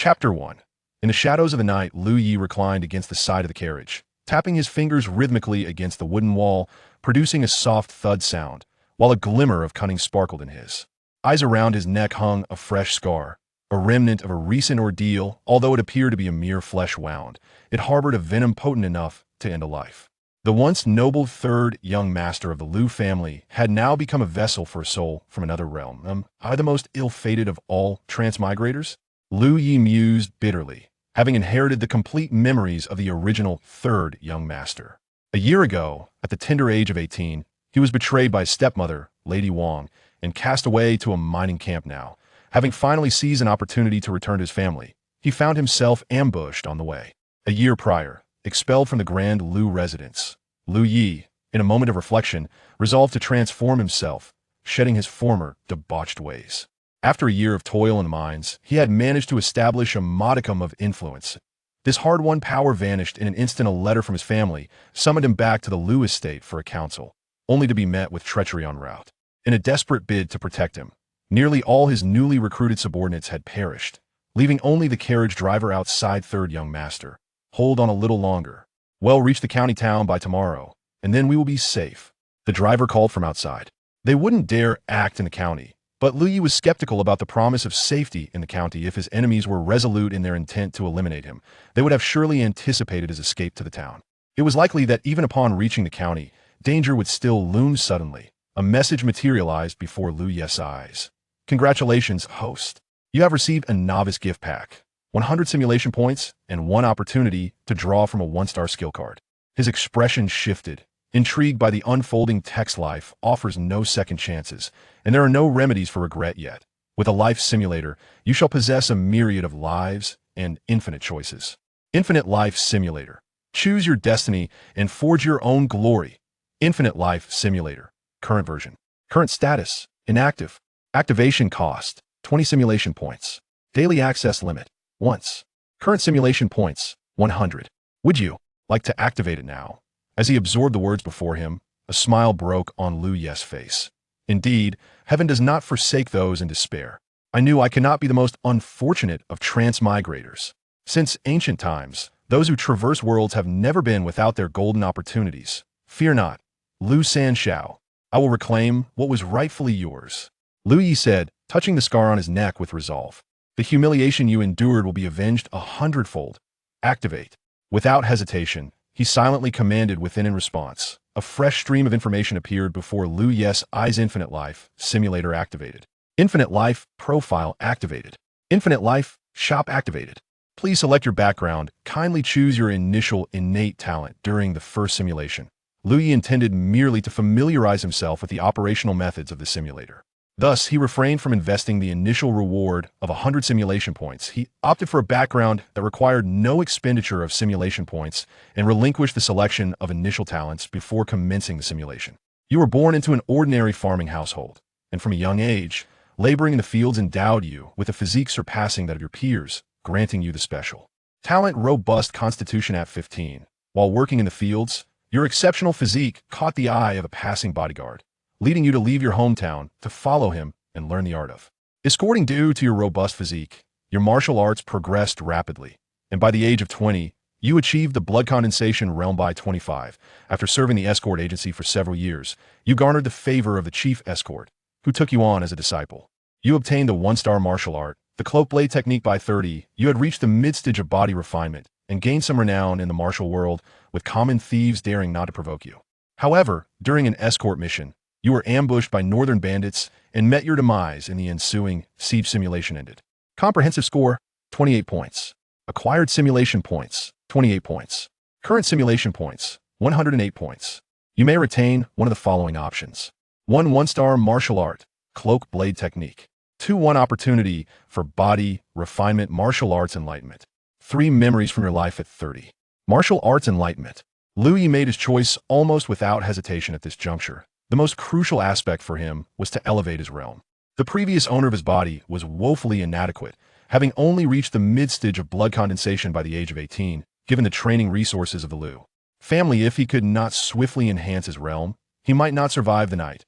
Chapter 1. In the shadows of the night, Lu Yi reclined against the side of the carriage, tapping his fingers rhythmically against the wooden wall, producing a soft thud sound, while a glimmer of cunning sparkled in his eyes. Around his neck hung a fresh scar, a remnant of a recent ordeal. Although it appeared to be a mere flesh wound, it harbored a venom potent enough to end a life. The once noble third young master of the Lu family had now become a vessel for a soul from another realm. I the most ill-fated of all transmigrators? Lu Yi mused bitterly, having inherited the complete memories of the original third young master. A year ago, at the tender age of 18, he was betrayed by his stepmother, Lady Wang, and cast away to a mining camp. Now, having finally seized an opportunity to return to his family, he found himself ambushed on the way. A year prior, expelled from the Grand Lu residence, Lu Yi, in a moment of reflection, resolved to transform himself, shedding his former debauched ways. After a year of toil in the mines, he had managed to establish a modicum of influence. This hard-won power vanished in an instant. A letter from his family summoned him back to the Lu estate for a council, only to be met with treachery en route. In a desperate bid to protect him, nearly all his newly recruited subordinates had perished, leaving only the carriage driver outside. Third young master, hold on a little longer. Well, reach the county town by tomorrow, and then we will be safe. The driver called from outside. They wouldn't dare act in the county, but Lu Yi was skeptical about the promise of safety in the county. If his enemies were resolute in their intent to eliminate him, they would have surely anticipated his escape to the town. It was likely that even upon reaching the county, danger would still loom. Suddenly, a message materialized before Lu Yi's eyes. Congratulations, host. You have received a novice gift pack, 100 simulation points, and one opportunity to draw from a 1-star skill card. His expression shifted, intrigued by the unfolding text. Life offers no second chances, and there are no remedies for regret yet. With a life simulator, you shall possess a myriad of lives and infinite choices. Infinite Life Simulator. Choose your destiny and forge your own glory. Infinite Life Simulator. Current version. Current status: inactive. Activation cost: 20 simulation points. Daily access limit: once. Current simulation points: 100. Would you like to activate it now? As he absorbed the words before him, a smile broke on Lu Yi's face. Indeed, heaven does not forsake those in despair. I knew I cannot be the most unfortunate of transmigrators. Since ancient times, those who traverse worlds have never been without their golden opportunities. Fear not, Lu Sanshao. I will reclaim what was rightfully yours. Lu Yi said, touching the scar on his neck with resolve. The humiliation you endured will be avenged 100-fold. Activate. Without hesitation, he silently commanded within. In response, a fresh stream of information appeared before Lu Yi's eyes. Infinite Life Simulator activated. Infinite Life Profile activated. Infinite Life Shop activated. Please select your background. Kindly choose your initial innate talent. During the first simulation, Lu Yi intended merely to familiarize himself with the operational methods of the simulator. Thus, he refrained from investing the initial reward of 100 simulation points. He opted for a background that required no expenditure of simulation points and relinquished the selection of initial talents before commencing the simulation. You were born into an ordinary farming household, and from a young age, laboring in the fields endowed you with a physique surpassing that of your peers, granting you the special talent robust constitution. At 15, while working in the fields, your exceptional physique caught the eye of a passing bodyguard, leading you to leave your hometown to follow him and learn the art of escorting. Due to your robust physique, your martial arts progressed rapidly, and by the age of 20, you achieved the blood condensation realm. By 25, after serving the escort agency for several years, you garnered the favor of the chief escort, who took you on as a disciple. You obtained the 1-star martial art, the cloak blade technique. By 30, you had reached the mid-stage of body refinement and gained some renown in the martial world, with common thieves daring not to provoke you. However, during an escort mission, you were ambushed by northern bandits and met your demise in the ensuing siege. Simulation ended. Comprehensive score: 28 points. Acquired simulation points: 28 points. Current simulation points: 108 points. You may retain one of the following options. 1 1-star martial art, cloak blade technique. 2 1 opportunity for body refinement martial arts enlightenment. 3 memories from your life at 30. Martial arts enlightenment. Lu Yi made his choice almost without hesitation at this juncture. The most crucial aspect for him was to elevate his realm. The previous owner of his body was woefully inadequate, having only reached the mid-stage of blood condensation by the age of 18, given the training resources of the Lu family. If he could not swiftly enhance his realm, he might not survive the night.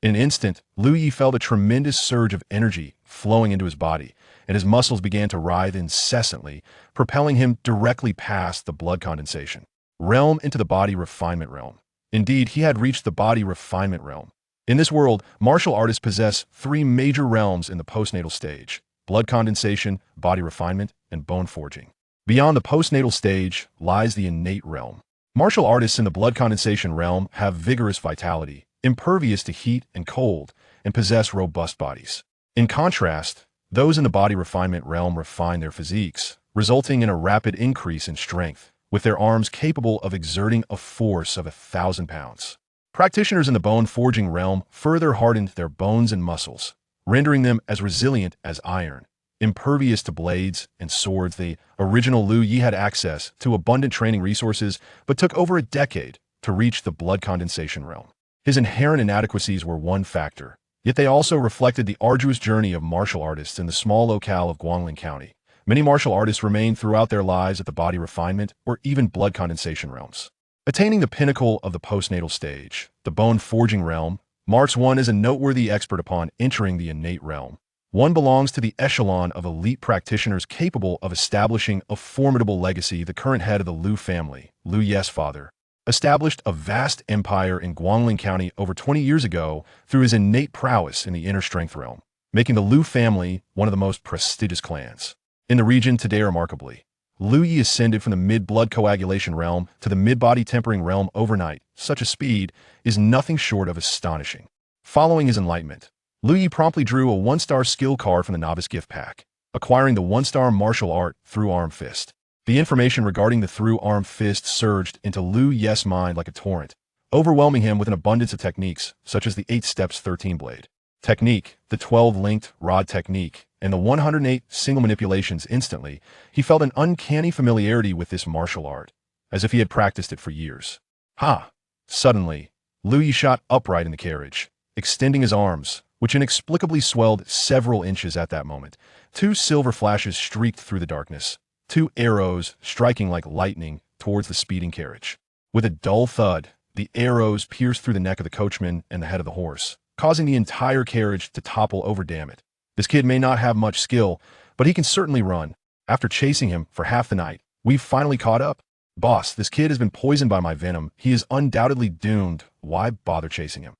In an instant, Lu Yi felt a tremendous surge of energy flowing into his body, and his muscles began to writhe incessantly, propelling him directly past the blood condensation realm into the body refinement realm. Indeed, he had reached the body refinement realm. In this world, martial artists possess three major realms in the postnatal stage: blood condensation, body refinement, and bone forging. Beyond the postnatal stage lies the innate realm. Martial artists in the blood condensation realm have vigorous vitality, impervious to heat and cold, and possess robust bodies. In contrast, those in the body refinement realm refine their physiques, resulting in a rapid increase in strength, with their arms capable of exerting a force of 1,000 pounds. Practitioners in the bone forging realm further hardened their bones and muscles, rendering them as resilient as iron. Impervious to blades and swords, the original Liu Yi had access to abundant training resources, but took over a decade to reach the blood condensation realm. His inherent inadequacies were one factor, yet they also reflected the arduous journey of martial artists in the small locale of Guangling County. Many martial artists remain throughout their lives at the body refinement or even blood condensation realms. Attaining the pinnacle of the postnatal stage, the bone forging realm, marks one as a noteworthy expert upon entering the innate realm. One belongs to the echelon of elite practitioners capable of establishing a formidable legacy. The current head of the Liu family, Liu Ye's father, established a vast empire in Guangling County over 20 years ago through his innate prowess in the inner strength realm, making the Liu family one of the most prestigious clans in the region today. Remarkably, Liu Yi ascended from the mid-blood coagulation realm to the mid-body tempering realm overnight. Such a speed is nothing short of astonishing. Following his enlightenment, Liu Yi promptly drew a 1-star skill card from the novice gift pack, acquiring the 1-star martial art through arm fist. The information regarding the through arm fist surged into Liu Ye's mind like a torrent, overwhelming him with an abundance of techniques, such as the 8 steps 13 blade technique, the 12-linked rod technique, and the 108 single manipulations. Instantly, he felt an uncanny familiarity with this martial art, as if he had practiced it for years. Ha! Suddenly, Liu Yi shot upright in the carriage, extending his arms, which inexplicably swelled several inches at that moment. 2 silver flashes streaked through the darkness, 2 arrows striking like lightning towards the speeding carriage. With a dull thud, the arrows pierced through the neck of the coachman and the head of the horse, causing the entire carriage to topple over. Damn it. This kid may not have much skill, but he can certainly run. After chasing him for half the night, we've finally caught up. Boss, this kid has been poisoned by my venom. He is undoubtedly doomed. Why bother chasing him?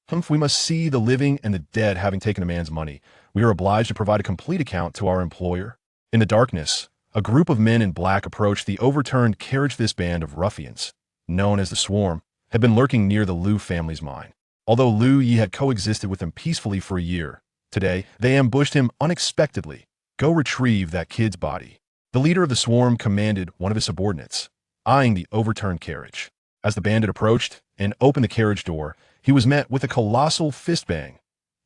Humph, we must see the living and the dead. Having taken a man's money, we are obliged to provide a complete account to our employer. In the darkness, a group of men in black approached the overturned carriage. This band of ruffians, known as the Swarm, had been lurking near the Liu family's mine. Although Liu Yi had coexisted with them peacefully for a year, today they ambushed him unexpectedly. Go retrieve that kid's body. The leader of the Swarm commanded one of his subordinates, eyeing the overturned carriage. As the bandit approached and opened the carriage door, he was met with a colossal fist bang.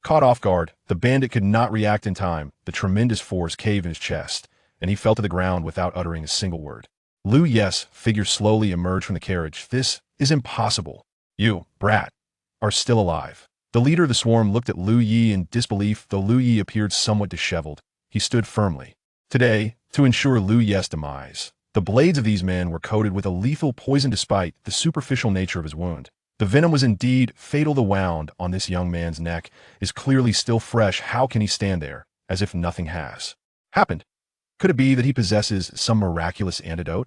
Caught off guard, the bandit could not react in time. The tremendous force caved in his chest, and he fell to the ground without uttering a single word. Liu Ye's figure slowly emerged from the carriage. This is impossible. You, brat, are still alive. The leader of the Swarm looked at Liu Yi in disbelief. Though Liu Yi appeared somewhat disheveled, he stood firmly. Today, to ensure Liu Ye's demise, the blades of these men were coated with a lethal poison. Despite the superficial nature of his wound, the venom was indeed fatal. The wound on this young man's neck is clearly still fresh. How can he stand there as if nothing has happened? Could it be that he possesses some miraculous antidote?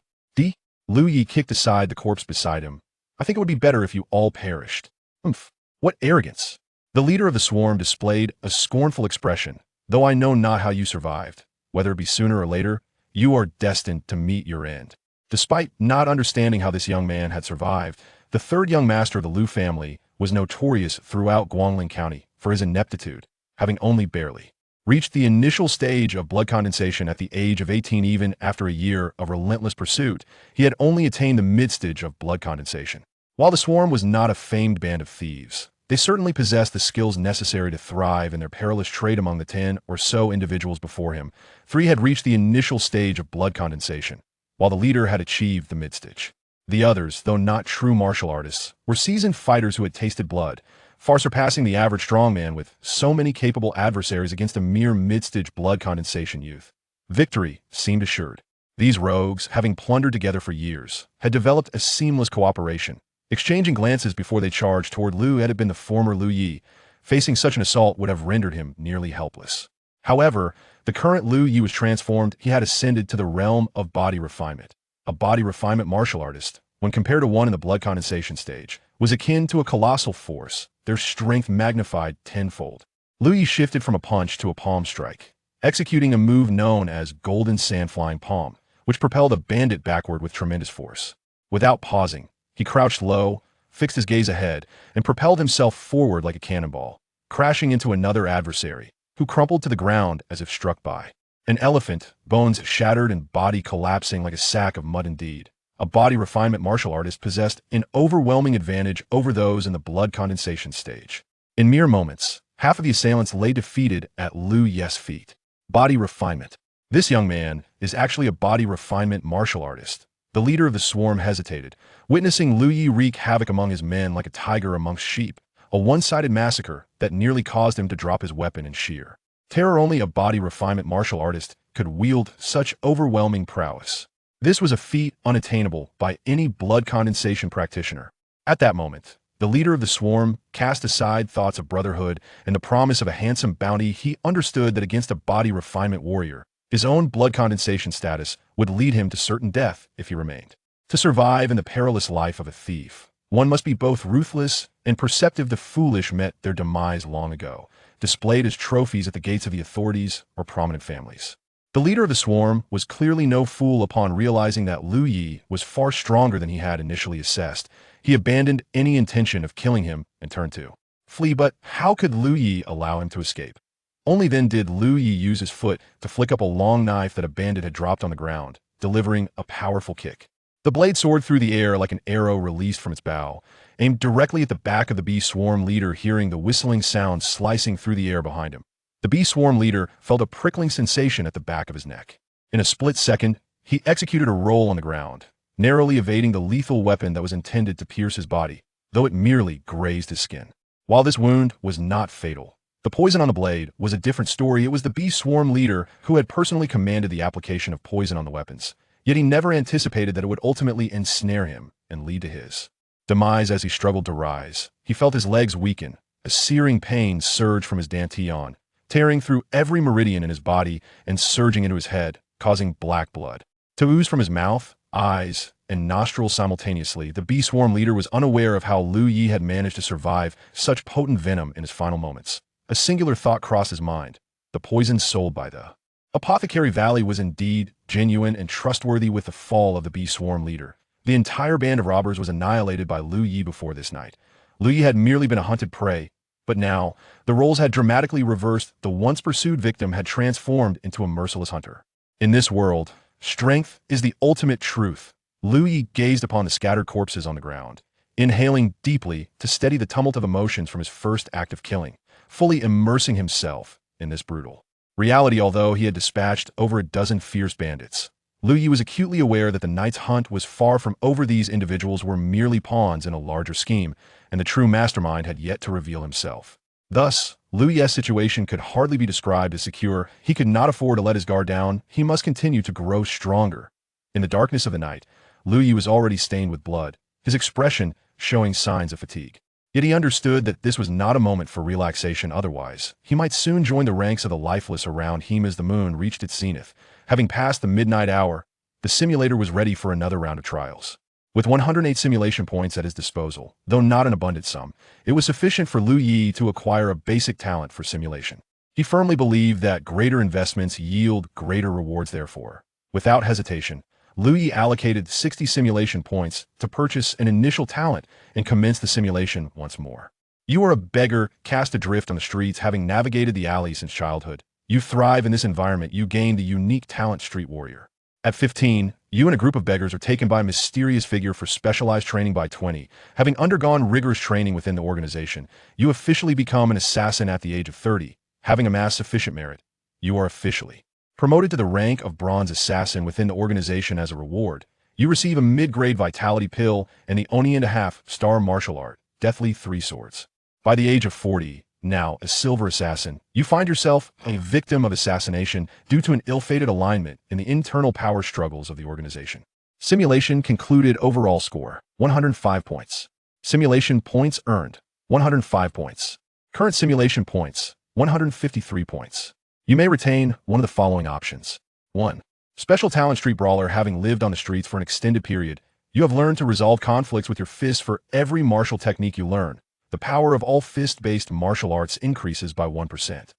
Liu Yi kicked aside the corpse beside him. I think it would be better if you all perished. Humph, what arrogance! The leader of the Swarm displayed a scornful expression. Though I know not how you survived, whether it be sooner or later, you are destined to meet your end. Despite not understanding how this young man had survived, the third young master of the Liu family was notorious throughout Guangling County for his ineptitude, having only barely reached the initial stage of blood condensation at the age of 18. Even after a year of relentless pursuit, he had only attained the mid-stage of blood condensation. While the Swarm was not a famed band of thieves, they certainly possessed the skills necessary to thrive in their perilous trade. Among the 10 or so individuals before him, 3 had reached the initial stage of blood condensation, while the leader had achieved the mid-stage. The others, though not true martial artists, were seasoned fighters who had tasted blood, far surpassing the average strongman with so many capable adversaries against a mere mid-stage blood condensation youth. Victory seemed assured. These rogues, having plundered together for years, had developed a seamless cooperation, exchanging glances before they charged toward Liu. Had it been the former Liu Yi, facing such an assault would have rendered him nearly helpless. However, the current Liu Yi was transformed. He had ascended to the realm of body refinement. A body refinement martial artist, when compared to one in the blood condensation stage, was akin to a colossal force, their strength magnified tenfold. Liu Yi shifted from a punch to a palm strike, executing a move known as golden sand flying palm, which propelled a bandit backward with tremendous force. Without pausing, he crouched low, fixed his gaze ahead, and propelled himself forward like a cannonball, crashing into another adversary, who crumpled to the ground as if struck by an elephant, bones shattered and body collapsing like a sack of mud indeed. A body refinement martial artist possessed an overwhelming advantage over those in the blood condensation stage. In mere moments, half of the assailants lay defeated at Liu Yi's feet. Body refinement. This young man is actually a body refinement martial artist. The leader of the swarm hesitated, witnessing Liu Yi wreak havoc among his men like a tiger amongst sheep, a one-sided massacre that nearly caused him to drop his weapon in sheer terror. Only a body refinement martial artist could wield such overwhelming prowess. This was a feat unattainable by any blood condensation practitioner. At that moment, the leader of the swarm cast aside thoughts of brotherhood and the promise of a handsome bounty. He understood that against a body refinement warrior, his own blood condensation status would lead him to certain death if he remained. To survive in the perilous life of a thief, one must be both ruthless and perceptive. The foolish met their demise long ago, displayed as trophies at the gates of the authorities or prominent families. The leader of the swarm was clearly no fool. Upon realizing that Liu Yi was far stronger than he had initially assessed, he abandoned any intention of killing him and turned to flee. But how could Liu Yi allow him to escape? Only then did Liu Yi use his foot to flick up a long knife that a bandit had dropped on the ground, delivering a powerful kick. The blade soared through the air like an arrow released from its bow, aimed directly at the back of the bee swarm leader. Hearing the whistling sound slicing through the air behind him, the bee swarm leader felt a prickling sensation at the back of his neck. In a split second, he executed a roll on the ground, narrowly evading the lethal weapon that was intended to pierce his body, though it merely grazed his skin. While this wound was not fatal, the poison on the blade was a different story. It was the bee swarm leader who had personally commanded the application of poison on the weapons, yet he never anticipated that it would ultimately ensnare him and lead to his demise. As he struggled to rise, he felt his legs weaken. A searing pain surged from his dantian, tearing through every meridian in his body and surging into his head, causing black blood to ooze from his mouth, eyes, and nostrils simultaneously. The bee swarm leader was unaware of how Liu Yi had managed to survive such potent venom in his final moments. A singular thought crossed his mind: the poison sold by the Apothecary Valley was indeed genuine and trustworthy. With the fall of the bee swarm leader, the entire band of robbers was annihilated by Liu Yi. Before this night, Liu Yi had merely been a hunted prey, but now the roles had dramatically reversed. The once pursued victim had transformed into a merciless hunter. In this world, strength is the ultimate truth. Liu Yi gazed upon the scattered corpses on the ground, inhaling deeply to steady the tumult of emotions from his first act of killing, fully immersing himself in this brutal reality. Although he had dispatched over a dozen fierce bandits, Liu Yi was acutely aware that the night's hunt was far from over. These individuals were merely pawns in a larger scheme, and the true mastermind had yet to reveal himself. Thus, Liu Yi's situation could hardly be described as secure. He could not afford to let his guard down. He must continue to grow stronger. In the darkness of the night, Liu Yi was already stained with blood, his expression showing signs of fatigue. Yet he understood that this was not a moment for relaxation. Otherwise, he might soon join the ranks of the lifeless around him. As the moon reached its zenith, having passed the midnight hour, the simulator was ready for another round of trials. With 108 simulation points at his disposal, though not an abundant sum, it was sufficient for Liu Yi to acquire a basic talent for simulation. He firmly believed that greater investments yield greater rewards. Therefore, without hesitation, Liu Yi allocated 60 simulation points to purchase an initial talent and commence the simulation once more. You are a beggar cast adrift on the streets, having navigated the alley since childhood. You thrive in this environment. You gain the unique talent Street Warrior. At 15, you and a group of beggars are taken by a mysterious figure for specialized training. By 20, having undergone rigorous training within the organization, you officially become an assassin. At the age of 30, having amassed sufficient merit, you are officially promoted to the rank of bronze assassin within the organization. As a reward, you receive a mid-grade vitality pill and the Oni-and-a-half-star martial art, Deathly Three Swords. By the age of 40, now a silver assassin, you find yourself a victim of assassination due to an ill-fated alignment in the internal power struggles of the organization. Simulation concluded. Overall score, 105 points. Simulation points earned, 105 points. Current simulation points, 153 points. You may retain one of the following options. 1. Special talent street brawler. Having lived on the streets for an extended period, you have learned to resolve conflicts with your fists. For every martial technique you learn, the power of all fist-based martial arts increases by 1%.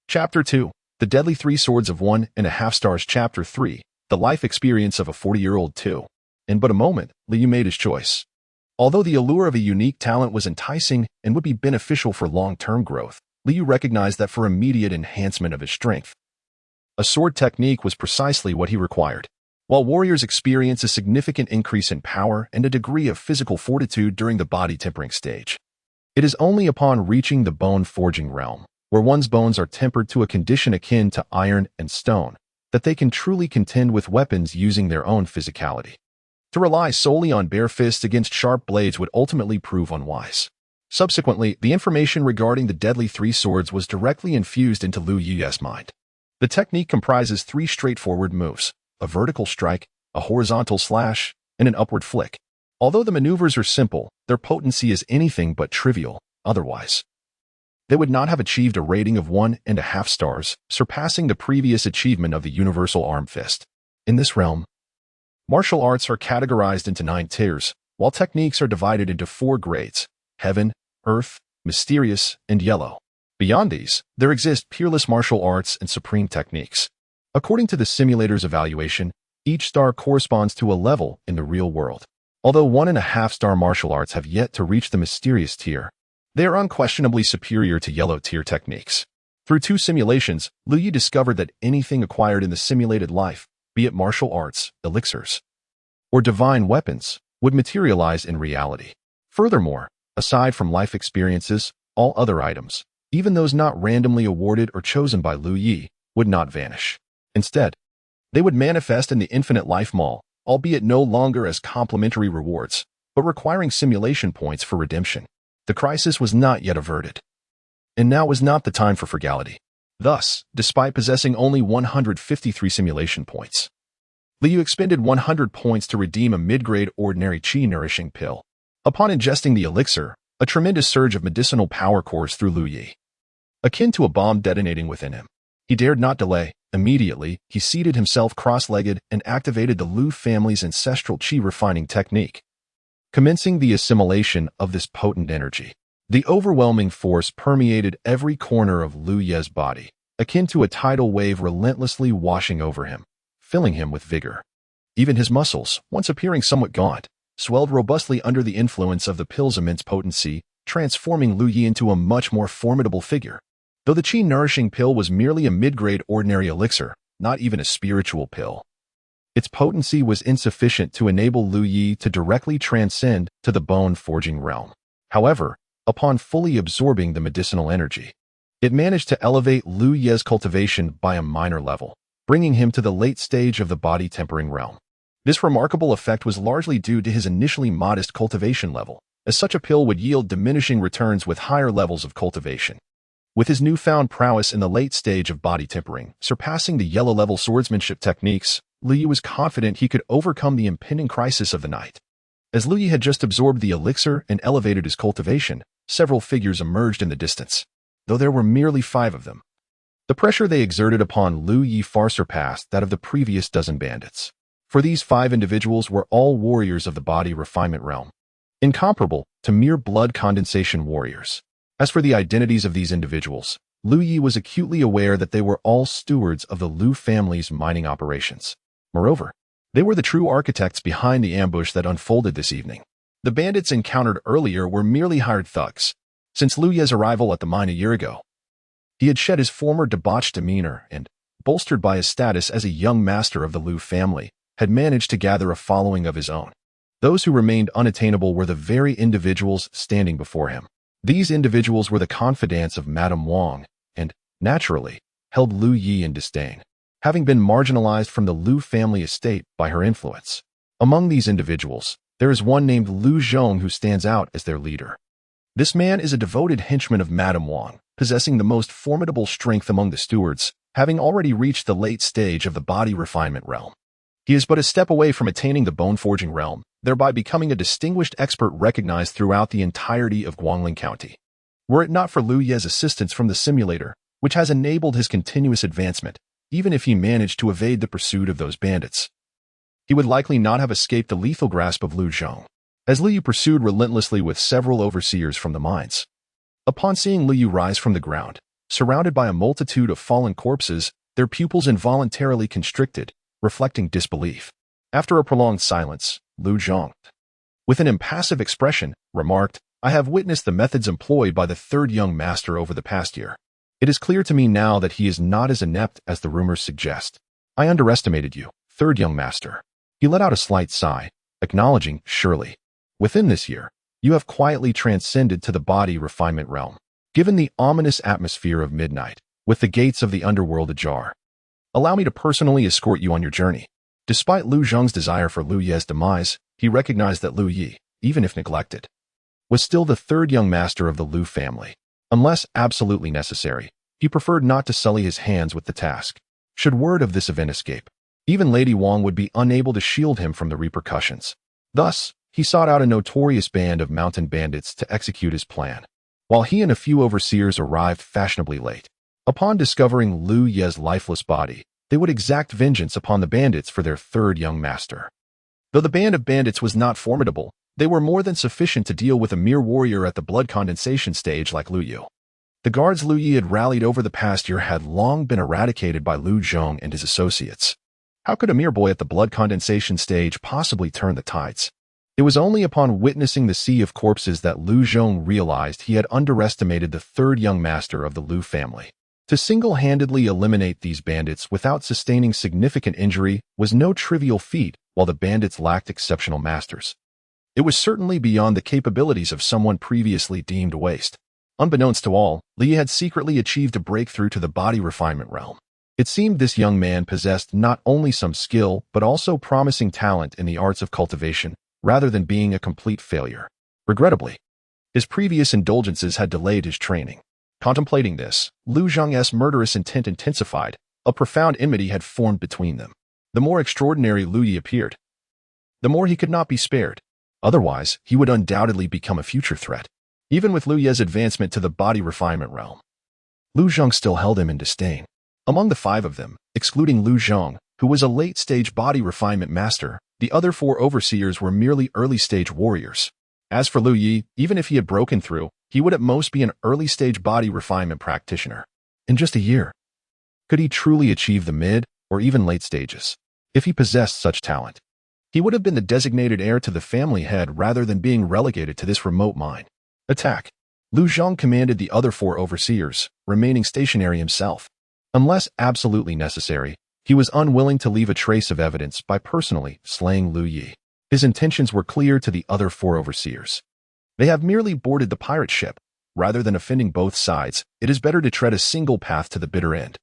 Chapter 2. The Deadly Three Swords of 1.5 Stars. Chapter 3. The Life Experience of a 40-year-old 2. In but a moment, Liu made his choice. Although the allure of a unique talent was enticing and would be beneficial for long-term growth, Liu recognized that for immediate enhancement of his strength, a sword technique was precisely what he required. While warriors experience a significant increase in power and a degree of physical fortitude during the body tempering stage, it is only upon reaching the bone-forging realm, where one's bones are tempered to a condition akin to iron and stone, that they can truly contend with weapons using their own physicality. To rely solely on bare fists against sharp blades would ultimately prove unwise. Subsequently, the information regarding the Deadly Three Swords was directly infused into Liu Yi's mind. The technique comprises 3 straightforward moves: a vertical strike, a horizontal slash, and an upward flick. Although the maneuvers are simple, their potency is anything but trivial. Otherwise, they would not have achieved a rating of 1.5 stars, surpassing the previous achievement of the Universal Arm Fist. In this realm, martial arts are categorized into 9 tiers, while techniques are divided into 4 grades: Heaven, Earth, Mysterious, and Yellow. Beyond these, there exist peerless martial arts and supreme techniques. According to the simulator's evaluation, each star corresponds to a level in the real world. Although 1.5-star martial arts have yet to reach the Mysterious tier, they are unquestionably superior to Yellow tier techniques. Through 2 simulations, Liu Yi discovered that anything acquired in the simulated life, be it martial arts, elixirs, or divine weapons, would materialize in reality. Furthermore, aside from life experiences, all other items, even those not randomly awarded or chosen by Liu Yi, would not vanish. Instead, they would manifest in the infinite life mall, albeit no longer as complimentary rewards, but requiring simulation points for redemption. The crisis was not yet averted, and now was not the time for frugality. Thus, despite possessing only 153 simulation points, Liu expended 100 points to redeem a mid-grade ordinary qi-nourishing pill. Upon ingesting the elixir, a tremendous surge of medicinal power coursed through Liu Yi, akin to a bomb detonating within him. He dared not delay. Immediately, he seated himself cross-legged and activated the Liu family's ancestral qi refining technique, commencing the assimilation of this potent energy. The overwhelming force permeated every corner of Liu Yi's body, akin to a tidal wave relentlessly washing over him, filling him with vigor. Even his muscles, once appearing somewhat gaunt, swelled robustly under the influence of the pill's immense potency, transforming Liu Yi into a much more formidable figure. Though the qi-nourishing pill was merely a mid-grade ordinary elixir, not even a spiritual pill, its potency was insufficient to enable Liu Yi to directly transcend to the bone-forging realm. However, upon fully absorbing the medicinal energy, it managed to elevate Liu Yi's cultivation by a minor level, bringing him to the late stage of the body-tempering realm. This remarkable effect was largely due to his initially modest cultivation level, as such a pill would yield diminishing returns with higher levels of cultivation. With his newfound prowess in the late stage of body tempering, surpassing the yellow-level swordsmanship techniques, Liu Yi was confident he could overcome the impending crisis of the night. As Liu Yi had just absorbed the elixir and elevated his cultivation, several figures emerged in the distance, though there were merely 5 of them. The pressure they exerted upon Liu Yi far surpassed that of the previous dozen bandits. For these 5 individuals were all warriors of the body refinement realm, incomparable to mere blood condensation warriors. As for the identities of these individuals, Liu Yi was acutely aware that they were all stewards of the Liu family's mining operations. Moreover, they were the true architects behind the ambush that unfolded this evening. The bandits encountered earlier were merely hired thugs. Since Liu Yi's arrival at the mine a year ago, he had shed his former debauched demeanor and, bolstered by his status as a young master of the Liu family, had managed to gather a following of his own. Those who remained unattainable were the very individuals standing before him. These individuals were the confidants of Madame Wang and, naturally, held Liu Yi in disdain, having been marginalized from the Liu family estate by her influence. Among these individuals, there is one named Liu Zhong who stands out as their leader. This man is a devoted henchman of Madame Wang, possessing the most formidable strength among the stewards, having already reached the late stage of the body refinement realm. He is but a step away from attaining the bone-forging realm, thereby becoming a distinguished expert recognized throughout the entirety of Guangling County. Were it not for Liu Yi's assistance from the simulator, which has enabled his continuous advancement, even if he managed to evade the pursuit of those bandits. He would likely not have escaped the lethal grasp of Lu Zhong, as Liu pursued relentlessly with several overseers from the mines. Upon seeing Liu rise from the ground, surrounded by a multitude of fallen corpses, their pupils involuntarily constricted, reflecting disbelief. After a prolonged silence, Lu Zhong, with an impassive expression, remarked, "I have witnessed the methods employed by the third young master over the past year. It is clear to me now that he is not as inept as the rumors suggest. I underestimated you, third young master." He let out a slight sigh, acknowledging, "Surely, within this year, you have quietly transcended to the body refinement realm. Given the ominous atmosphere of midnight, with the gates of the underworld ajar, allow me to personally escort you on your journey." Despite Lu Zhong's desire for Lu Ye's demise, he recognized that Lu Yi, even if neglected, was still the third young master of the Lu family. Unless absolutely necessary, he preferred not to sully his hands with the task. Should word of this event escape, even Lady Wang would be unable to shield him from the repercussions. Thus, he sought out a notorious band of mountain bandits to execute his plan, while he and a few overseers arrived fashionably late. Upon discovering Lu Ye's lifeless body, they would exact vengeance upon the bandits for their third young master. Though the band of bandits was not formidable, they were more than sufficient to deal with a mere warrior at the blood condensation stage like Lu Yu. The guards Lu Yi had rallied over the past year had long been eradicated by Lu Zhong and his associates. How could a mere boy at the blood condensation stage possibly turn the tides? It was only upon witnessing the sea of corpses that Lu Zhong realized he had underestimated the third young master of the Lu family. To single-handedly eliminate these bandits without sustaining significant injury was no trivial feat, while the bandits lacked exceptional masters. It was certainly beyond the capabilities of someone previously deemed waste. Unbeknownst to all, Li had secretly achieved a breakthrough to the body refinement realm. It seemed this young man possessed not only some skill, but also promising talent in the arts of cultivation, rather than being a complete failure. Regrettably, his previous indulgences had delayed his training. Contemplating this, Lu Zhong's murderous intent intensified. A profound enmity had formed between them. The more extraordinary Lu Yi appeared, the more he could not be spared. Otherwise, he would undoubtedly become a future threat. Even with Lu Ye's advancement to the body refinement realm, Lu Zhong still held him in disdain. Among the five of them, excluding Lu Zhong, who was a late-stage body refinement master, the other four overseers were merely early-stage warriors. As for Lu Yi, even if he had broken through, he would at most be an early-stage body refinement practitioner. In just a year, could he truly achieve the mid or even late stages? If he possessed such talent, he would have been the designated heir to the family head rather than being relegated to this remote mine. Attack. Lu Zhong commanded the other four overseers, remaining stationary himself. Unless absolutely necessary, he was unwilling to leave a trace of evidence by personally slaying Lu Yi. His intentions were clear to the other four overseers. They have merely boarded the pirate ship. Rather than offending both sides, it is better to tread a single path to the bitter end.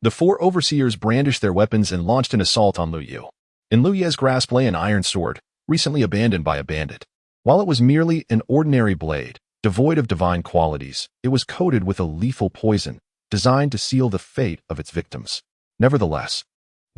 The four overseers brandished their weapons and launched an assault on Lu Yu. In Lu Ye's grasp lay an iron sword, recently abandoned by a bandit. While it was merely an ordinary blade, devoid of divine qualities, it was coated with a lethal poison, designed to seal the fate of its victims. Nevertheless,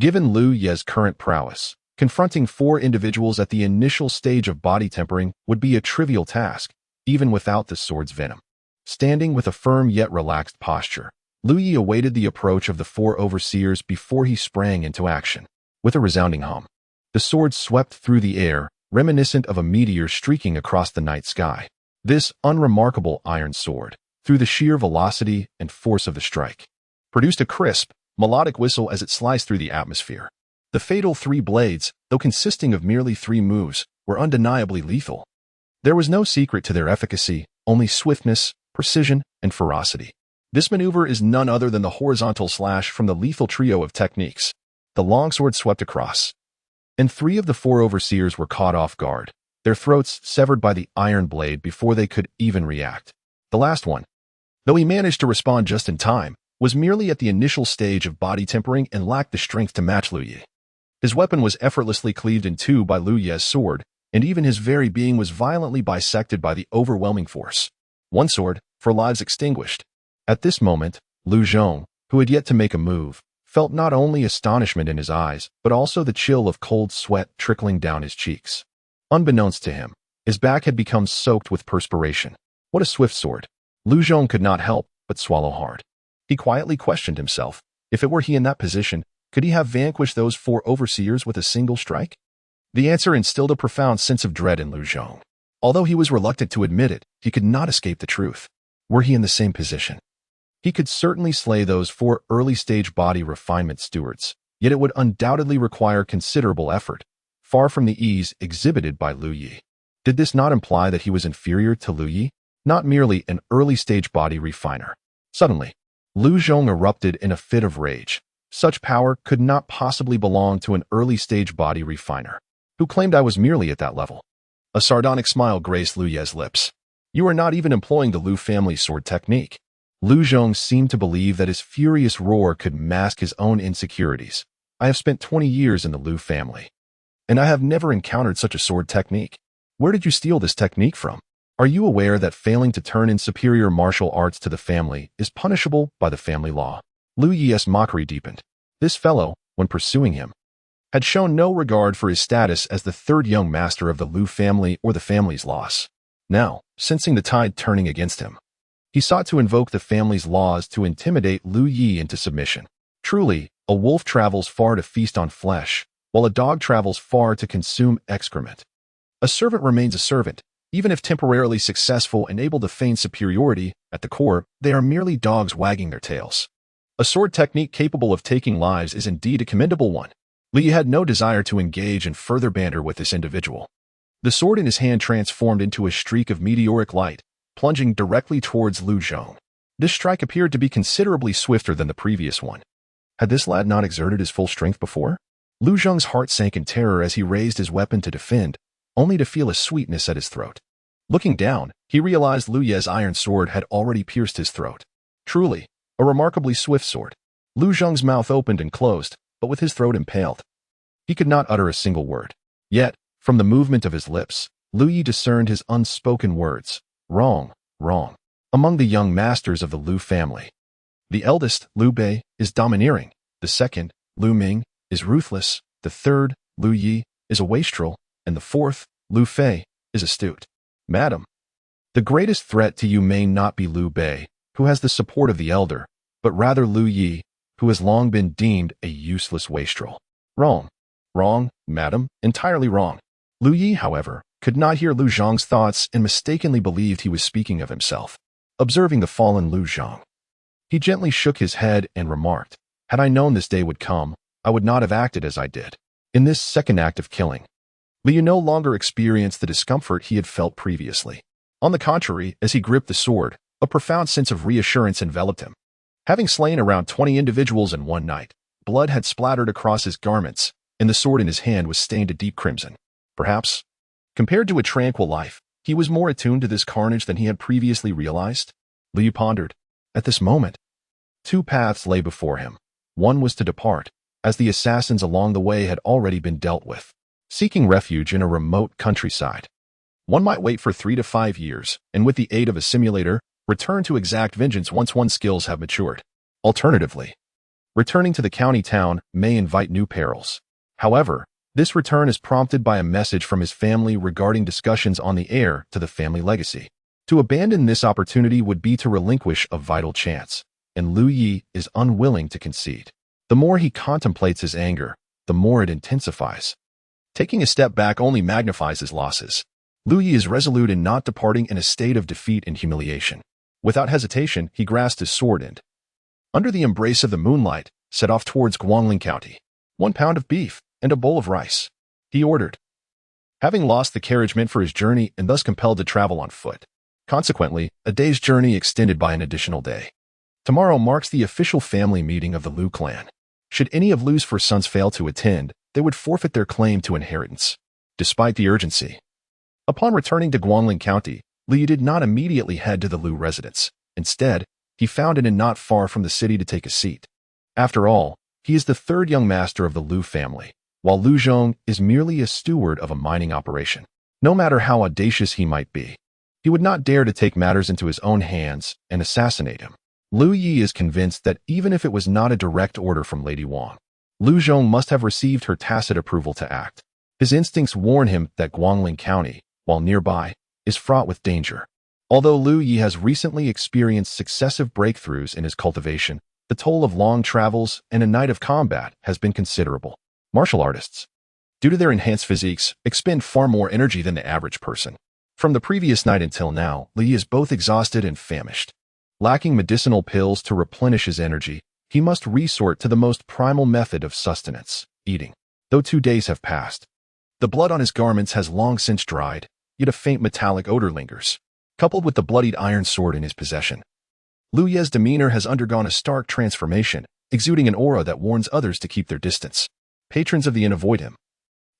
given Lu Ye's current prowess, confronting four individuals at the initial stage of body tempering would be a trivial task, even without the sword's venom. Standing with a firm yet relaxed posture, Lu Yi awaited the approach of the four overseers before he sprang into action. With a resounding hum, the sword swept through the air, reminiscent of a meteor streaking across the night sky. This unremarkable iron sword, through the sheer velocity and force of the strike, produced a crisp, melodic whistle as it sliced through the atmosphere. The fatal three blades, though consisting of merely 3 moves, were undeniably lethal. There was no secret to their efficacy, only swiftness, precision, and ferocity. This maneuver is none other than the horizontal slash from the lethal trio of techniques. The longsword swept across, and 3 of the 4 overseers were caught off guard, their throats severed by the iron blade before they could even react. The last one, though he managed to respond just in time, was merely at the initial stage of body tempering and lacked the strength to match Lu Yi. His weapon was effortlessly cleaved in two by Lu Ye's sword, and even his very being was violently bisected by the overwhelming force. One sword, for lives extinguished. At this moment, Lu Zhong, who had yet to make a move, felt not only astonishment in his eyes, but also the chill of cold sweat trickling down his cheeks. Unbeknownst to him, his back had become soaked with perspiration. What a swift sword! Lu Zhong could not help but swallow hard. He quietly questioned himself. If it were he in that position, could he have vanquished those 4 overseers with a single strike? The answer instilled a profound sense of dread in Lu Zhong. Although he was reluctant to admit it, he could not escape the truth. Were he in the same position, he could certainly slay those 4 early-stage body refinement stewards, yet it would undoubtedly require considerable effort, far from the ease exhibited by Lu Yi. Did this not imply that he was inferior to Lu Yi, not merely an early-stage body refiner? Suddenly, Lu Zhong erupted in a fit of rage. Such power could not possibly belong to an early-stage body refiner, who claimed I was merely at that level. A sardonic smile graced Lu Ye's lips. You are not even employing the Lu family sword technique. Lu Zhong seemed to believe that his furious roar could mask his own insecurities. I have spent 20 years in the Lu family, and I have never encountered such a sword technique. Where did you steal this technique from? Are you aware that failing to turn in superior martial arts to the family is punishable by the family law? Lu Yi's mockery deepened. This fellow, when pursuing him, had shown no regard for his status as the 3rd young master of the Lu family or the family's loss. Now, sensing the tide turning against him, he sought to invoke the family's laws to intimidate Lu Yi into submission. Truly, a wolf travels far to feast on flesh, while a dog travels far to consume excrement. A servant remains a servant, even if temporarily successful and able to feign superiority. At the core, they are merely dogs wagging their tails. A sword technique capable of taking lives is indeed a commendable one. Lu Yi had no desire to engage in further banter with this individual. The sword in his hand transformed into a streak of meteoric light, plunging directly towards Lu Zhong. This strike appeared to be considerably swifter than the previous one. Had this lad not exerted his full strength before? Lu Zhong's heart sank in terror as he raised his weapon to defend, only to feel a sweetness at his throat. Looking down, he realized Lu Ye's iron sword had already pierced his throat. Truly, a remarkably swift sword. Lu Zhong's mouth opened and closed, but with his throat impaled, he could not utter a single word. Yet, from the movement of his lips, Lu Yi discerned his unspoken words. Wrong, wrong. Among the young masters of the Lu family, the eldest, Lu Bei, is domineering. The second, Lu Ming, is ruthless. The third, Lu Yi, is a wastrel. And the 4th, Lu Fei, is astute. Madam, the greatest threat to you may not be Lu Bei, who has the support of the elder, but rather Lu Yi, who has long been deemed a useless wastrel. Wrong. Wrong, madam, entirely wrong. Lu Yi, however, could not hear Lu Zhong's thoughts and mistakenly believed he was speaking of himself. Observing the fallen Lu Zhong, he gently shook his head and remarked, had I known this day would come, I would not have acted as I did. In this second act of killing, Lu Yi no longer experienced the discomfort he had felt previously. On the contrary, as he gripped the sword, a profound sense of reassurance enveloped him. Having slain around 20 individuals in one night, blood had splattered across his garments, and the sword in his hand was stained a deep crimson. Perhaps, compared to a tranquil life, he was more attuned to this carnage than he had previously realized. Lu Yi pondered. At this moment, 2 paths lay before him. One was to depart, as the assassins along the way had already been dealt with, seeking refuge in a remote countryside. One might wait for 3 to 5 years, and with the aid of a simulator, return to exact vengeance once one's skills have matured. Alternatively, returning to the county town may invite new perils. However, this return is prompted by a message from his family regarding discussions on the heir to the family legacy. To abandon this opportunity would be to relinquish a vital chance, and Lu Yi is unwilling to concede. The more he contemplates his anger, the more it intensifies. Taking a step back only magnifies his losses. Lu Yi is resolute in not departing in a state of defeat and humiliation. Without hesitation, he grasped his sword and, under the embrace of the moonlight, set off towards Guangling County. 1 pound of beef and a bowl of rice, he ordered. Having lost the carriage meant for his journey and thus compelled to travel on foot. Consequently, a day's journey extended by an additional day. Tomorrow marks the official family meeting of the Lu clan. Should any of Lu's 4 sons fail to attend, they would forfeit their claim to inheritance. Despite the urgency, upon returning to Guangling County, Lu Yi did not immediately head to the Lu residence. Instead, he found an inn not far from the city to take a seat. After all, he is the 3rd young master of the Lu family, while Lu Zhong is merely a steward of a mining operation. No matter how audacious he might be, he would not dare to take matters into his own hands and assassinate him. Lu Yi is convinced that even if it was not a direct order from Lady Wang, Lu Zhong must have received her tacit approval to act. His instincts warn him that Guangling County, while nearby, is fraught with danger. Although Lu Yi has recently experienced successive breakthroughs in his cultivation, the toll of long travels and a night of combat has been considerable. Martial artists, due to their enhanced physiques, expend far more energy than the average person. From the previous night until now, Li is both exhausted and famished. Lacking medicinal pills to replenish his energy, he must resort to the most primal method of sustenance, eating. Though 2 days have passed, the blood on his garments has long since dried, yet a faint metallic odor lingers, coupled with the bloodied iron sword in his possession. Lu Ye's demeanor has undergone a stark transformation, exuding an aura that warns others to keep their distance. Patrons of the inn avoid him,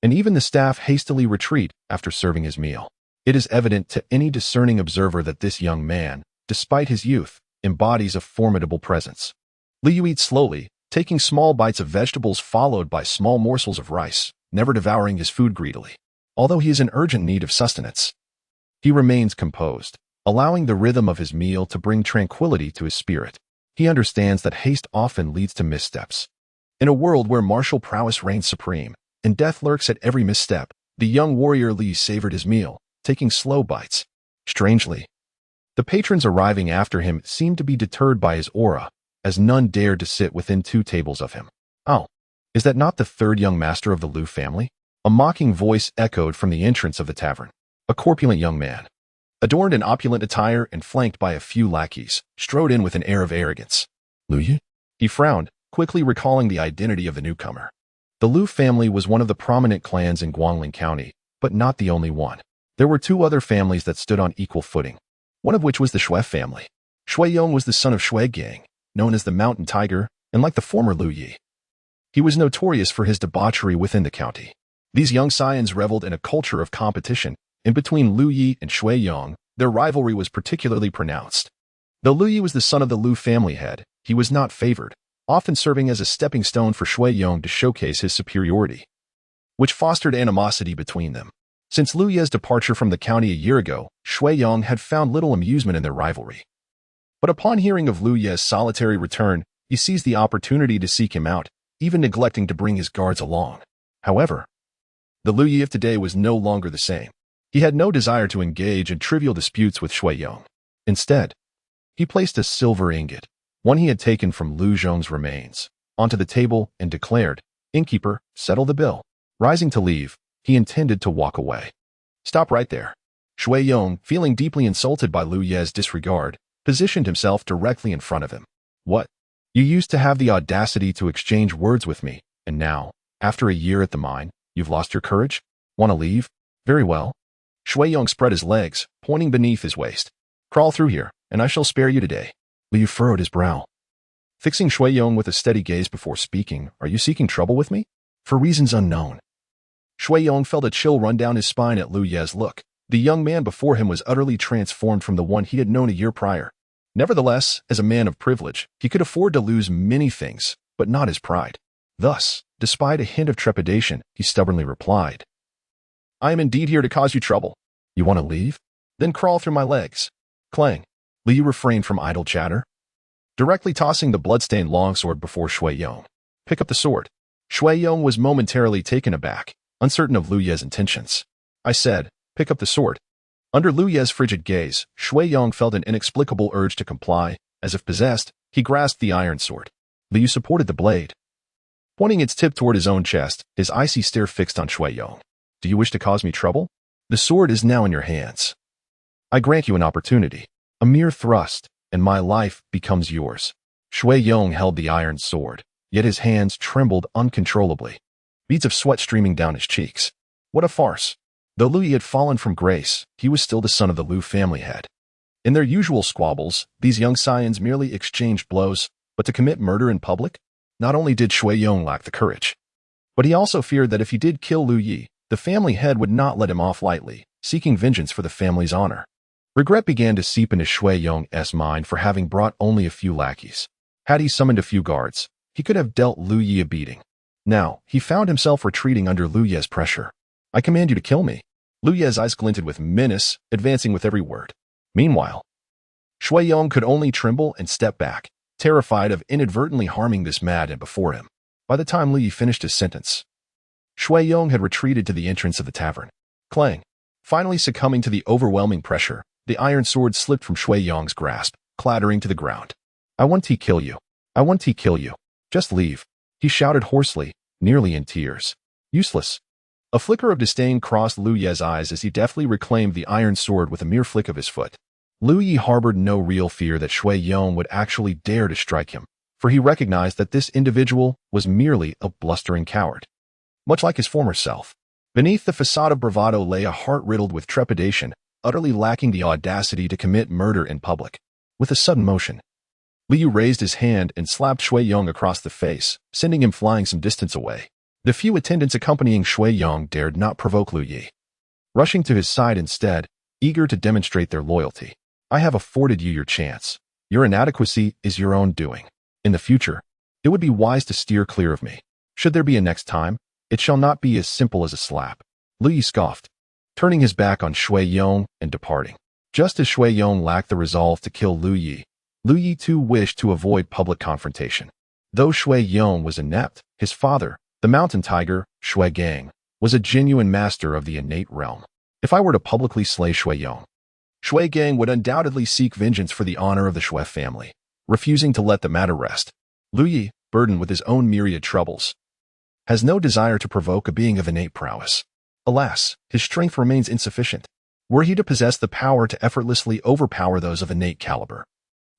and even the staff hastily retreat after serving his meal. It is evident to any discerning observer that this young man, despite his youth, embodies a formidable presence. Liu eats slowly, taking small bites of vegetables followed by small morsels of rice, never devouring his food greedily. Although he is in urgent need of sustenance, he remains composed, allowing the rhythm of his meal to bring tranquility to his spirit. He understands that haste often leads to missteps. In a world where martial prowess reigns supreme, and death lurks at every misstep, the young warrior Li savored his meal, taking slow bites. Strangely, the patrons arriving after him seemed to be deterred by his aura, as none dared to sit within 2 tables of him. Oh, is that not the third young master of the Lu family? A mocking voice echoed from the entrance of the tavern. A corpulent young man, adorned in opulent attire and flanked by a few lackeys, strode in with an air of arrogance. Lu Yi? He frowned, quickly recalling the identity of the newcomer. The Lu family was one of the prominent clans in Guangling County, but not the only one. There were 2 other families that stood on equal footing, one of which was the Shui family. Shui Yong was the son of Shui Gang, known as the Mountain Tiger, and like the former Lu Yi, he was notorious for his debauchery within the county. These young scions reveled in a culture of competition, and between Lu Yi and Shui Yong, their rivalry was particularly pronounced. Though Lu Yi was the son of the Lu family head, he was not favored, often serving as a stepping stone for Shui Yong to showcase his superiority, which fostered animosity between them. Since Lu Ye's departure from the county a year ago, Shui Yong had found little amusement in their rivalry. But upon hearing of Lu Ye's solitary return, he seized the opportunity to seek him out, even neglecting to bring his guards along. However, the Lu Yi of today was no longer the same. He had no desire to engage in trivial disputes with Shui Yong. Instead, he placed a silver ingot, one he had taken from Lu Zhong's remains, onto the table and declared, "Innkeeper, settle the bill." Rising to leave, he intended to walk away. "Stop right there." Shui Yong, feeling deeply insulted by Lu Ye's disregard, positioned himself directly in front of him. "What? You used to have the audacity to exchange words with me, and now, after a year at the mine, you've lost your courage? Want to leave? Very well." Shui Yong spread his legs, pointing beneath his waist. "Crawl through here, and I shall spare you today." Liu furrowed his brow, fixing Shui Yong with a steady gaze before speaking. "Are you seeking trouble with me?" "For reasons unknown." Shui Yong felt a chill run down his spine at Lu Ye's look. The young man before him was utterly transformed from the one he had known a year prior. Nevertheless, as a man of privilege, he could afford to lose many things, but not his pride. Thus, despite a hint of trepidation, he stubbornly replied, "I am indeed here to cause you trouble. You want to leave? Then crawl through my legs." Clang. Liu refrained from idle chatter, directly tossing the bloodstained longsword before Shui Yong. "Pick up the sword." Shui Yong was momentarily taken aback, uncertain of Lu Ye's intentions. "I said, pick up the sword." Under Lu Ye's frigid gaze, Shui Yong felt an inexplicable urge to comply. As if possessed, he grasped the iron sword. Liu supported the blade, pointing its tip toward his own chest, his icy stare fixed on Shui Yong. "Do you wish to cause me trouble? The sword is now in your hands. I grant you an opportunity. A mere thrust, and my life becomes yours." Shui Yong held the iron sword, yet his hands trembled uncontrollably, beads of sweat streaming down his cheeks. What a farce. Though Lu Yi had fallen from grace, he was still the son of the Lu family head. In their usual squabbles, these young scions merely exchanged blows, but to commit murder in public? Not only did Shui Yong lack the courage, but he also feared that if he did kill Lu Yi, the family head would not let him off lightly, seeking vengeance for the family's honor. Regret began to seep into Shui Yong's mind for having brought only a few lackeys. Had he summoned a few guards, he could have dealt Lu Yi a beating. Now, he found himself retreating under Lu Ye's pressure. "I command you to kill me." Lu Ye's eyes glinted with menace, advancing with every word. Meanwhile, Shui Yong could only tremble and step back, terrified of inadvertently harming this madman before him. By the time Li finished his sentence, Shui Yong had retreated to the entrance of the tavern. Clang. Finally succumbing to the overwhelming pressure, The iron sword slipped from Shui Yong's grasp, clattering to the ground. "I want to kill you. I want to kill you. Just leave," he shouted hoarsely, nearly in tears. "Useless." A flicker of disdain crossed Lu Ye's eyes as he deftly reclaimed the iron sword with a mere flick of his foot. Lu Ye harbored no real fear that Shui Yong would actually dare to strike him, for he recognized that this individual was merely a blustering coward. Much like his former self, beneath the facade of bravado lay a heart riddled with trepidation, utterly lacking the audacity to commit murder in public. With a sudden motion, Liu raised his hand and slapped Shui Yong across the face, sending him flying some distance away. The few attendants accompanying Shui Yong dared not provoke Lu Yi, rushing to his side instead, eager to demonstrate their loyalty. "I have afforded you your chance. Your inadequacy is your own doing. In the future, it would be wise to steer clear of me. Should there be a next time, it shall not be as simple as a slap." Lu Yi scoffed, turning his back on Shui Yong and departing. Just as Shui Yong lacked the resolve to kill Lu Yi too wished to avoid public confrontation. Though Shui Yong was inept, his father, the mountain tiger, Shui Gang, was a genuine master of the innate realm. If I were to publicly slay Shui Yong, Shui Gang would undoubtedly seek vengeance for the honor of the Shui family, refusing to let the matter rest. Lu Yi, burdened with his own myriad troubles, has no desire to provoke a being of innate prowess. Alas, his strength remains insufficient. Were he to possess the power to effortlessly overpower those of innate caliber,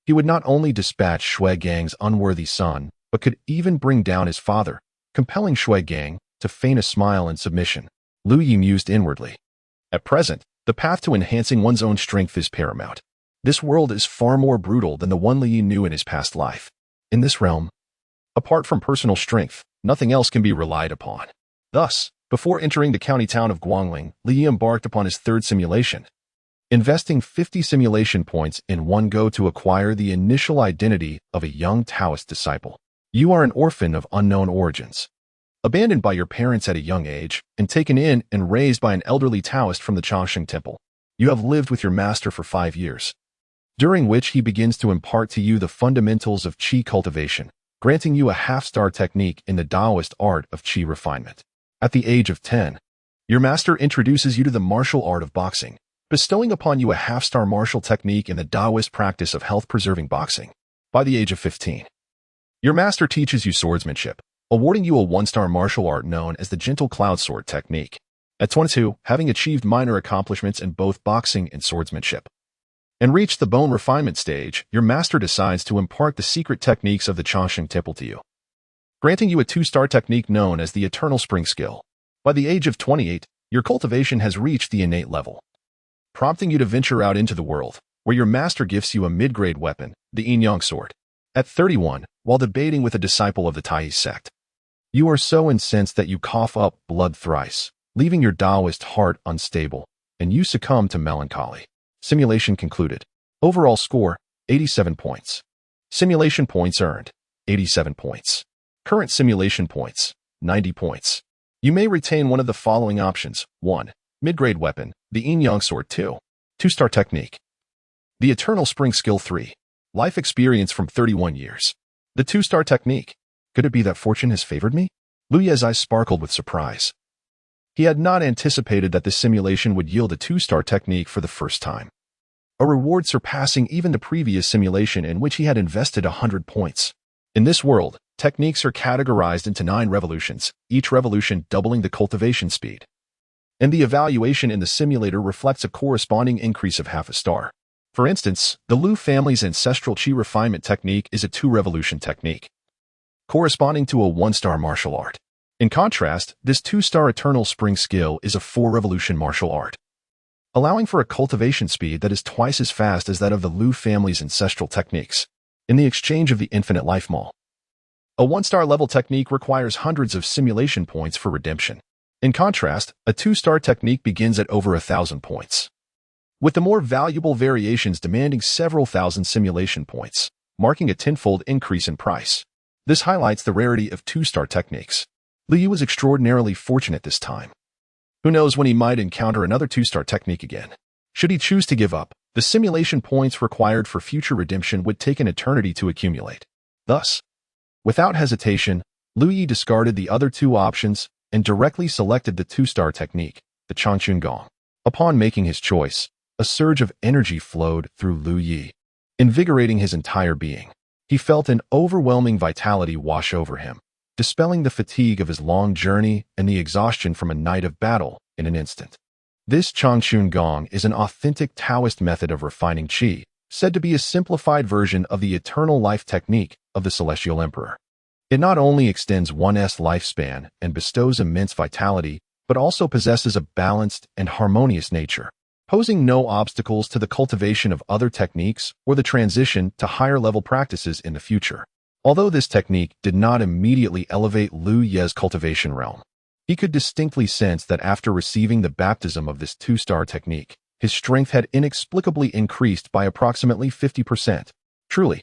he would not only dispatch Shui Gang's unworthy son, but could even bring down his father, compelling Shui Gang to feign a smile in submission. Lu Yi mused inwardly. At present, the path to enhancing one's own strength is paramount. This world is far more brutal than the one Lu Yi knew in his past life. In this realm, apart from personal strength, nothing else can be relied upon. Thus, before entering the county town of Guangling, Lu Yi embarked upon his third simulation, investing 50 simulation points in one go to acquire the initial identity of a young Taoist disciple. You are an orphan of unknown origins, abandoned by your parents at a young age, and taken in and raised by an elderly Taoist from the Changsheng Temple. You have lived with your master for 5 years, during which he begins to impart to you the fundamentals of Qi cultivation, granting you a half-star technique in the Taoist art of Qi refinement. At the age of 10, your master introduces you to the martial art of boxing, bestowing upon you a half-star martial technique in the Taoist practice of health-preserving boxing. By the age of 15, your master teaches you swordsmanship, awarding you a 1-star martial art known as the gentle cloud sword technique. At 22, having achieved minor accomplishments in both boxing and swordsmanship, and reached the bone refinement stage, your master decides to impart the secret techniques of the Changsheng Temple to you, granting you a 2-star technique known as the Eternal Spring skill. By the age of 28, your cultivation has reached the innate level, prompting you to venture out into the world, where your master gifts you a mid-grade weapon, the Yin-Yang sword. At 31, while debating with a disciple of the Tai sect, you are so incensed that you cough up blood thrice, leaving your Taoist heart unstable, and you succumb to melancholy. Simulation concluded. Overall score, 87 points. Simulation points earned, 87 points. Current simulation points, 90 points. You may retain one of the following options. 1. Mid-grade weapon, the Yin-Yang sword. 2. 2-star technique, the Eternal Spring skill. 3. Life experience from 31 years. The 2-star technique. Could it be that fortune has favored me? Lu Ye's eyes sparkled with surprise. He had not anticipated that this simulation would yield a 2-star technique for the first time, a reward surpassing even the previous simulation in which he had invested 100 points. In this world, techniques are categorized into 9 revolutions, each revolution doubling the cultivation speed, and the evaluation in the simulator reflects a corresponding increase of half a star. For instance, the Lu family's ancestral Qi refinement technique is a 2-revolution technique, corresponding to a 1-star martial art. In contrast, this 2-star Eternal Spring skill is a 4-revolution martial art, allowing for a cultivation speed that is twice as fast as that of the Lu family's ancestral techniques. In the exchange of the Infinite Life Mall, a 1-star level technique requires hundreds of simulation points for redemption. In contrast, a 2-star technique begins at over 1,000 points, with the more valuable variations demanding several thousand simulation points, marking a tenfold increase in price. This highlights the rarity of 2-star techniques. Lu Yi was extraordinarily fortunate this time. Who knows when he might encounter another 2-star technique again? Should he choose to give up, the simulation points required for future redemption would take an eternity to accumulate. Thus, without hesitation, Lu Yi discarded the other 2 options and directly selected the 2-star technique, the Changchun Gong. Upon making his choice, a surge of energy flowed through Lu Yi, invigorating his entire being. He felt an overwhelming vitality wash over him, dispelling the fatigue of his long journey and the exhaustion from a night of battle in an instant. This Changchun Gong is an authentic Taoist method of refining qi, said to be a simplified version of the eternal life technique of the Celestial Emperor. It not only extends one's lifespan and bestows immense vitality, but also possesses a balanced and harmonious nature, posing no obstacles to the cultivation of other techniques or the transition to higher-level practices in the future. Although this technique did not immediately elevate Lu Ye's cultivation realm, he could distinctly sense that after receiving the baptism of this two-star technique, his strength had inexplicably increased by approximately 50%. Truly,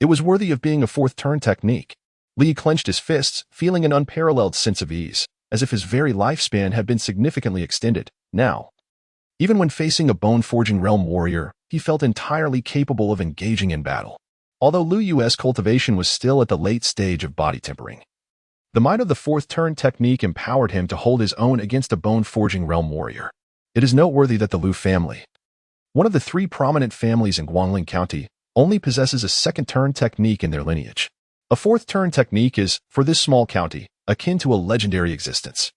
it was worthy of being a fourth-turn technique. Li clenched his fists, feeling an unparalleled sense of ease, as if his very lifespan had been significantly extended. Now, even when facing a bone-forging realm warrior, he felt entirely capable of engaging in battle. Although Lu Yu's cultivation was still at the late stage of body tempering, the might of the fourth-turn technique empowered him to hold his own against a bone-forging realm warrior. It is noteworthy that the Lu family, one of the three prominent families in Guangling County, only possesses a second-turn technique in their lineage. A fourth-turn technique is, for this small county, akin to a legendary existence.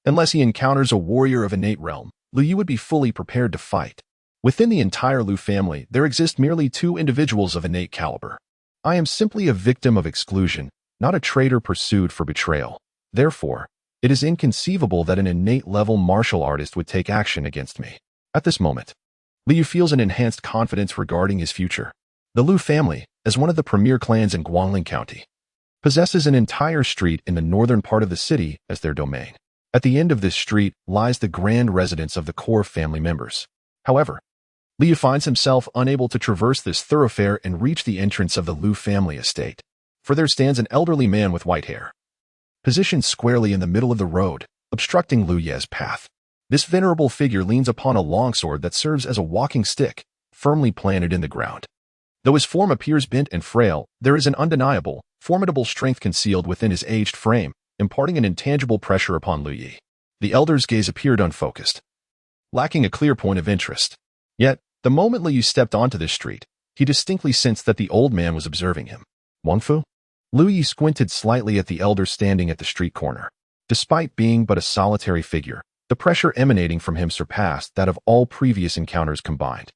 Unless he encounters a warrior of innate realm, Lu Yu would be fully prepared to fight. Within the entire Lu family, there exist merely two individuals of innate caliber. I am simply a victim of exclusion, not a traitor pursued for betrayal. Therefore, it is inconceivable that an innate-level martial artist would take action against me. At this moment, Liu feels an enhanced confidence regarding his future. The Lu family, as one of the premier clans in Guangling County, possesses an entire street in the northern part of the city as their domain. At the end of this street lies the grand residence of the core family members. However, Liu finds himself unable to traverse this thoroughfare and reach the entrance of the Lu family estate, for there stands an elderly man with white hair, positioned squarely in the middle of the road, obstructing Lu Ye's path. This venerable figure leans upon a longsword that serves as a walking stick, firmly planted in the ground. Though his form appears bent and frail, there is an undeniable, formidable strength concealed within his aged frame, imparting an intangible pressure upon Lu Yi. The elder's gaze appeared unfocused, lacking a clear point of interest. Yet, the moment Lu Yi stepped onto this street, he distinctly sensed that the old man was observing him. Wang Fu? Lu Yi squinted slightly at the elder standing at the street corner. Despite being but a solitary figure, the pressure emanating from him surpassed that of all previous encounters combined.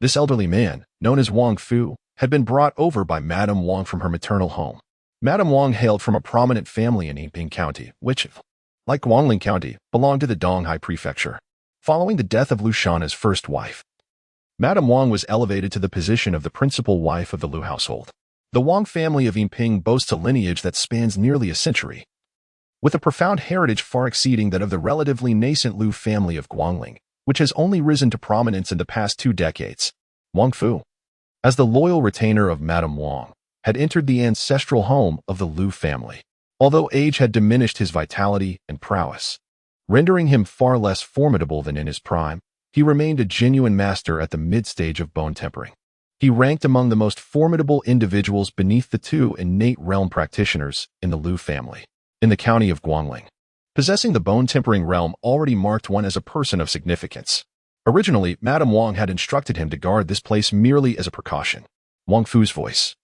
This elderly man, known as Wang Fu, had been brought over by Madame Wang from her maternal home. Madame Wang hailed from a prominent family in Yinping County, which, like Guangling County, belonged to the Donghai Prefecture. Following the death of Lu Shana's first wife, Madame Wang was elevated to the position of the principal wife of the Lu household. The Wang family of Yinping boasts a lineage that spans nearly a century, with a profound heritage far exceeding that of the relatively nascent Lu family of Guangling, which has only risen to prominence in the past 2 decades. Wang Fu, as the loyal retainer of Madame Wang, had entered the ancestral home of the Lu family, although age had diminished his vitality and prowess, rendering him far less formidable than in his prime. He remained a genuine master at the mid-stage of bone tempering. He ranked among the most formidable individuals beneath the 2 innate realm practitioners in the Lu family, in the county of Guangling. Possessing the bone tempering realm already marked one as a person of significance. Originally, Madame Wang had instructed him to guard this place merely as a precaution. Wang Fu's voice,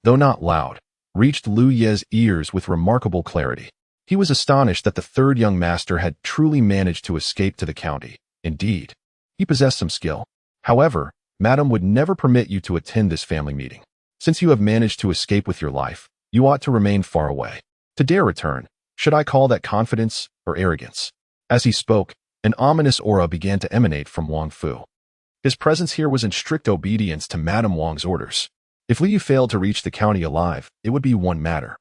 though not loud, reached Lu Ye's ears with remarkable clarity. He was astonished that the third young master had truly managed to escape to the county. Indeed, he possessed some skill. However, Madame would never permit you to attend this family meeting. Since you have managed to escape with your life, you ought to remain far away. To dare return, should I call that confidence or arrogance? As he spoke, an ominous aura began to emanate from Wang Fu. His presence here was in strict obedience to Madame Wang's orders. If Liu failed to reach the county alive, it would be one matter.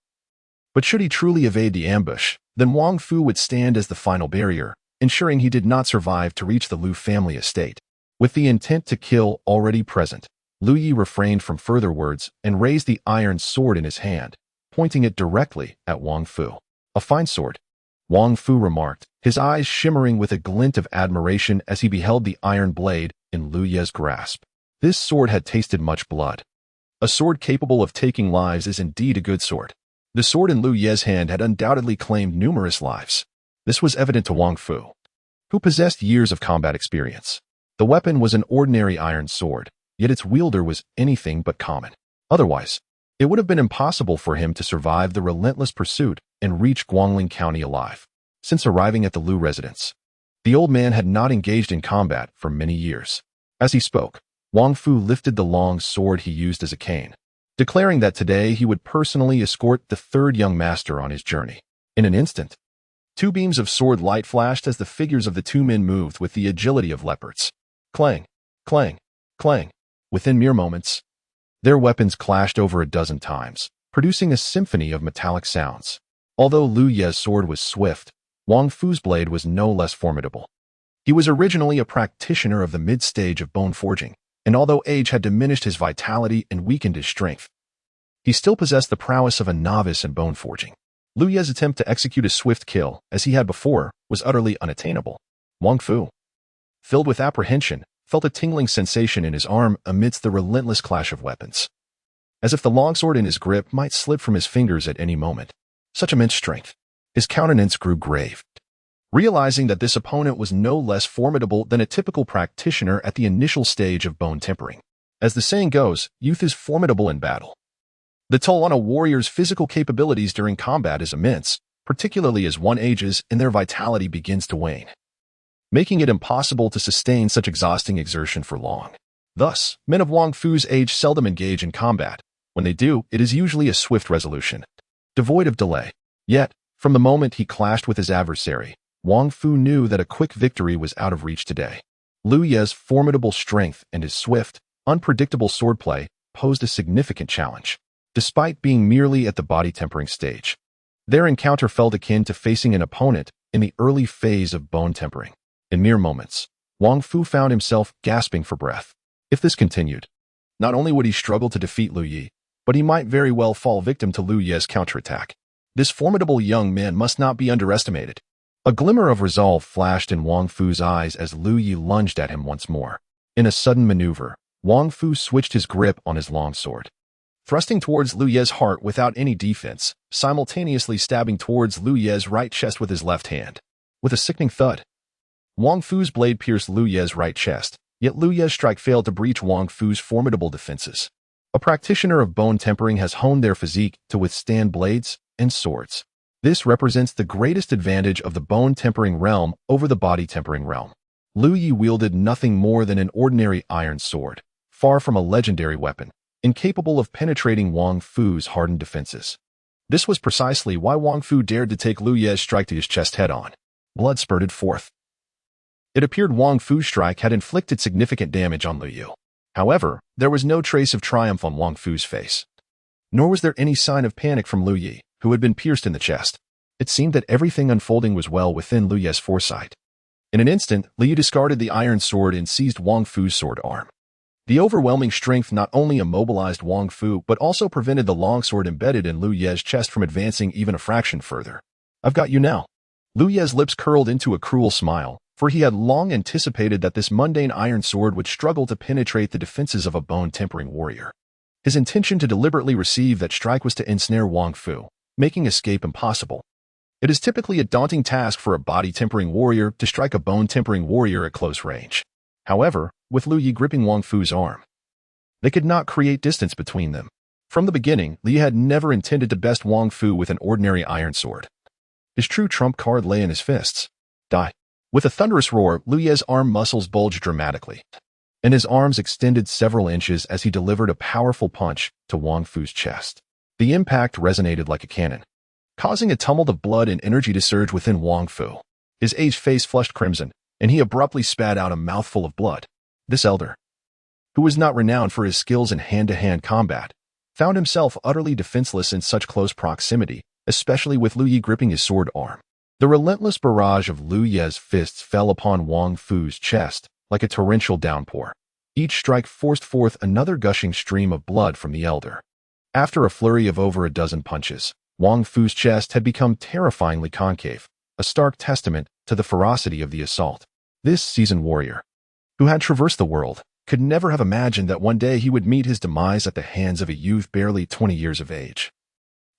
But should he truly evade the ambush, then Wang Fu would stand as the final barrier, ensuring he did not survive to reach the Lu family estate. With the intent to kill already present, Lu Yi refrained from further words and raised the iron sword in his hand, pointing it directly at Wang Fu. A fine sword, Wang Fu remarked, his eyes shimmering with a glint of admiration as he beheld the iron blade in Lu Ye's grasp. This sword had tasted much blood. A sword capable of taking lives is indeed a good sword. The sword in Lu Ye's hand had undoubtedly claimed numerous lives. This was evident to Wang Fu, who possessed years of combat experience. The weapon was an ordinary iron sword, yet its wielder was anything but common. Otherwise, it would have been impossible for him to survive the relentless pursuit and reach Guangling County alive. Since arriving at the Lu residence, the old man had not engaged in combat for many years. As he spoke, Wang Fu lifted the long sword he used as a cane, declaring that today he would personally escort the third young master on his journey. In an instant, two beams of sword light flashed as the figures of the two men moved with the agility of leopards. Clang, clang, clang. Within mere moments, their weapons clashed over a dozen times, producing a symphony of metallic sounds. Although Lu Ye's sword was swift, Wang Fu's blade was no less formidable. He was originally a practitioner of the mid-stage of bone forging, and although age had diminished his vitality and weakened his strength, he still possessed the prowess of a novice in bone forging. Lu Ye's attempt to execute a swift kill, as he had before, was utterly unattainable. Wang Fu, filled with apprehension, felt a tingling sensation in his arm amidst the relentless clash of weapons, as if the longsword in his grip might slip from his fingers at any moment. Such immense strength. His countenance grew grave, realizing that this opponent was no less formidable than a typical practitioner at the initial stage of bone tempering. As the saying goes, youth is formidable in battle. The toll on a warrior's physical capabilities during combat is immense, particularly as one ages and their vitality begins to wane, making it impossible to sustain such exhausting exertion for long. Thus, men of Wang Fu's age seldom engage in combat. When they do, it is usually a swift resolution, devoid of delay. Yet, from the moment he clashed with his adversary, Wang Fu knew that a quick victory was out of reach today. Lu Ye's formidable strength and his swift, unpredictable swordplay posed a significant challenge. Despite being merely at the body tempering stage, their encounter felt akin to facing an opponent in the early phase of bone tempering. In mere moments, Wang Fu found himself gasping for breath. If this continued, not only would he struggle to defeat Lu Yi, but he might very well fall victim to Lu Ye's counterattack. This formidable young man must not be underestimated. A glimmer of resolve flashed in Wang Fu's eyes as Lu Yi lunged at him once more. In a sudden maneuver, Wang Fu switched his grip on his longsword, thrusting towards Lu Ye's heart without any defense, simultaneously stabbing towards Lu Ye's right chest with his left hand. With a sickening thud, Wang Fu's blade pierced Lu Ye's right chest, yet Lu Ye's strike failed to breach Wang Fu's formidable defenses. A practitioner of bone tempering has honed their physique to withstand blades and swords. This represents the greatest advantage of the bone tempering realm over the body tempering realm. Lu Yi wielded nothing more than an ordinary iron sword, far from a legendary weapon, incapable of penetrating Wang Fu's hardened defenses. This was precisely why Wang Fu dared to take Lu Ye's strike to his chest head-on. Blood spurted forth. It appeared Wang Fu's strike had inflicted significant damage on Lu Yu. However, there was no trace of triumph on Wang Fu's face. Nor was there any sign of panic from Lu Yi, who had been pierced in the chest. It seemed that everything unfolding was well within Lu Ye's foresight. In an instant, Lu Yi discarded the iron sword and seized Wang Fu's sword arm. The overwhelming strength not only immobilized Wang Fu but also prevented the longsword embedded in Lu Ye's chest from advancing even a fraction further. "I've got you now." Lu Ye's lips curled into a cruel smile, for he had long anticipated that this mundane iron sword would struggle to penetrate the defenses of a bone-tempering warrior. His intention to deliberately receive that strike was to ensnare Wang Fu, making escape impossible. It is typically a daunting task for a body-tempering warrior to strike a bone-tempering warrior at close range. However, with Lu Yi gripping Wang Fu's arm, they could not create distance between them. From the beginning, Lu Yi had never intended to best Wang Fu with an ordinary iron sword. His true trump card lay in his fists. Die. With a thunderous roar, Lu Ye's arm muscles bulged dramatically, and his arms extended several inches as he delivered a powerful punch to Wang Fu's chest. The impact resonated like a cannon, causing a tumult of blood and energy to surge within Wang Fu. His aged face flushed crimson, and he abruptly spat out a mouthful of blood. This elder, who was not renowned for his skills in hand-to-hand combat, found himself utterly defenseless in such close proximity, especially with Lu Yi gripping his sword arm. The relentless barrage of Lu Ye's fists fell upon Wang Fu's chest like a torrential downpour. Each strike forced forth another gushing stream of blood from the elder. After a flurry of over a dozen punches, Wang Fu's chest had become terrifyingly concave, a stark testament to the ferocity of the assault. This seasoned warrior, who had traversed the world, could never have imagined that one day he would meet his demise at the hands of a youth barely 20 years of age,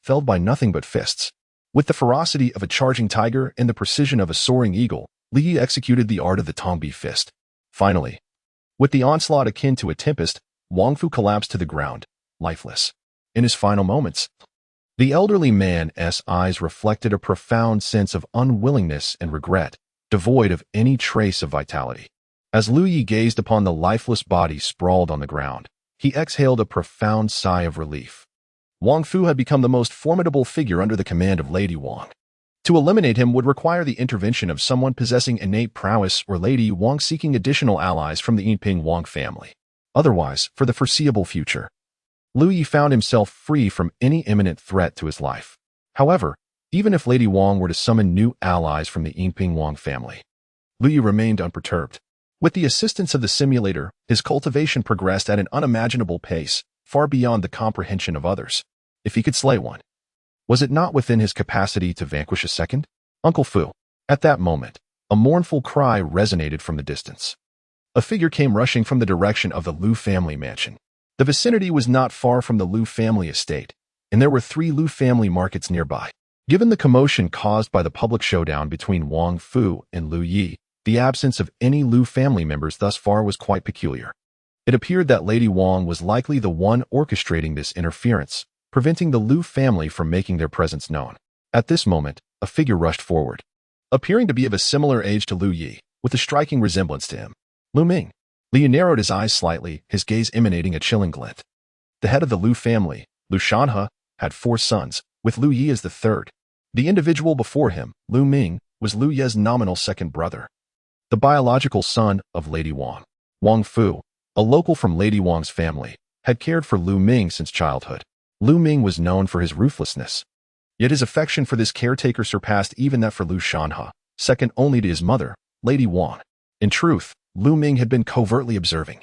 felled by nothing but fists. With the ferocity of a charging tiger and the precision of a soaring eagle, Lu Yi executed the art of the Tongbi fist. Finally, With the onslaught akin to a tempest, Wang Fu collapsed to the ground, lifeless. In his final moments, the elderly man's eyes reflected a profound sense of unwillingness and regret, devoid of any trace of vitality. As Lu Yi gazed upon the lifeless body sprawled on the ground, he exhaled a profound sigh of relief. Wang Fu had become the most formidable figure under the command of Lady Wang. To eliminate him would require the intervention of someone possessing innate prowess or Lady Wang seeking additional allies from the Yinping Wang family. Otherwise, for the foreseeable future, Lu Yi found himself free from any imminent threat to his life. However, even if Lady Wang were to summon new allies from the Yinping Wang family, Lu Yi remained unperturbed. With the assistance of the simulator, his cultivation progressed at an unimaginable pace, far beyond the comprehension of others. If he could slay one, was it not within his capacity to vanquish a second? Uncle Fu. At that moment, a mournful cry resonated from the distance. A figure came rushing from the direction of the Lu family mansion. The vicinity was not far from the Lu family estate, and there were 3 Lu family markets nearby. Given the commotion caused by the public showdown between Wang Fu and Lu Yi, the absence of any Lu family members thus far was quite peculiar. It appeared that Lady Wang was likely the one orchestrating this interference, preventing the Lu family from making their presence known. At this moment, a figure rushed forward, appearing to be of a similar age to Lu Yi, with a striking resemblance to him. Lu Ming. Liu narrowed his eyes slightly, his gaze emanating a chilling glint. The head of the Lu family, Lu Shanhe, had 4 sons, with Lu Yi as the third. The individual before him, Lu Ming, was Lu Ye's nominal second brother, the biological son of Lady Wang. Wang Fu, a local from Lady Wang's family, had cared for Lu Ming since childhood. Lu Ming was known for his ruthlessness, yet his affection for this caretaker surpassed even that for Lu Shanhe, second only to his mother, Lady Wang. In truth, Lu Ming had been covertly observing,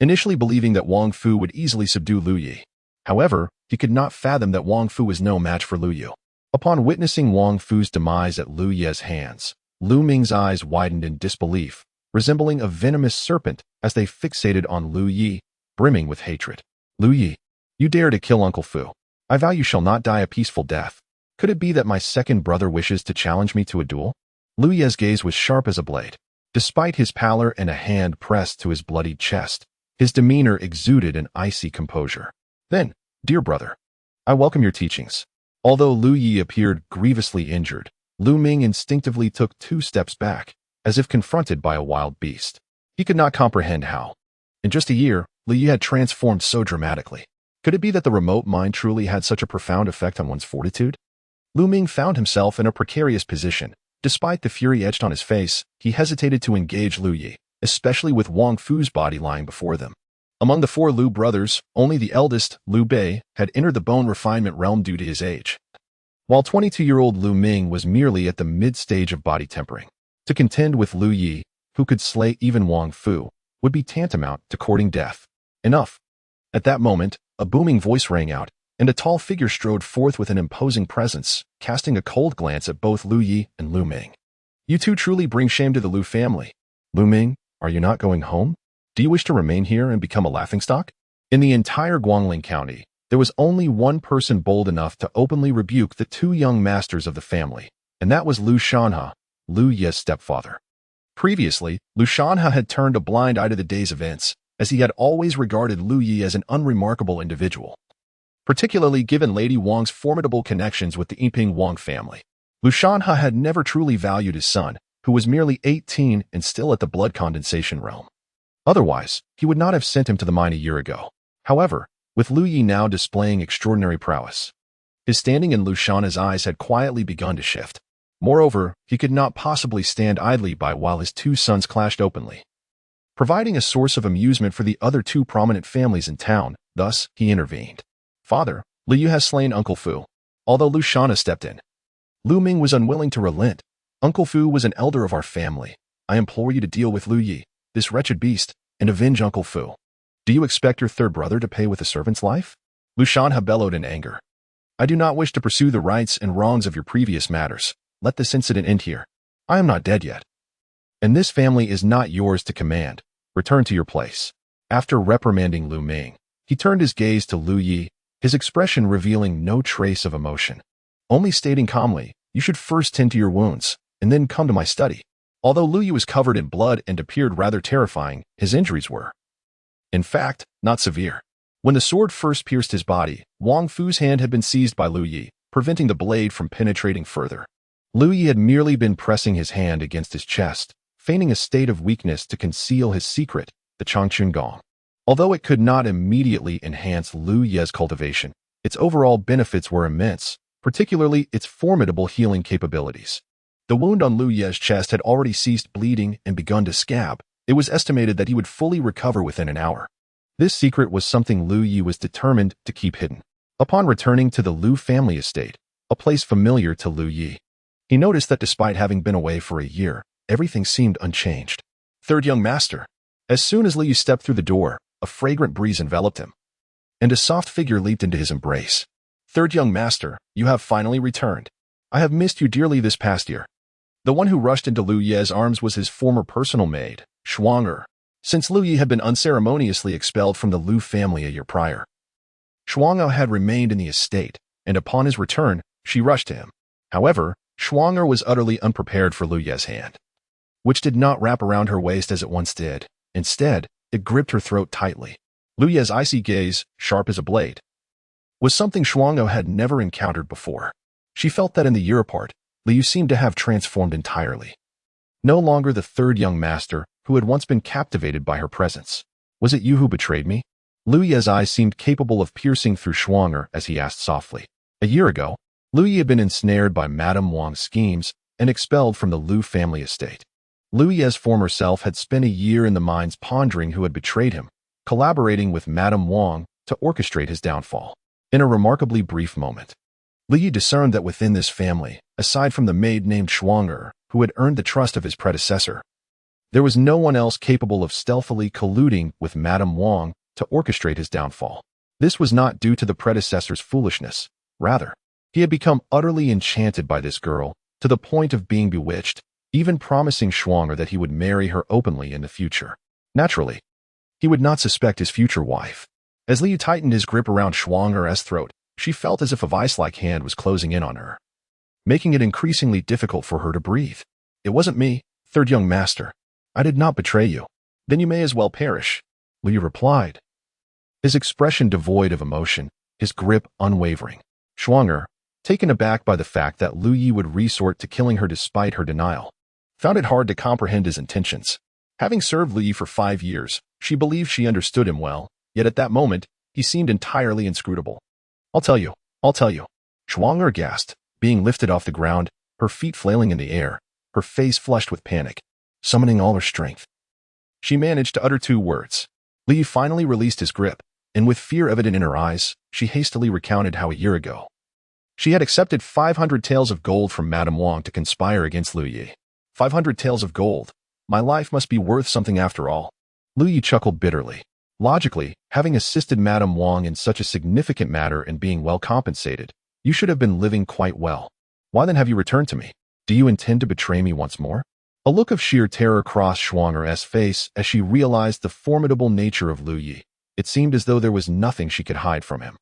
initially believing that Wang Fu would easily subdue Lu Yi. However, he could not fathom that Wang Fu was no match for Lu Yu. Upon witnessing Wang Fu's demise at Lu Ye's hands, Lu Ming's eyes widened in disbelief, resembling a venomous serpent as they fixated on Lu Yi, brimming with hatred. Lu Yi, you dare to kill Uncle Fu. I vow you shall not die a peaceful death. Could it be that my second brother wishes to challenge me to a duel? Lu Ye's gaze was sharp as a blade. Despite his pallor and a hand pressed to his bloodied chest, his demeanor exuded an icy composure. Then, dear brother, I welcome your teachings. Although Lu Yi appeared grievously injured, Lu Ming instinctively took 2 steps back, as if confronted by a wild beast. He could not comprehend how, in just a year, Lu Yi had transformed so dramatically. Could it be that the remote mind truly had such a profound effect on one's fortitude? Lu Ming found himself in a precarious position. Despite the fury etched on his face, he hesitated to engage Lu Yi, especially with Wang Fu's body lying before them. Among the 4 Lu brothers, only the eldest, Lu Bei, had entered the bone refinement realm due to his age, while 22-year-old Lu Ming was merely at the mid-stage of body tempering. To contend with Lu Yi, who could slay even Wang Fu, would be tantamount to courting death. Enough. At that moment, a booming voice rang out, and a tall figure strode forth with an imposing presence, casting a cold glance at both Lu Yi and Lu Ming. You two truly bring shame to the Lu family. Lu Ming, are you not going home? Do you wish to remain here and become a laughingstock? In the entire Guangling County, there was only one person bold enough to openly rebuke the 2 young masters of the family, and that was Lu Shanhe, Lu Ye's stepfather. Previously, Lu Shanhe had turned a blind eye to the day's events, as he had always regarded Lu Yi as an unremarkable individual, particularly given Lady Wang's formidable connections with the Yinping Wang family. Lu Shanhe had never truly valued his son, who was merely 18 and still at the blood condensation realm. Otherwise, he would not have sent him to the mine a year ago. However, with Lu Yi now displaying extraordinary prowess, his standing in Lu Shanhe's eyes had quietly begun to shift. Moreover, he could not possibly stand idly by while his 2 sons clashed openly, providing a source of amusement for the other 2 prominent families in town. Thus, he intervened. Father, Lu Yu has slain Uncle Fu. Although Lu Shanhe stepped in, Lu Ming was unwilling to relent. Uncle Fu was an elder of our family. I implore you to deal with Lu Yi, this wretched beast, and avenge Uncle Fu. Do you expect your 3rd brother to pay with a servant's life? Lu Shanhe bellowed in anger. I do not wish to pursue the rights and wrongs of your previous matters. Let this incident end here. I am not dead yet. And this family is not yours to command. Return to your place. After reprimanding Lu Ming, he turned his gaze to Lu Yi, his expression revealing no trace of emotion, only stating calmly, you should first tend to your wounds, and then come to my study. Although Lu Yi was covered in blood and appeared rather terrifying, his injuries were, in fact, not severe. When the sword first pierced his body, Wang Fu's hand had been seized by Lu Yi, preventing the blade from penetrating further. Lu Yi had merely been pressing his hand against his chest, feigning a state of weakness to conceal his secret, the Changchun Gong. Although it could not immediately enhance Lu Ye's cultivation, its overall benefits were immense, particularly its formidable healing capabilities. The wound on Lu Ye's chest had already ceased bleeding and begun to scab. It was estimated that he would fully recover within an hour. This secret was something Lu Yi was determined to keep hidden. Upon returning to the Lu family estate, a place familiar to Lu Yi, he noticed that despite having been away for a year, everything seemed unchanged. Third young master. As soon as Lu Yi stepped through the door, a fragrant breeze enveloped him, and a soft figure leaped into his embrace. Third young master, you have finally returned. I have missed you dearly this past year. The one who rushed into Lu Ye's arms was his former personal maid, Shuang. Since Lu Yi had been unceremoniously expelled from the Lu family a year prior, Shuang had remained in the estate, and upon his return, she rushed to him. However, Shuang was utterly unprepared for Lu Ye's hand, which did not wrap around her waist as it once did. Instead, it gripped her throat tightly. Lu Ye's icy gaze, sharp as a blade, was something Shuang had never encountered before. She felt that in the year apart, Lu seemed to have transformed entirely. No longer the third young master who had once been captivated by her presence. Was it you who betrayed me? Lu Ye's eyes seemed capable of piercing through Shuang as he asked softly. A year ago, Lu Yi had been ensnared by Madame Wang's schemes and expelled from the Lu family estate. Lu Ye's former self had spent a year in the mines pondering who had betrayed him, collaborating with Madame Wang to orchestrate his downfall. In a remarkably brief moment, Lu Yi discerned that within this family, aside from the maid named Shuang, who had earned the trust of his predecessor, there was no one else capable of stealthily colluding with Madame Wang to orchestrate his downfall. This was not due to the predecessor's foolishness. Rather, he had become utterly enchanted by this girl, to the point of being bewitched, even promising Shuang that he would marry her openly in the future. Naturally, he would not suspect his future wife. As Liu tightened his grip around Shuang's throat, she felt as if a vice-like hand was closing in on her, making it increasingly difficult for her to breathe. It wasn't me, third young master. I did not betray you. Then you may as well perish, Liu replied, his expression devoid of emotion, his grip unwavering. Shuang, taken aback by the fact that Lu Yi would resort to killing her despite her denial, found it hard to comprehend his intentions. Having served Lu Yi for 5 years, she believed she understood him well, yet at that moment, he seemed entirely inscrutable. I'll tell you. Shuang gasped, being lifted off the ground, her feet flailing in the air, her face flushed with panic, summoning all her strength. She managed to utter 2 words. Li finally released his grip, and with fear evident in her eyes, she hastily recounted how a year ago she had accepted 500 taels of gold from Madame Wang to conspire against Lu Yi. 500 taels of gold. My life must be worth something after all. Lu Yi chuckled bitterly. Logically, having assisted Madame Wang in such a significant matter and being well compensated, you should have been living quite well. Why then have you returned to me? Do you intend to betray me once more? A look of sheer terror crossed Shuang's face as she realized the formidable nature of Lu Yi. It seemed as though there was nothing she could hide from him.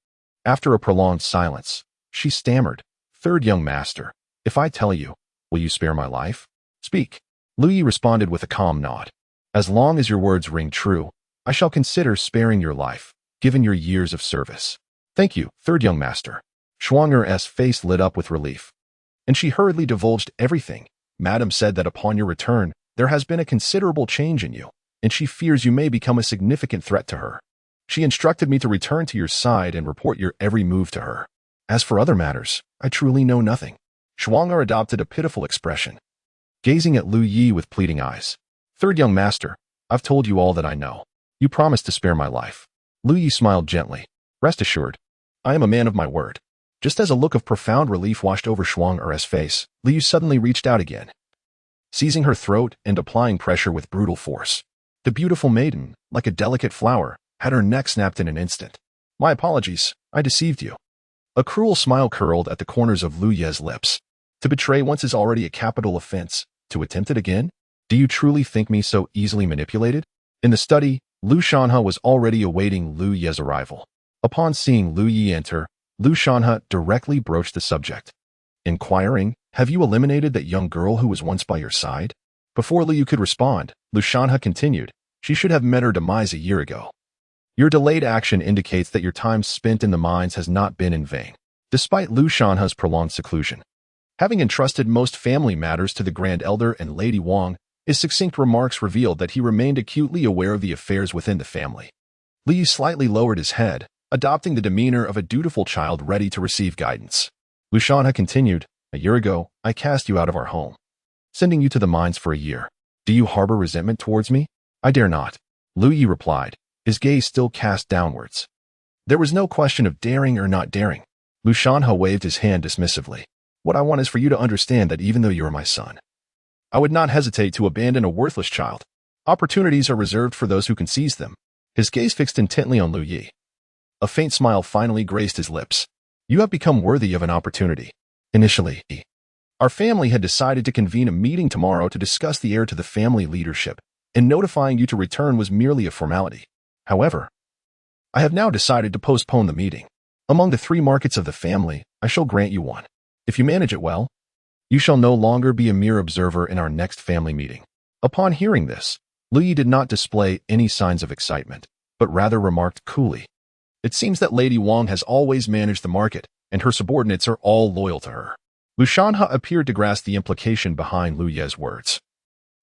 After a prolonged silence, she stammered, Third young master, if I tell you, will you spare my life? Speak. Lu Yi responded with a calm nod. As long as your words ring true, I shall consider sparing your life, given your years of service. Thank you, third young master. Shuang's face lit up with relief, and she hurriedly divulged everything. Madam said that upon your return, there has been a considerable change in you, and she fears you may become a significant threat to her. She instructed me to return to your side and report your every move to her. As for other matters, I truly know nothing. Shuang adopted a pitiful expression, gazing at Lu Yi with pleading eyes. Third young master, I've told you all that I know. You promised to spare my life. Lu Yi smiled gently. Rest assured, I am a man of my word. Just as a look of profound relief washed over Shuang's face, Lu Yi suddenly reached out again, seizing her throat and applying pressure with brutal force. The beautiful maiden, like a delicate flower, had her neck snapped in an instant. My apologies, I deceived you. A cruel smile curled at the corners of Lu Ye's lips. To betray once is already a capital offense. To attempt it again? Do you truly think me so easily manipulated? In the study, Lu Shanhe was already awaiting Lu Ye's arrival. Upon seeing Lu Yi enter, Lu Shanhe directly broached the subject, inquiring, have you eliminated that young girl who was once by your side? Before Liu could respond, Lu Shanhe continued, "She should have met her demise a year ago. Your delayed action indicates that your time spent in the mines has not been in vain." Despite Lu Shanhe's prolonged seclusion, having entrusted most family matters to the Grand Elder and Lady Wang, his succinct remarks revealed that he remained acutely aware of the affairs within the family. Liu slightly lowered his head, adopting the demeanor of a dutiful child ready to receive guidance. Lu Shanhe continued, "A year ago, I cast you out of our home, sending you to the mines for a year. Do you harbor resentment towards me?" "I dare not," Lu Yi replied, his gaze still cast downwards. There was no question of daring or not daring. Lu Shanhe waved his hand dismissively. "What I want is for you to understand that even though you are my son, I would not hesitate to abandon a worthless child. Opportunities are reserved for those who can seize them." His gaze fixed intently on Lu Yi. A faint smile finally graced his lips. "You have become worthy of an opportunity. Initially, our family had decided to convene a meeting tomorrow to discuss the heir to the family leadership, and notifying you to return was merely a formality. However, I have now decided to postpone the meeting. Among the 3 markets of the family, I shall grant you one. If you manage it well, you shall no longer be a mere observer in our next family meeting." Upon hearing this, Lu Yi did not display any signs of excitement, but rather remarked coolly, "It seems that Lady Wang has always managed the market, and her subordinates are all loyal to her." Lu Shanhe appeared to grasp the implication behind Lu Ye's words,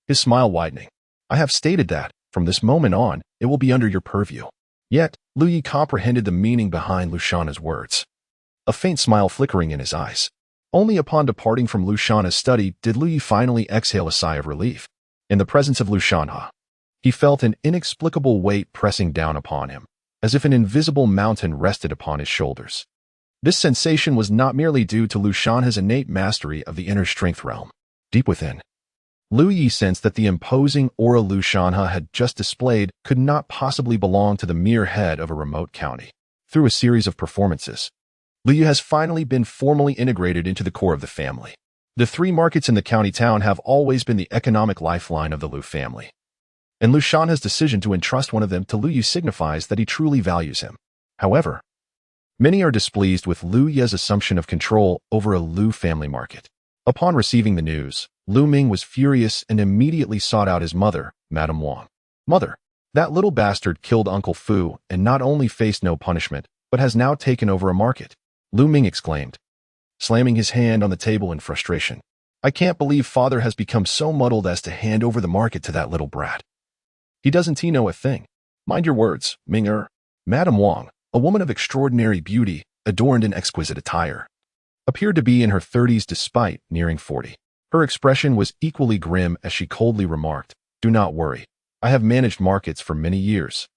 his smile widening. "I have stated that, from this moment on, it will be under your purview." Yet, Lu Yi comprehended the meaning behind Lu Shanhe's words, a faint smile flickering in his eyes. Only upon departing from Lu Shanhe's study did Lu Yi finally exhale a sigh of relief. In the presence of Lu Shanhe, he felt an inexplicable weight pressing down upon him, as if an invisible mountain rested upon his shoulders. This sensation was not merely due to Lu Shanhe's innate mastery of the inner strength realm. Deep within, Lu Yi sensed that the imposing aura Lu Shanhe had just displayed could not possibly belong to the mere head of a remote county. Through a series of performances, Lu Yi has finally been formally integrated into the core of the family. The 3 markets in the county town have always been the economic lifeline of the Lu family, and Lu Shanhe's decision to entrust one of them to Lu Yi signifies that he truly values him. However, many are displeased with Lu Ye's assumption of control over a Lu family market. Upon receiving the news, Lu Ming was furious and immediately sought out his mother, Madame Wang. "Mother, that little bastard killed Uncle Fu and not only faced no punishment, but has now taken over a market," Lu Ming exclaimed, slamming his hand on the table in frustration. "I can't believe father has become so muddled as to hand over the market to that little brat. He doesn't know a thing." "Mind your words, Ming-er." Madame Wang, a woman of extraordinary beauty, adorned in exquisite attire, appeared to be in her 30s despite nearing 40. Her expression was equally grim as she coldly remarked, "Do not worry. I have managed markets for many years,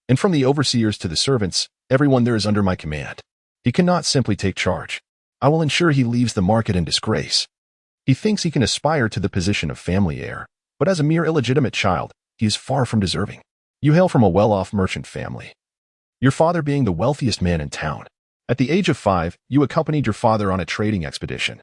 and from the overseers to the servants, everyone there is under my command. He cannot simply take charge. I will ensure he leaves the market in disgrace. He thinks he can aspire to the position of family heir, but as a mere illegitimate child, he is far from deserving. You hail from a well-off merchant family, your father being the wealthiest man in town. At the age of 5, you accompanied your father on a trading expedition,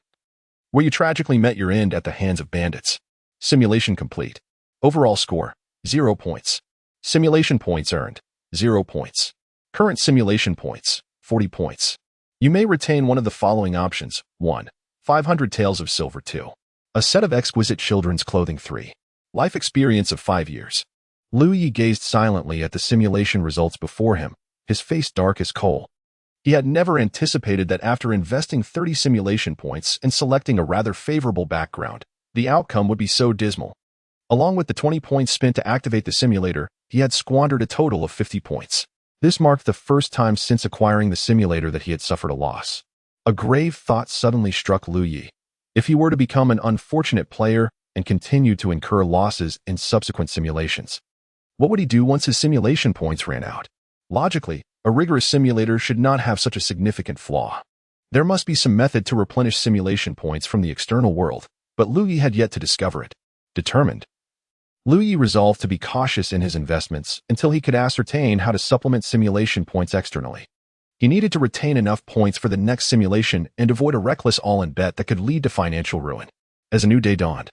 where you tragically met your end at the hands of bandits. Simulation complete. Overall score, 0 points. Simulation points earned, 0 points. Current simulation points, 40 points. You may retain one of the following options. 1. 500 taels of silver. 2. A set of exquisite children's clothing. 3. Life experience of 5 years. Lu Yi gazed silently at the simulation results before him, his face dark as coal. He had never anticipated that after investing 30 simulation points and selecting a rather favorable background, the outcome would be so dismal. Along with the 20 points spent to activate the simulator, he had squandered a total of 50 points. This marked the first time since acquiring the simulator that he had suffered a loss. A grave thought suddenly struck Lu Yi. If he were to become an unfortunate player and continue to incur losses in subsequent simulations, what would he do once his simulation points ran out? Logically, a rigorous simulator should not have such a significant flaw. There must be some method to replenish simulation points from the external world, but Lu Yi had yet to discover it. Determined, Lu Yi resolved to be cautious in his investments until he could ascertain how to supplement simulation points externally. He needed to retain enough points for the next simulation and avoid a reckless all-in bet that could lead to financial ruin. As a new day dawned,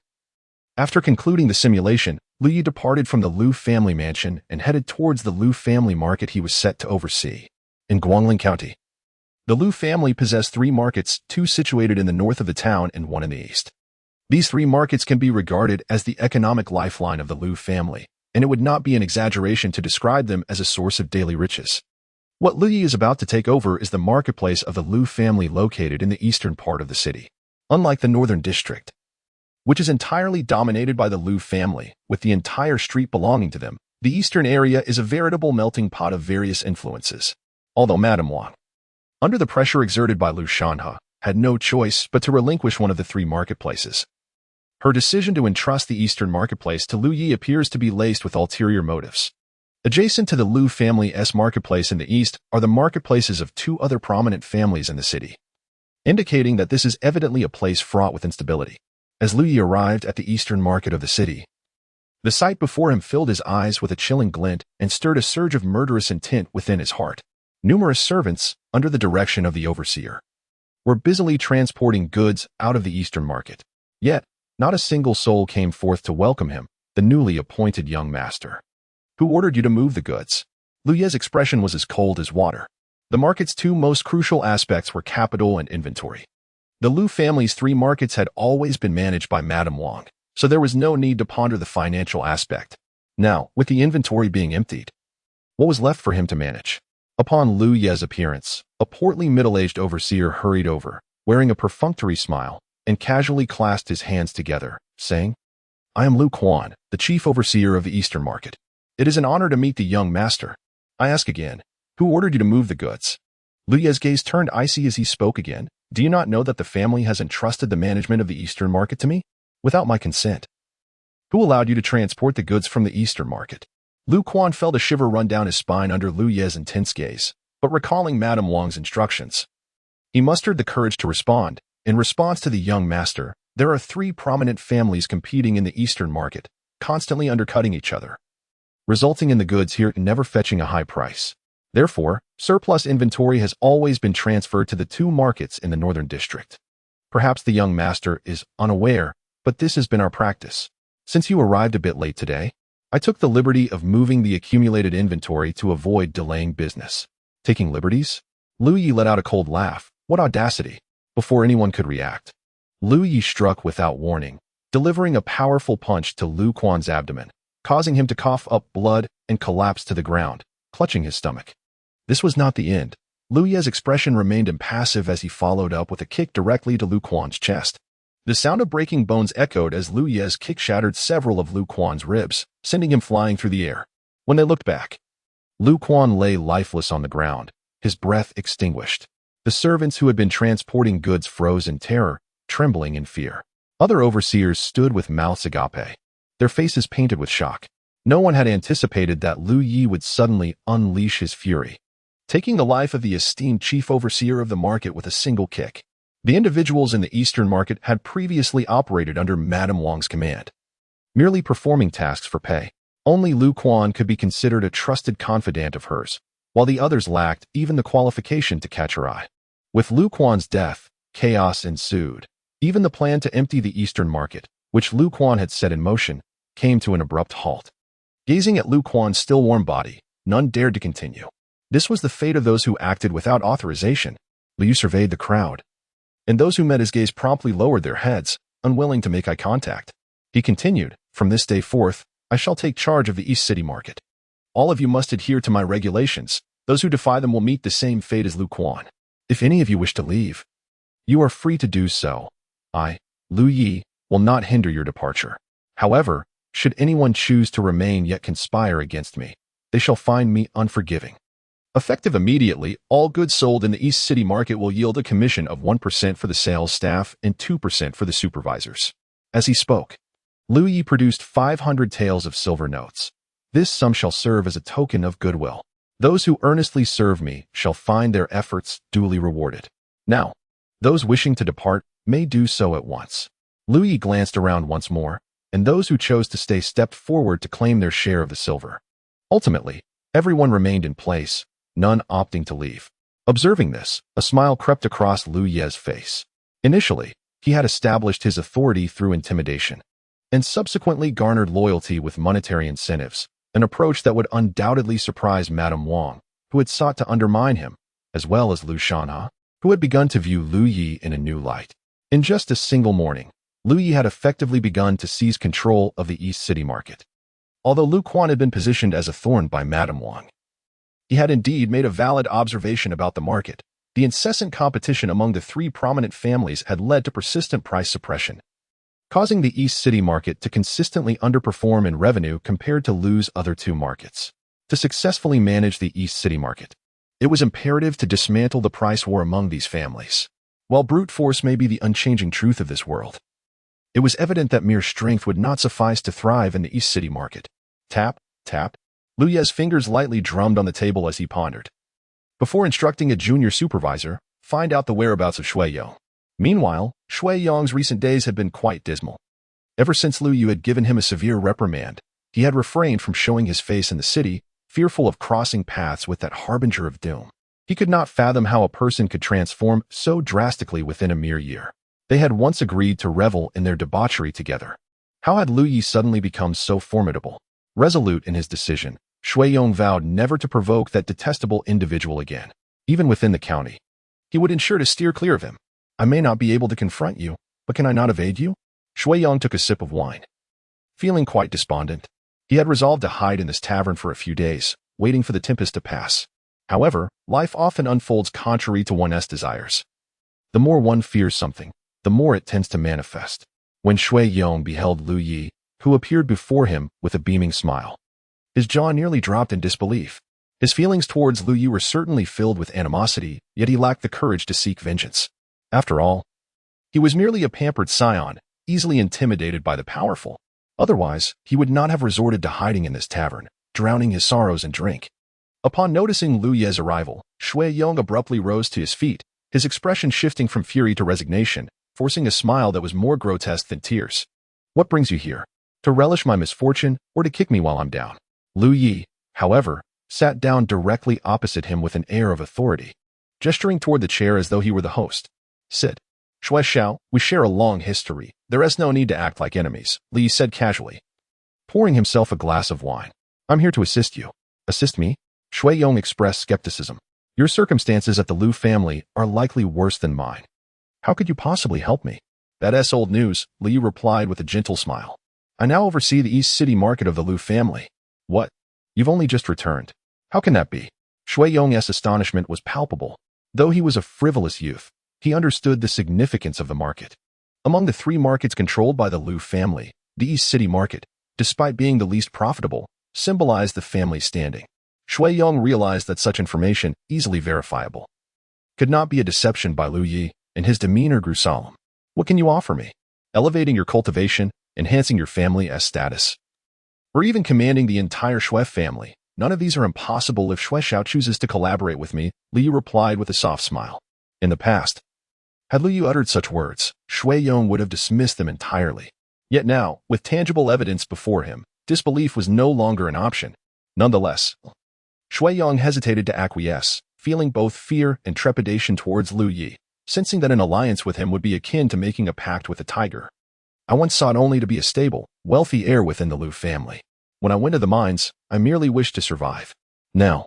after concluding the simulation, Lu Yi departed from the Lu family mansion and headed towards the Lu family market he was set to oversee. In Guangling County, the Lu family possessed 3 markets, 2 situated in the north of the town and 1 in the east. These three markets can be regarded as the economic lifeline of the Liu family, and it would not be an exaggeration to describe them as a source of daily riches. What Liu Yi is about to take over is the marketplace of the Liu family located in the eastern part of the city. Unlike the northern district, which is entirely dominated by the Liu family, with the entire street belonging to them, the eastern area is a veritable melting pot of various influences. Although Madame Wang, under the pressure exerted by Liu Shanhe, had no choice but to relinquish one of the three marketplaces. Her decision to entrust the eastern marketplace to Liu Yi appears to be laced with ulterior motives. Adjacent to the Liu family's marketplace in the east are the marketplaces of two other prominent families in the city, indicating that this is evidently a place fraught with instability. As Liu Yi arrived at the eastern market of the city, the sight before him filled his eyes with a chilling glint and stirred a surge of murderous intent within his heart. Numerous servants, under the direction of the overseer, were busily transporting goods out of the eastern market. Yet, not a single soul came forth to welcome him, the newly appointed young master. Who ordered you to move the goods? Liu Ye's expression was as cold as water. The market's two most crucial aspects were capital and inventory. The Liu family's three markets had always been managed by Madame Wang, so there was no need to ponder the financial aspect. Now, with the inventory being emptied, what was left for him to manage? Upon Liu Ye's appearance, a portly middle-aged overseer hurried over, wearing a perfunctory smile, and casually clasped his hands together, saying, "I am Liu Quan, the chief overseer of the eastern market. It is an honor to meet the young master. I ask again, who ordered you to move the goods?" Liu Ye's gaze turned icy as he spoke again. "Do you not know that the family has entrusted the management of the eastern market to me, without my consent? Who allowed you to transport the goods from the eastern market?" Liu Quan felt a shiver run down his spine under Liu Ye's intense gaze, but recalling Madame Wang's instructions, he mustered the courage to respond. In response to the young master, there are three prominent families competing in the eastern market, constantly undercutting each other, resulting in the goods here never fetching a high price. Therefore, surplus inventory has always been transferred to the two markets in the northern district. Perhaps the young master is unaware, but this has been our practice. Since you arrived a bit late today, I took the liberty of moving the accumulated inventory to avoid delaying business. Taking liberties? Liu Yi let out a cold laugh. What audacity! Before anyone could react, Liu Yi struck without warning, delivering a powerful punch to Liu Quan's abdomen, causing him to cough up blood and collapse to the ground, clutching his stomach. This was not the end. Liu Ye's expression remained impassive as he followed up with a kick directly to Liu Quan's chest. The sound of breaking bones echoed as Liu Ye's kick shattered several of Liu Quan's ribs, sending him flying through the air. When they looked back, Liu Quan lay lifeless on the ground, his breath extinguished. The servants who had been transporting goods froze in terror, trembling in fear. Other overseers stood with mouths agape, their faces painted with shock. No one had anticipated that Liu Yi would suddenly unleash his fury, taking the life of the esteemed chief overseer of the market with a single kick. The individuals in the eastern market had previously operated under Madame Wang's command, merely performing tasks for pay. Only Liu Quan could be considered a trusted confidant of hers, while the others lacked even the qualification to catch her eye. With Liu Quan's death, chaos ensued. Even the plan to empty the eastern market, which Liu Quan had set in motion, came to an abrupt halt. Gazing at Liu Quan's still warm body, none dared to continue. This was the fate of those who acted without authorization. Liu surveyed the crowd, and those who met his gaze promptly lowered their heads, unwilling to make eye contact. He continued, "From this day forth, I shall take charge of the East City Market. All of you must adhere to my regulations. Those who defy them will meet the same fate as Liu Quan. If any of you wish to leave, you are free to do so. I, Liu Yi, will not hinder your departure. However, should anyone choose to remain yet conspire against me, they shall find me unforgiving." Effective immediately, all goods sold in the East City Market will yield a commission of 1% for the sales staff and 2% for the supervisors. As he spoke, Liu Yi produced 500 taels of silver notes. This sum shall serve as a token of goodwill. Those who earnestly serve me shall find their efforts duly rewarded. Now, those wishing to depart may do so at once. Liu Yi glanced around once more, and those who chose to stay stepped forward to claim their share of the silver. Ultimately, everyone remained in place, none opting to leave. Observing this, a smile crept across Liu Ye's face. Initially, he had established his authority through intimidation, and subsequently garnered loyalty with monetary incentives, an approach that would undoubtedly surprise Madame Wang, who had sought to undermine him, as well as Liu Shanhe, who had begun to view Liu Yi in a new light. In just a single morning, Lu Yi had effectively begun to seize control of the East City market. Although Lu Quan had been positioned as a thorn by Madame Wang, he had indeed made a valid observation about the market. The incessant competition among the three prominent families had led to persistent price suppression, causing the East City market to consistently underperform in revenue compared to Lu's other two markets. To successfully manage the East City market, it was imperative to dismantle the price war among these families. While brute force may be the unchanging truth of this world, it was evident that mere strength would not suffice to thrive in the East City market. Tap, tap. Lu Ye's fingers lightly drummed on the table as he pondered. Before instructing a junior supervisor, find out the whereabouts of Shui Yong. Meanwhile, Shui Yong's recent days had been quite dismal. Ever since Lu Yu had given him a severe reprimand, he had refrained from showing his face in the city, fearful of crossing paths with that harbinger of doom. He could not fathom how a person could transform so drastically within a mere year. They had once agreed to revel in their debauchery together. How had Lu Yi suddenly become so formidable? Resolute in his decision, Shui Yong vowed never to provoke that detestable individual again. Even within the county, he would ensure to steer clear of him. I may not be able to confront you, but can I not evade you? Shui Yong took a sip of wine. Feeling quite despondent, he had resolved to hide in this tavern for a few days, waiting for the tempest to pass. However, life often unfolds contrary to one's desires. The more one fears something, the more it tends to manifest. When Shui Yong beheld Lu Yi, who appeared before him with a beaming smile, his jaw nearly dropped in disbelief. His feelings towards Lu Yi were certainly filled with animosity, yet he lacked the courage to seek vengeance. After all, he was merely a pampered scion, easily intimidated by the powerful. Otherwise, he would not have resorted to hiding in this tavern, drowning his sorrows in drink. Upon noticing Lu Ye's arrival, Shui Yong abruptly rose to his feet, his expression shifting from fury to resignation, forcing a smile that was more grotesque than tears. What brings you here? To relish my misfortune, or to kick me while I'm down? Lu Yi, however, sat down directly opposite him with an air of authority, gesturing toward the chair as though he were the host. Sit. Shui Xiao, we share a long history. There is no need to act like enemies, Li said casually, pouring himself a glass of wine. I'm here to assist you. Assist me? Shui Yong expressed skepticism. Your circumstances at the Lu family are likely worse than mine. How could you possibly help me? That's old news, Li replied with a gentle smile. I now oversee the East City market of the Lu family. What? You've only just returned. How can that be? Shui Yong's astonishment was palpable. Though he was a frivolous youth, he understood the significance of the market. Among the three markets controlled by the Lu family, the East City market, despite being the least profitable, symbolized the family's standing. Shui Yong realized that such information, easily verifiable, could not be a deception by Lu Yi, and his demeanor grew solemn. What can you offer me? Elevating your cultivation, enhancing your family's status, or even commanding the entire Shui family? None of these are impossible if Shui Xiao chooses to collaborate with me, Li replied with a soft smile. In the past, had Lu Yu uttered such words, Shui Yong would have dismissed them entirely. Yet now, with tangible evidence before him, disbelief was no longer an option. Nonetheless, Shui Yong hesitated to acquiesce, feeling both fear and trepidation towards Lu Yi, sensing that an alliance with him would be akin to making a pact with a tiger. I once sought only to be a stable, wealthy heir within the Lu family. When I went to the mines, I merely wished to survive. Now,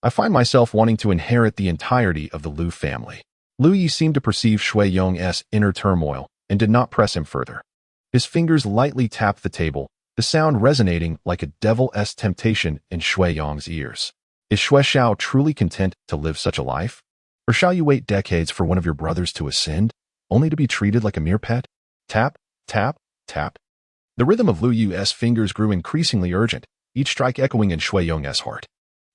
I find myself wanting to inherit the entirety of the Lu family. Lu Yi seemed to perceive Shui Yong's inner turmoil and did not press him further. His fingers lightly tapped the table, the sound resonating like a devil's temptation in Shui Yong's ears. Is Shui Xiao truly content to live such a life? Or shall you wait decades for one of your brothers to ascend, only to be treated like a mere pet? Tap, tap, tap. The rhythm of Lu Yu's fingers grew increasingly urgent, each strike echoing in Shui Yong's heart.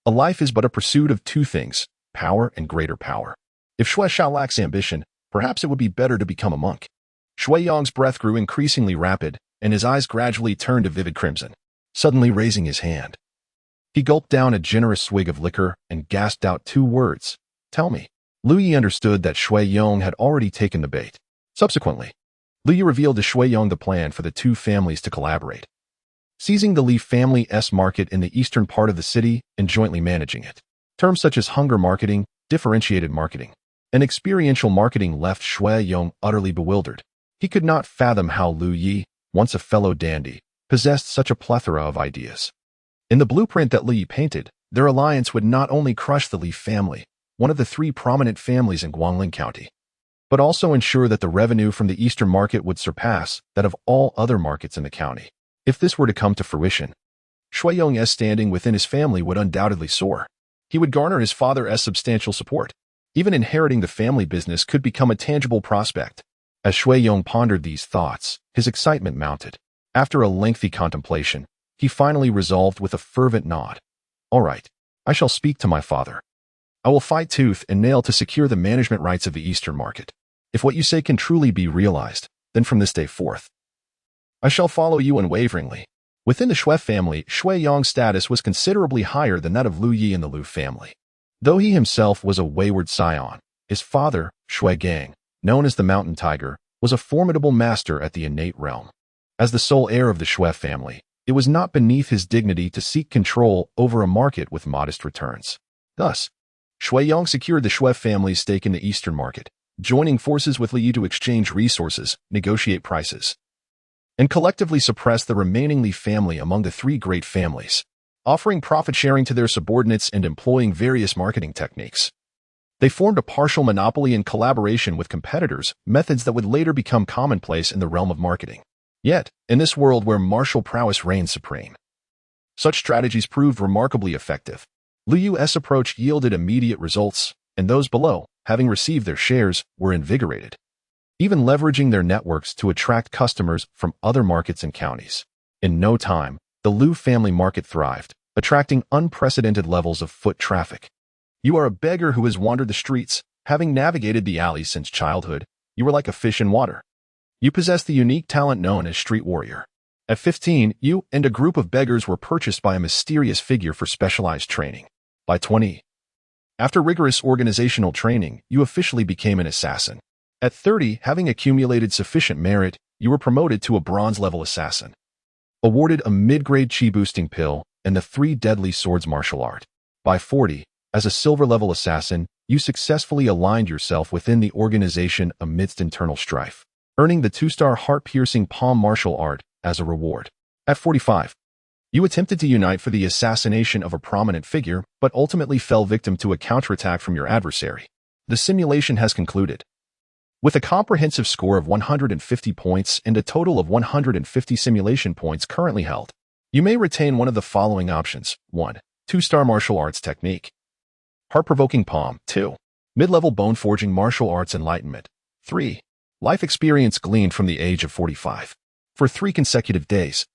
A life is but a pursuit of two things, power and greater power. If Shui Xiao lacks ambition, perhaps it would be better to become a monk. Shui Yong's breath grew increasingly rapid, and his eyes gradually turned to vivid crimson. Suddenly raising his hand, he gulped down a generous swig of liquor and gasped out two words. Tell me. Lu Yi understood that Shui Yong had already taken the bait. Subsequently, Lu Yi revealed to Shui Yong the plan for the two families to collaborate, seizing the Li family's market in the eastern part of the city and jointly managing it. Terms such as hunger marketing, differentiated marketing, and experiential marketing left Shui Yong utterly bewildered. He could not fathom how Lu Yi, once a fellow dandy, possessed such a plethora of ideas. In the blueprint that Lu Yi painted, their alliance would not only crush the Li family, one of the three prominent families in Guangling County, but also ensure that the revenue from the Eastern market would surpass that of all other markets in the county. If this were to come to fruition, Shui Yong's standing within his family would undoubtedly soar. He would garner his father's substantial support. Even inheriting the family business could become a tangible prospect. As Shui Yong pondered these thoughts, his excitement mounted. After a lengthy contemplation, he finally resolved with a fervent nod. All right, I shall speak to my father. I will fight tooth and nail to secure the management rights of the Eastern market. If what you say can truly be realized, then from this day forth, I shall follow you unwaveringly. Within the Shui family, Shui Yong's status was considerably higher than that of Lu Yi and the Lu family. Though he himself was a wayward scion, his father, Shui Gang, known as the Mountain Tiger, was a formidable master at the innate realm. As the sole heir of the Shui family, it was not beneath his dignity to seek control over a market with modest returns. Thus, Shui Yong secured the Shui family's stake in the Eastern market, joining forces with Lu Yi to exchange resources, negotiate prices, and collectively suppress the remaining Li family among the three great families, offering profit sharing to their subordinates and employing various marketing techniques. They formed a partial monopoly in collaboration with competitors, methods that would later become commonplace in the realm of marketing. Yet, in this world where martial prowess reigned supreme, such strategies proved remarkably effective. Lu Yu's approach yielded immediate results, and those below, having received their shares, were invigorated, even leveraging their networks to attract customers from other markets and counties. In no time, the Lu family market thrived, attracting unprecedented levels of foot traffic. You are a beggar who has wandered the streets, having navigated the alleys since childhood. You were like a fish in water. You possess the unique talent known as street warrior. At 15, you and a group of beggars were purchased by a mysterious figure for specialized training. By 20, after rigorous organizational training, you officially became an assassin. At 30, having accumulated sufficient merit, you were promoted to a bronze-level assassin, awarded a mid-grade chi-boosting pill, and the 3 deadly swords martial art. By 40, as a silver-level assassin, you successfully aligned yourself within the organization amidst internal strife, earning the 2-star heart-piercing palm martial art as a reward. At 45, you attempted to unite for the assassination of a prominent figure, but ultimately fell victim to a counterattack from your adversary. The simulation has concluded. With a comprehensive score of 150 points and a total of 150 simulation points currently held, you may retain one of the following options. 1. 2-star martial arts technique. Heart-provoking palm. 2. Mid-level bone-forging martial arts enlightenment. 3. Life experience gleaned from the age of 45. For 3 consecutive days,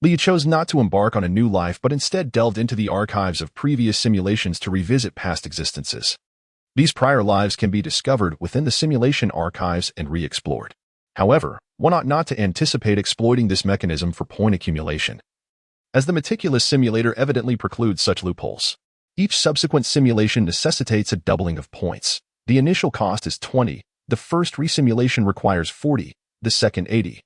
Li chose not to embark on a new life but instead delved into the archives of previous simulations to revisit past existences. These prior lives can be discovered within the simulation archives and re-explored. However, one ought not to anticipate exploiting this mechanism for point accumulation, as the meticulous simulator evidently precludes such loopholes. Each subsequent simulation necessitates a doubling of points. The initial cost is 20, the first resimulation requires 40, the second 80,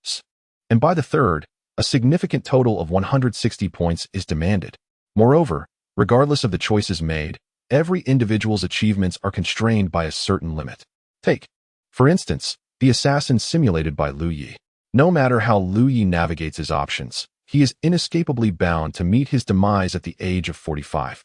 and by the third, a significant total of 160 points is demanded. Moreover, regardless of the choices made, every individual's achievements are constrained by a certain limit. Take, for instance, the assassin simulated by Lu Yi. No matter how Lu Yi navigates his options, he is inescapably bound to meet his demise at the age of 45,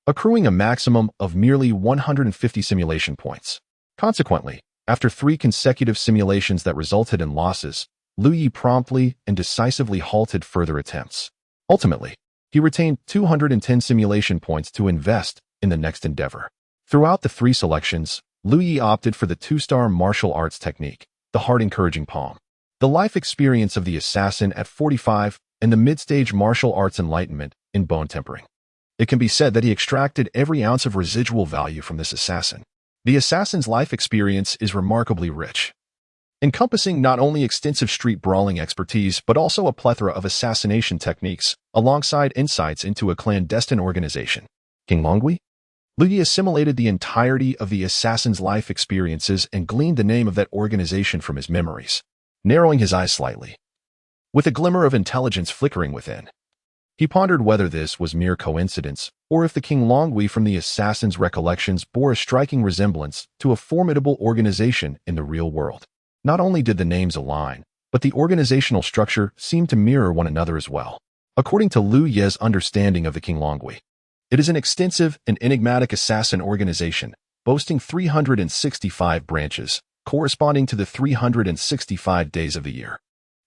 accruing a maximum of merely 150 simulation points. Consequently, after 3 consecutive simulations that resulted in losses, Lu Yi promptly and decisively halted further attempts. Ultimately, he retained 210 simulation points to invest in the next endeavor. Throughout the 3 selections, Lu Yi opted for the 2-star martial arts technique, the heart-encouraging palm, the life experience of the assassin at 45, and the mid-stage martial arts enlightenment in bone tempering. It can be said that he extracted every ounce of residual value from this assassin. The assassin's life experience is remarkably rich, encompassing not only extensive street brawling expertise but also a plethora of assassination techniques, alongside insights into a clandestine organization. King Longui? Lu Yi assimilated the entirety of the assassin's life experiences and gleaned the name of that organization from his memories, narrowing his eyes slightly, with a glimmer of intelligence flickering within. He pondered whether this was mere coincidence, or if the King Longui from the assassin's recollections bore a striking resemblance to a formidable organization in the real world. Not only did the names align, but the organizational structure seemed to mirror one another as well. According to Lu Ye's understanding of the King Longui, it is an extensive and enigmatic assassin organization, boasting 365 branches, corresponding to the 365 days of the year.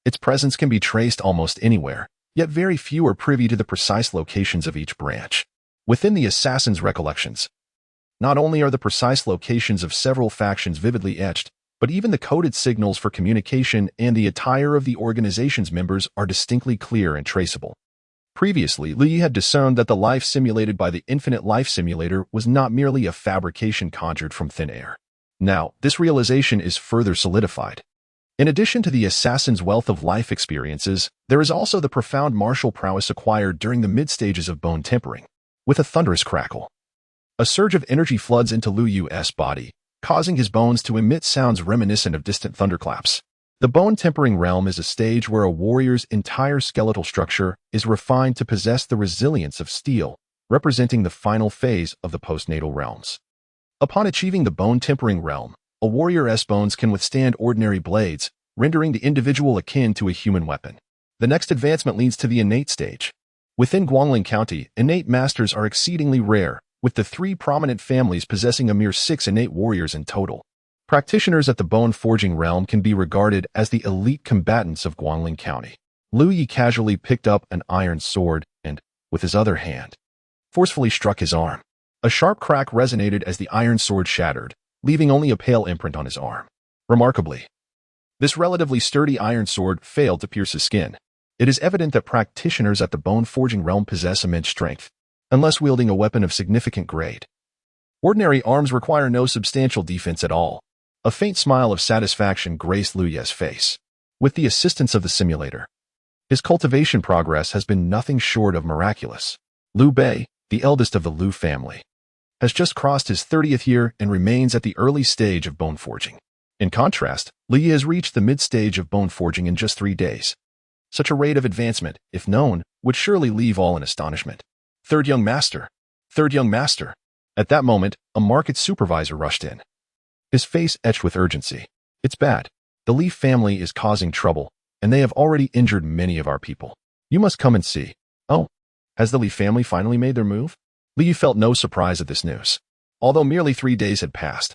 Its presence can be traced almost anywhere, yet very few are privy to the precise locations of each branch. Within the assassin's recollections, not only are the precise locations of several factions vividly etched, but even the coded signals for communication and the attire of the organization's members are distinctly clear and traceable. Previously, Lu Yi had discerned that the life simulated by the Infinite Life Simulator was not merely a fabrication conjured from thin air. Now, this realization is further solidified. In addition to the assassin's wealth of life experiences, there is also the profound martial prowess acquired during the mid-stages of bone tempering. With a thunderous crackle, a surge of energy floods into Lu Yu's body, causing his bones to emit sounds reminiscent of distant thunderclaps. The bone tempering realm is a stage where a warrior's entire skeletal structure is refined to possess the resilience of steel, representing the final phase of the postnatal realms. Upon achieving the bone tempering realm, a warrior's bones can withstand ordinary blades, rendering the individual akin to a human weapon. The next advancement leads to the innate stage. Within Guangling County, innate masters are exceedingly rare, with the 3 prominent families possessing a mere 6 innate warriors in total. Practitioners at the bone forging realm can be regarded as the elite combatants of Guangling County. Lu Yi casually picked up an iron sword and, with his other hand, forcefully struck his arm. A sharp crack resonated as the iron sword shattered, leaving only a pale imprint on his arm. Remarkably, this relatively sturdy iron sword failed to pierce his skin. It is evident that practitioners at the bone forging realm possess immense strength, unless wielding a weapon of significant grade. Ordinary arms require no substantial defense at all. A faint smile of satisfaction graced Lu Yi's face. With the assistance of the simulator, his cultivation progress has been nothing short of miraculous. Lu Bei, the eldest of the Lu family, has just crossed his 30th year and remains at the early stage of bone forging. In contrast, Lu Yi has reached the mid-stage of bone forging in just 3 days. Such a rate of advancement, if known, would surely leave all in astonishment. Third young master! Third young master! At that moment, a market supervisor rushed in, his face etched with urgency. It's bad. The Li family is causing trouble, and they have already injured many of our people. You must come and see. Oh, has the Li family finally made their move? Li felt no surprise at this news. Although merely 3 days had passed,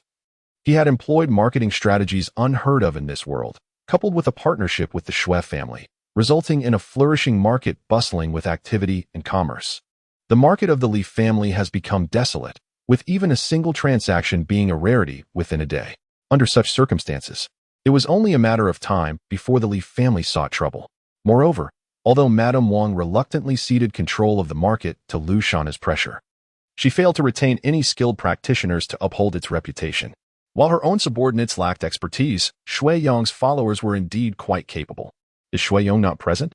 he had employed marketing strategies unheard of in this world, coupled with a partnership with the Shui family, resulting in a flourishing market bustling with activity and commerce. The market of the Li family has become desolate, with even a single transaction being a rarity within a day. Under such circumstances, it was only a matter of time before the Li family sought trouble. Moreover, although Madame Wang reluctantly ceded control of the market to Lu Shana's pressure, she failed to retain any skilled practitioners to uphold its reputation. While her own subordinates lacked expertise, Shui Yong's followers were indeed quite capable. Is Shui Yong not present?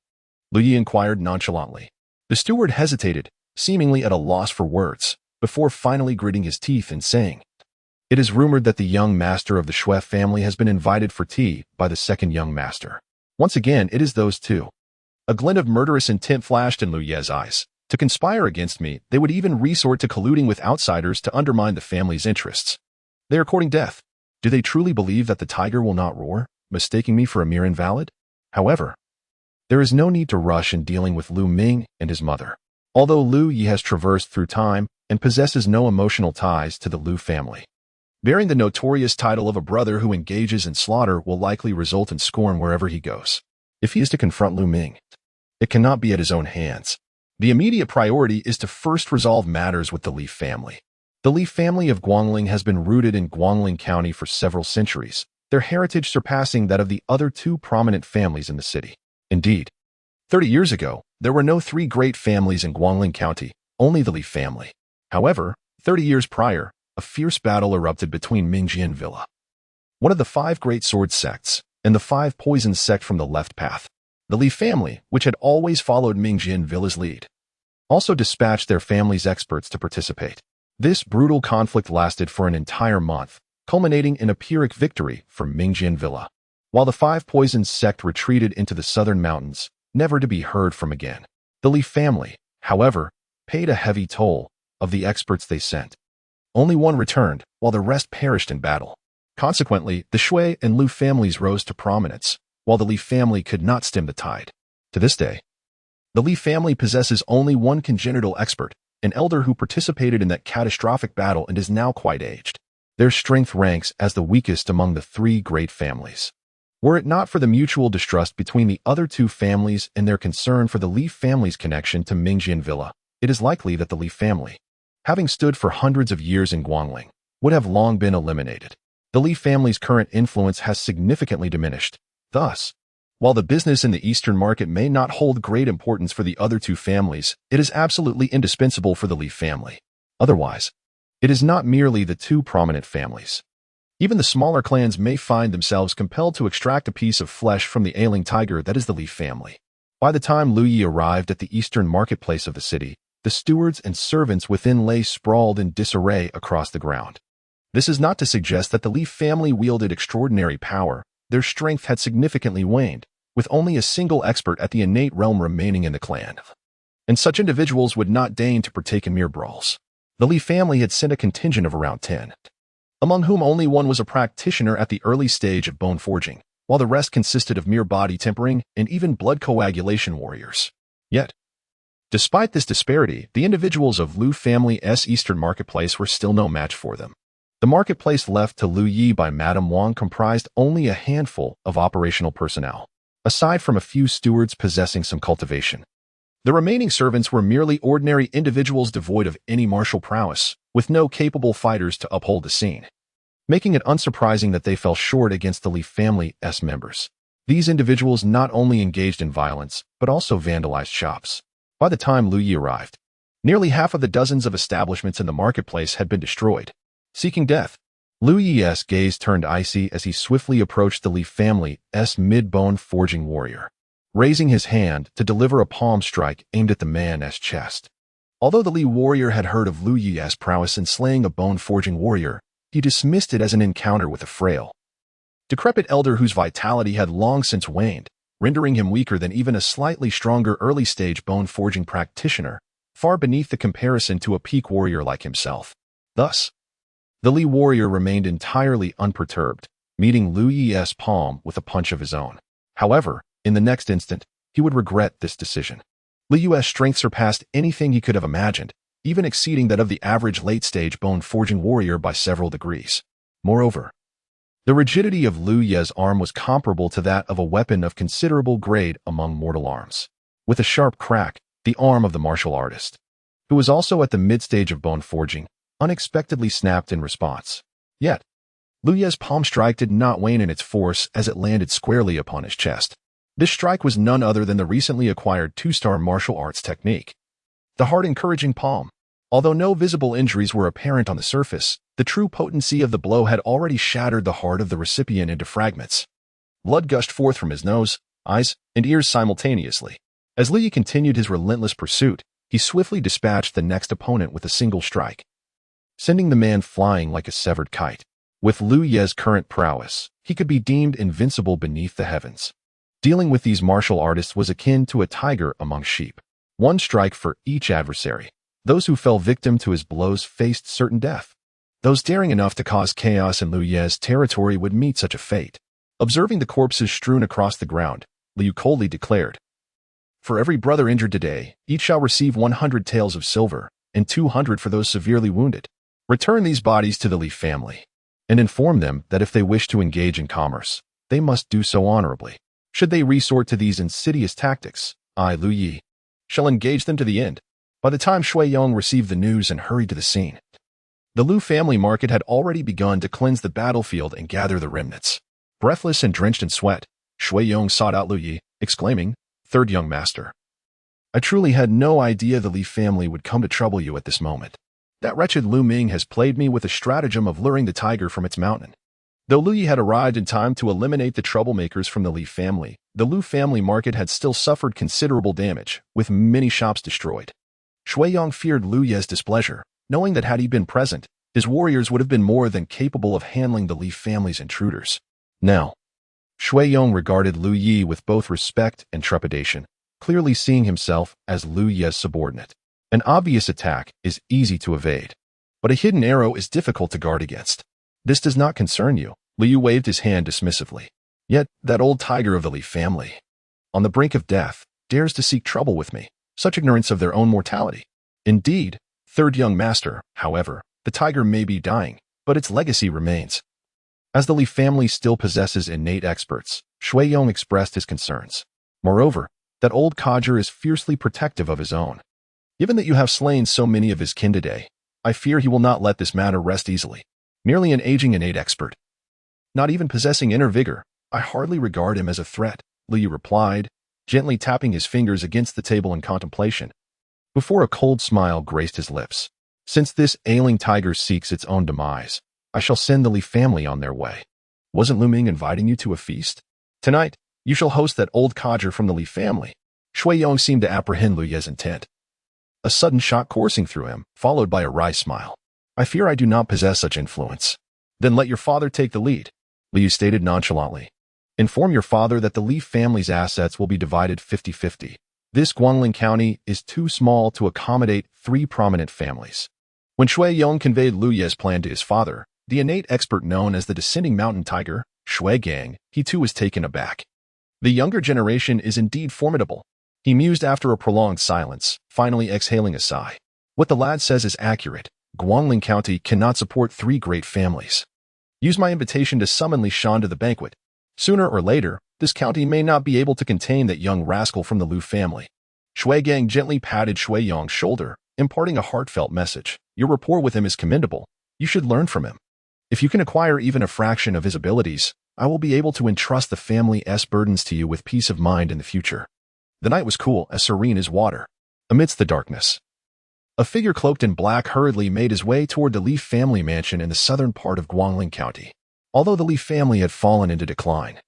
Lu Yi inquired nonchalantly. The steward hesitated, seemingly at a loss for words, before finally gritting his teeth and saying, "It is rumored that the young master of the Shui family has been invited for tea by the second young master. Once again, it is those two." A glint of murderous intent flashed in Lu Ye's eyes. To conspire against me, they would even resort to colluding with outsiders to undermine the family's interests. They are courting death. Do they truly believe that the tiger will not roar, mistaking me for a mere invalid? However, there is no need to rush in dealing with Lu Ming and his mother. Although Lu Yi has traversed through time and possesses no emotional ties to the Lu family, bearing the notorious title of a brother who engages in slaughter will likely result in scorn wherever he goes. If he is to confront Lu Ming, it cannot be at his own hands. The immediate priority is to first resolve matters with the Li family. The Li family of Guangling has been rooted in Guangling County for several centuries, their heritage surpassing that of the other 2 prominent families in the city. Indeed, 30 years ago, there were no 3 great families in Guangling County, only the Li family. However, 30 years prior, a fierce battle erupted between Mingjian Villa, one of the 5 great sword sects, and the 5 poison sect from the left path. The Li family, which had always followed Mingjian Villa's lead, also dispatched their family's experts to participate. This brutal conflict lasted for an entire month, culminating in a Pyrrhic victory for Mingjian Villa, while the 5 poison sect retreated into the southern mountains, never to be heard from again. The Li family, however, paid a heavy toll of the experts they sent. Only one returned, while the rest perished in battle. Consequently, the Shui and Lu families rose to prominence, while the Li family could not stem the tide. To this day, the Li family possesses only one congenital expert, an elder who participated in that catastrophic battle and is now quite aged. Their strength ranks as the weakest among the three great families. Were it not for the mutual distrust between the other two families and their concern for the Li family's connection to Mingjian Villa, it is likely that the Li family, having stood for hundreds of years in Guangling, would have long been eliminated. The Li family's current influence has significantly diminished. Thus, while the business in the Eastern market may not hold great importance for the other two families, it is absolutely indispensable for the Li family. Otherwise, it is not merely the two prominent families. Even the smaller clans may find themselves compelled to extract a piece of flesh from the ailing tiger that is the Li family. By the time Lu Yi arrived at the eastern marketplace of the city, the stewards and servants within lay sprawled in disarray across the ground. This is not to suggest that the Li family wielded extraordinary power. Their strength had significantly waned, with only a single expert at the innate realm remaining in the clan. And such individuals would not deign to partake in mere brawls. The Li family had sent a contingent of around 10, among whom only one was a practitioner at the early stage of bone forging, while the rest consisted of mere body tempering and even blood coagulation warriors. Yet, despite this disparity, the individuals of Lu family's eastern marketplace were still no match for them. The marketplace left to Lu Yi by Madame Wang comprised only a handful of operational personnel, aside from a few stewards possessing some cultivation. The remaining servants were merely ordinary individuals devoid of any martial prowess, with no capable fighters to uphold the scene, making it unsurprising that they fell short against the Li family's members. These individuals not only engaged in violence, but also vandalized shops. By the time Lu Yi arrived, nearly half of the dozens of establishments in the marketplace had been destroyed. Seeking death, Lu Yi's gaze turned icy as he swiftly approached the Li family's mid-bone forging warrior, raising his hand to deliver a palm strike aimed at the man's chest. Although the Li warrior had heard of Lu Yi's prowess in slaying a bone-forging warrior, he dismissed it as an encounter with a frail, decrepit elder whose vitality had long since waned, rendering him weaker than even a slightly stronger early-stage bone-forging practitioner, far beneath the comparison to a peak warrior like himself. Thus, the Li warrior remained entirely unperturbed, meeting Lu Yi's palm with a punch of his own. However, in the next instant, he would regret this decision. Lu Yi's strength surpassed anything he could have imagined, even exceeding that of the average late-stage bone-forging warrior by several degrees. Moreover, the rigidity of Lu Yi's arm was comparable to that of a weapon of considerable grade among mortal arms. With a sharp crack, the arm of the martial artist, who was also at the mid-stage of bone forging, unexpectedly snapped in response. Yet, Lu Yi's palm strike did not wane in its force as it landed squarely upon his chest. This strike was none other than the recently acquired 2-star martial arts technique, the heart-encouraging palm. Although no visible injuries were apparent on the surface, the true potency of the blow had already shattered the heart of the recipient into fragments. Blood gushed forth from his nose, eyes, and ears simultaneously. As Lu Yi continued his relentless pursuit, he swiftly dispatched the next opponent with a single strike, sending the man flying like a severed kite. With Lu Yi's current prowess, he could be deemed invincible beneath the heavens. Dealing with these martial artists was akin to a tiger among sheep. One strike for each adversary. Those who fell victim to his blows faced certain death. Those daring enough to cause chaos in Lu Yi's territory would meet such a fate. Observing the corpses strewn across the ground, Liu coldly declared, "For every brother injured today, each shall receive 100 taels of silver, and 200 for those severely wounded. Return these bodies to the Li family, and inform them that if they wish to engage in commerce, they must do so honorably. Should they resort to these insidious tactics, I, Lu Yi, shall engage them to the end." By the time Shui Yong received the news and hurried to the scene, the Lu family market had already begun to cleanse the battlefield and gather the remnants. Breathless and drenched in sweat, Shui Yong sought out Lu Yi, exclaiming, "Third young master, I truly had no idea the Li family would come to trouble you at this moment. That wretched Lu Ming has played me with a stratagem of luring the tiger from its mountain." Though Lu Yi had arrived in time to eliminate the troublemakers from the Li family, the Lu family market had still suffered considerable damage, with many shops destroyed. Shui Yong feared Lu Yi's displeasure, knowing that had he been present, his warriors would have been more than capable of handling the Li family's intruders. Now, Shui Yong regarded Lu Yi with both respect and trepidation, clearly seeing himself as Lu Yi's subordinate. An obvious attack is easy to evade, but a hidden arrow is difficult to guard against. This does not concern you. Lu Yi waved his hand dismissively. Yet, that old tiger of the Li family, on the brink of death, dares to seek trouble with me. Such ignorance of their own mortality. Indeed, third young master, however, the tiger may be dying, but its legacy remains. As the Li family still possesses innate experts, Shui Yong expressed his concerns. Moreover, that old codger is fiercely protective of his own. Given that you have slain so many of his kin today, I fear he will not let this matter rest easily. Merely an aging innate expert, not even possessing inner vigor, I hardly regard him as a threat, Liu replied, gently tapping his fingers against the table in contemplation. Before a cold smile graced his lips. Since this ailing tiger seeks its own demise, I shall send the Li family on their way. Wasn't Lu Ming inviting you to a feast? Tonight, you shall host that old codger from the Li family. Shui Yong seemed to apprehend Lu Ye's intent. A sudden shock coursing through him, followed by a wry smile. I fear I do not possess such influence. Then let your father take the lead, Liu stated nonchalantly. Inform your father that the Li family's assets will be divided 50-50. This Guangling County is too small to accommodate 3 prominent families. When Shui Yong conveyed Lu Ye's plan to his father, the innate expert known as the Descending Mountain Tiger, Shui Gang, he too was taken aback. The younger generation is indeed formidable, he mused after a prolonged silence, finally exhaling a sigh. What the lad says is accurate. Guangling County cannot support 3 great families. Use my invitation to summon Li Shan to the banquet. Sooner or later, this county may not be able to contain that young rascal from the Lu family. Shui Gang gently patted Shui Yong's shoulder, imparting a heartfelt message. Your rapport with him is commendable. You should learn from him. If you can acquire even a fraction of his abilities, I will be able to entrust the family's burdens to you with peace of mind in the future. The night was cool, as serene as water. Amidst the darkness, a figure cloaked in black hurriedly made his way toward the Li family mansion in the southern part of Guangling County. Although the Li family had fallen into decline,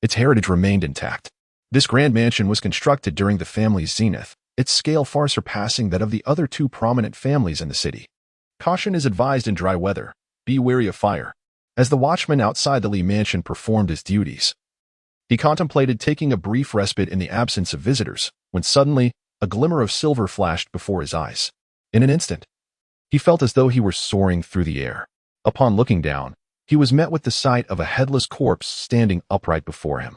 its heritage remained intact. This grand mansion was constructed during the family's zenith, its scale far surpassing that of the other 2 prominent families in the city. Caution is advised in dry weather. Be wary of fire. As the watchman outside the Li mansion performed his duties, he contemplated taking a brief respite in the absence of visitors, when suddenly, a glimmer of silver flashed before his eyes. In an instant, he felt as though he were soaring through the air. Upon looking down, he was met with the sight of a headless corpse standing upright before him.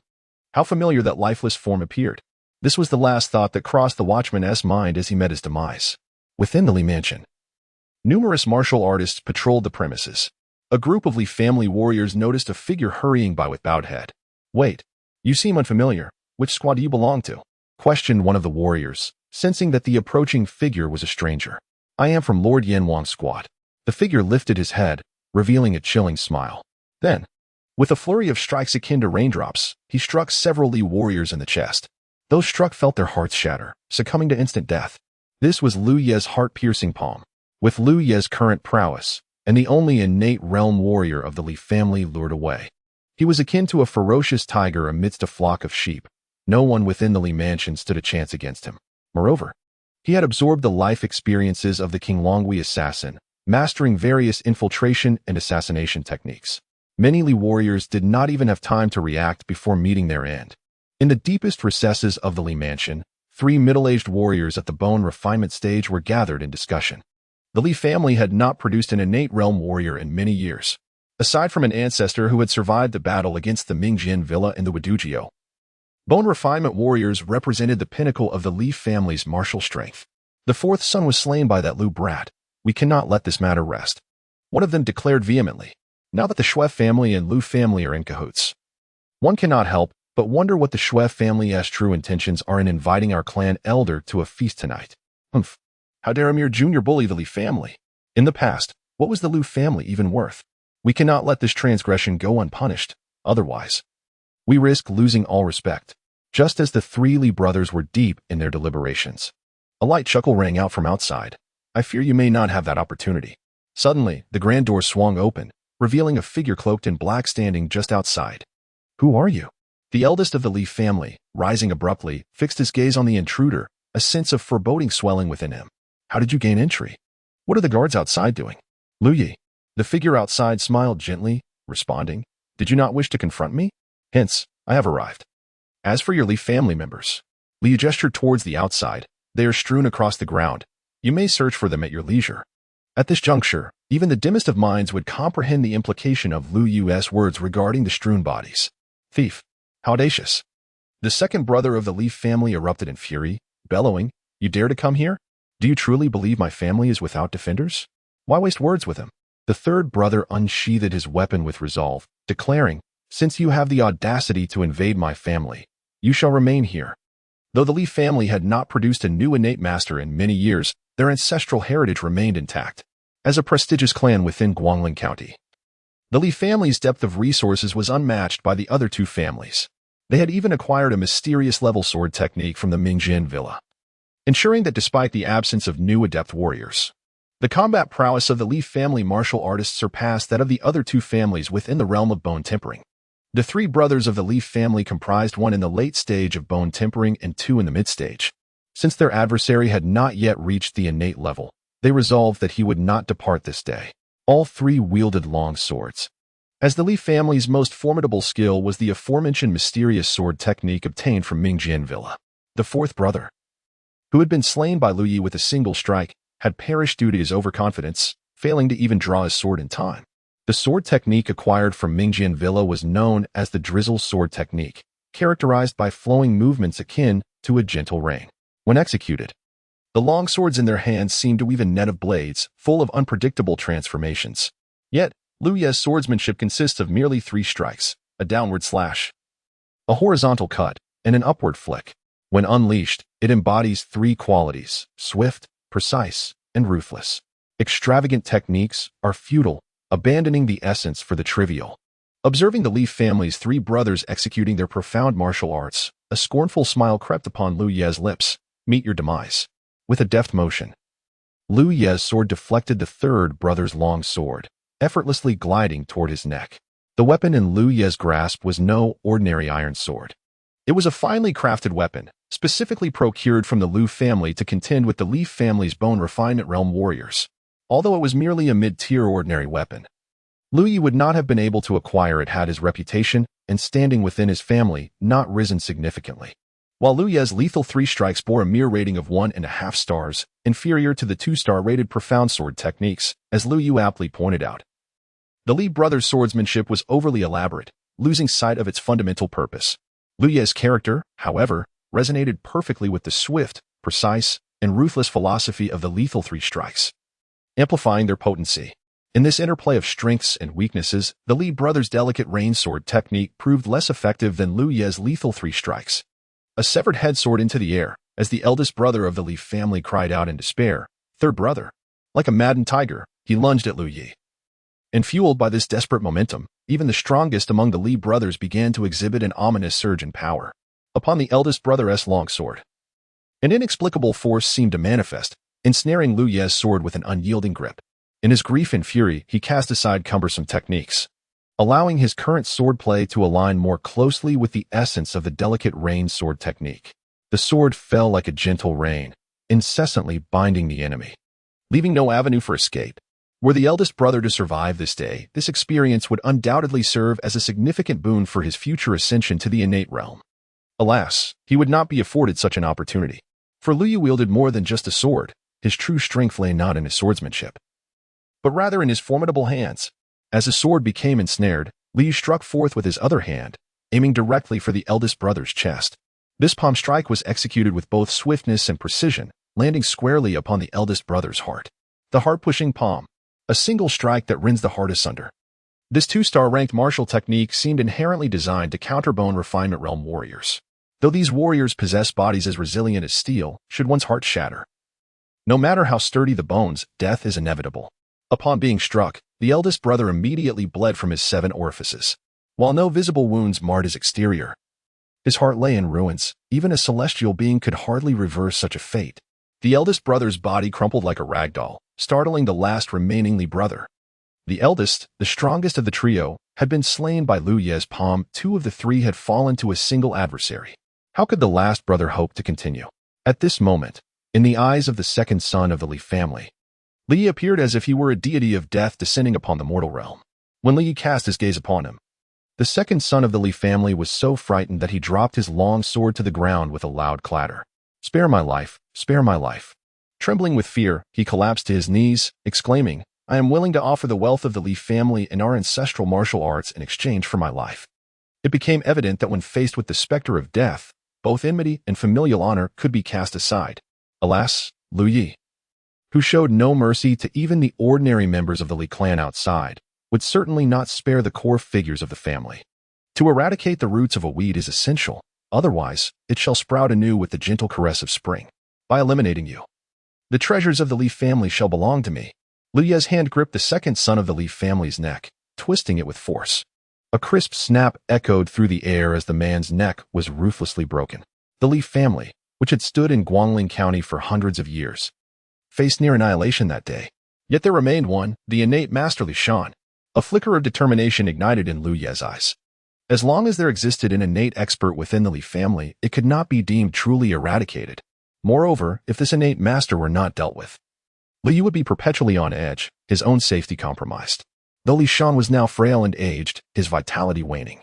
How familiar that lifeless form appeared. This was the last thought that crossed the watchman's mind as he met his demise. Within the Li mansion, numerous martial artists patrolled the premises. A group of Li family warriors noticed a figure hurrying by with bowed head. Wait, you seem unfamiliar. Which squad do you belong to? Questioned one of the warriors, sensing that the approaching figure was a stranger. I am from Lord Yan Wang's squad. The figure lifted his head, revealing a chilling smile. Then, with a flurry of strikes akin to raindrops, he struck several Li warriors in the chest. Those struck felt their hearts shatter, succumbing to instant death. This was Lu Ye's heart-piercing palm. With Lu Ye's current prowess, and the only innate realm warrior of the Li family lured away, he was akin to a ferocious tiger amidst a flock of sheep. No one within the Li mansion stood a chance against him. Moreover, he had absorbed the life experiences of the King Longwei assassin, mastering various infiltration and assassination techniques. Many Li warriors did not even have time to react before meeting their end. In the deepest recesses of the Li mansion, 3 middle-aged warriors at the bone refinement stage were gathered in discussion. The Li family had not produced an innate realm warrior in many years. Aside from an ancestor who had survived the battle against the Mingjian villa in the Wadujio, bone refinement warriors represented the pinnacle of the Li family's martial strength. The 4th son was slain by that Lu brat. We cannot let this matter rest. One of them declared vehemently. Now that the Shui family and Lu family are in cahoots, one cannot help but wonder what the Shui family's true intentions are in inviting our clan elder to a feast tonight. Humph. How dare a mere junior bully the Li family? In the past, what was the Lu family even worth? We cannot let this transgression go unpunished. Otherwise, we risk losing all respect. Just as the 3 Li brothers were deep in their deliberations, a light chuckle rang out from outside. I fear you may not have that opportunity. Suddenly, the grand door swung open, revealing a figure cloaked in black standing just outside. Who are you? The eldest of the Li family, rising abruptly, fixed his gaze on the intruder, a sense of foreboding swelling within him. How did you gain entry? What are the guards outside doing? Lu Yi. The figure outside smiled gently, responding, Did you not wish to confront me? Hence, I have arrived. As for your Li family members, Li gestured towards the outside. They are strewn across the ground. You may search for them at your leisure. At this juncture, even the dimmest of minds would comprehend the implication of Lu Yu's words regarding the strewn bodies. Thief. How audacious. The second brother of the Li family erupted in fury, bellowing, You dare to come here? Do you truly believe my family is without defenders? Why waste words with him? The third brother unsheathed his weapon with resolve, declaring, "Since you have the audacity to invade my family, you shall remain here." Though the Li family had not produced a new innate master in many years, their ancestral heritage remained intact. As a prestigious clan within Guangling County, the Li family's depth of resources was unmatched by the other two families. They had even acquired a mysterious level sword technique from the Mingjian villa, ensuring that despite the absence of new adept warriors, the combat prowess of the Li family martial artists surpassed that of the other two families within the realm of bone tempering. The three brothers of the Li family comprised one in the late stage of bone tempering and two in the mid-stage. Since their adversary had not yet reached the innate level, they resolved that he would not depart this day. All three wielded long swords, as the Li family's most formidable skill was the aforementioned mysterious sword technique obtained from Mingjian villa. The fourth brother, who had been slain by Lu Yi with a single strike, had perished due to his overconfidence, failing to even draw his sword in time. The sword technique acquired from Mingjian villa was known as the drizzle sword technique, characterized by flowing movements akin to a gentle rain. When executed, the long swords in their hands seemed to weave a net of blades, full of unpredictable transformations. Yet, Lu Ye's swordsmanship consists of merely 3 strikes, a downward slash, a horizontal cut, and an upward flick. When unleashed, it embodies 3 qualities: swift, precise, and ruthless. Extravagant techniques are futile, abandoning the essence for the trivial. Observing the Li family's 3 brothers executing their profound martial arts, a scornful smile crept upon Lu Ye's lips. "Meet your demise." With a deft motion, Lu Ye's sword deflected the third brother's long sword, effortlessly gliding toward his neck. The weapon in Lu Ye's grasp was no ordinary iron sword. It was a finely crafted weapon, specifically procured from the Lu family to contend with the Li family's bone refinement realm warriors. Although it was merely a mid-tier ordinary weapon, Lu Yi would not have been able to acquire it had his reputation and standing within his family not risen significantly. While Lu Ye's lethal 3 strikes bore a mere rating of 1.5 stars, inferior to the 2-star rated profound sword techniques, as Lu Yu aptly pointed out, the Li brothers' swordsmanship was overly elaborate, losing sight of its fundamental purpose. Lu Ye's character, however, resonated perfectly with the swift, precise, and ruthless philosophy of the lethal 3 strikes, amplifying their potency. In this interplay of strengths and weaknesses, the Li brothers' delicate rain sword technique proved less effective than Lu Ye's lethal 3 strikes. A severed head soared into the air, as the eldest brother of the Li family cried out in despair. Third brother, like a maddened tiger, he lunged at Lu Yi. And fueled by this desperate momentum, even the strongest among the Li brothers began to exhibit an ominous surge in power. Upon the eldest brother's long sword, an inexplicable force seemed to manifest, ensnaring Lu Ye's sword with an unyielding grip. In his grief and fury, he cast aside cumbersome techniques, allowing his current swordplay to align more closely with the essence of the delicate rain sword technique. The sword fell like a gentle rain, incessantly binding the enemy, leaving no avenue for escape. Were the eldest brother to survive this day, this experience would undoubtedly serve as a significant boon for his future ascension to the innate realm. Alas, he would not be afforded such an opportunity. For Lu Yu wielded more than just a sword. His true strength lay not in his swordsmanship, but rather in his formidable hands. As his sword became ensnared, Lu Yu struck forth with his other hand, aiming directly for the eldest brother's chest. This palm strike was executed with both swiftness and precision, landing squarely upon the eldest brother's heart. The heart-pushing palm, a single strike that rends the heart asunder. This 2-star ranked martial technique seemed inherently designed to counter bone refinement realm warriors. Though these warriors possess bodies as resilient as steel, should one's heart shatter, no matter how sturdy the bones, death is inevitable. Upon being struck, the eldest brother immediately bled from his 7 orifices. While no visible wounds marred his exterior, his heart lay in ruins. Even a celestial being could hardly reverse such a fate. The eldest brother's body crumpled like a rag doll, startling the last remaining Li brother. The eldest, the strongest of the trio, had been slain by Lu Ye's palm. 2 of the 3 had fallen to a single adversary. How could the last brother hope to continue? At this moment, in the eyes of the second son of the Li family, Li appeared as if he were a deity of death descending upon the mortal realm. When Li cast his gaze upon him, the second son of the Li family was so frightened that he dropped his long sword to the ground with a loud clatter. "Spare my life, spare my life." Trembling with fear, he collapsed to his knees, exclaiming, "I am willing to offer the wealth of the Li family and our ancestral martial arts in exchange for my life." It became evident that when faced with the specter of death, both enmity and familial honor could be cast aside. Alas, Lu Yi, who showed no mercy to even the ordinary members of the Li clan outside, would certainly not spare the core figures of the family. To eradicate the roots of a weed is essential, otherwise it shall sprout anew with the gentle caress of spring. By eliminating you, the treasures of the Li family shall belong to me. Liu Ye's hand gripped the second son of the Li family's neck, twisting it with force. A crisp snap echoed through the air as the man's neck was ruthlessly broken. The Li family, which had stood in Guangling County for hundreds of years, faced near annihilation that day. Yet there remained one, the innate Master Li Shan. A flicker of determination ignited in Liu Ye's eyes. As long as there existed an innate expert within the Li family, it could not be deemed truly eradicated. Moreover, if this innate master were not dealt with, Liu would be perpetually on edge, his own safety compromised. Though Li Shan was now frail and aged, his vitality waning,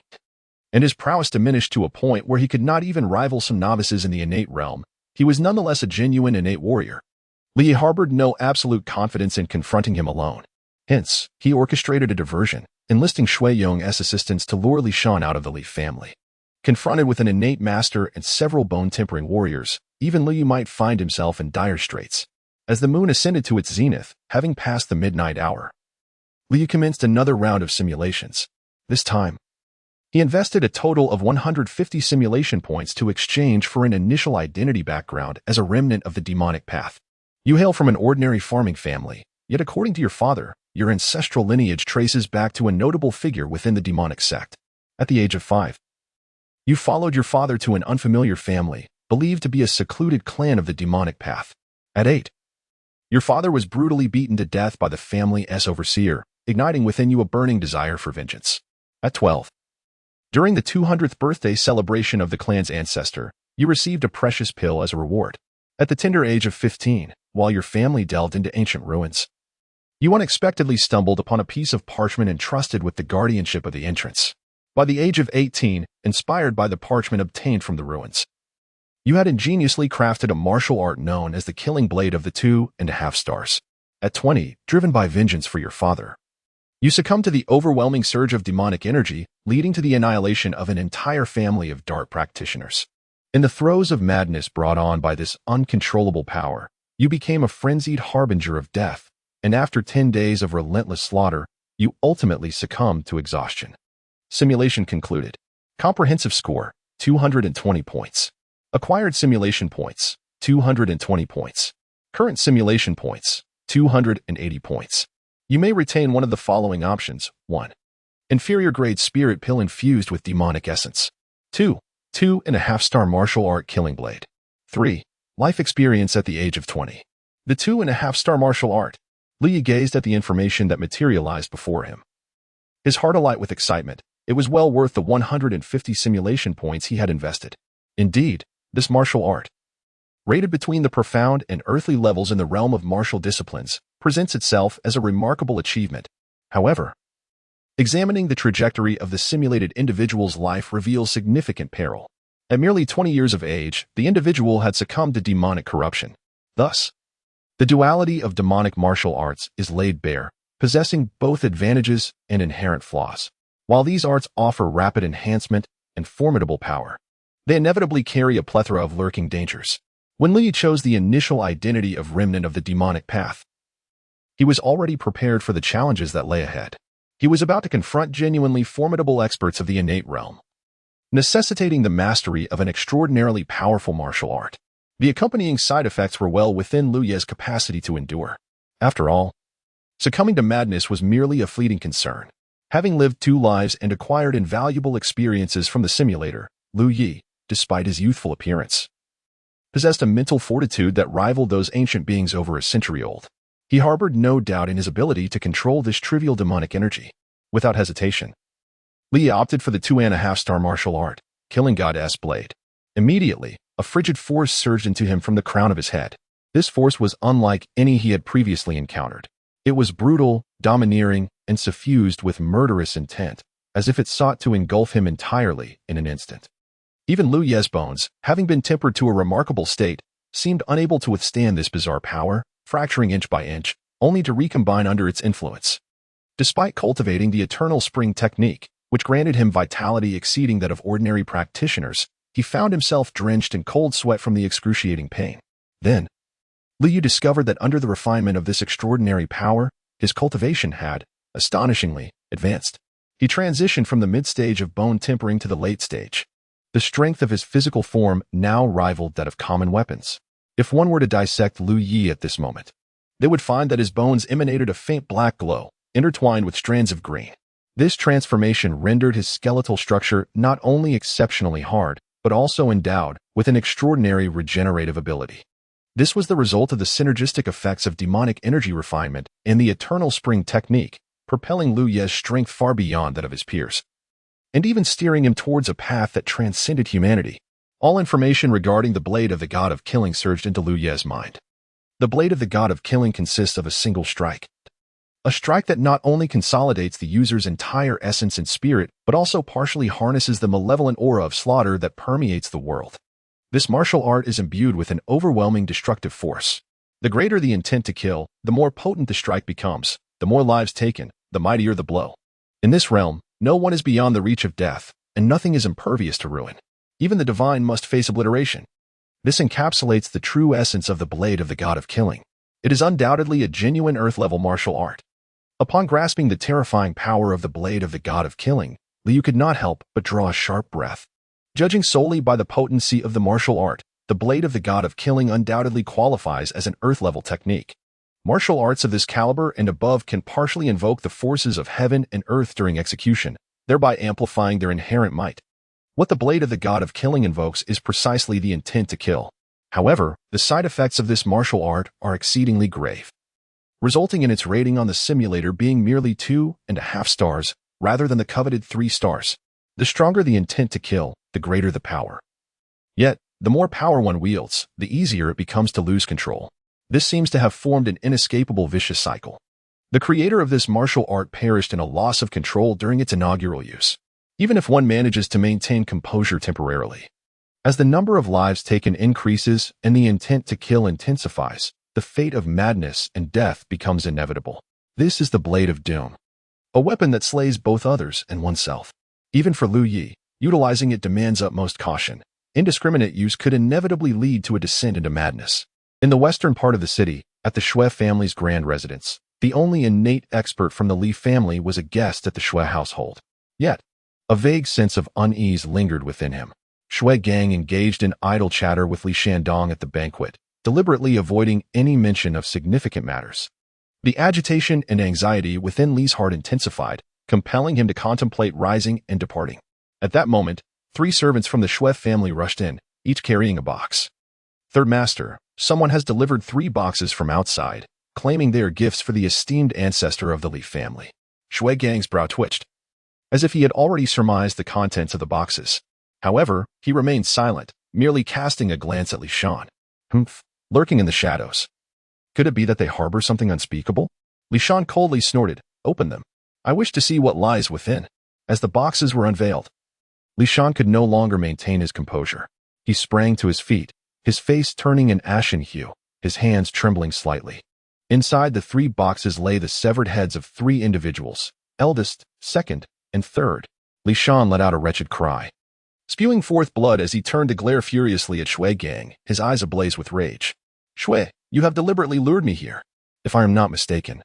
and his prowess diminished to a point where he could not even rival some novices in the innate realm, he was nonetheless a genuine innate warrior. Li harbored no absolute confidence in confronting him alone. Hence, he orchestrated a diversion, enlisting Shui Yong's assistance to lure Li Shan out of the Li family. Confronted with an innate master and several bone-tempering warriors, even Liu might find himself in dire straits. As the moon ascended to its zenith, having passed the midnight hour, Liu commenced another round of simulations. This time, he invested a total of 150 simulation points to exchange for an initial identity background as a remnant of the demonic path. You hail from an ordinary farming family, yet according to your father, your ancestral lineage traces back to a notable figure within the demonic sect. At the age of 5, you followed your father to an unfamiliar family, believed to be a secluded clan of the demonic path. At 8, your father was brutally beaten to death by the family's overseer, igniting within you a burning desire for vengeance. At 12, during the 200th birthday celebration of the clan's ancestor, you received a precious pill as a reward. At the tender age of 15, while your family delved into ancient ruins, you unexpectedly stumbled upon a piece of parchment entrusted with the guardianship of the entrance. By the age of 18, inspired by the parchment obtained from the ruins, you had ingeniously crafted a martial art known as the killing blade of the 2.5 stars. At 20, driven by vengeance for your father, you succumbed to the overwhelming surge of demonic energy, leading to the annihilation of an entire family of dark practitioners. In the throes of madness brought on by this uncontrollable power, you became a frenzied harbinger of death, and after 10 days of relentless slaughter, you ultimately succumbed to exhaustion. Simulation concluded. Comprehensive score, 220 points. Acquired simulation points, 220 points. Current simulation points, 280 points. You may retain one of the following options. 1. Inferior grade spirit pill infused with demonic essence. 2. 2.5-star martial art killing blade. 3. Life experience at the age of 20. The 2.5-star martial art. Liu gazed at the information that materialized before him. His heart alight with excitement. It was well worth the 150 simulation points he had invested. Indeed, this martial art, rated between the profound and earthly levels in the realm of martial disciplines, presents itself as a remarkable achievement. However, examining the trajectory of the simulated individual's life reveals significant peril. At merely 20 years of age, the individual had succumbed to demonic corruption. Thus, the duality of demonic martial arts is laid bare, possessing both advantages and inherent flaws. While these arts offer rapid enhancement and formidable power, they inevitably carry a plethora of lurking dangers. When Li chose the initial identity of remnant of the demonic path, he was already prepared for the challenges that lay ahead. He was about to confront genuinely formidable experts of the innate realm, necessitating the mastery of an extraordinarily powerful martial art. The accompanying side effects were well within Liu Ye's capacity to endure. After all, succumbing to madness was merely a fleeting concern. Having lived 2 lives and acquired invaluable experiences from the simulator, Liu Yi, despite his youthful appearance, possessed a mental fortitude that rivaled those ancient beings over a century old. He harbored no doubt in his ability to control this trivial demonic energy. Without hesitation, Li opted for the 2.5-star martial art, killing goddess blade. Immediately, a frigid force surged into him from the crown of his head. This force was unlike any he had previously encountered. It was brutal, domineering, and suffused with murderous intent, as if it sought to engulf him entirely in an instant. Even Liu Ye's bones, having been tempered to a remarkable state, seemed unable to withstand this bizarre power, fracturing inch by inch, only to recombine under its influence. Despite cultivating the eternal spring technique, which granted him vitality exceeding that of ordinary practitioners, he found himself drenched in cold sweat from the excruciating pain. Then, Lu Yu discovered that under the refinement of this extraordinary power, his cultivation had, astonishingly, advanced. He transitioned from the mid-stage of bone tempering to the late stage. The strength of his physical form now rivaled that of common weapons. If one were to dissect Lu Yi at this moment, they would find that his bones emanated a faint black glow, intertwined with strands of green. This transformation rendered his skeletal structure not only exceptionally hard, but also endowed with an extraordinary regenerative ability. This was the result of the synergistic effects of demonic energy refinement and the eternal spring technique, propelling Lu Ye's strength far beyond that of his peers, and even steering him towards a path that transcended humanity. All information regarding the Blade of the God of Killing surged into Lu Ye's mind. The Blade of the God of Killing consists of a single strike. A strike that not only consolidates the user's entire essence and spirit, but also partially harnesses the malevolent aura of slaughter that permeates the world. This martial art is imbued with an overwhelming destructive force. The greater the intent to kill, the more potent the strike becomes. The more lives taken, the mightier the blow. In this realm, no one is beyond the reach of death, and nothing is impervious to ruin. Even the divine must face obliteration. This encapsulates the true essence of the Blade of the God of Killing. It is undoubtedly a genuine earth-level martial art. Upon grasping the terrifying power of the Blade of the God of Killing, Liu could not help but draw a sharp breath. Judging solely by the potency of the martial art, the Blade of the God of Killing undoubtedly qualifies as an earth-level technique. Martial arts of this caliber and above can partially invoke the forces of heaven and earth during execution, thereby amplifying their inherent might. What the Blade of the God of Killing invokes is precisely the intent to kill. However, the side effects of this martial art are exceedingly grave, resulting in its rating on the simulator being merely 2.5 stars, rather than the coveted 3 stars. The stronger the intent to kill, the greater the power. Yet, the more power one wields, the easier it becomes to lose control. This seems to have formed an inescapable vicious cycle. The creator of this martial art perished in a loss of control during its inaugural use, even if one manages to maintain composure temporarily. As the number of lives taken increases and the intent to kill intensifies, the fate of madness and death becomes inevitable. This is the Blade of Doom, a weapon that slays both others and oneself. Even for Lu Yi, utilizing it demands utmost caution. Indiscriminate use could inevitably lead to a descent into madness. In the western part of the city, at the Shui family's grand residence, the only innate expert from the Li family was a guest at the Shui household. Yet, a vague sense of unease lingered within him. Shui Gang engaged in idle chatter with Li Shandong at the banquet, deliberately avoiding any mention of significant matters. The agitation and anxiety within Li's heart intensified, compelling him to contemplate rising and departing. At that moment, 3 servants from the Shui family rushed in, each carrying a box. "Third Master, someone has delivered 3 boxes from outside, claiming they are gifts for the esteemed ancestor of the Li family." Shui Gang's brow twitched, as if he had already surmised the contents of the boxes. However, he remained silent, merely casting a glance at Li Shan. Lurking in the shadows. Could it be that they harbor something unspeakable? Li Shan coldly snorted, "Open them. I wish to see what lies within." As the boxes were unveiled, Li Shan could no longer maintain his composure. He sprang to his feet, his face turning an ashen hue, his hands trembling slightly. Inside the 3 boxes lay the severed heads of 3 individuals, eldest, second, and third. Li Shan let out a wretched cry, spewing forth blood as he turned to glare furiously at Shui Gang, his eyes ablaze with rage. "Shui, you have deliberately lured me here. If I am not mistaken,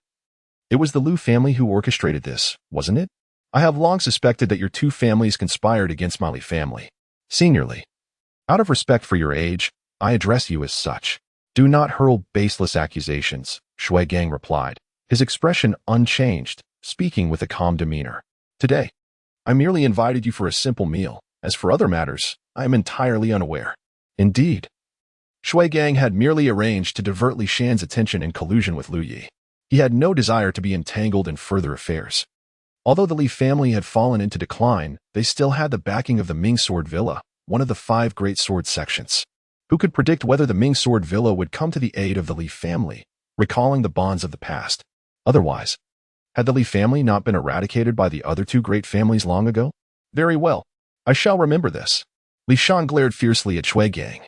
it was the Lu family who orchestrated this, wasn't it? I have long suspected that your 2 families conspired against my Li family. Seniorly, out of respect for your age, I address you as such. Do not hurl baseless accusations," Shui Gang replied, his expression unchanged, speaking with a calm demeanor. "Today, I merely invited you for a simple meal. As for other matters, I am entirely unaware." Indeed, Shui Gang had merely arranged to divert Li Shan's attention in collusion with Lu Yi. He had no desire to be entangled in further affairs. Although the Li family had fallen into decline, they still had the backing of the Ming Sword Villa, one of the 5 great sword sections. Who could predict whether the Ming Sword Villa would come to the aid of the Li family, recalling the bonds of the past? Otherwise, had the Li family not been eradicated by the other 2 great families long ago? Very well. I shall remember this. Li Shan glared fiercely at Shui Gang,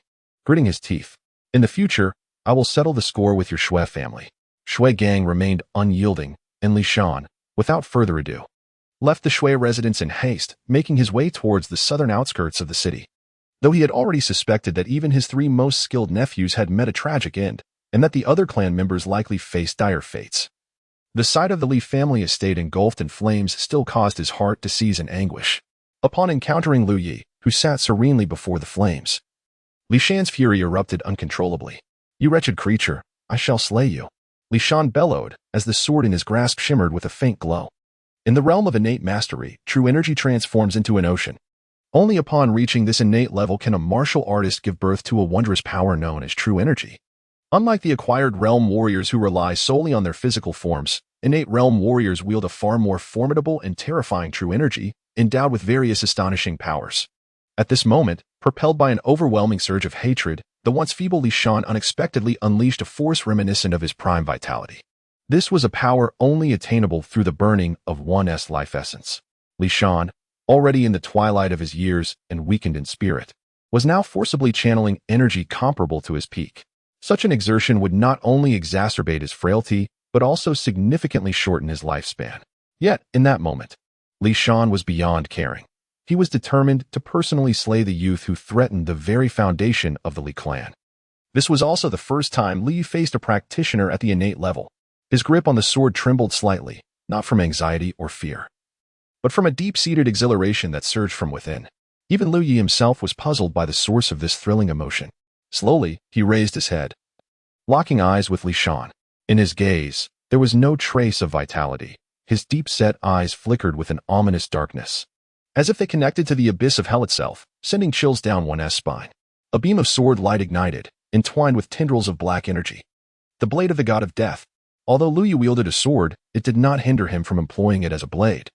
gritting his teeth. "In the future, I will settle the score with your Shui family." Shui Gang remained unyielding, and Li Shan, without further ado, left the Shui residence in haste, making his way towards the southern outskirts of the city. Though he had already suspected that even his 3 most skilled nephews had met a tragic end, and that the other clan members likely faced dire fates. The sight of the Li family estate engulfed in flames still caused his heart to seize in anguish. Upon encountering Lu Yi, who sat serenely before the flames, Li Shan's fury erupted uncontrollably. "You wretched creature, I shall slay you," Li Shan bellowed, as the sword in his grasp shimmered with a faint glow. In the realm of innate mastery, true energy transforms into an ocean. Only upon reaching this innate level can a martial artist give birth to a wondrous power known as true energy. Unlike the acquired realm warriors who rely solely on their physical forms, innate realm warriors wield a far more formidable and terrifying true energy, endowed with various astonishing powers. At this moment, propelled by an overwhelming surge of hatred, the once feeble Li Shan unexpectedly unleashed a force reminiscent of his prime vitality. This was a power only attainable through the burning of one's life essence. Li Shan, already in the twilight of his years and weakened in spirit, was now forcibly channeling energy comparable to his peak. Such an exertion would not only exacerbate his frailty, but also significantly shorten his lifespan. Yet, in that moment, Li Shan was beyond caring. He was determined to personally slay the youth who threatened the very foundation of the Li clan. This was also the first time Li faced a practitioner at the innate level. His grip on the sword trembled slightly, not from anxiety or fear, but from a deep-seated exhilaration that surged from within. Even Lu Yi himself was puzzled by the source of this thrilling emotion. Slowly, he raised his head, locking eyes with Li Shan. In his gaze, there was no trace of vitality. His deep-set eyes flickered with an ominous darkness, as if they connected to the abyss of hell itself, sending chills down one's spine. A beam of sword light ignited, entwined with tendrils of black energy. The blade of the god of death. Although Lu Yi wielded a sword, it did not hinder him from employing it as a blade,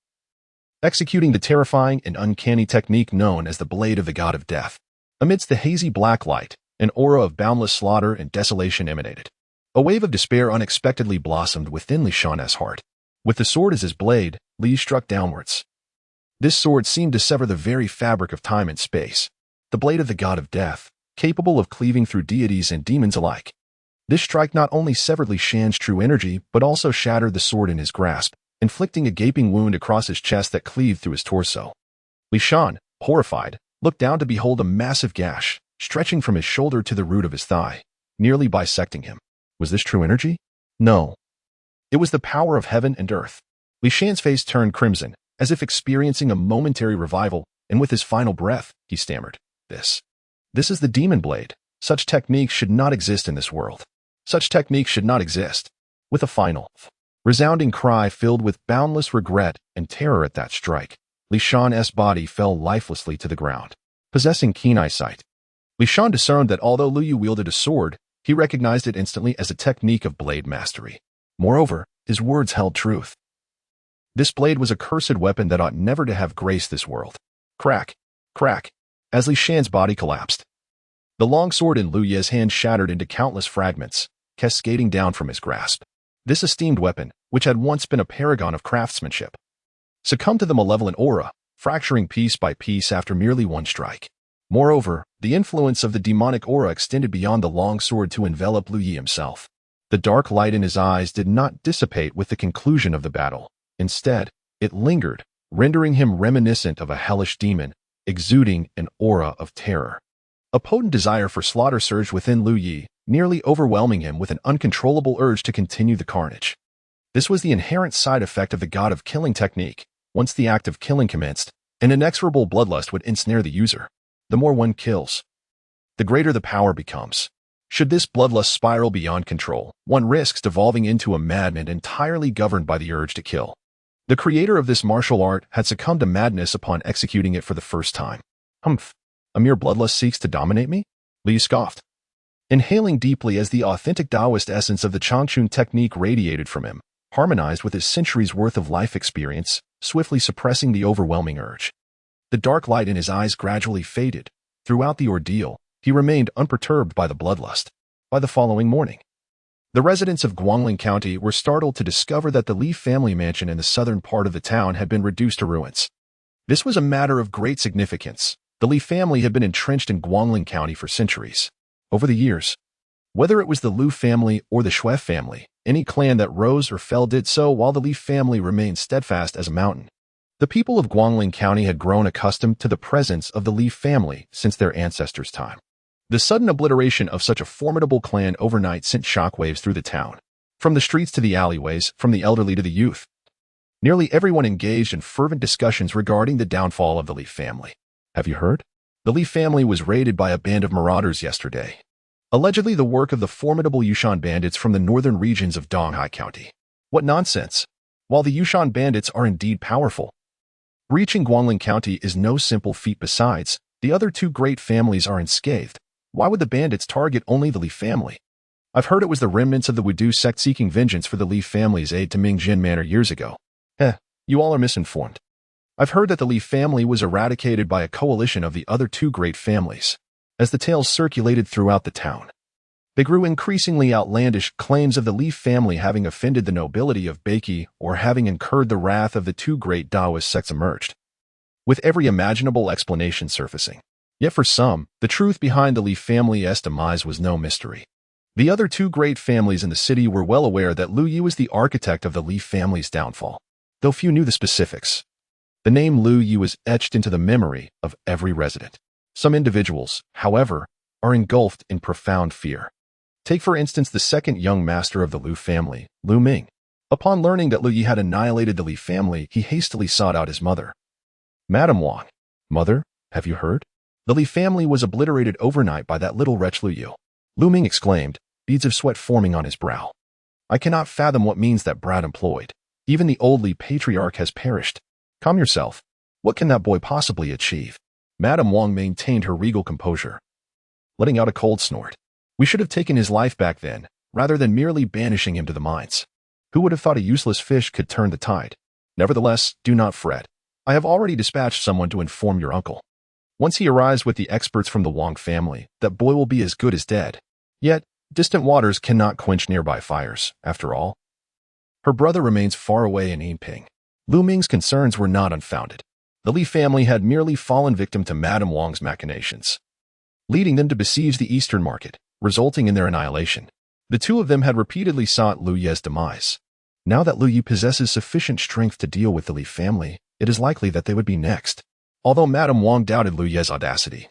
executing the terrifying and uncanny technique known as the blade of the god of death. Amidst the hazy black light, an aura of boundless slaughter and desolation emanated. A wave of despair unexpectedly blossomed within Li Shan's heart. With the sword as his blade, Li struck downwards. This sword seemed to sever the very fabric of time and space. The blade of the god of death, capable of cleaving through deities and demons alike. This strike not only severed Li Shan's true energy, but also shattered the sword in his grasp, inflicting a gaping wound across his chest that cleaved through his torso. Li Shan, horrified, looked down to behold a massive gash, stretching from his shoulder to the root of his thigh, nearly bisecting him. Was this true energy? No. It was the power of heaven and earth. Li Shan's face turned crimson, as if experiencing a momentary revival, and with his final breath, he stammered, This is the demon blade. Such techniques should not exist in this world. Such techniques should not exist." With a final, resounding cry filled with boundless regret and terror at that strike, Li Shan's body fell lifelessly to the ground. Possessing keen eyesight, Li Shan discerned that although Lu Yi wielded a sword, he recognized it instantly as a technique of blade mastery. Moreover, his words held truth. This blade was a cursed weapon that ought never to have graced this world. Crack, crack, as Li Shan's body collapsed. The long sword in Lu Yi's hand shattered into countless fragments, cascading down from his grasp. This esteemed weapon, which had once been a paragon of craftsmanship, succumbed to the malevolent aura, fracturing piece by piece after merely one strike. Moreover, the influence of the demonic aura extended beyond the long sword to envelop Lu Yi himself. The dark light in his eyes did not dissipate with the conclusion of the battle. Instead, it lingered, rendering him reminiscent of a hellish demon, exuding an aura of terror. A potent desire for slaughter surged within Lu Yi, nearly overwhelming him with an uncontrollable urge to continue the carnage. This was the inherent side effect of the god of killing technique. Once the act of killing commenced, an inexorable bloodlust would ensnare the user. The more one kills, the greater the power becomes. Should this bloodlust spiral beyond control, one risks devolving into a madman entirely governed by the urge to kill. The creator of this martial art had succumbed to madness upon executing it for the first time. Humph, a mere bloodlust seeks to dominate me? Li scoffed, inhaling deeply as the authentic Taoist essence of the Changchun technique radiated from him, harmonized with his centuries' worth of life experience, swiftly suppressing the overwhelming urge. The dark light in his eyes gradually faded. Throughout the ordeal, he remained unperturbed by the bloodlust. By the following morning, the residents of Guangling County were startled to discover that the Li family mansion in the southern part of the town had been reduced to ruins. This was a matter of great significance. The Li family had been entrenched in Guangling County for centuries. Over the years, whether it was the Lu family or the Shui family, any clan that rose or fell did so while the Li family remained steadfast as a mountain. The people of Guangling County had grown accustomed to the presence of the Li family since their ancestors' time. The sudden obliteration of such a formidable clan overnight sent shockwaves through the town. From the streets to the alleyways, from the elderly to the youth. Nearly everyone engaged in fervent discussions regarding the downfall of the Li family. Have you heard? The Li family was raided by a band of marauders yesterday. Allegedly the work of the formidable Yushan bandits from the northern regions of Donghai County. What nonsense! While the Yushan bandits are indeed powerful, reaching Guangling County is no simple feat. Besides, the other two great families are unscathed. Why would the bandits target only the Li family? I've heard it was the remnants of the Wudu sect seeking vengeance for the Li family's aid to Mingjin Manor years ago. You all are misinformed. I've heard that the Li family was eradicated by a coalition of the other two great families. As the tales circulated throughout the town, they grew increasingly outlandish. Claims of the Li family having offended the nobility of Beiki or having incurred the wrath of the two great Taoist sects emerged, with every imaginable explanation surfacing. Yet for some, the truth behind the Li family's demise was no mystery. The other two great families in the city were well aware that Lu Yi was the architect of the Li family's downfall, though few knew the specifics. The name Lu Yi was etched into the memory of every resident. Some individuals, however, are engulfed in profound fear. Take for instance the second young master of the Lu family, Lu Ming. Upon learning that Lu Yi had annihilated the Li family, he hastily sought out his mother. Madam Wang. Mother, have you heard? The Li family was obliterated overnight by that little wretch Lu Yu. Lu Ming exclaimed, beads of sweat forming on his brow. I cannot fathom what means that brat employed. Even the old Li patriarch has perished. Calm yourself. What can that boy possibly achieve? Madam Wang maintained her regal composure, letting out a cold snort. We should have taken his life back then, rather than merely banishing him to the mines. Who would have thought a useless fish could turn the tide? Nevertheless, do not fret. I have already dispatched someone to inform your uncle. Once he arrives with the experts from the Wang family, that boy will be as good as dead. Yet, distant waters cannot quench nearby fires, after all. Her brother remains far away in Yinping. Lu Ming's concerns were not unfounded. The Li family had merely fallen victim to Madame Wang's machinations, leading them to besiege the eastern market, resulting in their annihilation. The two of them had repeatedly sought Lu Ye's demise. Now that Lu Yi possesses sufficient strength to deal with the Li family, it is likely that they would be next. Although Madame Wang doubted Lu Ye's audacity,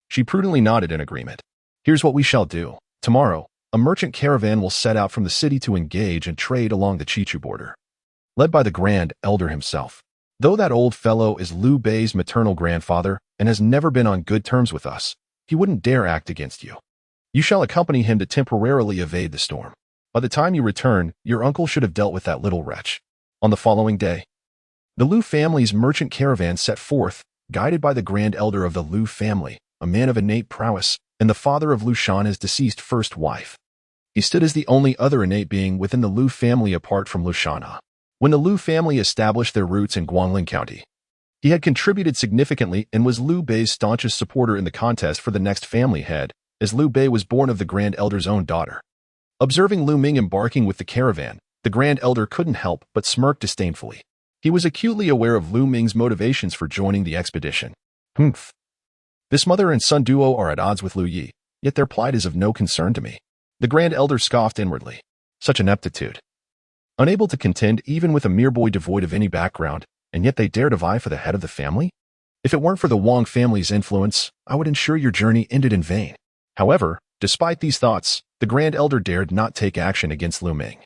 she prudently nodded in agreement. Here's what we shall do. Tomorrow, a merchant caravan will set out from the city to engage and trade along the Chichu border, led by the Grand Elder himself. Though that old fellow is Liu Bei's maternal grandfather and has never been on good terms with us, he wouldn't dare act against you. You shall accompany him to temporarily evade the storm. By the time you return, your uncle should have dealt with that little wretch. On the following day, the Liu family's merchant caravan set forth, guided by the Grand Elder of the Liu family, a man of innate prowess, and the father of Lu Shan's deceased first wife. He stood as the only other innate being within the Liu family apart from Lu Shana. When the Liu family established their roots in Guangling County, he had contributed significantly and was Liu Bei's staunchest supporter in the contest for the next family head, as Liu Bei was born of the Grand Elder's own daughter. Observing Lu Ming embarking with the caravan, the Grand Elder couldn't help but smirk disdainfully. He was acutely aware of Lu Ming's motivations for joining the expedition. Humph. This mother and son duo are at odds with Lu Yi, yet their plight is of no concern to me. The Grand Elder scoffed inwardly. Such ineptitude. Unable to contend even with a mere boy devoid of any background, and yet they dare to vie for the head of the family? If it weren't for the Wang family's influence, I would ensure your journey ended in vain. However, despite these thoughts, the Grand Elder dared not take action against Lu Ming.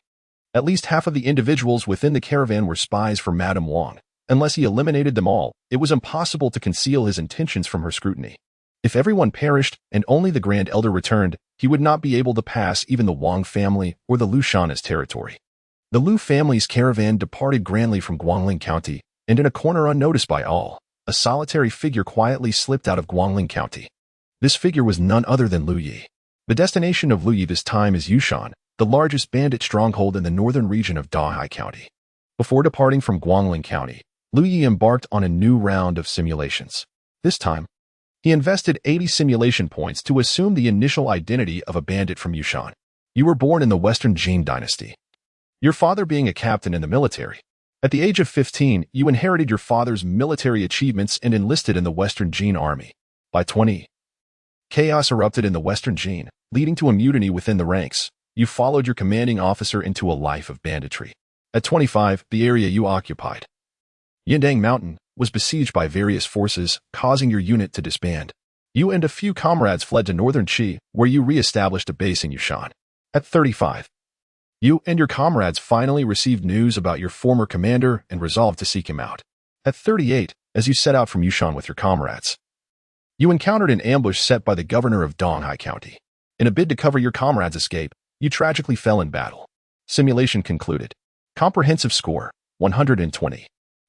At least half of the individuals within the caravan were spies for Madame Wang. Unless he eliminated them all, it was impossible to conceal his intentions from her scrutiny. If everyone perished and only the Grand Elder returned, he would not be able to pass even the Wang family or the Lu Shana's territory. The Lu family's caravan departed grandly from Guangling County, and in a corner unnoticed by all, a solitary figure quietly slipped out of Guangling County. This figure was none other than Lu Yi. The destination of Lu Yi this time is Yushan, the largest bandit stronghold in the northern region of Donghai County. Before departing from Guangling County, Lu Yi embarked on a new round of simulations. This time, he invested 80 simulation points to assume the initial identity of a bandit from Yushan. You were born in the Western Jin dynasty, your father being a captain in the military. At the age of 15, you inherited your father's military achievements and enlisted in the Western Jin army. By 20, chaos erupted in the Western Jin, leading to a mutiny within the ranks. You followed your commanding officer into a life of banditry. At 25, the area you occupied, Yindang Mountain, was besieged by various forces, causing your unit to disband. You and a few comrades fled to northern Qi, where you re-established a base in Yushan. At 35, you and your comrades finally received news about your former commander and resolved to seek him out. At 38, as you set out from Yushan with your comrades, you encountered an ambush set by the governor of Donghai County. In a bid to cover your comrades' escape, you tragically fell in battle. Simulation concluded. Comprehensive score, 120.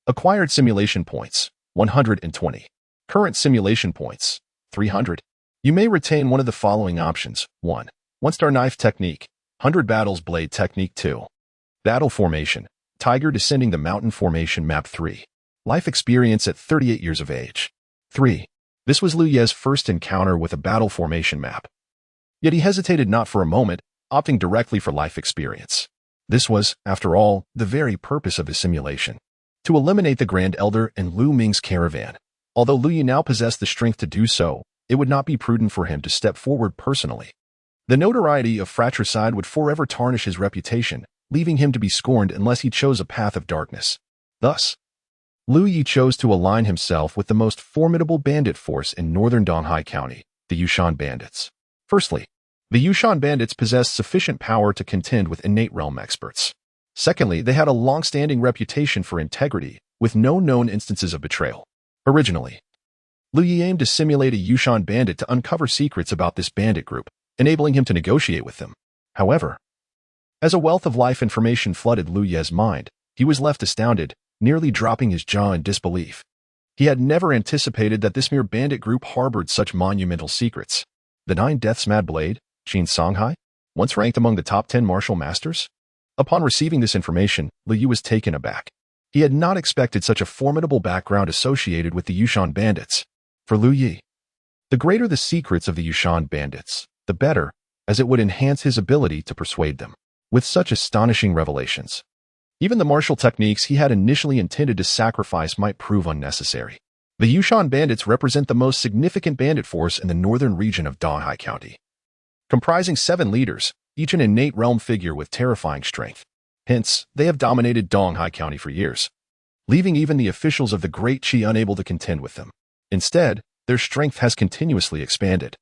Acquired simulation points, 120. Current simulation points, 300. You may retain one of the following options. 1. One-star knife technique, 100 battles blade technique. 2. Battle formation, tiger descending the mountain formation map. 3. Life experience at 38 years of age. 3. This was Lu Ye's first encounter with a battle formation map. Yet he hesitated not for a moment, opting directly for life experience. This was, after all, the very purpose of his simulation. To eliminate the Grand Elder and Lu Ming's caravan. Although Lu Yi now possessed the strength to do so, it would not be prudent for him to step forward personally. The notoriety of fratricide would forever tarnish his reputation, leaving him to be scorned unless he chose a path of darkness. Thus, Lu Yi chose to align himself with the most formidable bandit force in northern Donghai County, the Yushan Bandits. Firstly, the Yushan Bandits possessed sufficient power to contend with innate realm experts. Secondly, they had a long-standing reputation for integrity, with no known instances of betrayal. Originally, Lu Yi aimed to simulate a Yushan bandit to uncover secrets about this bandit group, enabling him to negotiate with them. However, as a wealth of life information flooded Lu Ye's mind, he was left astounded, nearly dropping his jaw in disbelief. He had never anticipated that this mere bandit group harbored such monumental secrets. The 9 Death's Mad Blade, Qin Songhai, once ranked among the top 10 martial masters? Upon receiving this information, Lu Yi was taken aback. He had not expected such a formidable background associated with the Yushan Bandits. For Lu Yi, the greater the secrets of the Yushan Bandits, the better, as it would enhance his ability to persuade them. With such astonishing revelations, even the martial techniques he had initially intended to sacrifice might prove unnecessary. The Yushan Bandits represent the most significant bandit force in the northern region of Donghai County, comprising 7 leaders, each an innate realm figure with terrifying strength. Hence, they have dominated Donghai County for years, leaving even the officials of the Great Qi unable to contend with them. Instead, their strength has continuously expanded,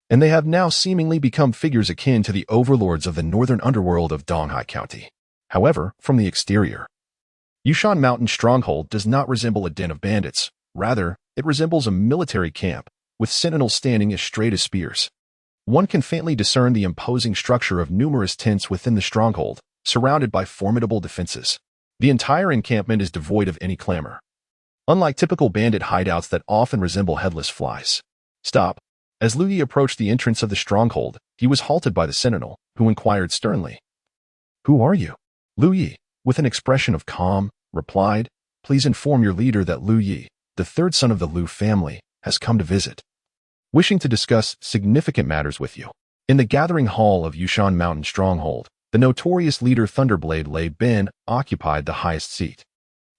and they have now seemingly become figures akin to the overlords of the northern underworld of Donghai County. However, from the exterior, Yushan Mountain Stronghold does not resemble a den of bandits. Rather, it resembles a military camp, with sentinels standing as straight as spears. One can faintly discern the imposing structure of numerous tents within the stronghold, surrounded by formidable defenses. The entire encampment is devoid of any clamor, unlike typical bandit hideouts that often resemble headless flies. Stop. As Lu Yi approached the entrance of the stronghold, he was halted by the sentinel, who inquired sternly, "Who are you?" Lu Yi, with an expression of calm, replied, "Please inform your leader that Lu Yi, the third son of the Lu family, has come to visit, wishing to discuss significant matters with you." In the gathering hall of Yushan Mountain Stronghold, the notorious leader Thunderblade Lei Ben occupied the highest seat,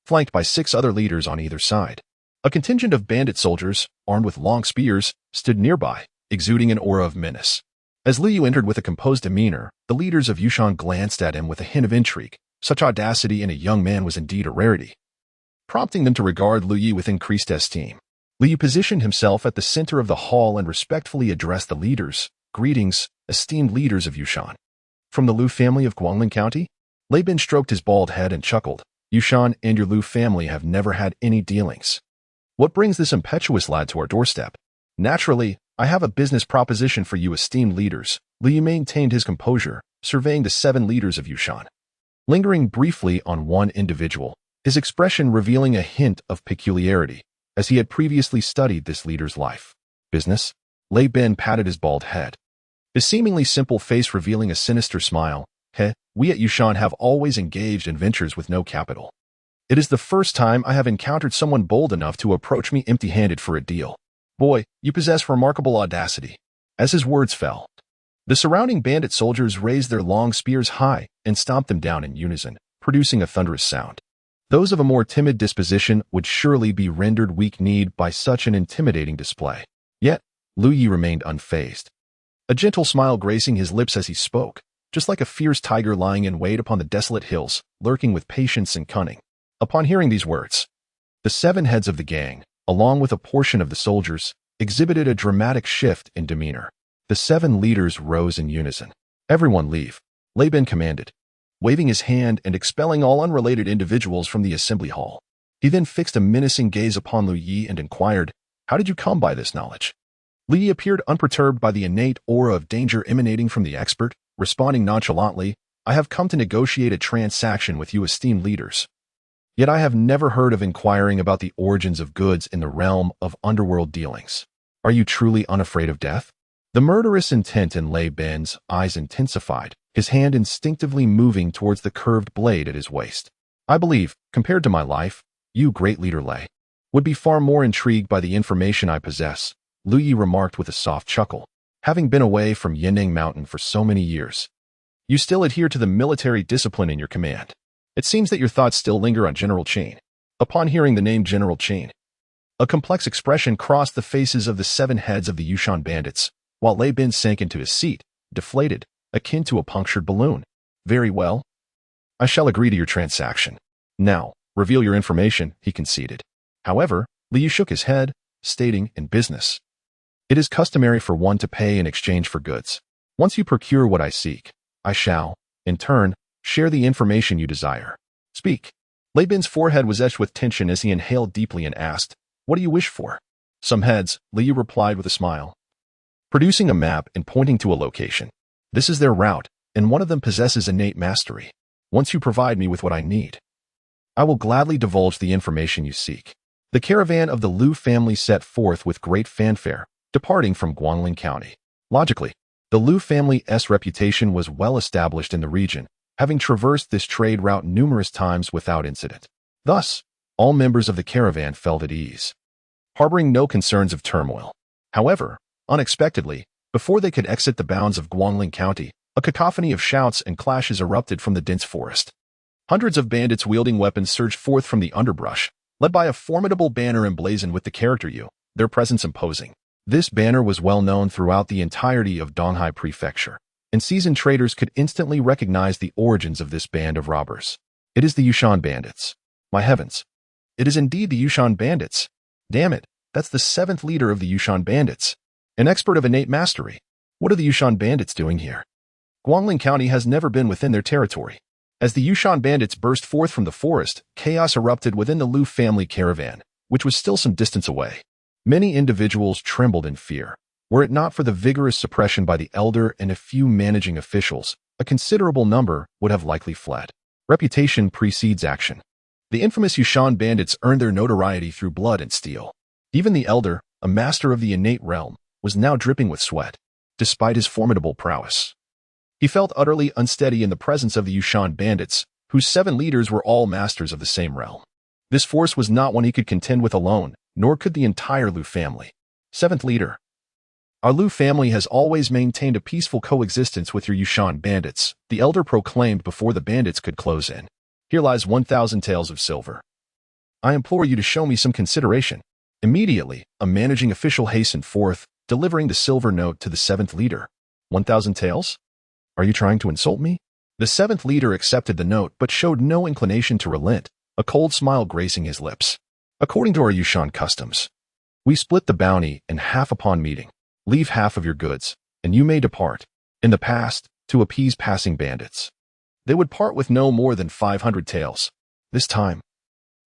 flanked by 6 other leaders on either side. A contingent of bandit soldiers, armed with long spears, stood nearby, exuding an aura of menace. As Lu Yu entered with a composed demeanor, the leaders of Yushan glanced at him with a hint of intrigue. Such audacity in a young man was indeed a rarity, prompting them to regard Lu Yi with increased esteem. Lu Yu positioned himself at the center of the hall and respectfully addressed the leaders. "Greetings, esteemed leaders of Yushan. From the Lu family of Guangling County?" Lei Ben stroked his bald head and chuckled. "Yushan and your Lu family have never had any dealings. What brings this impetuous lad to our doorstep?" "Naturally, I have a business proposition for you esteemed leaders." Lu Yu maintained his composure, surveying the 7 leaders of Yushan, lingering briefly on one individual, his expression revealing a hint of peculiarity, as he had previously studied this leader's life. "Business?" Lei Ben patted his bald head, his seemingly simple face revealing a sinister smile. We at Yushan have always engaged in ventures with no capital. It is the first time I have encountered someone bold enough to approach me empty-handed for a deal. Boy, you possess remarkable audacity." As his words fell, the surrounding bandit soldiers raised their long spears high and stomped them down in unison, producing a thunderous sound. Those of a more timid disposition would surely be rendered weak-kneed by such an intimidating display. Yet, Lu Yi remained unfazed, a gentle smile gracing his lips as he spoke, just like a fierce tiger lying in wait upon the desolate hills, lurking with patience and cunning. Upon hearing these words, the 7 heads of the gang, along with a portion of the soldiers, exhibited a dramatic shift in demeanor. The 7 leaders rose in unison. "Everyone leave," Laban commanded, waving his hand and expelling all unrelated individuals from the assembly hall. He then fixed a menacing gaze upon Lu Yi and inquired, "How did you come by this knowledge?" Lu Yi appeared unperturbed by the innate aura of danger emanating from the expert, responding nonchalantly, "I have come to negotiate a transaction with you esteemed leaders. Yet I have never heard of inquiring about the origins of goods in the realm of underworld dealings. Are you truly unafraid of death?" The murderous intent in Laban's eyes intensified, his hand instinctively moving towards the curved blade at his waist. "I believe, compared to my life, you, great leader Lei, would be far more intrigued by the information I possess," Lu Yi remarked with a soft chuckle. "Having been away from Yinning Mountain for so many years, you still adhere to the military discipline in your command. It seems that your thoughts still linger on General Chain." Upon hearing the name General Chain, a complex expression crossed the faces of the 7 heads of the Yushan bandits, while Lei Bin sank into his seat, deflated, akin to a punctured balloon. "Very well. I shall agree to your transaction. Now, reveal your information," he conceded. However, Liu shook his head, stating, "In business, it is customary for one to pay in exchange for goods. Once you procure what I seek, I shall, in turn, share the information you desire. Speak." Lei Bin's forehead was etched with tension as he inhaled deeply and asked, "What do you wish for?" "Some heads," Liu replied with a smile, producing a map and pointing to a location. "This is their route, and one of them possesses innate mastery. Once you provide me with what I need, I will gladly divulge the information you seek." The caravan of the Liu family set forth with great fanfare, departing from Guangling County. Logically, the Liu family's reputation was well established in the region, having traversed this trade route numerous times without incident. Thus, all members of the caravan felt at ease, harboring no concerns of turmoil. However, unexpectedly, before they could exit the bounds of Guangling County, a cacophony of shouts and clashes erupted from the dense forest. Hundreds of bandits wielding weapons surged forth from the underbrush, led by a formidable banner emblazoned with the character U, their presence imposing. This banner was well known throughout the entirety of Donghai Prefecture, and seasoned traders could instantly recognize the origins of this band of robbers. "It is the Yushan bandits. My heavens! It is indeed the Yushan bandits. Damn it, that's the 7th leader of the Yushan bandits. An expert of innate mastery. What are the Yushan bandits doing here?" Guangling County has never been within their territory. As the Yushan bandits burst forth from the forest, chaos erupted within the Liu family caravan, which was still some distance away. Many individuals trembled in fear. Were it not for the vigorous suppression by the elder and a few managing officials, a considerable number would have likely fled. Reputation precedes action. The infamous Yushan bandits earned their notoriety through blood and steel. Even the elder, a master of the innate realm, was now dripping with sweat, despite his formidable prowess. He felt utterly unsteady in the presence of the Yushan bandits, whose 7 leaders were all masters of the same realm. This force was not one he could contend with alone, nor could the entire Liu family. 7th leader. "Our Liu family has always maintained a peaceful coexistence with your Yushan bandits," the elder proclaimed before the bandits could close in. "Here lies 1,000 taels of silver. I implore you to show me some consideration." Immediately, a managing official hastened forth, delivering the silver note to the 7th leader. 1,000 taels? Are you trying to insult me?" The 7th leader accepted the note but showed no inclination to relent, a cold smile gracing his lips. "According to our Yushan customs, we split the bounty in half upon meeting. Leave half of your goods, and you may depart. In the past, to appease passing bandits, they would part with no more than 500 taels. This time,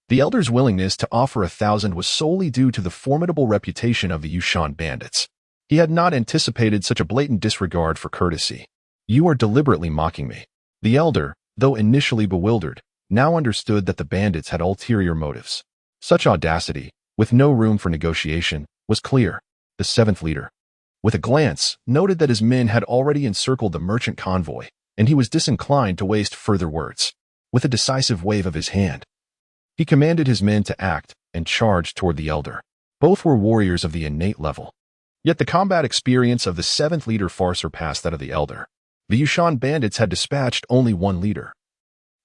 the elder's willingness to offer 1,000 was solely due to the formidable reputation of the Yushan bandits. He had not anticipated such a blatant disregard for courtesy. "You are deliberately mocking me." The elder, though initially bewildered, now understood that the bandits had ulterior motives. Such audacity, with no room for negotiation, was clear. The 7th leader, with a glance, noted that his men had already encircled the merchant convoy, and he was disinclined to waste further words. With a decisive wave of his hand, he commanded his men to act and charged toward the elder. Both were warriors of the innate level. Yet the combat experience of the 7th leader far surpassed that of the elder. The Yushan bandits had dispatched only one leader,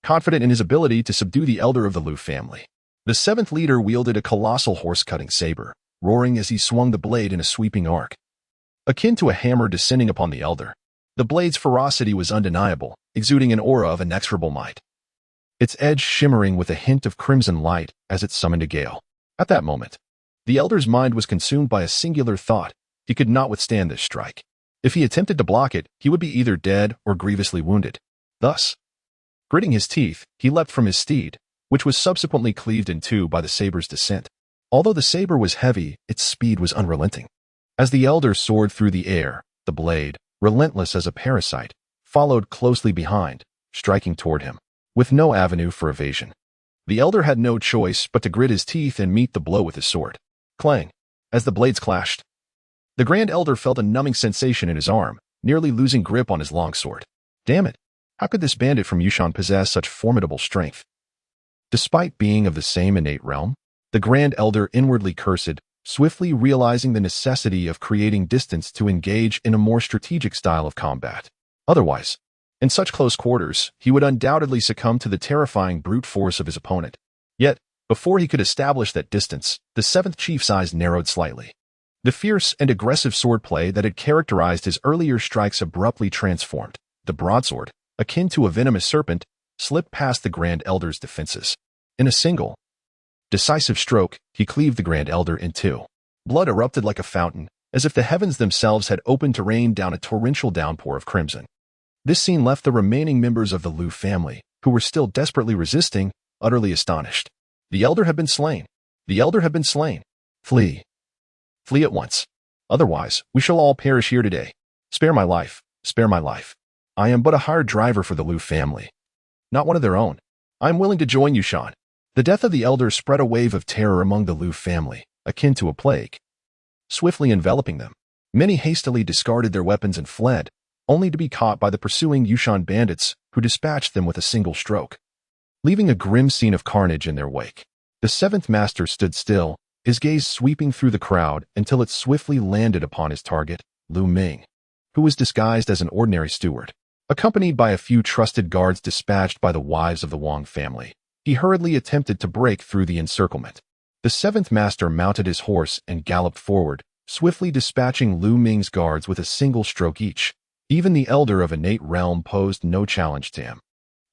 confident in his ability to subdue the elder of the Liu family. The 7th leader wielded a colossal horse-cutting saber, roaring as he swung the blade in a sweeping arc, akin to a hammer descending upon the elder. The blade's ferocity was undeniable, exuding an aura of inexorable might, its edge shimmering with a hint of crimson light as it summoned a gale. At that moment, The elder's mind was consumed by a singular thought. He could not withstand this strike. If he attempted to block it, he would be either dead or grievously wounded. Thus, gritting his teeth, he leapt from his steed, which was subsequently cleaved in two by the saber's descent. Although the saber was heavy, its speed was unrelenting. As the elder soared through the air, the blade, relentless as a parasite, followed closely behind, striking toward him, with no avenue for evasion. The elder had no choice but to grit his teeth and meet the blow with his sword. Clang! As the blades clashed, the Grand Elder felt a numbing sensation in his arm, nearly losing grip on his longsword. Damn it! How could this bandit from Yushan possess such formidable strength? Despite being of the same innate realm, the Grand Elder inwardly cursed, swiftly realizing the necessity of creating distance to engage in a more strategic style of combat. Otherwise, in such close quarters, he would undoubtedly succumb to the terrifying brute force of his opponent. Yet, before he could establish that distance, the seventh chief's eyes narrowed slightly. The fierce and aggressive swordplay that had characterized his earlier strikes abruptly transformed. The broadsword, akin to a venomous serpent, slipped past the Grand Elder's defenses. In a single, decisive stroke, he cleaved the Grand Elder in two. Blood erupted like a fountain, as if the heavens themselves had opened to rain down a torrential downpour of crimson. This scene left the remaining members of the Liu family, who were still desperately resisting, utterly astonished. The Elder had been slain. The Elder had been slain. Flee. Flee at once. Otherwise, we shall all perish here today. Spare my life. Spare my life. I am but a hired driver for the Liu family. Not one of their own. I am willing to join Yushan. The death of the Elder spread a wave of terror among the Liu family, akin to a plague, swiftly enveloping them. Many hastily discarded their weapons and fled, only to be caught by the pursuing Yushan bandits, who dispatched them with a single stroke, leaving a grim scene of carnage in their wake. The seventh master stood still, his gaze sweeping through the crowd until it swiftly landed upon his target, Lu Ming, who was disguised as an ordinary steward. Accompanied by a few trusted guards dispatched by the wives of the Wang family, he hurriedly attempted to break through the encirclement. The seventh master mounted his horse and galloped forward, swiftly dispatching Lu Ming's guards with a single stroke each. Even the Elder of innate realm posed no challenge to him.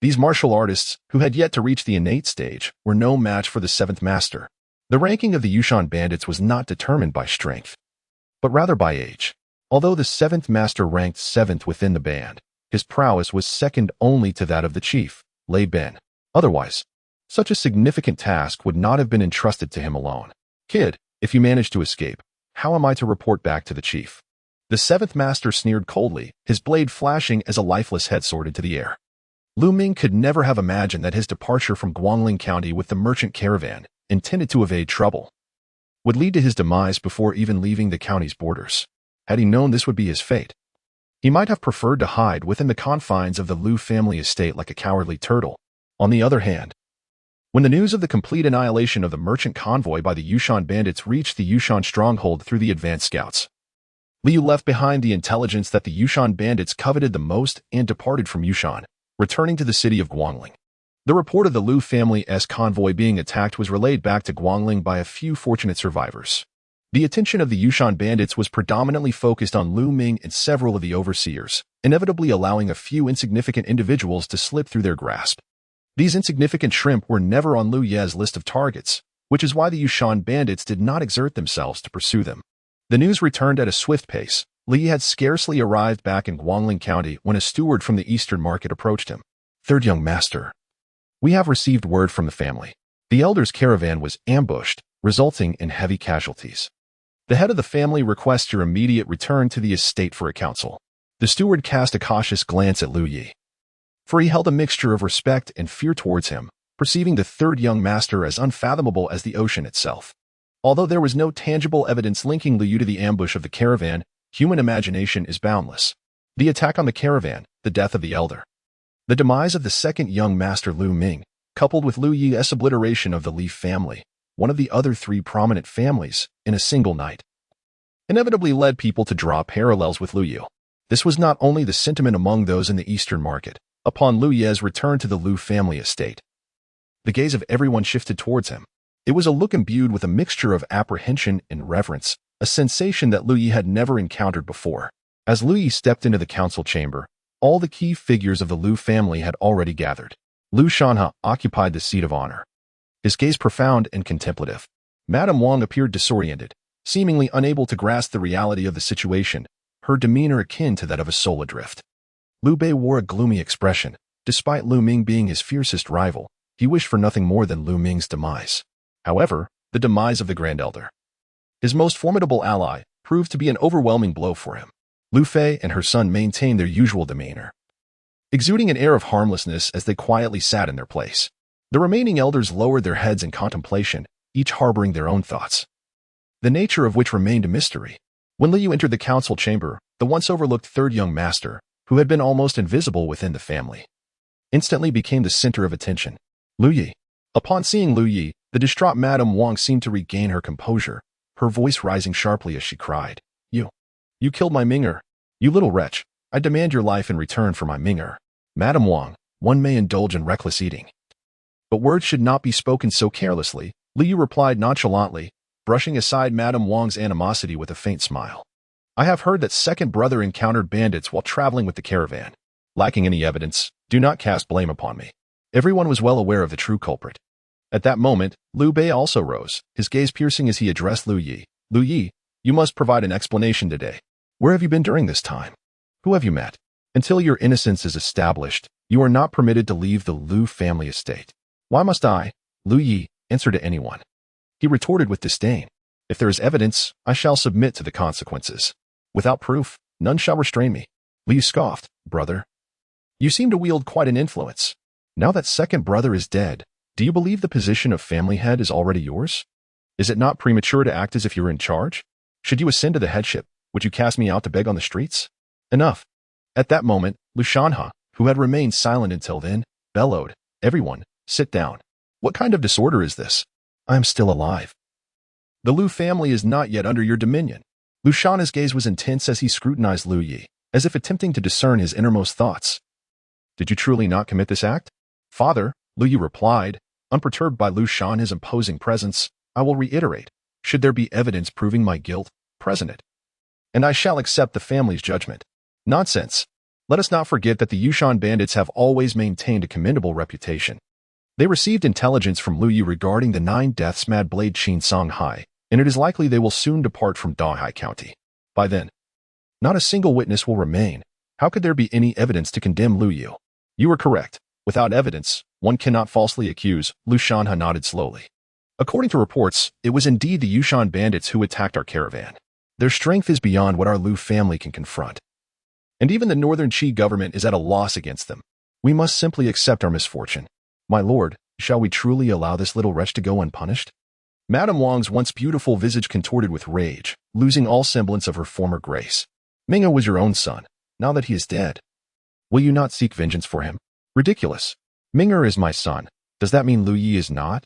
These martial artists, who had yet to reach the innate stage, were no match for the seventh master. The ranking of the Yushan bandits was not determined by strength, but rather by age. Although the seventh master ranked seventh within the band, his prowess was second only to that of the chief, Lei Ben. Otherwise, such a significant task would not have been entrusted to him alone. Kid, if you manage to escape, how am I to report back to the chief? The seventh master sneered coldly, his blade flashing as a lifeless head soared into the air. Lu Ming could never have imagined that his departure from Guangling County with the merchant caravan, intended to evade trouble, would lead to his demise before even leaving the county's borders. Had he known this would be his fate, he might have preferred to hide within the confines of the Liu family estate like a cowardly turtle. On the other hand, when the news of the complete annihilation of the merchant convoy by the Yushan bandits reached the Yushan stronghold through the advance scouts, Liu left behind the intelligence that the Yushan bandits coveted the most and departed from Yushan, returning to the city of Guangling. The report of the Liu family's convoy being attacked was relayed back to Guangling by a few fortunate survivors. The attention of the Yushan bandits was predominantly focused on Lu Ming and several of the overseers, inevitably allowing a few insignificant individuals to slip through their grasp. These insignificant shrimp were never on Liu Ye's list of targets, which is why the Yushan bandits did not exert themselves to pursue them. The news returned at a swift pace. Li had scarcely arrived back in Guangling County when a steward from the eastern market approached him. Third young master, we have received word from the family. The elder's caravan was ambushed, resulting in heavy casualties. The head of the family requests your immediate return to the estate for a council. The steward cast a cautious glance at Lu Yi, for he held a mixture of respect and fear towards him, perceiving the third young master as unfathomable as the ocean itself. Although there was no tangible evidence linking Liu to the ambush of the caravan, human imagination is boundless. The attack on the caravan, the death of the elder, the demise of the second young master Lu Ming, coupled with Lu Yi's obliteration of the Li family, one of the other three prominent families, in a single night, inevitably led people to draw parallels with Lu Yu. This was not only the sentiment among those in the eastern market. Upon Lu Ye's return to the Liu family estate, the gaze of everyone shifted towards him. It was a look imbued with a mixture of apprehension and reverence, a sensation that Lu Yi had never encountered before. As Lu Yi stepped into the council chamber, all the key figures of the Liu family had already gathered. Lu Shanhe occupied the seat of honor, his gaze profound and contemplative. Madame Wang appeared disoriented, seemingly unable to grasp the reality of the situation, her demeanor akin to that of a soul adrift. Liu Bei wore a gloomy expression. Despite Lu Ming being his fiercest rival, he wished for nothing more than Lu Ming's demise. However, the demise of the Grand Elder, his most formidable ally, proved to be an overwhelming blow for him. Lu Fei and her son maintained their usual demeanor, exuding an air of harmlessness as they quietly sat in their place. The remaining elders lowered their heads in contemplation, each harboring their own thoughts, the nature of which remained a mystery. When Liu entered the council chamber, the once overlooked third young master, who had been almost invisible within the family, instantly became the center of attention. Lu Yi. Upon seeing Lu Yi, the distraught Madame Wang seemed to regain her composure, her voice rising sharply as she cried, You killed my Ming'er. You little wretch, I demand your life in return for my Ming'er. Madame Wang, one may indulge in reckless eating, but words should not be spoken so carelessly, Liu replied nonchalantly, brushing aside Madame Wang's animosity with a faint smile. I have heard that second brother encountered bandits while traveling with the caravan. Lacking any evidence, do not cast blame upon me. Everyone was well aware of the true culprit. At that moment, Liu Bei also rose, his gaze piercing as he addressed Lu Yi. Lu Yi, you must provide an explanation today. Where have you been during this time? Who have you met? Until your innocence is established, you are not permitted to leave the Lu family estate. Why must I, Lu Yi, answer to anyone? He retorted with disdain. If there is evidence, I shall submit to the consequences. Without proof, none shall restrain me. Liu scoffed. Brother, you seem to wield quite an influence. Now that second brother is dead, do you believe the position of family head is already yours? Is it not premature to act as if you were in charge? Should you ascend to the headship, would you cast me out to beg on the streets? Enough. At that moment, Lu Shanhe, who had remained silent until then, bellowed, Everyone, sit down. What kind of disorder is this? I am still alive. The Lu family is not yet under your dominion. Lu Shanhe's gaze was intense as he scrutinized Lu Yi, as if attempting to discern his innermost thoughts. Did you truly not commit this act? Father, Lu Yi replied, unperturbed by Lu Shanhe's imposing presence, I will reiterate, should there be evidence proving my guilt, present it. And I shall accept the family's judgment. Nonsense. Let us not forget that the Yushan bandits have always maintained a commendable reputation. They received intelligence from Lu Yi regarding the 9 deaths Mad Blade Qin Songhai, and it is likely they will soon depart from Dahai County. By then, not a single witness will remain. How could there be any evidence to condemn Lu Yi? You are correct. Without evidence, one cannot falsely accuse, Lu Shanhe nodded slowly. According to reports, it was indeed the Yushan bandits who attacked our caravan. Their strength is beyond what our Lu family can confront. And even the Northern Qi government is at a loss against them. We must simply accept our misfortune. My lord, shall we truly allow this little wretch to go unpunished? Madame Wang's once beautiful visage contorted with rage, losing all semblance of her former grace. Ming'er was your own son. Now that he is dead, will you not seek vengeance for him? Ridiculous. Ming'er is my son. Does that mean Lu Yi is not?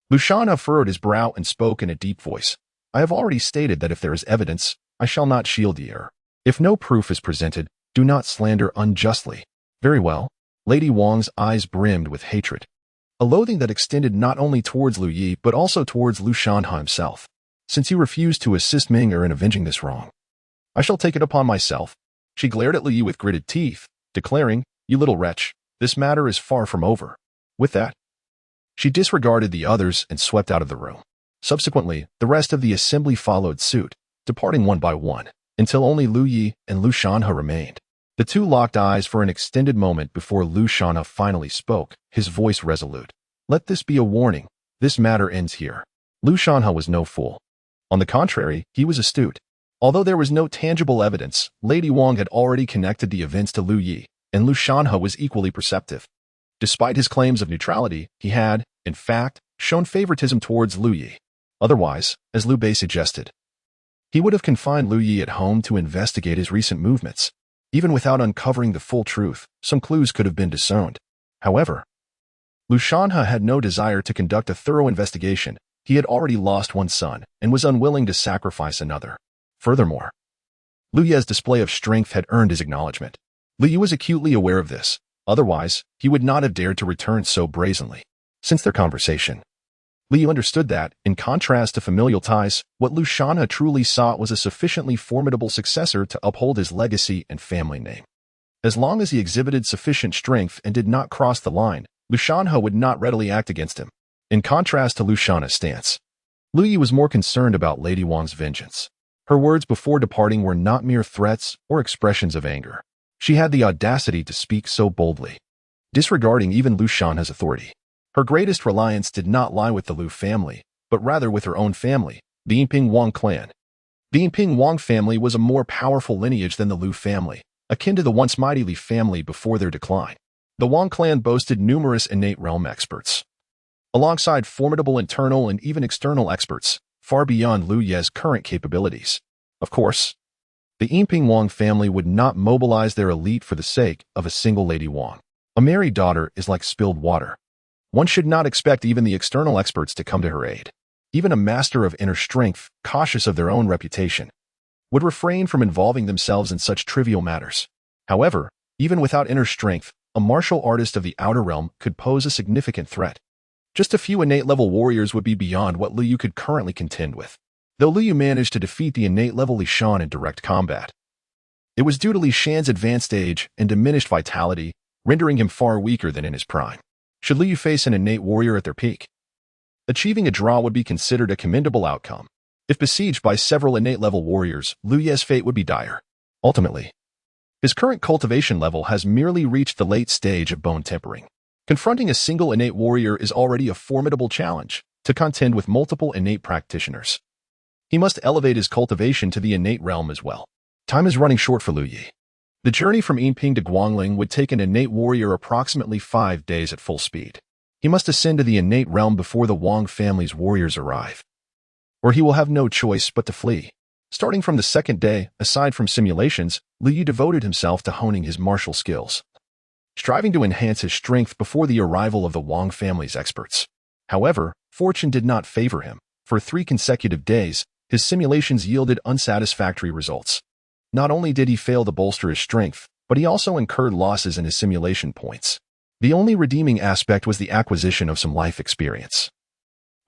Lu Shanhe furrowed his brow and spoke in a deep voice. I have already stated that if there is evidence, I shall not shield the error. If no proof is presented, do not slander unjustly. Very well. Lady Wang's eyes brimmed with hatred, a loathing that extended not only towards Lu Yi but also towards Lu Shanhe himself. Since you refuse to assist Ming'er in avenging this wrong, I shall take it upon myself. She glared at Lu Yi with gritted teeth, declaring, You little wretch, this matter is far from over. With that, she disregarded the others and swept out of the room. Subsequently, the rest of the assembly followed suit, departing one by one, until only Lu Yi and Lu Shanhe remained. The two locked eyes for an extended moment before Lu Shanhe finally spoke, his voice resolute. Let this be a warning. This matter ends here. Lu Shanhe was no fool. On the contrary, he was astute. Although there was no tangible evidence, Lady Wang had already connected the events to Lu Yi, and Lu Shanhe was equally perceptive. Despite his claims of neutrality, he had, in fact, shown favoritism towards Lu Yi. Otherwise, as Liu Bei suggested, he would have confined Lu Yi at home to investigate his recent movements. Even without uncovering the full truth, some clues could have been discerned. However, Lu Shanhe had no desire to conduct a thorough investigation. He had already lost one son and was unwilling to sacrifice another. Furthermore, Lu Yi's display of strength had earned his acknowledgement. Lu Yi was acutely aware of this. Otherwise, he would not have dared to return so brazenly. Since their conversation, Lu Yi understood that, in contrast to familial ties, what Lu Shanhe truly sought was a sufficiently formidable successor to uphold his legacy and family name. As long as he exhibited sufficient strength and did not cross the line, Lu Shanhe would not readily act against him. In contrast to Lu Shanhe's stance, Lu Yi was more concerned about Lady Wang's vengeance. Her words before departing were not mere threats or expressions of anger. She had the audacity to speak so boldly, disregarding even Lu Shan's authority. Her greatest reliance did not lie with the Lu family, but rather with her own family, the Yinping Wang clan. The Yinping Wang family was a more powerful lineage than the Lu family, akin to the once mighty Li family before their decline. The Wang clan boasted numerous innate realm experts, alongside formidable internal and even external experts, far beyond Lu Ye's current capabilities. Of course, the Yinping Wang family would not mobilize their elite for the sake of a single Lady Wang. A married daughter is like spilled water. One should not expect even the external experts to come to her aid. Even a master of inner strength, cautious of their own reputation, would refrain from involving themselves in such trivial matters. However, even without inner strength, a martial artist of the outer realm could pose a significant threat. Just a few innate-level warriors would be beyond what Lu Yu could currently contend with. Though Lu Yu managed to defeat the innate-level Li Shan in direct combat, it was due to Li Shan's advanced age and diminished vitality, rendering him far weaker than in his prime. Should Lu Yu face an innate warrior at their peak, achieving a draw would be considered a commendable outcome. If besieged by several innate-level warriors, Lu Ye's fate would be dire. Ultimately, his current cultivation level has merely reached the late stage of bone tempering. Confronting a single innate warrior is already a formidable challenge to contend with multiple innate practitioners. He must elevate his cultivation to the innate realm as well. Time is running short for Lu Yi. The journey from Yinping to Guangling would take an innate warrior approximately 5 days at full speed. He must ascend to the innate realm before the Wang family's warriors arrive, or he will have no choice but to flee. Starting from the second day, aside from simulations, Lu Yu devoted himself to honing his martial skills, striving to enhance his strength before the arrival of the Wang family's experts. However, fortune did not favor him. For 3 consecutive days, his simulations yielded unsatisfactory results. Not only did he fail to bolster his strength, but he also incurred losses in his simulation points. The only redeeming aspect was the acquisition of some life experience,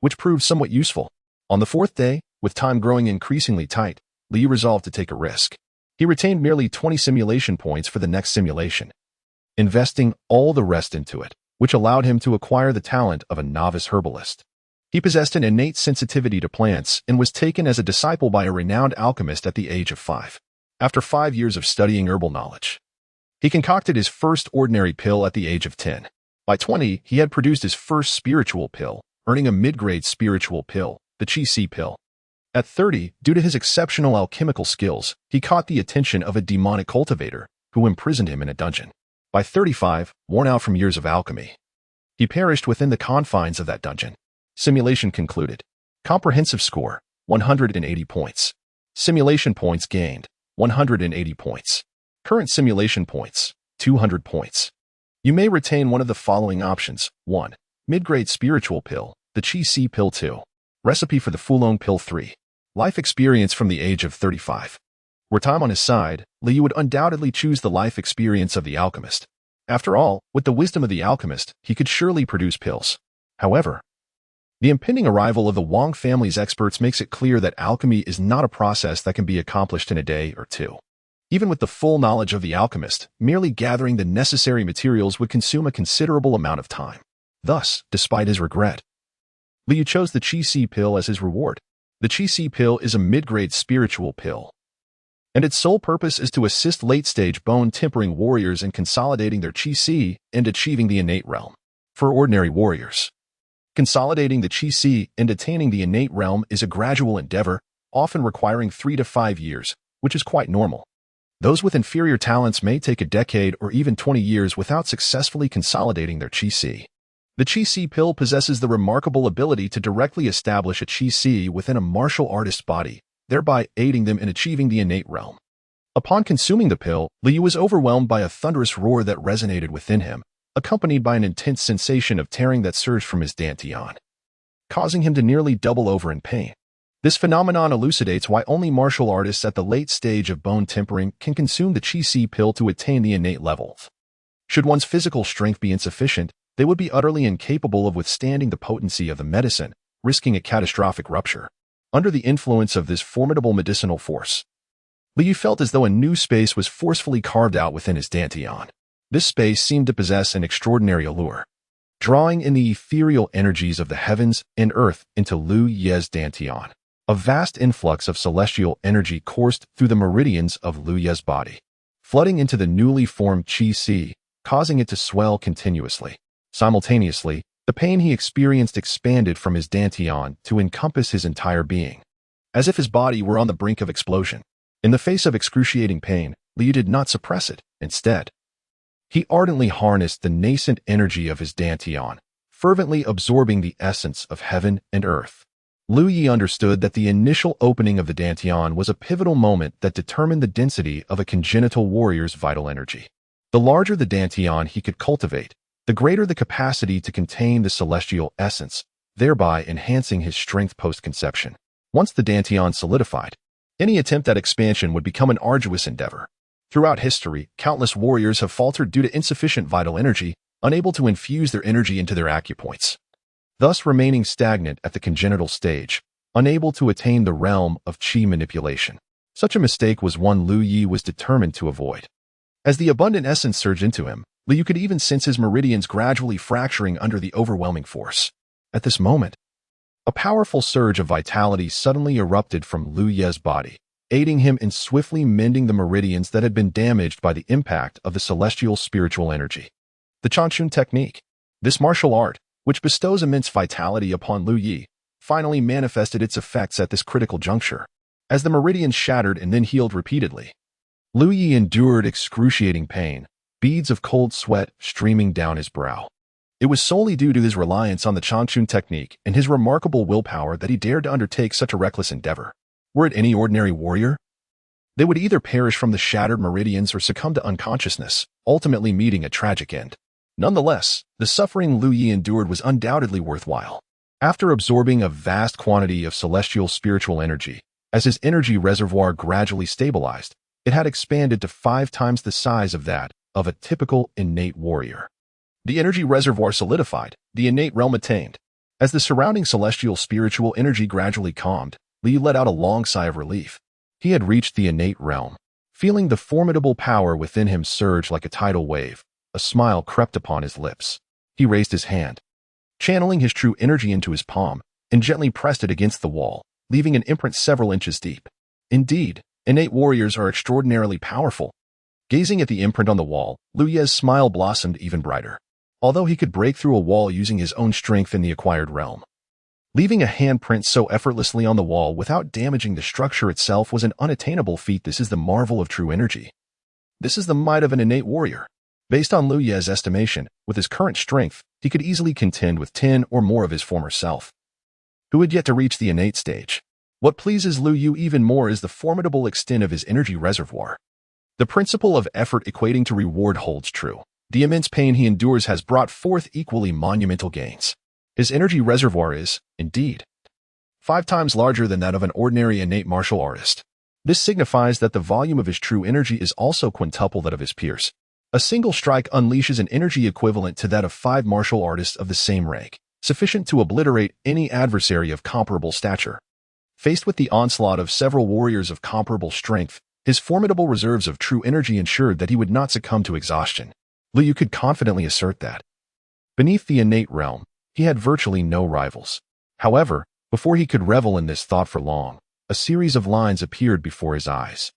which proved somewhat useful. On the 4th day, with time growing increasingly tight, Li resolved to take a risk. He retained merely 20 simulation points for the next simulation, investing all the rest into it, which allowed him to acquire the talent of a novice herbalist. He possessed an innate sensitivity to plants and was taken as a disciple by a renowned alchemist at the age of 5. After 5 years of studying herbal knowledge, he concocted his first ordinary pill at the age of 10. By 20, he had produced his first spiritual pill, earning a mid-grade spiritual pill, the Qi pill. At 30, due to his exceptional alchemical skills, he caught the attention of a demonic cultivator who imprisoned him in a dungeon. By 35, worn out from years of alchemy, he perished within the confines of that dungeon. Simulation concluded. Comprehensive score, 180 points. Simulation points gained, 180 points. Current simulation points, 200 points. You may retain one of the following options. 1. Mid-grade spiritual pill, the Qi pill 2. Recipe for the Fulong pill 3. Life experience from the age of 35. Were time on his side, Li would undoubtedly choose the life experience of the alchemist. After all, with the wisdom of the alchemist, he could surely produce pills. However, the impending arrival of the Wang family's experts makes it clear that alchemy is not a process that can be accomplished in a day or 2. Even with the full knowledge of the alchemist, merely gathering the necessary materials would consume a considerable amount of time. Thus, despite his regret, Liu chose the Qi pill as his reward. The Qi pill is a mid-grade spiritual pill, and its sole purpose is to assist late-stage bone-tempering warriors in consolidating their Qi and achieving the innate realm. For ordinary warriors, consolidating the Qi and attaining the innate realm is a gradual endeavor, often requiring 3 to 5 years, which is quite normal. Those with inferior talents may take a decade or even 20 years without successfully consolidating their Qi. The Qi pill possesses the remarkable ability to directly establish a Qi within a martial artist's body, thereby aiding them in achieving the innate realm. Upon consuming the pill, Liu was overwhelmed by a thunderous roar that resonated within him, accompanied by an intense sensation of tearing that surged from his dantian, causing him to nearly double over in pain. This phenomenon elucidates why only martial artists at the late stage of bone tempering can consume the Qi pill to attain the innate levels. Should one's physical strength be insufficient, they would be utterly incapable of withstanding the potency of the medicine, risking a catastrophic rupture. Under the influence of this formidable medicinal force, Liu felt as though a new space was forcefully carved out within his dantian. This space seemed to possess an extraordinary allure. drawing in the ethereal energies of the heavens and earth into Lu Ye's dantian. A vast influx of celestial energy coursed through the meridians of Lu Ye's body, flooding into the newly formed Qi Si, causing it to swell continuously. Simultaneously, the pain he experienced expanded from his dantian to encompass his entire being, as if his body were on the brink of explosion. In the face of excruciating pain, Liu did not suppress it. Instead, he ardently harnessed the nascent energy of his dantian, fervently absorbing the essence of heaven and earth. Lu Yi understood that the initial opening of the dantian was a pivotal moment that determined the density of a congenital warrior's vital energy. The larger the dantian he could cultivate, the greater the capacity to contain the celestial essence, thereby enhancing his strength post-conception. Once the dantian solidified, any attempt at expansion would become an arduous endeavor. Throughout history, countless warriors have faltered due to insufficient vital energy, unable to infuse their energy into their acupoints, thus remaining stagnant at the congenital stage, unable to attain the realm of qi manipulation. Such a mistake was one Lu Yi was determined to avoid. As the abundant essence surged into him, Liu could even sense his meridians gradually fracturing under the overwhelming force. At this moment, a powerful surge of vitality suddenly erupted from Lu Ye's body, aiding him in swiftly mending the meridians that had been damaged by the impact of the celestial spiritual energy. The Changchun technique. This martial art, which bestows immense vitality upon Lu Yi, finally manifested its effects at this critical juncture. As the meridians shattered and then healed repeatedly, Lu Yi endured excruciating pain, beads of cold sweat streaming down his brow. It was solely due to his reliance on the Changchun technique and his remarkable willpower that he dared to undertake such a reckless endeavor. Were it any ordinary warrior, they would either perish from the shattered meridians or succumb to unconsciousness, ultimately meeting a tragic end. Nonetheless, the suffering Lu Yi endured was undoubtedly worthwhile. After absorbing a vast quantity of celestial spiritual energy, as his energy reservoir gradually stabilized, it had expanded to 5 times the size of that of a typical innate warrior. The energy reservoir solidified, the innate realm attained. As the surrounding celestial spiritual energy gradually calmed, Li let out a long sigh of relief. He had reached the innate realm. Feeling the formidable power within him surge like a tidal wave, a smile crept upon his lips. He raised his hand, channeling his true energy into his palm, and gently pressed it against the wall, leaving an imprint several inches deep. Indeed, innate warriors are extraordinarily powerful. Gazing at the imprint on the wall, Lu Ye's smile blossomed even brighter. Although he could break through a wall using his own strength in the acquired realm, leaving a handprint so effortlessly on the wall without damaging the structure itself was an unattainable feat. This is the marvel of true energy. This is the might of an innate warrior. Based on Lu Ye's estimation, with his current strength, he could easily contend with 10 or more of his former self, who had yet to reach the innate stage. What pleases Lu Yu even more is the formidable extent of his energy reservoir. The principle of effort equating to reward holds true. The immense pain he endures has brought forth equally monumental gains. His energy reservoir is, indeed, 5 times larger than that of an ordinary innate martial artist. This signifies that the volume of his true energy is also quintuple that of his peers. A single strike unleashes an energy equivalent to that of 5 martial artists of the same rank, sufficient to obliterate any adversary of comparable stature. Faced with the onslaught of several warriors of comparable strength, his formidable reserves of true energy ensured that he would not succumb to exhaustion. Lu Yu could confidently assert that, beneath the innate realm, he had virtually no rivals. However, before he could revel in this thought for long, a series of lines appeared before his eyes.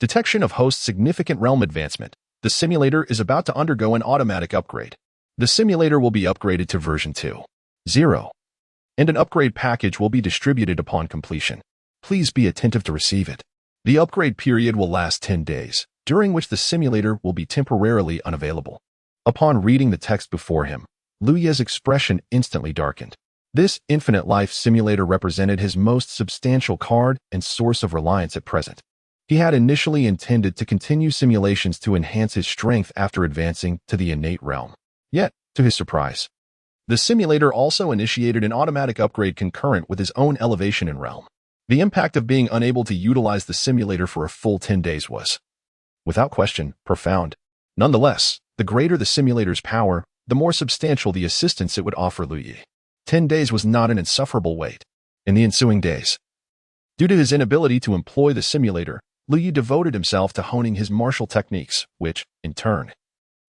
Detection of host significant realm advancement. The simulator is about to undergo an automatic upgrade. The simulator will be upgraded to version 2.0, and an upgrade package will be distributed upon completion. Please be attentive to receive it. The upgrade period will last 10 days, during which the simulator will be temporarily unavailable. Upon reading the text before him, Lu Ye's expression instantly darkened. This infinite life simulator represented his most substantial card and source of reliance at present. He had initially intended to continue simulations to enhance his strength after advancing to the innate realm. Yet, to his surprise, the simulator also initiated an automatic upgrade concurrent with his own elevation in realm. The impact of being unable to utilize the simulator for a full 10 days was, without question, profound. Nonetheless, the greater the simulator's power, the more substantial the assistance it would offer Lu Yi. 10 days was not an insufferable wait. In the ensuing days, due to his inability to employ the simulator, Lu Yi devoted himself to honing his martial techniques, which, in turn,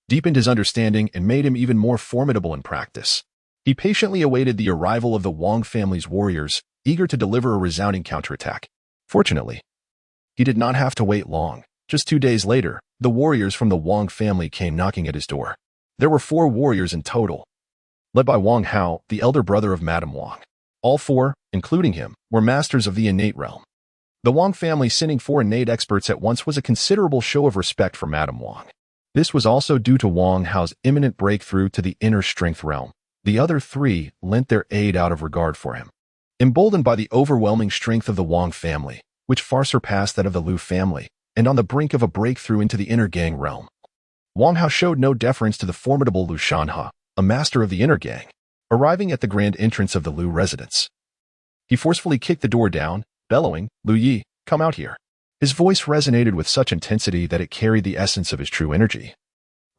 deepened his understanding and made him even more formidable in practice. He patiently awaited the arrival of the Wang family's warriors, eager to deliver a resounding counterattack. Fortunately, he did not have to wait long. Just 2 days later, the warriors from the Wang family came knocking at his door. There were 4 warriors in total, led by Wang Hao, the elder brother of Madame Wang. All 4, including him, were masters of the innate realm. The Wang family sending 4 innate experts at once was a considerable show of respect for Madame Wang. This was also due to Wang Hao's imminent breakthrough to the inner strength realm. The other 3 lent their aid out of regard for him. Emboldened by the overwhelming strength of the Wang family, which far surpassed that of the Lu family, and on the brink of a breakthrough into the inner gang realm, Wang Hao showed no deference to the formidable Lu Shanhe, a master of the inner gang. Arriving at the grand entrance of the Lu residence, he forcefully kicked the door down, bellowing, "Lu Yi, come out here." His voice resonated with such intensity that it carried the essence of his true energy.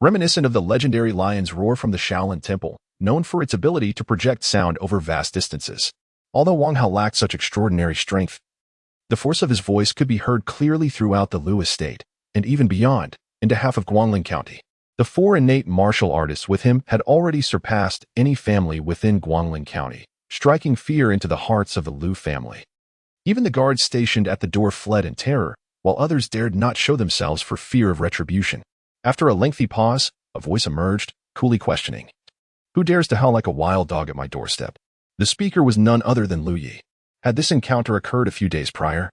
Reminiscent of the legendary lion's roar from the Shaolin Temple, known for its ability to project sound over vast distances. Although Wang Hao lacked such extraordinary strength, the force of his voice could be heard clearly throughout the Lu estate, and even beyond, into half of Guangling County. The 4 innate martial artists with him had already surpassed any family within Guangling County, striking fear into the hearts of the Lu family. Even the guards stationed at the door fled in terror, while others dared not show themselves for fear of retribution. After a lengthy pause, a voice emerged, coolly questioning, "Who dares to howl like a wild dog at my doorstep?" The speaker was none other than Lu Yi. Had this encounter occurred a few days prior,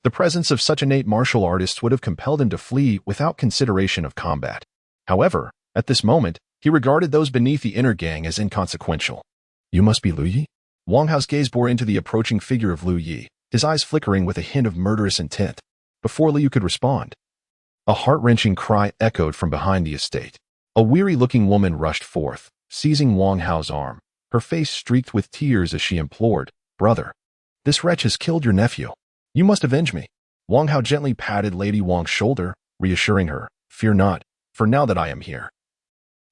the presence of such innate martial artists would have compelled him to flee without consideration of combat. However, at this moment, he regarded those beneath the inner gang as inconsequential. "You must be Lu Yi?" Wang Hao's gaze bore into the approaching figure of Lu Yi, his eyes flickering with a hint of murderous intent. Before Lu Yi could respond, a heart-wrenching cry echoed from behind the estate. A weary-looking woman rushed forth, seizing Wang Hao's arm, her face streaked with tears as she implored, "Brother, this wretch has killed your nephew. You must avenge me." Wang Hao gently patted Lady Wang's shoulder, reassuring her, "Fear not, for now that I am here,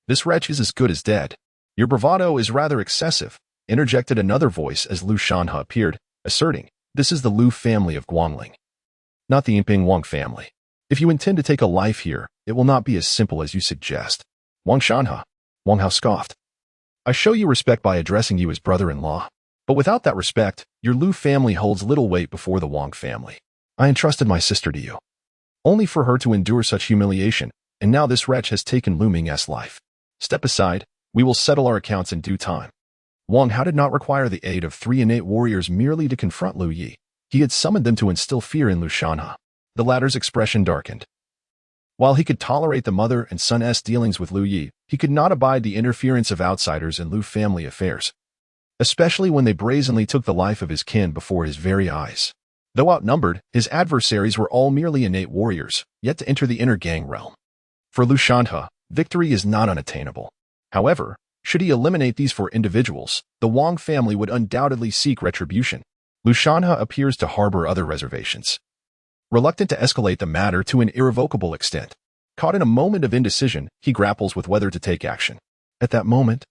this wretch is as good as dead." "Your bravado is rather excessive," interjected another voice as Lu Shanhe appeared, asserting, "This is the Lu family of Guangling, not the Yinping Wang family. If you intend to take a life here, it will not be as simple as you suggest." "Wang Shanhe," Wang Hao scoffed, "I show you respect by addressing you as brother-in-law. But without that respect, your Lu family holds little weight before the Wang family. I entrusted my sister to you, only for her to endure such humiliation, and now this wretch has taken Lu Ming's life. Step aside, we will settle our accounts in due time." Wang Hao did not require the aid of 3 innate warriors merely to confront Lu Yi. He had summoned them to instill fear in Lu Shanhe. The latter's expression darkened. While he could tolerate the mother and son's dealings with Lu Yi, he could not abide the interference of outsiders in Lu family affairs, especially when they brazenly took the life of his kin before his very eyes. Though outnumbered, his adversaries were all merely innate warriors, yet to enter the inner gang realm. For Lu Shanhe, victory is not unattainable. However, should he eliminate these 4 individuals, the Wang family would undoubtedly seek retribution. Lu Shanhe appears to harbor other reservations, reluctant to escalate the matter to an irrevocable extent. Caught in a moment of indecision, he grapples with whether to take action. At that moment,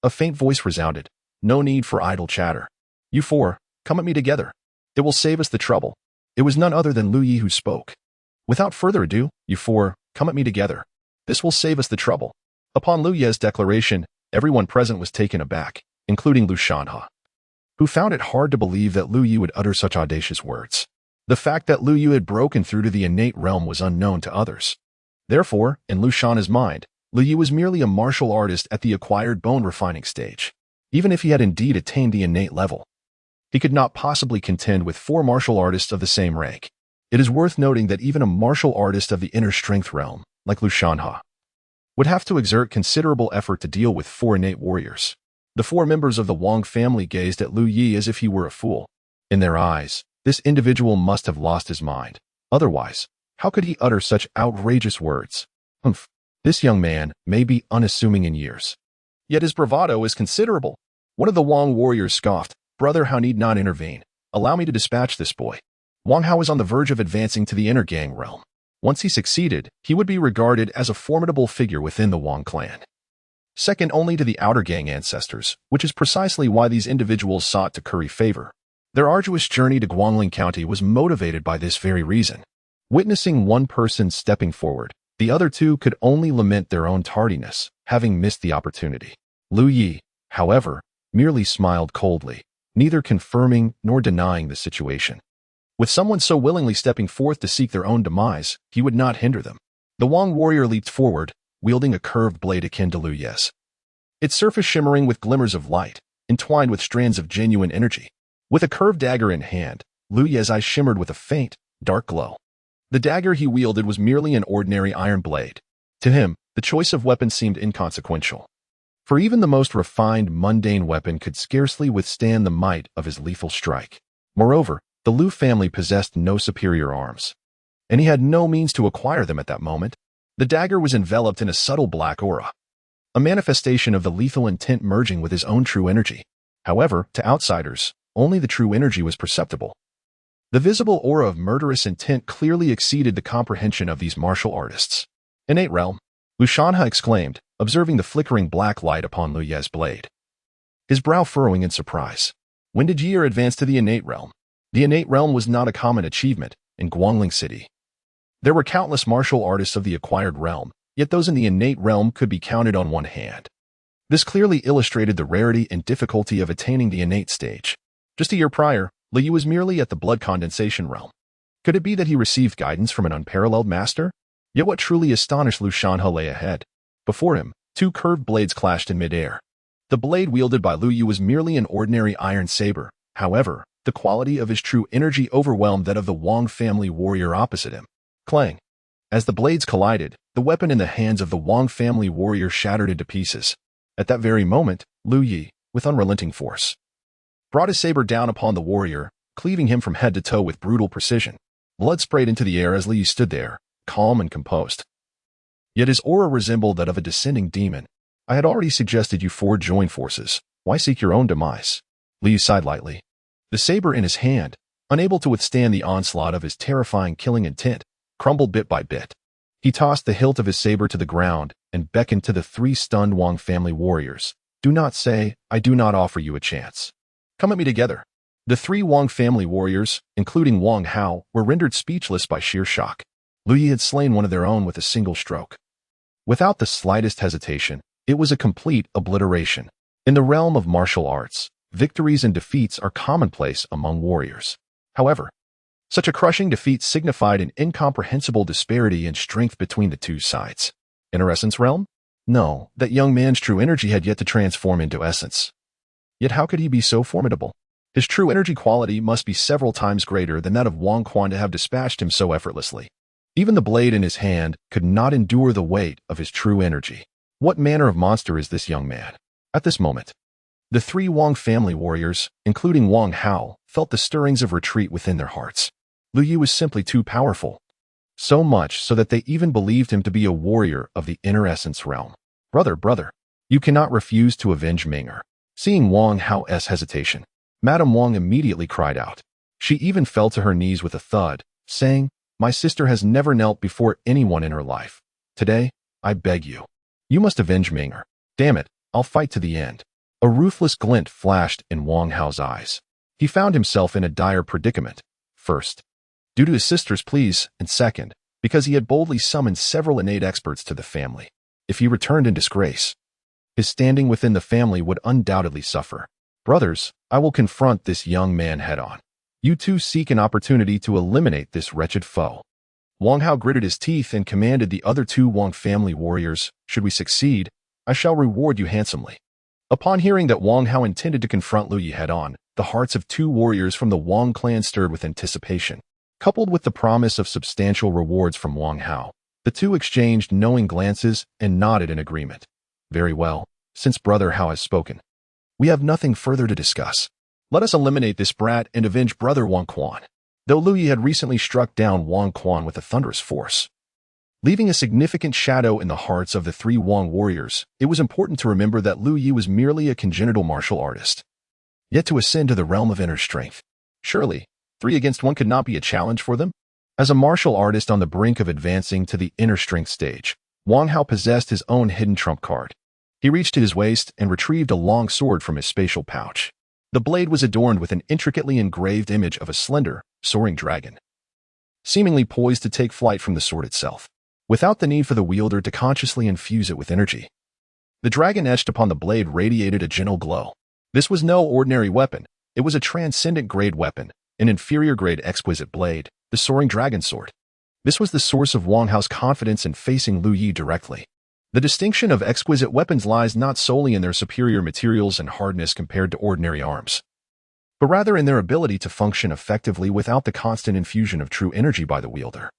a faint voice resounded, "No need for idle chatter. You 4, come at me together. It will save us the trouble." It was none other than Lu Yi who spoke. "Without further ado, you 4, come at me together. This will save us the trouble." Upon Lu Yi's declaration, everyone present was taken aback, including Lu Shanhe, who found it hard to believe that Lu Yi would utter such audacious words. The fact that Lu Yi had broken through to the innate realm was unknown to others. Therefore, in Lu Shanhe's mind, Lu Yi was merely a martial artist at the acquired bone-refining stage. Even if he had indeed attained the innate level, he could not possibly contend with 4 martial artists of the same rank. It is worth noting that even a martial artist of the inner strength realm, like Lu Shanhe, would have to exert considerable effort to deal with 4 innate warriors. The 4 members of the Wang family gazed at Lu Yi as if he were a fool. In their eyes, this individual must have lost his mind. Otherwise, how could he utter such outrageous words? Humph, this young man may be unassuming in years, yet his bravado is considerable. One of the Wang warriors scoffed, "Brother Hao need not intervene. Allow me to dispatch this boy." Wang Hao was on the verge of advancing to the inner gang realm. Once he succeeded, he would be regarded as a formidable figure within the Wang clan, second only to the outer gang ancestors, which is precisely why these individuals sought to curry favor. Their arduous journey to Guangling County was motivated by this very reason. Witnessing one person stepping forward, The other two could only lament their own tardiness, having missed the opportunity. Lu Yi, however, merely smiled coldly, neither confirming nor denying the situation. With someone so willingly stepping forth to seek their own demise, he would not hinder them. The Wang warrior leaped forward, wielding a curved blade akin to Lu Yi's. Its surface shimmering with glimmers of light, entwined with strands of genuine energy. With a curved dagger in hand, Lu Yi's eyes shimmered with a faint, dark glow. The dagger he wielded was merely an ordinary iron blade. To him, the choice of weapon seemed inconsequential. For even the most refined, mundane weapon could scarcely withstand the might of his lethal strike. Moreover, the Lu family possessed no superior arms, and he had no means to acquire them at that moment. The dagger was enveloped in a subtle black aura, a manifestation of the lethal intent merging with his own true energy. However, to outsiders, only the true energy was perceptible. The visible aura of murderous intent clearly exceeded the comprehension of these martial artists. Innate realm, Lu Shanha exclaimed, observing the flickering black light upon Lu Yi's blade, his brow furrowing in surprise. When did Yi advance to the innate realm? The innate realm was not a common achievement in Guangling City. There were countless martial artists of the acquired realm, yet those in the innate realm could be counted on one hand. This clearly illustrated the rarity and difficulty of attaining the innate stage. Just a year prior, Lu Yi was merely at the blood condensation realm. Could it be that he received guidance from an unparalleled master? Yet what truly astonished Lu Shanhe lay ahead. Before him, two curved blades clashed in midair. The blade wielded by Lu Yi was merely an ordinary iron saber. However, the quality of his true energy overwhelmed that of the Wang family warrior opposite him. Clang! As the blades collided, the weapon in the hands of the Wang family warrior shattered into pieces. At that very moment, Lu Yi, with unrelenting force, brought his saber down upon the warrior, cleaving him from head to toe with brutal precision. Blood sprayed into the air as Lu Yi stood there, calm and composed. Yet his aura resembled that of a descending demon. I had already suggested you four join forces. Why seek your own demise? Lu Yi sighed lightly. The saber in his hand, unable to withstand the onslaught of his terrifying killing intent, crumbled bit by bit. He tossed the hilt of his saber to the ground and beckoned to the three stunned Wang family warriors. Do not say, I do not offer you a chance. Come at me together. The three Wang family warriors, including Wang Hao, were rendered speechless by sheer shock. Lu Yi had slain one of their own with a single stroke. Without the slightest hesitation, it was a complete obliteration. In the realm of martial arts, victories and defeats are commonplace among warriors. However, such a crushing defeat signified an incomprehensible disparity in strength between the two sides. Inner essence realm? No, that young man's true energy had yet to transform into essence. Yet how could he be so formidable? His true energy quality must be several times greater than that of Wang Quan to have dispatched him so effortlessly. Even the blade in his hand could not endure the weight of his true energy. What manner of monster is this young man? At this moment, the three Wang family warriors, including Wang Hao, felt the stirrings of retreat within their hearts. Lu Yi was simply too powerful. So much so that they even believed him to be a warrior of the inner essence realm. Brother, you cannot refuse to avenge Ming'er. Seeing Wang Hao's hesitation, Madame Wang immediately cried out. She even fell to her knees with a thud, saying, My sister has never knelt before anyone in her life. Today, I beg you. You must avenge Ming'er. Damn it, I'll fight to the end. A ruthless glint flashed in Wang Hao's eyes. He found himself in a dire predicament. First, due to his sister's pleas, and second, because he had boldly summoned several innate experts to the family. If he returned in disgrace, his standing within the family would undoubtedly suffer. Brothers, I will confront this young man head-on. You two seek an opportunity to eliminate this wretched foe. Wang Hao gritted his teeth and commanded the other two Wang family warriors, should we succeed, I shall reward you handsomely. Upon hearing that Wang Hao intended to confront Lu Yi head-on, the hearts of two warriors from the Wang clan stirred with anticipation. Coupled with the promise of substantial rewards from Wang Hao, the two exchanged knowing glances and nodded in agreement. Very well, since Brother Hao has spoken. We have nothing further to discuss. Let us eliminate this brat and avenge Brother Wang Quan. Though Lu Yi had recently struck down Wang Quan with a thunderous force, leaving a significant shadow in the hearts of the three Wang warriors, it was important to remember that Lu Yi was merely a congenital martial artist. Yet to ascend to the realm of inner strength, surely, 3 against 1 could not be a challenge for them? As a martial artist on the brink of advancing to the inner strength stage, Wang Hao possessed his own hidden trump card. He reached to his waist and retrieved a long sword from his spatial pouch. The blade was adorned with an intricately engraved image of a slender, soaring dragon, seemingly poised to take flight from the sword itself. without the need for the wielder to consciously infuse it with energy. The dragon etched upon the blade radiated a gentle glow. This was no ordinary weapon. It was a transcendent-grade weapon, an inferior-grade exquisite blade, the soaring dragon sword. This was the source of Wang Hao's confidence in facing Lu Yi directly. The distinction of exquisite weapons lies not solely in their superior materials and hardness compared to ordinary arms, but rather in their ability to function effectively without the constant infusion of true energy by the wielder,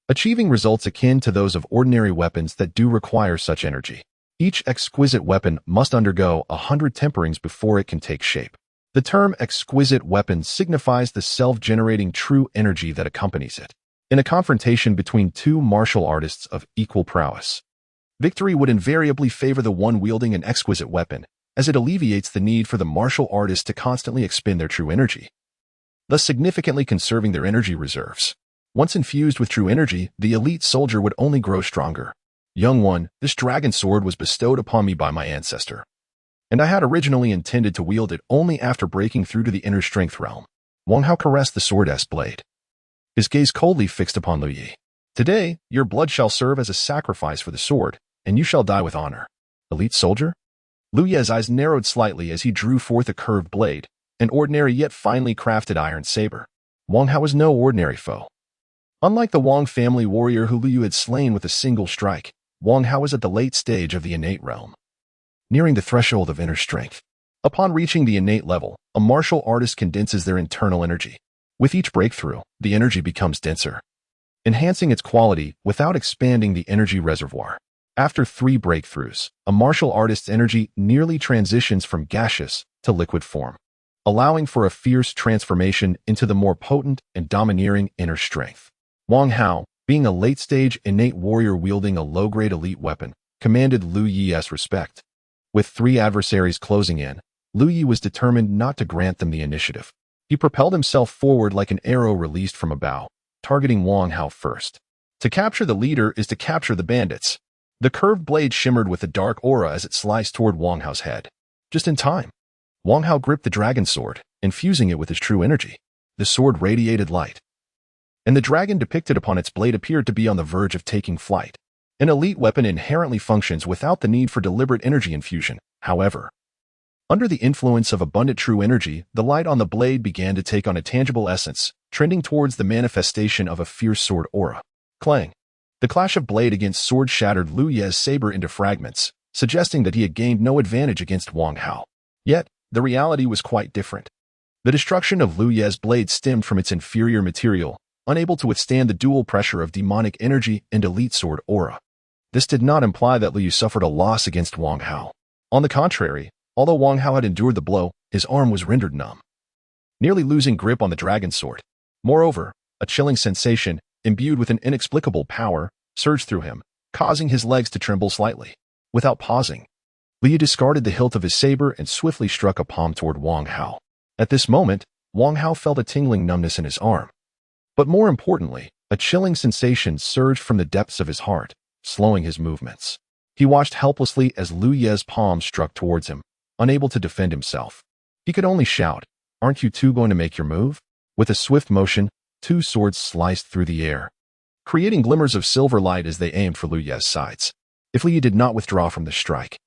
achieving results akin to those of ordinary weapons that do require such energy. Each exquisite weapon must undergo 100 temperings before it can take shape. The term exquisite weapon signifies the self-generating true energy that accompanies it. In a confrontation between two martial artists of equal prowess, victory would invariably favor the one wielding an exquisite weapon, as it alleviates the need for the martial artist to constantly expend their true energy, thus significantly conserving their energy reserves. Once infused with true energy, the elite soldier would only grow stronger. Young one, this dragon sword was bestowed upon me by my ancestor, and I had originally intended to wield it only after breaking through to the inner strength realm. Wang Hao caressed the sword-esque blade, his gaze coldly fixed upon Lu Yi. Today, your blood shall serve as a sacrifice for the sword, and you shall die with honor. Elite soldier? Lu Yi's eyes narrowed slightly as he drew forth a curved blade, an ordinary yet finely crafted iron saber. Wang Hao was no ordinary foe. Unlike the Wang family warrior who Lu Yu had slain with a single strike, Wang Hao was at the late stage of the innate realm, nearing the threshold of inner strength. Upon reaching the innate level, a martial artist condenses their internal energy. With each breakthrough, the energy becomes denser, enhancing its quality without expanding the energy reservoir. After 3 breakthroughs, a martial artist's energy nearly transitions from gaseous to liquid form, allowing for a fierce transformation into the more potent and domineering inner strength. Wang Hao, being a late-stage innate warrior wielding a low-grade elite weapon, commanded Lu Yi's respect. With 3 adversaries closing in, Lu Yi was determined not to grant them the initiative. He propelled himself forward like an arrow released from a bow, targeting Wang Hao first. To capture the leader is to capture the bandits. The curved blade shimmered with a dark aura as it sliced toward Wang Hao's head. Just in time, Wang Hao gripped the dragon sword, infusing it with his true energy. The sword radiated light, and the dragon depicted upon its blade appeared to be on the verge of taking flight. An elite weapon inherently functions without the need for deliberate energy infusion. However, under the influence of abundant true energy, the light on the blade began to take on a tangible essence, trending towards the manifestation of a fierce sword aura. Clang! The clash of blade against sword shattered Lu Yi's saber into fragments, suggesting that he had gained no advantage against Wang Hao. Yet, the reality was quite different. The destruction of Lu Yi's blade stemmed from its inferior material, unable to withstand the dual pressure of demonic energy and elite sword aura. This did not imply that Lu Yu suffered a loss against Wang Hao. On the contrary, although Wang Hao had endured the blow, his arm was rendered numb, nearly losing grip on the dragon sword. Moreover, a chilling sensation, imbued with an inexplicable power, surged through him, causing his legs to tremble slightly. Without pausing, Lu Yu discarded the hilt of his saber and swiftly struck a palm toward Wang Hao. At this moment, Wang Hao felt a tingling numbness in his arm. But more importantly, a chilling sensation surged from the depths of his heart, slowing his movements. He watched helplessly as Lu Yi's palm struck towards him, unable to defend himself. He could only shout, "Aren't you two going to make your move?" With a swift motion, 2 swords sliced through the air, creating glimmers of silver light as they aimed for Lu Yi's sides. If Lu Yi did not withdraw from the strike,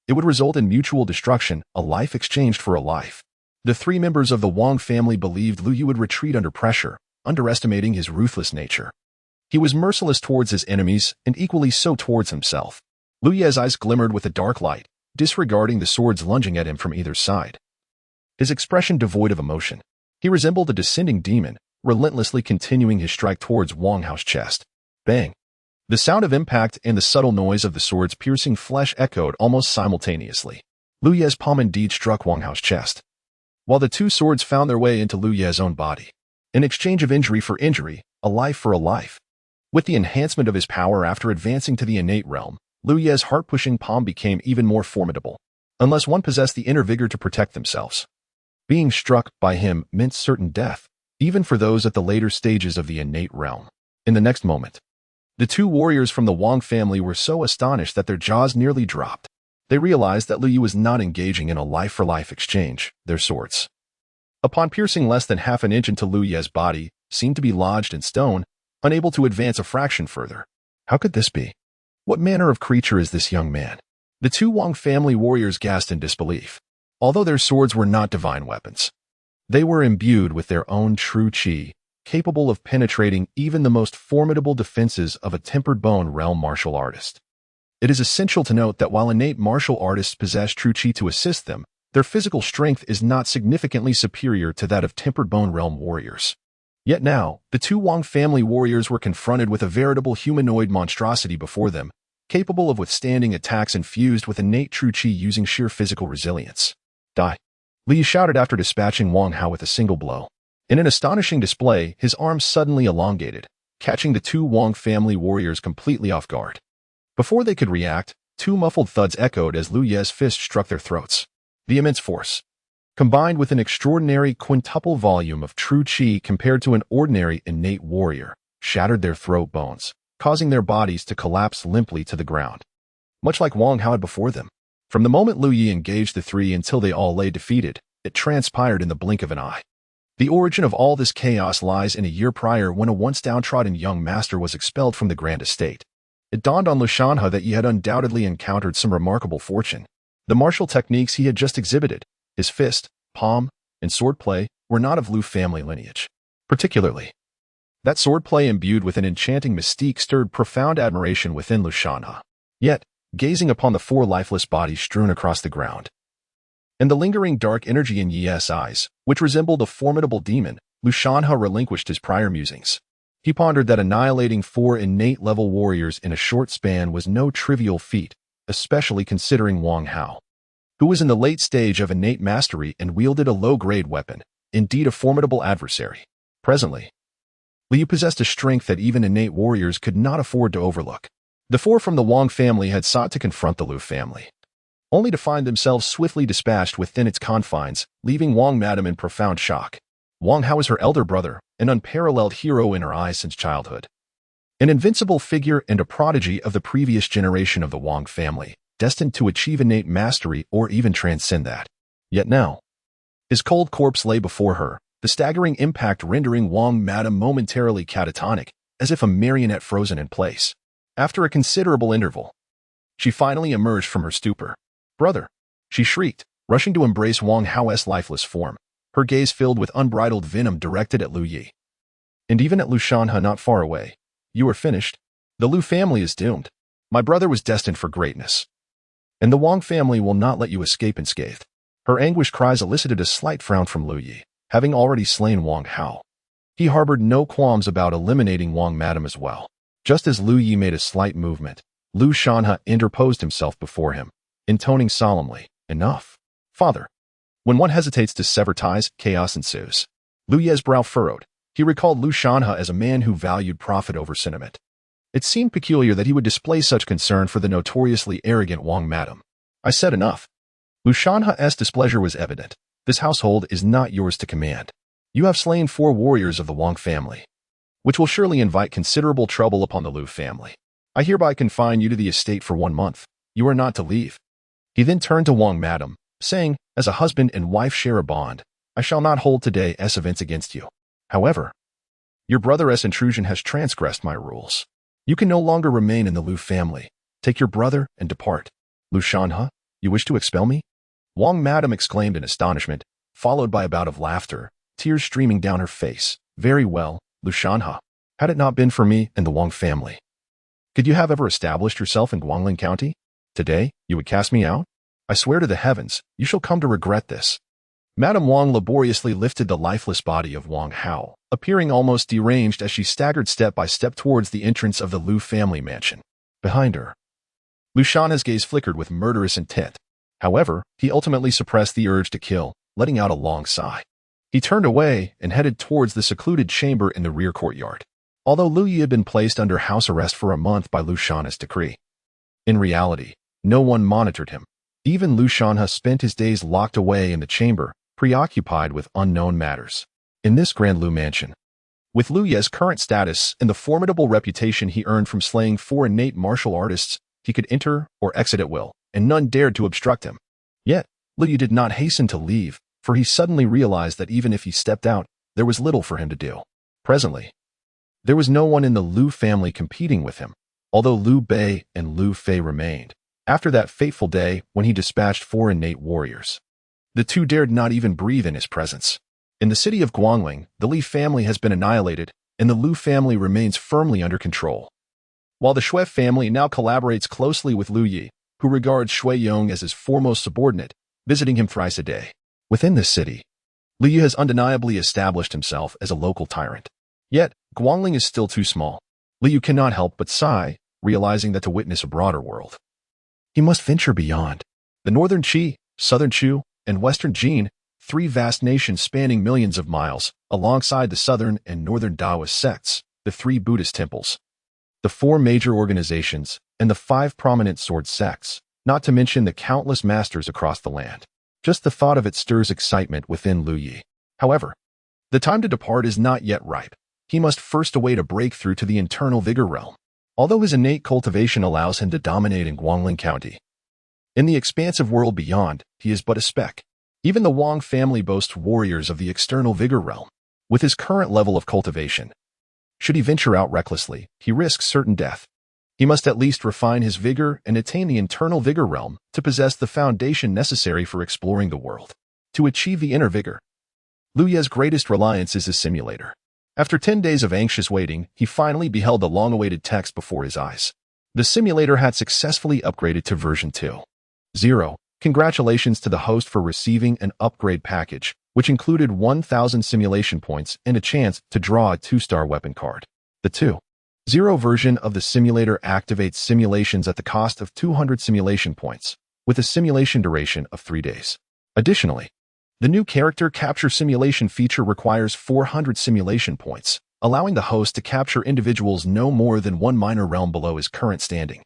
it would result in mutual destruction, a life exchanged for a life. The 3 members of the Wang family believed Lu Yu would retreat under pressure, underestimating his ruthless nature. He was merciless towards his enemies and equally so towards himself. Lu Yi's eyes glimmered with a dark light, disregarding the swords lunging at him from either side. His expression devoid of emotion. He resembled a descending demon, relentlessly continuing his strike towards Wang Hao's chest. Bang! The sound of impact and the subtle noise of the swords piercing flesh echoed almost simultaneously. Lu Yi's palm indeed struck Wang Hao's chest, while the 2 swords found their way into Lu Yi's own body. An exchange of injury for injury, a life for a life. With the enhancement of his power after advancing to the innate realm, Lu Yi's heart-pushing palm became even more formidable, unless one possessed the inner vigor to protect themselves. Being struck by him meant certain death, even for those at the later stages of the innate realm. In the next moment, the 2 warriors from the Wang family were so astonished that their jaws nearly dropped. They realized that Lu Yu was not engaging in a life-for-life exchange. Their swords, upon piercing less than half an inch into Lu Yi's body, seemed to be lodged in stone, unable to advance a fraction further. How could this be? What manner of creature is this young man? The two Wang family warriors gasped in disbelief. Although their swords were not divine weapons, they were imbued with their own true qi, capable of penetrating even the most formidable defenses of a tempered bone realm martial artist. It is essential to note that while innate martial artists possess true qi to assist them, their physical strength is not significantly superior to that of tempered bone realm warriors. Yet now, the two Wang family warriors were confronted with a veritable humanoid monstrosity before them, capable of withstanding attacks infused with innate true qi using sheer physical resilience. Die! Li shouted after dispatching Wang Hao with a single blow. In an astonishing display, his arms suddenly elongated, catching the two Wang family warriors completely off guard. Before they could react, two muffled thuds echoed as Lu Ye's fist struck their throats. The immense force, combined with an extraordinary quintuple volume of true qi compared to an ordinary innate warrior, shattered their throat bones, causing their bodies to collapse limply to the ground. Much like Wang Hao had before them. From the moment Lu Yi engaged the three until they all lay defeated, it transpired in the blink of an eye. The origin of all this chaos lies in a year prior when a once downtrodden young master was expelled from the grand estate. It dawned on Lu Shanhe that he had undoubtedly encountered some remarkable fortune. The martial techniques he had just exhibited, his fist, palm, and swordplay, were not of Lu family lineage. Particularly, that swordplay imbued with an enchanting mystique stirred profound admiration within Lu Shanhe. Yet, gazing upon the four lifeless bodies strewn across the ground, and the lingering dark energy in Ye's eyes, which resembled a formidable demon, Lu Shanhe relinquished his prior musings. He pondered that annihilating four innate-level warriors in a short span was no trivial feat, especially considering Wang Hao, who was in the late stage of innate mastery and wielded a low-grade weapon, indeed a formidable adversary. Presently, Liu possessed a strength that even innate warriors could not afford to overlook. The four from the Wang family had sought to confront the Lu family, only to find themselves swiftly dispatched within its confines, leaving Wang Madam in profound shock. Wang Hao is her elder brother, an unparalleled hero in her eyes since childhood. An invincible figure and a prodigy of the previous generation of the Wang family, destined to achieve innate mastery or even transcend that. Yet now, his cold corpse lay before her, the staggering impact rendering Wang Madam momentarily catatonic, as if a marionette frozen in place. After a considerable interval, she finally emerged from her stupor. "Brother!" she shrieked, rushing to embrace Wang Hao's lifeless form, her gaze filled with unbridled venom directed at Lu Yi. And even at Lu Shanhe not far away. "You are finished. The Lu family is doomed. My brother was destined for greatness. And the Wang family will not let you escape unscathed." Her anguished cries elicited a slight frown from Lu Yi, having already slain Wang Hao. He harbored no qualms about eliminating Wang Madam as well. Just as Lu Yi made a slight movement, Lu Shanhe interposed himself before him, intoning solemnly, "Enough, father." When one hesitates to sever ties, chaos ensues. Lu Ye's brow furrowed. He recalled Lu Shanhe as a man who valued profit over sentiment. It seemed peculiar that he would display such concern for the notoriously arrogant Wang Madam. "I said enough." Lu Shanhe's displeasure was evident. "This household is not yours to command. You have slain four warriors of the Wang family, which will surely invite considerable trouble upon the Lu family. I hereby confine you to the estate for 1 month. You are not to leave." He then turned to Wang Madam, saying, "As a husband and wife share a bond, I shall not hold today's events against you. However, your brother's intrusion has transgressed my rules. You can no longer remain in the Lu family. Take your brother and depart." "Lu Shanhe, you wish to expel me?" Wang Madam exclaimed in astonishment, followed by a bout of laughter, tears streaming down her face. "Very well, Lu Shanhe. Had it not been for me and the Wang family, could you have ever established yourself in Guangling County? Today, you would cast me out? I swear to the heavens, you shall come to regret this." Madame Wang laboriously lifted the lifeless body of Wang Hao, appearing almost deranged as she staggered step by step towards the entrance of the Lu family mansion. Behind her, Lu Shanhe's gaze flickered with murderous intent. However, he ultimately suppressed the urge to kill, letting out a long sigh. He turned away and headed towards the secluded chamber in the rear courtyard. Although Lu Yi had been placed under house arrest for a month by Lu Shanhe's decree, in reality, no one monitored him. Even Lu Shanhe spent his days locked away in the chamber, preoccupied with unknown matters. In this Grand Lu mansion, with Lu Ye's current status and the formidable reputation he earned from slaying four innate martial artists, he could enter or exit at will, and none dared to obstruct him. Yet, Lu Yi did not hasten to leave, for he suddenly realized that even if he stepped out, there was little for him to do. Presently, there was no one in the Lu family competing with him. although Liu Bei and Liu Fei remained. After that fateful day when he dispatched 4 innate warriors, the two dared not even breathe in his presence. In the city of Guangling, the Li family has been annihilated, and the Liu family remains firmly under control. While the Shui family now collaborates closely with Liu Yi, who regards Shui Yong as his foremost subordinate, visiting him thrice a day. Within this city, Liu Yi has undeniably established himself as a local tyrant. Yet, Guangling is still too small. Liu Yi cannot help but sigh, realizing that to witness a broader world, he must venture beyond. The northern Qi, southern Chu, and western Jin, 3 vast nations spanning millions of miles, alongside the southern and northern Taoist sects, the 3 Buddhist temples, the 4 major organizations, and the 5 prominent sword sects, not to mention the countless masters across the land. Just the thought of it stirs excitement within Liu Yi. However, the time to depart is not yet ripe. He must first await a breakthrough to the internal vigor realm. Although his innate cultivation allows him to dominate in Guangling County, in the expansive world beyond, he is but a speck. Even the Wang family boasts warriors of the external vigor realm. With his current level of cultivation, should he venture out recklessly, he risks certain death. He must at least refine his vigor and attain the internal vigor realm to possess the foundation necessary for exploring the world. To achieve the inner vigor, Liu Yi's greatest reliance is his simulator. After 10 days of anxious waiting, he finally beheld the long-awaited text before his eyes. The simulator had successfully upgraded to version 2.0. Congratulations to the host for receiving an upgrade package, which included 1,000 simulation points and a chance to draw a 2-star weapon card. The 2.0 version of the simulator activates simulations at the cost of 200 simulation points, with a simulation duration of 3 days. Additionally, the new character capture simulation feature requires 400 simulation points, allowing the host to capture individuals no more than 1 minor realm below his current standing.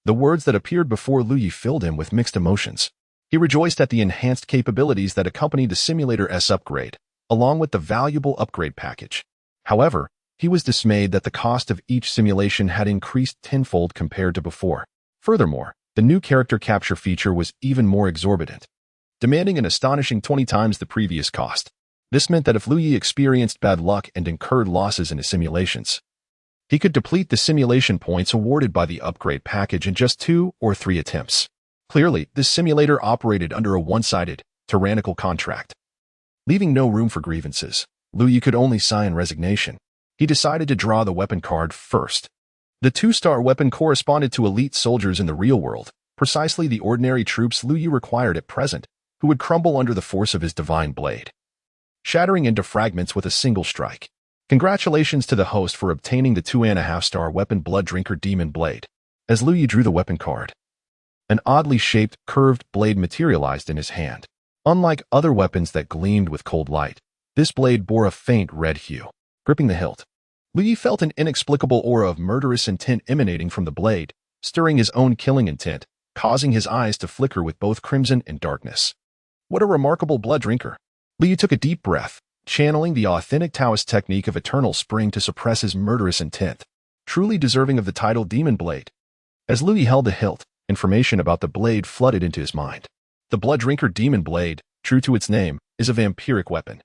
The words that appeared before Liu Yi filled him with mixed emotions. He rejoiced at the enhanced capabilities that accompanied the simulator's upgrade, along with the valuable upgrade package. However, he was dismayed that the cost of each simulation had increased tenfold compared to before. Furthermore, the new character capture feature was even more exorbitant, demanding an astonishing 20 times the previous cost. This meant that if Liu Yi experienced bad luck and incurred losses in his simulations, he could deplete the simulation points awarded by the upgrade package in just 2 or 3 attempts. Clearly, this simulator operated under a one-sided, tyrannical contract. Leaving no room for grievances, Liu Yi could only sigh in resignation. He decided to draw the weapon card first. The 2-star weapon corresponded to elite soldiers in the real world, precisely the ordinary troops Liu Yi required at present, who would crumble under the force of his divine blade, shattering into fragments with a single strike. Congratulations to the host for obtaining the 2.5-star weapon Blood Drinker Demon Blade. As Liu Yi drew the weapon card, an oddly shaped, curved blade materialized in his hand. Unlike other weapons that gleamed with cold light, this blade bore a faint red hue. Gripping the hilt, Liu Yi felt an inexplicable aura of murderous intent emanating from the blade, stirring his own killing intent, causing his eyes to flicker with both crimson and darkness. What a remarkable blood drinker! Liu Yi took a deep breath, channeling the authentic Taoist technique of eternal spring to suppress his murderous intent, truly deserving of the title Demon Blade. As Liu Yi held the hilt, information about the blade flooded into his mind. The Blood Drinker Demon Blade, true to its name, is a vampiric weapon,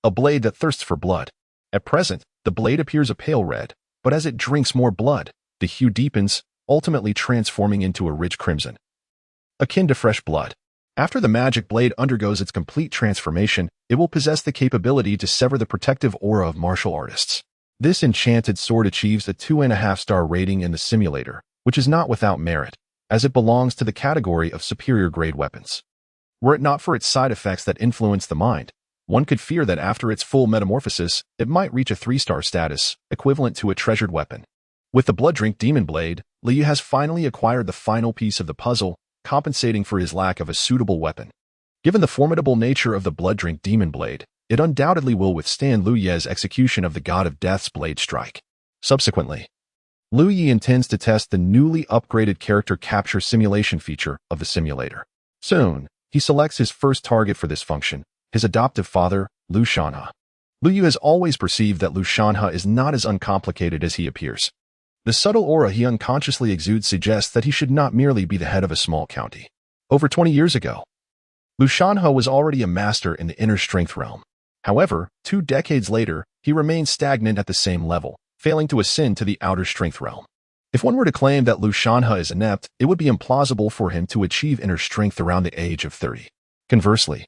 a blade that thirsts for blood. At present, the blade appears a pale red, but as it drinks more blood, the hue deepens, ultimately transforming into a rich crimson, akin to fresh blood. After the magic blade undergoes its complete transformation, it will possess the capability to sever the protective aura of martial artists. This enchanted sword achieves a 2.5-star rating in the simulator, which is not without merit, as it belongs to the category of superior grade weapons. Were it not for its side effects that influence the mind, one could fear that after its full metamorphosis, it might reach a 3-star status, equivalent to a treasured weapon. With the Blood Drink Demon Blade, Liu Yi has finally acquired the final piece of the puzzle, compensating for his lack of a suitable weapon. Given the formidable nature of the Blood Drink Demon Blade, it undoubtedly will withstand Liu Yi's execution of the God of Death's blade strike. Subsequently, Liu Yi intends to test the newly upgraded character capture simulation feature of the simulator. Soon, he selects his first target for this function, his adoptive father, Liu Shanhe. Liu Yi has always perceived that Liu Shanhe is not as uncomplicated as he appears. The subtle aura he unconsciously exudes suggests that he should not merely be the head of a small county. Over 20 years ago, Liu Shanhe was already a master in the inner strength realm. However, 2 decades later, he remains stagnant at the same level, failing to ascend to the outer strength realm. If one were to claim that Lu Shanhe is inept, it would be implausible for him to achieve inner strength around the age of 30. Conversely,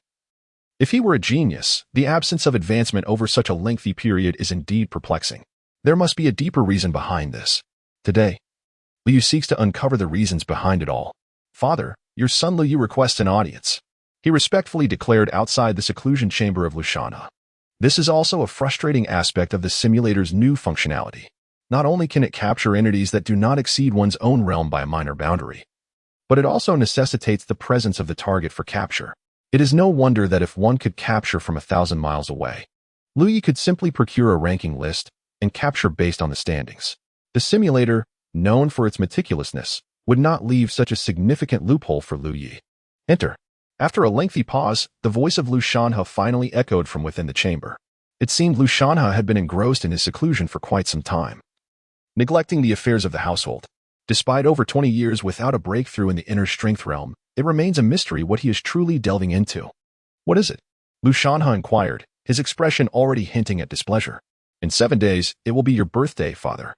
if he were a genius, the absence of advancement over such a lengthy period is indeed perplexing. There must be a deeper reason behind this. Today, Liu seeks to uncover the reasons behind it all. Father, your son Liu requests an audience. He respectfully declared outside the seclusion chamber of Lu Shanhe. This is also a frustrating aspect of the simulator's new functionality. Not only can it capture entities that do not exceed one's own realm by a minor boundary, but it also necessitates the presence of the target for capture. It is no wonder that if one could capture from 1,000 miles away, Liu Yi could simply procure a ranking list and capture based on the standings. The simulator, known for its meticulousness, would not leave such a significant loophole for Liu Yi. Enter. After a lengthy pause, the voice of Lu Shanhe finally echoed from within the chamber. It seemed Lu Shanhe had been engrossed in his seclusion for quite some time, neglecting the affairs of the household. Despite over 20 years without a breakthrough in the inner strength realm, it remains a mystery what he is truly delving into. What is it? Lu Shanhe inquired, his expression already hinting at displeasure. In 7 days, it will be your birthday, father.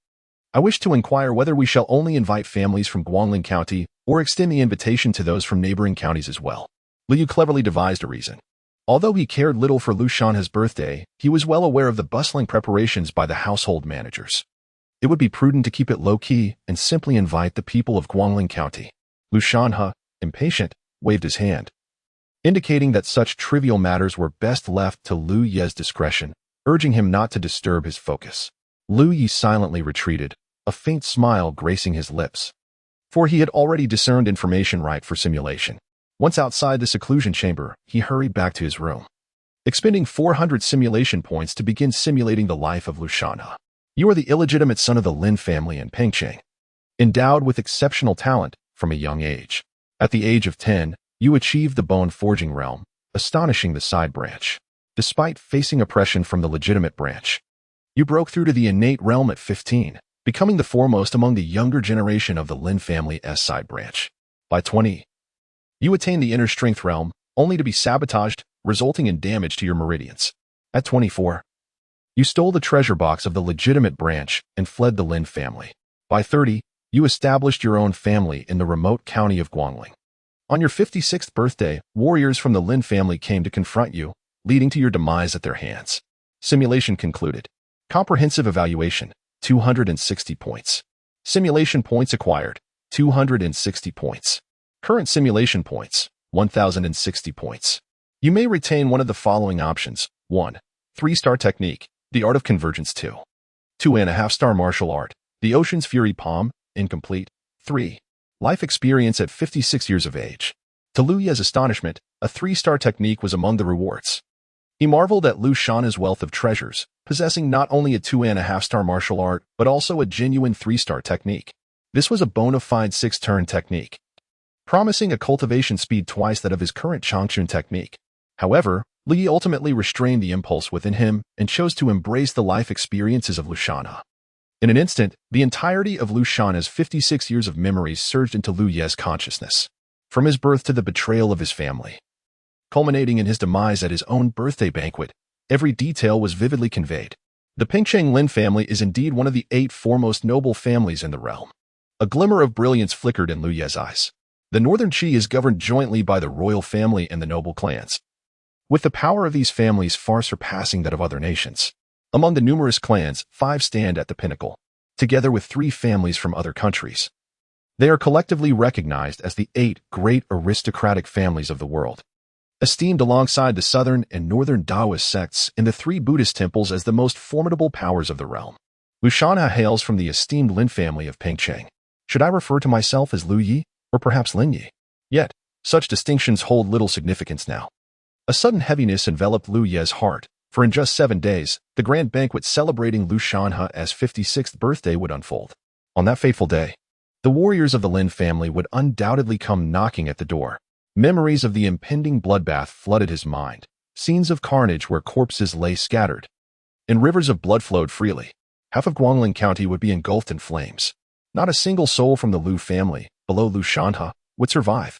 I wish to inquire whether we shall only invite families from Guangling County or extend the invitation to those from neighboring counties as well. Liu cleverly devised a reason. Although he cared little for Lu Shanhe's birthday, he was well aware of the bustling preparations by the household managers. It would be prudent to keep it low-key and simply invite the people of Guangling County. Lu Shanhe, impatient, waved his hand, indicating that such trivial matters were best left to Liu Ye's discretion, urging him not to disturb his focus. Liu Yi silently retreated, a faint smile gracing his lips, for he had already discerned information right for simulation. Once outside the seclusion chamber, he hurried back to his room, expending 400 simulation points to begin simulating the life of Lu Shanhe. You are the illegitimate son of the Lin family in Pengcheng, endowed with exceptional talent from a young age. At the age of 10, you achieved the bone forging realm, astonishing the side branch. Despite facing oppression from the legitimate branch, you broke through to the innate realm at 15, becoming the foremost among the younger generation of the Lin family's side branch. By 20, you attained the inner strength realm, only to be sabotaged, resulting in damage to your meridians. At 24, you stole the treasure box of the legitimate branch and fled the Lin family. By 30, you established your own family in the remote county of Guangling. On your 56th birthday, warriors from the Lin family came to confront you, leading to your demise at their hands. Simulation concluded. Comprehensive evaluation, 260 points. Simulation points acquired, 260 points. Current simulation points, 1,060 points. You may retain one of the following options. 1. 3-star technique, the art of convergence. 2. 2.5-star martial art, the ocean's fury palm, incomplete. 3. Life experience at 56 years of age. To Liu Ye's astonishment, a 3-star technique was among the rewards. He marveled at Lu Shanhe's wealth of treasures, possessing not only a 2.5-star martial art, but also a genuine 3-star technique. This was a bona fide 6-turn technique, promising a cultivation speed twice that of his current Changchun technique. However, Li ultimately restrained the impulse within him and chose to embrace the life experiences of Lu Shanhe. In an instant, the entirety of Lu Shanhe's 56 years of memories surged into Liu Ye's consciousness, from his birth to the betrayal of his family, culminating in his demise at his own birthday banquet. Every detail was vividly conveyed. The Pengcheng Lin family is indeed one of the 8 foremost noble families in the realm. A glimmer of brilliance flickered in Liu Ye's eyes. The northern Qi is governed jointly by the royal family and the noble clans, with the power of these families far surpassing that of other nations. Among the numerous clans, 5 stand at the pinnacle, together with 3 families from other countries. They are collectively recognized as the 8 great aristocratic families of the world, esteemed alongside the southern and northern Taoist sects in the 3 Buddhist temples as the most formidable powers of the realm. Lu Shanhe hails from the esteemed Lin family of Pengcheng. Should I refer to myself as Liu Yi, or perhaps Lin Yi? Yet, such distinctions hold little significance now. A sudden heaviness enveloped Liu Ye's heart, for in just 7 days, the grand banquet celebrating Lu Shanhe's 56th birthday would unfold. On that fateful day, the warriors of the Lin family would undoubtedly come knocking at the door. Memories of the impending bloodbath flooded his mind, scenes of carnage where corpses lay scattered, and rivers of blood flowed freely. Half of Guangling County would be engulfed in flames. Not a single soul from the Liu family, below Lu Shanhe, would survive.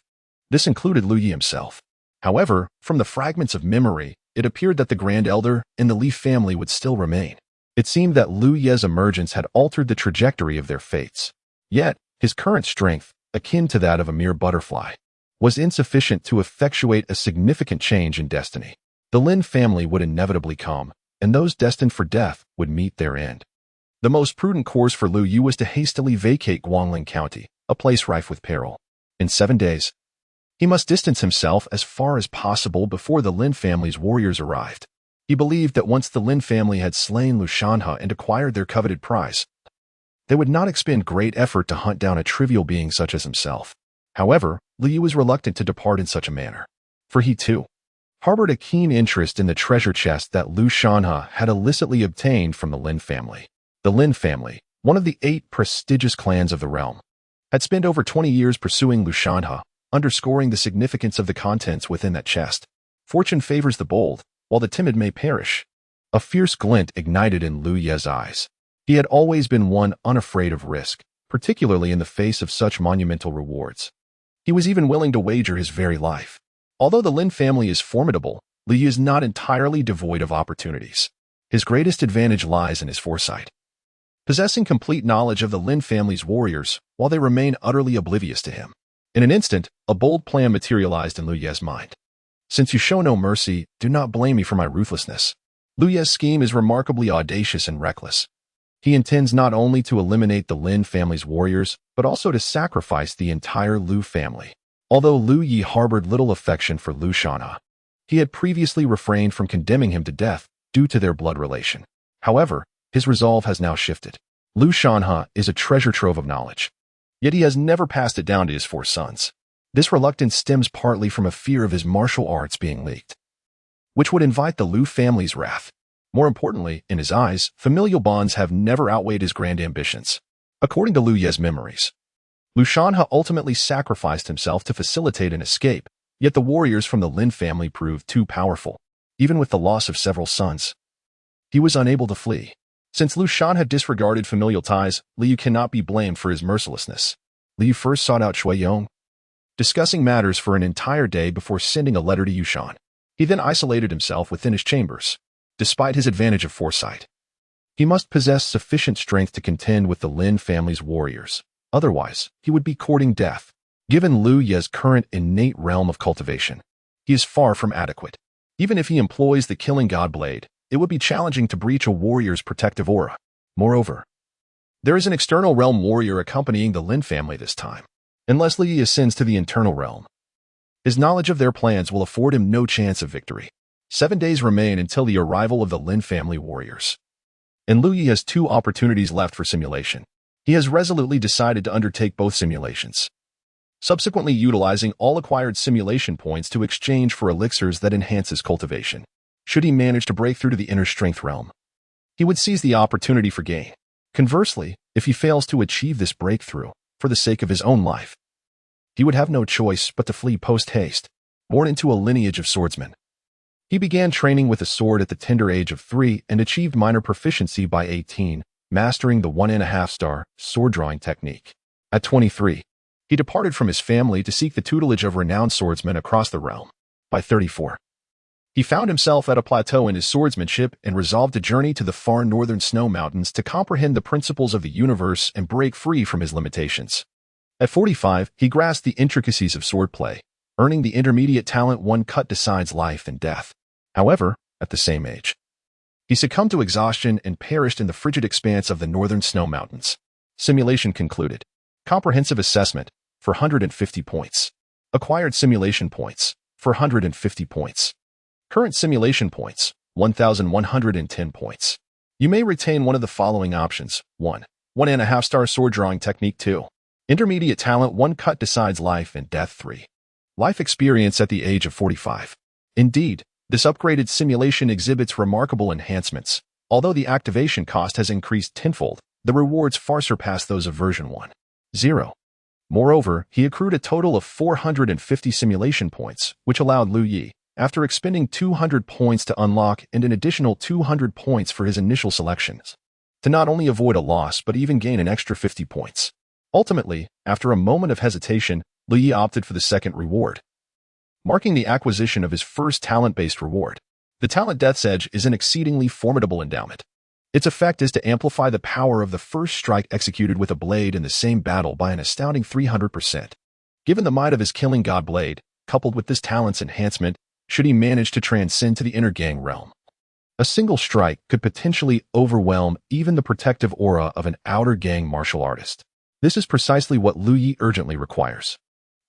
This included Liu Yi himself. However, from the fragments of memory, it appeared that the Grand Elder and the Li family would still remain. It seemed that Liu Ye's emergence had altered the trajectory of their fates. Yet, his current strength, akin to that of a mere butterfly, was insufficient to effectuate a significant change in destiny. The Lin family would inevitably come, and those destined for death would meet their end. The most prudent course for Lu Yu was to hastily vacate Guangling County, a place rife with peril. In 7 days, he must distance himself as far as possible before the Lin family's warriors arrived. He believed that once the Lin family had slain Lu Shanhe and acquired their coveted prize, they would not expend great effort to hunt down a trivial being such as himself. However, Lu Yu was reluctant to depart in such a manner, for he, too, harbored a keen interest in the treasure chest that Lu Shanhe had illicitly obtained from the Lin family. The Lin family, one of the 8 prestigious clans of the realm, had spent over 20 years pursuing Lu Shanhe, underscoring the significance of the contents within that chest. Fortune favors the bold, while the timid may perish. A fierce glint ignited in Lu Ye's eyes. He had always been one unafraid of risk, particularly in the face of such monumental rewards. He was even willing to wager his very life. Although the Lin family is formidable, Lu Yu is not entirely devoid of opportunities. His greatest advantage lies in his foresight. Possessing complete knowledge of the Lin family's warriors, while they remain utterly oblivious to him. In an instant, a bold plan materialized in Lu Ye's mind. Since you show no mercy, do not blame me for my ruthlessness. Lu Ye's scheme is remarkably audacious and reckless. He intends not only to eliminate the Lin family's warriors, but also to sacrifice the entire Lu family. Although Lu Yi harbored little affection for Lu Shanhe, he had previously refrained from condemning him to death due to their blood relation. However, his resolve has now shifted. Lu Shanhe is a treasure trove of knowledge, yet he has never passed it down to his 4 sons. This reluctance stems partly from a fear of his martial arts being leaked, which would invite the Lu family's wrath. More importantly, in his eyes, familial bonds have never outweighed his grand ambitions. According to Lu Ye's memories, Lu Shanhe ultimately sacrificed himself to facilitate an escape, yet the warriors from the Lin family proved too powerful. Even with the loss of several sons, he was unable to flee. Since Lu Shanhe had disregarded familial ties, Lu Yu cannot be blamed for his mercilessness. Lu Yu first sought out Shui Yong, discussing matters for an entire day before sending a letter to Yushan. He then isolated himself within his chambers. Despite his advantage of foresight, he must possess sufficient strength to contend with the Lin family's warriors. Otherwise, he would be courting death. Given Lu Ye's current innate realm of cultivation, he is far from adequate. Even if he employs the killing god blade, it would be challenging to breach a warrior's protective aura. Moreover, there is an external realm warrior accompanying the Lin family this time. Unless Lu Yi ascends to the internal realm, his knowledge of their plans will afford him no chance of victory. 7 days remain until the arrival of the Lin family warriors, and Lu Yi has 2 opportunities left for simulation. He has resolutely decided to undertake both simulations, subsequently utilizing all acquired simulation points to exchange for elixirs that enhance his cultivation. Should he manage to break through to the inner strength realm, he would seize the opportunity for gain. Conversely, if he fails to achieve this breakthrough, for the sake of his own life, he would have no choice but to flee post-haste. Born into a lineage of swordsmen, he began training with a sword at the tender age of 3 and achieved minor proficiency by 18, mastering the 1.5-star sword drawing technique. At 23, he departed from his family to seek the tutelage of renowned swordsmen across the realm. By 34, he found himself at a plateau in his swordsmanship and resolved to journey to the far northern snow mountains to comprehend the principles of the universe and break free from his limitations. At 45, he grasped the intricacies of swordplay, earning the intermediate talent one cut decides life and death. However, at the same age, he succumbed to exhaustion and perished in the frigid expanse of the northern snow mountains. Simulation concluded. Comprehensive assessment, for 150 points. Acquired simulation points, for 150 points. Current simulation points, 1,110 points. You may retain one of the following options. 1. 1.5-star sword drawing technique. 2. Intermediate talent 1 cut decides life and death. 3. Life experience at the age of 45. Indeed, this upgraded simulation exhibits remarkable enhancements. Although the activation cost has increased tenfold, the rewards far surpass those of version 1.0. Moreover, he accrued a total of 450 simulation points, which allowed Lu Yi, after expending 200 points to unlock and an additional 200 points for his initial selections, to not only avoid a loss but even gain an extra 50 points. Ultimately, after a moment of hesitation, Lu Yi opted for the second reward, marking the acquisition of his first talent-based reward. The Talent Death's Edge is an exceedingly formidable endowment. Its effect is to amplify the power of the first strike executed with a blade in the same battle by an astounding 300%. Given the might of his killing god blade, coupled with this talent's enhancement, should he manage to transcend to the inner gang realm, a single strike could potentially overwhelm even the protective aura of an outer gang martial artist. This is precisely what Lu Yi urgently requires.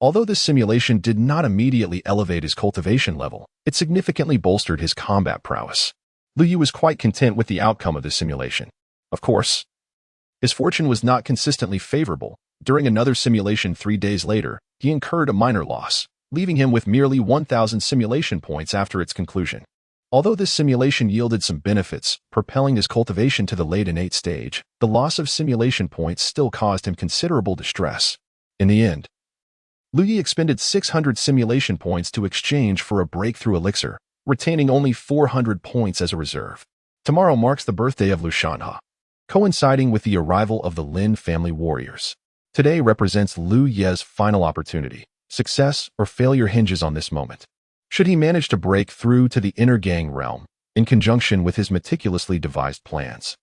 Although this simulation did not immediately elevate his cultivation level, it significantly bolstered his combat prowess. Lu Yi was quite content with the outcome of this simulation. Of course, his fortune was not consistently favorable. During another simulation 3 days later, he incurred a minor loss, leaving him with merely 1,000 simulation points after its conclusion. Although this simulation yielded some benefits, propelling his cultivation to the late innate stage, the loss of simulation points still caused him considerable distress. In the end, Lu Yi expended 600 simulation points to exchange for a breakthrough elixir, retaining only 400 points as a reserve. Tomorrow marks the birthday of Lu Shanha, coinciding with the arrival of the Lin family warriors. Today represents Lu Ye's final opportunity. Success or failure hinges on this moment. Should he manage to break through to the inner gang realm, in conjunction with his meticulously devised plans,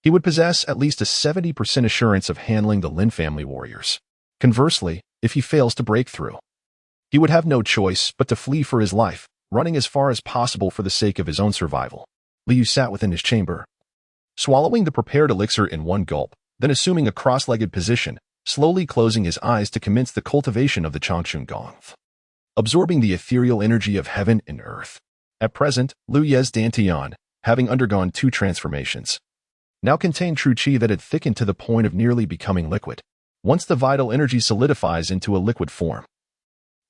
he would possess at least a 70% assurance of handling the Lin family warriors. Conversely, if he fails to break through, he would have no choice but to flee for his life, running as far as possible for the sake of his own survival. Liu sat within his chamber, swallowing the prepared elixir in one gulp, then assuming a cross-legged position, slowly closing his eyes to commence the cultivation of the Changchun Gong, absorbing the ethereal energy of heaven and earth. At present, Lu Ye's Dantian, having undergone 2 transformations, now contained true qi that had thickened to the point of nearly becoming liquid. Once the vital energy solidifies into a liquid form,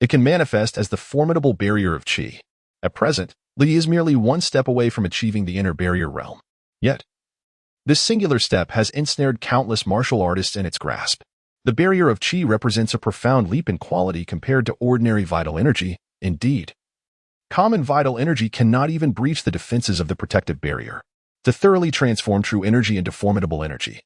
it can manifest as the formidable barrier of qi. At present, Li is merely 1 step away from achieving the inner barrier realm. Yet, this singular step has ensnared countless martial artists in its grasp. The barrier of qi represents a profound leap in quality compared to ordinary vital energy. Indeed, common vital energy cannot even breach the defenses of the protective barrier. To thoroughly transform true energy into formidable energy,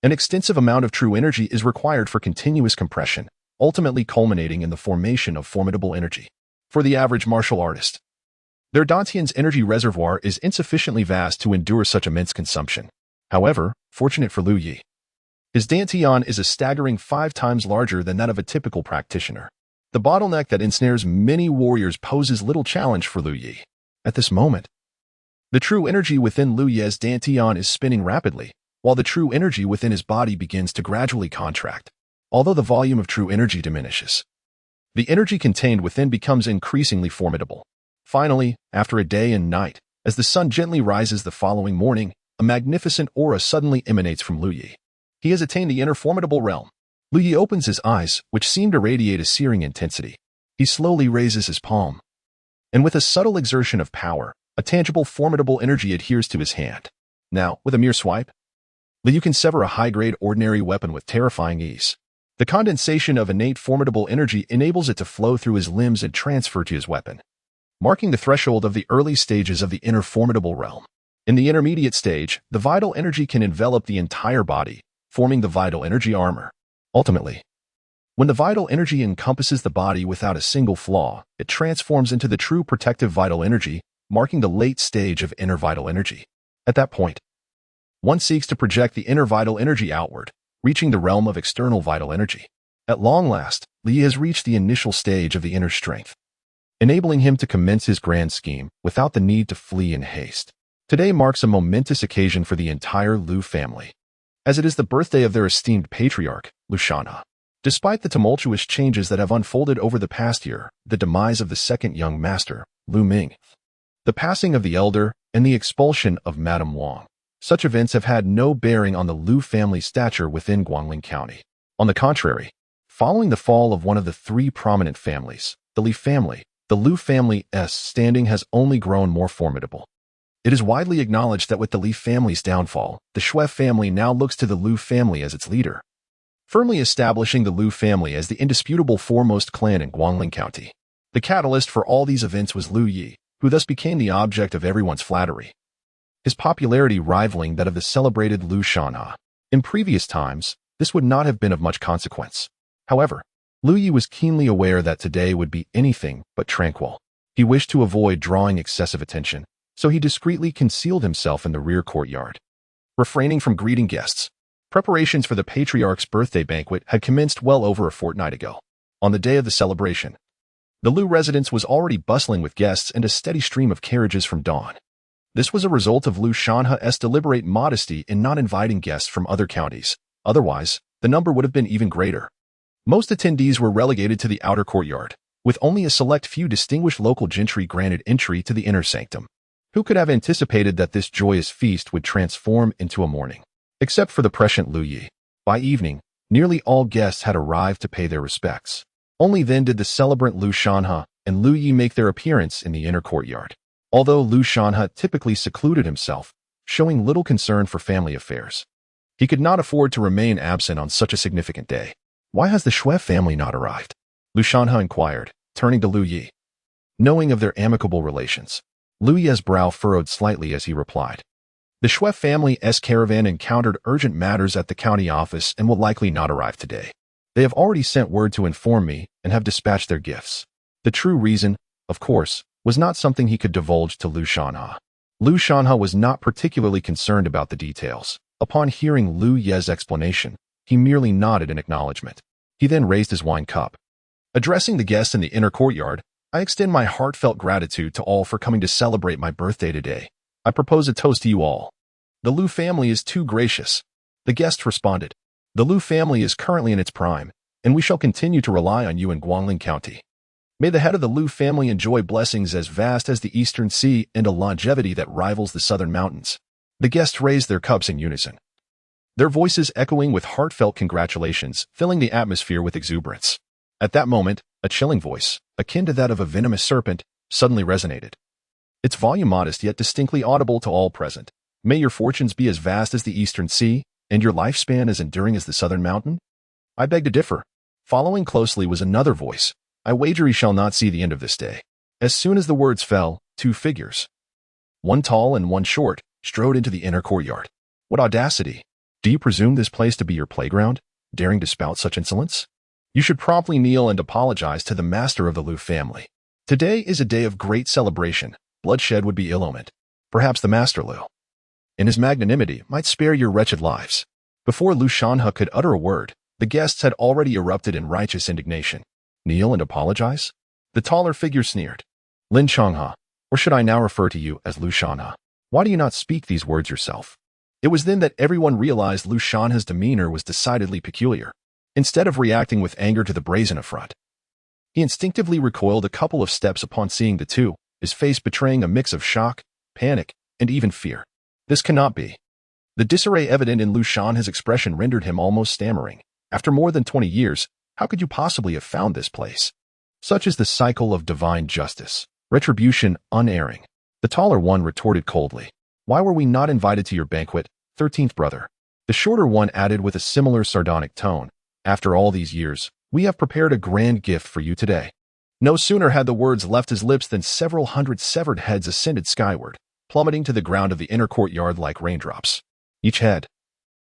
an extensive amount of true energy is required for continuous compression, ultimately culminating in the formation of formidable energy. For the average martial artist, their Dantian's energy reservoir is insufficiently vast to endure such immense consumption. However, fortunate for Lu Yi, his Dantian is a staggering 5 times larger than that of a typical practitioner. The bottleneck that ensnares many warriors poses little challenge for Lu Yi. At this moment, the true energy within Lu Ye's Dantian is spinning rapidly, while the true energy within his body begins to gradually contract. Although the volume of true energy diminishes, the energy contained within becomes increasingly formidable. Finally, after a day and night, as the sun gently rises the following morning, a magnificent aura suddenly emanates from Lu Yi. He has attained the inner formidable realm. Lu Yi opens his eyes, which seem to radiate a searing intensity. He slowly raises his palm, and with a subtle exertion of power, a tangible formidable energy adheres to his hand. Now, with a mere swipe, Lu Yi can sever a high-grade ordinary weapon with terrifying ease. The condensation of innate formidable energy enables it to flow through his limbs and transfer to his weapon, marking the threshold of the early stages of the inner formidable realm. In the intermediate stage, the vital energy can envelop the entire body, forming the vital energy armor. Ultimately, when the vital energy encompasses the body without a single flaw, it transforms into the true protective vital energy, marking the late stage of inner vital energy. At that point, one seeks to project the inner vital energy outward, reaching the realm of external vital energy. At long last, Li has reached the initial stage of the inner strength, enabling him to commence his grand scheme without the need to flee in haste. Today marks a momentous occasion for the entire Lu family, as it is the birthday of their esteemed patriarch, Lu Shanha. Despite the tumultuous changes that have unfolded over the past year, the demise of the second young master, Lu Ming, the passing of the elder, and the expulsion of Madame Wang, such events have had no bearing on the Lu family's stature within Guangling County. On the contrary, following the fall of one of the 3 prominent families, the Li family, the Lu family's standing has only grown more formidable. It is widely acknowledged that with the Li family's downfall, the Shui family now looks to the Lu family as its leader, firmly establishing the Lu family as the indisputable foremost clan in Guangling County. The catalyst for all these events was Lu Yi, who thus became the object of everyone's flattery, his popularity rivaling that of the celebrated Lu Shanha. In previous times, this would not have been of much consequence. However, Lu Yi was keenly aware that today would be anything but tranquil. He wished to avoid drawing excessive attention, so he discreetly concealed himself in the rear courtyard. refraining from greeting guests. Preparations for the patriarch's birthday banquet had commenced well over a fortnight ago. On the day of the celebration, the Lu residence was already bustling with guests and a steady stream of carriages from dawn. This was a result of Lu Shanha's deliberate modesty in not inviting guests from other counties. Otherwise, the number would have been even greater. Most attendees were relegated to the outer courtyard, with only a select few distinguished local gentry granted entry to the inner sanctum. Who could have anticipated that this joyous feast would transform into a mourning? Except for the prescient Lu Yi. By evening, nearly all guests had arrived to pay their respects. Only then did the celebrant Lu Shanha and Lu Yi make their appearance in the inner courtyard. Although Lu Shanha typically secluded himself, showing little concern for family affairs, he could not afford to remain absent on such a significant day. Why has the Shui family not arrived? Lu Shanha inquired, turning to Lu Yi. Knowing of their amicable relations, Lu Yi's brow furrowed slightly as he replied. The Shui family's caravan encountered urgent matters at the county office and will likely not arrive today. They have already sent word to inform me and have dispatched their gifts. The true reason, of course, was not something he could divulge to Lu Shanha. Lu Shanha was not particularly concerned about the details. Upon hearing Lu Yi's explanation, he merely nodded in acknowledgement. He then raised his wine cup. Addressing the guests in the inner courtyard, I extend my heartfelt gratitude to all for coming to celebrate my birthday today. I propose a toast to you all. The Lu family is too gracious. The guests responded. The Lu family is currently in its prime, and we shall continue to rely on you in Guangling County. May the head of the Lu family enjoy blessings as vast as the eastern sea and a longevity that rivals the southern mountains. The guests raised their cups in unison, their voices echoing with heartfelt congratulations, filling the atmosphere with exuberance. At that moment, a chilling voice, akin to that of a venomous serpent, suddenly resonated. Its volume modest yet distinctly audible to all present. May your fortunes be as vast as the eastern sea, and your lifespan as enduring as the southern mountain? I beg to differ. Following closely was another voice. I wager he shall not see the end of this day. As soon as the words fell, two figures, one tall and one short, strode into the inner courtyard. What audacity! Do you presume this place to be your playground, daring to spout such insolence? You should promptly kneel and apologize to the master of the Lu family. Today is a day of great celebration. Bloodshed would be ill-omened. Perhaps the master Lu, in his magnanimity, might spare your wretched lives. Before Lu Shanha could utter a word, the guests had already erupted in righteous indignation. Kneel and apologize? The taller figure sneered. Lin Changha, or should I now refer to you as Lu Shanha? Why do you not speak these words yourself? It was then that everyone realized Lu Shanha's demeanor was decidedly peculiar. Instead of reacting with anger to the brazen affront, he instinctively recoiled a couple of steps upon seeing the two, his face betraying a mix of shock, panic, and even fear. This cannot be. The disarray evident in Lu Shanha's expression rendered him almost stammering. After more than 20 years, how could you possibly have found this place? Such is the cycle of divine justice, retribution unerring. The taller one retorted coldly. Why were we not invited to your banquet, 13th brother? The shorter one added with a similar sardonic tone. After all these years, we have prepared a grand gift for you today. No sooner had the words left his lips than several hundred severed heads ascended skyward, plummeting to the ground of the inner courtyard like raindrops. Each head,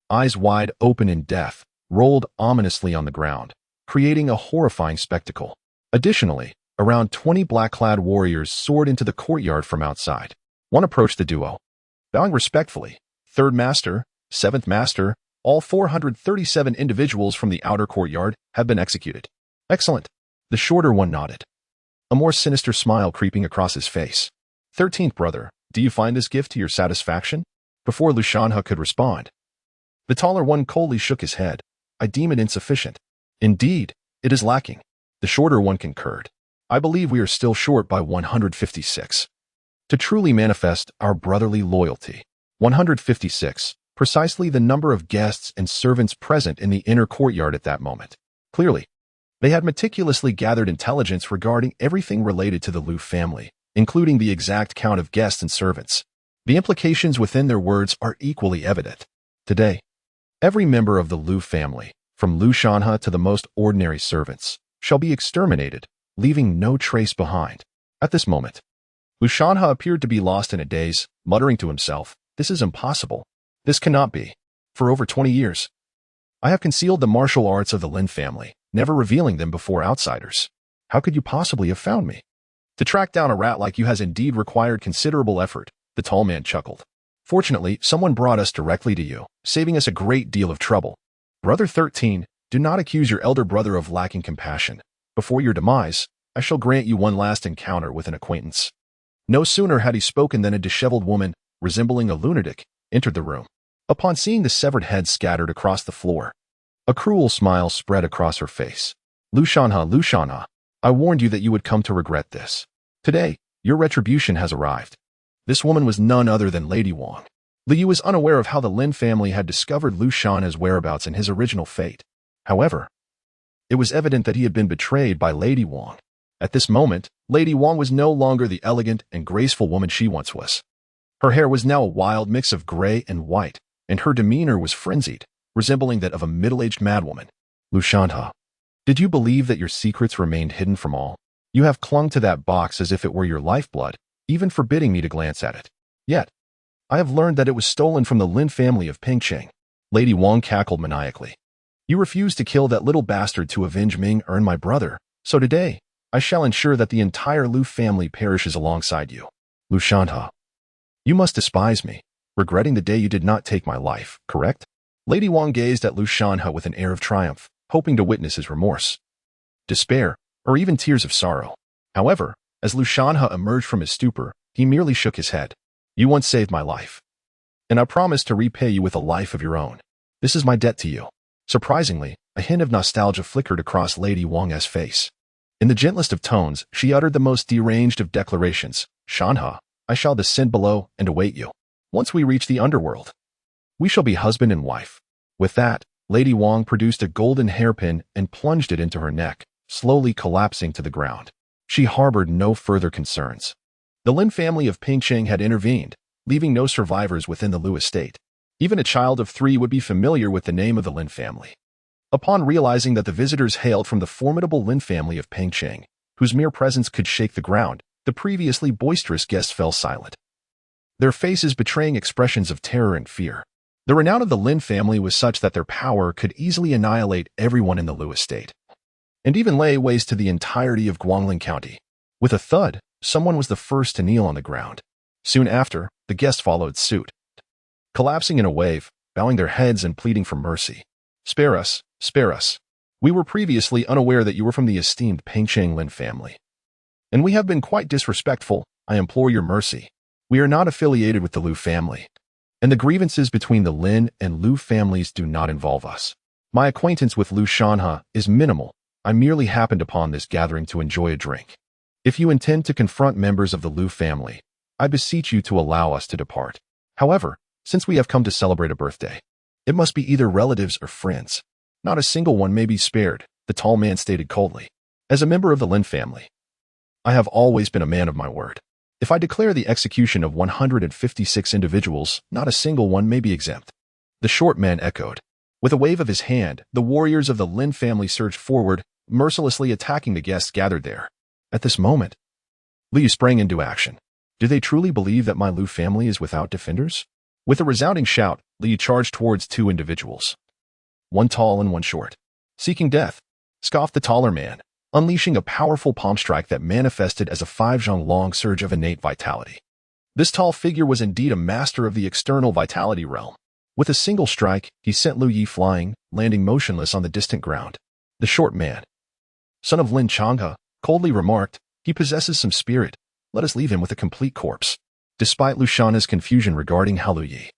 eyes wide open in death, rolled ominously on the ground, creating a horrifying spectacle. Additionally, around 20 black-clad warriors soared into the courtyard from outside. One approached the duo, bowing respectfully. Third master, seventh master, all 437 individuals from the outer courtyard have been executed. Excellent. The shorter one nodded, a more sinister smile creeping across his face. 13th brother, do you find this gift to your satisfaction? Before Lu Shanha could respond, the taller one coldly shook his head. I deem it insufficient. Indeed, it is lacking. The shorter one concurred. I believe we are still short by 156. To truly manifest our brotherly loyalty. 156, precisely the number of guests and servants present in the inner courtyard at that moment. Clearly, they had meticulously gathered intelligence regarding everything related to the Lu family, including the exact count of guests and servants. The implications within their words are equally evident. Today, every member of the Lu family, from Lu Shanha to the most ordinary servants, shall be exterminated, leaving no trace behind. At this moment, Lu Shanha appeared to be lost in a daze, muttering to himself, "This is impossible. This cannot be. For over 20 years, I have concealed the martial arts of the Lin family, never revealing them before outsiders. How could you possibly have found me? To track down a rat like you has indeed required considerable effort," the tall man chuckled. Fortunately, someone brought us directly to you, saving us a great deal of trouble. Brother 13, do not accuse your elder brother of lacking compassion. Before your demise, I shall grant you one last encounter with an acquaintance." No sooner had he spoken than a disheveled woman, resembling a lunatic, entered the room. Upon seeing the severed head scattered across the floor, a cruel smile spread across her face. Lushanha, I warned you that you would come to regret this. Today, your retribution has arrived." This woman was none other than Lady Wang. Liu was unaware of how the Lin family had discovered Lushanha's whereabouts and his original fate. However, it was evident that he had been betrayed by Lady Wang. At this moment, Lady Wang was no longer the elegant and graceful woman she once was. Her hair was now a wild mix of gray and white, and her demeanor was frenzied, resembling that of a middle-aged madwoman. "Lushanha, did you believe that your secrets remained hidden from all? You have clung to that box as if it were your lifeblood, even forbidding me to glance at it. Yet, I have learned that it was stolen from the Lin family of Pingcheng." Lady Wang cackled maniacally. "You refused to kill that little bastard to avenge Ming and my brother, so today, I shall ensure that the entire Lu family perishes alongside you. Lushanha, you must despise me, regretting the day you did not take my life, correct?" Lady Wang gazed at Lushanha with an air of triumph, hoping to witness his remorse, despair, or even tears of sorrow. However, as Lushanha emerged from his stupor, he merely shook his head. "You once saved my life, and I promise to repay you with a life of your own. This is my debt to you." Surprisingly, a hint of nostalgia flickered across Lady Wang's face. In the gentlest of tones, she uttered the most deranged of declarations. "Shanha, I shall descend below and await you. Once we reach the underworld, we shall be husband and wife." With that, Lady Wang produced a golden hairpin and plunged it into her neck, slowly collapsing to the ground. She harbored no further concerns. The Lin family of Pingcheng had intervened, leaving no survivors within the Lu estate. Even a child of 3 would be familiar with the name of the Lin family. Upon realizing that the visitors hailed from the formidable Lin family of Pingcheng, whose mere presence could shake the ground, the previously boisterous guests fell silent, their faces betraying expressions of terror and fear. The renown of the Lin family was such that their power could easily annihilate everyone in the Lu estate, and even lay waste to the entirety of Guangling County. With a thud, someone was the first to kneel on the ground. Soon after, the guests followed suit, collapsing in a wave, bowing their heads and pleading for mercy. Spare us, spare us. We were previously unaware that you were from the esteemed Pingcheng Lin family, and we have been quite disrespectful. I implore your mercy. We are not affiliated with the Lu family, and the grievances between the Lin and Lu families do not involve us. My acquaintance with Lushanha is minimal. I merely happened upon this gathering to enjoy a drink. If you intend to confront members of the Lu family, I beseech you to allow us to depart. However, since we have come to celebrate a birthday, it must be either relatives or friends. Not a single one may be spared, the tall man stated coldly. As a member of the Lin family, I have always been a man of my word. If I declare the execution of 156 individuals, not a single one may be exempt. The short man echoed. With a wave of his hand, the warriors of the Lin family surged forward, mercilessly attacking the guests gathered there. At this moment, Liu sprang into action. Do they truly believe that my Lu family is without defenders? With a resounding shout, Liu charged towards 2 individuals, one tall and one short. Seeking death, scoffed the taller man, unleashing a powerful palm strike that manifested as a 5-zhong-long surge of innate vitality. This tall figure was indeed a master of the external vitality realm. With a single strike, he sent Lu Yi flying, landing motionless on the distant ground. The short man, son of Lin Changhe, coldly remarked, "He possesses some spirit. Let us leave him with a complete corpse." Despite Lushanha's confusion regarding how Lu Yi,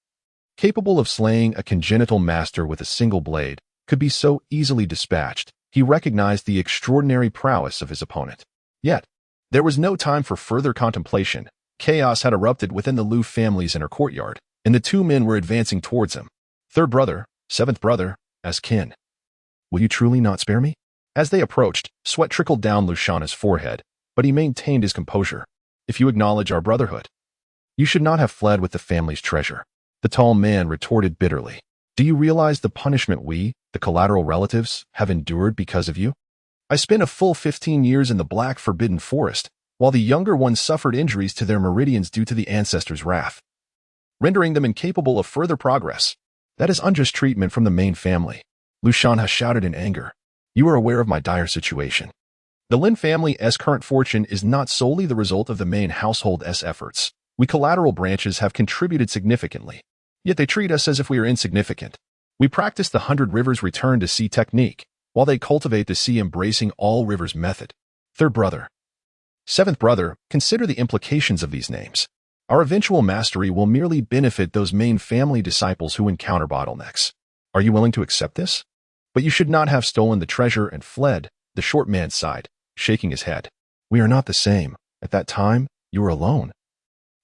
capable of slaying a congenital master with a single blade, could be so easily dispatched, he recognized the extraordinary prowess of his opponent. Yet, there was no time for further contemplation. Chaos had erupted within the Lu family's inner courtyard, and the 2 men were advancing towards him. "Third brother, 7th brother, akin. Will you truly not spare me?" As they approached, sweat trickled down Lushanha's forehead, but he maintained his composure. "If you acknowledge our brotherhood, you should not have fled with the family's treasure." The tall man retorted bitterly. "Do you realize the punishment we, the collateral relatives, have endured because of you? I spent a full 15 years in the Black Forbidden Forest, while the younger ones suffered injuries to their meridians due to the ancestors' wrath, rendering them incapable of further progress. That is unjust treatment from the main family." Lushanha shouted in anger. "You are aware of my dire situation. The Lin family's current fortune is not solely the result of the main household's efforts. We collateral branches have contributed significantly, yet they treat us as if we are insignificant. We practice the 100 rivers return to sea technique, while they cultivate the sea embracing all rivers method. Third brother. Seventh brother, consider the implications of these names. Our eventual mastery will merely benefit those main family disciples who encounter bottlenecks. Are you willing to accept this? But you should not have stolen the treasure and fled, the short man sighed, shaking his head. We are not the same. At that time, you were alone.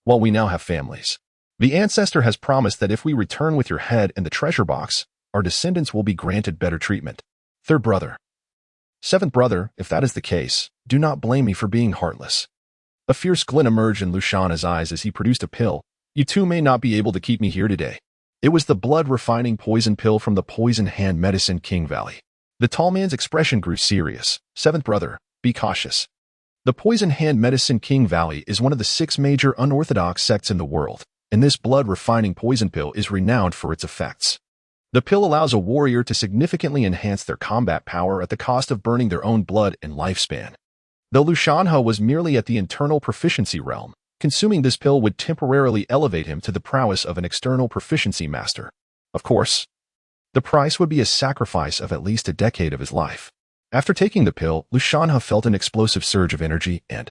While we now have families. The ancestor has promised that if we return with your head and the treasure box, our descendants will be granted better treatment. Third brother. Seventh brother, if that is the case, do not blame me for being heartless. A fierce glint emerged in Luciana's eyes as he produced a pill. You two may not be able to keep me here today. It was the blood-refining poison pill from the Poison Hand Medicine King Valley. The tall man's expression grew serious. Seventh brother, be cautious. The Poison Hand Medicine King Valley is one of the 6 major unorthodox sects in the world, and this blood-refining poison pill is renowned for its effects. The pill allows a warrior to significantly enhance their combat power at the cost of burning their own blood and lifespan. Though Luciana was merely at the internal proficiency realm, consuming this pill would temporarily elevate him to the prowess of an external proficiency master. Of course, the price would be a sacrifice of at least a decade of his life. After taking the pill, Luciana felt an explosive surge of energy and,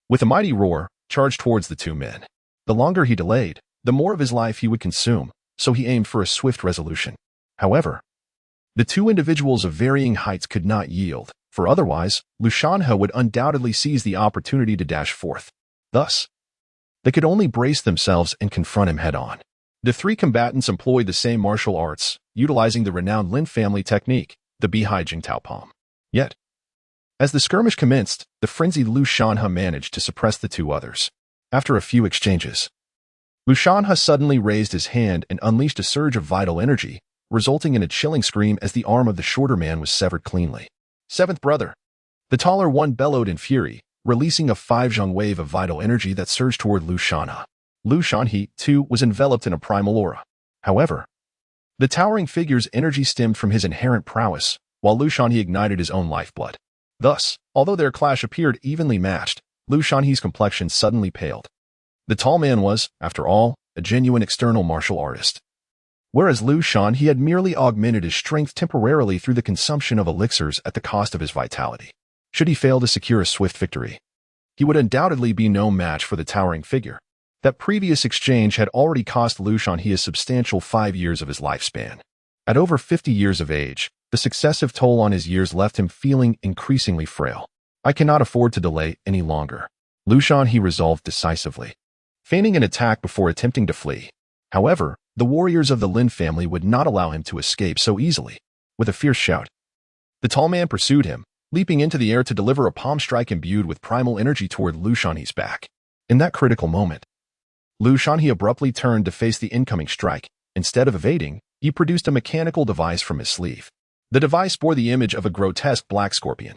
with a mighty roar, charged towards the 2 men. The longer he delayed, the more of his life he would consume, so he aimed for a swift resolution. However, the 2 individuals of varying heights could not yield, for otherwise, Luciana would undoubtedly seize the opportunity to dash forth. Thus, they could only brace themselves and confront him head-on. The 3 combatants employed the same martial arts, utilizing the renowned Lin family technique, the Bihai Jingtao Palm. Yet, as the skirmish commenced, the frenzied Luciana managed to suppress the 2 others. After a few exchanges, Luciana suddenly raised his hand and unleashed a surge of vital energy, resulting in a chilling scream as the arm of the shorter man was severed cleanly. Seventh brother. The taller one bellowed in fury, releasing a 5-zhong wave of vital energy that surged toward Luciana. Luciana, too, was enveloped in a primal aura. However, the towering figure's energy stemmed from his inherent prowess, while Luciana ignited his own lifeblood. Thus, although their clash appeared evenly matched, Luciana's complexion suddenly paled. The tall man was, after all, a genuine external martial artist. Whereas Luciana had merely augmented his strength temporarily through the consumption of elixirs at the cost of his vitality. Should he fail to secure a swift victory, he would undoubtedly be no match for the towering figure. That previous exchange had already cost Luciana a substantial 5 years of his lifespan. At over 50 years of age, the successive toll on his years left him feeling increasingly frail. I cannot afford to delay any longer. Luciana resolved decisively, feigning an attack before attempting to flee. However, the warriors of the Lin family would not allow him to escape so easily. With a fierce shout, the tall man pursued him, leaping into the air to deliver a palm strike imbued with primal energy toward Luciana's back. In that critical moment, Luciana abruptly turned to face the incoming strike. Instead of evading, he produced a mechanical device from his sleeve. The device bore the image of a grotesque black scorpion.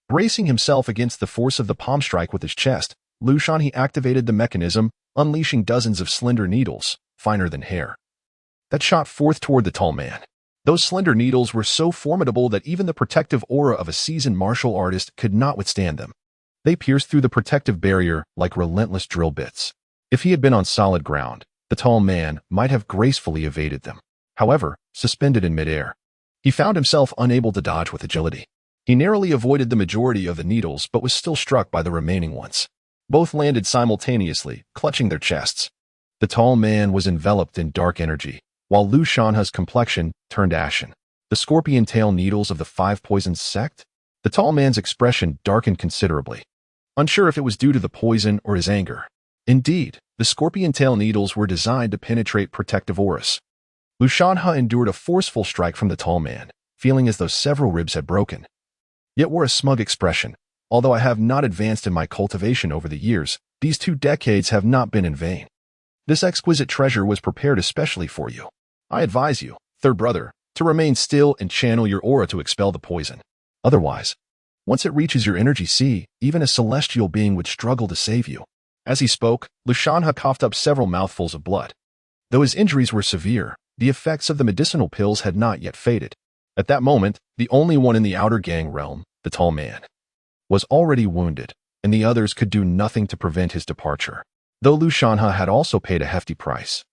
Bracing himself against the force of the palm strike with his chest, Luciana activated the mechanism, unleashing dozens of slender needles, finer than hair, that shot forth toward the tall man. Those slender needles were so formidable that even the protective aura of a seasoned martial artist could not withstand them. They pierced through the protective barrier like relentless drill bits. If he had been on solid ground, the tall man might have gracefully evaded them. However, suspended in midair, he found himself unable to dodge with agility. He narrowly avoided the majority of the needles but was still struck by the remaining ones. Both landed simultaneously, clutching their chests. The tall man was enveloped in dark energy, while Luciana's complexion turned ashen. The scorpion tail needles of the 5 poisons sect? The tall man's expression darkened considerably, unsure if it was due to the poison or his anger. Indeed, the scorpion tail needles were designed to penetrate protective auras. Luciana endured a forceful strike from the tall man, feeling as though several ribs had broken, yet wore a smug expression. Although I have not advanced in my cultivation over the years, these 2 decades have not been in vain. This exquisite treasure was prepared especially for you. I advise you, third brother, to remain still and channel your aura to expel the poison. Otherwise, once it reaches your energy sea, even a celestial being would struggle to save you. As he spoke, Luciana coughed up several mouthfuls of blood. Though his injuries were severe, the effects of the medicinal pills had not yet faded. At that moment, the only one in the outer gang realm, the tall man, was already wounded, and the others could do nothing to prevent his departure. though Lu Shanhe had also paid a hefty price.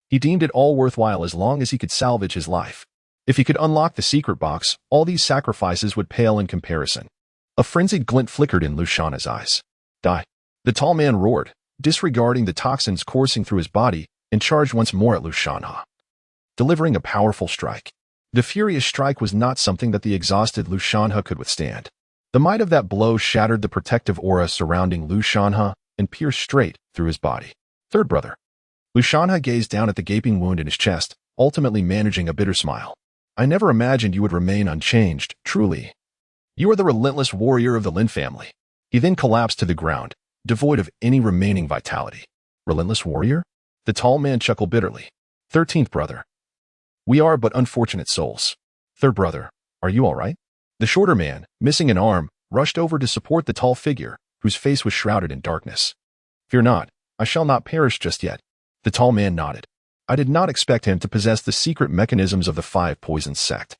He deemed it all worthwhile as long as he could salvage his life. If he could unlock the secret box, all these sacrifices would pale in comparison. A frenzied glint flickered in Lu Shanhe's eyes. Die. The tall man roared, disregarding the toxins coursing through his body, and charged once more at Lu Shanhe, delivering a powerful strike. The furious strike was not something that the exhausted Lu Shanhe could withstand. The might of that blow shattered the protective aura surrounding Lu Shanhe and pierced straight through his body. Third brother. Lu Shanhe gazed down at the gaping wound in his chest, ultimately managing a bitter smile. I never imagined you would remain unchanged, truly. You are the relentless warrior of the Lin family. He then collapsed to the ground, devoid of any remaining vitality. Relentless warrior? The tall man chuckled bitterly. 13th brother. We are but unfortunate souls. Third brother, are you all right? The shorter man, missing an arm, rushed over to support the tall figure, whose face was shrouded in darkness. Fear not, I shall not perish just yet. The tall man nodded. I did not expect him to possess the secret mechanisms of the Five Poisons sect.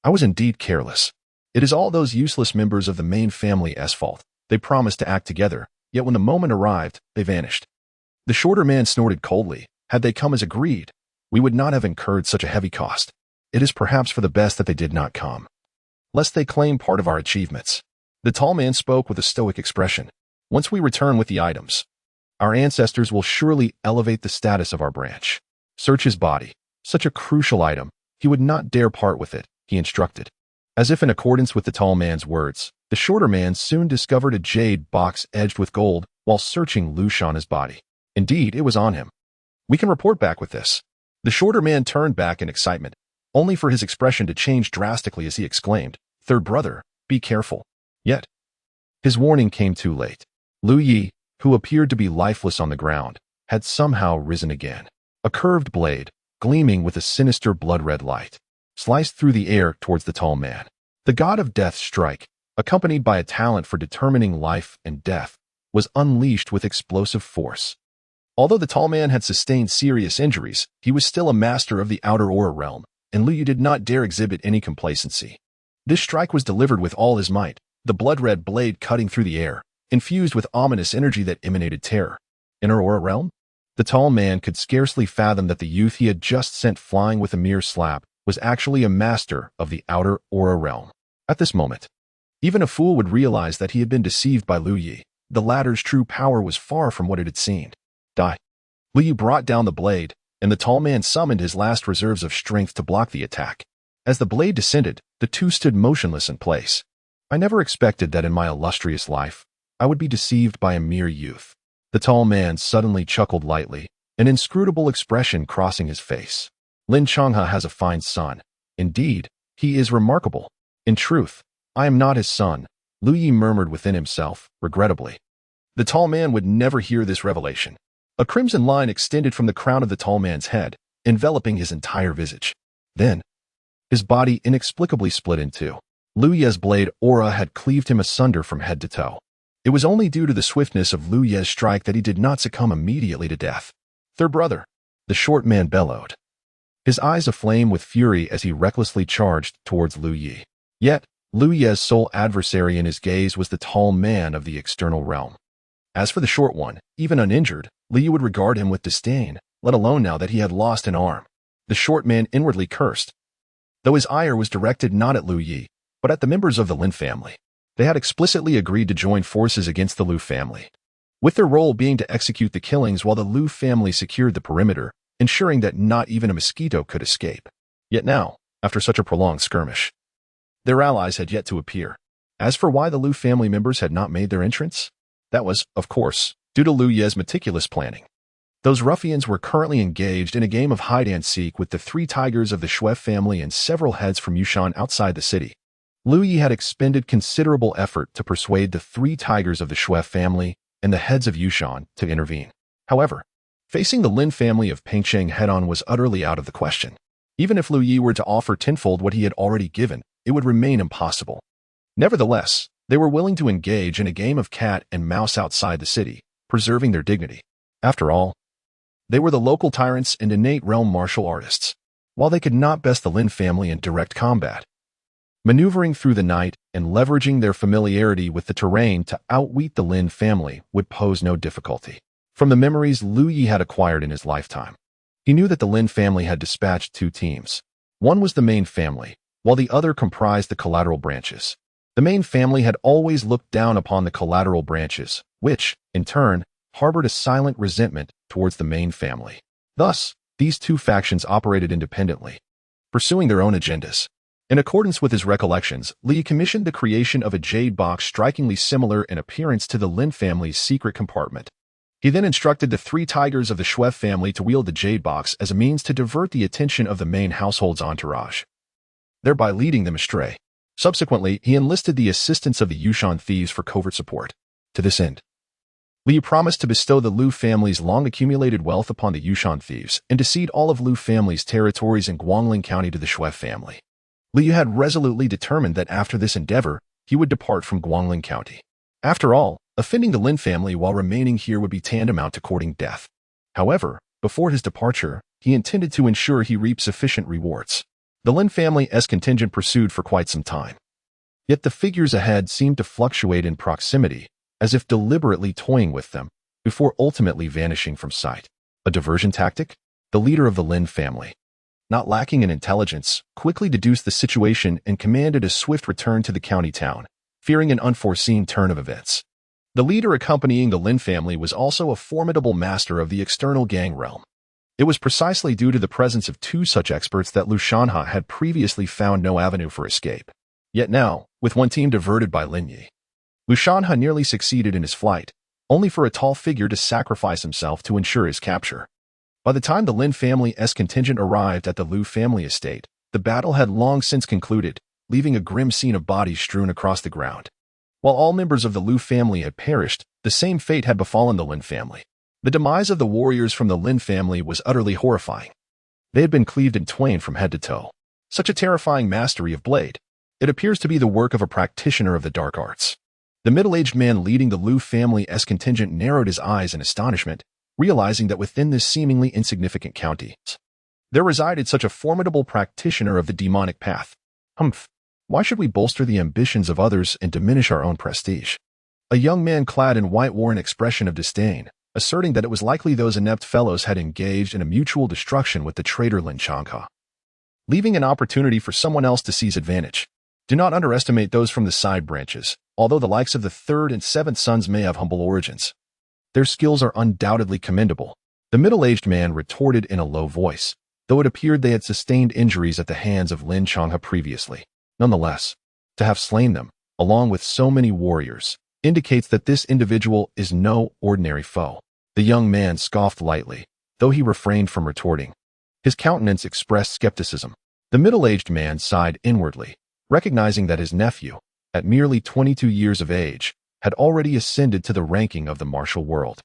I was indeed careless. It is all those useless members of the main family's fault. They promised to act together, yet when the moment arrived, they vanished. The shorter man snorted coldly. Had they come as agreed, we would not have incurred such a heavy cost. It is perhaps for the best that they did not come, lest they claim part of our achievements. The tall man spoke with a stoic expression. Once we return with the items, our ancestors will surely elevate the status of our branch. Search his body. Such a crucial item, he would not dare part with it, he instructed. As if in accordance with the tall man's words, the shorter man soon discovered a jade box edged with gold while searching Lu Shanhe's body. Indeed, it was on him. We can report back with this. The shorter man turned back in excitement, only for his expression to change drastically as he exclaimed, Third brother, be careful. Yet, his warning came too late. Lu Yi, who appeared to be lifeless on the ground, had somehow risen again. A curved blade, gleaming with a sinister blood-red light, sliced through the air towards the tall man. The god of death's strike, accompanied by a talent for determining life and death, was unleashed with explosive force. Although the tall man had sustained serious injuries, he was still a master of the outer aura realm, and Lu Yi did not dare exhibit any complacency. This strike was delivered with all his might, the blood-red blade cutting through the air, infused with ominous energy that emanated terror. Inner aura realm? The tall man could scarcely fathom that the youth he had just sent flying with a mere slap was actually a master of the outer aura realm. At this moment, even a fool would realize that he had been deceived by Lu Yi. The latter's true power was far from what it had seemed. Die. Lu Yi brought down the blade, and the tall man summoned his last reserves of strength to block the attack. As the blade descended, the two stood motionless in place. I never expected that in my illustrious life, I would be deceived by a mere youth. The tall man suddenly chuckled lightly, an inscrutable expression crossing his face. Lin Changhe has a fine son. Indeed, he is remarkable. In truth, I am not his son, Lu Yi murmured within himself, regrettably. The tall man would never hear this revelation. A crimson line extended from the crown of the tall man's head, enveloping his entire visage. Then, his body inexplicably split in two. Lu Ye's blade aura had cleaved him asunder from head to toe. It was only due to the swiftness of Lu Ye's strike that he did not succumb immediately to death. Third brother, the short man bellowed, his eyes aflame with fury as he recklessly charged towards Lu Yi. Yet, Lu Ye's sole adversary in his gaze was the tall man of the external realm. As for the short one, even uninjured, Lu Yi would regard him with disdain, let alone now that he had lost an arm. The short man inwardly cursed, though his ire was directed not at Lu Yi, but at the members of the Lin family. They had explicitly agreed to join forces against the Lu family, with their role being to execute the killings while the Lu family secured the perimeter, ensuring that not even a mosquito could escape. Yet now, after such a prolonged skirmish, their allies had yet to appear. As for why the Lu family members had not made their entrance, that was, of course, due to Lu Ye's meticulous planning. Those ruffians were currently engaged in a game of hide-and-seek with the 3 tigers of the Shui family and several heads from Yushan outside the city. Lu Yi had expended considerable effort to persuade the 3 tigers of the Shui family and the heads of Yushan to intervene. However, facing the Lin family of Pengsheng head-on was utterly out of the question. Even if Lu Yi were to offer tenfold what he had already given, it would remain impossible. Nevertheless, they were willing to engage in a game of cat and mouse outside the city, preserving their dignity. After all, they were the local tyrants and innate realm martial artists. While they could not best the Lin family in direct combat, maneuvering through the night and leveraging their familiarity with the terrain to outwit the Lin family would pose no difficulty. from the memories Lu Yi had acquired in his lifetime. He knew that the Lin family had dispatched two teams. One was the main family, while the other comprised the collateral branches. The main family had always looked down upon the collateral branches, which, in turn, harbored a silent resentment towards the main family. Thus, these two factions operated independently, pursuing their own agendas. In accordance with his recollections, Li commissioned the creation of a jade box strikingly similar in appearance to the Lin family's secret compartment. He then instructed the three tigers of the Shuev family to wield the jade box as a means to divert the attention of the main household's entourage, thereby leading them astray. Subsequently, he enlisted the assistance of the Yushan thieves for covert support. To this end, Li promised to bestow the Lu family's long-accumulated wealth upon the Yushan thieves and to cede all of Lu family's territories in Guangling County to the Shuev family. Li had resolutely determined that after this endeavor, he would depart from Guangling County. After all, offending the Lin family while remaining here would be tantamount to courting death. However, before his departure, he intended to ensure he reaped sufficient rewards. The Lin family's contingent pursued for quite some time. Yet the figures ahead seemed to fluctuate in proximity, as if deliberately toying with them, before ultimately vanishing from sight. A diversion tactic? The leader of the Lin family, not lacking in intelligence, quickly deduced the situation and commanded a swift return to the county town, fearing an unforeseen turn of events. The leader accompanying the Lin family was also a formidable master of the external gang realm. It was precisely due to the presence of two such experts that Lu Shanha had previously found no avenue for escape. Yet now, with one team diverted by Lin Yi, Lu Shanha nearly succeeded in his flight, only for a tall figure to sacrifice himself to ensure his capture. By the time the Lin family's contingent arrived at the Lu family estate, the battle had long since concluded, leaving a grim scene of bodies strewn across the ground. While all members of the Lu family had perished, the same fate had befallen the Lin family. The demise of the warriors from the Lin family was utterly horrifying. They had been cleaved in twain from head to toe. Such a terrifying mastery of blade. It appears to be the work of a practitioner of the dark arts. The middle-aged man leading the Lu family's contingent narrowed his eyes in astonishment, realizing that within this seemingly insignificant county, there resided such a formidable practitioner of the demonic path. Humph. Why should we bolster the ambitions of others and diminish our own prestige? A young man clad in white wore an expression of disdain, asserting that it was likely those inept fellows had engaged in a mutual destruction with the traitor Lin Changha, leaving an opportunity for someone else to seize advantage. Do not underestimate those from the side branches, although the likes of the third and seventh sons may have humble origins. Their skills are undoubtedly commendable. The middle-aged man retorted in a low voice, though it appeared they had sustained injuries at the hands of Lin Changha previously. Nonetheless, to have slain them, along with so many warriors, indicates that this individual is no ordinary foe. The young man scoffed lightly, though he refrained from retorting. His countenance expressed skepticism. The middle-aged man sighed inwardly, recognizing that his nephew, at merely 22 years of age, had already ascended to the ranking of the martial world.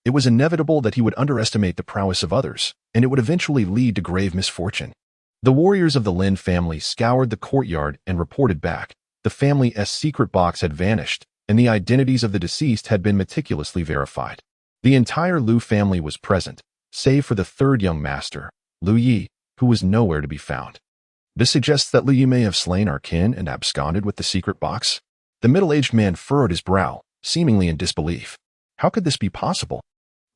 It was inevitable that he would underestimate the prowess of others, and it would eventually lead to grave misfortune. The warriors of the Lin family scoured the courtyard and reported back. The family's secret box had vanished, and the identities of the deceased had been meticulously verified. The entire Lu family was present, save for the third young master, Lu Yi, who was nowhere to be found. This suggests that Lu Yi may have slain our kin and absconded with the secret box. The middle-aged man furrowed his brow, seemingly in disbelief. How could this be possible?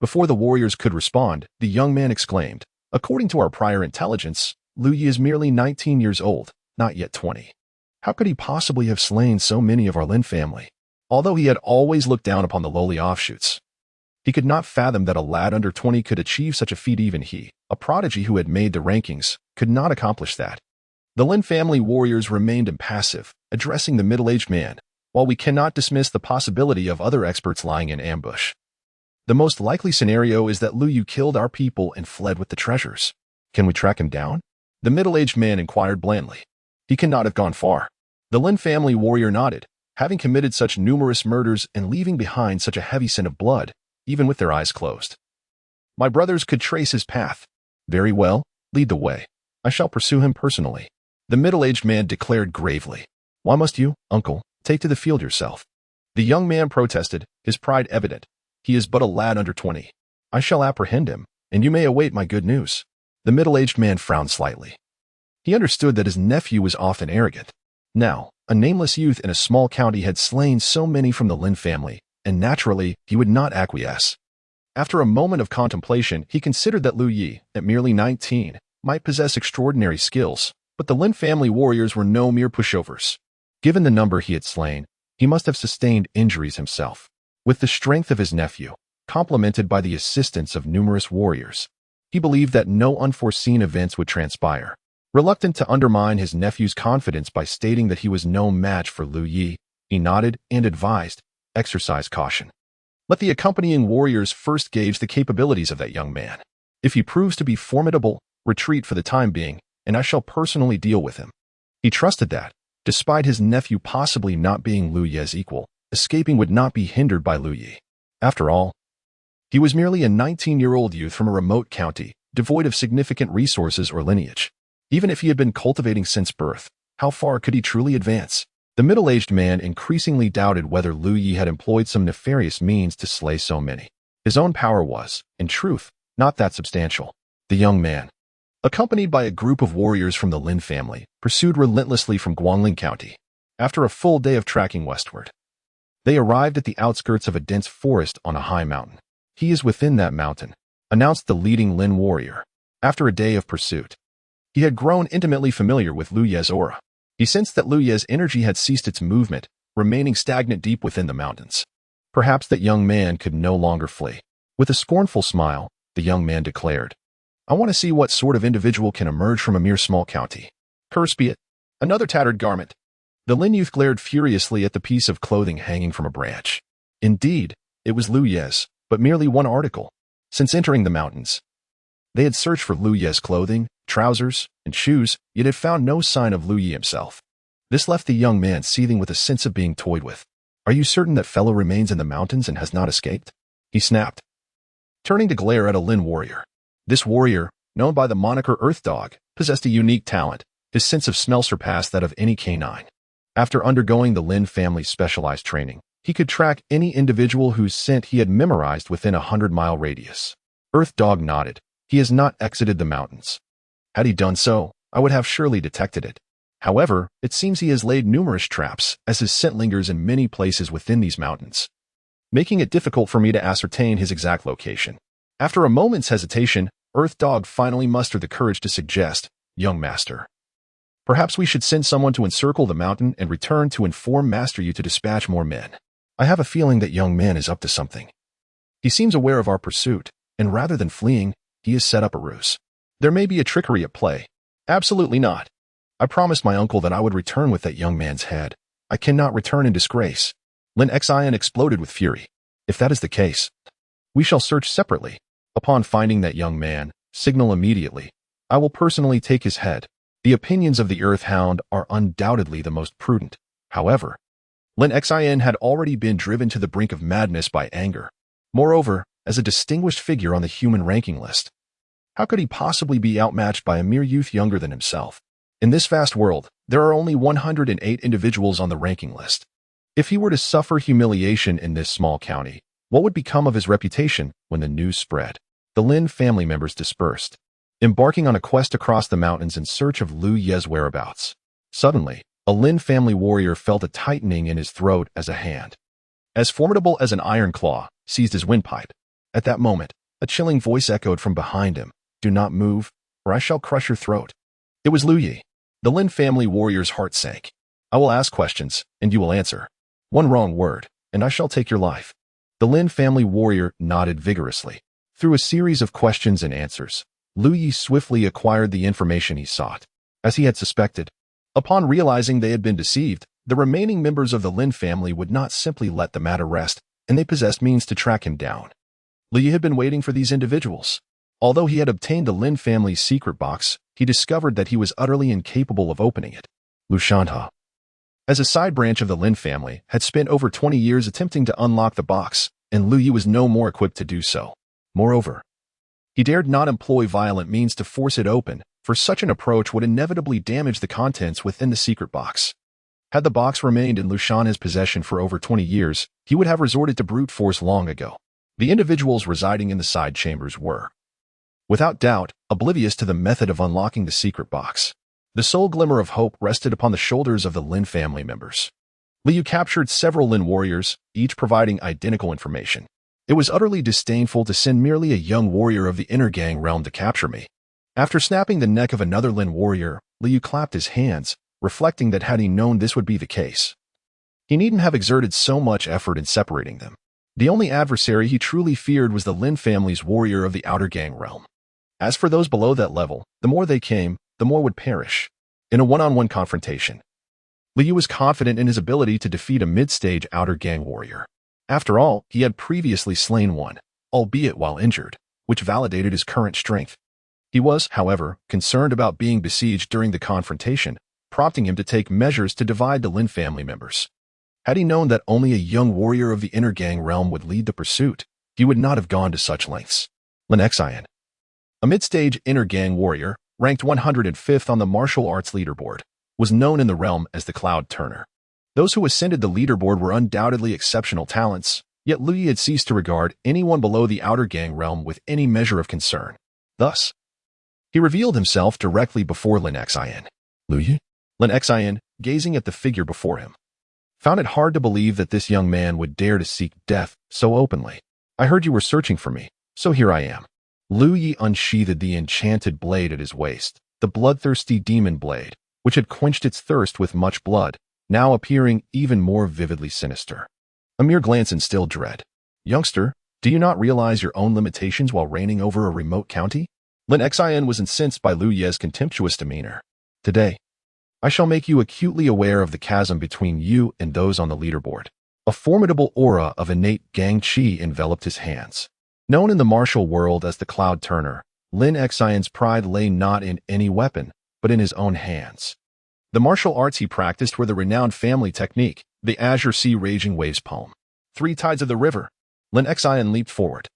Before the warriors could respond, the young man exclaimed, "According to our prior intelligence, Lu Yi is merely 19 years old, not yet 20. How could he possibly have slain so many of our Lin family?" Although he had always looked down upon the lowly offshoots, he could not fathom that a lad under 20 could achieve such a feat. Even he, a prodigy who had made the rankings, could not accomplish that. The Lin family warriors remained impassive, addressing the middle-aged man. While we cannot dismiss the possibility of other experts lying in ambush, the most likely scenario is that Lu Yu killed our people and fled with the treasures. Can we track him down? The middle-aged man inquired blandly. He cannot have gone far. The Lin family warrior nodded, having committed such numerous murders and leaving behind such a heavy scent of blood, even with their eyes closed. My brothers could trace his path. Very well, lead the way. I shall pursue him personally. The middle-aged man declared gravely. Why must you, uncle, take to the field yourself? The young man protested, his pride evident. He is but a lad under 20. I shall apprehend him, and you may await my good news. The middle-aged man frowned slightly. He understood that his nephew was often arrogant. Now, a nameless youth in a small county had slain so many from the Lin family, and naturally, he would not acquiesce. After a moment of contemplation, he considered that Lu Yi, at merely 19, might possess extraordinary skills, but the Lin family warriors were no mere pushovers. Given the number he had slain, he must have sustained injuries himself. With the strength of his nephew, complemented by the assistance of numerous warriors, he believed that no unforeseen events would transpire. Reluctant to undermine his nephew's confidence by stating that he was no match for Lu Yi, he nodded and advised, exercise caution. Let the accompanying warriors first gauge the capabilities of that young man. If he proves to be formidable, retreat for the time being, and I shall personally deal with him. He trusted that, despite his nephew possibly not being Lu Ye's equal, escaping would not be hindered by Lu Yi. After all, he was merely a 19-year-old youth from a remote county, devoid of significant resources or lineage. Even if he had been cultivating since birth, how far could he truly advance? The middle-aged man increasingly doubted whether Lu Yi had employed some nefarious means to slay so many. His own power was, in truth, not that substantial. The young man, accompanied by a group of warriors from the Lin family, pursued relentlessly from Guangling County. After a full day of tracking westward, they arrived at the outskirts of a dense forest on a high mountain. He is within that mountain, announced the leading Lin warrior. After a day of pursuit, he had grown intimately familiar with Lu Ye's aura. He sensed that Lu Ye's energy had ceased its movement, remaining stagnant deep within the mountains. Perhaps that young man could no longer flee. With a scornful smile, the young man declared, I want to see what sort of individual can emerge from a mere small county. Curse be it. Another tattered garment. The Lin youth glared furiously at the piece of clothing hanging from a branch. Indeed, it was Lu Ye's, but merely one article. Since entering the mountains, they had searched for Lu Ye's clothing, trousers, and shoes, yet had found no sign of Lu Yi himself. This left the young man seething with a sense of being toyed with. Are you certain that fellow remains in the mountains and has not escaped? He snapped, turning to glare at a Lin warrior. This warrior, known by the moniker Earth Dog, possessed a unique talent. His sense of smell surpassed that of any canine. After undergoing the Lin family's specialized training, he could track any individual whose scent he had memorized within a 100-mile radius. Earth Dog nodded. He has not exited the mountains. Had he done so, I would have surely detected it. However, it seems he has laid numerous traps, as his scent lingers in many places within these mountains, making it difficult for me to ascertain his exact location. After a moment's hesitation, Earth Dog finally mustered the courage to suggest, Young Master, perhaps we should send someone to encircle the mountain and return to inform Master Yu to dispatch more men. I have a feeling that young man is up to something. He seems aware of our pursuit, and rather than fleeing, he has set up a ruse. There may be a trickery at play. Absolutely not. I promised my uncle that I would return with that young man's head. I cannot return in disgrace. Lin Xian exploded with fury. If that is the case, we shall search separately. Upon finding that young man, signal immediately. I will personally take his head. The opinions of the Earth Hound are undoubtedly the most prudent. However, Lin Xian had already been driven to the brink of madness by anger. Moreover, as a distinguished figure on the human ranking list, how could he possibly be outmatched by a mere youth younger than himself? In this vast world, there are only 108 individuals on the ranking list. If he were to suffer humiliation in this small county, what would become of his reputation when the news spread? The Lin family members dispersed, embarking on a quest across the mountains in search of Lu Ye's whereabouts. Suddenly, a Lin family warrior felt a tightening in his throat as a hand, as formidable as an iron claw, seized his windpipe. At that moment, a chilling voice echoed from behind him, Do not move, or I shall crush your throat. It was Lu Yi. The Lin family warrior's heart sank. I will ask questions, and you will answer. One wrong word, and I shall take your life. The Lin family warrior nodded vigorously. Through a series of questions and answers, Lu Yi swiftly acquired the information he sought. As he had suspected, upon realizing they had been deceived, the remaining members of the Lin family would not simply let the matter rest, and they possessed means to track him down. Lu Yi had been waiting for these individuals. Although he had obtained the Lin family's secret box, he discovered that he was utterly incapable of opening it. Lu Shanhe, as a side branch of the Lin family, had spent over 20 years attempting to unlock the box, and Lu Yi was no more equipped to do so. Moreover, he dared not employ violent means to force it open, for such an approach would inevitably damage the contents within the secret box. Had the box remained in Lu Shanhe's possession for over 20 years, he would have resorted to brute force long ago. The individuals residing in the side chambers were, without doubt, oblivious to the method of unlocking the secret box. The sole glimmer of hope rested upon the shoulders of the Lin family members. Liu captured several Lin warriors, each providing identical information. It was utterly disdainful to send merely a young warrior of the inner gang realm to capture me. After snapping the neck of another Lin warrior, Liu clapped his hands, reflecting that had he known this would be the case, he needn't have exerted so much effort in separating them. The only adversary he truly feared was the Lin family's warrior of the outer gang realm. As for those below that level, the more they came, the more would perish. In a one-on-one confrontation, Liu was confident in his ability to defeat a mid-stage outer gang warrior. After all, he had previously slain one, albeit while injured, which validated his current strength. He was, however, concerned about being besieged during the confrontation, prompting him to take measures to divide the Lin family members. Had he known that only a young warrior of the inner gang realm would lead the pursuit, he would not have gone to such lengths. Lin Xian, a mid-stage inner gang warrior, ranked 105th on the martial arts leaderboard, was known in the realm as the Cloud Turner. Those who ascended the leaderboard were undoubtedly exceptional talents, yet Liu had ceased to regard anyone below the outer gang realm with any measure of concern. Thus, he revealed himself directly before Lin Xian. Liu? Lin Xian, gazing at the figure before him, found it hard to believe that this young man would dare to seek death so openly. I heard you were searching for me, so here I am. Liu Yi unsheathed the enchanted blade at his waist, the bloodthirsty demon blade, which had quenched its thirst with much blood, now appearing even more vividly sinister. A mere glance instilled dread. Youngster, do you not realize your own limitations while reigning over a remote county? Lin Xian was incensed by Liu Ye's contemptuous demeanor. Today, I shall make you acutely aware of the chasm between you and those on the leaderboard. A formidable aura of innate gang chi enveloped his hands. Known in the martial world as the Cloud Turner, Lin Xian's pride lay not in any weapon, but in his own hands. The martial arts he practiced were the renowned family technique, the Azure Sea Raging Waves palm. 3 tides of the river. Lin Xian leaped forward,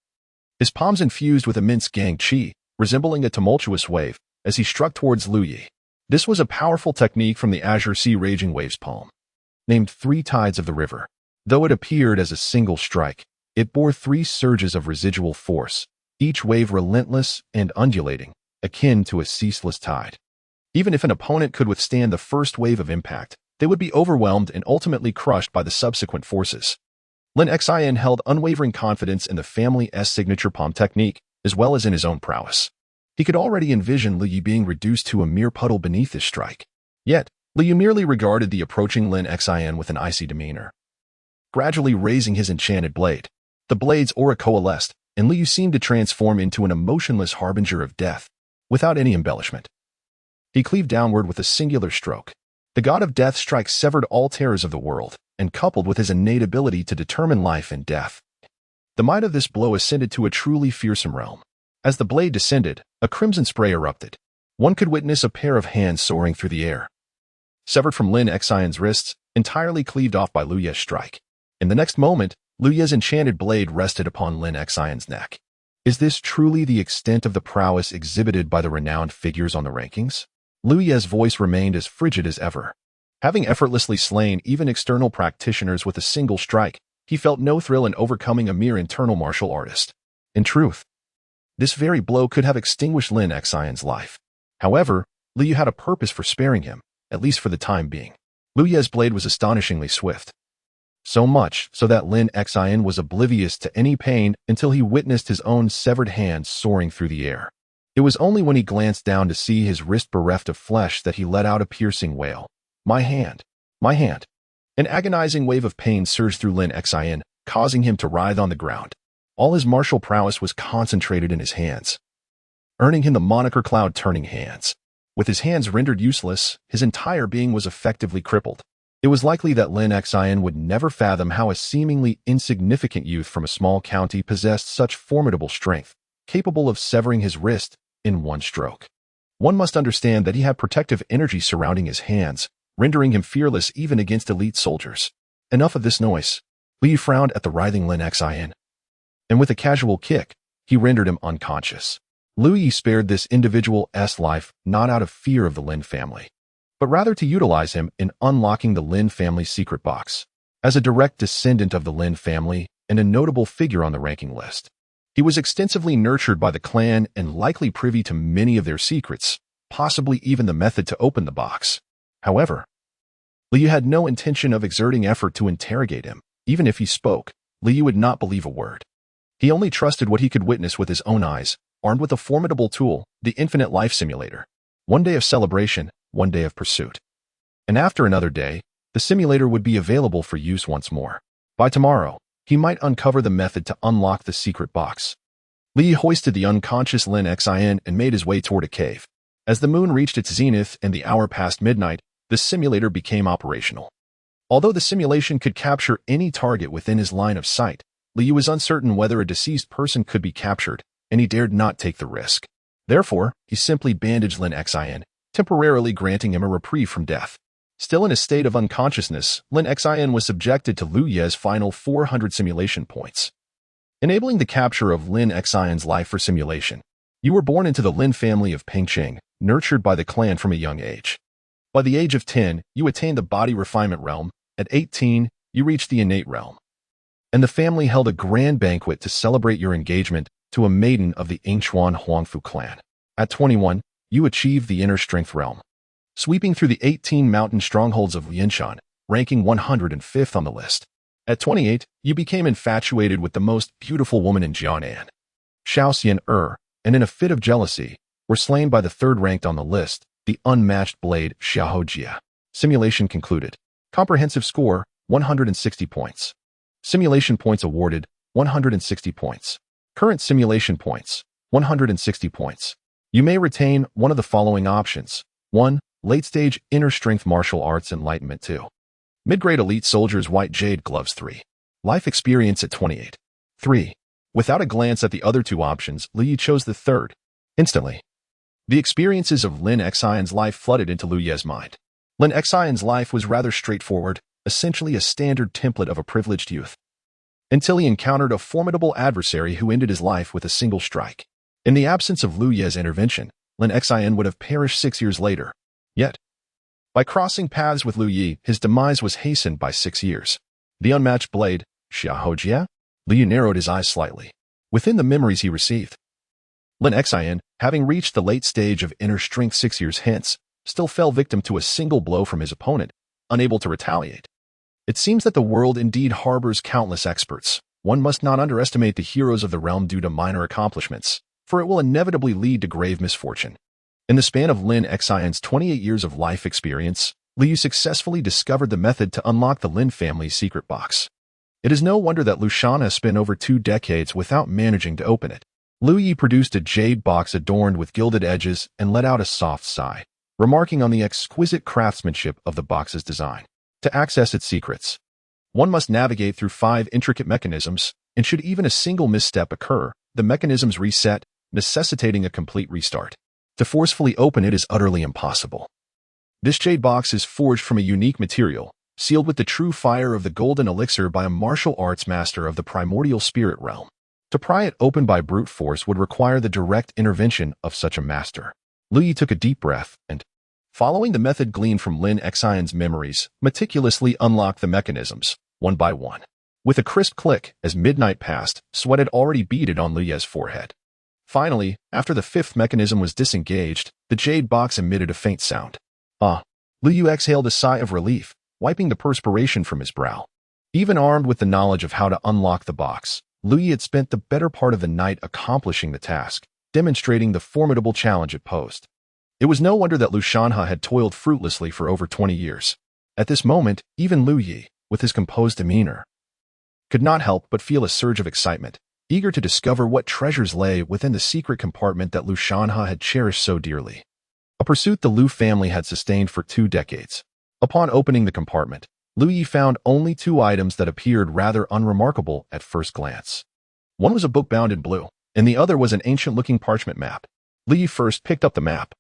his palms infused with immense gang chi, resembling a tumultuous wave, as he struck towards Liu Yi. This was a powerful technique from the Azure Sea Raging Waves palm. Named 3 tides of the river, though it appeared as a single strike, it bore 3 surges of residual force, each wave relentless and undulating, akin to a ceaseless tide. Even if an opponent could withstand the first wave of impact, they would be overwhelmed and ultimately crushed by the subsequent forces. Lin Xian held unwavering confidence in the family's signature palm technique, as well as in his own prowess. He could already envision Liu Yi being reduced to a mere puddle beneath his strike. Yet, Liu Yi merely regarded the approaching Lin Xian with an icy demeanor. Gradually raising his enchanted blade, the blade's aura coalesced, and Liu Yi seemed to transform into an emotionless harbinger of death, without any embellishment. He cleaved downward with a singular stroke. The god of death strike severed all terrors of the world, and coupled with his innate ability to determine life and death, the might of this blow ascended to a truly fearsome realm. As the blade descended, a crimson spray erupted. One could witness a pair of hands soaring through the air, severed from Lin Xian's wrists, entirely cleaved off by Liu Ye's strike. In the next moment, Liu Ye's enchanted blade rested upon Lin Xian's neck. Is this truly the extent of the prowess exhibited by the renowned figures on the rankings? Liu Ye's voice remained as frigid as ever. Having effortlessly slain even external practitioners with a single strike, he felt no thrill in overcoming a mere internal martial artist. In truth, this very blow could have extinguished Lin Xian's life. However, Liu had a purpose for sparing him, at least for the time being. Liu Ye's blade was astonishingly swift. So much so that Lin Xian was oblivious to any pain until he witnessed his own severed hand soaring through the air. It was only when he glanced down to see his wrist bereft of flesh that he let out a piercing wail. My hand. My hand. An agonizing wave of pain surged through Lin Xian, causing him to writhe on the ground. All his martial prowess was concentrated in his hands, earning him the moniker Cloud Turning Hands. With his hands rendered useless, his entire being was effectively crippled. It was likely that Lin Xian would never fathom how a seemingly insignificant youth from a small county possessed such formidable strength, capable of severing his wrist in one stroke. One must understand that he had protective energy surrounding his hands, rendering him fearless even against elite soldiers. Enough of this noise. Liu frowned at the writhing Lin Xian, and with a casual kick, he rendered him unconscious. Liu Yi spared this individual's life not out of fear of the Lin family, but rather to utilize him in unlocking the Lin family's secret box. As a direct descendant of the Lin family and a notable figure on the ranking list, he was extensively nurtured by the clan and likely privy to many of their secrets, possibly even the method to open the box. However, Liu had no intention of exerting effort to interrogate him. Even if he spoke, Liu would not believe a word. He only trusted what he could witness with his own eyes, armed with a formidable tool, the infinite life simulator. One day of celebration, one day of pursuit. And after another day, the simulator would be available for use once more. By tomorrow, he might uncover the method to unlock the secret box. Li hoisted the unconscious Lin Xin and made his way toward a cave. As the moon reached its zenith and the hour past midnight, the simulator became operational. Although the simulation could capture any target within his line of sight, Liu was uncertain whether a deceased person could be captured, and he dared not take the risk. Therefore, he simply bandaged Lin Xin, temporarily granting him a reprieve from death. Still in a state of unconsciousness, Lin Xin was subjected to Lu Ye's final 400 simulation points, enabling the capture of Lin Xin's life for simulation. You were born into the Lin family of Pingqing, nurtured by the clan from a young age. By the age of 10, you attained the body refinement realm. At 18, you reached the innate realm. And the family held a grand banquet to celebrate your engagement to a maiden of the Ancient Huangfu clan. At 21, you achieved the inner strength realm, sweeping through the 18 mountain strongholds of Lianshan, ranking 105th on the list. At 28, you became infatuated with the most beautiful woman in Jianan, Shaoxian and in a fit of jealousy, were slain by the third ranked on the list, the unmatched blade Xiaojia. Simulation concluded. Comprehensive score, 160 points. Simulation points awarded, 160 points. Current simulation points, 160 points. You may retain one of the following options. 1. Late-stage inner strength martial arts enlightenment. 2. Mid-grade elite soldiers white jade gloves. 3. Life experience at 28. 3. Without a glance at the other two options, Liu chose the third. Instantly, the experiences of Lin Xin's life flooded into Lu Ye's mind. Lin Xin's life was rather straightforward, essentially a standard template of a privileged youth, until he encountered a formidable adversary who ended his life with a single strike. In the absence of Lu Ye's intervention, Lin Xin would have perished 6 years later. Yet, by crossing paths with Lu Yi, his demise was hastened by 6 years. The unmatched blade, Xiaojia? Liu narrowed his eyes slightly. Within the memories he received, Lin Xin, having reached the late stage of inner strength 6 years hence, still fell victim to a single blow from his opponent, unable to retaliate. It seems that the world indeed harbors countless experts. One must not underestimate the heroes of the realm due to minor accomplishments, for it will inevitably lead to grave misfortune. In the span of Lin Xin's 28 years of life experience, Liu successfully discovered the method to unlock the Lin family's secret box. It is no wonder that Lu Shan spent over 2 decades without managing to open it. Lu Yi produced a jade box adorned with gilded edges and let out a soft sigh, remarking on the exquisite craftsmanship of the box's design. To access its secrets, one must navigate through 5 intricate mechanisms, and should even a single misstep occur, the mechanisms reset, necessitating a complete restart. To forcefully open it is utterly impossible. This jade box is forged from a unique material, sealed with the true fire of the golden elixir by a martial arts master of the primordial spirit realm. To pry it open by brute force would require the direct intervention of such a master. Lu Yi took a deep breath and, following the method gleaned from Lin Xin's memories, meticulously unlocked the mechanisms, one by one. With a crisp click, as midnight passed, sweat had already beaded on Lu Ye's forehead. Finally, after the 5th mechanism was disengaged, the jade box emitted a faint sound. Lu Yu exhaled a sigh of relief, wiping the perspiration from his brow. Even armed with the knowledge of how to unlock the box, Lu Yi had spent the better part of the night accomplishing the task, demonstrating the formidable challenge it posed. It was no wonder that Lu Shanha had toiled fruitlessly for over 20 years. At this moment, even Lu Yi, with his composed demeanor, could not help but feel a surge of excitement, eager to discover what treasures lay within the secret compartment that Lu Shanha had cherished so dearly. A pursuit the Lu family had sustained for 2 decades. Upon opening the compartment, Lu Yi found only 2 items that appeared rather unremarkable at first glance. One was a book bound in blue, and the other was an ancient-looking parchment map. Lu Yi first picked up the map,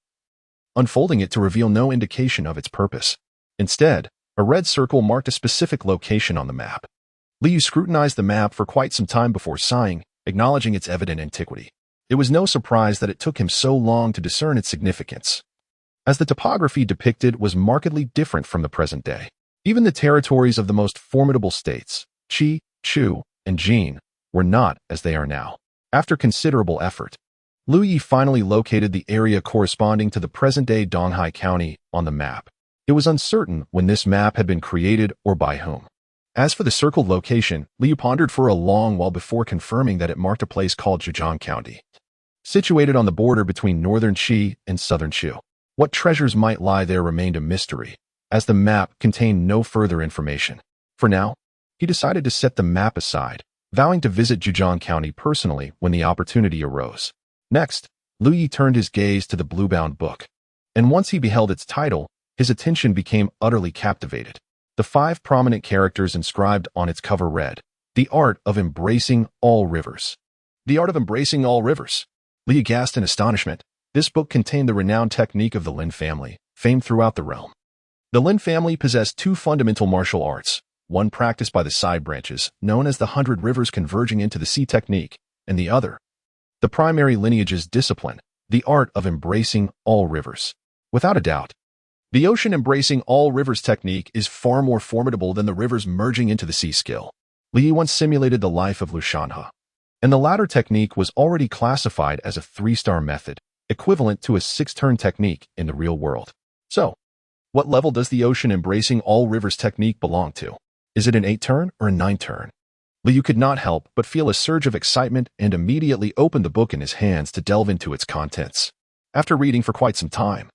unfolding it to reveal no indication of its purpose. Instead, a red circle marked a specific location on the map. Lu Yi scrutinized the map for quite some time before sighing, acknowledging its evident antiquity. It was no surprise that it took him so long to discern its significance, as the topography depicted was markedly different from the present day. Even the territories of the most formidable states, Qi, Chu, and Jin, were not as they are now. After considerable effort, Lu Yi finally located the area corresponding to the present-day Donghai County on the map. It was uncertain when this map had been created or by whom. As for the circled location, Liu pondered for a long while before confirming that it marked a place called Zhejiang County, situated on the border between northern Qi and southern Shu. What treasures might lie there remained a mystery, as the map contained no further information. For now, he decided to set the map aside, vowing to visit Zhejiang County personally when the opportunity arose. Next, Lu Yi turned his gaze to the blue-bound book, and once he beheld its title, his attention became utterly captivated. The 5 prominent characters inscribed on its cover read, "The Art of Embracing All Rivers." The Art of Embracing All Rivers. Li gasped in astonishment. This book contained the renowned technique of the Lin family, famed throughout the realm. The Lin family possessed 2 fundamental martial arts, one practiced by the side branches, known as the 100 Rivers Converging into the Sea technique, and the other, the primary lineage's discipline, the Art of Embracing All Rivers. Without a doubt, the ocean embracing all rivers technique is far more formidable than the rivers merging into the sea skill. Li once simulated the life of Lu Shanhe, and the latter technique was already classified as a 3-star method, equivalent to a 6-turn technique in the real world. So, what level does the ocean embracing all rivers technique belong to? Is it an 8-turn or a 9-turn? Liu could not help but feel a surge of excitement and immediately opened the book in his hands to delve into its contents. After reading for quite some time,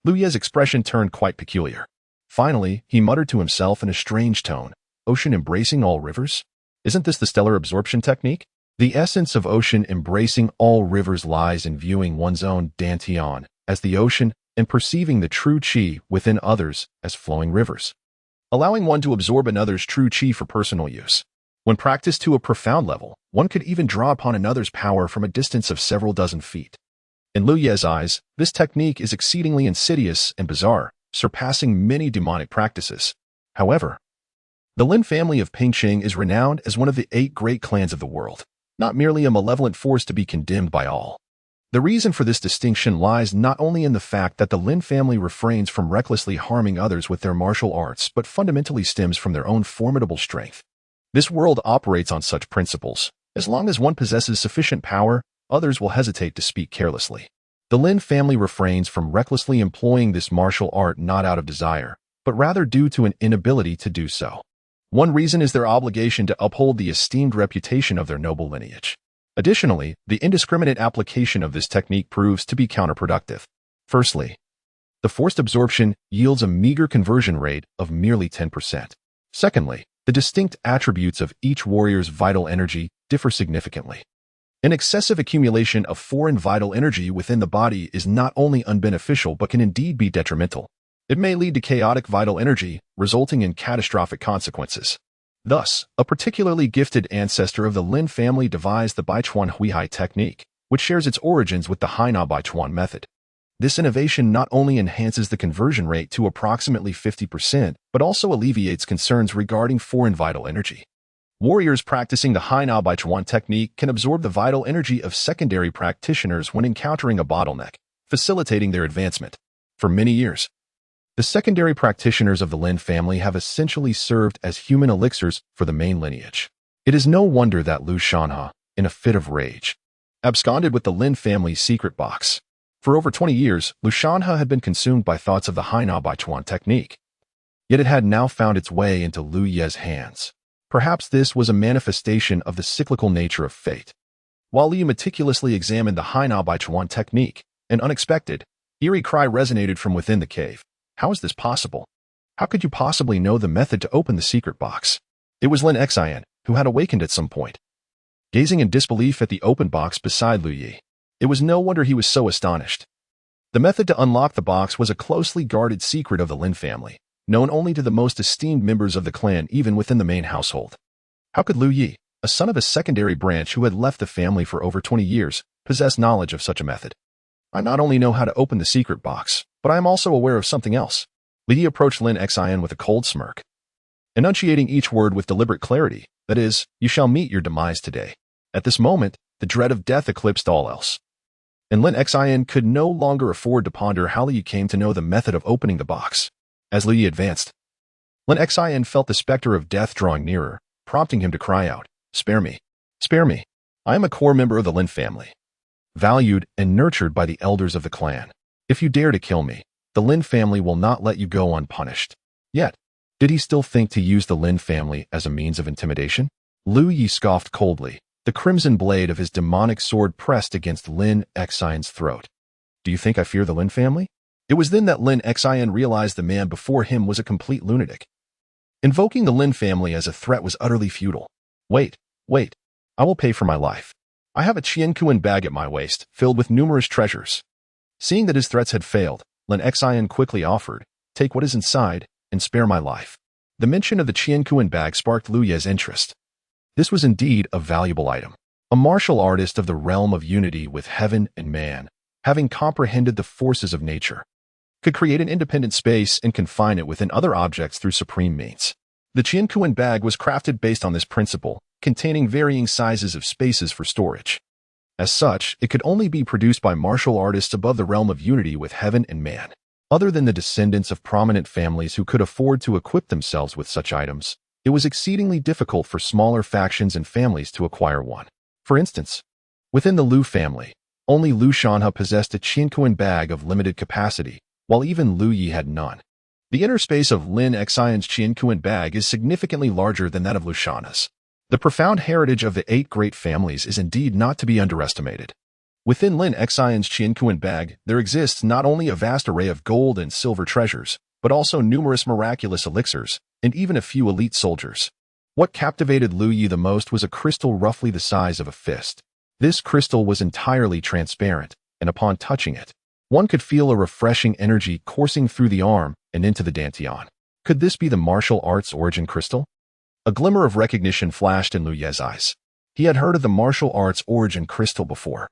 Lu Ye's expression turned quite peculiar. Finally, he muttered to himself in a strange tone, "Ocean embracing all rivers? Isn't this the stellar absorption technique?" The essence of ocean embracing all rivers lies in viewing one's own dantian as the ocean and perceiving the true qi within others as flowing rivers, allowing one to absorb another's true qi for personal use. When practiced to a profound level, one could even draw upon another's power from a distance of several dozen feet. In Lu Ye's eyes, this technique is exceedingly insidious and bizarre, surpassing many demonic practices. However, the Lin family of Pingqing is renowned as one of the 8 great clans of the world, not merely a malevolent force to be condemned by all. The reason for this distinction lies not only in the fact that the Lin family refrains from recklessly harming others with their martial arts, but fundamentally stems from their own formidable strength. This world operates on such principles. As long as one possesses sufficient power, others will hesitate to speak carelessly. The Lin family refrains from recklessly employing this martial art not out of desire, but rather due to an inability to do so. One reason is their obligation to uphold the esteemed reputation of their noble lineage. Additionally, the indiscriminate application of this technique proves to be counterproductive. Firstly, the forced absorption yields a meager conversion rate of merely 10%. Secondly, the distinct attributes of each warrior's vital energy differ significantly. An excessive accumulation of foreign vital energy within the body is not only unbeneficial but can indeed be detrimental. It may lead to chaotic vital energy, resulting in catastrophic consequences. Thus, a particularly gifted ancestor of the Lin family devised the Baichuan Huihai technique, which shares its origins with the Haina Baichuan method. This innovation not only enhances the conversion rate to approximately 50%, but also alleviates concerns regarding foreign vital energy. Warriors practicing the Haina Baichuan technique can absorb the vital energy of secondary practitioners when encountering a bottleneck, facilitating their advancement. For many years, the secondary practitioners of the Lin family have essentially served as human elixirs for the main lineage. It is no wonder that Lu Shanhe, in a fit of rage, absconded with the Lin family's secret box. For over 20 years, Lu Shanhe had been consumed by thoughts of the Haina Baichuan technique. Yet it had now found its way into Lu Ye's hands. Perhaps this was a manifestation of the cyclical nature of fate. While Liu meticulously examined the Haina Baichuan technique, an unexpected, eerie cry resonated from within the cave. How is this possible? How could you possibly know the method to open the secret box? It was Lin Xian, who had awakened at some point. Gazing in disbelief at the open box beside Lu Yi, it was no wonder he was so astonished. The method to unlock the box was a closely guarded secret of the Lin family, known only to the most esteemed members of the clan even within the main household. How could Lu Yi, a son of a secondary branch who had left the family for over 20 years, possess knowledge of such a method? I not only know how to open the secret box, but I am also aware of something else. Li Yi approached Lin Xian with a cold smirk, enunciating each word with deliberate clarity, that is, you shall meet your demise today. At this moment, the dread of death eclipsed all else, and Lin Xian could no longer afford to ponder how Li Yi came to know the method of opening the box. As Li Yi advanced, Lin Xian felt the specter of death drawing nearer, prompting him to cry out, "Spare me! Spare me! I am a core member of the Lin family, valued and nurtured by the elders of the clan. If you dare to kill me, the Lin family will not let you go unpunished." Yet, Did he still think to use the Lin family as a means of intimidation? Lu Yi scoffed coldly, the crimson blade of his demonic sword pressed against Lin Xian's throat. Do you think I fear the Lin family? It was then that Lin Xian realized the man before him was a complete lunatic. Invoking the Lin family as a threat was utterly futile. Wait. I will pay for my life. I have a Qiankuan bag at my waist, filled with numerous treasures. Seeing that his threats had failed, Lin Xian quickly offered, take what is inside and spare my life. The mention of the Qiankuan bag sparked Lu Ye's interest. This was indeed a valuable item. A martial artist of the realm of unity with heaven and man, having comprehended the forces of nature, could create an independent space and confine it within other objects through supreme means. The Qiankuan bag was crafted based on this principle, containing varying sizes of spaces for storage. As such, it could only be produced by martial artists above the realm of unity with heaven and man. Other than the descendants of prominent families who could afford to equip themselves with such items, it was exceedingly difficult for smaller factions and families to acquire one. For instance, within the Lu family, only Lu Shanhe possessed a Qiankuan bag of limited capacity, while even Lu Yi had none. The inner space of Lin Xian's Qiankuan bag is significantly larger than that of Lu Shanhe's. The profound heritage of the 8 great families is indeed not to be underestimated. Within Lin Xian's Qiankuan bag, there exists not only a vast array of gold and silver treasures, but also numerous miraculous elixirs, and even a few elite soldiers. What captivated Lu Yi the most was a crystal roughly the size of a fist. This crystal was entirely transparent, and upon touching it, one could feel a refreshing energy coursing through the arm and into the dantian. Could this be the martial arts origin crystal? A glimmer of recognition flashed in Lu Ye's eyes. He had heard of the martial arts origin crystal before.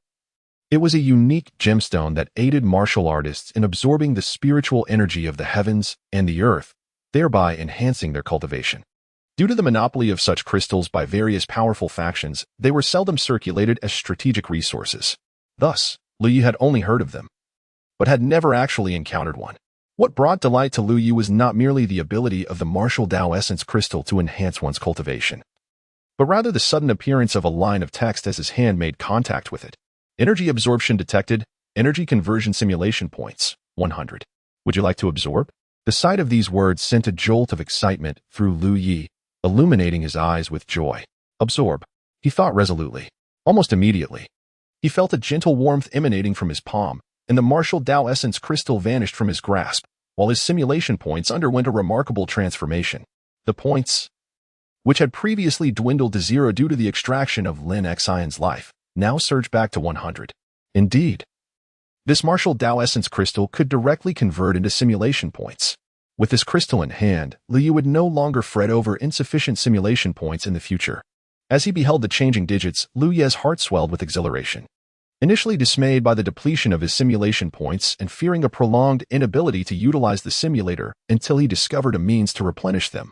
It was a unique gemstone that aided martial artists in absorbing the spiritual energy of the heavens and the earth, thereby enhancing their cultivation. Due to the monopoly of such crystals by various powerful factions, they were seldom circulated as strategic resources. Thus, Lu Yi had only heard of them, but had never actually encountered one. What brought delight to Lu Yi was not merely the ability of the martial Dao essence crystal to enhance one's cultivation, but rather the sudden appearance of a line of text as his hand made contact with it. Energy absorption detected, energy conversion simulation points, 100. Would you like to absorb? The sight of these words sent a jolt of excitement through Lu Yi, illuminating his eyes with joy. Absorb, he thought resolutely. Almost immediately, he felt a gentle warmth emanating from his palm, and the martial Dao essence crystal vanished from his grasp, while his simulation points underwent a remarkable transformation. The points, which had previously dwindled to 0 due to the extraction of Lin Xian's life, now surged back to 100. Indeed, this martial Dao essence crystal could directly convert into simulation points. With this crystal in hand, Lu Yi would no longer fret over insufficient simulation points in the future. As he beheld the changing digits, Lu Ye's heart swelled with exhilaration. Initially dismayed by the depletion of his simulation points and fearing a prolonged inability to utilize the simulator until he discovered a means to replenish them,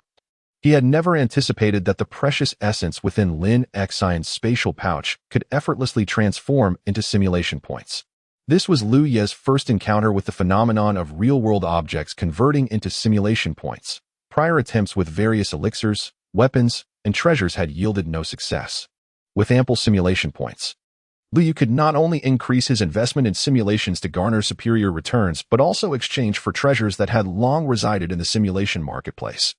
he had never anticipated that the precious essence within Lin Xian's spatial pouch could effortlessly transform into simulation points. This was Lu Ye's first encounter with the phenomenon of real-world objects converting into simulation points. Prior attempts with various elixirs, weapons, and treasures had yielded no success. With ample simulation points, Lu Yi could not only increase his investment in simulations to garner superior returns, but also exchange for treasures that had long resided in the simulation marketplace.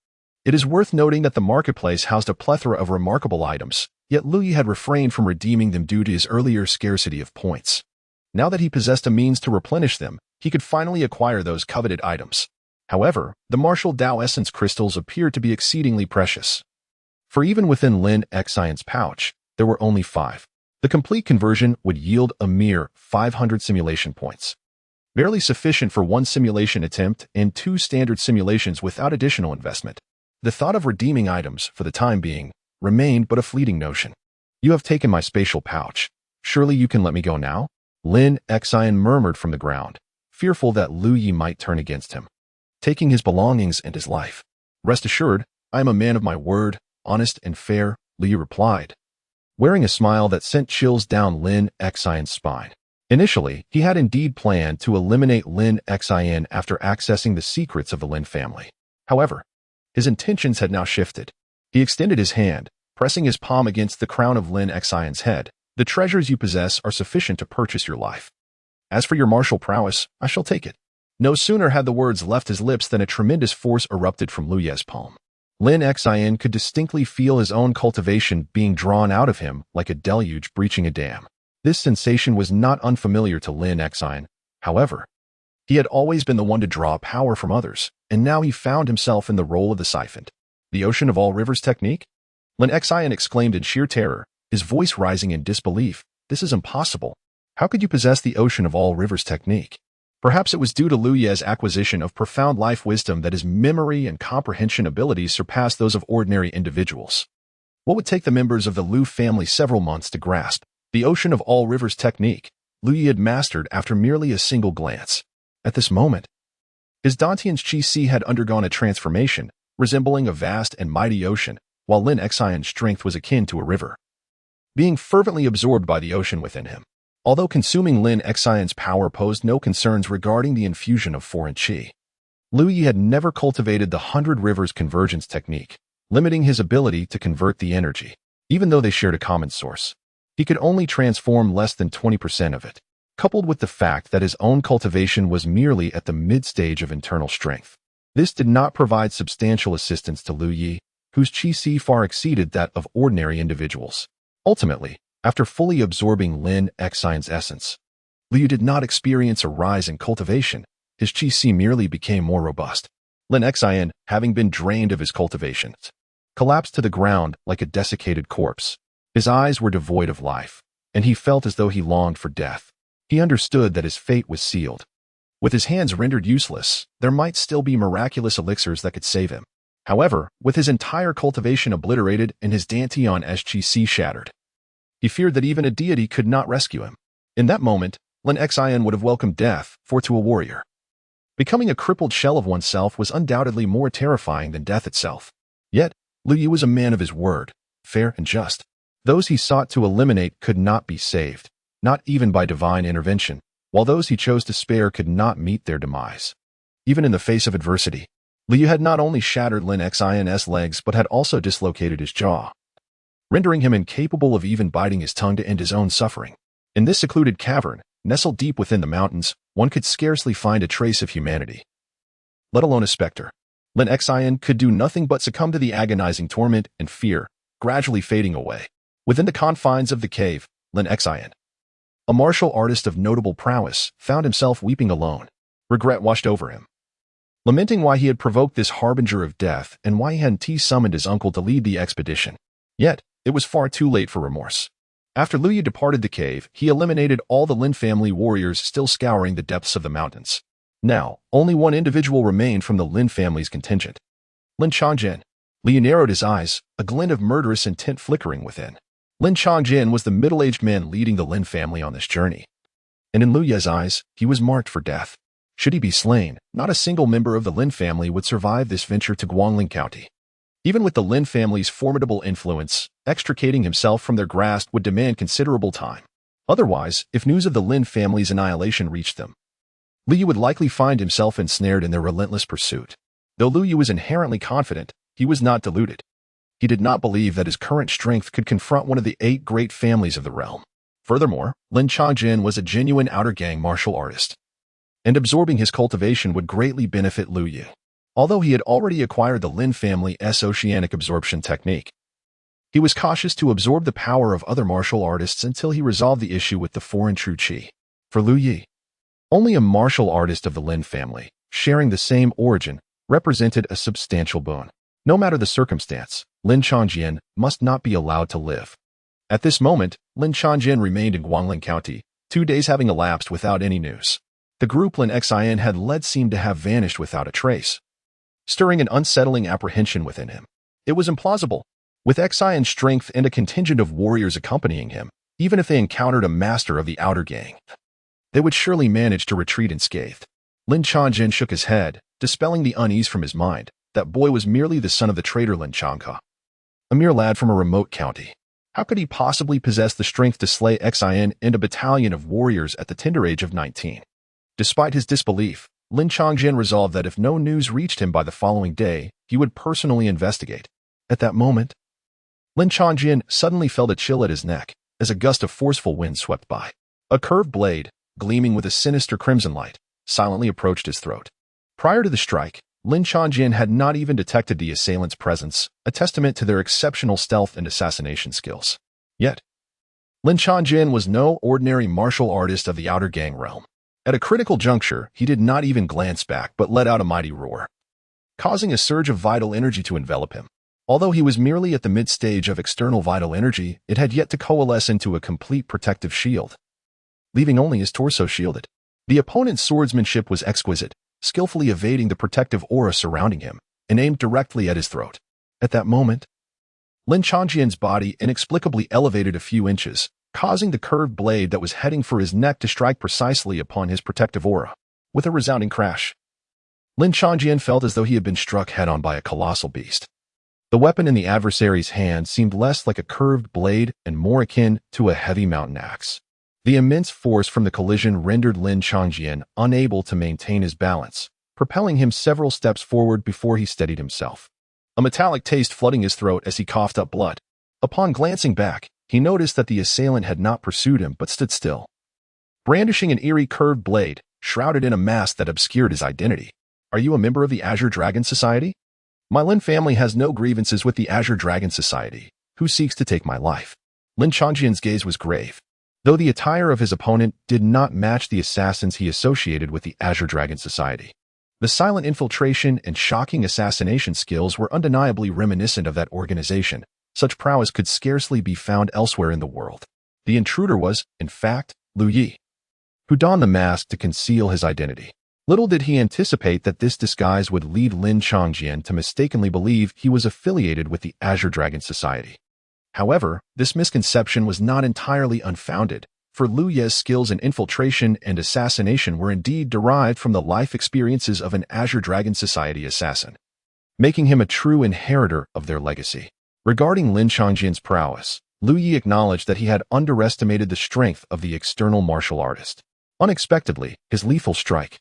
It is worth noting that the marketplace housed a plethora of remarkable items, yet Lu Yi had refrained from redeeming them due to his earlier scarcity of points. Now that he possessed a means to replenish them, he could finally acquire those coveted items. However, the martial Dao essence crystals appeared to be exceedingly precious. For even within Lin Xian's pouch, there were only 5. The complete conversion would yield a mere 500 simulation points, barely sufficient for 1 simulation attempt and 2 standard simulations without additional investment. The thought of redeeming items, for the time being, remained but a fleeting notion. You have taken my spatial pouch. Surely you can let me go now? Lin Xian murmured from the ground, fearful that Lu Yi might turn against him, taking his belongings and his life. Rest assured, I am a man of my word, honest and fair, Lu Yi replied, wearing a smile that sent chills down Lin Xian's spine. Initially, he had indeed planned to eliminate Lin Xian after accessing the secrets of the Lin family. However, his intentions had now shifted. He extended his hand, pressing his palm against the crown of Lin Xian's head. The treasures you possess are sufficient to purchase your life. As for your martial prowess, I shall take it. No sooner had the words left his lips than a tremendous force erupted from Lu Ye's palm. Lin Xian could distinctly feel his own cultivation being drawn out of him like a deluge breaching a dam. This sensation was not unfamiliar to Lin Xian. However, he had always been the one to draw power from others, and now he found himself in the role of the siphoned. The ocean of all rivers technique? Lin Xian exclaimed in sheer terror, his voice rising in disbelief. This is impossible. How could you possess the ocean of all rivers technique? Perhaps it was due to Lu Ye's acquisition of profound life wisdom that his memory and comprehension abilities surpassed those of ordinary individuals. What would take the members of the Lu family several months to grasp? The ocean of all rivers technique, Lu Ye had mastered after merely a single glance. At this moment, his Dantian's Qi had undergone a transformation, resembling a vast and mighty ocean, while Lin Xian's strength was akin to a river, being fervently absorbed by the ocean within him. Although consuming Lin Xian's power posed no concerns regarding the infusion of foreign qi, Lu Ye had never cultivated the 100 Rivers convergence technique, limiting his ability to convert the energy. Even though they shared a common source, he could only transform less than 20% of it, coupled with the fact that his own cultivation was merely at the mid-stage of internal strength. This did not provide substantial assistance to Lu Ye, whose qi far exceeded that of ordinary individuals. Ultimately, after fully absorbing Lin Xian's essence, Lu Ye did not experience a rise in cultivation. His qi merely became more robust. Lin Xian, having been drained of his cultivations, collapsed to the ground like a desiccated corpse. His eyes were devoid of life, and he felt as though he longed for death. He understood that his fate was sealed. With his hands rendered useless, there might still be miraculous elixirs that could save him. However, with his entire cultivation obliterated and his Dantian's qi shattered, he feared that even a deity could not rescue him. In that moment, Lin Xian would have welcomed death, for to a warrior, becoming a crippled shell of oneself was undoubtedly more terrifying than death itself. Yet, Lu Ye was a man of his word, fair and just. Those he sought to eliminate could not be saved, not even by divine intervention, while those he chose to spare could not meet their demise. Even in the face of adversity, Lu Ye had not only shattered Lin Xian's legs but had also dislocated his jaw, rendering him incapable of even biting his tongue to end his own suffering. In this secluded cavern, nestled deep within the mountains, one could scarcely find a trace of humanity, let alone a specter. Lin Xian could do nothing but succumb to the agonizing torment and fear, gradually fading away. Within the confines of the cave, Lin Xian, a martial artist of notable prowess, found himself weeping alone. Regret washed over him, lamenting why he had provoked this harbinger of death and why he hadn't summoned his uncle to lead the expedition. Yet, it was far too late for remorse. After Lu Ye departed the cave, he eliminated all the Lin family warriors still scouring the depths of the mountains. Now, only one individual remained from the Lin family's contingent. Lin Changjian. Lu Ye narrowed his eyes, a glint of murderous intent flickering within. Lin Changjian was the middle-aged man leading the Lin family on this journey. And in Lu Ye's eyes, he was marked for death. Should he be slain, not a single member of the Lin family would survive this venture to Guangling County. Even with the Lin family's formidable influence, extricating himself from their grasp would demand considerable time. Otherwise, if news of the Lin family's annihilation reached them, Lu Ye would likely find himself ensnared in their relentless pursuit. Though Lu Ye was inherently confident, he was not deluded. He did not believe that his current strength could confront one of the 8 great families of the realm. Furthermore, Lin Changjian was a genuine outer gang martial artist, and absorbing his cultivation would greatly benefit Lu Ye. Although he had already acquired the Lin family's oceanic absorption technique, he was cautious to absorb the power of other martial artists until he resolved the issue with the foreign true qi. For Lu Ye, only a martial artist of the Lin family, sharing the same origin, represented a substantial boon. No matter the circumstance, Lin Changjian must not be allowed to live. At this moment, Lin Changjian remained in Guangling County, 2 days having elapsed without any news. The group Lin Xian had led seemed to have vanished without a trace, stirring an unsettling apprehension within him. It was implausible. With Xian's strength and a contingent of warriors accompanying him, even if they encountered a master of the outer gang, they would surely manage to retreat unscathed. Lin Changjian shook his head, dispelling the unease from his mind. That boy was merely the son of the traitor Lin Changka, a mere lad from a remote county. How could he possibly possess the strength to slay Xian and a battalion of warriors at the tender age of 19? Despite his disbelief, Lin Changjian resolved that if no news reached him by the following day, he would personally investigate. At that moment, Lin Changjian suddenly felt a chill at his neck as a gust of forceful wind swept by. A curved blade, gleaming with a sinister crimson light, silently approached his throat. Prior to the strike, Lin Changjin had not even detected the assailant's presence, a testament to their exceptional stealth and assassination skills. Yet, Lin Changjin was no ordinary martial artist of the outer gang realm. At a critical juncture, he did not even glance back but let out a mighty roar, causing a surge of vital energy to envelop him. Although he was merely at the mid-stage of external vital energy, it had yet to coalesce into a complete protective shield, leaving only his torso shielded. The opponent's swordsmanship was exquisite, skillfully evading the protective aura surrounding him, and aimed directly at his throat. At that moment, Lin Changjin's body inexplicably elevated a few inches, causing the curved blade that was heading for his neck to strike precisely upon his protective aura. With a resounding crash, Lin Changjin felt as though he had been struck head-on by a colossal beast. The weapon in the adversary's hand seemed less like a curved blade and more akin to a heavy mountain axe. The immense force from the collision rendered Lin Changjin unable to maintain his balance, propelling him several steps forward before he steadied himself. A metallic taste flooding his throat as he coughed up blood. Upon glancing back, he noticed that the assailant had not pursued him but stood still, brandishing an eerie curved blade, shrouded in a mask that obscured his identity. "Are you a member of the Azure Dragon Society? My Lin family has no grievances with the Azure Dragon Society. Who seeks to take my life?" Lin Changjin's gaze was grave, though the attire of his opponent did not match the assassins he associated with the Azure Dragon Society. The silent infiltration and shocking assassination skills were undeniably reminiscent of that organization. Such prowess could scarcely be found elsewhere in the world. The intruder was, in fact, Lu Yi, who donned the mask to conceal his identity. Little did he anticipate that this disguise would lead Lin Changjin to mistakenly believe he was affiliated with the Azure Dragon Society. However, this misconception was not entirely unfounded, for Lu Yi's skills in infiltration and assassination were indeed derived from the life experiences of an Azure Dragon Society assassin, making him a true inheritor of their legacy. Regarding Lin Changjin's prowess, Lu Yi acknowledged that he had underestimated the strength of the external martial artist. Unexpectedly, his lethal strike,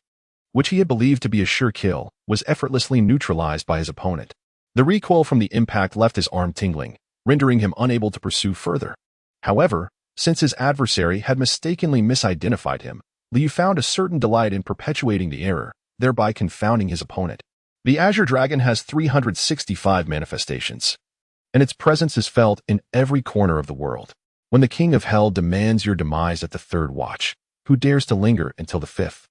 which he had believed to be a sure kill, was effortlessly neutralized by his opponent. The recoil from the impact left his arm tingling, rendering him unable to pursue further. However, since his adversary had mistakenly misidentified him, Liu found a certain delight in perpetuating the error, thereby confounding his opponent. The Azure Dragon has 365 manifestations, and its presence is felt in every corner of the world. When the King of Hell demands your demise at the third watch, who dares to linger until the fifth?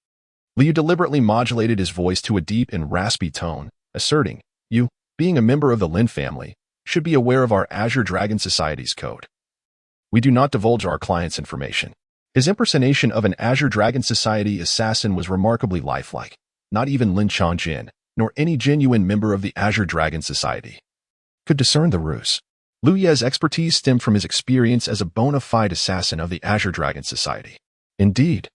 Liu deliberately modulated his voice to a deep and raspy tone, asserting, "You, being a member of the Lin family, should be aware of our Azure Dragon Society's code. We do not divulge our clients' information." His impersonation of an Azure Dragon Society assassin was remarkably lifelike. Not even Lin Changjin, nor any genuine member of the Azure Dragon Society, could discern the ruse. Lu Yi's expertise stemmed from his experience as a bona fide assassin of the Azure Dragon Society. Indeed,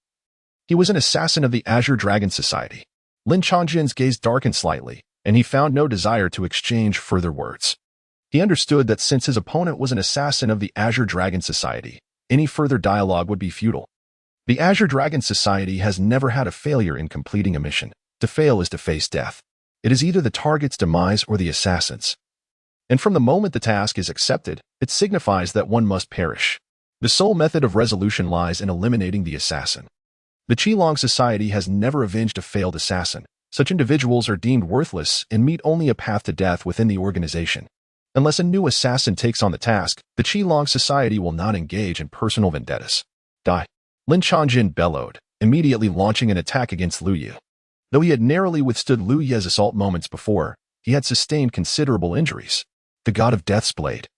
he was an assassin of the Azure Dragon Society. Lin Changjin's gaze darkened slightly, and he found no desire to exchange further words. He understood that since his opponent was an assassin of the Azure Dragon Society, any further dialogue would be futile. The Azure Dragon Society has never had a failure in completing a mission. To fail is to face death. It is either the target's demise or the assassin's. And from the moment the task is accepted, it signifies that one must perish. The sole method of resolution lies in eliminating the assassin. The Qilong Society has never avenged a failed assassin. Such individuals are deemed worthless and meet only a path to death within the organization. Unless a new assassin takes on the task, the Qilong Society will not engage in personal vendettas. Die. Lin Changjin bellowed, immediately launching an attack against Lu Yi. Though he had narrowly withstood Lu Yi's assault moments before, he had sustained considerable injuries. The God of Death's blade,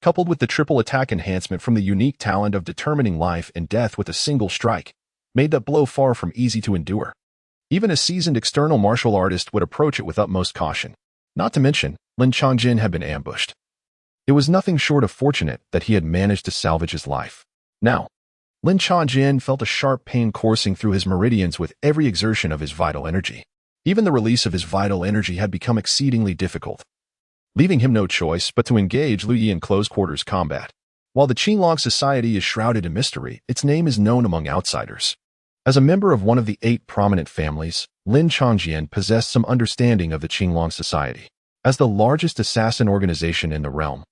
coupled with the triple attack enhancement from the unique talent of determining life and death with a single strike, made that blow far from easy to endure. Even a seasoned external martial artist would approach it with utmost caution. Not to mention, Lin Changjin had been ambushed. It was nothing short of fortunate that he had managed to salvage his life. Now, Lin Changjin felt a sharp pain coursing through his meridians with every exertion of his vital energy. Even the release of his vital energy had become exceedingly difficult, leaving him no choice but to engage Lu Yi in close-quarters combat. While the Qilong Society is shrouded in mystery, its name is known among outsiders. As a member of one of the 8 prominent families, Lin Changjin possessed some understanding of the Qilong Society. As the largest assassin organization in the realm,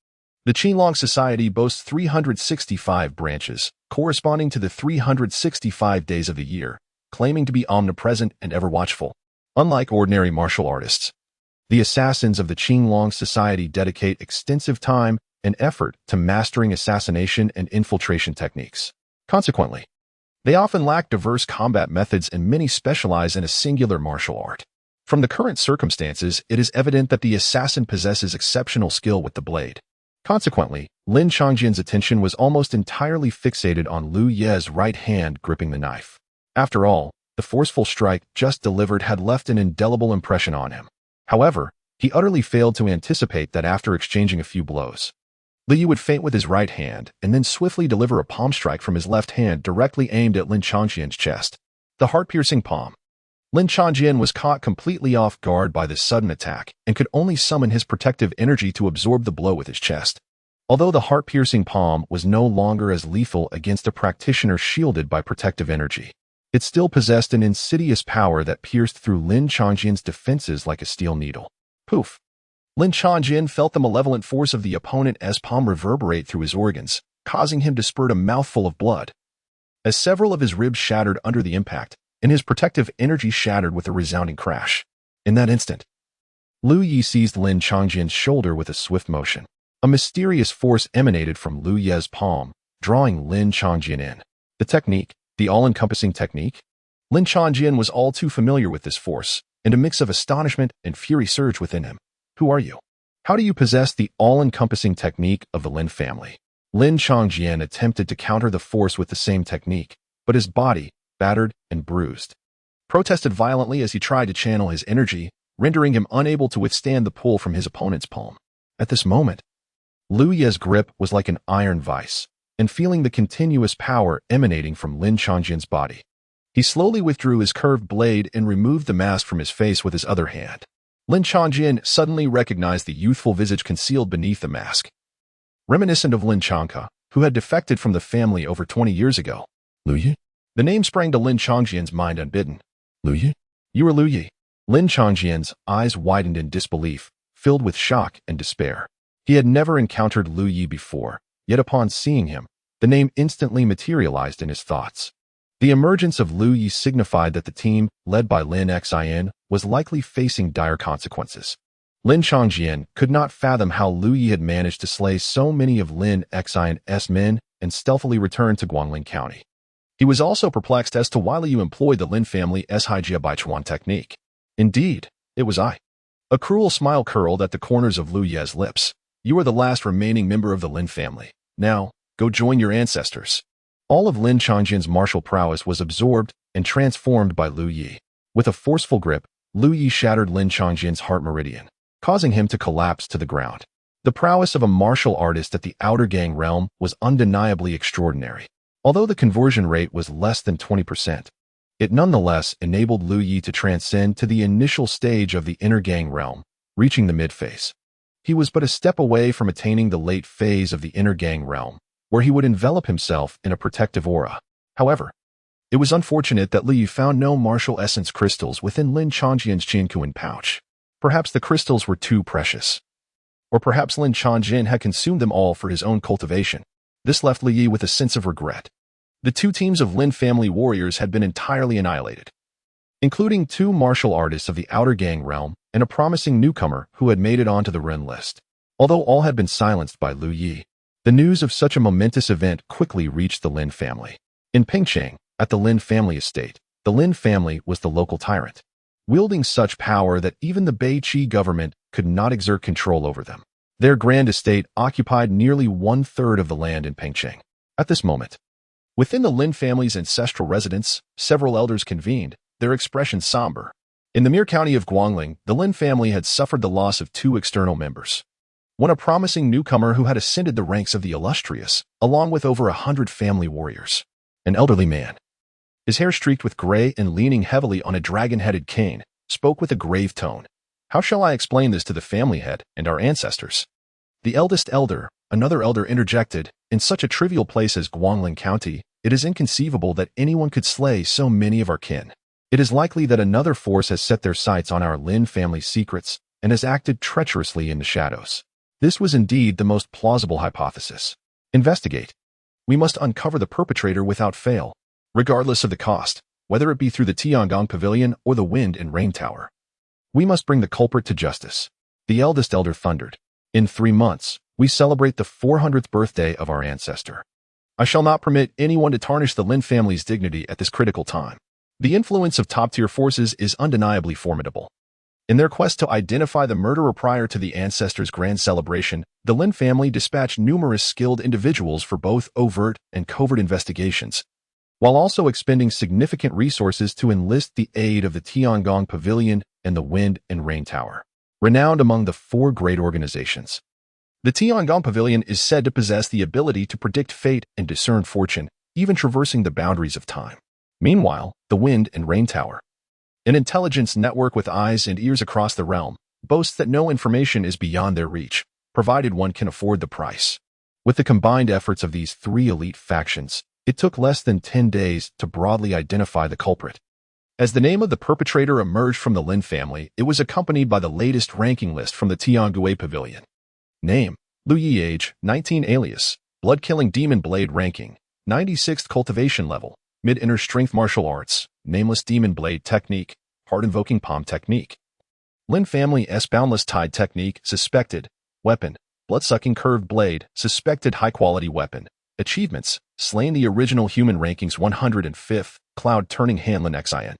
the Qilong Society boasts 365 branches, corresponding to the 365 days of the year, claiming to be omnipresent and ever-watchful. Unlike ordinary martial artists, the assassins of the Qinglong Society dedicate extensive time and effort to mastering assassination and infiltration techniques. Consequently, they often lack diverse combat methods and many specialize in a singular martial art. From the current circumstances, it is evident that the assassin possesses exceptional skill with the blade. Consequently, Lin Changjian's attention was almost entirely fixated on Lu Ye's right hand gripping the knife. After all, the forceful strike just delivered had left an indelible impression on him. However, he utterly failed to anticipate that after exchanging a few blows, Liu would feint with his right hand and then swiftly deliver a palm strike from his left hand directly aimed at Lin Changjian's chest. The heart-piercing palm. Lin Changjian was caught completely off guard by this sudden attack and could only summon his protective energy to absorb the blow with his chest. Although the heart-piercing palm was no longer as lethal against a practitioner shielded by protective energy, it still possessed an insidious power that pierced through Lin Changjian's defenses like a steel needle. Poof! Lin Changjian felt the malevolent force of the opponent's palm reverberate through his organs, causing him to spurt a mouthful of blood. As several of his ribs shattered under the impact, and his protective energy shattered with a resounding crash. In that instant, Lu Yi seized Lin Changjian's shoulder with a swift motion. A mysterious force emanated from Lu Ye's palm, drawing Lin Changjian in. The technique, the all-encompassing technique? Lin Changjian was all too familiar with this force, and a mix of astonishment and fury surged within him. Who are you? How do you possess the all-encompassing technique of the Lin family? Lin Changjian attempted to counter the force with the same technique, but his body, battered and bruised, protested violently as he tried to channel his energy, rendering him unable to withstand the pull from his opponent's palm. At this moment, Lu Ye's grip was like an iron vice, and feeling the continuous power emanating from Lin Changjian's body, he slowly withdrew his curved blade and removed the mask from his face with his other hand. Lin Changjian suddenly recognized the youthful visage concealed beneath the mask. Reminiscent of Lin Changka, who had defected from the family over 20 years ago. Lu Yi? The name sprang to Lin Changjian's mind unbidden. Lu Yi? You are Lu Yi. Lin Changjian's eyes widened in disbelief, filled with shock and despair. He had never encountered Lu Yi before, yet upon seeing him, the name instantly materialized in his thoughts. The emergence of Lu Yi signified that the team, led by Lin Xin, was likely facing dire consequences. Lin Changjian could not fathom how Lu Yi had managed to slay so many of Lin Xin's men and stealthily return to Guangling County. He was also perplexed as to why Liu employed the Lin family's Haijia Baichuan technique. Indeed, it was I. A cruel smile curled at the corners of Lu Ye's lips. You are the last remaining member of the Lin family. Now, go join your ancestors. All of Lin Changjian's martial prowess was absorbed and transformed by Lu Yi. With a forceful grip, Lu Yi shattered Lin Changjian's heart meridian, causing him to collapse to the ground. The prowess of a martial artist at the Outer Gang realm was undeniably extraordinary. Although the conversion rate was less than 20%, it nonetheless enabled Lu Yi to transcend to the initial stage of the Inner Gang realm, reaching the mid-phase. He was but a step away from attaining the late phase of the Inner Gang realm, where he would envelop himself in a protective aura. However, it was unfortunate that Lu Yi found no martial essence crystals within Lin Changjian's Qinkuan pouch. Perhaps the crystals were too precious. Or perhaps Lin Changjian had consumed them all for his own cultivation. This left Lu Yi with a sense of regret. The two teams of Lin family warriors had been entirely annihilated, including two martial artists of the Outer Gang realm and a promising newcomer who had made it onto the Ren list. Although all had been silenced by Lu Yi, the news of such a momentous event quickly reached the Lin family. In Pingcheng, at the Lin family estate, the Lin family was the local tyrant, wielding such power that even the Beiqi government could not exert control over them. Their grand estate occupied nearly 1/3 of the land in Pingcheng. At this moment, within the Lin family's ancestral residence, several elders convened, their expression somber. In the mere county of Guangling, the Lin family had suffered the loss of two external members. One a promising newcomer who had ascended the ranks of the illustrious, along with over 100 family warriors. An elderly man, his hair streaked with gray and leaning heavily on a dragon-headed cane, spoke with a grave tone. How shall I explain this to the family head and our ancestors? The eldest elder, another elder interjected, in such a trivial place as Guangling County, it is inconceivable that anyone could slay so many of our kin. It is likely that another force has set their sights on our Lin family's secrets and has acted treacherously in the shadows. This was indeed the most plausible hypothesis. Investigate. We must uncover the perpetrator without fail, regardless of the cost. whether it be through the Tiangong Pavilion or the Wind and Rain Tower. We must bring the culprit to justice. The eldest elder thundered. In 3 months, we celebrate the 400th birthday of our ancestor. I shall not permit anyone to tarnish the Lin family's dignity at this critical time. The influence of top-tier forces is undeniably formidable. In their quest to identify the murderer prior to the ancestor's grand celebration, the Lin family dispatched numerous skilled individuals for both overt and covert investigations, while also expending significant resources to enlist the aid of the Tiangong Pavilion and the Wind and Rain Tower, renowned among the 4 great organizations. The Tiangong Pavilion is said to possess the ability to predict fate and discern fortune, even traversing the boundaries of time. Meanwhile, the Wind and Rain Tower, an intelligence network with eyes and ears across the realm, boasts that no information is beyond their reach, provided one can afford the price. With the combined efforts of these 3 elite factions, it took less than 10 days to broadly identify the culprit. As the name of the perpetrator emerged from the Lin family, it was accompanied by the latest ranking list from the Tiangong Pavilion. Name: Lu Yi. Age: 19. Alias: Blood-Killing Demon Blade. Ranking: 96th Cultivation Level. Mid-Inner Strength Martial Arts. Nameless Demon Blade Technique. Heart-Invoking Palm Technique. Lin Family S. Boundless Tide Technique. Suspected. Weapon: Blood-Sucking Curved Blade. Suspected High-Quality Weapon. Achievements: Slain the Original Human. Rankings 105th. Cloud-Turning Hanlin Xin.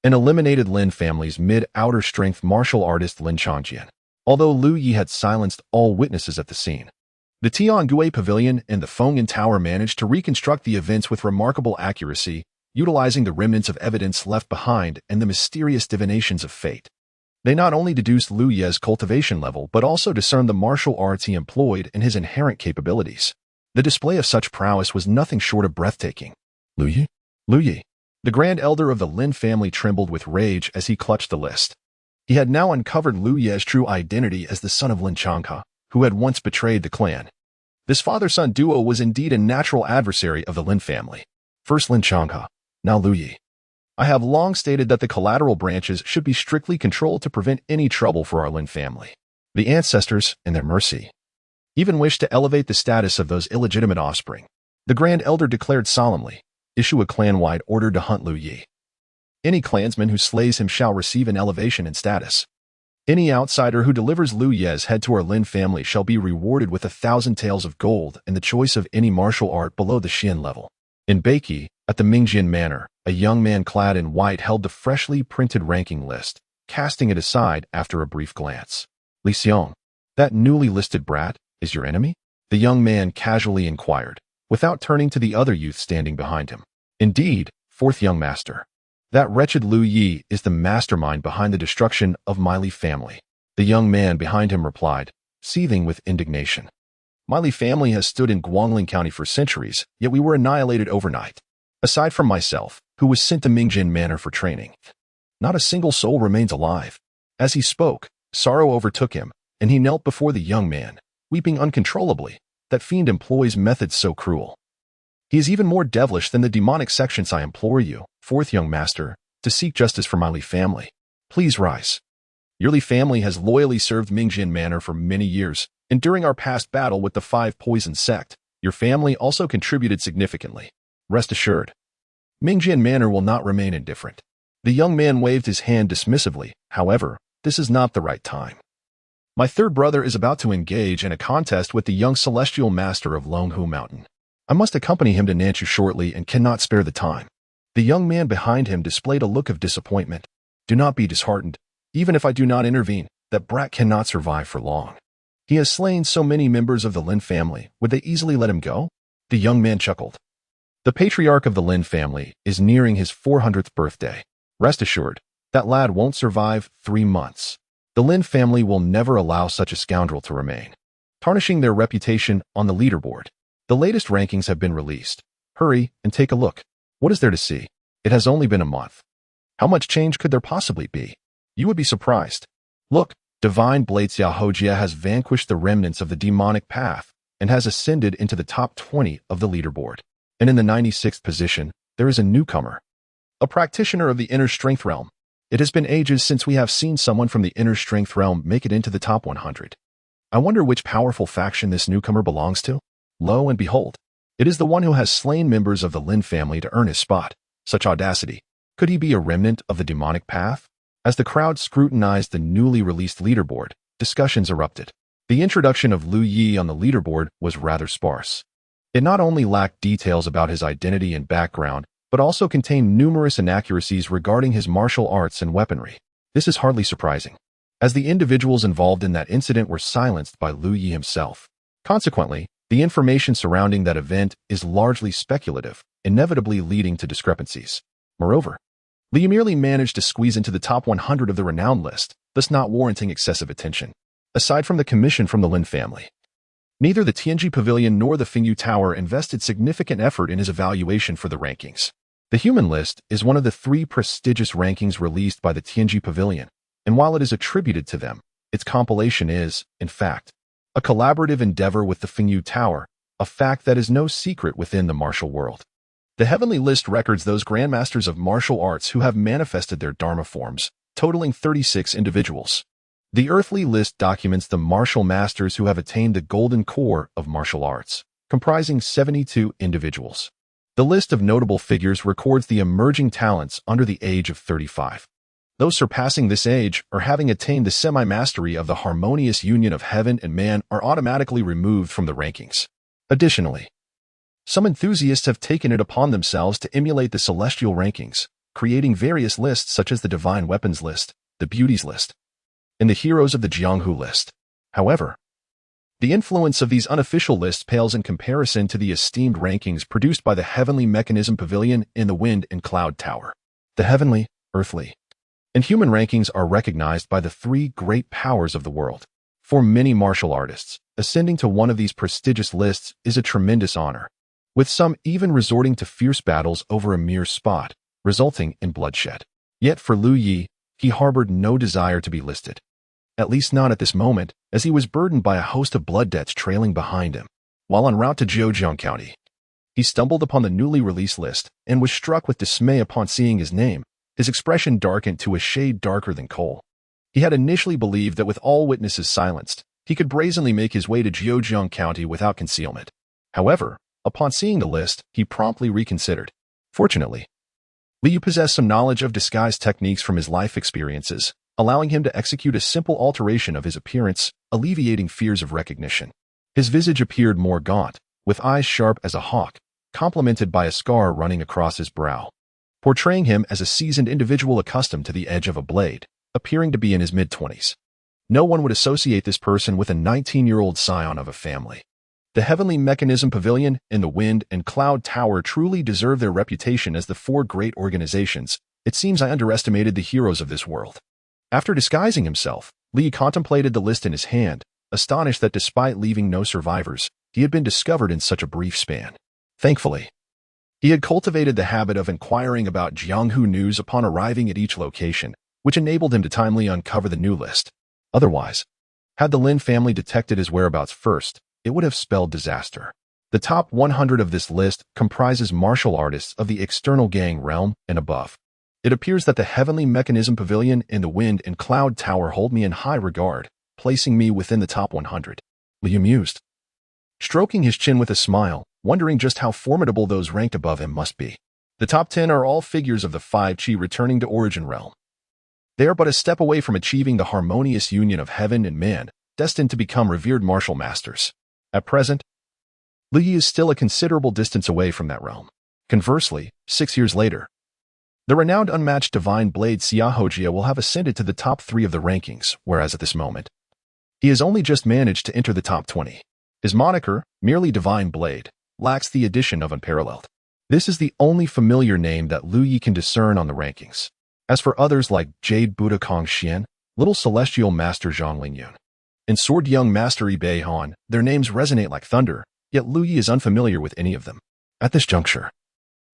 An eliminated Lin Family's Mid-Outer Strength Martial Artist Lin Changjian, although Lu Yi had silenced all witnesses at the scene. The Tiangong Pavilion and the Fengyan Tower managed to reconstruct the events with remarkable accuracy, utilizing the remnants of evidence left behind and the mysterious divinations of fate. They not only deduced Lu Yi's cultivation level, but also discerned the martial arts he employed and his inherent capabilities. The display of such prowess was nothing short of breathtaking. Lu Yi? Lu Yi. The Grand Elder of the Lin family trembled with rage as he clutched the list. He had now uncovered Lu Yi's true identity as the son of Lin Changhe, who had once betrayed the clan. This father-son duo was indeed a natural adversary of the Lin family. First Lin Changhe, now Lu Yi. I have long stated that the collateral branches should be strictly controlled to prevent any trouble for our Lin family. The ancestors, in their mercy, even wished to elevate the status of those illegitimate offspring. The Grand Elder declared solemnly, issue a clan-wide order to hunt Lu Yi. Any clansman who slays him shall receive an elevation in status. Any outsider who delivers Lu Yi's head to our Lin family shall be rewarded with 1,000 taels of gold and the choice of any martial art below the Xian level. In Beiki, at the Mingjian Manor, a young man clad in white held the freshly printed ranking list, casting it aside after a brief glance. Li Xiong, that newly listed brat, is your enemy? The young man casually inquired, without turning to the other youth standing behind him. Indeed, fourth young master. That wretched Lu Yi is the mastermind behind the destruction of my Li family. The young man behind him replied, seething with indignation. My Li family has stood in Guangling County for centuries, yet we were annihilated overnight. Aside from myself, who was sent to Mingjian Manor for training, not a single soul remains alive. As he spoke, sorrow overtook him, and he knelt before the young man, weeping uncontrollably. That fiend employs methods so cruel. He is even more devilish than the demonic sections. I implore you, fourth young master, to seek justice for my Li family. Please rise. Your Li family has loyally served Mingjian Manor for many years, and during our past battle with the 5 Poison Sect, your family also contributed significantly. Rest assured, Mingjian Manor will not remain indifferent. The young man waved his hand dismissively. However, this is not the right time. My third brother is about to engage in a contest with the young celestial master of Longhu Mountain. I must accompany him to Nanchu shortly and cannot spare the time. The young man behind him displayed a look of disappointment. Do not be disheartened. Even if I do not intervene, that brat cannot survive for long. He has slain so many members of the Lin family. Would they easily let him go? The young man chuckled. The patriarch of the Lin family is nearing his 400th birthday. Rest assured, that lad won't survive 3 months. The Lin family will never allow such a scoundrel to remain, tarnishing their reputation on the leaderboard. The latest rankings have been released. Hurry and take a look. What is there to see? It has only been a month. How much change could there possibly be? You would be surprised. Look, Divine Blade Xiaohojia has vanquished the remnants of the demonic path and has ascended into the top 20 of the leaderboard. And in the 96th position, there is a newcomer, a practitioner of the inner strength realm. It has been ages since we have seen someone from the inner strength realm make it into the top 100. I wonder which powerful faction this newcomer belongs to? Lo and behold, it is the one who has slain members of the Lin family to earn his spot. Such audacity. Could he be a remnant of the demonic path? As the crowd scrutinized the newly released leaderboard, discussions erupted. The introduction of Lu Yi on the leaderboard was rather sparse. It not only lacked details about his identity and background, but also contained numerous inaccuracies regarding his martial arts and weaponry. This is hardly surprising, as the individuals involved in that incident were silenced by Lu Yi himself. Consequently, the information surrounding that event is largely speculative, inevitably leading to discrepancies. Moreover, Li merely managed to squeeze into the top 100 of the renowned list, thus not warranting excessive attention. Aside from the commission from the Lin family, neither the Tianji Pavilion nor the Fengyu Tower invested significant effort in his evaluation for the rankings. The human list is one of the 3 prestigious rankings released by the Tianji Pavilion, and while it is attributed to them, its compilation is, in fact, a collaborative endeavor with the Fengyu Tower, a fact that is no secret within the martial world. The heavenly list records those grandmasters of martial arts who have manifested their Dharma forms, totaling 36 individuals. The earthly list documents the martial masters who have attained the golden core of martial arts, comprising 72 individuals. The list of notable figures records the emerging talents under the age of 35. Those surpassing this age or having attained the semi-mastery of the harmonious union of heaven and man are automatically removed from the rankings. Additionally, some enthusiasts have taken it upon themselves to emulate the celestial rankings, creating various lists such as the Divine Weapons list, the Beauties list, and the Heroes of the Jianghu list. However, the influence of these unofficial lists pales in comparison to the esteemed rankings produced by the Heavenly Mechanism Pavilion in the Wind and Cloud Tower. The heavenly, earthly, and human rankings are recognized by the 3 great powers of the world. For many martial artists, ascending to one of these prestigious lists is a tremendous honor, with some even resorting to fierce battles over a mere spot, resulting in bloodshed. Yet for Lu Yi, he harbored no desire to be listed. At least not at this moment, as he was burdened by a host of blood debts trailing behind him. While en route to Zhejiang County, he stumbled upon the newly released list and was struck with dismay upon seeing his name. His expression darkened to a shade darker than coal. He had initially believed that with all witnesses silenced, he could brazenly make his way to Zhejiang County without concealment. However, upon seeing the list, he promptly reconsidered. Fortunately, Liu possessed some knowledge of disguise techniques from his life experiences, allowing him to execute a simple alteration of his appearance, alleviating fears of recognition. His visage appeared more gaunt, with eyes sharp as a hawk, complemented by a scar running across his brow, portraying him as a seasoned individual accustomed to the edge of a blade, appearing to be in his mid-20s. No one would associate this person with a 19-year-old scion of a family. The Heavenly Mechanism Pavilion and the Wind and Cloud Tower truly deserve their reputation as the 4 great organizations. It seems I underestimated the heroes of this world. After disguising himself, Li contemplated the list in his hand, astonished that despite leaving no survivors, he had been discovered in such a brief span. Thankfully, he had cultivated the habit of inquiring about Jianghu news upon arriving at each location, which enabled him to timely uncover the new list. Otherwise, had the Lin family detected his whereabouts first, it would have spelled disaster. The top 100 of this list comprises martial artists of the external gang realm and above. It appears that the Heavenly Mechanism Pavilion and the Wind and Cloud Tower hold me in high regard, placing me within the top 100. Liu mused, stroking his chin with a smile, wondering just how formidable those ranked above him must be. The top 10 are all figures of the 5 Qi returning to Origin Realm. They are but a step away from achieving the harmonious union of heaven and man, destined to become revered martial masters. At present, Li is still a considerable distance away from that realm. Conversely, 6 years later, the renowned unmatched divine blade Xiahojia will have ascended to the top 3 of the rankings, whereas at this moment, he has only just managed to enter the top 20. His moniker, merely Divine Blade, lacks the addition of Unparalleled. This is the only familiar name that Lu Yi can discern on the rankings. As for others like Jade Buddha Kong Xian, Little Celestial Master Zhang Lingyun, and Sword Young Master Bei Han, their names resonate like thunder, yet Lu Yi is unfamiliar with any of them. At this juncture,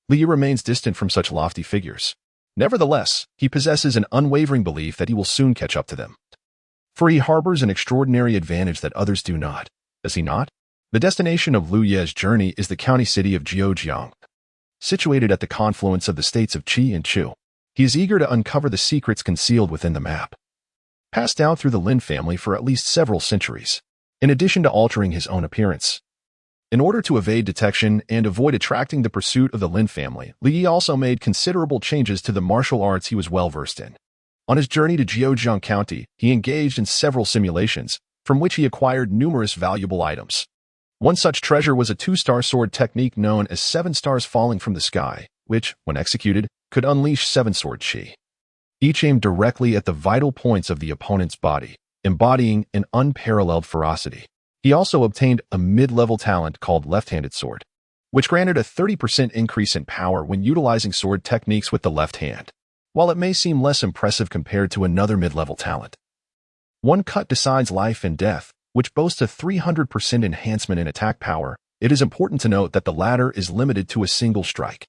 Lu Yi remains distant from such lofty figures. Nevertheless, he possesses an unwavering belief that he will soon catch up to them. For he harbors an extraordinary advantage that others do not. Does he not? The destination of Lu Ye's journey is the county city of Zhejiang, situated at the confluence of the states of Qi and Chu. He is eager to uncover the secrets concealed within the map, passed down through the Lin family for at least several centuries. In addition to altering his own appearance, In order to evade detection and avoid attracting the pursuit of the Lin family, Li Yi also made considerable changes to the martial arts he was well versed in. On his journey to Jiuzhang County, he engaged in several simulations, from which he acquired numerous valuable items. One such treasure was a 2-star sword technique known as 7 stars falling from the sky, which, when executed, could unleash 7 sword chi. Each aimed directly at the vital points of the opponent's body, embodying an unparalleled ferocity. He also obtained a mid-level talent called left-handed sword, which granted a 30% increase in power when utilizing sword techniques with the left hand. While it may seem less impressive compared to another mid-level talent, one cut decides life and death, which boasts a 300% enhancement in attack power, it is important to note that the latter is limited to a single strike.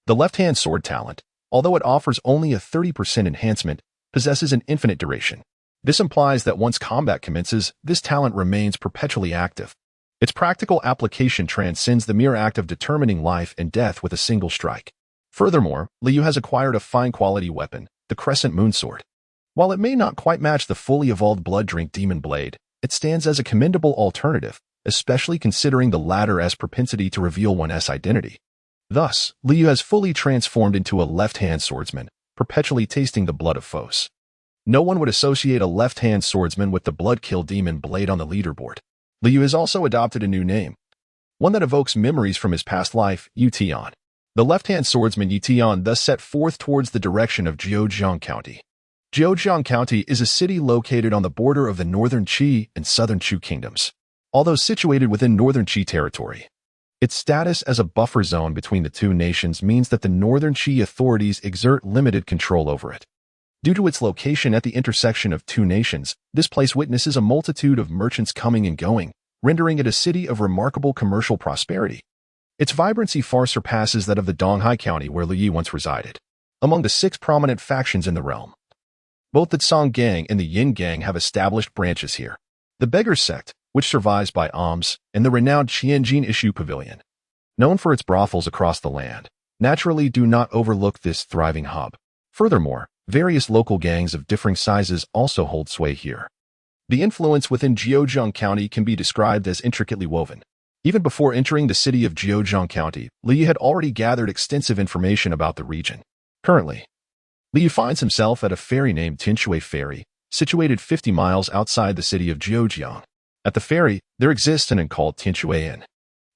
The left-hand sword talent, although it offers only a 30% enhancement, possesses an infinite duration. This implies that once combat commences, this talent remains perpetually active. Its practical application transcends the mere act of determining life and death with a single strike. Furthermore, Liu has acquired a fine-quality weapon, the Crescent Moon Sword. While it may not quite match the fully evolved Blood Drink Demon Blade, it stands as a commendable alternative, especially considering the latter's propensity to reveal one's identity. Thus, Liu has fully transformed into a left-hand swordsman, perpetually tasting the blood of foes. No one would associate a left-hand swordsman with the Blood-Kill Demon Blade on the leaderboard. Liu has also adopted a new name, one that evokes memories from his past life, Yutian. The left-hand swordsman Yutian thus set forth towards the direction of Jiuzhang County. Jiuzhang County is a city located on the border of the Northern Qi and Southern Chu kingdoms. Although situated within Northern Qi territory, its status as a buffer zone between the two nations means that the Northern Qi authorities exert limited control over it. Due to its location at the intersection of two nations, this place witnesses a multitude of merchants coming and going, rendering it a city of remarkable commercial prosperity. Its vibrancy far surpasses that of the Donghai County where Li Yi once resided. Among the 6 prominent factions in the realm, both the Song Gang and the Yin Gang have established branches here. The Beggars Sect, which survives by alms, and the renowned Qianjin Issue Pavilion, known for its brothels across the land, naturally do not overlook this thriving hub. Furthermore, various local gangs of differing sizes also hold sway here. The influence within Jiuzhang County can be described as intricately woven. Even before entering the city of Jiuzhang County, Li had already gathered extensive information about the region. Currently, Li finds himself at a ferry named Tinshui Ferry, situated 50 miles outside the city of Jiuzhang. At the ferry, there exists an inn called Tinshui Inn.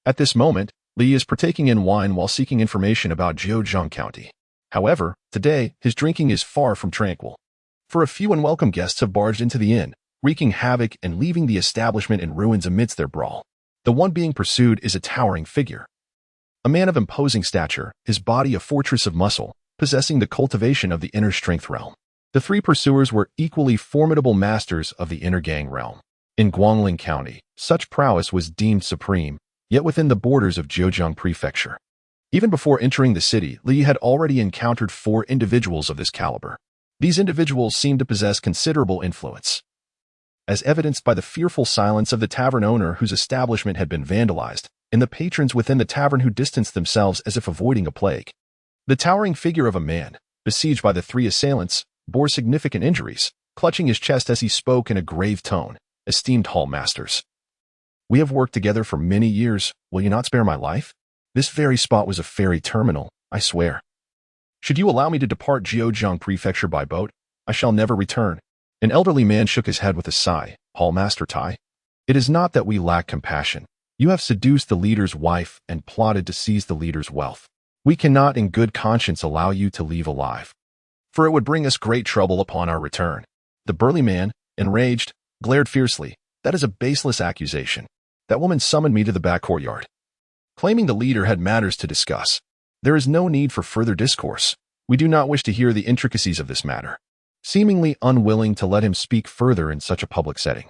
At this moment, Li is partaking in wine while seeking information about Jiuzhang County. However, today, his drinking is far from tranquil. For a few unwelcome guests have barged into the inn, wreaking havoc and leaving the establishment in ruins amidst their brawl. The one being pursued is a towering figure. A man of imposing stature, his body a fortress of muscle, possessing the cultivation of the inner strength realm. The 3 pursuers were equally formidable masters of the inner gang realm. In Guangling County, such prowess was deemed supreme, yet within the borders of Jiuzhang Prefecture. Even before entering the city, Li had already encountered 4 individuals of this caliber. These individuals seemed to possess considerable influence, as evidenced by the fearful silence of the tavern owner whose establishment had been vandalized, and the patrons within the tavern who distanced themselves as if avoiding a plague. The towering figure of a man, besieged by the 3 assailants, bore significant injuries, clutching his chest as he spoke in a grave tone. Esteemed hall masters, we have worked together for many years. Will you not spare my life? This very spot was a ferry terminal, I swear. Should you allow me to depart Jiuzhang Prefecture by boat, I shall never return. An elderly man shook his head with a sigh. Hall Master Tai, it is not that we lack compassion. You have seduced the leader's wife and plotted to seize the leader's wealth. We cannot in good conscience allow you to leave alive, for it would bring us great trouble upon our return. The burly man, enraged, glared fiercely. That is a baseless accusation. That woman summoned me to the back courtyard, claiming the leader had matters to discuss. There is no need for further discourse. We do not wish to hear the intricacies of this matter. Seemingly unwilling to let him speak further in such a public setting,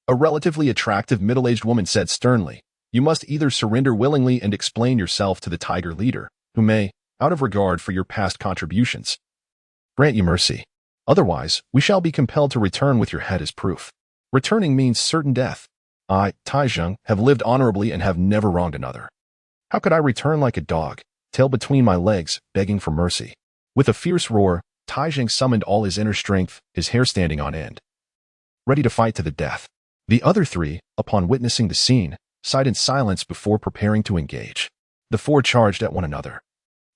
a relatively attractive middle-aged woman said sternly, you must either surrender willingly and explain yourself to the tiger leader, who may, out of regard for your past contributions, grant you mercy. Otherwise, we shall be compelled to return with your head as proof. Returning means certain death. I, Taizheng, have lived honorably and have never wronged another. How could I return like a dog, tail between my legs, begging for mercy? With a fierce roar, Taizheng summoned all his inner strength, his hair standing on end, ready to fight to the death. The other 3, upon witnessing the scene, sighed in silence before preparing to engage. The four charged at one another,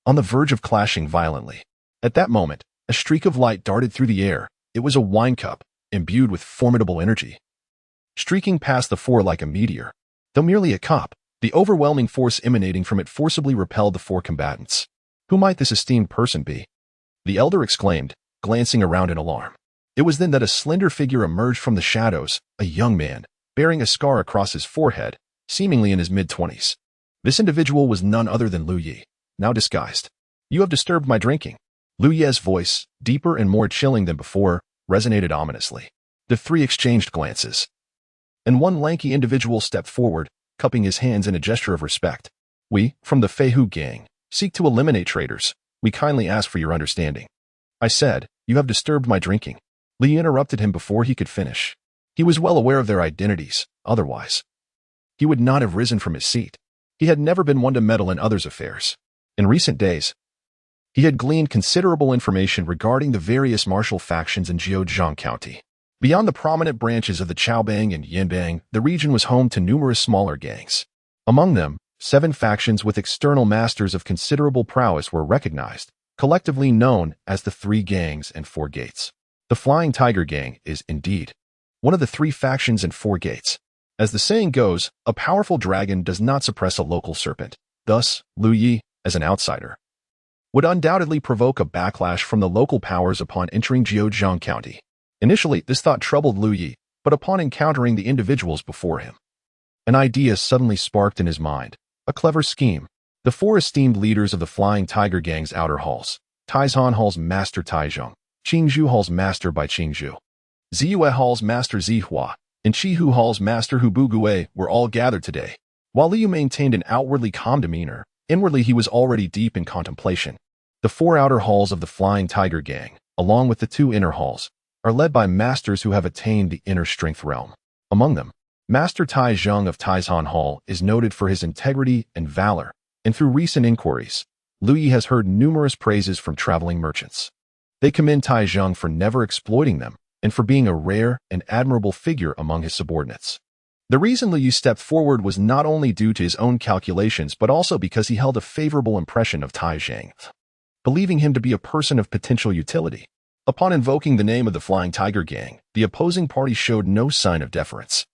on the verge of clashing violently. At that moment, a streak of light darted through the air. It was a wine cup, imbued with formidable energy. Streaking past the four like a meteor, though merely a cup, the overwhelming force emanating from it forcibly repelled the four combatants. Who might this esteemed person be? The elder exclaimed, glancing around in alarm. It was then that a slender figure emerged from the shadows, a young man, bearing a scar across his forehead, seemingly in his mid-20s. This individual was none other than Lu Yi, now disguised. You have disturbed my drinking. Lu Yi's voice, deeper and more chilling than before, resonated ominously. The three exchanged glances, and one lanky individual stepped forward, cupping his hands in a gesture of respect. We, from the Feihu gang, seek to eliminate traitors. We kindly ask for your understanding. I said, you have disturbed my drinking. Li interrupted him before he could finish. He was well aware of their identities, otherwise he would not have risen from his seat. He had never been one to meddle in others' affairs. In recent days, he had gleaned considerable information regarding the various martial factions in Jiuzhang County. Beyond the prominent branches of the Chaobang and Yinbang, the region was home to numerous smaller gangs. Among them, 7 factions with external masters of considerable prowess were recognized, collectively known as the 3 Gangs and 4 Gates. The Flying Tiger Gang is, indeed, one of the 3 factions and 4 gates. As the saying goes, a powerful dragon does not suppress a local serpent. Thus, Lu Yi, as an outsider, would undoubtedly provoke a backlash from the local powers upon entering Jiuzhang County. Initially, this thought troubled Lu Yi, but upon encountering the individuals before him, an idea suddenly sparked in his mind. A clever scheme. The 4 esteemed leaders of the Flying Tiger Gang's outer halls, Taizhan Hall's Master Taizhong, Qingzhou Hall's Master Bai Qingzhou, Ziyue Hall's Master Zihua, and Qihu Hall's Master Hubu Gui were all gathered today. While Liu maintained an outwardly calm demeanor, inwardly he was already deep in contemplation. The 4 outer halls of the Flying Tiger Gang, along with the 2 inner halls, are led by masters who have attained the inner strength realm. Among them, Master Tai Zheng of Taizhan Hall is noted for his integrity and valor, and through recent inquiries, Lu Yi has heard numerous praises from traveling merchants. They commend Tai Zheng for never exploiting them, and for being a rare and admirable figure among his subordinates. The reason Lu Yi stepped forward was not only due to his own calculations but also because he held a favorable impression of Tai Zheng, believing him to be a person of potential utility. Upon invoking the name of the Flying Tiger Gang, the opposing party showed no sign of deference.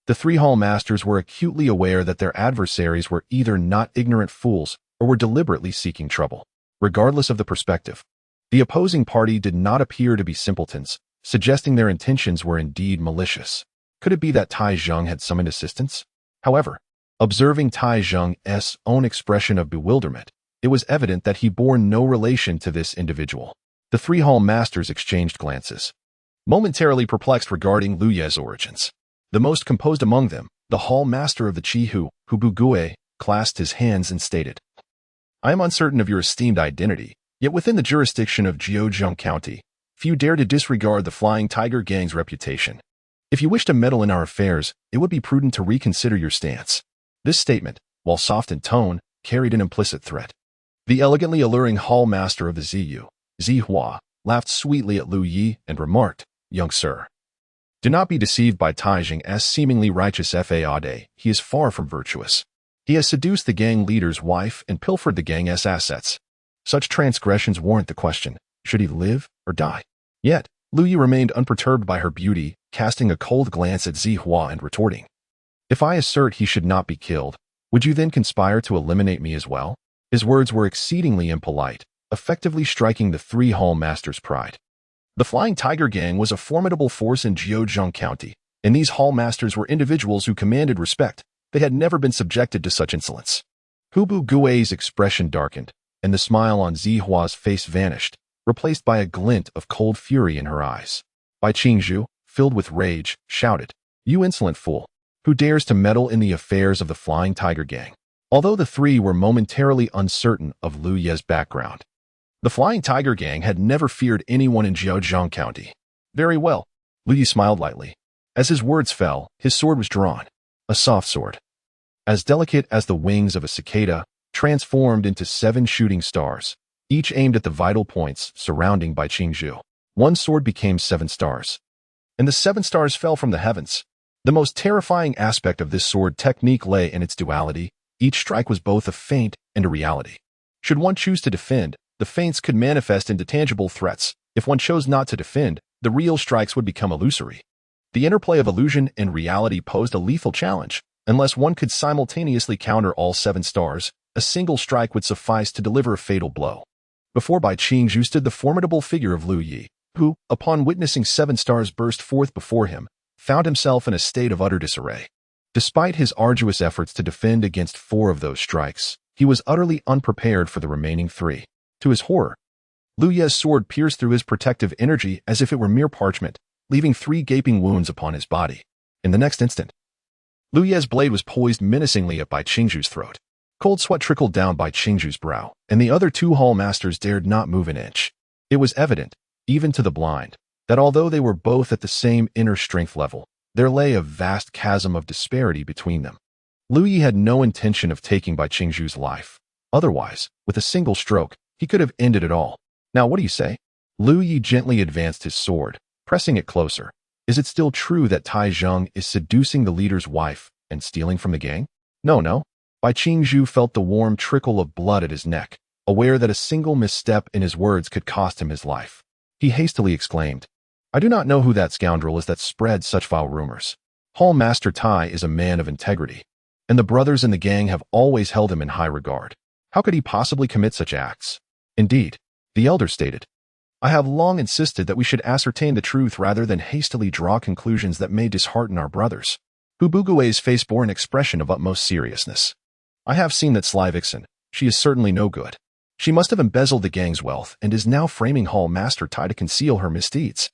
The 3 hall masters were acutely aware that their adversaries were either not ignorant fools or were deliberately seeking trouble. Regardless of the perspective, the opposing party did not appear to be simpletons, suggesting their intentions were indeed malicious. Could it be that Tai Zheng had summoned assistance? However, observing Tai Zheng's own expression of bewilderment, it was evident that he bore no relation to this individual. The 3 hall masters exchanged glances, momentarily perplexed regarding Lu Yi's origins. The most composed among them, the hall master of the Qihu, Hubu Gui, clasped his hands and stated, I am uncertain of your esteemed identity, yet within the jurisdiction of Jiuzhang County, few dare to disregard the Flying Tiger Gang's reputation. If you wish to meddle in our affairs, it would be prudent to reconsider your stance. This statement, while soft in tone, carried an implicit threat. The elegantly alluring hall master of the Ziyu, Zihua, laughed sweetly at Lu Yi and remarked, Young sir, do not be deceived by Tai Zheng's seemingly righteous faade. He is far from virtuous. He has seduced the gang leader's wife and pilfered the gang's assets. Such transgressions warrant the question, should he live or die? Yet, Lu Yi remained unperturbed by her beauty, casting a cold glance at Zihua and retorting, If I assert he should not be killed, would you then conspire to eliminate me as well? His words were exceedingly impolite, effectively striking the 3 hall masters' pride. The Flying Tiger Gang was a formidable force in Jiuzhang County, and these hall masters were individuals who commanded respect. They had never been subjected to such insolence. Hubu Gui's expression darkened, and the smile on Zihua's face vanished, replaced by a glint of cold fury in her eyes. Bai Qingzhou, filled with rage, shouted, You insolent fool! Who dares to meddle in the affairs of the Flying Tiger Gang? Although the 3 were momentarily uncertain of Lu Yi's background, the Flying Tiger Gang had never feared anyone in Jiuzhang County. Very well, Lu Yi smiled lightly. As his words fell, his sword was drawn, a soft sword, as delicate as the wings of a cicada, transformed into 7 shooting stars, each aimed at the vital points surrounding Bai Qingzhou. One sword became 7 stars, and the 7 stars fell from the heavens. The most terrifying aspect of this sword technique lay in its duality. Each strike was both a feint and a reality. Should one choose to defend, the feints could manifest into tangible threats. If one chose not to defend, the real strikes would become illusory. The interplay of illusion and reality posed a lethal challenge. Unless one could simultaneously counter all 7 stars, a single strike would suffice to deliver a fatal blow. Before Bai Qingzhu stood the formidable figure of Lu Yi, who, upon witnessing 7 stars burst forth before him, found himself in a state of utter disarray. Despite his arduous efforts to defend against 4 of those strikes, he was utterly unprepared for the remaining 3. To his horror, Lu Ye's sword pierced through his protective energy as if it were mere parchment, leaving 3 gaping wounds upon his body. In the next instant, Lu Ye's blade was poised menacingly at Bai Qingzhu's throat. Cold sweat trickled down Bai Qingzhu's brow, and the other 2 hall masters dared not move an inch. It was evident, even to the blind, that although they were both at the same inner strength level, there lay a vast chasm of disparity between them. Lu Yi had no intention of taking Bai Qingzhu's life. Otherwise, with a single stroke, he could have ended it all. Now what do you say? Lu Yi gently advanced his sword, pressing it closer. Is it still true that Tai Zheng is seducing the leader's wife and stealing from the gang? No. Bai Qingzhu felt the warm trickle of blood at his neck, aware that a single misstep in his words could cost him his life. He hastily exclaimed, I do not know who that scoundrel is that spreads such foul rumors. Hall Master Tai is a man of integrity, and the brothers in the gang have always held him in high regard. How could he possibly commit such acts? Indeed, the elder stated, I have long insisted that we should ascertain the truth rather than hastily draw conclusions that may dishearten our brothers. Hu Bugui's face bore an expression of utmost seriousness. I have seen that sly vixen. She is certainly no good. She must have embezzled the gang's wealth and is now framing Hall Master Tai to conceal her misdeeds.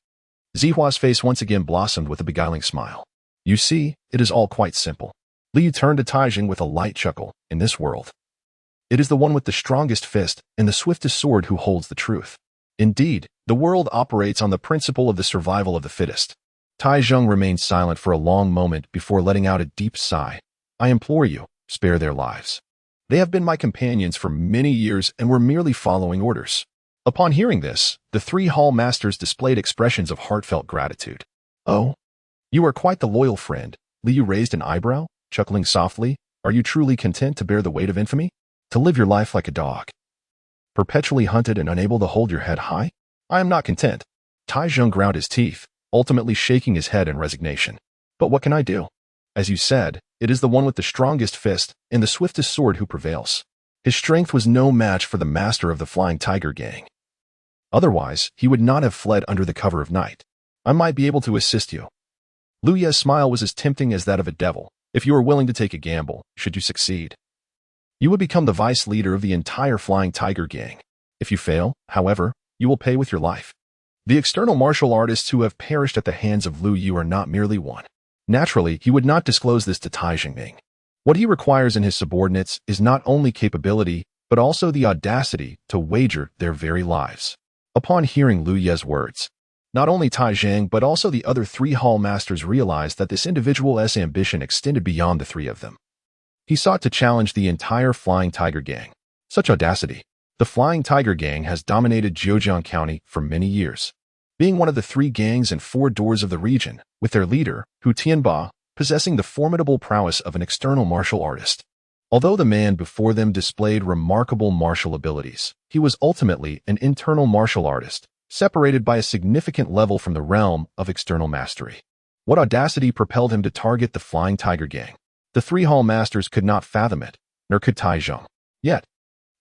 Zihua's face once again blossomed with a beguiling smile. You see, it is all quite simple. Li turned to Taijing with a light chuckle. In this world, it is the one with the strongest fist and the swiftest sword who holds the truth. Indeed, the world operates on the principle of the survival of the fittest. Tai Zheng remained silent for a long moment before letting out a deep sigh. I implore you, spare their lives. They have been my companions for many years and were merely following orders. Upon hearing this, the 3 hall masters displayed expressions of heartfelt gratitude. Oh, you are quite the loyal friend. Liu raised an eyebrow, chuckling softly. Are you truly content to bear the weight of infamy? To live your life like a dog, perpetually hunted and unable to hold your head high? I am not content. Tai Zheng ground his teeth, ultimately shaking his head in resignation. But what can I do? As you said, it is the one with the strongest fist and the swiftest sword who prevails. His strength was no match for the master of the Flying Tiger gang. Otherwise, he would not have fled under the cover of night. I might be able to assist you. Lu Ye's smile was as tempting as that of a devil. If you are willing to take a gamble, should you succeed, you would become the vice leader of the entire Flying Tiger gang. If you fail, however, you will pay with your life. The external martial artists who have perished at the hands of Lu Yu are not merely one. Naturally, he would not disclose this to Tai Jingming. What he requires in his subordinates is not only capability, but also the audacity to wager their very lives. Upon hearing Lu Ye's words, not only Tai Zhang but also the other 3 hall masters realized that this individual's ambition extended beyond the 3 of them. He sought to challenge the entire Flying Tiger gang. Such audacity! The Flying Tiger gang has dominated Zhejiang County for many years, being one of the 3 gangs and 4 doors of the region, with their leader, Hu Tianba, possessing the formidable prowess of an external martial artist. Although the man before them displayed remarkable martial abilities, he was ultimately an internal martial artist, separated by a significant level from the realm of external mastery. What audacity propelled him to target the Flying Tiger gang? The 3 hall masters could not fathom it, nor could Tai Zheng. Yet,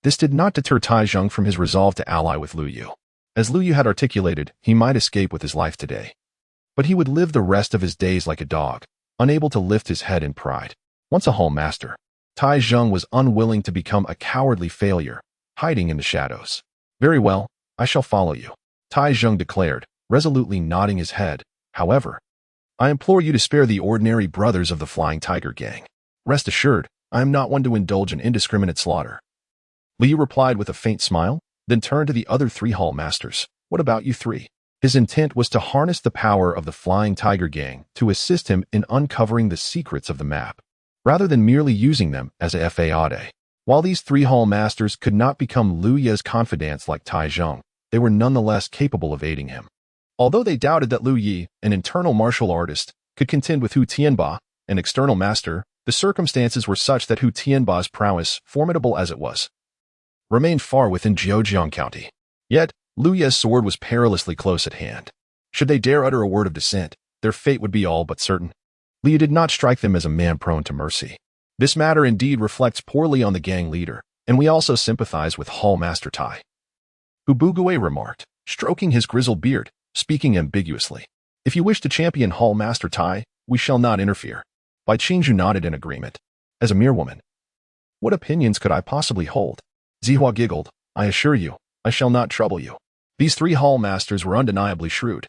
this did not deter Tai Zheng from his resolve to ally with Lu Yu. As Lu Yu had articulated, he might escape with his life today, but he would live the rest of his days like a dog, unable to lift his head in pride. Once a hall master, Tai Zheng was unwilling to become a cowardly failure, hiding in the shadows. Very well, I shall follow you, Tai Zheng declared, resolutely nodding his head. However, I implore you to spare the ordinary brothers of the Flying Tiger gang. Rest assured, I am not one to indulge in indiscriminate slaughter. Liu replied with a faint smile, then turned to the other 3 hall masters. What about you 3? His intent was to harness the power of the Flying Tiger gang to assist him in uncovering the secrets of the map, rather than merely using them as a fade. While these 3 hall masters could not become Lu Ye's confidants like Tai Zheng, they were nonetheless capable of aiding him. Although they doubted that Lu Yi, an internal martial artist, could contend with Hu Tianba, an external master, the circumstances were such that Hu Tianba's prowess, formidable as it was, remained far within Jiujiang County. Yet, Lu Ye's sword was perilously close at hand. Should they dare utter a word of dissent, their fate would be all but certain. Liu did not strike them as a man prone to mercy. This matter indeed reflects poorly on the gang leader, and we also sympathize with Hall Master Tai. Hu Bugui remarked, stroking his grizzled beard, speaking ambiguously. If you wish to champion Hall Master Tai, we shall not interfere. Bai Qingzhu nodded in agreement. As a mere woman, what opinions could I possibly hold? Zihua giggled. I assure you, I shall not trouble you. These three hall masters were undeniably shrewd.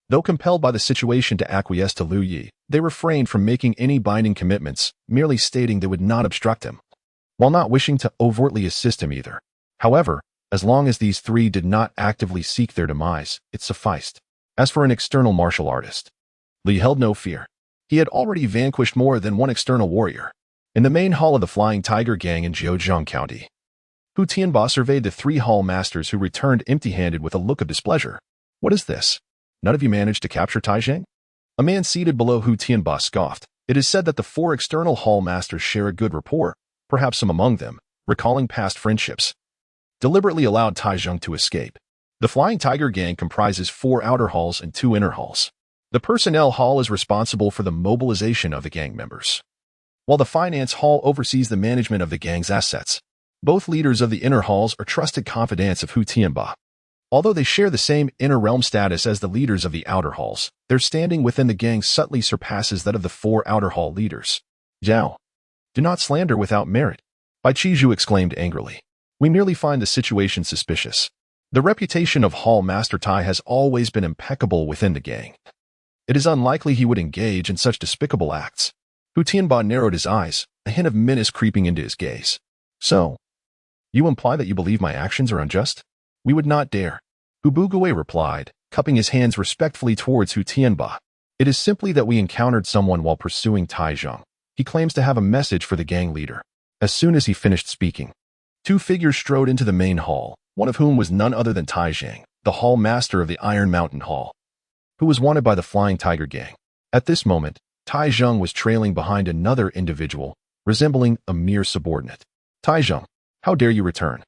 Though compelled by the situation to acquiesce to Lu Yi, they refrained from making any binding commitments, merely stating they would not obstruct him, while not wishing to overtly assist him either. However, as long as these three did not actively seek their demise, it sufficed. As for an external martial artist, Li held no fear. He had already vanquished more than one external warrior. In the main hall of the Flying Tiger Gang in Jiujiang County, Hu Tianba surveyed the three hall masters who returned empty-handed with a look of displeasure. What is this? None of you managed to capture Taizheng? A man seated below Hu Tianba scoffed. It is said that the four external hall masters share a good rapport, perhaps some among them, recalling past friendships, deliberately allowed Taizheng to escape. The Flying Tiger Gang comprises 4 outer halls and 2 inner halls. The personnel hall is responsible for the mobilization of the gang members, while the finance hall oversees the management of the gang's assets. Both leaders of the inner halls are trusted confidants of Hu Tianba. Although they share the same inner realm status as the leaders of the outer halls, their standing within the gang subtly surpasses that of the 4 outer hall leaders. Zhao, do not slander without merit, Bai Qizhu exclaimed angrily. We merely find the situation suspicious. The reputation of Hall Master Tai has always been impeccable within the gang. It is unlikely he would engage in such despicable acts. Hu Tianba narrowed his eyes, a hint of menace creeping into his gaze. So, you imply that you believe my actions are unjust? We would not dare. Hu Bugui replied, cupping his hands respectfully towards Hu Tianba. It is simply that we encountered someone while pursuing Taizheng. He claims to have a message for the gang leader. As soon as he finished speaking, 2 figures strode into the main hall, one of whom was none other than Taizheng, the hall master of the Iron Mountain Hall, who was wanted by the Flying Tiger Gang. At this moment, Taizheng was trailing behind another individual, resembling a mere subordinate. Taizheng, how dare you return?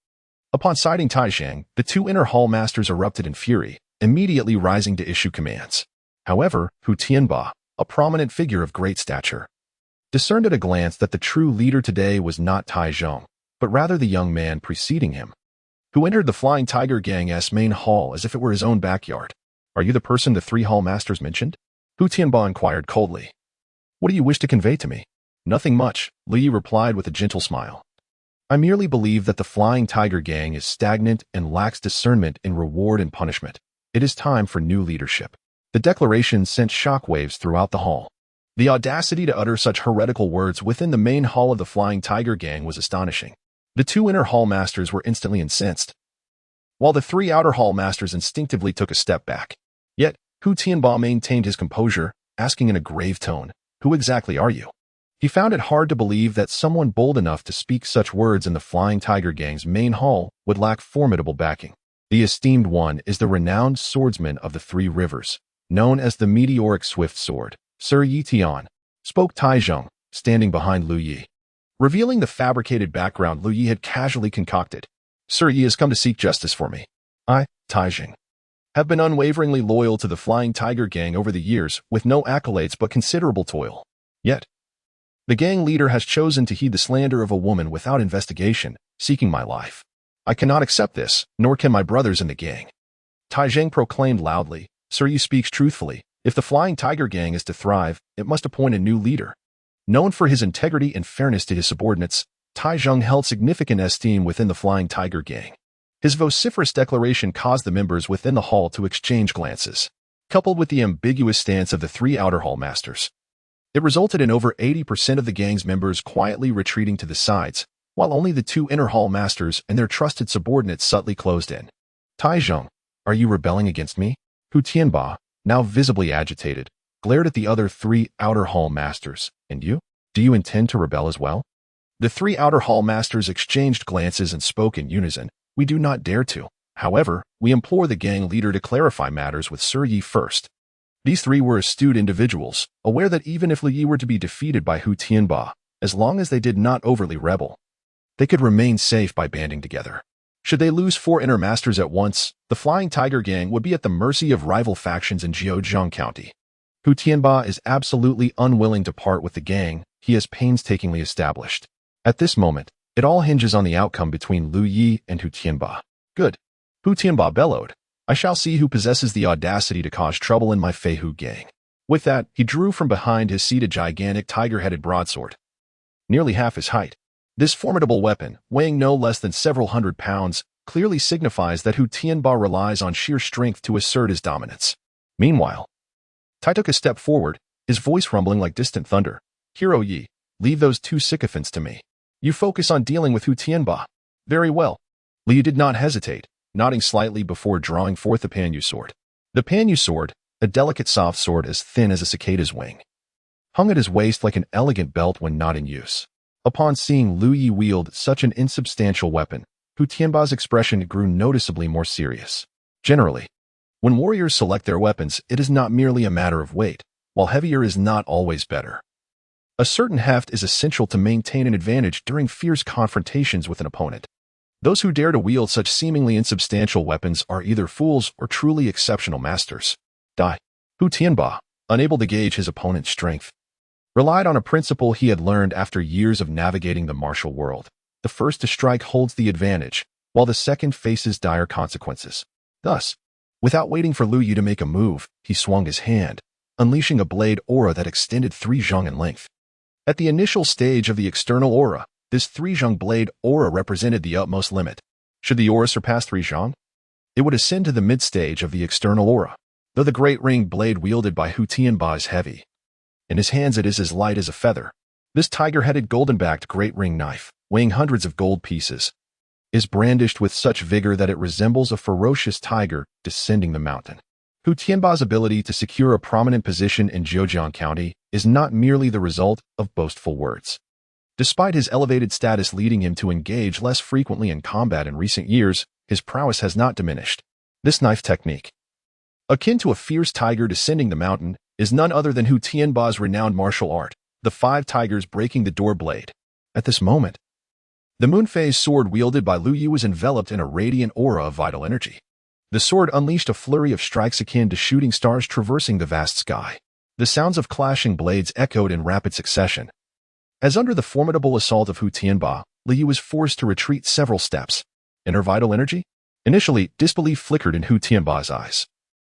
Upon sighting Taizheng, the 2 inner hall masters erupted in fury, immediately rising to issue commands. However, Hu Tianba, a prominent figure of great stature, discerned at a glance that the true leader today was not Taizheng, but rather the young man preceding him, who entered the Flying Tiger Gang's main hall as if it were his own backyard. Are you the person the 3 hall masters mentioned? Hu Tianba inquired coldly. What do you wish to convey to me? Nothing much, Li replied with a gentle smile. I merely believe that the Flying Tiger Gang is stagnant and lacks discernment in reward and punishment. It is time for new leadership. The declaration sent shockwaves throughout the hall. The audacity to utter such heretical words within the main hall of the Flying Tiger Gang was astonishing. The 2 inner hall masters were instantly incensed, while the 3 outer hall masters instinctively took a step back. Yet, Hu Tianba maintained his composure, asking in a grave tone, Who exactly are you? He found it hard to believe that someone bold enough to speak such words in the Flying Tiger Gang's main hall would lack formidable backing. The esteemed one is the renowned swordsman of the 3 rivers, known as the Meteoric Swift Sword, Sir Yi Tian, spoke Taizheng, standing behind Lu Yi, revealing the fabricated background Lu Yi had casually concocted. Sir Yi has come to seek justice for me. I, Taizheng, have been unwaveringly loyal to the Flying Tiger Gang over the years with no accolades but considerable toil. Yet, the gang leader has chosen to heed the slander of a woman without investigation, seeking my life. I cannot accept this, nor can my brothers in the gang. Taizheng proclaimed loudly, Sir Yi speaks truthfully. If the Flying Tiger Gang is to thrive, it must appoint a new leader. Known for his integrity and fairness to his subordinates, Taizheng held significant esteem within the Flying Tiger Gang. His vociferous declaration caused the members within the hall to exchange glances. Coupled with the ambiguous stance of the 3 outer hall masters, it resulted in over 80% of the gang's members quietly retreating to the sides, while only the 2 inner hall masters and their trusted subordinates subtly closed in. Taizheng, are you rebelling against me? Hu Tianba, now visibly agitated, glared at the other 3 outer hall masters. And you? Do you intend to rebel as well? The 3 outer hall masters exchanged glances and spoke in unison. We do not dare to. However, we implore the gang leader to clarify matters with Sir Yi first. These three were astute individuals, aware that even if Lu Yi were to be defeated by Hu Tianba, as long as they did not overtly rebel, they could remain safe by banding together. Should they lose 4 inner masters at once, the Flying Tiger Gang would be at the mercy of rival factions in Jiuzhang County. Hu Tianba is absolutely unwilling to part with the gang he has painstakingly established. At this moment, it all hinges on the outcome between Lu Yi and Hu Tianba. Good. Hu Tianba bellowed. I shall see who possesses the audacity to cause trouble in my Feihu gang. With that, he drew from behind his seat a gigantic tiger-headed broadsword, nearly half his height. This formidable weapon, weighing no less than several hundred pounds, clearly signifies that Hu Tianba relies on sheer strength to assert his dominance. Meanwhile, Tai took a step forward, his voice rumbling like distant thunder. Hero Yi, leave those 2 sycophants to me. You focus on dealing with Hu Tianba. Very well. Liu did not hesitate, nodding slightly before drawing forth the Panyu sword. The Panyu sword, a delicate soft sword as thin as a cicada's wing, hung at his waist like an elegant belt when not in use. Upon seeing Lu Yi wield such an insubstantial weapon, Hu Tianba's expression grew noticeably more serious. Generally, when warriors select their weapons, it is not merely a matter of weight, while heavier is not always better. A certain heft is essential to maintain an advantage during fierce confrontations with an opponent. Those who dare to wield such seemingly insubstantial weapons are either fools or truly exceptional masters. Hu Tianba, unable to gauge his opponent's strength, relied on a principle he had learned after years of navigating the martial world. The first to strike holds the advantage, while the second faces dire consequences. Thus, without waiting for Lu Yi to make a move, he swung his hand, unleashing a blade aura that extended 3 zhang in length. At the initial stage of the external aura, this 3 zhang blade aura represented the utmost limit. Should the aura surpass 3 zhang, it would ascend to the mid-stage of the external aura. Though the great ring blade wielded by Hu Tianba is heavy, in his hands it is as light as a feather. This tiger-headed golden-backed great ring knife, weighing hundreds of gold pieces, is brandished with such vigor that it resembles a ferocious tiger descending the mountain. Hu Tianba's ability to secure a prominent position in Jiuzhang County is not merely the result of boastful words. Despite his elevated status leading him to engage less frequently in combat in recent years, his prowess has not diminished. This knife technique, akin to a fierce tiger descending the mountain, is none other than Hu Tianba's renowned martial art, the 5 tigers breaking the door blade. At this moment, the moon-phase sword wielded by Lu Yi was enveloped in a radiant aura of vital energy. The sword unleashed a flurry of strikes akin to shooting stars traversing the vast sky. The sounds of clashing blades echoed in rapid succession. As under the formidable assault of Hu Tianba, Lu Yi was forced to retreat several steps. Inner vital energy? Initially, disbelief flickered in Hu Tianba's eyes,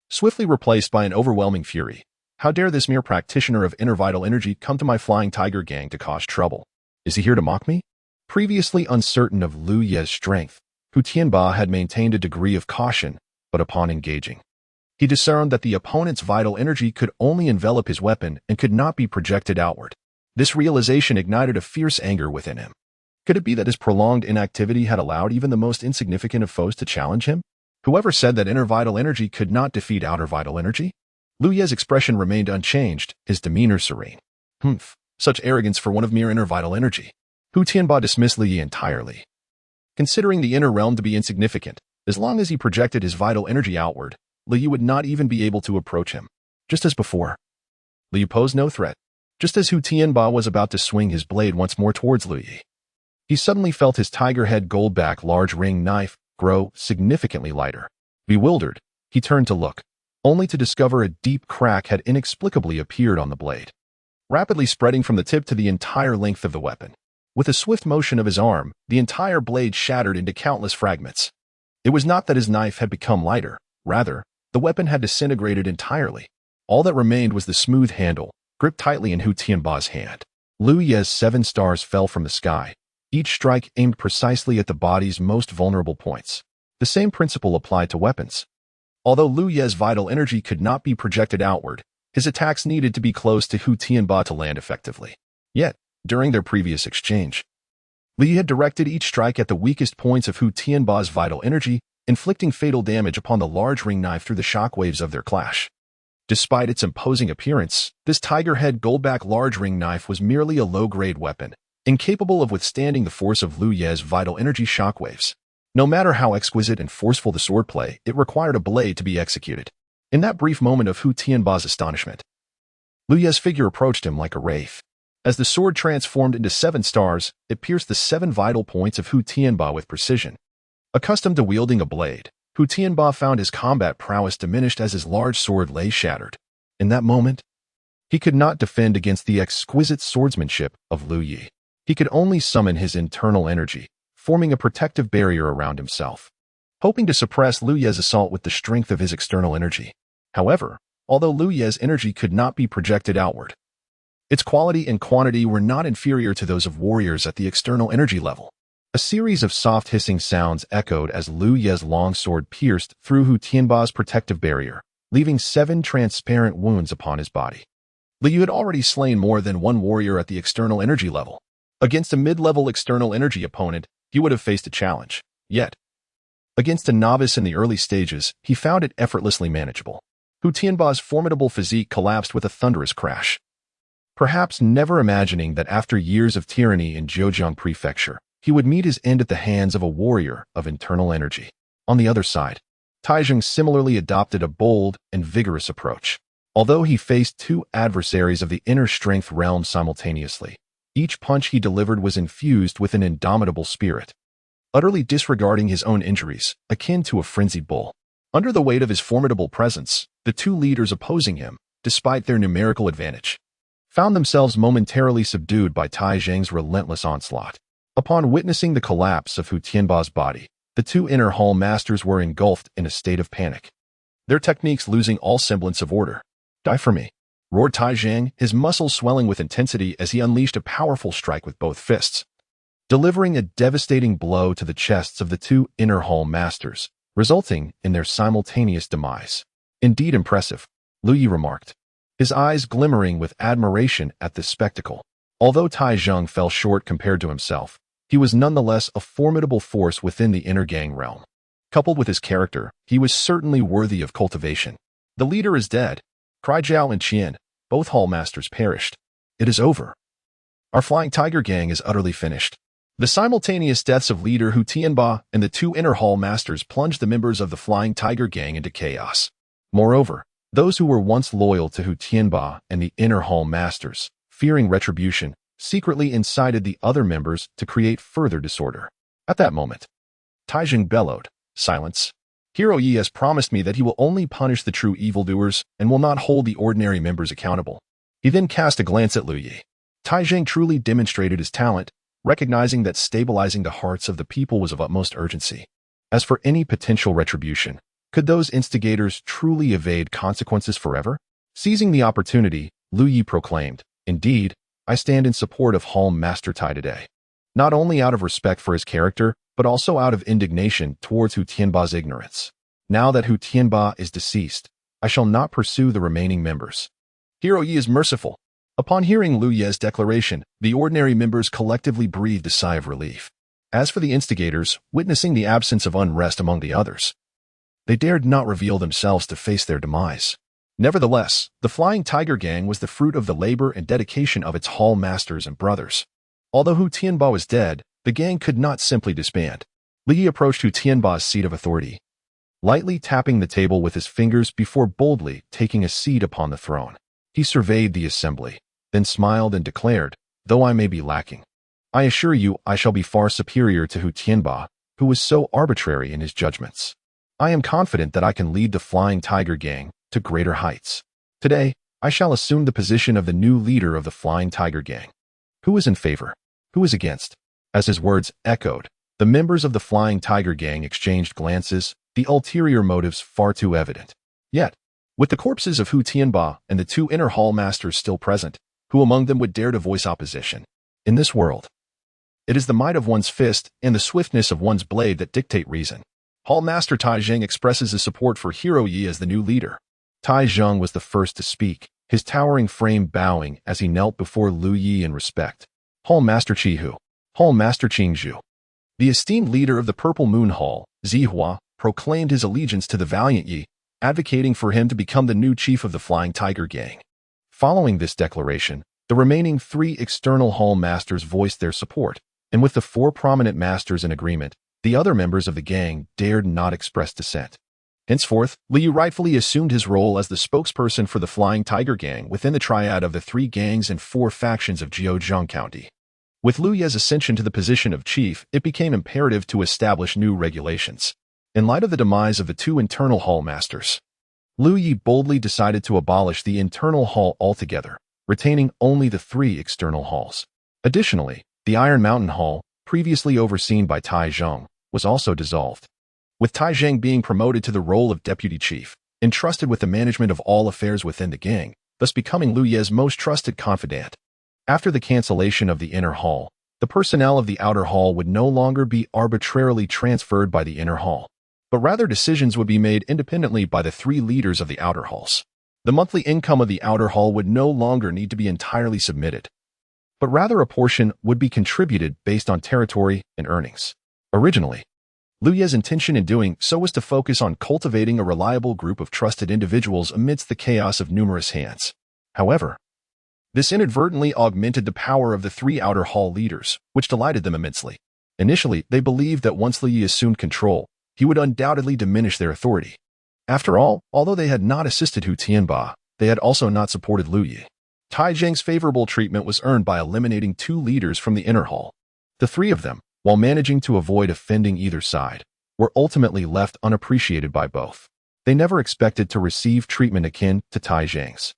swiftly replaced by an overwhelming fury. How dare this mere practitioner of inner vital energy come to my Flying Tiger Gang to cause trouble? Is he here to mock me? Previously uncertain of Lu Yi's strength, Hu Tianba had maintained a degree of caution, but upon engaging, he discerned that the opponent's vital energy could only envelop his weapon and could not be projected outward. This realization ignited a fierce anger within him. Could it be that his prolonged inactivity had allowed even the most insignificant of foes to challenge him? Whoever said that inner vital energy could not defeat outer vital energy? Lu Yi's expression remained unchanged, his demeanor serene. Such arrogance for one of mere inner vital energy. Hu Tianba dismissed Lu Yi entirely, considering the inner realm to be insignificant. As long as he projected his vital energy outward, Lu Yi would not even be able to approach him. Just as before, Lu Yi posed no threat. Just as Hu Tianba was about to swing his blade once more towards Lu Yi, he suddenly felt his tiger-head gold-back large ring knife grow significantly lighter. Bewildered, he turned to look, only to discover a deep crack had inexplicably appeared on the blade, rapidly spreading from the tip to the entire length of the weapon. With a swift motion of his arm, the entire blade shattered into countless fragments. It was not that his knife had become lighter, rather, the weapon had disintegrated entirely. All that remained was the smooth handle, gripped tightly in Hu Tianba's hand. Lu Yi's 7 stars fell from the sky, each strike aimed precisely at the body's most vulnerable points. The same principle applied to weapons. Although Lu Yi's vital energy could not be projected outward, his attacks needed to be close to Hu Tianba to land effectively. Yet, during their previous exchange, Lu Yi had directed each strike at the weakest points of Hu Tianba's vital energy, inflicting fatal damage upon the large ring knife through the shockwaves of their clash. Despite its imposing appearance, this tiger-head goldback large ring knife was merely a low-grade weapon, incapable of withstanding the force of Lu Yi's vital energy shockwaves. No matter how exquisite and forceful the swordplay, it required a blade to be executed. In that brief moment of Hu Tianba's astonishment, Lu Ye's figure approached him like a wraith. As the sword transformed into 7 stars, it pierced the 7 vital points of Hu Tianba with precision. Accustomed to wielding a blade, Hu Tianba found his combat prowess diminished as his large sword lay shattered. In that moment, he could not defend against the exquisite swordsmanship of Lu Yi. He could only summon his internal energy, forming a protective barrier around himself, hoping to suppress Lu Ye's assault with the strength of his external energy. However, although Lu Ye's energy could not be projected outward, its quality and quantity were not inferior to those of warriors at the external energy level. A series of soft hissing sounds echoed as Lu Ye's long sword pierced through Hu Tianba's protective barrier, leaving 7 transparent wounds upon his body. Lu Yu had already slain more than one warrior at the external energy level. Against a mid-level external energy opponent, he would have faced a challenge. Yet, against a novice in the early stages, he found it effortlessly manageable. Hu Tianba's formidable physique collapsed with a thunderous crash. Perhaps never imagining that after years of tyranny in Zhejiang Prefecture, he would meet his end at the hands of a warrior of internal energy. On the other side, Taizheng similarly adopted a bold and vigorous approach. Although he faced 2 adversaries of the inner strength realm simultaneously, each punch he delivered was infused with an indomitable spirit, utterly disregarding his own injuries, akin to a frenzied bull. Under the weight of his formidable presence, the 2 leaders opposing him, despite their numerical advantage, found themselves momentarily subdued by Taizheng's relentless onslaught. Upon witnessing the collapse of Hu Tianba's body, the 2 inner hall masters were engulfed in a state of panic, their techniques losing all semblance of order. "Die for me," roared Taizheng, his muscles swelling with intensity as he unleashed a powerful strike with both fists, delivering a devastating blow to the chests of the 2 inner hall masters, resulting in their simultaneous demise. "Indeed impressive," Lu Yi remarked, his eyes glimmering with admiration at this spectacle. Although Taizheng fell short compared to himself, he was nonetheless a formidable force within the inner gang realm. Coupled with his character, he was certainly worthy of cultivation. "The leader is dead," cried Zhao and Qian. "Both hall masters perished. It is over. Our Flying Tiger gang is utterly finished." The simultaneous deaths of leader Hu Tianba and the 2 inner hall masters plunged the members of the Flying Tiger gang into chaos. Moreover, those who were once loyal to Hu Tianba and the inner hall masters, fearing retribution, secretly incited the other members to create further disorder. At that moment, Taizheng bellowed, "Silence! Hero Yi has promised me that he will only punish the true evildoers and will not hold the ordinary members accountable." He then cast a glance at Lu Yi. Taizheng truly demonstrated his talent, recognizing that stabilizing the hearts of the people was of utmost urgency. As for any potential retribution, could those instigators truly evade consequences forever? Seizing the opportunity, Lu Yi proclaimed, "Indeed, I stand in support of Hall Master Tai today. Not only out of respect for his character, but also out of indignation towards Hu Tianba's ignorance. Now that Hu Tianba is deceased, I shall not pursue the remaining members. Hero Yi is merciful." Upon hearing Lu Ye's declaration, the ordinary members collectively breathed a sigh of relief. As for the instigators, witnessing the absence of unrest among the others, they dared not reveal themselves to face their demise. Nevertheless, the Flying Tiger gang was the fruit of the labor and dedication of its hall masters and brothers. Although Hu Tianba was dead, the gang could not simply disband. Lu Yi approached Hu Tianba's seat of authority, lightly tapping the table with his fingers before boldly taking a seat upon the throne. He surveyed the assembly, then smiled and declared, "Though I may be lacking, I assure you I shall be far superior to Hu Tianba, who was so arbitrary in his judgments. I am confident that I can lead the Flying Tiger gang to greater heights. Today, I shall assume the position of the new leader of the Flying Tiger gang. Who is in favor? Who is against?" As his words echoed, the members of the Flying Tiger gang exchanged glances, the ulterior motives far too evident. Yet, with the corpses of Hu Tianba and the 2 inner hall masters still present, who among them would dare to voice opposition? In this world, it is the might of one's fist and the swiftness of one's blade that dictate reason. Hall Master Taizheng expresses his support for Hero Yi as the new leader. Taizheng was the first to speak, his towering frame bowing as he knelt before Lu Yi in respect. "Hall Master Qihu, Hall Master Qingzhu." The esteemed leader of the Purple Moon Hall, Zihua, proclaimed his allegiance to the valiant Yi, advocating for him to become the new chief of the Flying Tiger gang. Following this declaration, the remaining 3 external hall masters voiced their support, and with the 4 prominent masters in agreement, the other members of the gang dared not express dissent. Henceforth, Liu rightfully assumed his role as the spokesperson for the Flying Tiger Gang within the triad of the 3 gangs and 4 factions of Jiuzhang County. With Liu Ye's ascension to the position of chief, it became imperative to establish new regulations. In light of the demise of the 2 internal hall masters, Liu Yi boldly decided to abolish the internal hall altogether, retaining only the 3 external halls. Additionally, the Iron Mountain Hall, previously overseen by Tai Zheng, was also dissolved, with Tai Zheng being promoted to the role of deputy chief, entrusted with the management of all affairs within the gang, thus becoming Liu Ye's most trusted confidant. After the cancellation of the inner hall, the personnel of the outer hall would no longer be arbitrarily transferred by the inner hall, but rather decisions would be made independently by the 3 leaders of the outer halls. The monthly income of the outer hall would no longer need to be entirely submitted, but rather a portion would be contributed based on territory and earnings. Originally, Liu Ye's intention in doing so was to focus on cultivating a reliable group of trusted individuals amidst the chaos of numerous hands. However, this inadvertently augmented the power of the 3 outer hall leaders, which delighted them immensely. Initially, they believed that once Liu Yi assumed control, he would undoubtedly diminish their authority. After all, although they had not assisted Hu Tianba, they had also not supported Liu Yi. Tai Zheng's favorable treatment was earned by eliminating 2 leaders from the inner hall. The 3 of them, while managing to avoid offending either side, were ultimately left unappreciated by both. They never expected to receive treatment akin to Tai Zheng's.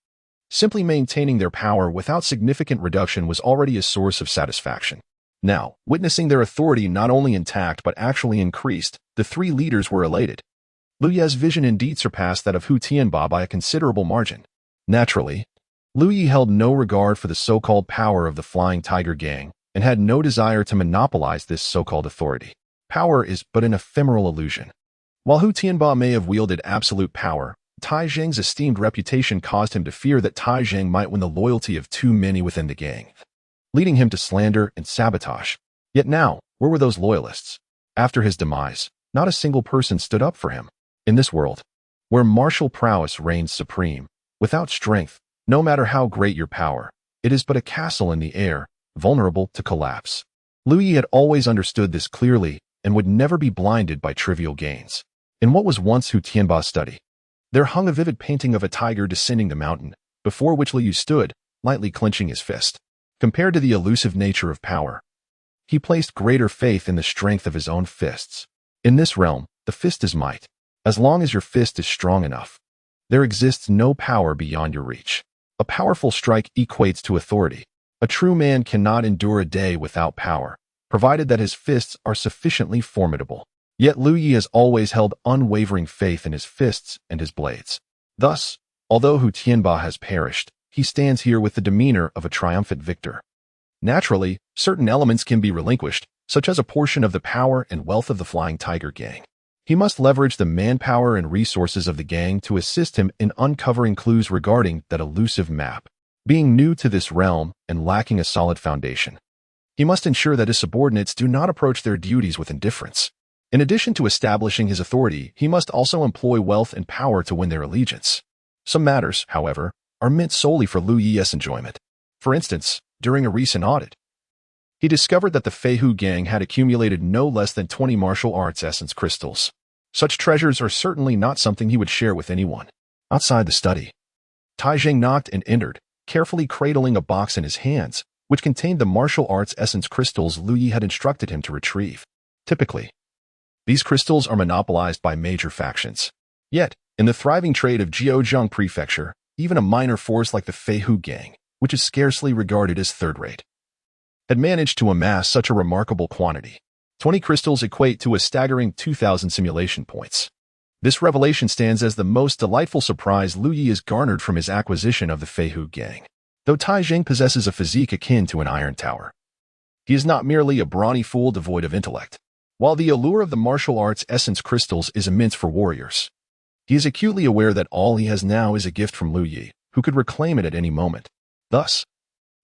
Simply maintaining their power without significant reduction was already a source of satisfaction. Now, witnessing their authority not only intact but actually increased, the 3 leaders were elated. Liu Ye's vision indeed surpassed that of Hu Tianba by a considerable margin. Naturally, Liu Yi held no regard for the so-called power of the Flying Tiger Gang and had no desire to monopolize this so-called authority. Power is but an ephemeral illusion. While Hu Tianba may have wielded absolute power, Tai Zheng's esteemed reputation caused him to fear that Tai Zheng might win the loyalty of too many within the gang, leading him to slander and sabotage. Yet now, where were those loyalists? After his demise, not a single person stood up for him. In this world, where martial prowess reigns supreme, without strength, no matter how great your power, it is but a castle in the air, vulnerable to collapse. Liu Yi had always understood this clearly and would never be blinded by trivial gains. In what was once Hu Tianba's study, there hung a vivid painting of a tiger descending the mountain, before which Liu Yi stood, lightly clenching his fist. Compared to the elusive nature of power, he placed greater faith in the strength of his own fists. In this realm, the fist is might. As long as your fist is strong enough, there exists no power beyond your reach. A powerful strike equates to authority. A true man cannot endure a day without power, provided that his fists are sufficiently formidable. Yet Liu Yi has always held unwavering faith in his fists and his blades. Thus, although Hu Tianba has perished, he stands here with the demeanor of a triumphant victor. Naturally, certain elements can be relinquished, such as a portion of the power and wealth of the Flying Tiger Gang. He must leverage the manpower and resources of the gang to assist him in uncovering clues regarding that elusive map. Being new to this realm and lacking a solid foundation, he must ensure that his subordinates do not approach their duties with indifference. In addition to establishing his authority, he must also employ wealth and power to win their allegiance. Some matters, however, are meant solely for Liu Yi's enjoyment. For instance, during a recent audit, he discovered that the Feihu gang had accumulated no less than 20 martial arts essence crystals. Such treasures are certainly not something he would share with anyone. Outside the study, Tai Zheng knocked and entered, carefully cradling a box in his hands, which contained the martial arts essence crystals Liu Yi had instructed him to retrieve. Typically, these crystals are monopolized by major factions. Yet, in the thriving trade of Jiuzhang Prefecture, even a minor force like the Feihu gang, which is scarcely regarded as third-rate, had managed to amass such a remarkable quantity. 20 crystals equate to a staggering 2,000 simulation points. This revelation stands as the most delightful surprise Liu Yi has garnered from his acquisition of the Feihu gang. Though Tai Zheng possesses a physique akin to an iron tower, he is not merely a brawny fool devoid of intellect. While the allure of the martial arts essence crystals is immense for warriors, he is acutely aware that all he has now is a gift from Liu Yi, who could reclaim it at any moment. Thus,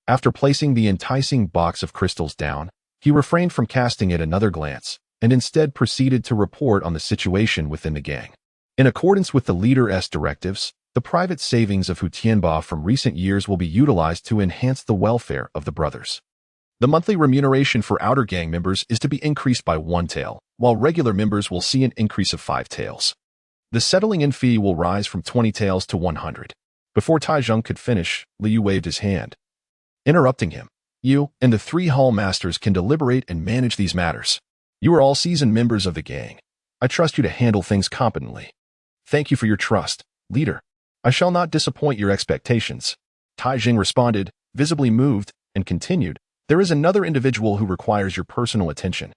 after placing the enticing box of crystals down, he refrained from casting it another glance, and instead proceeded to report on the situation within the gang. In accordance with the leader's directives, the private savings of Hu Tianba from recent years will be utilized to enhance the welfare of the brothers. The monthly remuneration for outer gang members is to be increased by 1 tael, while regular members will see an increase of 5 taels. The settling-in fee will rise from 20 taels to 100. Before Taizheng could finish, Liu waved his hand, interrupting him. You and the 3 hall masters can deliberate and manage these matters. You are all seasoned members of the gang. I trust you to handle things competently. Thank you for your trust, leader. I shall not disappoint your expectations. Taizheng responded, visibly moved, and continued, there is another individual who requires your personal attention.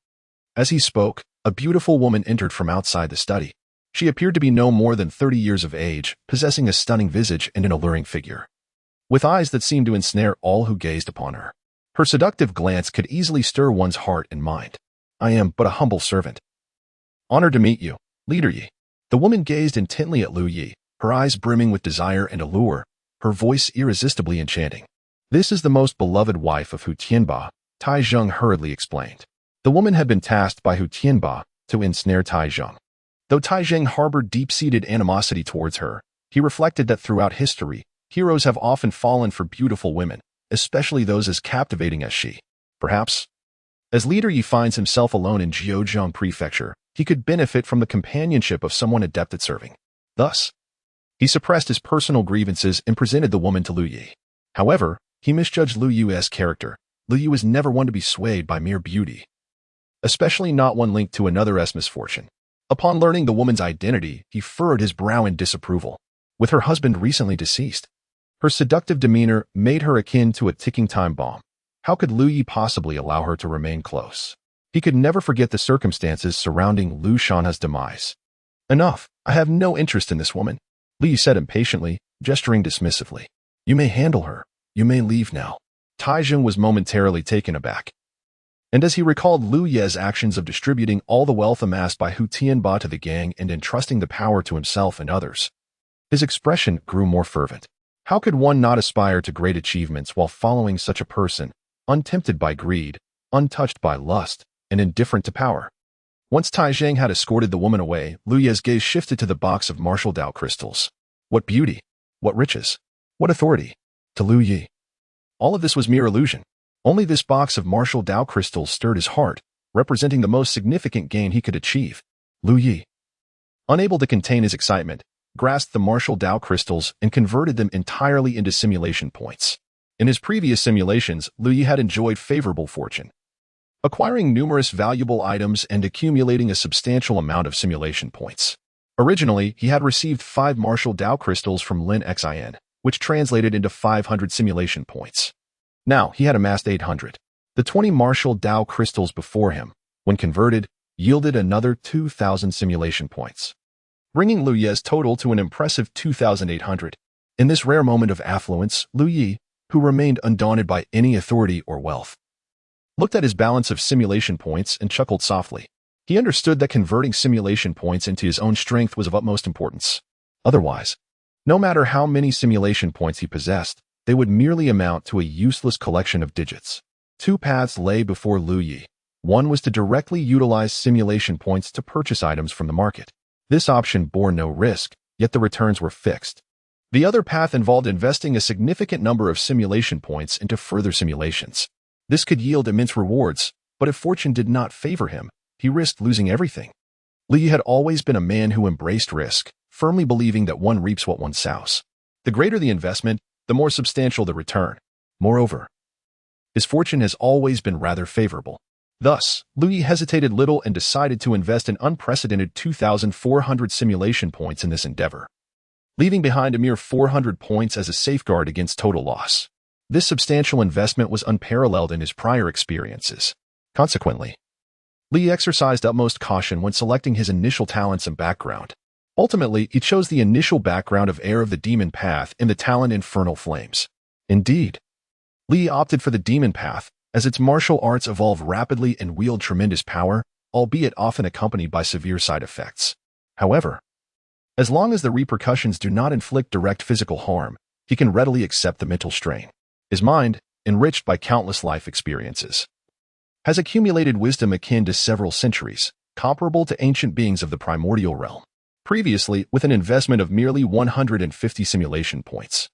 As he spoke, a beautiful woman entered from outside the study. She appeared to be no more than 30 years of age, possessing a stunning visage and an alluring figure, with eyes that seemed to ensnare all who gazed upon her. Her seductive glance could easily stir one's heart and mind. I am but a humble servant. Honored to meet you, Leader Yi. The woman gazed intently at Liu Yi, her eyes brimming with desire and allure, her voice irresistibly enchanting. This is the most beloved wife of Hu Tianba, Taizheng hurriedly explained. The woman had been tasked by Hu Tianba to ensnare Taizheng. Though Taizheng harbored deep-seated animosity towards her, he reflected that throughout history, heroes have often fallen for beautiful women, especially those as captivating as she. Perhaps, as Leader Yi finds himself alone in Jiuzhong Prefecture, he could benefit from the companionship of someone adept at serving. Thus, he suppressed his personal grievances and presented the woman to Liu Yi. However, he misjudged Liu Yu's character. Liu Yu was never one to be swayed by mere beauty, especially not one linked to another's misfortune. Upon learning the woman's identity, he furrowed his brow in disapproval. With her husband recently deceased, her seductive demeanor made her akin to a ticking time bomb. How could Liu Yi possibly allow her to remain close? He could never forget the circumstances surrounding Liu Shanha's demise. Enough, I have no interest in this woman, Liu Yi said impatiently, gesturing dismissively. You may handle her. You may leave now. Taizheng was momentarily taken aback. And as he recalled Liu Ye's actions of distributing all the wealth amassed by Hu Tianba to the gang and entrusting the power to himself and others, his expression grew more fervent. How could one not aspire to great achievements while following such a person, untempted by greed, untouched by lust, and indifferent to power? Once Taizheng had escorted the woman away, Liu Ye's gaze shifted to the box of martial Dao crystals. What beauty! What riches! What authority! To Liu Yi, all of this was mere illusion. Only this box of martial Dao crystals stirred his heart, representing the most significant gain he could achieve. Liu Yi, unable to contain his excitement, grasped the martial Dao crystals and converted them entirely into simulation points. In his previous simulations, Liu Yi had enjoyed favorable fortune, acquiring numerous valuable items and accumulating a substantial amount of simulation points. Originally, he had received 5 martial Dao crystals from Lin Xin, which translated into 500 simulation points. Now, he had amassed 800. The 20 martial Dao crystals before him, when converted, yielded another 2,000 simulation points, bringing Liu Ye's total to an impressive 2,800. In this rare moment of affluence, Liu Yi, who remained undaunted by any authority or wealth, looked at his balance of simulation points and chuckled softly. He understood that converting simulation points into his own strength was of utmost importance. Otherwise, no matter how many simulation points he possessed, they would merely amount to a useless collection of digits. 2 paths lay before Liu Yi. One was to directly utilize simulation points to purchase items from the market. This option bore no risk, yet the returns were fixed. The other path involved investing a significant number of simulation points into further simulations. This could yield immense rewards, but if fortune did not favor him, he risked losing everything. Liu Yi had always been a man who embraced risk, firmly believing that one reaps what one sows. The greater the investment, the more substantial the return. Moreover, his fortune has always been rather favorable. Thus, Liu Yi hesitated little and decided to invest an unprecedented 2,400 simulation points in this endeavor, leaving behind a mere 400 points as a safeguard against total loss. This substantial investment was unparalleled in his prior experiences. Consequently, Liu Yi exercised utmost caution when selecting his initial talents and background. Ultimately, he chose the initial background of Heir of the Demon Path and the talent Infernal Flames. Indeed, Liu Yi opted for the Demon Path, as its martial arts evolve rapidly and wield tremendous power, albeit often accompanied by severe side effects. However, as long as the repercussions do not inflict direct physical harm, he can readily accept the mental strain. His mind, enriched by countless life experiences, has accumulated wisdom akin to several centuries, comparable to ancient beings of the primordial realm. Previously, with an investment of merely 150 simulation points,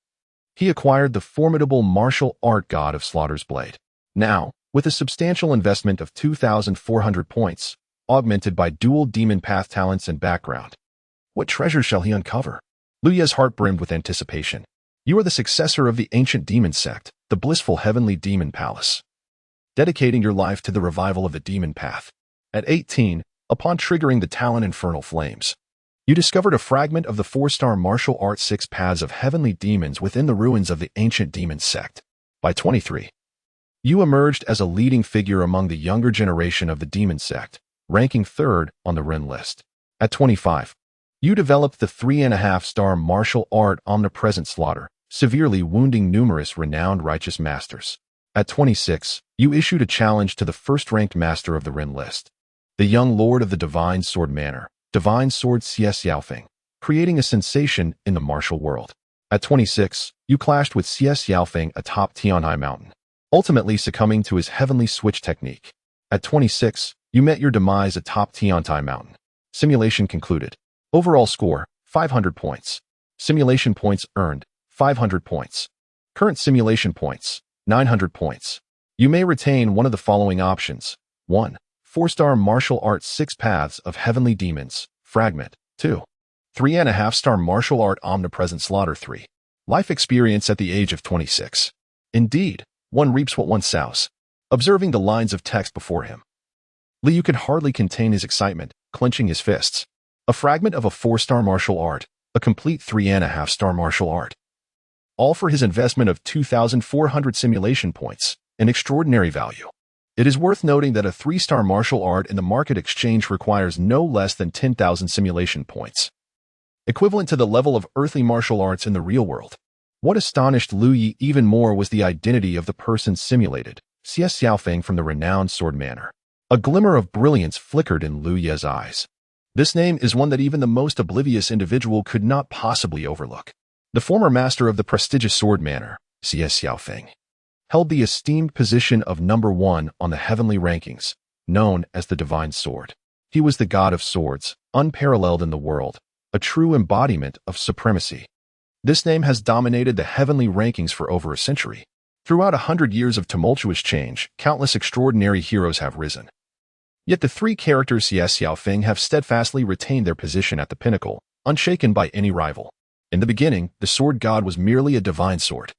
he acquired the formidable martial art god of Slaughter's Blade. Now, with a substantial investment of 2,400 points, augmented by dual demon path talents and background, What treasures shall he uncover? Lu Ye's heart brimmed with anticipation. You are the successor of the ancient demon sect, the blissful heavenly demon palace, dedicating your life to the revival of the demon path. At 18, upon triggering the Talon Infernal Flames, you discovered a fragment of the 4-star martial arts 6 paths of heavenly demons within the ruins of the ancient demon sect. By 23, you emerged as a leading figure among the younger generation of the demon sect, ranking 3rd on the REN list. At 25, you developed the 3.5-star martial art Omnipresent Slaughter, severely wounding numerous renowned righteous masters. At 26, you issued a challenge to the first-ranked master of the REN list, the young lord of the Divine Sword Manor, Divine Sword CS Yaofeng, creating a sensation in the martial world. At 26, you clashed with CS Yaofeng atop Tianhai Mountain, ultimately succumbing to his heavenly switch technique. At 26, you met your demise atop Tianhai Mountain. Simulation concluded. Overall score, 500 points. Simulation points earned, 500 points. Current simulation points, 900 points. You may retain one of the following options. 1. 4-star martial arts 6 paths of heavenly demons, fragment. 2. 3.5-star martial art Omnipresent Slaughter. 3. Life experience at the age of 26. Indeed, one reaps what one sows. Observing the lines of text before him, Liu could hardly contain his excitement, clenching his fists. A fragment of a 4-star martial art, a complete 3.5-star martial art. All for his investment of 2,400 simulation points, an extraordinary value. It is worth noting that a 3-star martial art in the market exchange requires no less than 10,000 simulation points, equivalent to the level of earthly martial arts in the real world. What astonished Lu Yi even more was the identity of the person simulated, CS Yaofeng from the renowned Sword Manor. A glimmer of brilliance flickered in Lu Ye's eyes. This name is one that even the most oblivious individual could not possibly overlook. The former master of the prestigious Sword Manor, CS Yaofeng, held the esteemed position of number 1 on the heavenly rankings, known as the Divine Sword. He was the god of swords, unparalleled in the world, a true embodiment of supremacy. This name has dominated the heavenly rankings for over a century. Throughout 100 years of tumultuous change, countless extraordinary heroes have risen. Yet the 3 characters CS Yaofeng have steadfastly retained their position at the pinnacle, unshaken by any rival. In the beginning, the sword god was merely a divine sword,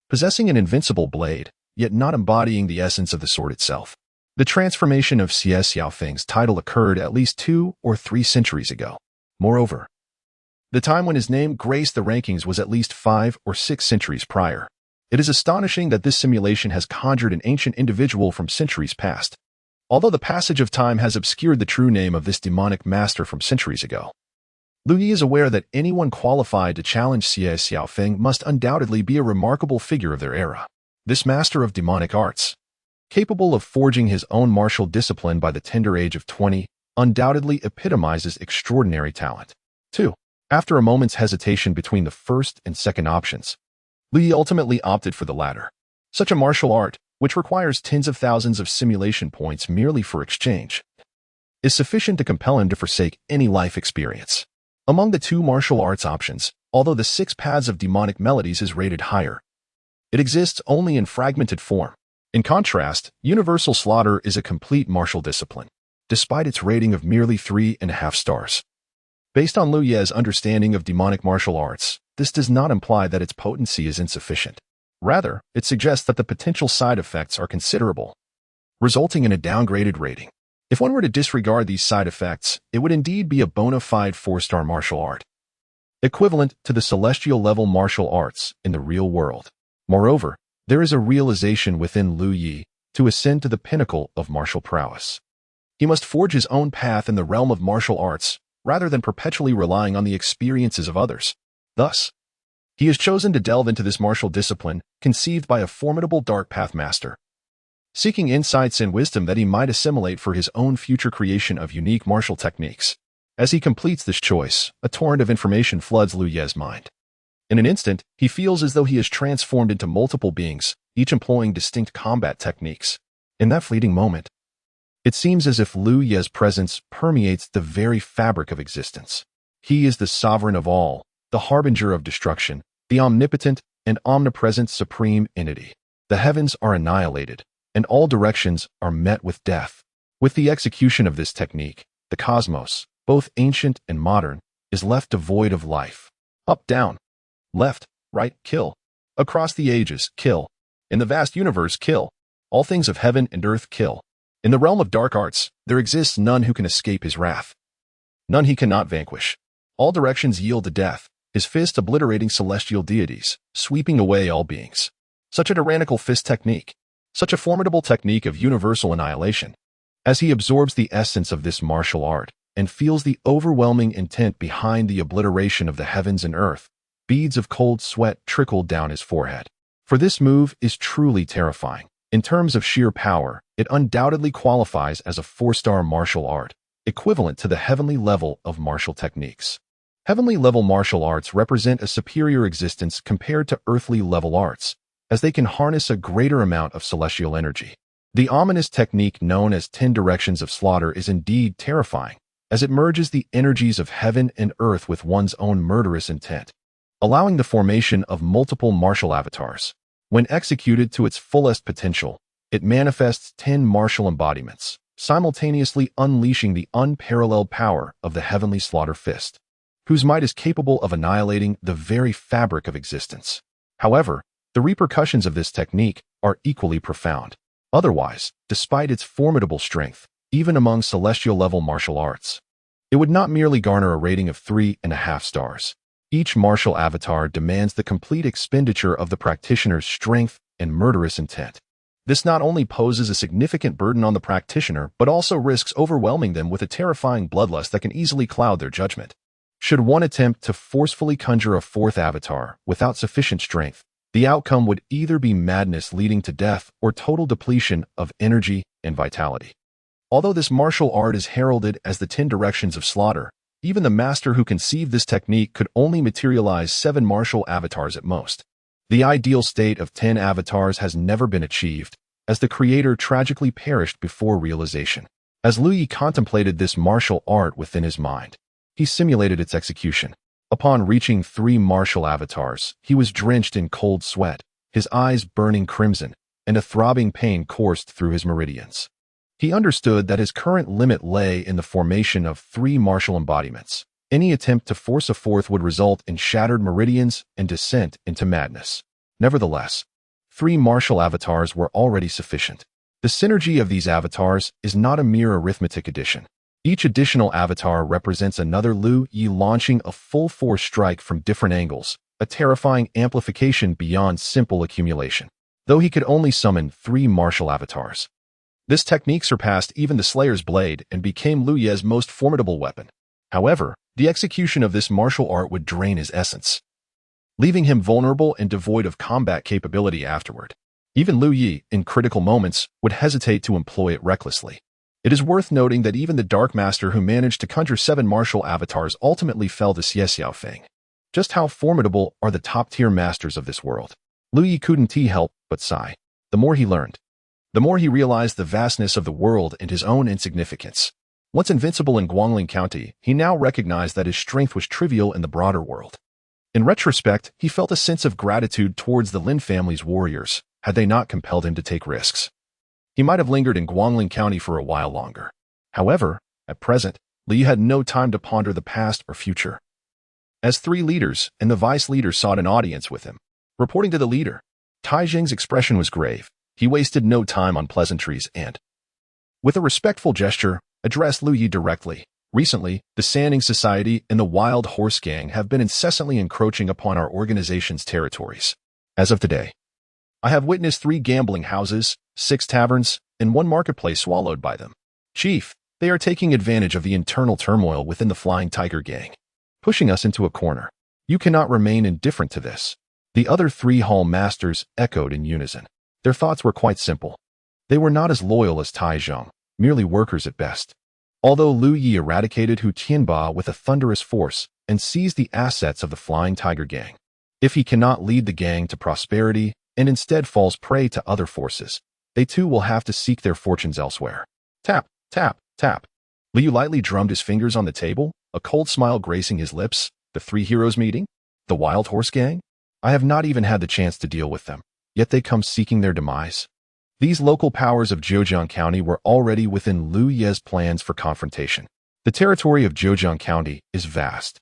possessing an invincible blade, yet not embodying the essence of the sword itself. The transformation of CS Yaofeng's title occurred at least 2 or 3 centuries ago. Moreover, the time when his name graced the rankings was at least 5 or 6 centuries prior. It is astonishing that this simulation has conjured an ancient individual from centuries past, although the passage of time has obscured the true name of this demonic master from centuries ago. Lu Yi is aware that anyone qualified to challenge CS Yaofeng must undoubtedly be a remarkable figure of their era. This master of demonic arts, capable of forging his own martial discipline by the tender age of 20, undoubtedly epitomizes extraordinary talent. 2. After a moment's hesitation between the first and second options, Lu Yi ultimately opted for the latter. Such a martial art, which requires tens of thousands of simulation points merely for exchange, is sufficient to compel him to forsake any life experience. Among the 2 martial arts options, although the 6 paths of demonic melodies is rated higher, it exists only in fragmented form. In contrast, Universal Slaughter is a complete martial discipline, despite its rating of merely 3.5 stars. Based on Lu Ye's understanding of demonic martial arts, this does not imply that its potency is insufficient. Rather, it suggests that the potential side effects are considerable, resulting in a downgraded rating. If one were to disregard these side effects, it would indeed be a bona fide 4-star martial art, equivalent to the celestial level martial arts in the real world. Moreover, there is a realization within Lu Yi to ascend to the pinnacle of martial prowess. He must forge his own path in the realm of martial arts, rather than perpetually relying on the experiences of others. Thus, he has chosen to delve into this martial discipline, conceived by a formidable dark path master, seeking insights and wisdom that he might assimilate for his own future creation of unique martial techniques. As he completes this choice, a torrent of information floods Lu Ye's mind. In an instant, he feels as though he is transformed into multiple beings, each employing distinct combat techniques. In that fleeting moment, it seems as if Lu Ye's presence permeates the very fabric of existence. He is the sovereign of all, the harbinger of destruction, the omnipotent and omnipresent supreme entity. The heavens are annihilated, and all directions are met with death. With the execution of this technique, the cosmos, both ancient and modern, is left devoid of life. Up, down, left, right, kill. Across the ages, kill. In the vast universe, kill. All things of heaven and earth, kill. In the realm of dark arts, there exists none who can escape his wrath. None he cannot vanquish. All directions yield to death, his fist obliterating celestial deities, sweeping away all beings. Such a tyrannical fist technique. Such a formidable technique of universal annihilation. As he absorbs the essence of this martial art and feels the overwhelming intent behind the obliteration of the heavens and earth, beads of cold sweat trickled down his forehead. For this move is truly terrifying. In terms of sheer power, it undoubtedly qualifies as a 4-star martial art, equivalent to the heavenly level of martial techniques. Heavenly level martial arts represent a superior existence compared to earthly level arts, as they can harness a greater amount of celestial energy. The ominous technique known as 10 directions of slaughter is indeed terrifying, as it merges the energies of heaven and earth with one's own murderous intent, allowing the formation of multiple martial avatars. When executed to its fullest potential, it manifests 10 martial embodiments, simultaneously unleashing the unparalleled power of the heavenly slaughter fist, whose might is capable of annihilating the very fabric of existence. However, the repercussions of this technique are equally profound. Otherwise, despite its formidable strength, even among celestial-level martial arts, it would not merely garner a rating of 3.5 stars. Each martial avatar demands the complete expenditure of the practitioner's strength and murderous intent. This not only poses a significant burden on the practitioner, but also risks overwhelming them with a terrifying bloodlust that can easily cloud their judgment. Should one attempt to forcefully conjure a 4th avatar without sufficient strength, the outcome would either be madness leading to death or total depletion of energy and vitality. Although this martial art is heralded as the 10 directions of slaughter, even the master who conceived this technique could only materialize 7 martial avatars at most. The ideal state of 10 avatars has never been achieved, as the creator tragically perished before realization. As Lu Yi contemplated this martial art within his mind, he simulated its execution. Upon reaching 3 martial avatars, he was drenched in cold sweat, his eyes burning crimson, and a throbbing pain coursed through his meridians. He understood that his current limit lay in the formation of 3 martial embodiments. Any attempt to force a 4th would result in shattered meridians and descent into madness. Nevertheless, 3 martial avatars were already sufficient. The synergy of these avatars is not a mere arithmetic addition. Each additional avatar represents another Lu Yi launching a full-force strike from different angles, a terrifying amplification beyond simple accumulation. Though he could only summon 3 martial avatars, this technique surpassed even the Slayer's blade and became Lu Yi's most formidable weapon. However, the execution of this martial art would drain his essence, leaving him vulnerable and devoid of combat capability afterward. Even Lu Yi, in critical moments, would hesitate to employ it recklessly. It is worth noting that even the Dark Master who managed to conjure 7 martial avatars ultimately fell to Xie Xiaofeng. Just how formidable are the top-tier masters of this world? Lu Yi couldn't help but sigh. The more he learned, the more he realized the vastness of the world and his own insignificance. Once invincible in Guangling County, he now recognized that his strength was trivial in the broader world. In retrospect, he felt a sense of gratitude towards the Lin family's warriors, had they not compelled him to take risks. He might have lingered in Guangling County for a while longer. However, at present, Li had no time to ponder the past or future. As 3 leaders and the vice leader sought an audience with him, reporting to the leader, Tai Jing's expression was grave. He wasted no time on pleasantries and, with a respectful gesture, addressed Lu Yi directly. Recently, the Sanding Society and the Wild Horse Gang have been incessantly encroaching upon our organization's territories. As of today, I have witnessed 3 gambling houses, 6 taverns, and 1 marketplace swallowed by them. Chief, they are taking advantage of the internal turmoil within the Flying Tiger Gang, pushing us into a corner. You cannot remain indifferent to this. The other 3 hall masters echoed in unison. Their thoughts were quite simple. They were not as loyal as Tai Zhang, merely workers at best. Although Lu Yi eradicated Hu Tianba with a thunderous force and seized the assets of the Flying Tiger Gang, if he cannot lead the gang to prosperity and instead falls prey to other forces, they too will have to seek their fortunes elsewhere. Tap, tap, tap. Liu lightly drummed his fingers on the table, a cold smile gracing his lips. The 3 heroes meeting? The Wild Horse Gang? I have not even had the chance to deal with them, yet they come seeking their demise. These local powers of Zhejiang County were already within Lu Ye's plans for confrontation. The territory of Zhejiang County is vast,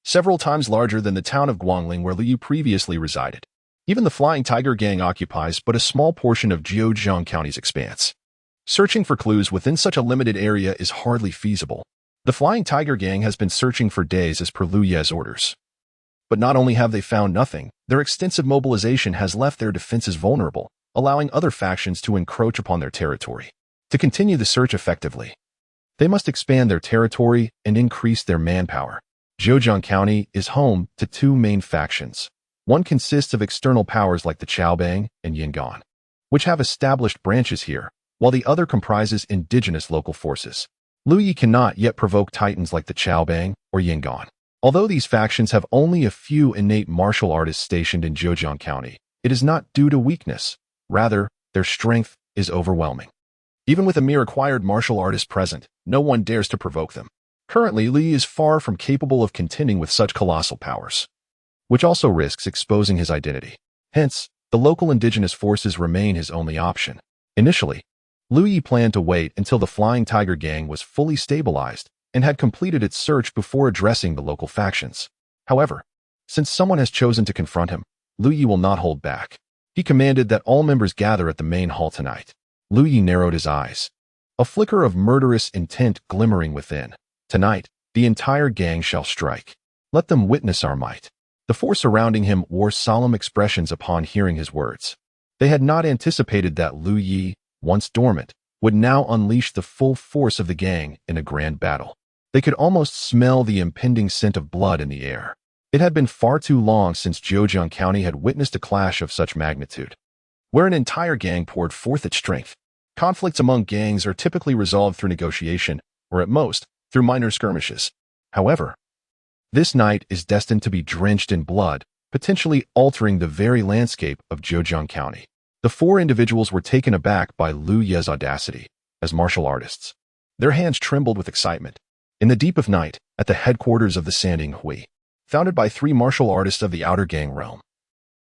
several times larger than the town of Guangling where Liu previously resided. Even the Flying Tiger Gang occupies but a small portion of Jiuzhang County's expanse. Searching for clues within such a limited area is hardly feasible. The Flying Tiger Gang has been searching for days as per Liu Ye's orders. But not only have they found nothing, their extensive mobilization has left their defenses vulnerable, allowing other factions to encroach upon their territory. To continue the search effectively, they must expand their territory and increase their manpower. Jiuzhang County is home to two main factions. One consists of external powers like the Chaobang and Yingan, which have established branches here, while the other comprises indigenous local forces. Liu Yi cannot yet provoke titans like the Chaobang or Yingan. Although these factions have only a few innate martial artists stationed in Jiuzhang County, it is not due to weakness. Rather, their strength is overwhelming. Even with a mere acquired martial artist present, no one dares to provoke them. Currently, Li is far from capable of contending with such colossal powers, which also risks exposing his identity. Hence, the local indigenous forces remain his only option. Initially, Liu Yi planned to wait until the Flying Tiger Gang was fully stabilized and had completed its search before addressing the local factions. However, since someone has chosen to confront him, Liu Yi will not hold back. He commanded that all members gather at the main hall tonight. Liu Yi narrowed his eyes, a flicker of murderous intent glimmering within. Tonight, the entire gang shall strike. Let them witness our might. The four surrounding him wore solemn expressions upon hearing his words. They had not anticipated that Liu Yi, once dormant, would now unleash the full force of the gang in a grand battle. They could almost smell the impending scent of blood in the air. It had been far too long since Jiuzhang County had witnessed a clash of such magnitude, where an entire gang poured forth its strength. Conflicts among gangs are typically resolved through negotiation, or at most, through minor skirmishes. However, this night is destined to be drenched in blood, potentially altering the very landscape of Jiuzhang County. The four individuals were taken aback by Liu Ye's audacity as martial artists. Their hands trembled with excitement. In the deep of night, at the headquarters of the Sanding Hui, founded by three martial artists of the Outer Gang realm.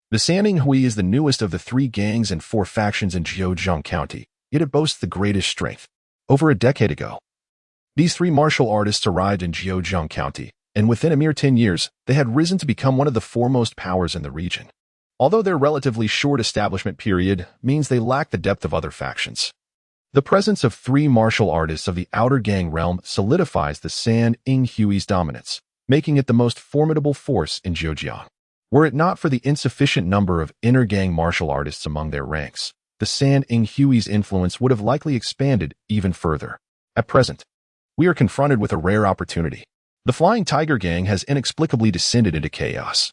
The Sanding Hui is the newest of the three gangs and four factions in Jiuzhang County, yet it boasts the greatest strength. Over a decade ago, these three martial artists arrived in Jiuzhang County, and within a mere 10 years, they had risen to become one of the foremost powers in the region. Although their relatively short establishment period means they lack the depth of other factions, the presence of three martial artists of the Outer Gang realm solidifies the Sanding Hui's dominance, making it the most formidable force in Jiuzhang. Were it not for the insufficient number of inner gang martial artists among their ranks, the Sanding Hui's influence would have likely expanded even further. At present, we are confronted with a rare opportunity. The Flying Tiger Gang has inexplicably descended into chaos,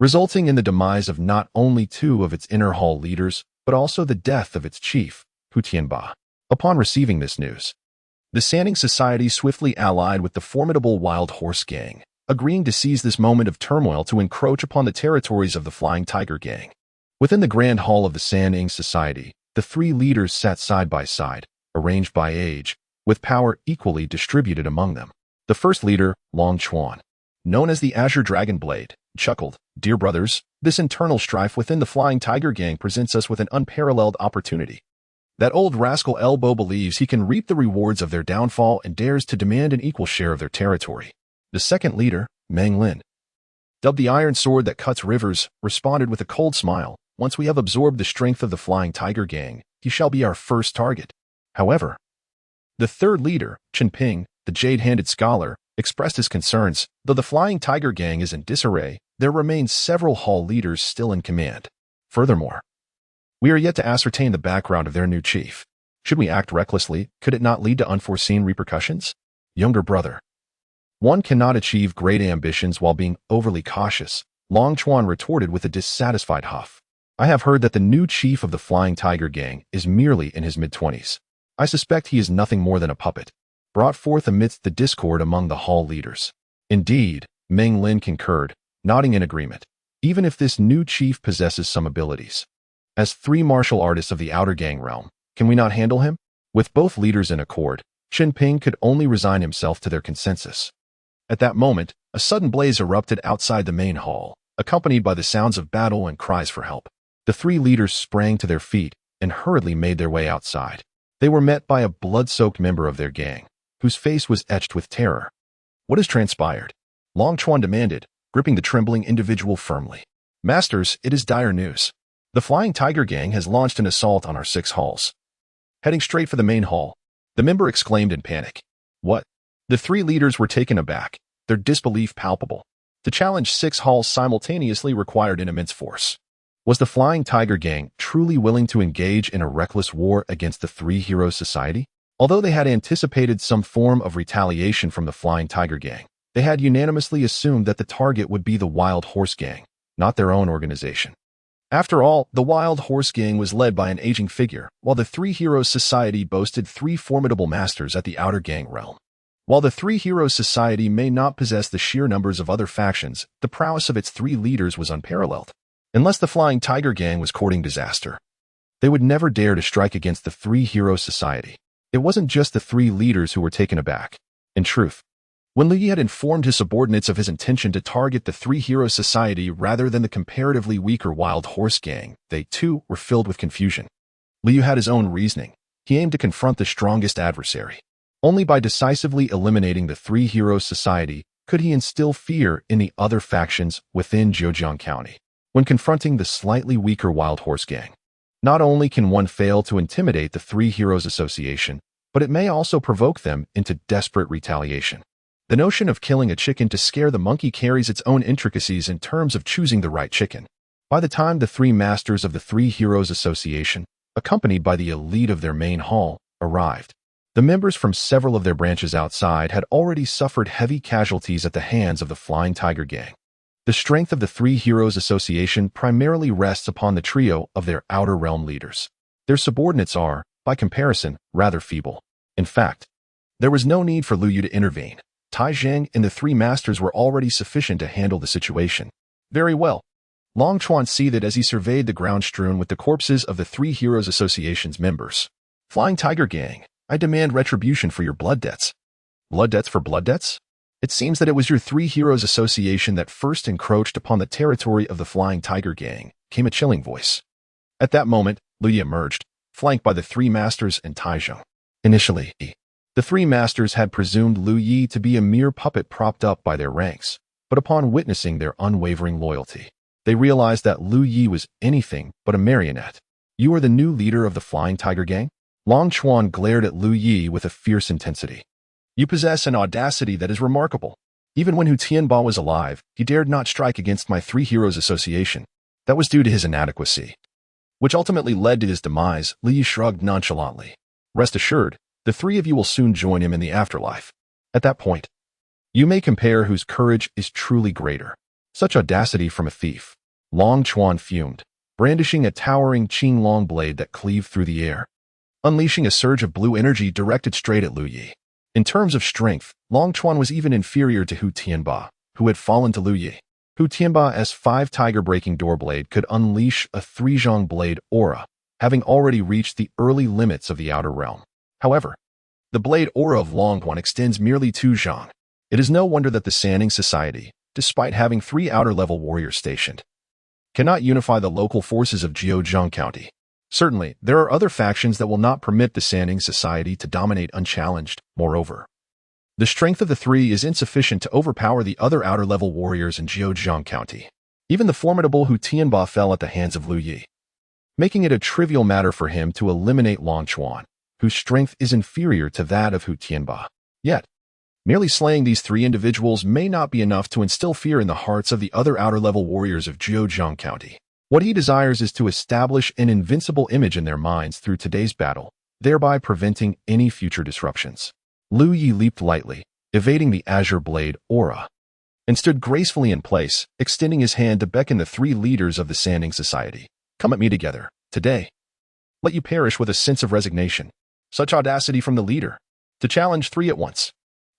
resulting in the demise of not only two of its inner hall leaders, but also the death of its chief, Hu Tianba. Upon receiving this news, the Sanding Society swiftly allied with the formidable Wild Horse Gang, agreeing to seize this moment of turmoil to encroach upon the territories of the Flying Tiger Gang. Within the Grand Hall of the Sanding Society, the three leaders sat side by side, arranged by age, with power equally distributed among them. The first leader, Long Chuan, known as the Azure Dragon Blade, chuckled, "Dear brothers, this internal strife within the Flying Tiger Gang presents us with an unparalleled opportunity. That old rascal Elbow believes he can reap the rewards of their downfall and dares to demand an equal share of their territory." The second leader, Meng Lin, dubbed the Iron Sword that cuts rivers, responded with a cold smile, "Once we have absorbed the strength of the Flying Tiger Gang, he shall be our first target." However, the third leader, Chen Ping, the jade-handed scholar, expressed his concerns. Though the Flying Tiger Gang is in disarray, there remain several hall leaders still in command. Furthermore, we are yet to ascertain the background of their new chief. Should we act recklessly, could it not lead to unforeseen repercussions? Younger brother, one cannot achieve great ambitions while being overly cautious, Long Chuan retorted with a dissatisfied huff. I have heard that the new chief of the Flying Tiger Gang is merely in his mid-20s. I suspect he is nothing more than a puppet, brought forth amidst the discord among the hall leaders. Indeed, Meng Lin concurred, nodding in agreement. Even if this new chief possesses some abilities, as three martial artists of the Outer Gang realm, can we not handle him? With both leaders in accord, Chen Ping could only resign himself to their consensus. At that moment, a sudden blaze erupted outside the main hall, accompanied by the sounds of battle and cries for help. The three leaders sprang to their feet and hurriedly made their way outside. They were met by a blood-soaked member of their gang, whose face was etched with terror. What has transpired? Long Chuan demanded, gripping the trembling individual firmly. Masters, it is dire news. The Flying Tiger Gang has launched an assault on our 6 halls. Heading straight for the main hall, the member exclaimed in panic. What? The 3 leaders were taken aback, their disbelief palpable. To challenge 6 halls simultaneously required an immense force. Was the Flying Tiger Gang truly willing to engage in a reckless war against the 3 Heroes Society? Although they had anticipated some form of retaliation from the Flying Tiger Gang, they had unanimously assumed that the target would be the Wild Horse Gang, not their own organization. After all, the Wild Horse Gang was led by an aging figure, while the 3 Heroes Society boasted 3 formidable masters at the outer gang realm. While the 3 Heroes Society may not possess the sheer numbers of other factions, the prowess of its 3 leaders was unparalleled. Unless the Flying Tiger Gang was courting disaster, they would never dare to strike against the 3 Heroes Society. It wasn't just the 3 leaders who were taken aback. In truth, when Liu Yi had informed his subordinates of his intention to target the 3 Heroes Society rather than the comparatively weaker Wild Horse Gang, they, too, were filled with confusion. Liu had his own reasoning. He aimed to confront the strongest adversary. Only by decisively eliminating the 3 Heroes Society could he instill fear in the other factions within Zhejiang County. When confronting the slightly weaker Wild Horse Gang, not only can one fail to intimidate the 3 Heroes Association, but it may also provoke them into desperate retaliation. The notion of killing a chicken to scare the monkey carries its own intricacies in terms of choosing the right chicken. By the time the 3 masters of the 3 Heroes Association, accompanied by the elite of their main hall, arrived, the members from several of their branches outside had already suffered heavy casualties at the hands of the Flying Tiger Gang. The strength of the 3 Heroes Association primarily rests upon the trio of their outer realm leaders. Their subordinates are, by comparison, rather feeble. In fact, there was no need for Liu Yu to intervene. Tai Zheng and the 3 masters were already sufficient to handle the situation. Very well. Long Chuan seethed as he surveyed the ground strewn with the corpses of the 3 Heroes Association's members. Flying Tiger Gang, I demand retribution for your blood debts. Blood debts for blood debts? It seems that it was your 3 Heroes Association that first encroached upon the territory of the Flying Tiger Gang, came a chilling voice. At that moment, Liu Yi emerged, flanked by the 3 masters and Tai Zheng. Initially, the 3 masters had presumed Liu Yi to be a mere puppet propped up by their ranks, but upon witnessing their unwavering loyalty, they realized that Liu Yi was anything but a marionette. You are the new leader of the Flying Tiger Gang? Long Chuan glared at Liu Yi with a fierce intensity. You possess an audacity that is remarkable. Even when Hu Tianba was alive, he dared not strike against my 3 Heroes Association. That was due to his inadequacy, which ultimately led to his demise. Liu Yi shrugged nonchalantly. Rest assured, the 3 of you will soon join him in the afterlife. At that point, you may compare whose courage is truly greater. Such audacity from a thief. Long Chuan fumed, brandishing a towering Qinglong blade that cleaved through the air, unleashing a surge of blue energy directed straight at Liu Yi. In terms of strength, Long Chuan was even inferior to Hu Tianba, who had fallen to Liu Yi. Hu Tianba's 5 tiger-breaking door blade could unleash a 3-zhang blade aura, having already reached the early limits of the outer realm. However, the blade aura of Long Chuan extends merely 2 zhang. It is no wonder that the Sanning Society, despite having 3 outer-level warriors stationed, cannot unify the local forces of Zhejiang County. Certainly, there are other factions that will not permit the Sanning Society to dominate unchallenged. Moreover, the strength of the 3 is insufficient to overpower the other outer-level warriors in Zhejiang County. Even the formidable Hu Tianba fell at the hands of Liu Yi, making it a trivial matter for him to eliminate Long Chuan, whose strength is inferior to that of Hu Tianba. Yet, merely slaying these 3 individuals may not be enough to instill fear in the hearts of the other outer-level warriors of Zhejiang County. What he desires is to establish an invincible image in their minds through today's battle, thereby preventing any future disruptions. Liu Yi leaped lightly, evading the azure blade aura, and stood gracefully in place, extending his hand to beckon the 3 leaders of the Sanning Society. Come at me together, today. Let you perish with a sense of resignation. Such audacity from the leader, to challenge 3 at once.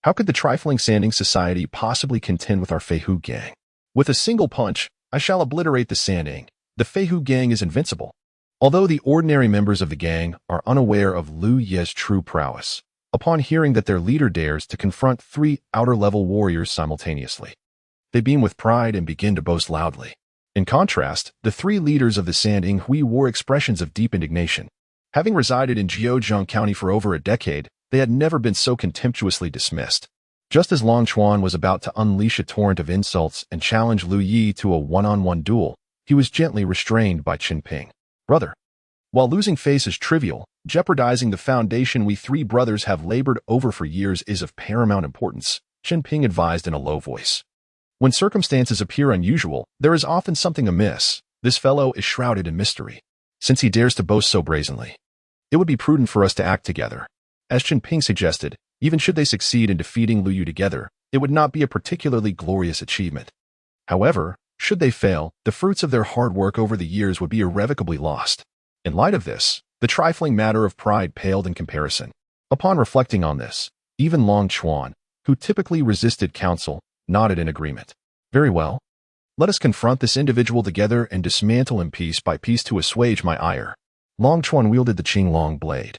How could the trifling Sanning Society possibly contend with our Feihu Gang? With a single punch, I shall obliterate the Sanning. The Feihu Gang is invincible. Although the ordinary members of the gang are unaware of Liu Yi's true prowess, upon hearing that their leader dares to confront 3 outer-level warriors simultaneously, they beam with pride and begin to boast loudly. In contrast, the 3 leaders of the Sanning Hui wore expressions of deep indignation. Having resided in Zhejiang County for over a decade, they had never been so contemptuously dismissed. Just as Long Chuan was about to unleash a torrent of insults and challenge Lu Yi to a one-on-one duel, he was gently restrained by Qin Ping. Brother. While losing face is trivial, jeopardizing the foundation we three brothers have labored over for years is of paramount importance, Qin Ping advised in a low voice. When circumstances appear unusual, there is often something amiss. This fellow is shrouded in mystery. Since he dares to boast so brazenly, it would be prudent for us to act together. As Qin Ping suggested, even should they succeed in defeating Lu Yu together, it would not be a particularly glorious achievement. However, should they fail, the fruits of their hard work over the years would be irrevocably lost. In light of this, the trifling matter of pride paled in comparison. Upon reflecting on this, even Long Chuan, who typically resisted counsel, nodded in agreement. Very well. Let us confront this individual together and dismantle him piece by piece to assuage my ire. Long Chuan wielded the Qinglong blade.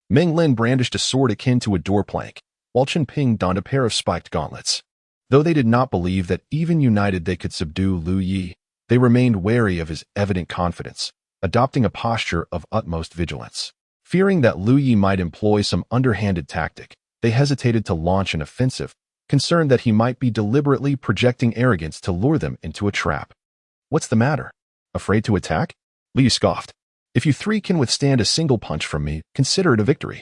Meng Lin brandished a sword akin to a door plank, while Qin Ping donned a pair of spiked gauntlets. Though they did not believe that even united they could subdue Lu Yi, they remained wary of his evident confidence, adopting a posture of utmost vigilance. Fearing that Lu Yi might employ some underhanded tactic, they hesitated to launch an offensive, concerned that he might be deliberately projecting arrogance to lure them into a trap. What's the matter? Afraid to attack? Lu Yi scoffed. If you three can withstand a single punch from me, consider it a victory.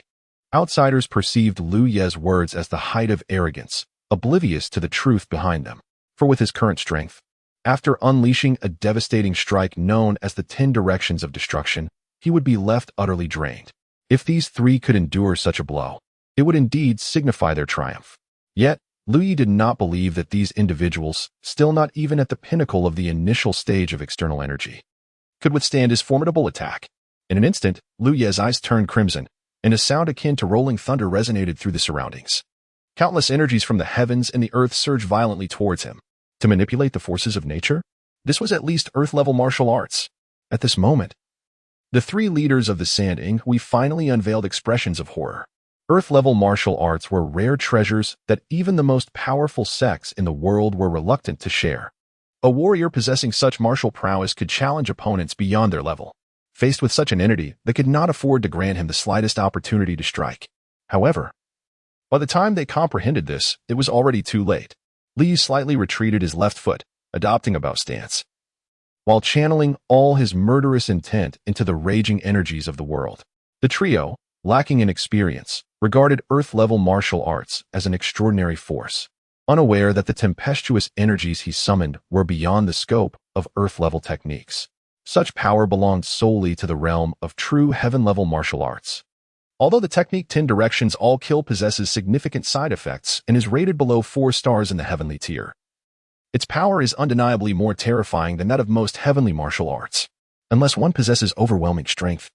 Outsiders perceived Lu Ye's words as the height of arrogance, oblivious to the truth behind them. For with his current strength, after unleashing a devastating strike known as the 10 Directions of Destruction, he would be left utterly drained. If these three could endure such a blow, it would indeed signify their triumph. Yet, Lu Yi did not believe that these individuals, still not even at the pinnacle of the initial stage of external energy, could withstand his formidable attack. In an instant, Lu Ye's eyes turned crimson, and a sound akin to rolling thunder resonated through the surroundings. Countless energies from the heavens and the earth surged violently towards him. To manipulate the forces of nature? This was at least earth-level martial arts. At this moment, the three leaders of the Sand Inghui finally unveiled expressions of horror. Earth-level martial arts were rare treasures that even the most powerful sects in the world were reluctant to share. A warrior possessing such martial prowess could challenge opponents beyond their level. Faced with such an entity, they could not afford to grant him the slightest opportunity to strike. However, by the time they comprehended this, it was already too late. Li slightly retreated his left foot, adopting a bow stance, while channeling all his murderous intent into the raging energies of the world. The trio, lacking in experience, regarded earth-level martial arts as an extraordinary force, unaware that the tempestuous energies he summoned were beyond the scope of earth-level techniques. Such power belonged solely to the realm of true heaven-level martial arts. Although the technique 10 Directions All Kill possesses significant side effects and is rated below 4 stars in the heavenly tier, its power is undeniably more terrifying than that of most heavenly martial arts, unless one possesses overwhelming strength.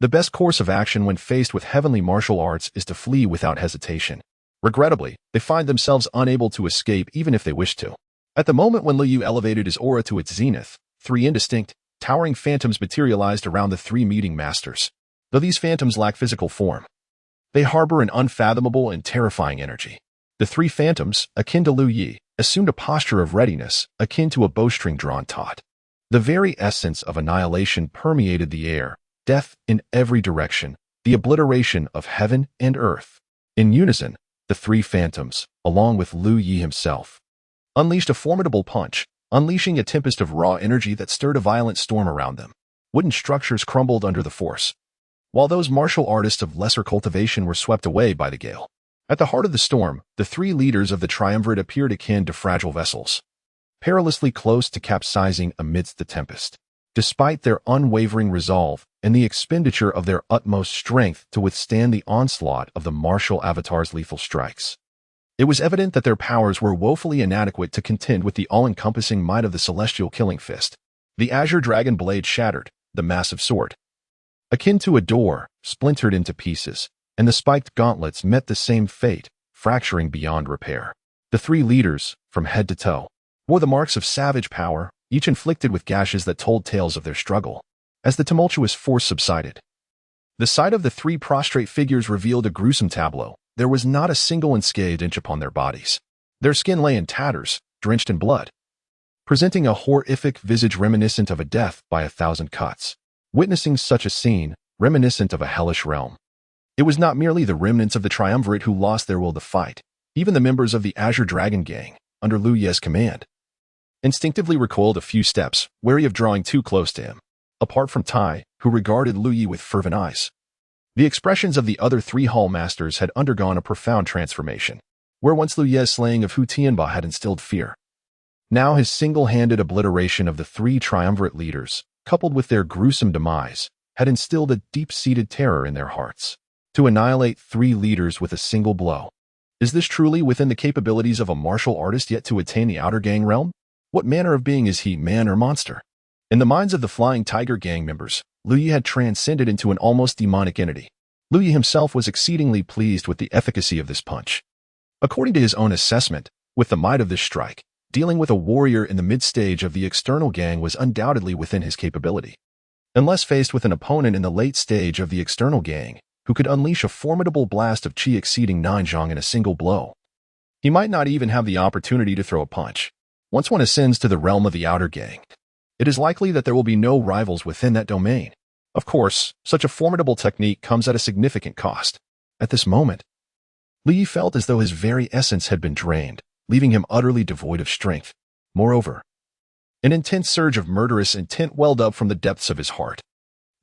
The best course of action when faced with heavenly martial arts is to flee without hesitation. Regrettably, they find themselves unable to escape even if they wish to. At the moment when Lu Yu elevated his aura to its zenith, 3 indistinct, towering phantoms materialized around the 3 meeting masters. Though these phantoms lack physical form, they harbor an unfathomable and terrifying energy. The 3 phantoms, akin to Lu Yi, assumed a posture of readiness, akin to a bowstring drawn taut. The very essence of annihilation permeated the air, death in every direction, the obliteration of heaven and earth. In unison, the 3 phantoms, along with Lu Yi himself, unleashed a formidable punch, unleashing a tempest of raw energy that stirred a violent storm around them. Wooden structures crumbled under the force, while those martial artists of lesser cultivation were swept away by the gale. At the heart of the storm, the 3 leaders of the triumvirate appeared akin to fragile vessels, perilously close to capsizing amidst the tempest. Despite their unwavering resolve and the expenditure of their utmost strength to withstand the onslaught of the martial avatar's lethal strikes, it was evident that their powers were woefully inadequate to contend with the all-encompassing might of the celestial killing fist. The azure dragon blade shattered, the massive sword, akin to a door, splintered into pieces, and the spiked gauntlets met the same fate, fracturing beyond repair. The 3 leaders, from head to toe, wore the marks of savage power, each inflicted with gashes that told tales of their struggle. As the tumultuous force subsided, the sight of the 3 prostrate figures revealed a gruesome tableau. There was not a single unscathed inch upon their bodies. Their skin lay in tatters, drenched in blood, presenting a horrific visage reminiscent of a death by 1,000 cuts. Witnessing such a scene, reminiscent of a hellish realm, it was not merely the remnants of the triumvirate who lost their will to fight. Even the members of the Azure Dragon Gang, under Lu Ye's command, instinctively recoiled a few steps, wary of drawing too close to him. Apart from Tai, who regarded Lu Yi with fervent eyes, the expressions of the other three Hall Masters had undergone a profound transformation. Where once Lu Ye's slaying of Hu Tianba had instilled fear, now his single-handed obliteration of the three triumvirate leaders, coupled with their gruesome demise, had instilled a deep-seated terror in their hearts. To annihilate three leaders with a single blow. Is this truly within the capabilities of a martial artist yet to attain the Outer Gang realm? What manner of being is he, man or monster? In the minds of the Flying Tiger Gang members, Lu Yi had transcended into an almost demonic entity. Lu Yi himself was exceedingly pleased with the efficacy of this punch. According to his own assessment, with the might of this strike, dealing with a warrior in the mid-stage of the external gang was undoubtedly within his capability. Unless faced with an opponent in the late stage of the external gang, who could unleash a formidable blast of chi exceeding 9 zhong in a single blow, he might not even have the opportunity to throw a punch. Once one ascends to the realm of the Outer Gang, it is likely that there will be no rivals within that domain. Of course, such a formidable technique comes at a significant cost. At this moment, Lu Yi felt as though his very essence had been drained, leaving him utterly devoid of strength. Moreover, an intense surge of murderous intent welled up from the depths of his heart.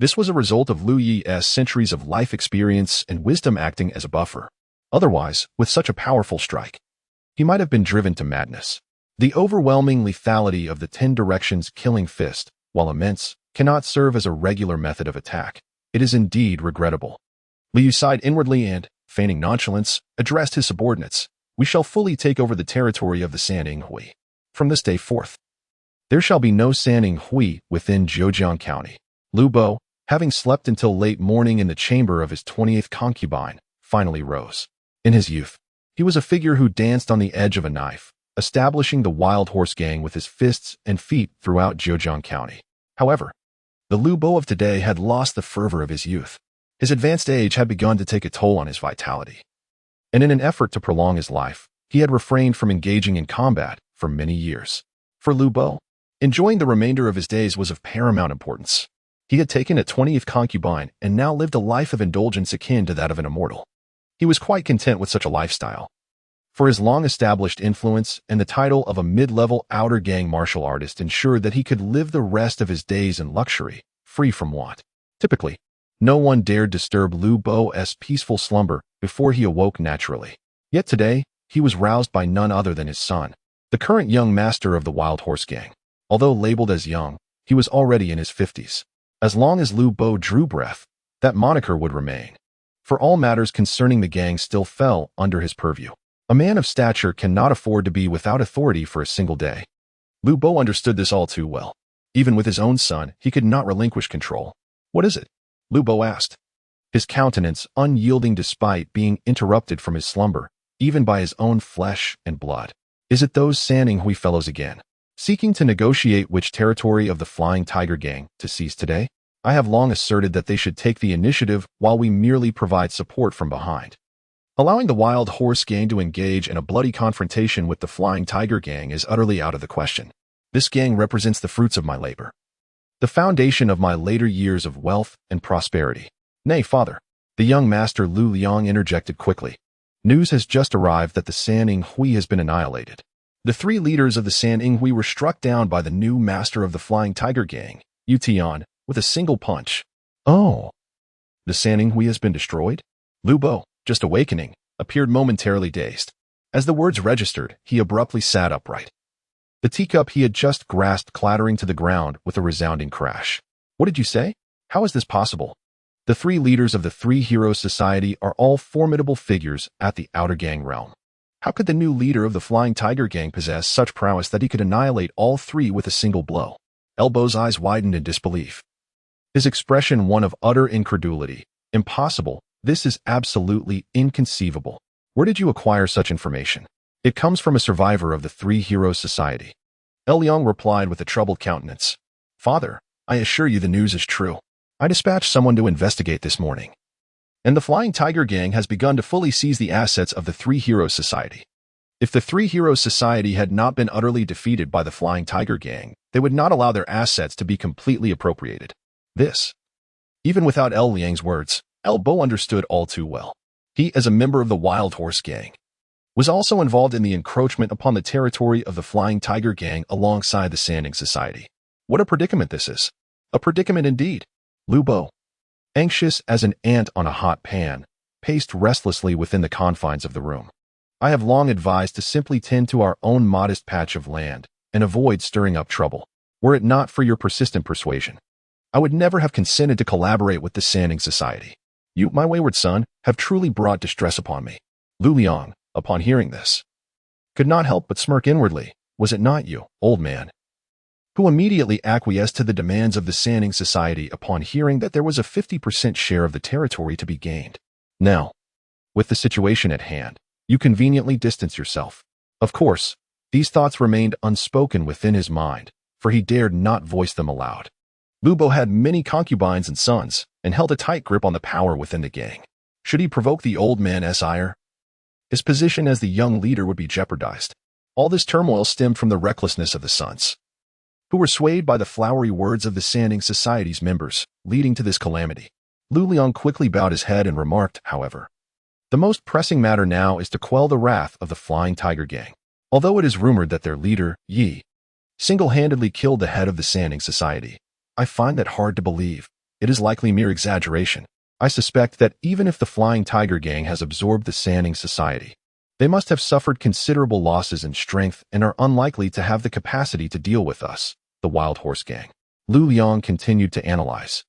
This was a result of Lu Yi's centuries of life experience and wisdom acting as a buffer. Otherwise, with such a powerful strike, he might have been driven to madness. The overwhelming lethality of the 10 directions killing fist, while immense, cannot serve as a regular method of attack. It is indeed regrettable. Lu Yi sighed inwardly and, feigning nonchalance, addressed his subordinates. We shall fully take over the territory of the Sanning Hui. From this day forth, there shall be no Sanning Hui within Zhejiang County. Lu Bo, having slept until late morning in the chamber of his 20th concubine, finally rose. In his youth, he was a figure who danced on the edge of a knife, establishing the Wild Horse Gang with his fists and feet throughout Zhejiang County. However, the Lu Bo of today had lost the fervor of his youth. His advanced age had begun to take a toll on his vitality. And in an effort to prolong his life, he had refrained from engaging in combat for many years. For Lu Bo, enjoying the remainder of his days was of paramount importance. He had taken a 20th concubine and now lived a life of indulgence akin to that of an immortal. He was quite content with such a lifestyle. For his long-established influence and the title of a mid-level outer gang martial artist ensured that he could live the rest of his days in luxury, free from want. Typically, no one dared disturb Lu Bo's peaceful slumber before he awoke naturally. Yet today, he was roused by none other than his son, the current young master of the Wild Horse Gang. Although labeled as young, he was already in his 50s. As long as Lu Bo drew breath, that moniker would remain. For all matters concerning the gang still fell under his purview. A man of stature cannot afford to be without authority for a single day. Lu Bo understood this all too well. Even with his own son, he could not relinquish control. What is it? Lu Bo asked, his countenance unyielding despite being interrupted from his slumber, even by his own flesh and blood. Is it those Sanning Hui fellows again, seeking to negotiate which territory of the Flying Tiger Gang to seize today? I have long asserted that they should take the initiative while we merely provide support from behind. Allowing the Wild Horse Gang to engage in a bloody confrontation with the Flying Tiger Gang is utterly out of the question. This gang represents the fruits of my labor, the foundation of my later years of wealth and prosperity. Nay, father, the young master Lu Liang interjected quickly. News has just arrived that the Sanning Hui has been annihilated. The 3 leaders of the Sanning Hui were struck down by the new master of the Flying Tiger Gang, Yu Tian, with a single punch. Oh, the Sanning Hui has been destroyed? Lu Bo, just awakening, appeared momentarily dazed. As the words registered, he abruptly sat upright. The teacup he had just grasped clattering to the ground with a resounding crash. What did you say? How is this possible? The 3 leaders of the 3 Heroes Society are all formidable figures at the Outer Gang realm. How could the new leader of the Flying Tiger Gang possess such prowess that he could annihilate all 3 with a single blow? Elbow's eyes widened in disbelief, his expression one of utter incredulity. Impossible. This is absolutely inconceivable. Where did you acquire such information? It comes from a survivor of the 3 Heroes Society. El Liang replied with a troubled countenance. Father, I assure you the news is true. I dispatched someone to investigate this morning. And the Flying Tiger Gang has begun to fully seize the assets of the 3 Heroes Society. If the 3 Heroes Society had not been utterly defeated by the Flying Tiger Gang, they would not allow their assets to be completely appropriated. This, even without El Liang's words, El Bo understood all too well. He, as a member of the Wild Horse Gang, was also involved in the encroachment upon the territory of the Flying Tiger Gang alongside the Sanding Society. What a predicament this is. A predicament indeed. Lu Bu, anxious as an ant on a hot pan, paced restlessly within the confines of the room. I have long advised to simply tend to our own modest patch of land and avoid stirring up trouble. Were it not for your persistent persuasion, I would never have consented to collaborate with the Sanding Society. You, my wayward son, have truly brought distress upon me. Lu Liang, upon hearing this, could not help but smirk inwardly. Was it not you, old man, who immediately acquiesced to the demands of the Sanding Society upon hearing that there was a 50% share of the territory to be gained? Now, with the situation at hand, you conveniently distance yourself. Of course, these thoughts remained unspoken within his mind, for he dared not voice them aloud. Lu Bu had many concubines and sons, and held a tight grip on the power within the gang. Should he provoke the old man's ire, his position as the young leader would be jeopardized. All this turmoil stemmed from the recklessness of the sons, who were swayed by the flowery words of the Sanding Society's members, leading to this calamity. Lu Liang quickly bowed his head and remarked, however, the most pressing matter now is to quell the wrath of the Flying Tiger Gang. Although it is rumored that their leader, Yi, single-handedly killed the head of the Sanding Society, I find that hard to believe. It is likely mere exaggeration. I suspect that even if the Flying Tiger Gang has absorbed the Sanding Society, they must have suffered considerable losses in strength and are unlikely to have the capacity to deal with us, the Wild Horse Gang. Lu Liang continued to analyze.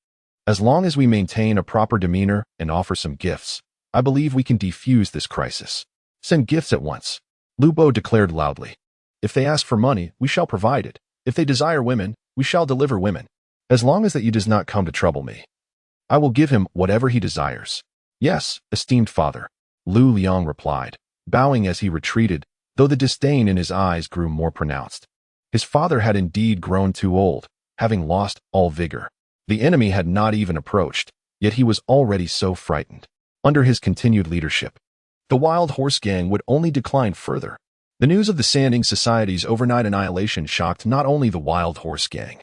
As long as we maintain a proper demeanor and offer some gifts, I believe we can defuse this crisis. Send gifts at once, Lu Bu declared loudly. If they ask for money, we shall provide it. If they desire women, we shall deliver women. As long as that he does not come to trouble me, I will give him whatever he desires. Yes, esteemed father, Lu Liang replied, bowing as he retreated, though the disdain in his eyes grew more pronounced. His father had indeed grown too old, having lost all vigor. The enemy had not even approached, yet he was already so frightened. Under his continued leadership, the Wild Horse Gang would only decline further. The news of the Sanding Society's overnight annihilation shocked not only the Wild Horse Gang.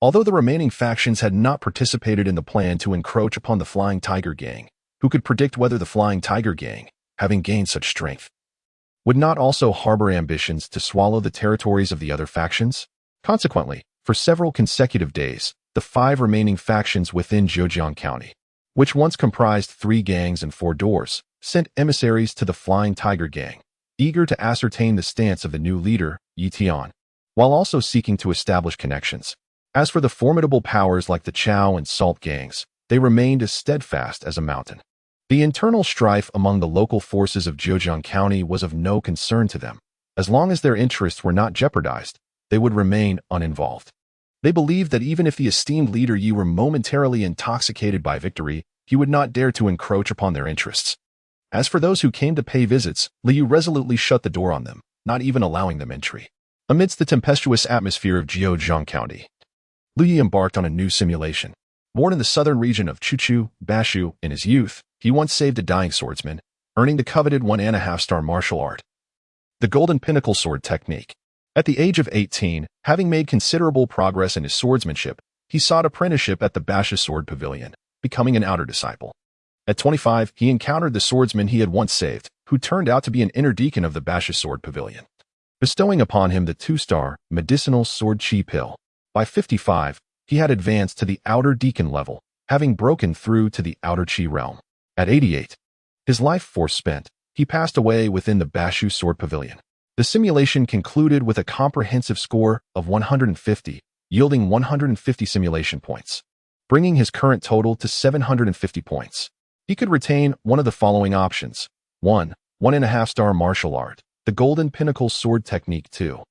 Although the remaining factions had not participated in the plan to encroach upon the Flying Tiger Gang, who could predict whether the Flying Tiger Gang, having gained such strength, would not also harbor ambitions to swallow the territories of the other factions? Consequently, for several consecutive days, the 5 remaining factions within Zhejiang County, which once comprised 3 gangs and 4 doors, sent emissaries to the Flying Tiger Gang, eager to ascertain the stance of the new leader, Yi Tian, while also seeking to establish connections. As for the formidable powers like the Chow and Salt gangs, they remained as steadfast as a mountain. The internal strife among the local forces of Zhejiang County was of no concern to them. As long as their interests were not jeopardized, they would remain uninvolved. They believed that even if the esteemed leader Yi were momentarily intoxicated by victory, he would not dare to encroach upon their interests. As for those who came to pay visits, Liu resolutely shut the door on them, not even allowing them entry. Amidst the tempestuous atmosphere of Zhejiang County, Liu Yi embarked on a new simulation. Born in the southern region of Chuchu, Bashu, in his youth, he once saved a dying swordsman, earning the coveted 1.5-star martial art, the Golden Pinnacle Sword Technique. At the age of 18, having made considerable progress in his swordsmanship, he sought apprenticeship at the Bashu Sword Pavilion, becoming an outer disciple. At 25, he encountered the swordsman he had once saved, who turned out to be an inner deacon of the Bashu Sword Pavilion, bestowing upon him the 2-star medicinal sword chi pill. By 55, he had advanced to the outer deacon level, having broken through to the outer chi realm. At 88, his life force spent, he passed away within the Bashu Sword Pavilion. The simulation concluded with a comprehensive score of 150, yielding 150 simulation points, bringing his current total to 750 points. He could retain one of the following options. 1. 1.5-star martial art, the Golden Pinnacle Sword Technique 2.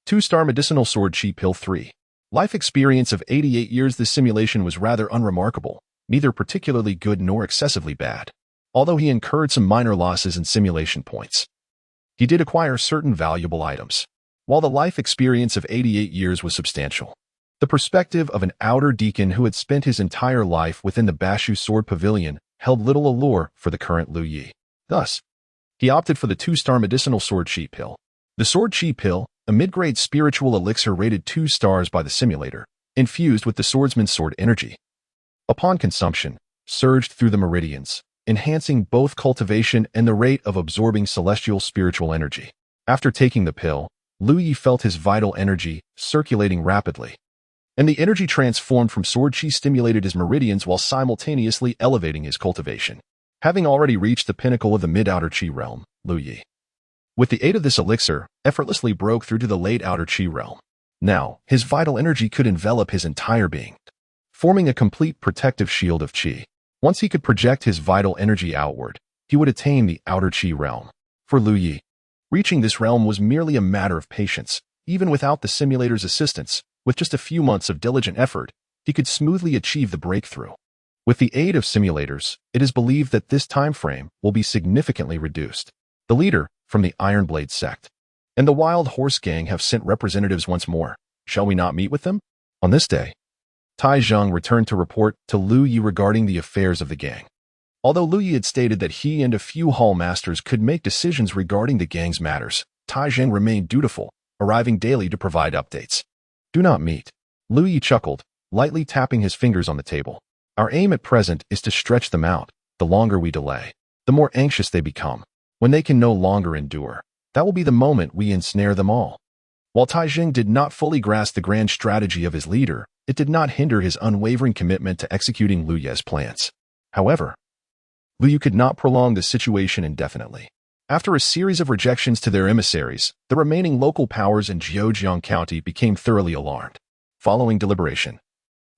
2-star medicinal sword chi pill 3. Life experience of 88 years. This simulation was rather unremarkable, neither particularly good nor excessively bad. Although he incurred some minor losses in simulation points, he did acquire certain valuable items. While the life experience of 88 years was substantial, the perspective of an outer deacon who had spent his entire life within the Bashu Sword Pavilion held little allure for the current Lu Yi. Thus, he opted for the 2-star medicinal sword chi pill. The sword chi pill, a mid-grade spiritual elixir rated 2 stars by the simulator, infused with the swordsman's sword energy, upon consumption, surged through the meridians, enhancing both cultivation and the rate of absorbing celestial spiritual energy. After taking the pill, Lu Yi felt his vital energy circulating rapidly, and the energy transformed from sword chi stimulated his meridians while simultaneously elevating his cultivation. Having already reached the pinnacle of the mid-outer chi realm, Lu Yi, with the aid of this elixir, effortlessly broke through to the late outer chi realm. Now, his vital energy could envelop his entire being, forming a complete protective shield of chi. Once he could project his vital energy outward, he would attain the outer chi realm. For Lu Yi, reaching this realm was merely a matter of patience. Even without the simulator's assistance, with just a few months of diligent effort, he could smoothly achieve the breakthrough. With the aid of simulators, it is believed that this time frame will be significantly reduced. The leader from the Iron Blade sect and the Wild Horse Gang have sent representatives once more. Shall we not meet with them? On this day, Tai Zheng returned to report to Lu Yi regarding the affairs of the gang. Although Lu Yi had stated that he and a few hall masters could make decisions regarding the gang's matters, Tai Zheng remained dutiful, arriving daily to provide updates. Do not meet. Lu Yi chuckled, lightly tapping his fingers on the table. Our aim at present is to stretch them out. The longer we delay, the more anxious they become. When they can no longer endure, that will be the moment we ensnare them all. While Tai Zheng did not fully grasp the grand strategy of his leader, it did not hinder his unwavering commitment to executing Lu Ye's plans. However, Lu Yu could not prolong the situation indefinitely. After a series of rejections to their emissaries, the remaining local powers in Zhejiang County became thoroughly alarmed. Following deliberation,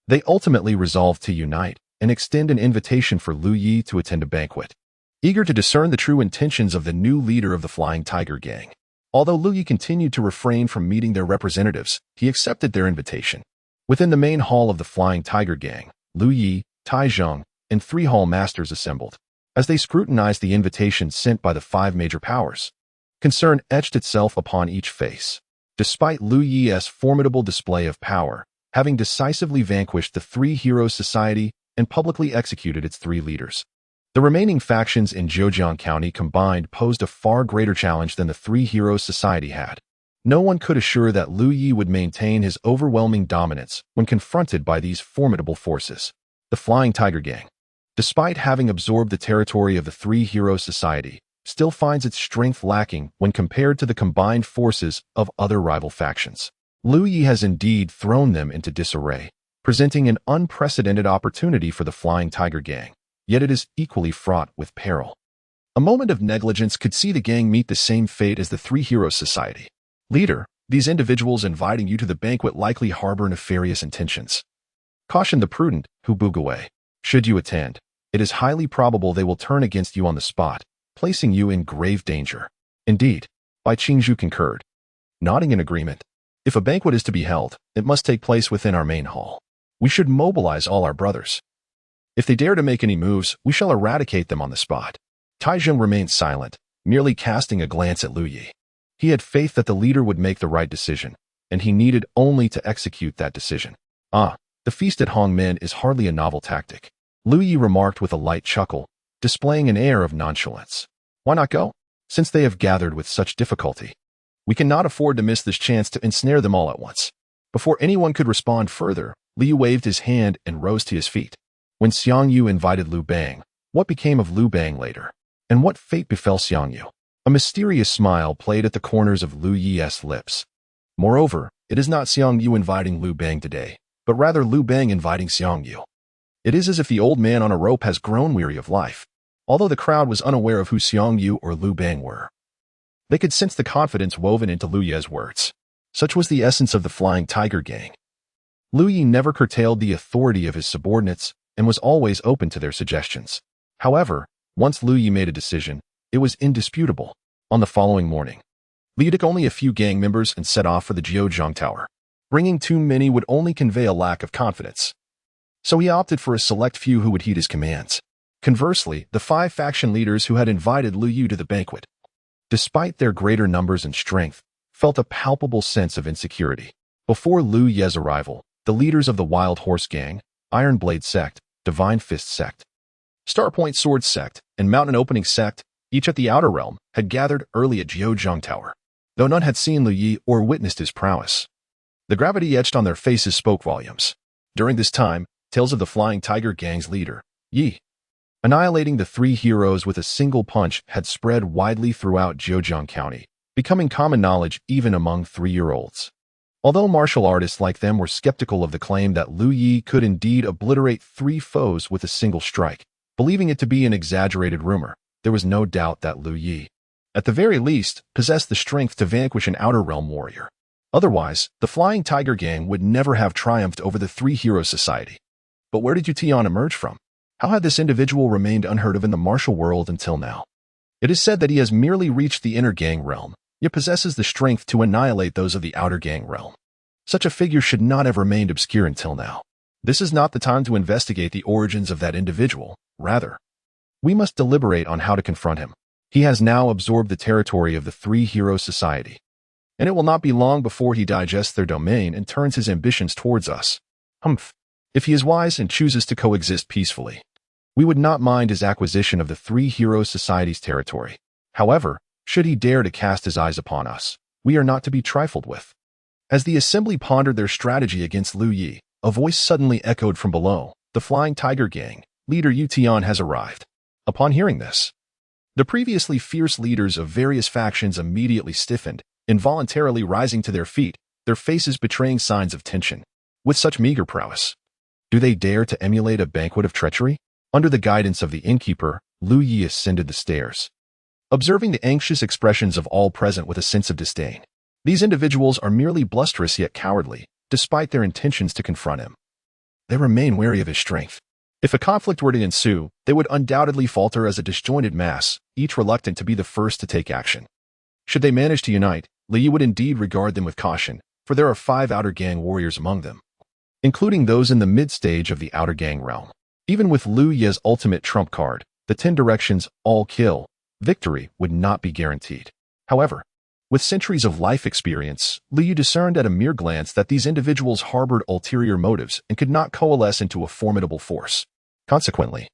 they ultimately resolved to unite and extend an invitation for Lu Yi to attend a banquet. Eager to discern the true intentions of the new leader of the Flying Tiger Gang, although Lu Yi continued to refrain from meeting their representatives, he accepted their invitation. Within the main hall of the Flying Tiger Gang, Lu Yi, Tai Zheng, and 3 hall masters assembled. As they scrutinized the invitation sent by the 5 major powers, concern etched itself upon each face. Despite Lu Yi's formidable display of power, having decisively vanquished the 3 Heroes Society and publicly executed its 3 leaders, the remaining factions in Zhejiang County combined posed a far greater challenge than the 3 Heroes Society had. No one could assure that Lu Yi would maintain his overwhelming dominance when confronted by these formidable forces. The Flying Tiger Gang, despite having absorbed the territory of the 3 Heroes Society, still finds its strength lacking when compared to the combined forces of other rival factions. Lu Yi has indeed thrown them into disarray, presenting an unprecedented opportunity for the Flying Tiger Gang, yet it is equally fraught with peril. A moment of negligence could see the gang meet the same fate as the 3 Heroes Society. Leader, these individuals inviting you to the banquet likely harbor nefarious intentions. Caution the prudent who boog away. Should you attend, it is highly probable they will turn against you on the spot, placing you in grave danger. Indeed, Bai Qingzhu concurred, nodding in agreement. If a banquet is to be held, it must take place within our main hall. We should mobilize all our brothers. If they dare to make any moves, we shall eradicate them on the spot. Tai Zheng remained silent, merely casting a glance at Lu Yi. He had faith that the leader would make the right decision, and he needed only to execute that decision. The feast at Hongmen is hardly a novel tactic, Lu Yi remarked with a light chuckle, displaying an air of nonchalance. Why not go? Since they have gathered with such difficulty, we cannot afford to miss this chance to ensnare them all at once. Before anyone could respond further, Liu waved his hand and rose to his feet. When Xiang Yu invited Liu Bang, what became of Liu Bang later? And what fate befell Xiang Yu? A mysterious smile played at the corners of Lu Yi's lips. Moreover, it is not Xiang Yu inviting Liu Bang today, but rather Liu Bang inviting Xiang Yu. It is as if the old man on a rope has grown weary of life. Although the crowd was unaware of who Xiang Yu or Liu Bang were, they could sense the confidence woven into Lu Ye's words. Such was the essence of the Flying Tiger Gang. Lu Yi never curtailed the authority of his subordinates and was always open to their suggestions. However, once Lu Yi made a decision, it was indisputable. On the following morning, Liu took only a few gang members and set off for the Jiuzhang Tower. Bringing too many would only convey a lack of confidence, so he opted for a select few who would heed his commands. Conversely, the 5 faction leaders who had invited Lu Yu to the banquet, despite their greater numbers and strength, felt a palpable sense of insecurity. Before Lu Ye's arrival, the leaders of the Wild Horse Gang, Iron Blade Sect, Divine Fist Sect, Starpoint Sword Sect, and Mountain Opening Sect, each at the Outer Realm, had gathered early at Jiuzhang Tower, though none had seen Lu Yi or witnessed his prowess. The gravity etched on their faces spoke volumes. During this time, tales of the Flying Tiger Gang's leader, Yi, Annihilating the three heroes with a single punch had spread widely throughout Zhejiang County, becoming common knowledge even among 3-year-olds. Although martial artists like them were skeptical of the claim that Lu Yi could indeed obliterate 3 foes with a single strike, believing it to be an exaggerated rumor, there was no doubt that Lu Yi, at the very least, possessed the strength to vanquish an Outer Realm warrior. Otherwise, the Flying Tiger Gang would never have triumphed over the Three-Hero Society. But where did Yu Tian emerge from? How had this individual remained unheard of in the martial world until now? It is said that he has merely reached the inner gang realm, yet possesses the strength to annihilate those of the outer gang realm. Such a figure should not have remained obscure until now. This is not the time to investigate the origins of that individual. Rather, we must deliberate on how to confront him. He has now absorbed the territory of the Three-Hero Society, and it will not be long before he digests their domain and turns his ambitions towards us. If he is wise and chooses to coexist peacefully, we would not mind his acquisition of the Three-Hero Society's territory. However, should he dare to cast his eyes upon us, we are not to be trifled with. As the assembly pondered their strategy against Lu Yi, a voice suddenly echoed from below. The Flying Tiger Gang, leader Yu Tian has arrived. Upon hearing this, the previously fierce leaders of various factions immediately stiffened, involuntarily rising to their feet, their faces betraying signs of tension. With such meager prowess, do they dare to emulate a banquet of treachery? Under the guidance of the innkeeper, Lu Yi ascended the stairs, observing the anxious expressions of all present with a sense of disdain. These individuals are merely blusterous yet cowardly, despite their intentions to confront him. They remain wary of his strength. If a conflict were to ensue, they would undoubtedly falter as a disjointed mass, each reluctant to be the first to take action. Should they manage to unite, Lu Yi would indeed regard them with caution, for there are 5 outer gang warriors among them, including those in the mid-stage of the outer gang realm. Even with Lu Yi's ultimate trump card, the 10 directions, all kill, victory would not be guaranteed. However, with centuries of life experience, Lu Yi discerned at a mere glance that these individuals harbored ulterior motives and could not coalesce into a formidable force. Consequently,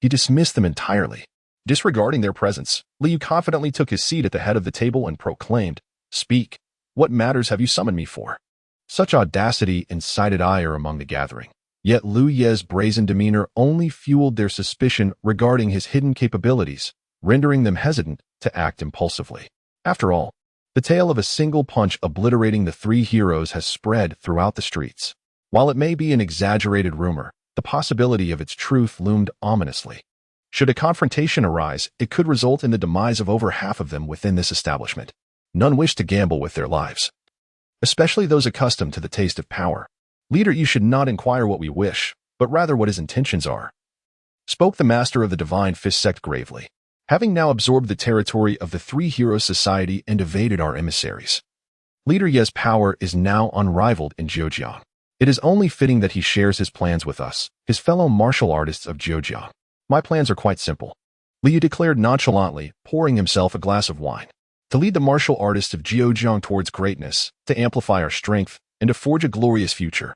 he dismissed them entirely. Disregarding their presence, Lu Yi confidently took his seat at the head of the table and proclaimed, "Speak. What matters have you summoned me for?" Such audacity incited ire among the gathering. Yet Lu Yi's brazen demeanor only fueled their suspicion regarding his hidden capabilities, rendering them hesitant to act impulsively. After all, the tale of a single punch obliterating the 3 heroes has spread throughout the streets. While it may be an exaggerated rumor, the possibility of its truth loomed ominously. Should a confrontation arise, it could result in the demise of over half of them within this establishment. None wish to gamble with their lives, especially those accustomed to the taste of power. "Leader, you should not inquire what we wish, but rather what his intentions are," spoke the master of the Divine Fist sect gravely. "Having now absorbed the territory of the Three-Hero Society and evaded our emissaries, Leader Ye's power is now unrivaled in Zhejiang. It is only fitting that he shares his plans with us, his fellow martial artists of Zhejiang. My plans are quite simple," Lu Yi declared nonchalantly, pouring himself a glass of wine. "To lead the martial artists of Zhejiang towards greatness, to amplify our strength, and to forge a glorious future."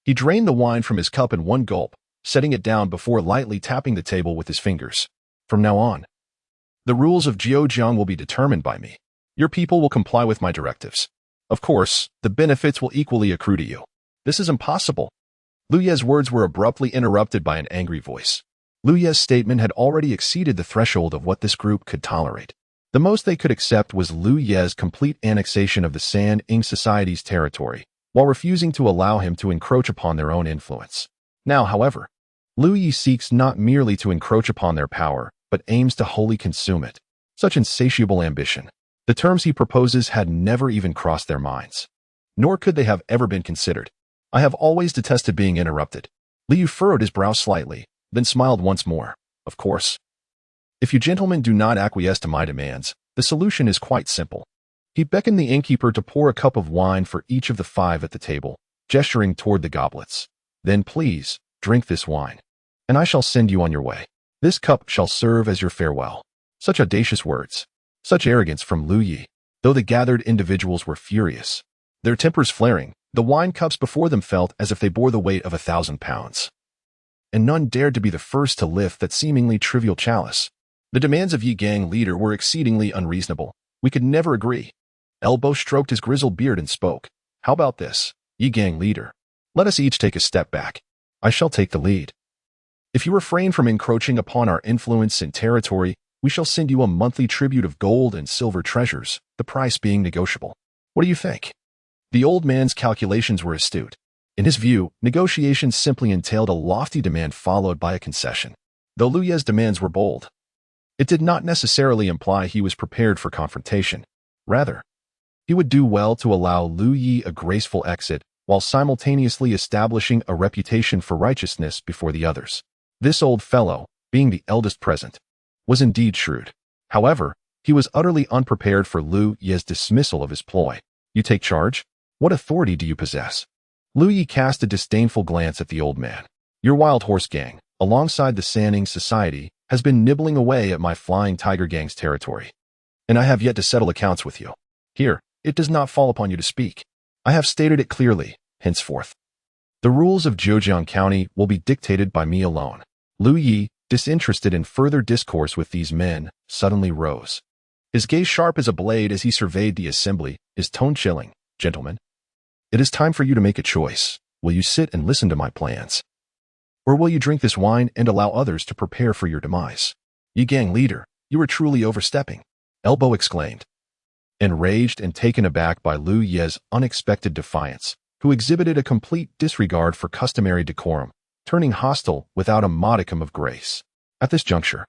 He drained the wine from his cup in one gulp, setting it down before lightly tapping the table with his fingers. "From now on, the rules of Zhejiang will be determined by me. Your people will comply with my directives. Of course, the benefits will equally accrue to you." "This is impossible." Lu Yi's words were abruptly interrupted by an angry voice. Lu Yi's statement had already exceeded the threshold of what this group could tolerate. The most they could accept was Lu Yi's complete annexation of the San Ing Society's territory, while refusing to allow him to encroach upon their own influence. Now, however, Lu Yi seeks not merely to encroach upon their power, but aims to wholly consume it. Such insatiable ambition. The terms he proposes had never even crossed their minds, nor could they have ever been considered. "I have always detested being interrupted." Lu Yi furrowed his brow slightly, then smiled once more. "Of course. If you gentlemen do not acquiesce to my demands, the solution is quite simple." He beckoned the innkeeper to pour a cup of wine for each of the 5 at the table, gesturing toward the goblets. "Then please, drink this wine, and I shall send you on your way. This cup shall serve as your farewell." Such audacious words, such arrogance from Lu Yi. Though the gathered individuals were furious, their tempers flaring, the wine cups before them felt as if they bore the weight of 1,000 pounds. And none dared to be the first to lift that seemingly trivial chalice. The demands of Yi Gang leader were exceedingly unreasonable. "We could never agree." Elbow stroked his grizzled beard and spoke. "How about this, Yi Gang leader? Let us each take a step back. I shall take the lead. If you refrain from encroaching upon our influence and territory, we shall send you a monthly tribute of gold and silver treasures, the price being negotiable. What do you think? The old man's calculations were astute. In his view, negotiations simply entailed a lofty demand followed by a concession. Though Lu Ye's demands were bold, it did not necessarily imply he was prepared for confrontation. Rather, he would do well to allow Lu Yi a graceful exit while simultaneously establishing a reputation for righteousness before the others. This old fellow, being the eldest present, was indeed shrewd. However, he was utterly unprepared for Lu Yi's dismissal of his ploy. You take charge? What authority do you possess? Lu Yi cast a disdainful glance at the old man. Your wild horse gang, alongside the Sanning Society, has been nibbling away at my flying tiger gang's territory. And I have yet to settle accounts with you. Here, it does not fall upon you to speak. I have stated it clearly, henceforth. The rules of Zhejiang County will be dictated by me alone. Lu Yi, disinterested in further discourse with these men, suddenly rose. His gaze sharp as a blade as he surveyed the assembly, his tone chilling. Gentlemen, it is time for you to make a choice. Will you sit and listen to my plans? Or will you drink this wine and allow others to prepare for your demise? Yi gang leader, you are truly overstepping, Elbow exclaimed. Enraged and taken aback by Lu Ye's unexpected defiance, who exhibited a complete disregard for customary decorum, turning hostile without a modicum of grace. At this juncture,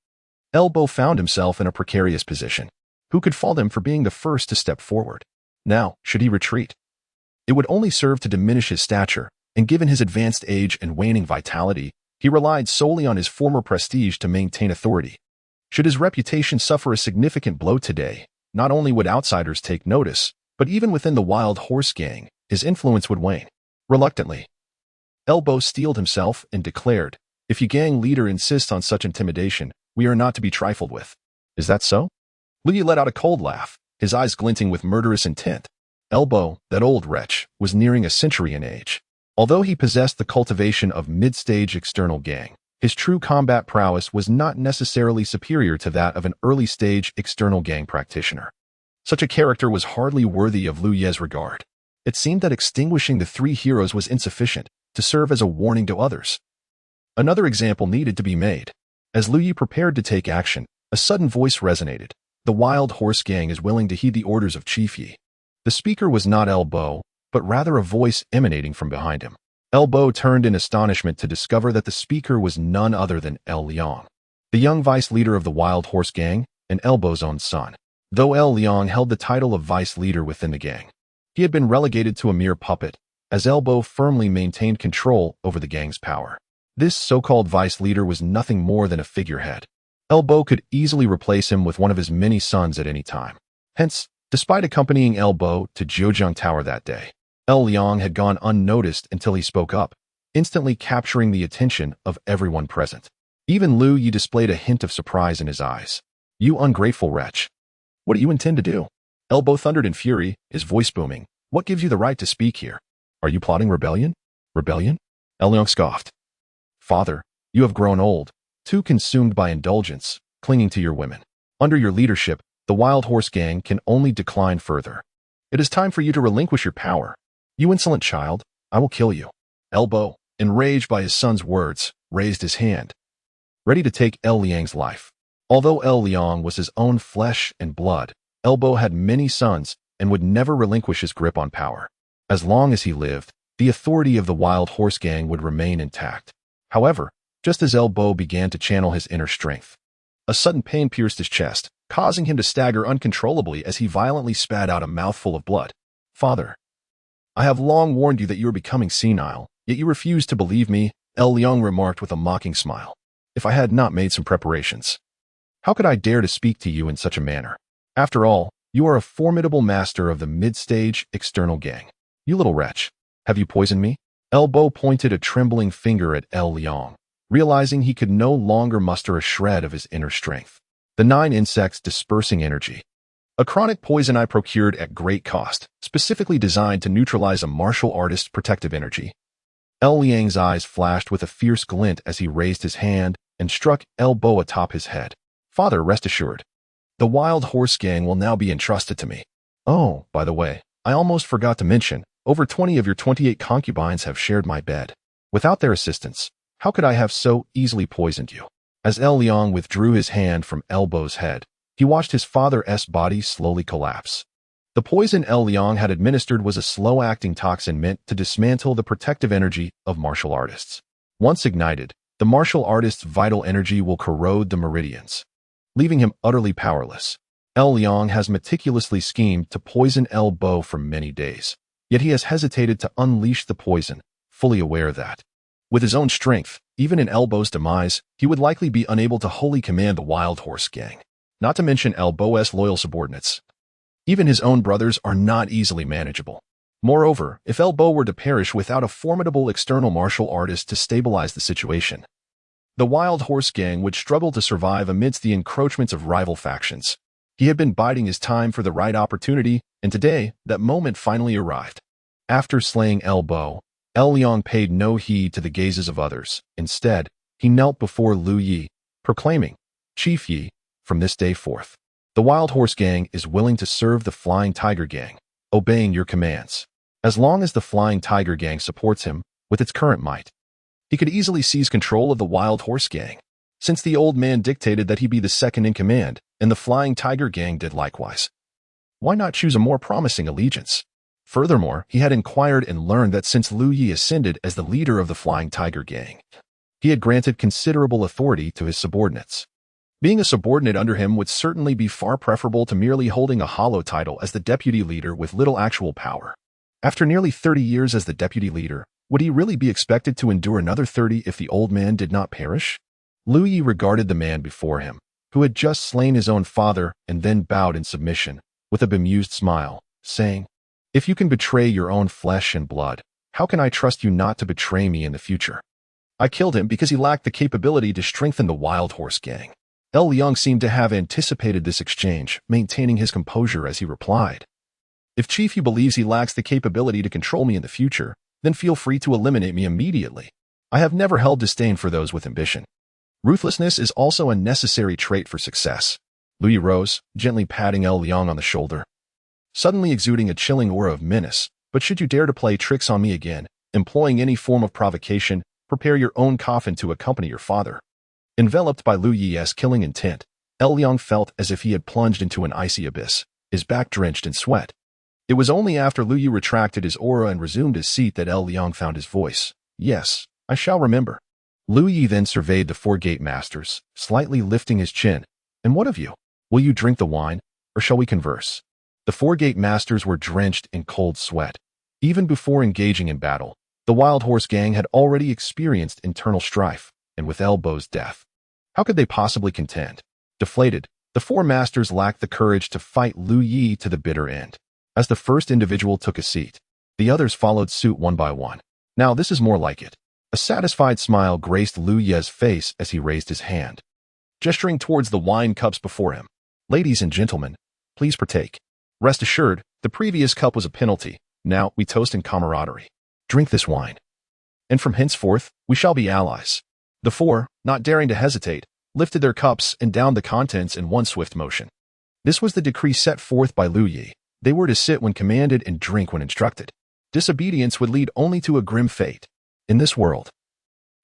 Elbow found himself in a precarious position. Who could fault him for being the first to step forward? Now, should he retreat? It would only serve to diminish his stature, and given his advanced age and waning vitality, he relied solely on his former prestige to maintain authority. Should his reputation suffer a significant blow today, not only would outsiders take notice, but even within the wild horse gang, his influence would wane. Reluctantly, Elbow steeled himself and declared, if your gang leader insists on such intimidation, we are not to be trifled with. Is that so? Lu Yi let out a cold laugh, his eyes glinting with murderous intent. Elbow, that old wretch, was nearing a century in age. Although he possessed the cultivation of mid-stage external gang, his true combat prowess was not necessarily superior to that of an early-stage external gang practitioner. Such a character was hardly worthy of Lu Ye's regard. It seemed that extinguishing the three heroes was insufficient to serve as a warning to others. Another example needed to be made. As Lu Yi prepared to take action, a sudden voice resonated. The wild horse gang is willing to heed the orders of Chief Yi. The speaker was not Elbow, but rather a voice emanating from behind him. Elbow turned in astonishment to discover that the speaker was none other than El Liang, the young vice leader of the wild horse gang, and Elbow's own son. Though El Liang held the title of vice leader within the gang, he had been relegated to a mere puppet, as Elbow firmly maintained control over the gang's power. This so-called vice leader was nothing more than a figurehead. Elbow could easily replace him with one of his many sons at any time. Hence, despite accompanying Elbow to Zhejiang Tower that day, El Liang had gone unnoticed until he spoke up, instantly capturing the attention of everyone present. Even Lu Yi displayed a hint of surprise in his eyes. You ungrateful wretch. What do you intend to do? Elbow thundered in fury, his voice booming. What gives you the right to speak here? Are you plotting rebellion? Rebellion? El Liang scoffed. Father, you have grown old, too consumed by indulgence, clinging to your women. Under your leadership, the wild horse gang can only decline further. It is time for you to relinquish your power. You insolent child, I will kill you. Elbow, enraged by his son's words, raised his hand, ready to take El Liang's life. Although El Liang was his own flesh and blood, Elbow had many sons and would never relinquish his grip on power. As long as he lived, the authority of the wild horse gang would remain intact. However, just as Elbow began to channel his inner strength, a sudden pain pierced his chest, causing him to stagger uncontrollably as he violently spat out a mouthful of blood. Father, I have long warned you that you are becoming senile, yet you refuse to believe me, El Liang remarked with a mocking smile. If I had not made some preparations, how could I dare to speak to you in such a manner? After all, you are a formidable master of the mid-stage external gang. You little wretch, have you poisoned me? Elbow pointed a trembling finger at El Liang, realizing he could no longer muster a shred of his inner strength. The 9 insects dispersing energy. A chronic poison I procured at great cost, specifically designed to neutralize a martial artist's protective energy. El Liang's eyes flashed with a fierce glint as he raised his hand and struck Elbow atop his head. Father, rest assured, the wild horse gang will now be entrusted to me. Oh, by the way, I almost forgot to mention, over 20 of your 28 concubines have shared my bed. Without their assistance, How could I have so easily poisoned you? As El Liang withdrew his hand from Elbow's head, he watched his father's body slowly collapse. The poison El Liang had administered was a slow-acting toxin meant to dismantle the protective energy of martial artists. Once ignited, the martial artist's vital energy will corrode the meridians, leaving him utterly powerless. El Liang has meticulously schemed to poison El Bo for many days, yet he has hesitated to unleash the poison, fully aware that, with his own strength, even in El Bo's demise, he would likely be unable to wholly command the Wild Horse Gang. Not to mention El Bo's loyal subordinates. Even his own brothers are not easily manageable. Moreover, if El Bo were to perish without a formidable external martial artist to stabilize the situation, the Wild Horse Gang would struggle to survive amidst the encroachments of rival factions. He had been biding his time for the right opportunity, and today, that moment finally arrived. After slaying El Bo, El Liang paid no heed to the gazes of others. Instead, he knelt before Lu Yi, proclaiming, "Chief Yi, from this day forth, the Wild Horse Gang is willing to serve the Flying Tiger Gang, obeying your commands. As long as the Flying Tiger Gang supports him with its current might, he could easily seize control of the Wild Horse Gang, since the old man dictated that he be the second in command, and the Flying Tiger Gang did likewise. Why not choose a more promising allegiance?" Furthermore, he had inquired and learned that since Lu Yi ascended as the leader of the Flying Tiger Gang, he had granted considerable authority to his subordinates. Being a subordinate under him would certainly be far preferable to merely holding a hollow title as the deputy leader with little actual power. After nearly 30 years as the deputy leader, would he really be expected to endure another 30 if the old man did not perish? Lu Yi regarded the man before him, who had just slain his own father and then bowed in submission, with a bemused smile, saying, "If you can betray your own flesh and blood, how can I trust you not to betray me in the future? I killed him because he lacked the capability to strengthen the Wild Horse Gang." El Liang seemed to have anticipated this exchange, maintaining his composure as he replied, "If Chief Yu believes he lacks the capability to control me in the future, then feel free to eliminate me immediately. I have never held disdain for those with ambition. Ruthlessness is also a necessary trait for success." Lu Yi rose, gently patting El Liang on the shoulder, suddenly exuding a chilling aura of menace. "But should you dare to play tricks on me again, employing any form of provocation, prepare your own coffin to accompany your father." Enveloped by Lu Yi's killing intent, El Liang felt as if he had plunged into an icy abyss, his back drenched in sweat. It was only after Lu Yi retracted his aura and resumed his seat that El Liang found his voice. "Yes, I shall remember." Lu Yi then surveyed the 4 gate masters, slightly lifting his chin. "And what of you? Will you drink the wine, or shall we converse?" The 4 gate masters were drenched in cold sweat. Even before engaging in battle, the Wild Horse Gang had already experienced internal strife, and with El Bo's death, how could they possibly contend? Deflated, the 4 masters lacked the courage to fight Lu Yi to the bitter end. As the first individual took a seat, the others followed suit one by one. "Now this is more like it." A satisfied smile graced Lu Yi's face as he raised his hand, gesturing towards the wine cups before him. "Ladies and gentlemen, please partake. Rest assured, the previous cup was a penalty. Now we toast in camaraderie. Drink this wine, and from henceforth we shall be allies." The 4, not daring to hesitate, lifted their cups and downed the contents in one swift motion. This was the decree set forth by Lu Yi. They were to sit when commanded and drink when instructed. Disobedience would lead only to a grim fate. In this world,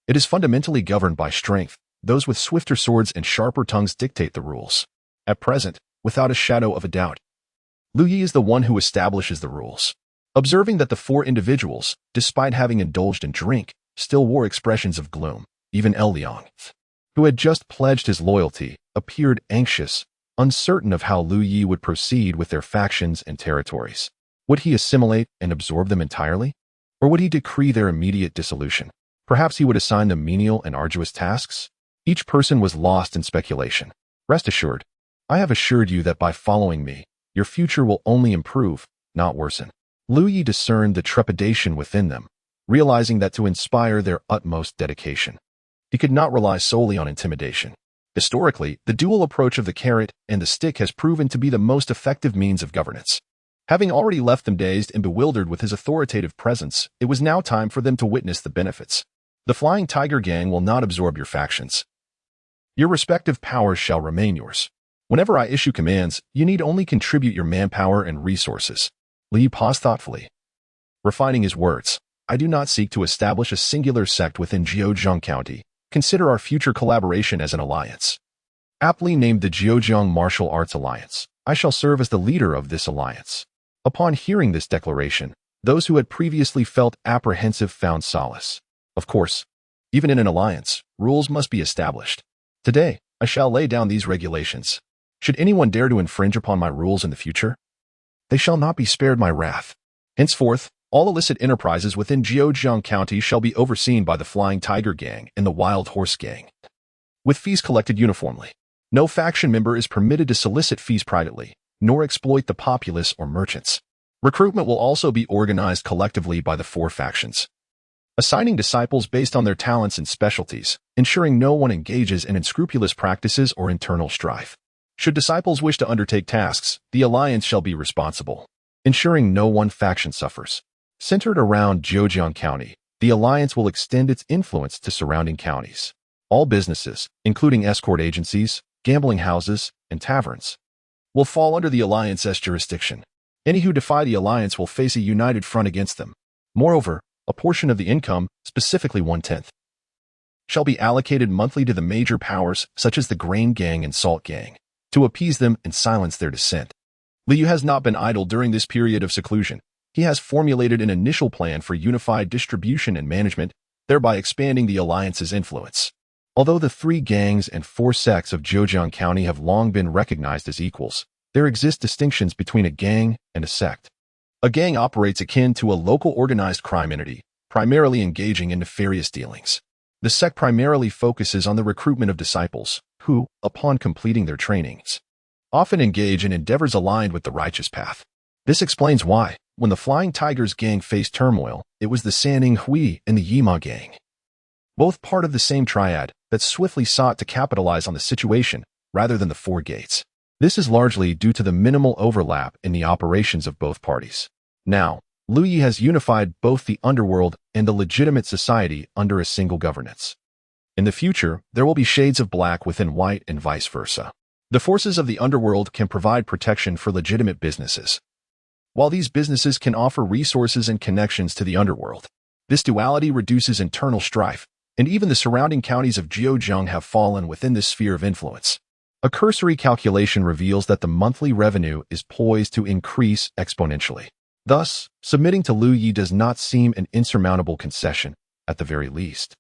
it is fundamentally governed by strength. Those with swifter swords and sharper tongues dictate the rules. At present, without a shadow of a doubt, Lu Yi is the one who establishes the rules. Observing that the 4 individuals, despite having indulged in drink, still wore expressions of gloom, even El Liang, who had just pledged his loyalty, appeared anxious, uncertain of how Lu Yi would proceed with their factions and territories. Would he assimilate and absorb them entirely? Or would he decree their immediate dissolution? Perhaps he would assign them menial and arduous tasks? Each person was lost in speculation. Rest assured, I have assured you that by following me, your future will only improve, not worsen. Lu Yi discerned the trepidation within them, realizing that to inspire their utmost dedication, he could not rely solely on intimidation. Historically, the dual approach of the carrot and the stick has proven to be the most effective means of governance. Having already left them dazed and bewildered with his authoritative presence, it was now time for them to witness the benefits. The Flying Tiger Gang will not absorb your factions. Your respective powers shall remain yours. Whenever I issue commands, you need only contribute your manpower and resources. Li paused thoughtfully, refining his words. I do not seek to establish a singular sect within Jiuzhang County. Consider our future collaboration as an alliance. Aptly named the Jiuzhang Martial Arts Alliance, I shall serve as the leader of this alliance. Upon hearing this declaration, those who had previously felt apprehensive found solace. Of course, even in an alliance, rules must be established. Today, I shall lay down these regulations. Should anyone dare to infringe upon my rules in the future, they shall not be spared my wrath. Henceforth, all illicit enterprises within Jiuzhang County shall be overseen by the Flying Tiger Gang and the Wild Horse Gang, with fees collected uniformly. No faction member is permitted to solicit fees privately, nor exploit the populace or merchants. Recruitment will also be organized collectively by the 4 factions, assigning disciples based on their talents and specialties, ensuring no one engages in unscrupulous practices or internal strife. Should disciples wish to undertake tasks, the alliance shall be responsible, ensuring no one faction suffers. Centered around Jiuzhang County, the alliance will extend its influence to surrounding counties. All businesses, including escort agencies, gambling houses, and taverns, will fall under the alliance's jurisdiction. Any who defy the alliance will face a united front against them. Moreover, a portion of the income, specifically 1/10, shall be allocated monthly to the major powers such as the Grain Gang and Salt Gang, to appease them and silence their dissent. Liu has not been idle during this period of seclusion. He has formulated an initial plan for unified distribution and management, thereby expanding the alliance's influence. Although the 3 gangs and 4 sects of Jiuzhang County have long been recognized as equals, there exist distinctions between a gang and a sect. A gang operates akin to a local organized crime entity, primarily engaging in nefarious dealings. The sect primarily focuses on the recruitment of disciples, who, upon completing their trainings, often engage in endeavors aligned with the righteous path. This explains why, when the Flying Tigers gang faced turmoil, it was the Sanning Hui and the Yima gang, both part of the same triad, that swiftly sought to capitalize on the situation rather than the 4 gates. This is largely due to the minimal overlap in the operations of both parties. Now, Liu Yi has unified both the underworld and the legitimate society under a single governance. In the future, there will be shades of black within white and vice versa. The forces of the underworld can provide protection for legitimate businesses, while these businesses can offer resources and connections to the underworld. This duality reduces internal strife, and even the surrounding counties of Jiuzhang have fallen within this sphere of influence. A cursory calculation reveals that the monthly revenue is poised to increase exponentially. Thus, submitting to Liu Yi does not seem an insurmountable concession, at the very least.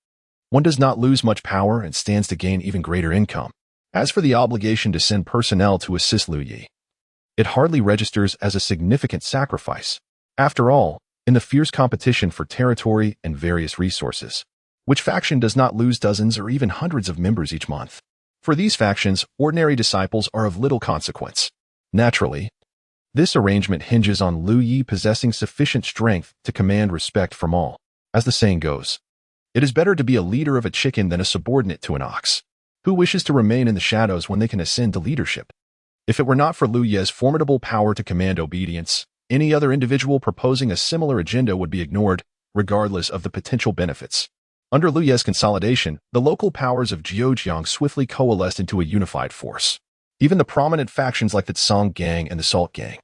One does not lose much power and stands to gain even greater income. As for the obligation to send personnel to assist Liu Yi, it hardly registers as a significant sacrifice. After all, in the fierce competition for territory and various resources, which faction does not lose dozens or even hundreds of members each month? For these factions, ordinary disciples are of little consequence. Naturally, this arrangement hinges on Liu Yi possessing sufficient strength to command respect from all. As the saying goes, it is better to be a leader of a chicken than a subordinate to an ox. Who wishes to remain in the shadows when they can ascend to leadership? If it were not for Liu Yi's formidable power to command obedience, any other individual proposing a similar agenda would be ignored, regardless of the potential benefits. Under Liu Yi's consolidation, the local powers of Jiuzhang swiftly coalesced into a unified force. Even the prominent factions like the Song Gang and the Salt Gang,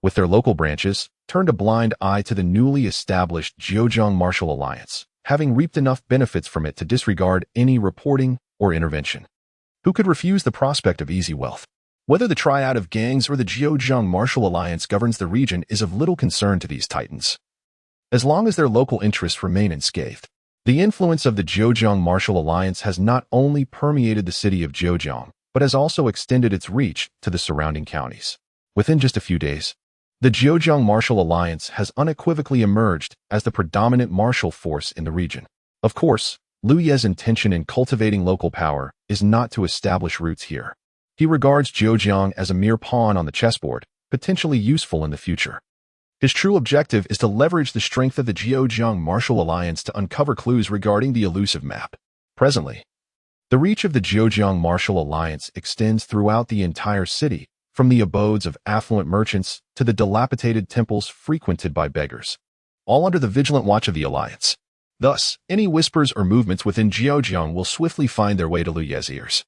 with their local branches, turned a blind eye to the newly established Jiuzhang Martial Alliance, having reaped enough benefits from it to disregard any reporting or intervention. Who could refuse the prospect of easy wealth? Whether the triad of gangs or the Jiuzhang Martial Alliance governs the region is of little concern to these titans, as long as their local interests remain unscathed. The influence of the Jiuzhang Martial Alliance has not only permeated the city of Jiuzhang, but has also extended its reach to the surrounding counties. Within just a few days, the Jiuzhang Martial Alliance has unequivocally emerged as the predominant martial force in the region. Of course, Liu Yi's intention in cultivating local power is not to establish roots here. He regards Jiuzhang as a mere pawn on the chessboard, potentially useful in the future. His true objective is to leverage the strength of the Jiuzhang Martial Alliance to uncover clues regarding the elusive map. Presently, the reach of the Jiuzhang Martial Alliance extends throughout the entire city, from the abodes of affluent merchants to the dilapidated temples frequented by beggars, all under the vigilant watch of the Alliance. Thus, any whispers or movements within Jiuzhang will swiftly find their way to Liu Yi's ears.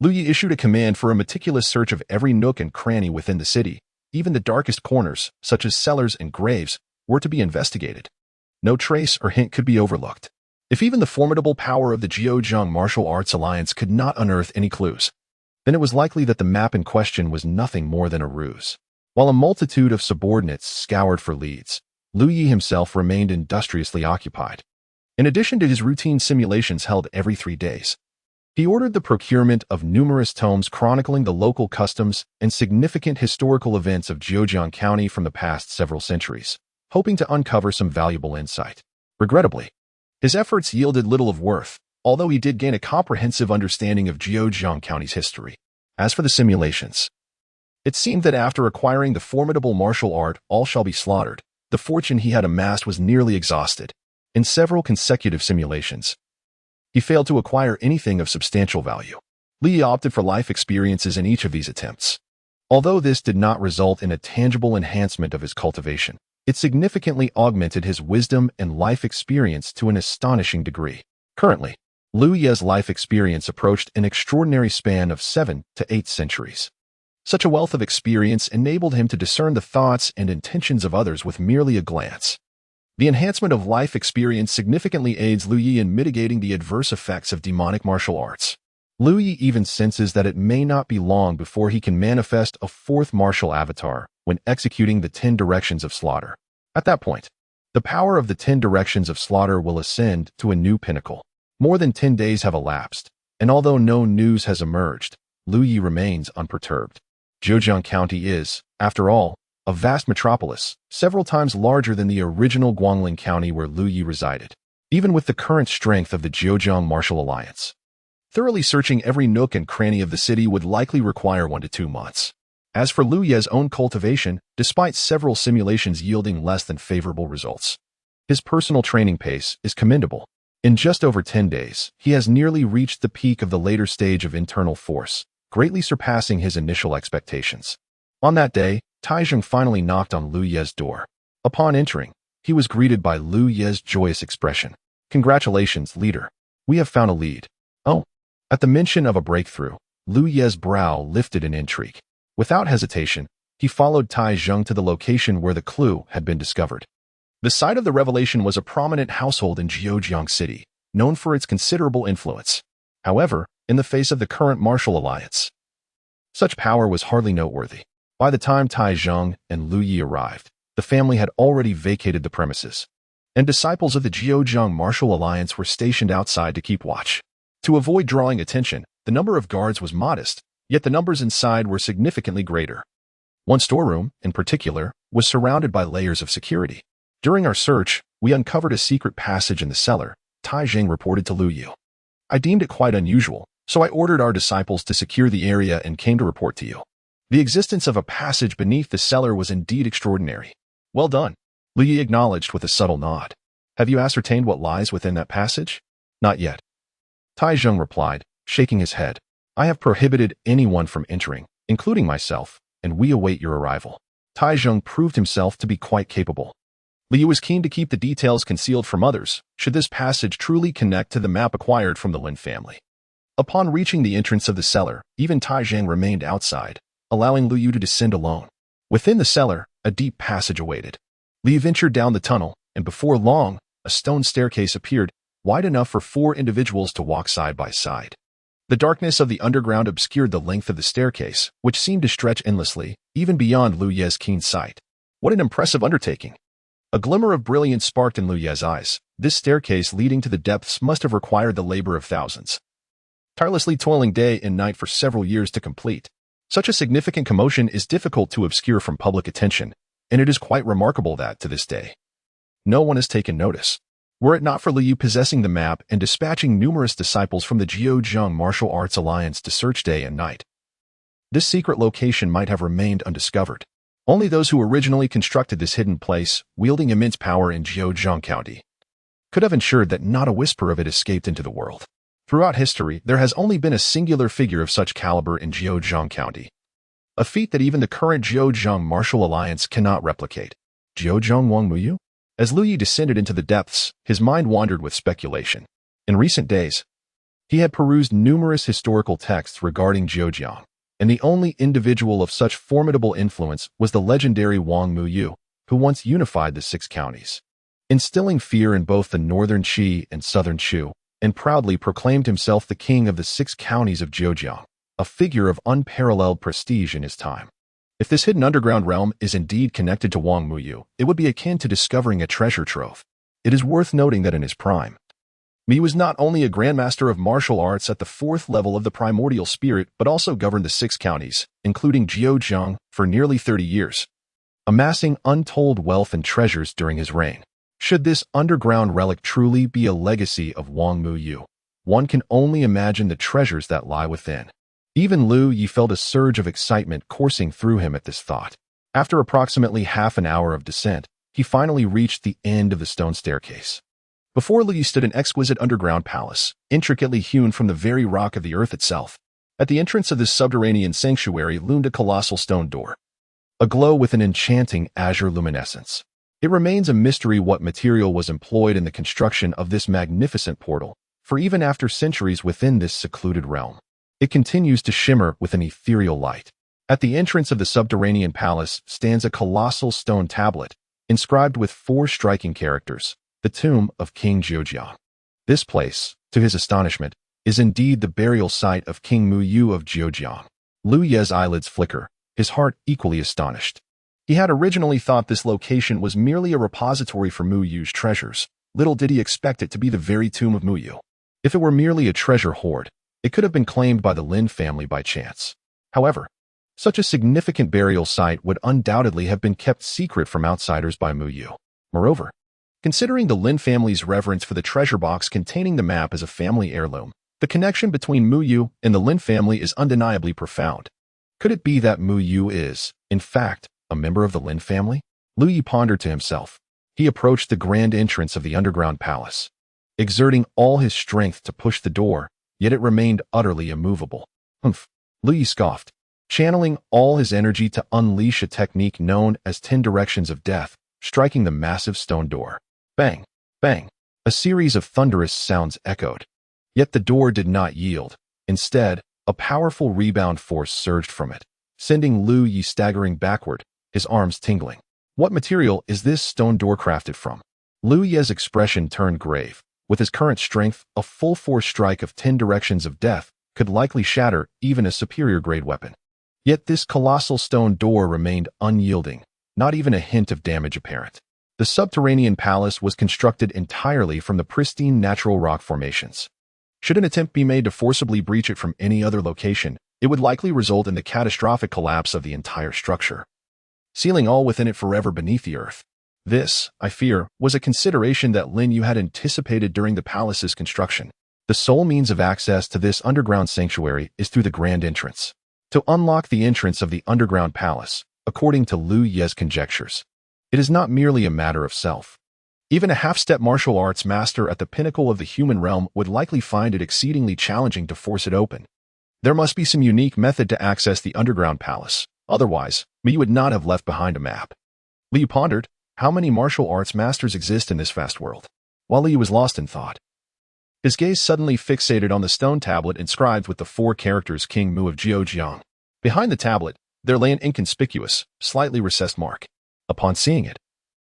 Liu Yi issued a command for a meticulous search of every nook and cranny within the city. Even the darkest corners, such as cellars and graves, were to be investigated. No trace or hint could be overlooked. If even the formidable power of the Jiuzhang Martial Arts Alliance could not unearth any clues, then it was likely that the map in question was nothing more than a ruse. While a multitude of subordinates scoured for leads, Lu Yi himself remained industriously occupied. In addition to his routine simulations held every 3 days, he ordered the procurement of numerous tomes chronicling the local customs and significant historical events of Jiujiang County from the past several centuries, hoping to uncover some valuable insight. Regrettably, his efforts yielded little of worth, although he did gain a comprehensive understanding of Jiujiang County's history. As for the simulations, it seemed that after acquiring the formidable martial art, all shall be slaughtered, the fortune he had amassed was nearly exhausted. In several consecutive simulations, he failed to acquire anything of substantial value. Li opted for life experiences in each of these attempts. Although this did not result in a tangible enhancement of his cultivation, it significantly augmented his wisdom and life experience to an astonishing degree. Currently, Lu Ye's life experience approached an extraordinary span of 7 to 8 centuries. Such a wealth of experience enabled him to discern the thoughts and intentions of others with merely a glance. The enhancement of life experience significantly aids Lu Yi in mitigating the adverse effects of demonic martial arts. Lu Yi even senses that it may not be long before he can manifest a 4th martial avatar when executing the 10 directions of slaughter. At that point, the power of the 10 directions of slaughter will ascend to a new pinnacle. More than 10 days have elapsed, and although no news has emerged, Lu Yi remains unperturbed. Jiujiang County is, after all, a vast metropolis, several times larger than the original Guangling County where Lu Yi resided. Even with the current strength of the Jiujiang Martial Alliance, thoroughly searching every nook and cranny of the city would likely require 1 to 2 months. As for Lu Ye's own cultivation, despite several simulations yielding less than favorable results, his personal training pace is commendable. In just over 10 days, he has nearly reached the peak of the later stage of internal force, greatly surpassing his initial expectations. On that day, Taizheng finally knocked on Lu Ye's door. Upon entering, he was greeted by Lu Ye's joyous expression. "Congratulations, leader. We have found a lead." Oh. At the mention of a breakthrough, Lu Ye's brow lifted in intrigue. Without hesitation, he followed Taizheng to the location where the clue had been discovered. The site of the revelation was a prominent household in Jiujiang City, known for its considerable influence. However, in the face of the current martial alliance, such power was hardly noteworthy. By the time Taizheng and Lu Yi arrived, the family had already vacated the premises, and disciples of the Jiujiang Martial Alliance were stationed outside to keep watch. To avoid drawing attention, the number of guards was modest, yet the numbers inside were significantly greater. One storeroom, in particular, was surrounded by layers of security. "During our search, we uncovered a secret passage in the cellar," Taizheng reported to Lu Yu. "I deemed it quite unusual, so I ordered our disciples to secure the area and came to report to you." The existence of a passage beneath the cellar was indeed extraordinary. "Well done," Lu Yi acknowledged with a subtle nod. "Have you ascertained what lies within that passage?" "Not yet," Taizheng replied, shaking his head. "I have prohibited anyone from entering, including myself, and we await your arrival." Taizheng proved himself to be quite capable. Liu was keen to keep the details concealed from others, should this passage truly connect to the map acquired from the Lin family. Upon reaching the entrance of the cellar, even Taizheng remained outside, allowing Lu Yu to descend alone. Within the cellar, a deep passage awaited. Liu ventured down the tunnel, and before long, a stone staircase appeared, wide enough for 4 individuals to walk side by side. The darkness of the underground obscured the length of the staircase, which seemed to stretch endlessly, even beyond Lu Ye's keen sight. What an impressive undertaking! A glimmer of brilliance sparked in Lu Ye's eyes. This staircase leading to the depths must have required the labor of thousands, tirelessly toiling day and night for several years to complete. Such a significant commotion is difficult to obscure from public attention, and it is quite remarkable that, to this day, no one has taken notice. Were it not for Lu Yu possessing the map and dispatching numerous disciples from the Jiujiang Martial Arts Alliance to search day and night, this secret location might have remained undiscovered. Only those who originally constructed this hidden place, wielding immense power in Jiujiang County, could have ensured that not a whisper of it escaped into the world. Throughout history, there has only been a singular figure of such caliber in Jiujiang County, a feat that even the current Jiujiang Martial Alliance cannot replicate. Jiujiang Wang Muyu? As Lu Yi descended into the depths, his mind wandered with speculation. In recent days, he had perused numerous historical texts regarding Jiujiang, and the only individual of such formidable influence was the legendary Wang Muyu, who once unified the 6 counties. instilling fear in both the northern Qi and southern Shu, and proudly proclaimed himself the king of the 6 counties of Zhejiang, a figure of unparalleled prestige in his time. If this hidden underground realm is indeed connected to Wang Muyu, it would be akin to discovering a treasure trove. It is worth noting that in his prime, Mu was not only a grandmaster of martial arts at the 4th level of the primordial spirit, but also governed the 6 counties, including Zhejiang, for nearly 30 years, amassing untold wealth and treasures during his reign. Should this underground relic truly be a legacy of Wang Muyu, one can only imagine the treasures that lie within. Even Lu Yi felt a surge of excitement coursing through him at this thought. After approximately half an hour of descent, he finally reached the end of the stone staircase. Before Lu Yi stood an exquisite underground palace, intricately hewn from the very rock of the earth itself. At the entrance of this subterranean sanctuary loomed a colossal stone door, aglow with an enchanting azure luminescence. It remains a mystery what material was employed in the construction of this magnificent portal, for even after centuries within this secluded realm, it continues to shimmer with an ethereal light. At the entrance of the subterranean palace stands a colossal stone tablet, inscribed with 4 striking characters, the tomb of King Zhejiang. This place, to his astonishment, is indeed the burial site of King Muyu of Zhejiang. Lu Ye's eyelids flicker, his heart equally astonished. He had originally thought this location was merely a repository for Muyu's treasures. Little did he expect it to be the very tomb of Muyu. If it were merely a treasure hoard, it could have been claimed by the Lin family by chance. However, such a significant burial site would undoubtedly have been kept secret from outsiders by Muyu. Moreover, considering the Lin family's reverence for the treasure box containing the map as a family heirloom, the connection between Muyu and the Lin family is undeniably profound. Could it be that Muyu is, in fact, a member of the Lin family? Lu Yi pondered to himself. He approached the grand entrance of the underground palace, exerting all his strength to push the door, yet it remained utterly immovable. Humph, Lu Yi scoffed, channeling all his energy to unleash a technique known as 10 directions of death, striking the massive stone door. Bang, bang, a series of thunderous sounds echoed. Yet the door did not yield. Instead, a powerful rebound force surged from it, sending Lu Yi staggering backward, his arms tingling. What material is this stone door crafted from? Lu Yi's expression turned grave. With his current strength, a full-force strike of 10 directions of death could likely shatter even a superior-grade weapon. Yet this colossal stone door remained unyielding, not even a hint of damage apparent. The subterranean palace was constructed entirely from the pristine natural rock formations. Should an attempt be made to forcibly breach it from any other location, it would likely result in the catastrophic collapse of the entire structure, sealing all within it forever beneath the earth. This, I fear, was a consideration that Lin Yu had anticipated during the palace's construction. The sole means of access to this underground sanctuary is through the grand entrance. To unlock the entrance of the underground palace, according to Lu Ye's conjectures, it is not merely a matter of self. Even a half-step martial arts master at the pinnacle of the human realm would likely find it exceedingly challenging to force it open. There must be some unique method to access the underground palace. Otherwise, Mu would not have left behind a map. Liu pondered, how many martial arts masters exist in this vast world? While Liu was lost in thought, his gaze suddenly fixated on the stone tablet inscribed with the 4 characters King Mu of Zhejiang. Behind the tablet, there lay an inconspicuous, slightly recessed mark. Upon seeing it,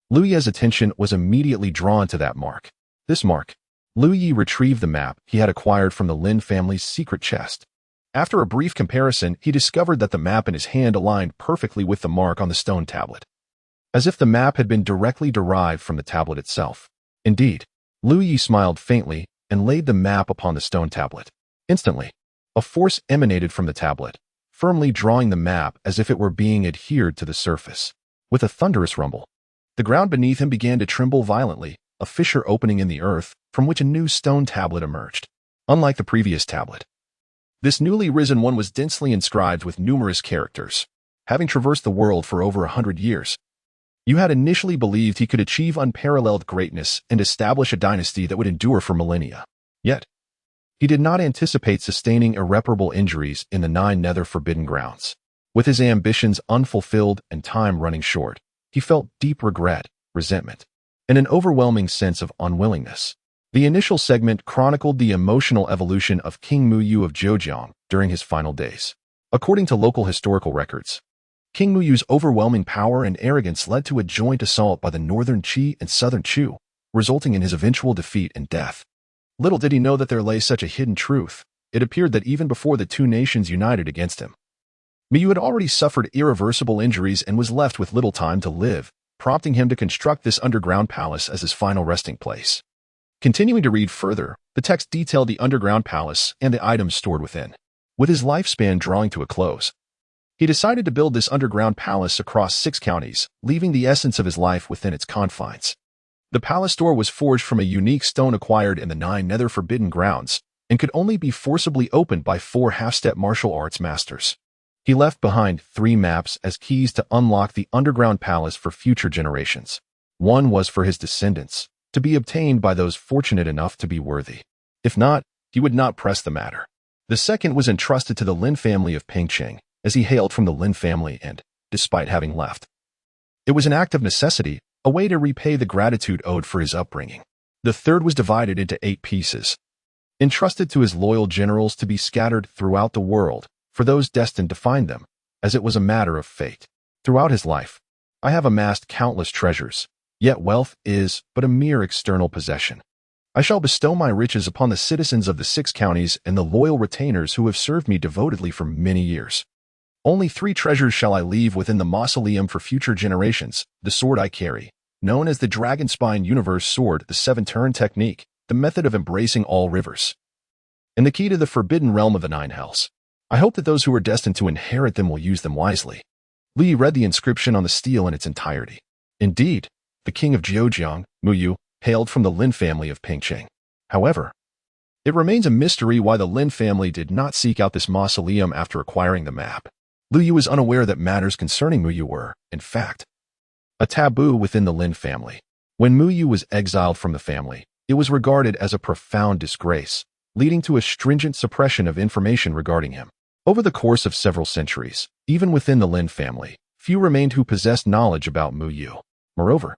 Lu Yi's attention was immediately drawn to that mark. This mark, Lu Yi retrieved the map he had acquired from the Lin family's secret chest. After a brief comparison, he discovered that the map in his hand aligned perfectly with the mark on the stone tablet, as if the map had been directly derived from the tablet itself. Indeed, Lu Yi smiled faintly and laid the map upon the stone tablet. Instantly, a force emanated from the tablet, firmly drawing the map as if it were being adhered to the surface. With a thunderous rumble, the ground beneath him began to tremble violently, a fissure opening in the earth from which a new stone tablet emerged. Unlike the previous tablet, this newly risen one was densely inscribed with numerous characters. Having traversed the world for over 100 years, you had initially believed he could achieve unparalleled greatness and establish a dynasty that would endure for millennia. Yet, he did not anticipate sustaining irreparable injuries in the 9 nether forbidden grounds. With his ambitions unfulfilled and time running short, he felt deep regret, resentment, and an overwhelming sense of unwillingness. The initial segment chronicled the emotional evolution of King Muyu of Zhejiang during his final days. According to local historical records, King Muyu's overwhelming power and arrogance led to a joint assault by the northern Qi and southern Chu, resulting in his eventual defeat and death. Little did he know that there lay such a hidden truth. It appeared that even before the two nations united against him, Muyu had already suffered irreversible injuries and was left with little time to live, prompting him to construct this underground palace as his final resting place. Continuing to read further, the text detailed the underground palace and the items stored within. With his lifespan drawing to a close, he decided to build this underground palace across 6 counties, leaving the essence of his life within its confines. The palace door was forged from a unique stone acquired in the 9 nether forbidden grounds and could only be forcibly opened by 4 half-step martial arts masters. He left behind 3 maps as keys to unlock the underground palace for future generations. One was for his descendants, to be obtained by those fortunate enough to be worthy. If not, he would not press the matter. The second was entrusted to the Lin family of Pingqing, as he hailed from the Lin family and, despite having left, it was an act of necessity, a way to repay the gratitude owed for his upbringing. The third was divided into 8 pieces, entrusted to his loyal generals to be scattered throughout the world, for those destined to find them, as it was a matter of fate. Throughout his life, I have amassed countless treasures, yet wealth is but a mere external possession. I shall bestow my riches upon the citizens of the 6 counties and the loyal retainers who have served me devotedly for many years. Only 3 treasures shall I leave within the mausoleum for future generations: the sword I carry, known as the Dragon Spine Universe Sword, the 7-turn technique, the method of embracing all rivers, and the key to the forbidden realm of the 9 hells. I hope that those who are destined to inherit them will use them wisely. Li read the inscription on the stele in its entirety. Indeed, the king of Jiujiang, Muyu, hailed from the Lin family of Pingqing. However, it remains a mystery why the Lin family did not seek out this mausoleum after acquiring the map. Lu Yu was unaware that matters concerning Muyu were, in fact, a taboo within the Lin family. When Muyu was exiled from the family, it was regarded as a profound disgrace, leading to a stringent suppression of information regarding him. Over the course of several centuries, even within the Lin family, few remained who possessed knowledge about Muyu. Moreover,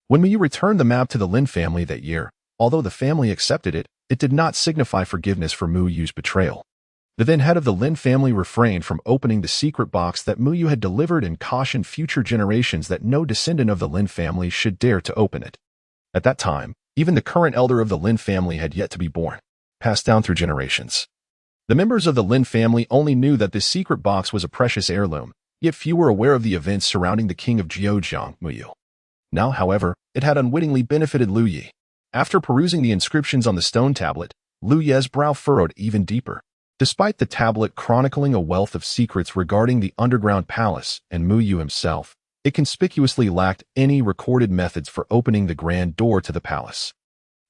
when Muyu returned the map to the Lin family that year, although the family accepted it, it did not signify forgiveness for Muyu's betrayal. The then head of the Lin family refrained from opening the secret box that Muyu had delivered and cautioned future generations that no descendant of the Lin family should dare to open it. At that time, even the current elder of the Lin family had yet to be born, passed down through generations. The members of the Lin family only knew that this secret box was a precious heirloom, yet few were aware of the events surrounding the king of Jiujiang, Muyu. Now, however, it had unwittingly benefited Lu Yi. After perusing the inscriptions on the stone tablet, Lu Ye's brow furrowed even deeper. Despite the tablet chronicling a wealth of secrets regarding the underground palace and Muyu himself, it conspicuously lacked any recorded methods for opening the grand door to the palace.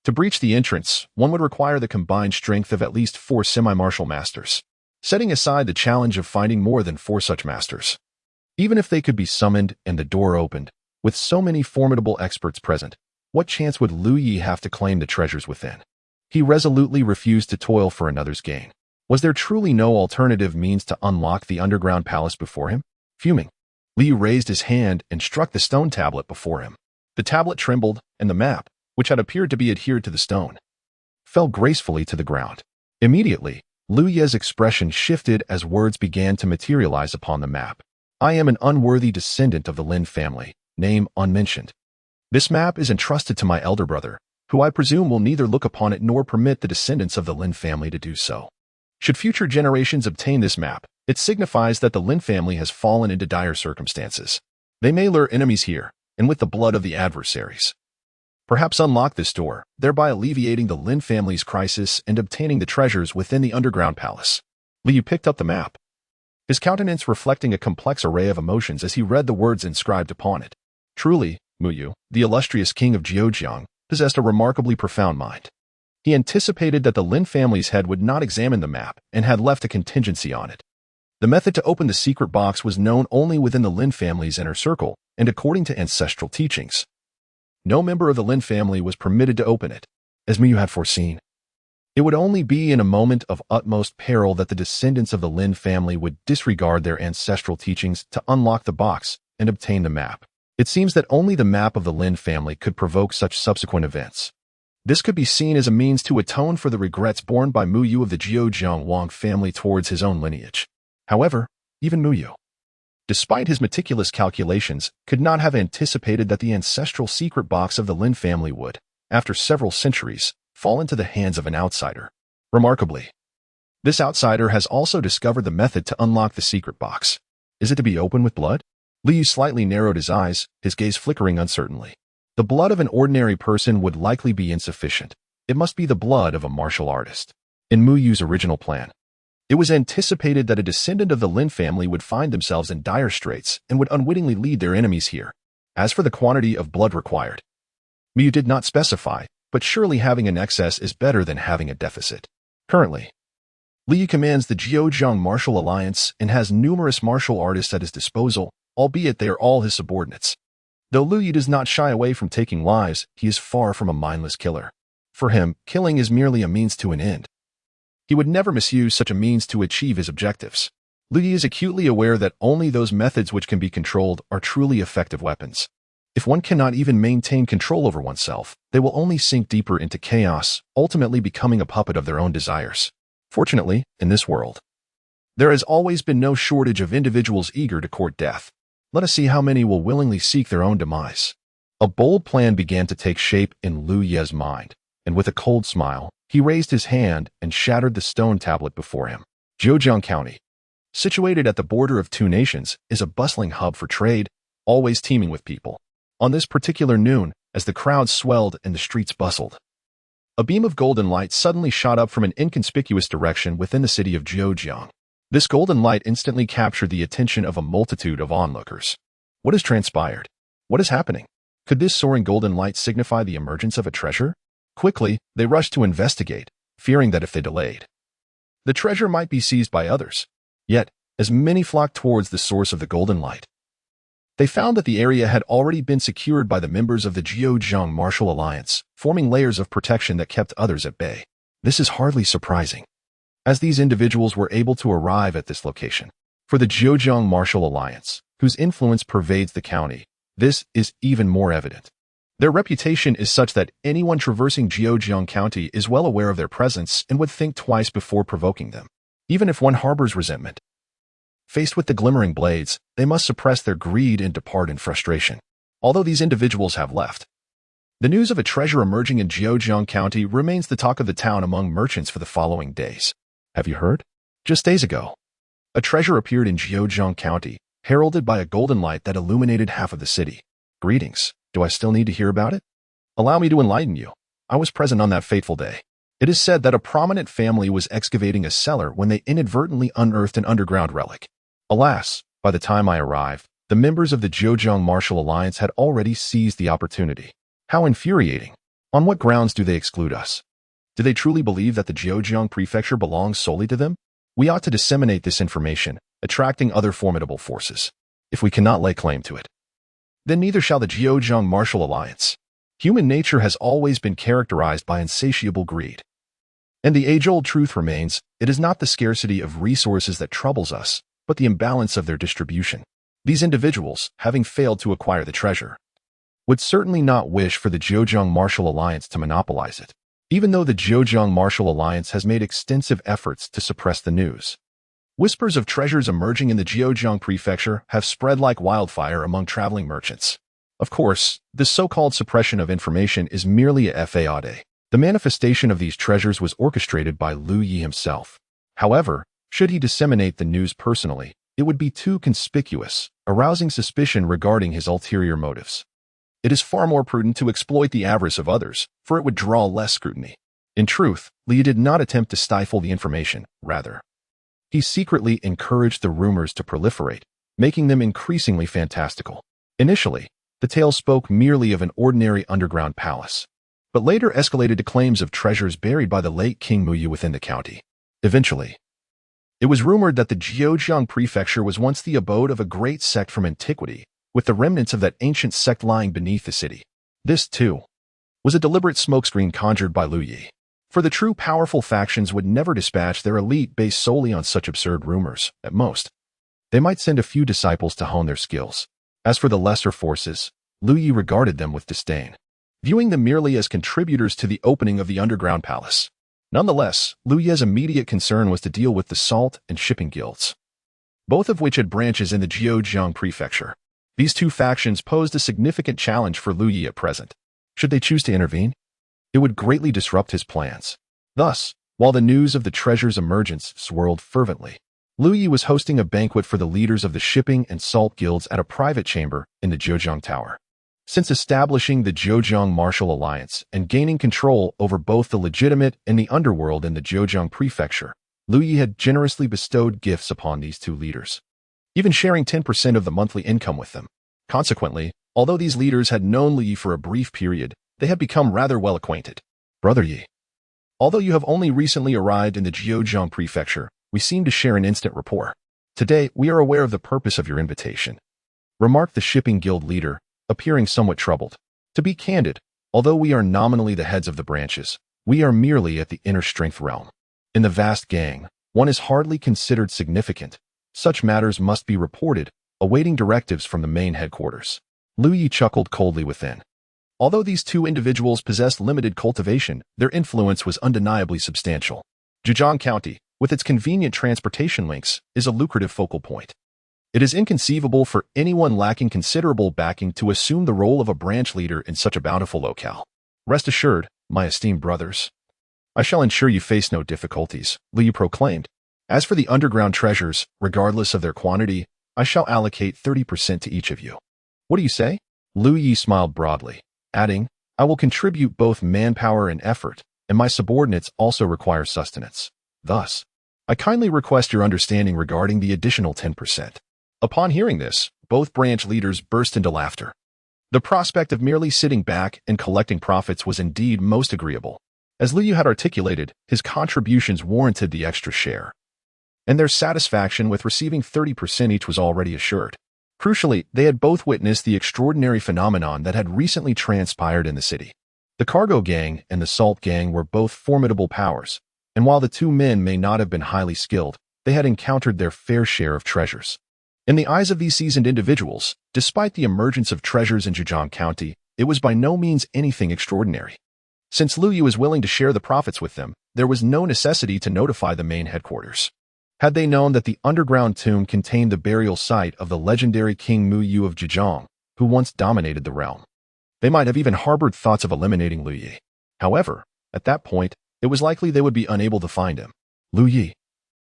To breach the entrance, one would require the combined strength of at least 4 semi-martial masters, setting aside the challenge of finding more than 4 such masters. Even if they could be summoned and the door opened, with so many formidable experts present, what chance would Lu Yi have to claim the treasures within? He resolutely refused to toil for another's gain. Was there truly no alternative means to unlock the underground palace before him? Fuming, Li raised his hand and struck the stone tablet before him. The tablet trembled, and the map, which had appeared to be adhered to the stone, fell gracefully to the ground. Immediately, Lu Ye's expression shifted as words began to materialize upon the map. I am an unworthy descendant of the Lin family, name unmentioned. This map is entrusted to my elder brother, who I presume will neither look upon it nor permit the descendants of the Lin family to do so. Should future generations obtain this map, it signifies that the Lin family has fallen into dire circumstances. They may lure enemies here, and with the blood of the adversaries, perhaps unlock this door, thereby alleviating the Lin family's crisis and obtaining the treasures within the underground palace. Liu picked up the map, his countenance reflecting a complex array of emotions as he read the words inscribed upon it. Truly, Muyu, the illustrious king of Jiujiang, possessed a remarkably profound mind. He anticipated that the Lin family's head would not examine the map and had left a contingency on it. The method to open the secret box was known only within the Lin family's inner circle, and according to ancestral teachings, no member of the Lin family was permitted to open it. As Muyu had foreseen, it would only be in a moment of utmost peril that the descendants of the Lin family would disregard their ancestral teachings to unlock the box and obtain the map. It seems that only the map of the Lin family could provoke such subsequent events. This could be seen as a means to atone for the regrets borne by Muyu of the Jiujiang Wang family towards his own lineage. However, even Muyu, despite his meticulous calculations, could not have anticipated that the ancestral secret box of the Lin family would, after several centuries, fall into the hands of an outsider. Remarkably, this outsider has also discovered the method to unlock the secret box. Is it to be opened with blood? Liu slightly narrowed his eyes, his gaze flickering uncertainly. The blood of an ordinary person would likely be insufficient. It must be the blood of a martial artist. In Mu Yu's original plan, it was anticipated that a descendant of the Lin family would find themselves in dire straits and would unwittingly lead their enemies here. As for the quantity of blood required, Mu Yu did not specify, but surely having an excess is better than having a deficit. Currently, Liu commands the Jiuzhang Martial Alliance and has numerous martial artists at his disposal, albeit they are all his subordinates. Though Liu does not shy away from taking lives, he is far from a mindless killer. For him, killing is merely a means to an end. He would never misuse such a means to achieve his objectives. Liu is acutely aware that only those methods which can be controlled are truly effective weapons. If one cannot even maintain control over oneself, they will only sink deeper into chaos, ultimately becoming a puppet of their own desires. Fortunately, in this world, there has always been no shortage of individuals eager to court death. Let us see how many will willingly seek their own demise. A bold plan began to take shape in Liu Ye's mind, and with a cold smile, he raised his hand and shattered the stone tablet before him. Jiuzhang County, situated at the border of two nations, is a bustling hub for trade, always teeming with people. On this particular noon, as the crowd swelled and the streets bustled, a beam of golden light suddenly shot up from an inconspicuous direction within the city of Jiuzhang. This golden light instantly captured the attention of a multitude of onlookers. What has transpired? What is happening? Could this soaring golden light signify the emergence of a treasure? Quickly, they rushed to investigate, fearing that if they delayed, the treasure might be seized by others. Yet, as many flocked towards the source of the golden light, they found that the area had already been secured by the members of the Jiuzhang Martial Alliance, forming layers of protection that kept others at bay. This is hardly surprising, as these individuals were able to arrive at this location. For the Jiuzhang Martial Alliance, whose influence pervades the county, this is even more evident. Their reputation is such that anyone traversing Jiuzhang County is well aware of their presence and would think twice before provoking them, even if one harbors resentment. Faced with the glimmering blades, they must suppress their greed and depart in frustration. Although these individuals have left, the news of a treasure emerging in Jiuzhang County remains the talk of the town among merchants for the following days. Have you heard? Just days ago, a treasure appeared in Jiuzhang County, heralded by a golden light that illuminated half of the city. Greetings. Do I still need to hear about it? Allow me to enlighten you. I was present on that fateful day. It is said that a prominent family was excavating a cellar when they inadvertently unearthed an underground relic. Alas, by the time I arrived, the members of the Jiuzhang Martial Alliance had already seized the opportunity. How infuriating. On what grounds do they exclude us? Do they truly believe that the Jiuzhang Prefecture belongs solely to them? We ought to disseminate this information, attracting other formidable forces. If we cannot lay claim to it, then neither shall the Jiuzhang Martial Alliance. Human nature has always been characterized by insatiable greed. And the age-old truth remains, it is not the scarcity of resources that troubles us, but the imbalance of their distribution. These individuals, having failed to acquire the treasure, would certainly not wish for the Jiuzhang Martial Alliance to monopolize it, even though the Jiuzhang Martial Alliance has made extensive efforts to suppress the news. Whispers of treasures emerging in the Jiuzhang Prefecture have spread like wildfire among traveling merchants. Of course, this so-called suppression of information is merely a fade. The manifestation of these treasures was orchestrated by Liu Yi himself. However, should he disseminate the news personally, it would be too conspicuous, arousing suspicion regarding his ulterior motives. It is far more prudent to exploit the avarice of others, for it would draw less scrutiny. In truth, Liu did not attempt to stifle the information, rather, he secretly encouraged the rumors to proliferate, making them increasingly fantastical. Initially, the tale spoke merely of an ordinary underground palace, but later escalated to claims of treasures buried by the late King Mu Yu within the county. Eventually, it was rumored that the Jiuzhang Prefecture was once the abode of a great sect from antiquity, with the remnants of that ancient sect lying beneath the city. This, too, was a deliberate smokescreen conjured by Liu Yi. For the true powerful factions would never dispatch their elite based solely on such absurd rumors. At most, they might send a few disciples to hone their skills. As for the lesser forces, Liu Yi regarded them with disdain, viewing them merely as contributors to the opening of the underground palace. Nonetheless, Liu Yi's immediate concern was to deal with the salt and shipping guilds. both of which had branches in the Zhejiang prefecture. These two factions posed a significant challenge for Lu Yi at present. Should they choose to intervene, it would greatly disrupt his plans. Thus, while the news of the treasure's emergence swirled fervently, Lu Yi was hosting a banquet for the leaders of the shipping and salt guilds at a private chamber in the Zhejiang Tower. Since establishing the Zhejiang Martial Alliance and gaining control over both the legitimate and the underworld in the Zhejiang prefecture, Lu Yi had generously bestowed gifts upon these two leaders, even sharing 10% of the monthly income with them. Consequently, although these leaders had known Lu Yi for a brief period, they had become rather well acquainted. Brother Yi, although you have only recently arrived in the Zhejiang prefecture, we seem to share an instant rapport. Today, we are aware of the purpose of your invitation, remarked the shipping guild leader, appearing somewhat troubled. To be candid, although we are nominally the heads of the branches, we are merely at the inner strength realm. In the vast gang, one is hardly considered significant. Such matters must be reported, awaiting directives from the main headquarters. Lu Yi chuckled coldly within. Although these two individuals possessed limited cultivation, their influence was undeniably substantial. Zhejiang County, with its convenient transportation links, is a lucrative focal point. It is inconceivable for anyone lacking considerable backing to assume the role of a branch leader in such a bountiful locale. Rest assured, my esteemed brothers, I shall ensure you face no difficulties, Lu Yi proclaimed. As for the underground treasures, regardless of their quantity, I shall allocate 30% to each of you. What do you say? Lu Yi smiled broadly, adding, I will contribute both manpower and effort, and my subordinates also require sustenance. Thus, I kindly request your understanding regarding the additional 10%. Upon hearing this, both branch leaders burst into laughter. The prospect of merely sitting back and collecting profits was indeed most agreeable. As Lu Yi had articulated, his contributions warranted the extra share, and their satisfaction with receiving 30% each was already assured. Crucially, they had both witnessed the extraordinary phenomenon that had recently transpired in the city. The cargo gang and the salt gang were both formidable powers, and while the two men may not have been highly skilled, they had encountered their fair share of treasures. In the eyes of these seasoned individuals, despite the emergence of treasures in Zhejiang County, it was by no means anything extraordinary. Since Lu Yi was willing to share the profits with them, there was no necessity to notify the main headquarters. Had they known that the underground tomb contained the burial site of the legendary King Mu Yu of Zhejiang, who once dominated the realm, they might have even harbored thoughts of eliminating Lu Yi. However, at that point, it was likely they would be unable to find him. Lu Yi,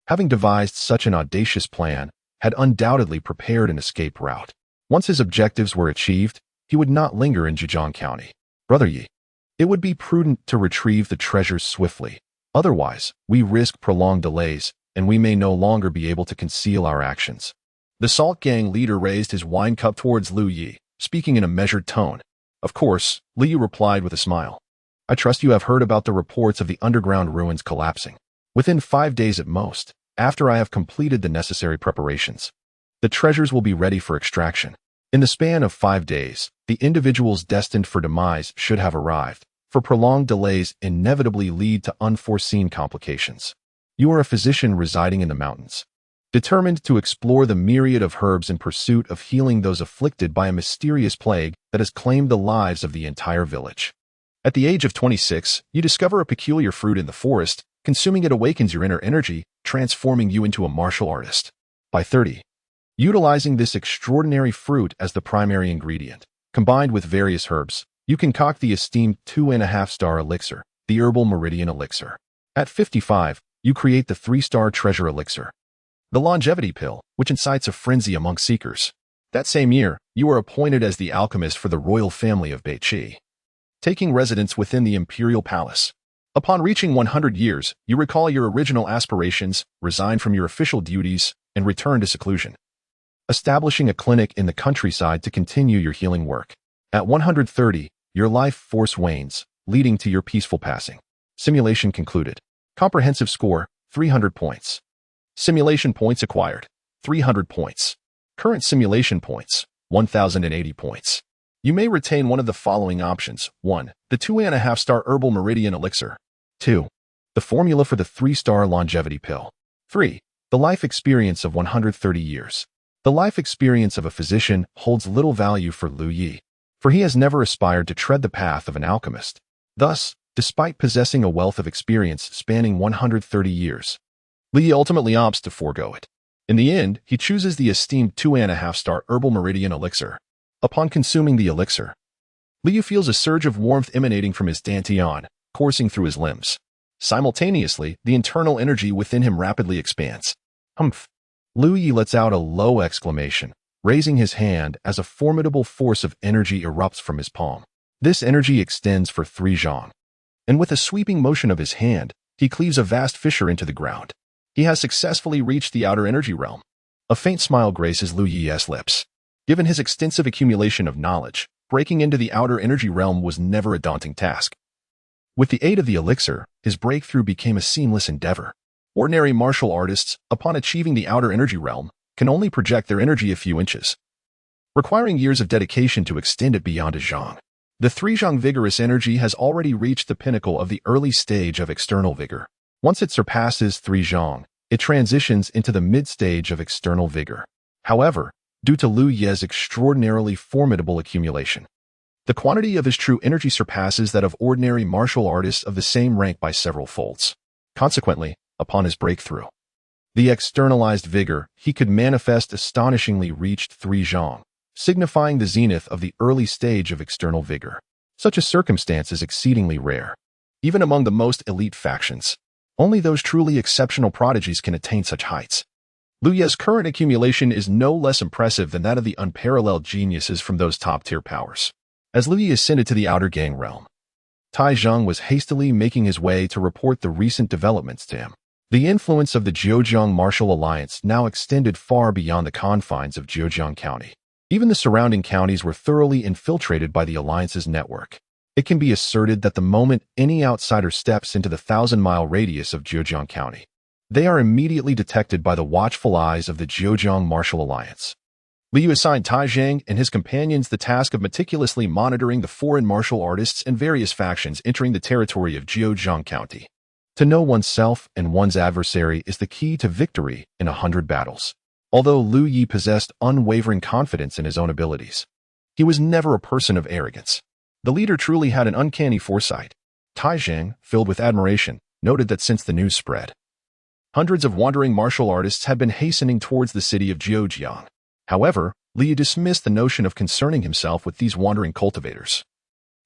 having devised such an audacious plan, had undoubtedly prepared an escape route. Once his objectives were achieved, he would not linger in Zhejiang County. Brother Yi, it would be prudent to retrieve the treasures swiftly. Otherwise, we risk prolonged delays, and we may no longer be able to conceal our actions. The Salt Gang leader raised his wine cup towards Lu Yi, speaking in a measured tone. Of course, Lu Yi replied with a smile. I trust you have heard about the reports of the underground ruins collapsing. Within 5 days at most, after I have completed the necessary preparations, the treasures will be ready for extraction. In the span of 5 days, the individuals destined for demise should have arrived, for prolonged delays inevitably lead to unforeseen complications. You are a physician residing in the mountains, determined to explore the myriad of herbs in pursuit of healing those afflicted by a mysterious plague that has claimed the lives of the entire village. At the age of 26, you discover a peculiar fruit in the forest. Consuming it awakens your inner energy, transforming you into a martial artist. By 30, utilizing this extraordinary fruit as the primary ingredient, combined with various herbs, you concoct the esteemed 2.5-star elixir, the herbal meridian elixir. At 55, you create the 3-star treasure elixir, the longevity pill, which incites a frenzy among seekers. That same year, you are appointed as the alchemist for the royal family of Beiqi, taking residence within the imperial palace. Upon reaching 100 years, you recall your original aspirations, resign from your official duties, and return to seclusion, establishing a clinic in the countryside to continue your healing work. At 130, your life force wanes, leading to your peaceful passing. Simulation concluded. Comprehensive score, 300 points. Simulation points acquired, 300 points. Current simulation points, 1,080 points. You may retain one of the following options. 1. The 2.5-star herbal meridian elixir. 2. The formula for the 3-star longevity pill. 3. The life experience of 130 years. The life experience of a physician holds little value for Lu Yi, for he has never aspired to tread the path of an alchemist. Thus, despite possessing a wealth of experience spanning 130 years, Lu Yi ultimately opts to forego it. In the end, he chooses the esteemed 2.5-star herbal meridian elixir. Upon consuming the elixir, Liu feels a surge of warmth emanating from his dantian, coursing through his limbs. Simultaneously, the internal energy within him rapidly expands. Humph! Liu Yi lets out a low exclamation, raising his hand as a formidable force of energy erupts from his palm. This energy extends for 3 zhang, and with a sweeping motion of his hand, he cleaves a vast fissure into the ground. He has successfully reached the outer energy realm. A faint smile graces Liu Yi's lips. Given his extensive accumulation of knowledge, breaking into the outer energy realm was never a daunting task. With the aid of the elixir, his breakthrough became a seamless endeavor. Ordinary martial artists, upon achieving the outer energy realm, can only project their energy a few inches, requiring years of dedication to extend it beyond a zhang. The 3 zhang vigorous energy has already reached the pinnacle of the early stage of external vigor. Once it surpasses 3 zhang, it transitions into the mid-stage of external vigor. However, due to Liu Yi's extraordinarily formidable accumulation, the quantity of his true energy surpasses that of ordinary martial artists of the same rank by several folds. Consequently, upon his breakthrough, the externalized vigor he could manifest astonishingly reached 3 zhang, signifying the zenith of the early stage of external vigor. Such a circumstance is exceedingly rare. Even among the most elite factions, only those truly exceptional prodigies can attain such heights. Liu Yi's current accumulation is no less impressive than that of the unparalleled geniuses from those top-tier powers. As Liu Yi ascended to the outer gang realm, Tai Zheng was hastily making his way to report the recent developments to him. The influence of the Zhejiang Martial Alliance now extended far beyond the confines of Zhejiang County. Even the surrounding counties were thoroughly infiltrated by the Alliance's network. It can be asserted that the moment any outsider steps into the 1,000-mile radius of Zhejiang County, they are immediately detected by the watchful eyes of the Zhejiang Martial Alliance. Liu assigned Tai Zhang and his companions the task of meticulously monitoring the foreign martial artists and various factions entering the territory of Zhejiang County. To know oneself and one's adversary is the key to victory in 100 battles. Although Liu Yi possessed unwavering confidence in his own abilities, he was never a person of arrogance. The leader truly had an uncanny foresight. Tai Zhang, filled with admiration, noted that since the news spread, hundreds of wandering martial artists had been hastening towards the city of Zhejiang. However, Liu dismissed the notion of concerning himself with these wandering cultivators,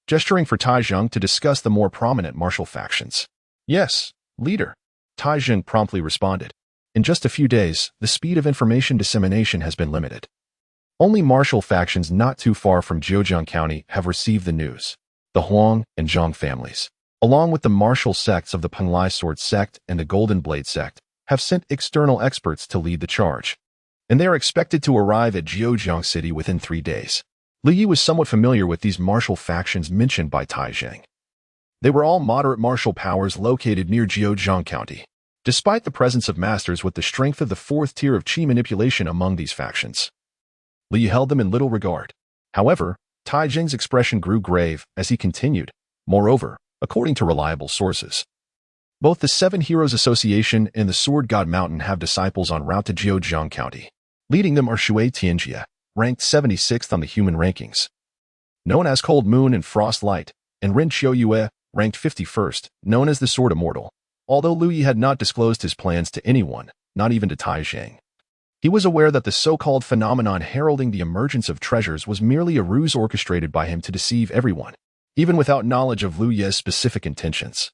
gesturing for Tai Zhang to discuss the more prominent martial factions. Yes, leader, Tai Zhang promptly responded. In just a few days, the speed of information dissemination has been limited. Only martial factions not too far from Zhejiang County have received the news. The Huang and Zhang families, along with the martial sects of the Penglai Sword Sect and the Golden Blade Sect, have sent external experts to lead the charge, and they are expected to arrive at Zhejiang City within 3 days. Liu Yi was somewhat familiar with these martial factions mentioned by Tai Zhang. They were all moderate martial powers located near Zhejiang County. Despite the presence of masters with the strength of the 4th tier of chi manipulation among these factions, Liu held them in little regard. However, Tai Zhang's expression grew grave as he continued. Moreover, according to reliable sources, both the 7 Heroes Association and the Sword God Mountain have disciples en route to Zhejiang County. Leading them are Shui Tianjie, ranked 76th on the human rankings, known as Cold Moon and Frost Light, and Ren Qiuyue, ranked 51st, known as the Sword Immortal. Although Liu Yi had not disclosed his plans to anyone, not even to Tai Zhang, he was aware that the so-called phenomenon heralding the emergence of treasures was merely a ruse orchestrated by him to deceive everyone, even without knowledge of Liu Yi's specific intentions.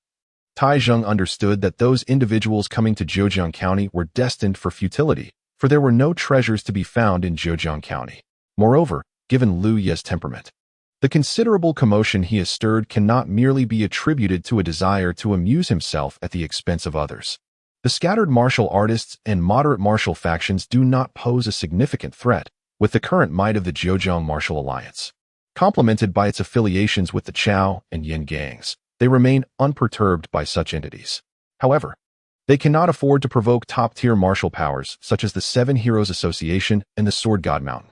Tai Zhang understood that those individuals coming to Zhejiang County were destined for futility, for there were no treasures to be found in Zhejiang County. Moreover, given Liu Yi's temperament, the considerable commotion he has stirred cannot merely be attributed to a desire to amuse himself at the expense of others. The scattered martial artists and moderate martial factions do not pose a significant threat with the current might of the Zhejiang Martial Alliance. Complemented by its affiliations with the Chao and Yin gangs, they remain unperturbed by such entities. However, they cannot afford to provoke top-tier martial powers such as the 7 Heroes Association and the Sword God Mountain.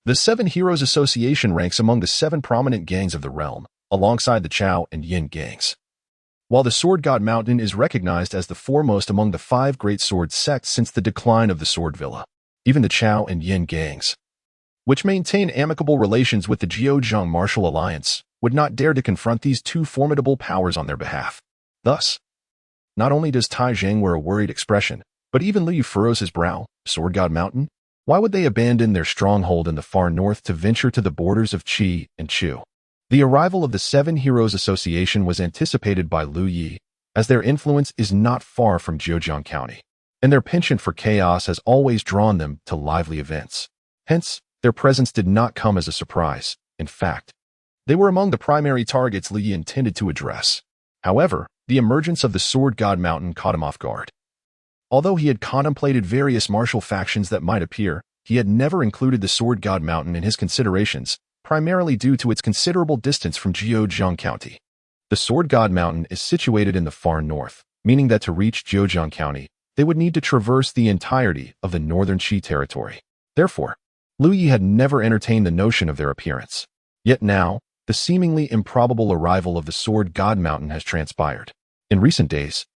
The 7 Heroes Association ranks among the 7 prominent gangs of the realm, alongside the Chao and Yin gangs, while the Sword God Mountain is recognized as the foremost among the 5 great sword sects since the decline of the Sword Villa. Even the Chao and Yin gangs, which maintain amicable relations with the Zhejiang Martial Alliance, would not dare to confront these 2 formidable powers on their behalf. Thus, not only does Tai Zhang wear a worried expression, but even Liu furrows his brow, Sword God Mountain? Why would they abandon their stronghold in the far north to venture to the borders of Qi and Chu? The arrival of the Seven Heroes Association was anticipated by Lu Yi, as their influence is not far from Zhejiang County, and their penchant for chaos has always drawn them to lively events. Hence, their presence did not come as a surprise. In fact, they were among the primary targets Lu Yi intended to address. However, the emergence of the Sword God Mountain caught him off guard. Although he had contemplated various martial factions that might appear, he had never included the Sword God Mountain in his considerations, primarily due to its considerable distance from Zhejiang County. The Sword God Mountain is situated in the far north, meaning that to reach Zhejiang County, they would need to traverse the entirety of the northern Qi territory. Therefore, Lu Yi had never entertained the notion of their appearance. Yet now, the seemingly improbable arrival of the Sword God Mountain has transpired. In recent days,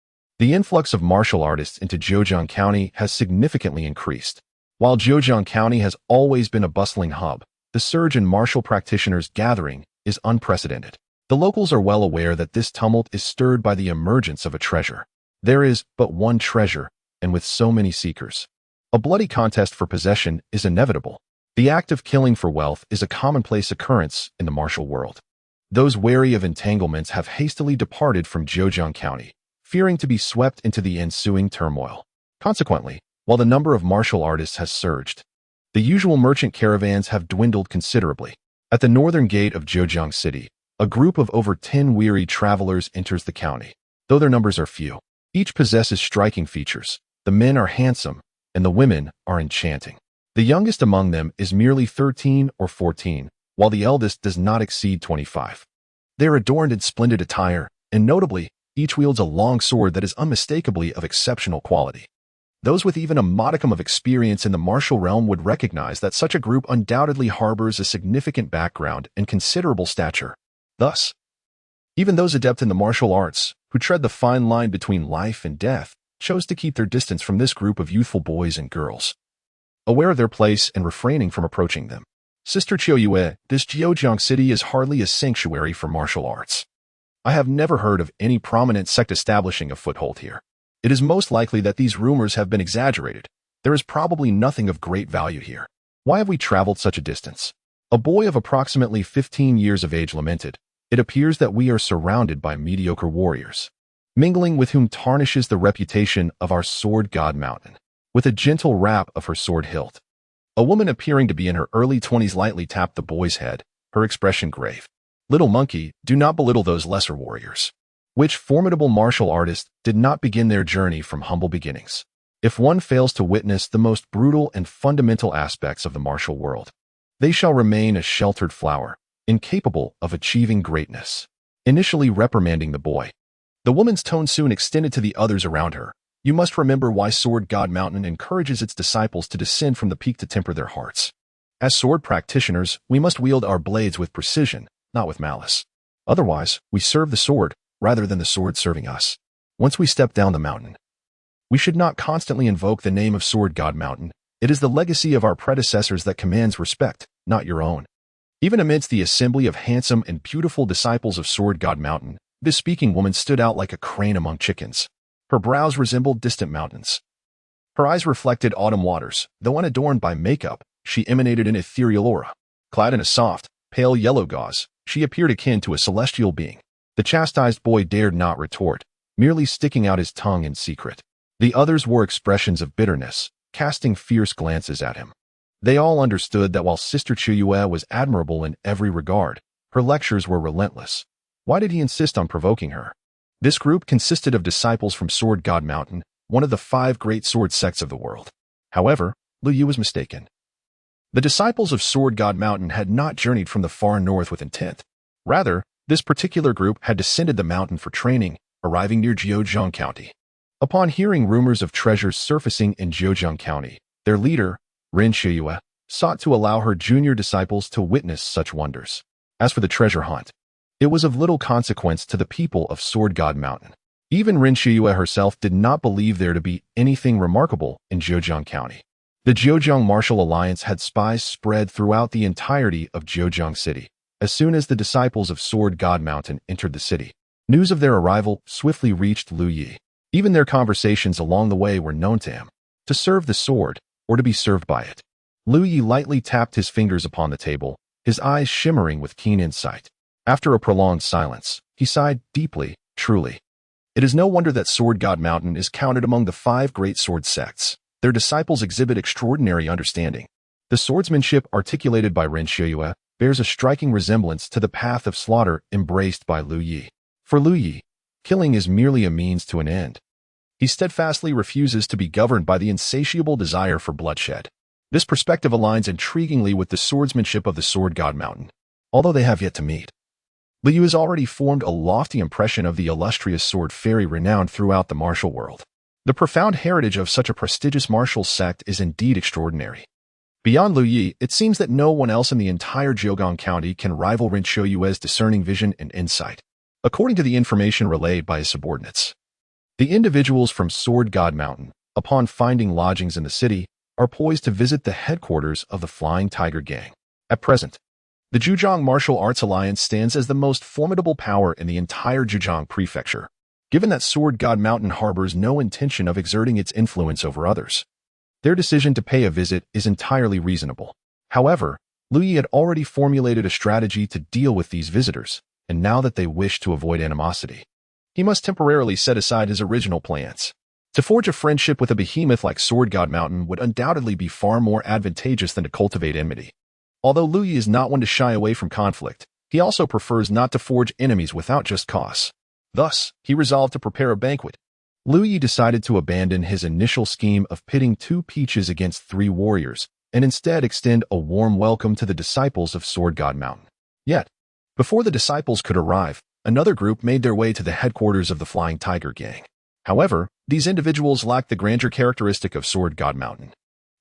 the influx of martial artists into Zhejiang County has significantly increased. While Zhejiang County has always been a bustling hub, the surge in martial practitioners gathering is unprecedented. The locals are well aware that this tumult is stirred by the emergence of a treasure. There is but one treasure, and with so many seekers, a bloody contest for possession is inevitable. The act of killing for wealth is a commonplace occurrence in the martial world. Those wary of entanglements have hastily departed from Zhejiang County, fearing to be swept into the ensuing turmoil. Consequently, while the number of martial artists has surged, the usual merchant caravans have dwindled considerably. At the northern gate of Zhejiang City, a group of over 10 weary travelers enters the county. Though their numbers are few, each possesses striking features. The men are handsome, and the women are enchanting. The youngest among them is merely 13 or 14, while the eldest does not exceed 25. They are adorned in splendid attire, and notably, each wields a long sword that is unmistakably of exceptional quality. Those with even a modicum of experience in the martial realm would recognize that such a group undoubtedly harbors a significant background and considerable stature. Thus, even those adept in the martial arts, who tread the fine line between life and death, chose to keep their distance from this group of youthful boys and girls, aware of their place and refraining from approaching them. Sister Qiuyue, this Zhejiang city is hardly a sanctuary for martial arts. I have never heard of any prominent sect establishing a foothold here. It is most likely that these rumors have been exaggerated. There is probably nothing of great value here. Why have we traveled such a distance? A boy of approximately 15 years of age lamented. It appears that we are surrounded by mediocre warriors, mingling with whom tarnishes the reputation of our Sword God Mountain. With a gentle rap of her sword hilt, a woman appearing to be in her early 20s lightly tapped the boy's head, her expression grave. Little monkey, do not belittle those lesser warriors. Which formidable martial artist did not begin their journey from humble beginnings? If one fails to witness the most brutal and fundamental aspects of the martial world, they shall remain a sheltered flower, incapable of achieving greatness. Initially reprimanding the boy, the woman's tone soon extended to the others around her. You must remember why Sword God Mountain encourages its disciples to descend from the peak to temper their hearts. As sword practitioners, we must wield our blades with precision, not with malice. Otherwise, we serve the sword, rather than the sword serving us. Once we step down the mountain, we should not constantly invoke the name of Sword God Mountain. It is the legacy of our predecessors that commands respect, not your own. Even amidst the assembly of handsome and beautiful disciples of Sword God Mountain, this speaking woman stood out like a crane among chickens. Her brows resembled distant mountains. Her eyes reflected autumn waters. Though unadorned by makeup, she emanated an ethereal aura. Clad in a soft, pale yellow gauze, she appeared akin to a celestial being. The chastised boy dared not retort, merely sticking out his tongue in secret. The others wore expressions of bitterness, casting fierce glances at him. They all understood that while Sister Qiuyue was admirable in every regard, her lectures were relentless. Why did he insist on provoking her? This group consisted of disciples from Sword God Mountain, one of the 5 great sword sects of the world. However, Lu Yi was mistaken. The disciples of Sword God Mountain had not journeyed from the far north with intent. Rather, this particular group had descended the mountain for training, arriving near Zhejiang County. Upon hearing rumors of treasures surfacing in Zhejiang County, their leader, Ren Qiuyue, sought to allow her junior disciples to witness such wonders. As for the treasure hunt, it was of little consequence to the people of Sword God Mountain. Even Ren Qiuyue herself did not believe there to be anything remarkable in Zhejiang County. The Zhejiang Martial Alliance had spies spread throughout the entirety of Zhejiang City. As soon as the disciples of Sword God Mountain entered the city, news of their arrival swiftly reached Lu Yi. Even their conversations along the way were known to him. To serve the sword, or to be served by it. Lu Yi lightly tapped his fingers upon the table, his eyes shimmering with keen insight. After a prolonged silence, he sighed deeply, truly. It is no wonder that Sword God Mountain is counted among the 5 great sword sects. Their disciples exhibit extraordinary understanding. The swordsmanship articulated by Ren Xiuyue bears a striking resemblance to the path of slaughter embraced by Lu Yi. For Lu Yi, killing is merely a means to an end. He steadfastly refuses to be governed by the insatiable desire for bloodshed. This perspective aligns intriguingly with the swordsmanship of the Sword God Mountain, although they have yet to meet. Lu Yi has already formed a lofty impression of the illustrious sword fairy renowned throughout the martial world. The profound heritage of such a prestigious martial sect is indeed extraordinary. Beyond Lu Yi, it seems that no one else in the entire Jiugang County can rival Ren Xiuyue's discerning vision and insight, according to the information relayed by his subordinates. The individuals from Sword God Mountain, upon finding lodgings in the city, are poised to visit the headquarters of the Flying Tiger Gang. At present, the Zhujiang Martial Arts Alliance stands as the most formidable power in the entire Zhujiang Prefecture, given that Sword God Mountain harbors no intention of exerting its influence over others. Their decision to pay a visit is entirely reasonable. However, Lu Yi had already formulated a strategy to deal with these visitors, and now that they wish to avoid animosity, he must temporarily set aside his original plans. To forge a friendship with a behemoth like Sword God Mountain would undoubtedly be far more advantageous than to cultivate enmity. Although Lu Yi is not one to shy away from conflict, he also prefers not to forge enemies without just cause. Thus, he resolved to prepare a banquet. Lu Yi decided to abandon his initial scheme of pitting 2 peaches against 3 warriors, and instead extend a warm welcome to the disciples of Sword God Mountain. Yet, before the disciples could arrive, another group made their way to the headquarters of the Flying Tiger Gang. However, these individuals lacked the grandeur characteristic of Sword God Mountain.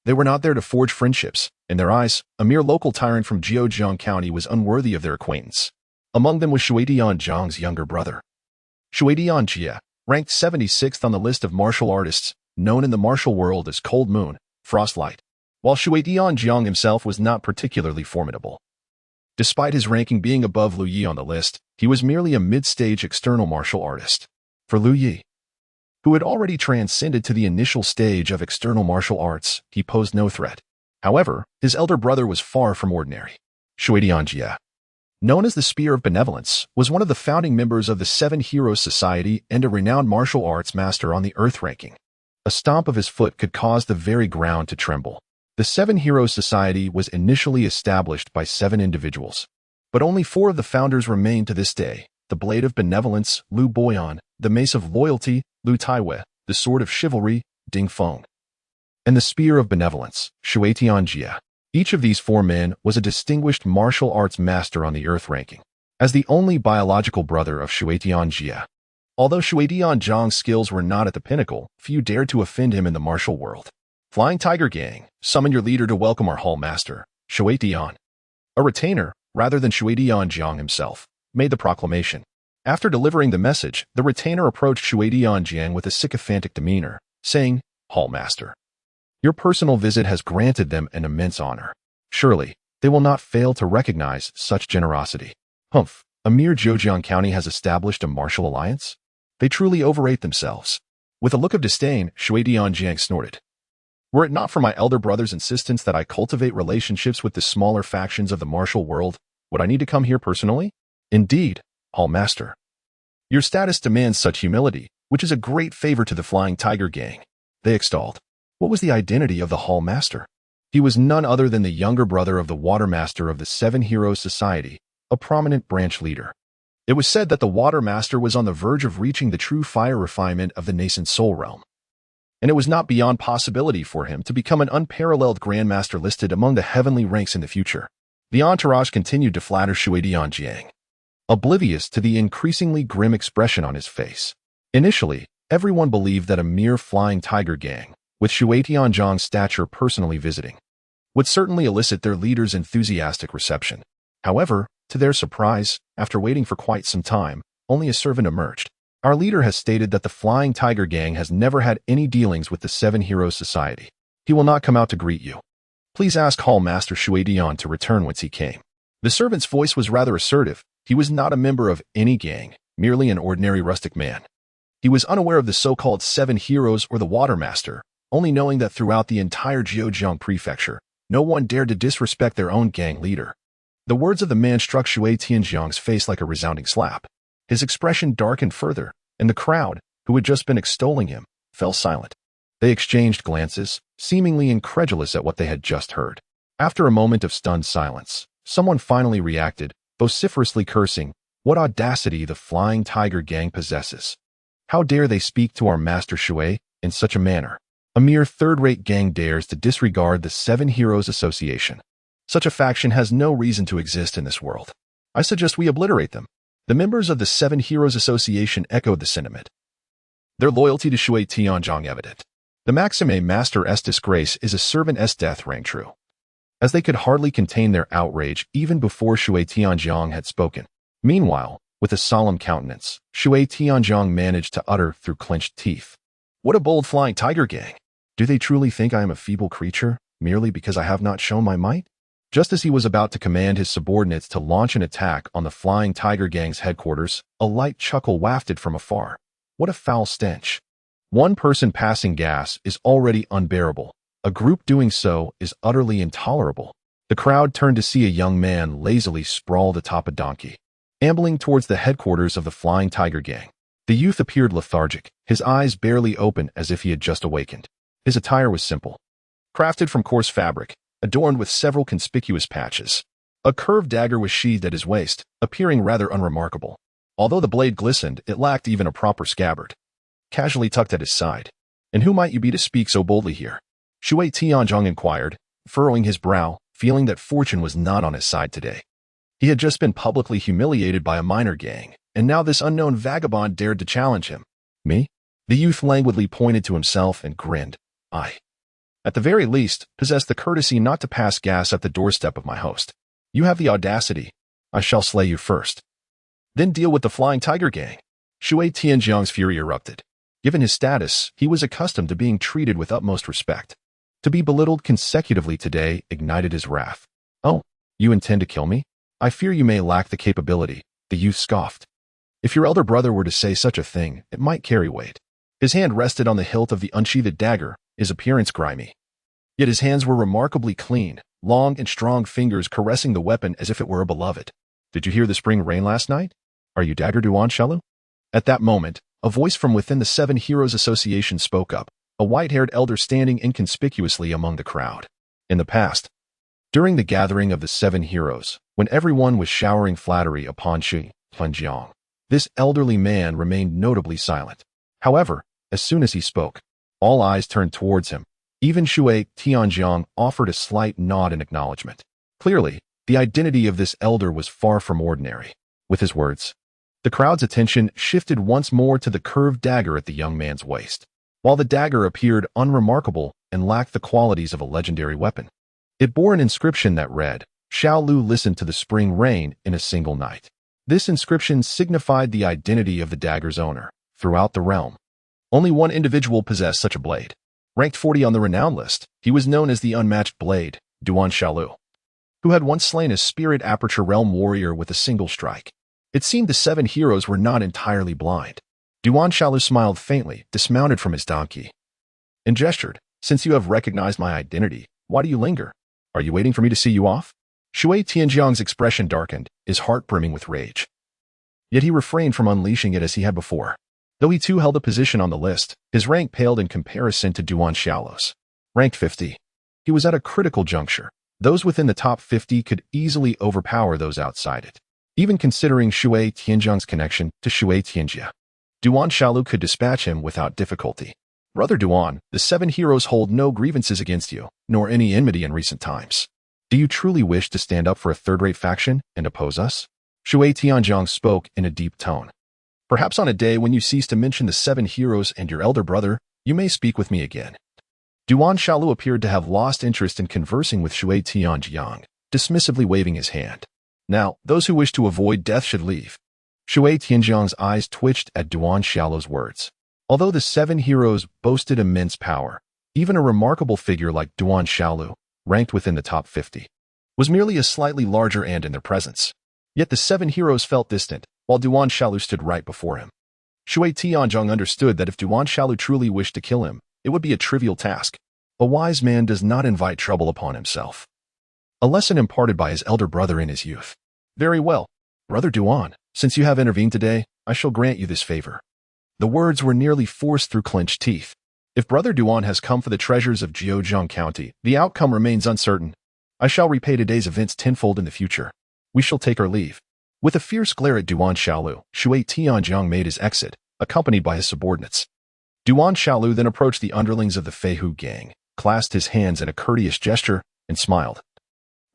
They were not there to forge friendships. In their eyes, a mere local tyrant from Jiujiang County was unworthy of their acquaintance. Among them was Shuidian Zhang's younger brother. Shuidian Jie, ranked 76th on the list of martial artists, known in the martial world as Cold Moon, Frostlight, while Shuidian Jiang himself was not particularly formidable. Despite his ranking being above Lu Yi on the list, he was merely a mid-stage external martial artist. For Lu Yi, who had already transcended to the initial stage of external martial arts, he posed no threat. However, his elder brother was far from ordinary. Shuidian Jie, known as the Spear of Benevolence, was one of the founding members of the 7 Heroes Society and a renowned martial arts master on the Earth ranking. A stomp of his foot could cause the very ground to tremble. The 7 Heroes Society was initially established by 7 individuals, but only 4 of the founders remain to this day: the Blade of Benevolence, Lu Boyan, the Mace of Loyalty, Lu Taiwei, the Sword of Chivalry, Ding Feng, and the Spear of Benevolence, Shuitian Jie. Each of these 4 men was a distinguished martial arts master on the Earth ranking. As the only biological brother of Shuitian Jie, although Shuitian Zhang's skills were not at the pinnacle, few dared to offend him in the martial world. Flying Tiger Gang, summon your leader to welcome our hall master, Shuitian. A retainer, rather than Shuitian Zhang himself, made the proclamation. After delivering the message, the retainer approached Shuitian Jiang with a sycophantic demeanor, saying, "Hall Master, your personal visit has granted them an immense honor. Surely, they will not fail to recognize such generosity." Humph, a mere Zhejiang County has established a martial alliance? They truly overrate themselves. With a look of disdain, Shuitian Jiang snorted. Were it not for my elder brother's insistence that I cultivate relationships with the smaller factions of the martial world, would I need to come here personally? Indeed, Hall Master, your status demands such humility, which is a great favor to the Flying Tiger Gang, they extolled. What was the identity of the Hall Master? He was none other than the younger brother of the Water Master of the 7 Heroes Society, a prominent branch leader. It was said that the Water Master was on the verge of reaching the true fire refinement of the nascent soul realm, and it was not beyond possibility for him to become an unparalleled Grandmaster listed among the heavenly ranks in the future. The entourage continued to flatter Shuidian Jiang, oblivious to the increasingly grim expression on his face. Initially, everyone believed that a mere Flying Tiger Gang, with Shuitian Zhang's stature personally visiting, would certainly elicit their leader's enthusiastic reception. However, to their surprise, after waiting for quite some time, only a servant emerged. Our leader has stated that the Flying Tiger Gang has never had any dealings with the 7 Heroes Society. He will not come out to greet you. Please ask Hall Master Shuidian to return whence he came. The servant's voice was rather assertive. He was not a member of any gang, merely an ordinary rustic man. He was unaware of the so-called 7 Heroes or the Water Master, only knowing that throughout the entire Zhejiang prefecture, no one dared to disrespect their own gang leader. The words of the man struck Shui Tianjiang's face like a resounding slap. His expression darkened further, and the crowd, who had just been extolling him, fell silent. They exchanged glances, seemingly incredulous at what they had just heard. After a moment of stunned silence, someone finally reacted, vociferously cursing, "What audacity the Flying Tiger gang possesses! How dare they speak to our master Shui in such a manner? A mere third-rate gang dares to disregard the Seven Heroes Association. Such a faction has no reason to exist in this world. I suggest we obliterate them." The members of the Seven Heroes Association echoed the sentiment, their loyalty to Shui Tianjiang evident. The maxime master s disgrace is a servant s death rang true. As they could hardly contain their outrage even before Shui Tianjiang had spoken. Meanwhile, with a solemn countenance, Shui Tianjiang managed to utter through clenched teeth, "What a bold Flying Tiger gang! Do they truly think I am a feeble creature, merely because I have not shown my might?" Just as he was about to command his subordinates to launch an attack on the Flying Tiger gang's headquarters, a light chuckle wafted from afar. What a foul stench! One person passing gas is already unbearable. A group doing so is utterly intolerable. The crowd turned to see a young man lazily sprawled atop a donkey, ambling towards the headquarters of the Flying Tiger gang. The youth appeared lethargic, his eyes barely open as if he had just awakened. His attire was simple, crafted from coarse fabric, adorned with several conspicuous patches. A curved dagger was sheathed at his waist, appearing rather unremarkable. Although the blade glistened, it lacked even a proper scabbard, casually tucked at his side. "And who might you be to speak so boldly here?" Shui Tianjiang inquired, furrowing his brow, feeling that fortune was not on his side today. He had just been publicly humiliated by a minor gang, and now this unknown vagabond dared to challenge him. "Me?" The youth languidly pointed to himself and grinned. "I, at the very least, possess the courtesy not to pass gas at the doorstep of my host. You have the audacity. I shall slay you first. Then deal with the Flying Tiger gang." Shui Tianjiang's fury erupted. Given his status, he was accustomed to being treated with utmost respect. To be belittled consecutively today ignited his wrath. "Oh, you intend to kill me? I fear you may lack the capability," the youth scoffed. "If your elder brother were to say such a thing, it might carry weight." His hand rested on the hilt of the unsheathed dagger, his appearance grimy. Yet his hands were remarkably clean, long and strong fingers caressing the weapon as if it were a beloved. "Did you hear the spring rain last night? Are you Dagger Duanshalu?" At that moment, a voice from within the Seven Heroes Association spoke up, a white-haired elder standing inconspicuously among the crowd. In the past, during the gathering of the Seven Heroes, when everyone was showering flattery upon Shui Tianjiang, this elderly man remained notably silent. However, as soon as he spoke, all eyes turned towards him. Even Shui Tianjiang offered a slight nod in acknowledgement. Clearly, the identity of this elder was far from ordinary. With his words, the crowd's attention shifted once more to the curved dagger at the young man's waist. While the dagger appeared unremarkable and lacked the qualities of a legendary weapon, it bore an inscription that read, "Xiao Lu listened to the spring rain in a single night." This inscription signified the identity of the dagger's owner. Throughout the realm, only one individual possessed such a blade. Ranked 40 on the renown list, he was known as the unmatched blade, Duanshalu, who had once slain a spirit aperture realm warrior with a single strike. It seemed the Seven Heroes were not entirely blind. Duanshalu smiled faintly, dismounted from his donkey, and gestured, "Since you have recognized my identity, why do you linger? Are you waiting for me to see you off?" Shui Tianjiang's expression darkened, his heart brimming with rage. Yet he refrained from unleashing it as he had before. Though he too held a position on the list, his rank paled in comparison to Duanshalu's. Ranked 50. He was at a critical juncture. Those within the top 50 could easily overpower those outside it. Even considering Shui Tianjiang's connection to Shui Tianjia, Duanshalu could dispatch him without difficulty. "Brother Duan, the Seven Heroes hold no grievances against you, nor any enmity in recent times. Do you truly wish to stand up for a third-rate faction and oppose us?" Shui Tianjiang spoke in a deep tone. "Perhaps on a day when you cease to mention the Seven Heroes and your elder brother, you may speak with me again." Duanshalu appeared to have lost interest in conversing with Shui Tianjiang, dismissively waving his hand. "Now, those who wish to avoid death should leave." Shui Tianjiang's eyes twitched at Duanshalu's words. Although the Seven Heroes boasted immense power, even a remarkable figure like Duanshalu, ranked within the top 50, was merely a slightly larger ant in their presence. Yet the Seven Heroes felt distant, while Duanshalu stood right before him. Shui Tianjiang understood that if Duanshalu truly wished to kill him, It would be a trivial task. A wise man does not invite trouble upon himself. A lesson imparted by his elder brother in his youth. Very well, Brother Duan, since you have intervened today, I shall grant you this favor. The words were nearly forced through clenched teeth. If Brother Duan has come for the treasures of Jiuzhang County, the outcome remains uncertain. I shall repay today's events tenfold in the future. We shall take our leave. With a fierce glare at Duan Xiaolu, Shui Tianjiang made his exit, accompanied by his subordinates. Duan Xiaolu then approached the underlings of the Feihu gang, clasped his hands in a courteous gesture, and smiled.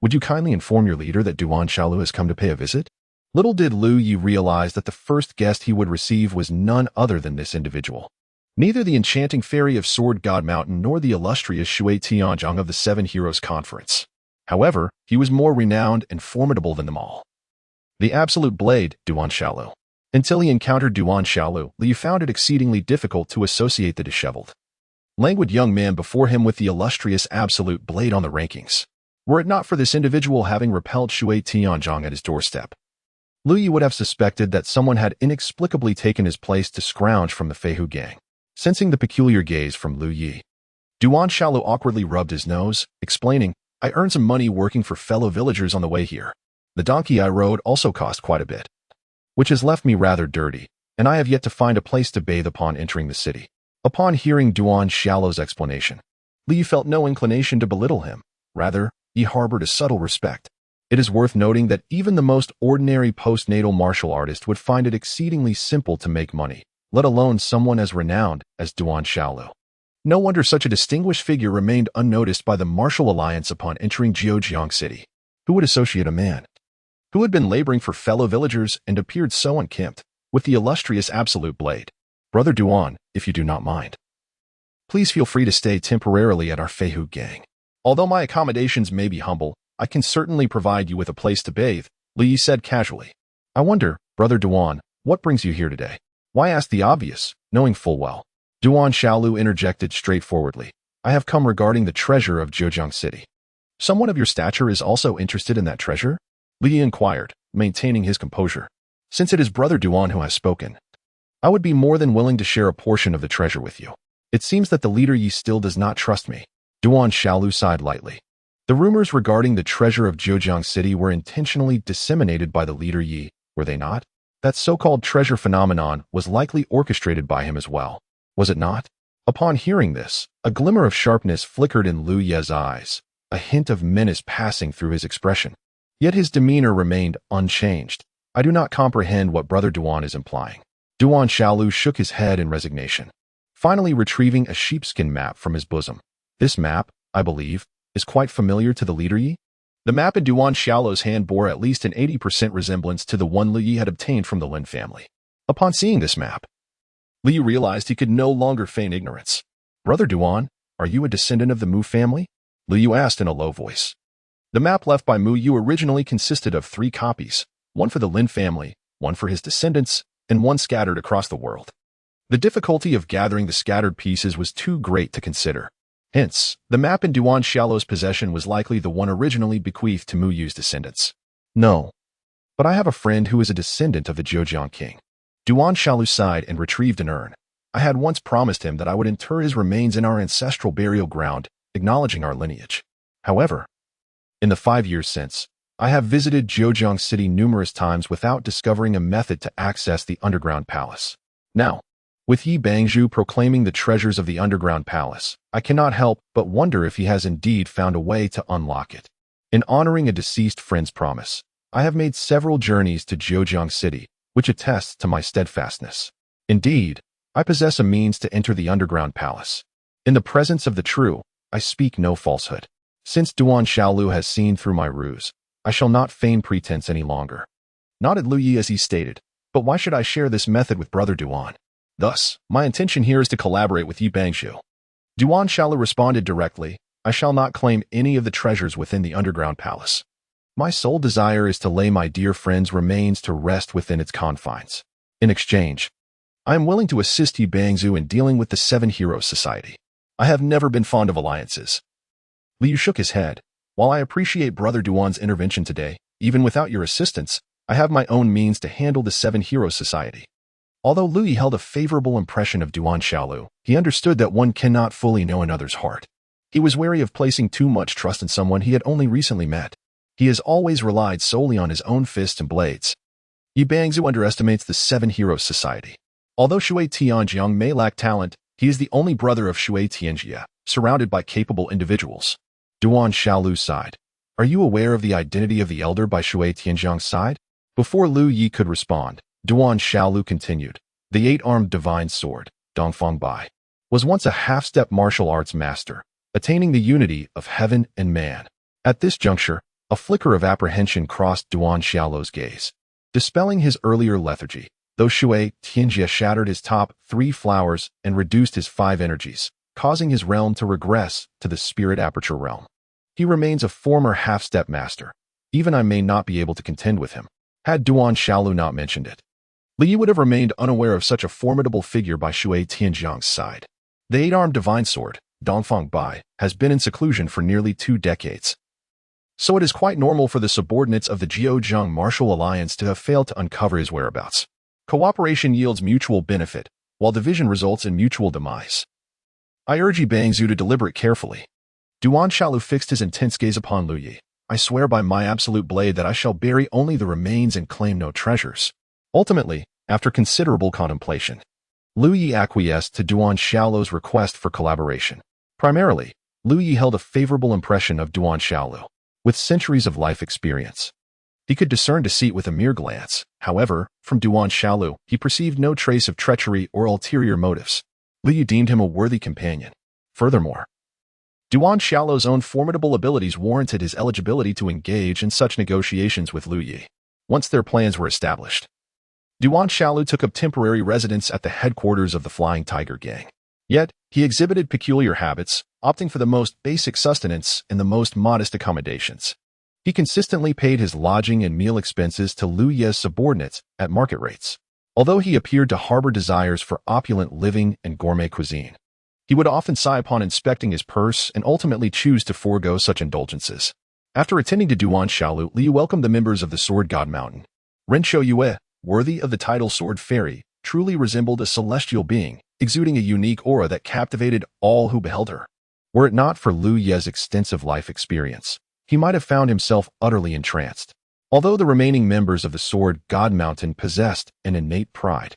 Would you kindly inform your leader that Duan Xiaolu has come to pay a visit? Little did Lu Yi realize that the first guest he would receive was none other than this individual. Neither the enchanting fairy of Sword God Mountain nor the illustrious Shui Tianjiang of the Seven Heroes Conference. However, he was more renowned and formidable than them all. The absolute blade, Duan Xiaolu. Until he encountered Duan Xiaolu, Li found it exceedingly difficult to associate the disheveled, languid young man before him with the illustrious absolute blade on the rankings. Were it not for this individual having repelled Shui Tianjiang at his doorstep, Lu Yi would have suspected that someone had inexplicably taken his place to scrounge from the Feihu gang. Sensing the peculiar gaze from Lu Yi, Duan Xiaolu awkwardly rubbed his nose, explaining, I earned some money working for fellow villagers on the way here. The donkey I rode also cost quite a bit, which has left me rather dirty, and I have yet to find a place to bathe upon entering the city. Upon hearing Duan Xiaolu's explanation, Li felt no inclination to belittle him. Rather, he harbored a subtle respect. It is worth noting that even the most ordinary postnatal martial artist would find it exceedingly simple to make money, let alone someone as renowned as Duan Xiaolu. No wonder such a distinguished figure remained unnoticed by the martial alliance upon entering Jiuzhang City. Who would associate a man who had been laboring for fellow villagers and appeared so unkempt with the illustrious absolute blade? Brother Duan, if you do not mind, please feel free to stay temporarily at our Feihu gang. Although my accommodations may be humble, I can certainly provide you with a place to bathe, Li said casually. I wonder, Brother Duan, what brings you here today? Why ask the obvious, knowing full well? Duan Xiaolu interjected straightforwardly. I have come regarding the treasure of Jiuzhang City. Someone of your stature is also interested in that treasure? Li inquired, maintaining his composure. Since it is Brother Duan who has spoken, I would be more than willing to share a portion of the treasure with you. It seems that the leader Yi still does not trust me. Duan Xiaolu sighed lightly. The rumors regarding the treasure of Jiuzhang City were intentionally disseminated by the leader Yi, were they not? That so-called treasure phenomenon was likely orchestrated by him as well, was it not? Upon hearing this, a glimmer of sharpness flickered in Lu Ye's eyes, a hint of menace passing through his expression. Yet his demeanor remained unchanged. I do not comprehend what Brother Duan is implying. Duan Xiaolu shook his head in resignation, finally retrieving a sheepskin map from his bosom. This map, I believe, is quite familiar to the leader Yi? The map in Duan Xiaolu's hand bore at least an 80% resemblance to the one Lu Yi had obtained from the Lin family. Upon seeing this map, Li realized he could no longer feign ignorance. Brother Duan, are you a descendant of the Mu family? Lu Yu asked in a low voice. The map left by Mu Yu originally consisted of 3 copies, one for the Lin family, one for his descendants, and one scattered across the world. The difficulty of gathering the scattered pieces was too great to consider. Hence, the map in Duan Xiaolu's possession was likely the one originally bequeathed to Mu Yu's descendants. No, but I have a friend who is a descendant of the Jiuzhang king. Duan Xiaolu sighed and retrieved an urn. I had once promised him that I would inter his remains in our ancestral burial ground, acknowledging our lineage. However, in the 5 years since, I have visited Jiuzhang City numerous times without discovering a method to access the underground palace. Now, with Yi Bangzhu proclaiming the treasures of the underground palace, I cannot help but wonder if he has indeed found a way to unlock it. In honoring a deceased friend's promise, I have made several journeys to Jiuzhang City, which attests to my steadfastness. Indeed, I possess a means to enter the underground palace. In the presence of the true, I speak no falsehood. Since Duan Xiaolu has seen through my ruse, I shall not feign pretense any longer. Nodded Lu Yi as he stated, but why should I share this method with Brother Duan? Thus, my intention here is to collaborate with Yi Bangzhu. Duan Xiaolu responded directly, I shall not claim any of the treasures within the underground palace. My sole desire is to lay my dear friend's remains to rest within its confines. In exchange, I am willing to assist Yi Bangzhu in dealing with the Seven Heroes Society. I have never been fond of alliances. Liu shook his head. While I appreciate Brother Duan's intervention today, even without your assistance, I have my own means to handle the Seven Heroes Society. Although Lu Yi held a favorable impression of Duan Xiaolu, he understood that one cannot fully know another's heart. He was wary of placing too much trust in someone he had only recently met. He has always relied solely on his own fists and blades. Yi Bangzhu underestimates the Seven Heroes Society. Although Shui Tianjiang may lack talent, he is the only brother of Shui Tianjia, surrounded by capable individuals. Duan Xiaolu sighed. Are you aware of the identity of the elder by Shui Tianjiang's side? Before Lu Yi could respond, Duan Xiaolu continued. The eight-armed divine sword, Dongfang Bai, was once a half-step martial arts master, attaining the unity of heaven and man. At this juncture, a flicker of apprehension crossed Duan Xiaolu's gaze. Dispelling his earlier lethargy, though Shui Tianjia shattered his top 3 flowers and reduced his 5 energies, causing his realm to regress to the spirit aperture realm. He remains a former half-step master. Even I may not be able to contend with him. Had Duan Xiaolu not mentioned it, Li would have remained unaware of such a formidable figure by Shui Tianjiang's side. The eight-armed divine sword, Dongfang Bai, has been in seclusion for nearly 2 decades. So it is quite normal for the subordinates of the Jiuzhang Martial Alliance to have failed to uncover his whereabouts. Cooperation yields mutual benefit, while division results in mutual demise. I urge Yi Bangzhu to deliberate carefully. Duan Xiaolu fixed his intense gaze upon Lu Yi. I swear by my absolute blade that I shall bury only the remains and claim no treasures. Ultimately, after considerable contemplation, Lu Yi acquiesced to Duan Xiaolu's request for collaboration. Primarily, Lu Yi held a favorable impression of Duan Xiaolu. With centuries of life experience, he could discern deceit with a mere glance. However, from Duan Xiaolu, he perceived no trace of treachery or ulterior motives. Lu Yi deemed him a worthy companion. Furthermore, Duan Xiaolu's own formidable abilities warranted his eligibility to engage in such negotiations with Lu Yi. Once their plans were established, Duan Xiaolu took up temporary residence at the headquarters of the Flying Tiger Gang. Yet, he exhibited peculiar habits, opting for the most basic sustenance and the most modest accommodations. He consistently paid his lodging and meal expenses to Lu Yi's subordinates at market rates. Although he appeared to harbor desires for opulent living and gourmet cuisine, he would often sigh upon inspecting his purse and ultimately choose to forego such indulgences. After attending to Duan Xiaolu, Liu welcomed the members of the Sword God Mountain. Ren Shou Yue, worthy of the title Sword Fairy, truly resembled a celestial being, exuding a unique aura that captivated all who beheld her. Were it not for Lu Yi's extensive life experience, he might have found himself utterly entranced. Although the remaining members of the Sword God Mountain possessed an innate pride,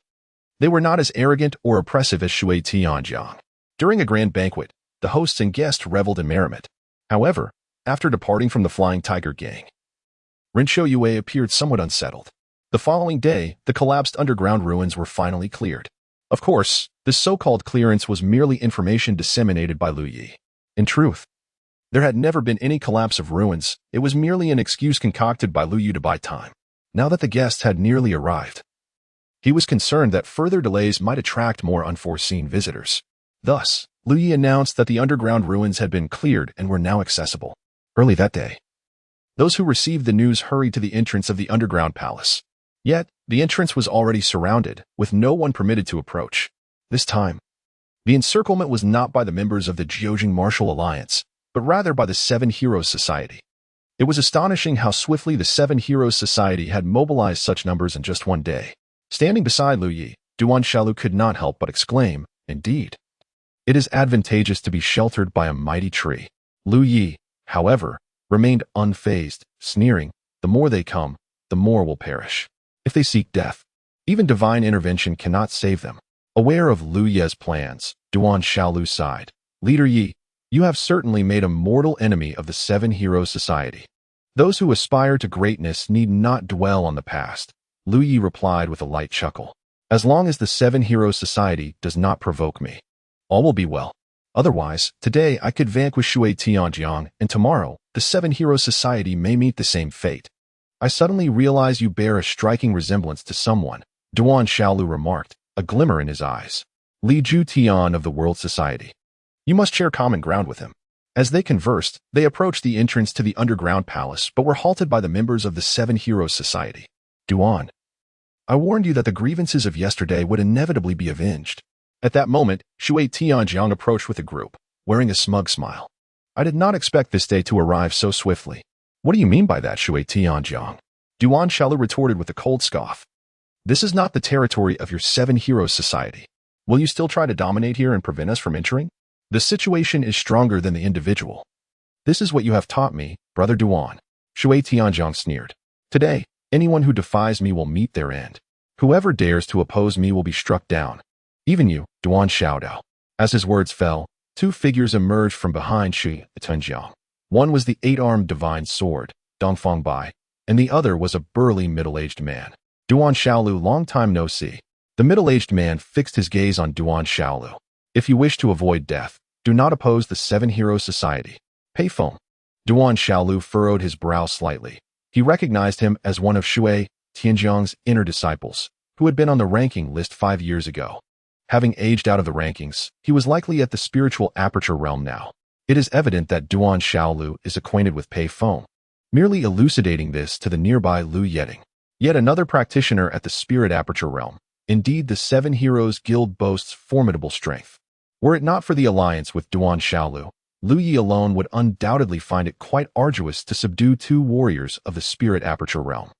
they were not as arrogant or oppressive as Shui Tianjiang. During a grand banquet, the hosts and guests reveled in merriment. However, after departing from the Flying Tiger Gang, Ren Shou Yue appeared somewhat unsettled. The following day, the collapsed underground ruins were finally cleared. Of course, this so-called clearance was merely information disseminated by Lu Yi. In truth, there had never been any collapse of ruins. It was merely an excuse concocted by Lu Yi to buy time. Now that the guests had nearly arrived, he was concerned that further delays might attract more unforeseen visitors. Thus, Lu Yi announced that the underground ruins had been cleared and were now accessible. Early that day, those who received the news hurried to the entrance of the underground palace. Yet, the entrance was already surrounded, with no one permitted to approach. This time, the encirclement was not by the members of the Jiuzhang Martial Alliance, but rather by the Seven Heroes Society. It was astonishing how swiftly the Seven Heroes Society had mobilized such numbers in just one day. Standing beside Lu Yi, Duan Xiaolu could not help but exclaim, "Indeed, it is advantageous to be sheltered by a mighty tree." Lu Yi, however, remained unfazed, sneering, "The more they come, the more will perish. If they seek death, even divine intervention cannot save them." Aware of Lu Yi's plans, Duan Xiaolu sighed. "Leader Yi, you have certainly made a mortal enemy of the Seven Heroes Society. Those who aspire to greatness need not dwell on the past." Lu Yi replied with a light chuckle. "As long as the Seven Heroes Society does not provoke me, all will be well. Otherwise, today I could vanquish Shui Tianjiang, and tomorrow, the Seven Heroes Society may meet the same fate." "I suddenly realize you bear a striking resemblance to someone," Duan Xiaolu remarked, a glimmer in his eyes. "Li Tian of the World Society. You must share common ground with him." As they conversed, they approached the entrance to the underground palace but were halted by the members of the Seven Heroes Society. "Duan, I warned you that the grievances of yesterday would inevitably be avenged." At that moment, Shui Tianjiang approached with a group, wearing a smug smile. "I did not expect this day to arrive so swiftly." "What do you mean by that, Shui Tianjiang?" Duan Xiaolu retorted with a cold scoff. This is not the territory of your Seven Heroes Society. Will you still try to dominate here and prevent us from entering? The situation is stronger than the individual. This is what you have taught me, Brother Duan. Shui Tianzhong sneered. Today, anyone who defies me will meet their end. Whoever dares to oppose me will be struck down. Even you, Duan Xiaodao. As his words fell, two figures emerged from behind Shui Tianzhong. One was the eight-armed divine sword, Dongfang Bai, and the other was a burly middle-aged man. Duan Xiaolu, long time no see. The middle-aged man fixed his gaze on Duan Xiaolu. If you wish to avoid death, do not oppose the Seven Heroes Society. Pei Feng. Duan Xiaolu furrowed his brow slightly. He recognized him as one of Shui Tianzhong's inner disciples, who had been on the ranking list 5 years ago. Having aged out of the rankings, he was likely at the spiritual aperture realm now. It is evident that Duan Xiaolu is acquainted with Pei Feng, merely elucidating this to the nearby Lu Yeting. Yet another practitioner at the spirit aperture realm. Indeed, the Seven Heroes Guild boasts formidable strength. Were it not for the alliance with Duan Xiaolu, Lu Yi alone would undoubtedly find it quite arduous to subdue two warriors of the spirit aperture realm.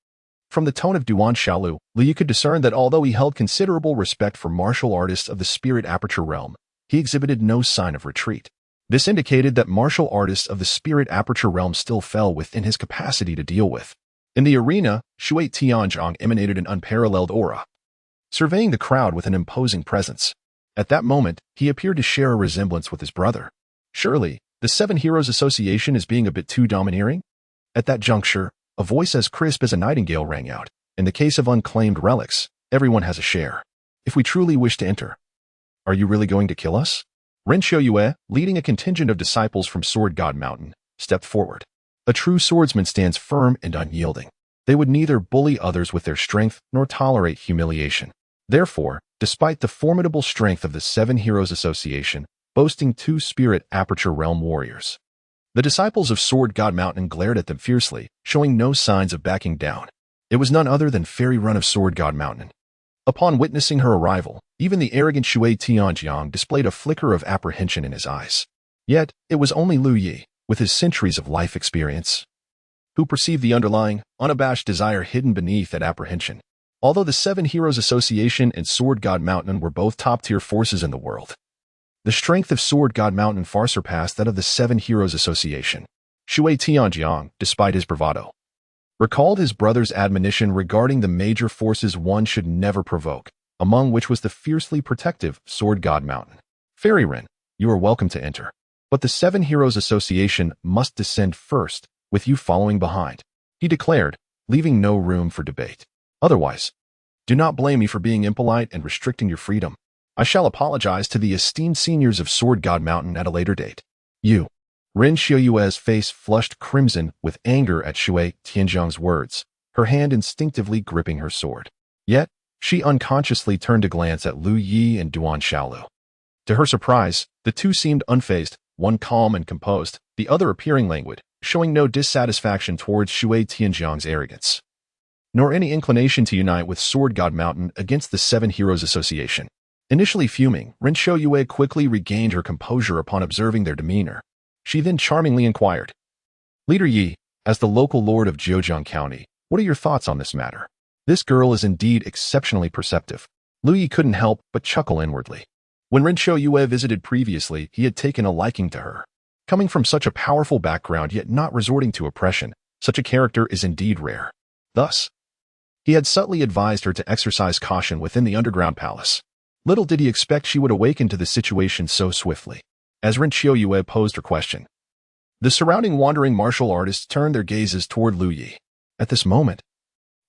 From the tone of Duan Xiaolu, Lu Yi could discern that although he held considerable respect for martial artists of the spirit aperture realm, he exhibited no sign of retreat. This indicated that martial artists of the spirit aperture realm still fell within his capacity to deal with. In the arena, Shui Tianzhong emanated an unparalleled aura, surveying the crowd with an imposing presence. At that moment, he appeared to share a resemblance with his brother. Surely, the Seven Heroes Association is being a bit too domineering? At that juncture, a voice as crisp as a nightingale rang out. In the case of unclaimed relics, everyone has a share. If we truly wish to enter, are you really going to kill us? Ren Xiuyue, leading a contingent of disciples from Sword God Mountain, stepped forward. A true swordsman stands firm and unyielding. They would neither bully others with their strength nor tolerate humiliation. Therefore, despite the formidable strength of the Seven Heroes Association, boasting two spirit aperture realm warriors, the disciples of Sword God Mountain glared at them fiercely, showing no signs of backing down. It was none other than Fairy Run of Sword God Mountain. Upon witnessing her arrival, even the arrogant Shui Tianzhong displayed a flicker of apprehension in his eyes. Yet, it was only Lu Yi, with his centuries of life experience, who perceived the underlying, unabashed desire hidden beneath that apprehension. Although the Seven Heroes Association and Sword God Mountain were both top-tier forces in the world, the strength of Sword God Mountain far surpassed that of the Seven Heroes Association. Shui Tianzhong, despite his bravado, recalled his brother's admonition regarding the major forces one should never provoke, among which was the fiercely protective Sword God Mountain. Fairy Ren, you are welcome to enter. But the Seven Heroes Association must descend first, with you following behind, he declared, leaving no room for debate. Otherwise, do not blame me for being impolite and restricting your freedom. I shall apologize to the esteemed seniors of Sword God Mountain at a later date. You. Ren Xiuyue's face flushed crimson with anger at Shui Tianzhong's words, her hand instinctively gripping her sword. Yet, she unconsciously turned to glance at Lu Yi and Duan Xiaolu. To her surprise, the two seemed unfazed, one calm and composed, the other appearing languid, showing no dissatisfaction towards Shui Tianzhong's arrogance, nor any inclination to unite with Sword God Mountain against the Seven Heroes Association. Initially fuming, Ren Xiuyue quickly regained her composure upon observing their demeanor. She then charmingly inquired, Leader Yi, as the local lord of Jiujiang County, what are your thoughts on this matter? This girl is indeed exceptionally perceptive. Lu Yi couldn't help but chuckle inwardly. When Ren Xiuyue visited previously, he had taken a liking to her. Coming from such a powerful background yet not resorting to oppression, such a character is indeed rare. Thus, he had subtly advised her to exercise caution within the underground palace. Little did he expect she would awaken to the situation so swiftly. As Ren Xiuyue posed her question, the surrounding wandering martial artists turned their gazes toward Lu Yi. At this moment,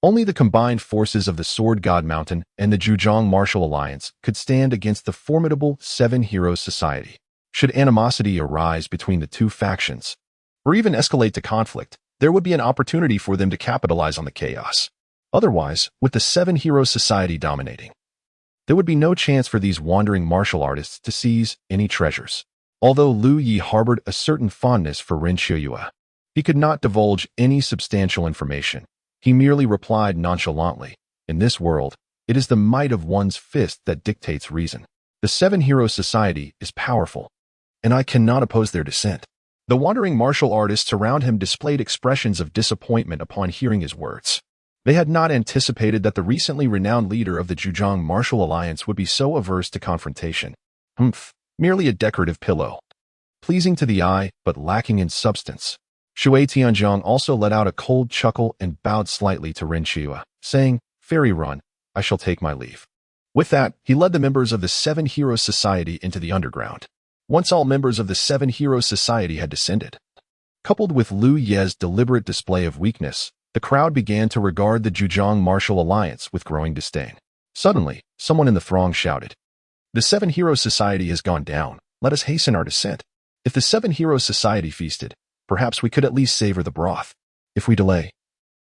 only the combined forces of the Sword God Mountain and the Zhujiang Martial Alliance could stand against the formidable Seven Heroes Society. Should animosity arise between the two factions, or even escalate to conflict, there would be an opportunity for them to capitalize on the chaos. Otherwise, with the Seven Heroes Society dominating, there would be no chance for these wandering martial artists to seize any treasures. Although Lu Yi harbored a certain fondness for Ren Xiuyue, he could not divulge any substantial information. He merely replied nonchalantly, in this world, it is the might of one's fist that dictates reason. The Seven Heroes Society is powerful, and I cannot oppose their descent. The wandering martial artists around him displayed expressions of disappointment upon hearing his words. They had not anticipated that the recently renowned leader of the Zhejiang Martial Alliance would be so averse to confrontation. Merely a decorative pillow. Pleasing to the eye, but lacking in substance. Shui Tianzhong also let out a cold chuckle and bowed slightly to Ren Shua, saying, "Fairy Run, I shall take my leave." With that, he led the members of the Seven Heroes Society into the underground. Once all members of the Seven Heroes Society had descended, coupled with Lu Ye's deliberate display of weakness, the crowd began to regard the Zhejiang Martial Alliance with growing disdain. Suddenly, someone in the throng shouted, "The Seven Heroes Society has gone down. Let us hasten our descent. If the Seven Heroes Society feasted, perhaps we could at least savor the broth. If we delay,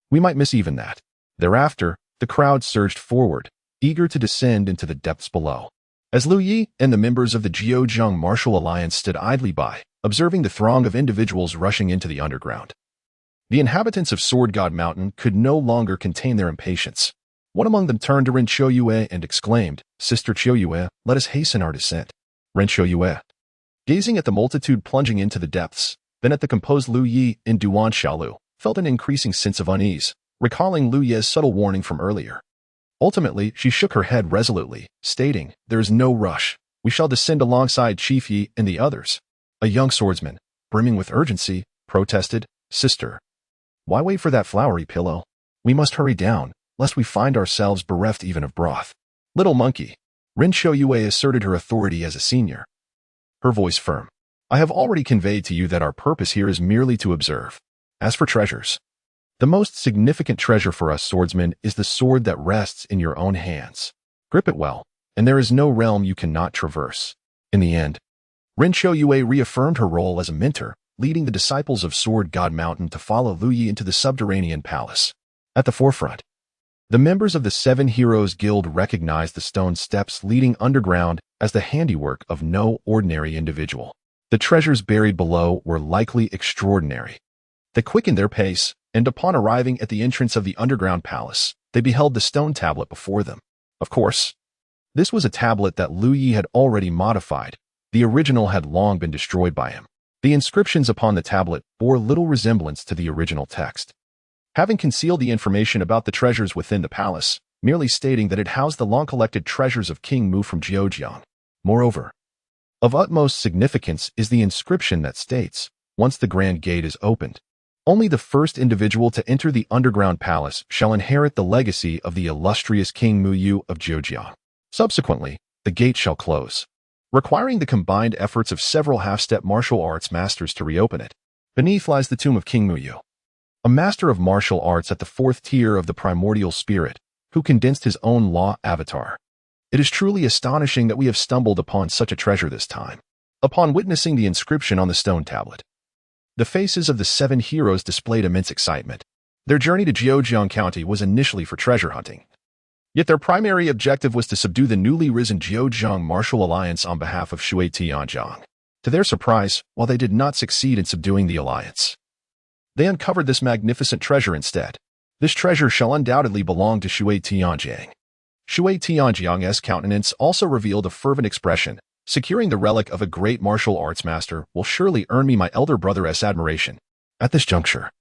we might miss even that." Thereafter, the crowd surged forward, eager to descend into the depths below. As Lu Yi and the members of the Zhejiang Martial Alliance stood idly by, observing the throng of individuals rushing into the underground, the inhabitants of Sword God Mountain could no longer contain their impatience. One among them turned to Ren Qiuyue and exclaimed, "Sister Qiuyue, let us hasten our descent." Ren Qiuyue, gazing at the multitude plunging into the depths, then at the composed Lu Yi and Duan Xiaolu, felt an increasing sense of unease, recalling Lu Ye's subtle warning from earlier. Ultimately, she shook her head resolutely, stating, "There is no rush. We shall descend alongside Chief Yi and the others." A young swordsman, brimming with urgency, protested, "Sister, why wait for that flowery pillow? We must hurry down, lest we find ourselves bereft even of broth." "Little monkey," Ren Qiuyue asserted her authority as a senior, her voice firm. "I have already conveyed to you that our purpose here is merely to observe. As for treasures, the most significant treasure for us swordsmen is the sword that rests in your own hands. Grip it well, and there is no realm you cannot traverse." In the end, Ren Qiuyue reaffirmed her role as a mentor, leading the disciples of Sword God Mountain to follow Lu Yi into the subterranean palace. At the forefront, the members of the Seven Heroes Guild recognized the stone steps leading underground as the handiwork of no ordinary individual. The treasures buried below were likely extraordinary. They quickened their pace, and upon arriving at the entrance of the underground palace, they beheld the stone tablet before them. Of course, this was a tablet that Lu Yi had already modified. The original had long been destroyed by him. The inscriptions upon the tablet bore little resemblance to the original text, having concealed the information about the treasures within the palace, merely stating that it housed the long-collected treasures of King Mu from Zhejiang. Moreover, of utmost significance is the inscription that states, "Once the grand gate is opened, only the first individual to enter the underground palace shall inherit the legacy of the illustrious King Mu Yu of Zhejiang. Subsequently, the gate shall close, requiring the combined efforts of several half-step martial arts masters to reopen it. Beneath lies the tomb of King Mu Yu, a master of martial arts at the fourth tier of the primordial spirit, who condensed his own law avatar. It is truly astonishing that we have stumbled upon such a treasure this time." Upon witnessing the inscription on the stone tablet, the faces of the seven heroes displayed immense excitement. Their journey to Zhejiang County was initially for treasure hunting, yet their primary objective was to subdue the newly risen Zhejiang Martial Alliance on behalf of Shui Tianzhong. To their surprise, while they did not succeed in subduing the alliance, they uncovered this magnificent treasure instead. This treasure shall undoubtedly belong to Shui Tianzhong. Shui Tianzhong's countenance also revealed a fervent expression. "Securing the relic of a great martial arts master will surely earn me my elder brother's admiration." At this juncture,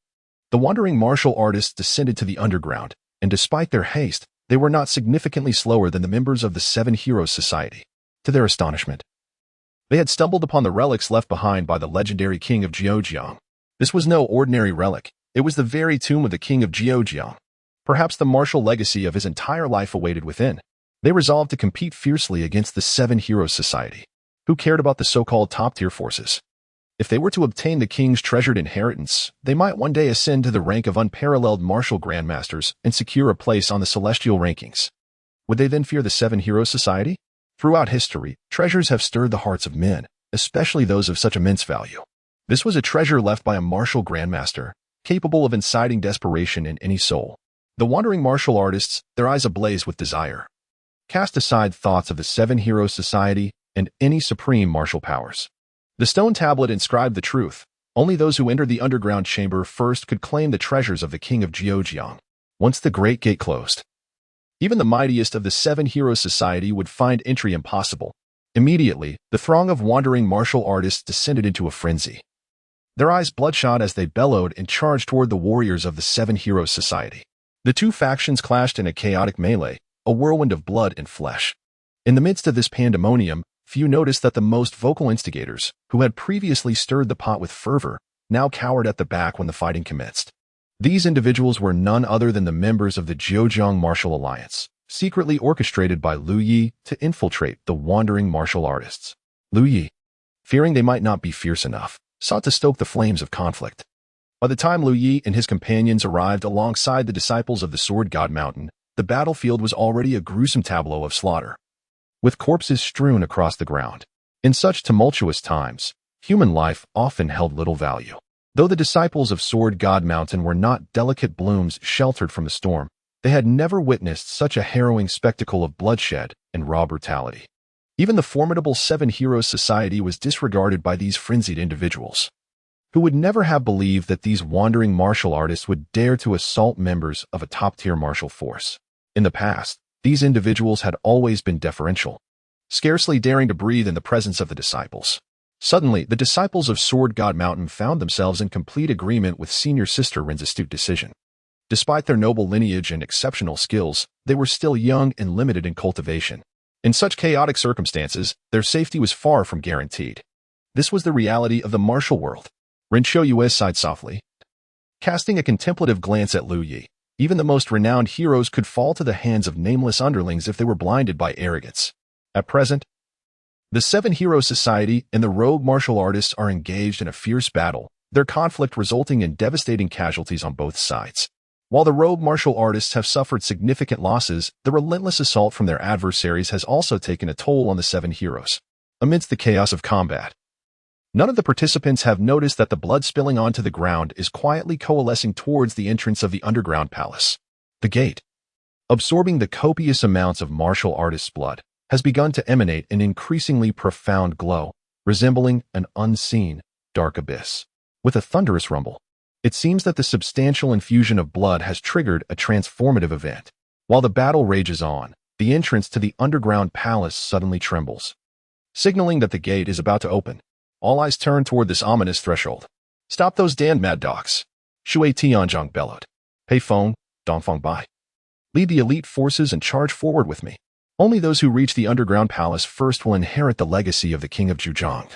the wandering martial artists descended to the underground, and despite their haste, they were not significantly slower than the members of the Seven Heroes Society. To their astonishment, they had stumbled upon the relics left behind by the legendary king of Zhejiang. This was no ordinary relic. It was the very tomb of the king of Zhejiang. Perhaps the martial legacy of his entire life awaited within. They resolved to compete fiercely against the Seven Heroes Society, who cared about the so-called top-tier forces. If they were to obtain the king's treasured inheritance, they might one day ascend to the rank of unparalleled martial grandmasters and secure a place on the celestial rankings. Would they then fear the Seven Heroes Society? Throughout history, treasures have stirred the hearts of men, especially those of such immense value. This was a treasure left by a martial grandmaster, capable of inciting desperation in any soul. The wandering martial artists, their eyes ablaze with desire, cast aside thoughts of the Seven Heroes Society and any supreme martial powers. The stone tablet inscribed the truth. Only those who entered the underground chamber first could claim the treasures of the king of Zhejiang. Once the great gate closed, even the mightiest of the Seven Heroes Society would find entry impossible. Immediately, the throng of wandering martial artists descended into a frenzy, their eyes bloodshot as they bellowed and charged toward the warriors of the Seven Heroes Society. The two factions clashed in a chaotic melee, a whirlwind of blood and flesh. In the midst of this pandemonium, few noticed that the most vocal instigators, who had previously stirred the pot with fervor, now cowered at the back when the fighting commenced. These individuals were none other than the members of the Zhejiang Martial Alliance, secretly orchestrated by Lu Yi to infiltrate the wandering martial artists. Lu Yi, fearing they might not be fierce enough, sought to stoke the flames of conflict. By the time Lu Yi and his companions arrived alongside the disciples of the Sword God Mountain, the battlefield was already a gruesome tableau of slaughter, with corpses strewn across the ground. In such tumultuous times, human life often held little value. Though the disciples of Sword God Mountain were not delicate blooms sheltered from the storm, they had never witnessed such a harrowing spectacle of bloodshed and raw brutality. Even the formidable Seven Heroes Society was disregarded by these frenzied individuals, who would never have believed that these wandering martial artists would dare to assault members of a top-tier martial force. In the past, these individuals had always been deferential, scarcely daring to breathe in the presence of the disciples. Suddenly, the disciples of Sword God Mountain found themselves in complete agreement with Senior Sister Ren's astute decision. Despite their noble lineage and exceptional skills, they were still young and limited in cultivation. In such chaotic circumstances, their safety was far from guaranteed. This was the reality of the martial world. Ren Qiuyue sighed softly, casting a contemplative glance at Lu Yi. Even the most renowned heroes could fall to the hands of nameless underlings if they were blinded by arrogance. At present, the Seven Heroes Society and the rogue martial artists are engaged in a fierce battle, their conflict resulting in devastating casualties on both sides. While the rogue martial artists have suffered significant losses, the relentless assault from their adversaries has also taken a toll on the Seven Heroes. Amidst the chaos of combat, none of the participants have noticed that the blood spilling onto the ground is quietly coalescing towards the entrance of the underground palace. The gate, absorbing the copious amounts of martial artists' blood, has begun to emanate an increasingly profound glow, resembling an unseen, dark abyss. With a thunderous rumble, it seems that the substantial infusion of blood has triggered a transformative event. While the battle rages on, the entrance to the underground palace suddenly trembles, signaling that the gate is about to open. All eyes turn toward this ominous threshold. "Stop those damned mad dogs!" Shui Tianzhong bellowed. "Pei Feng, Dongfeng Bai. Lead the elite forces and charge forward with me. Only those who reach the underground palace first will inherit the legacy of the king of Zhejiang,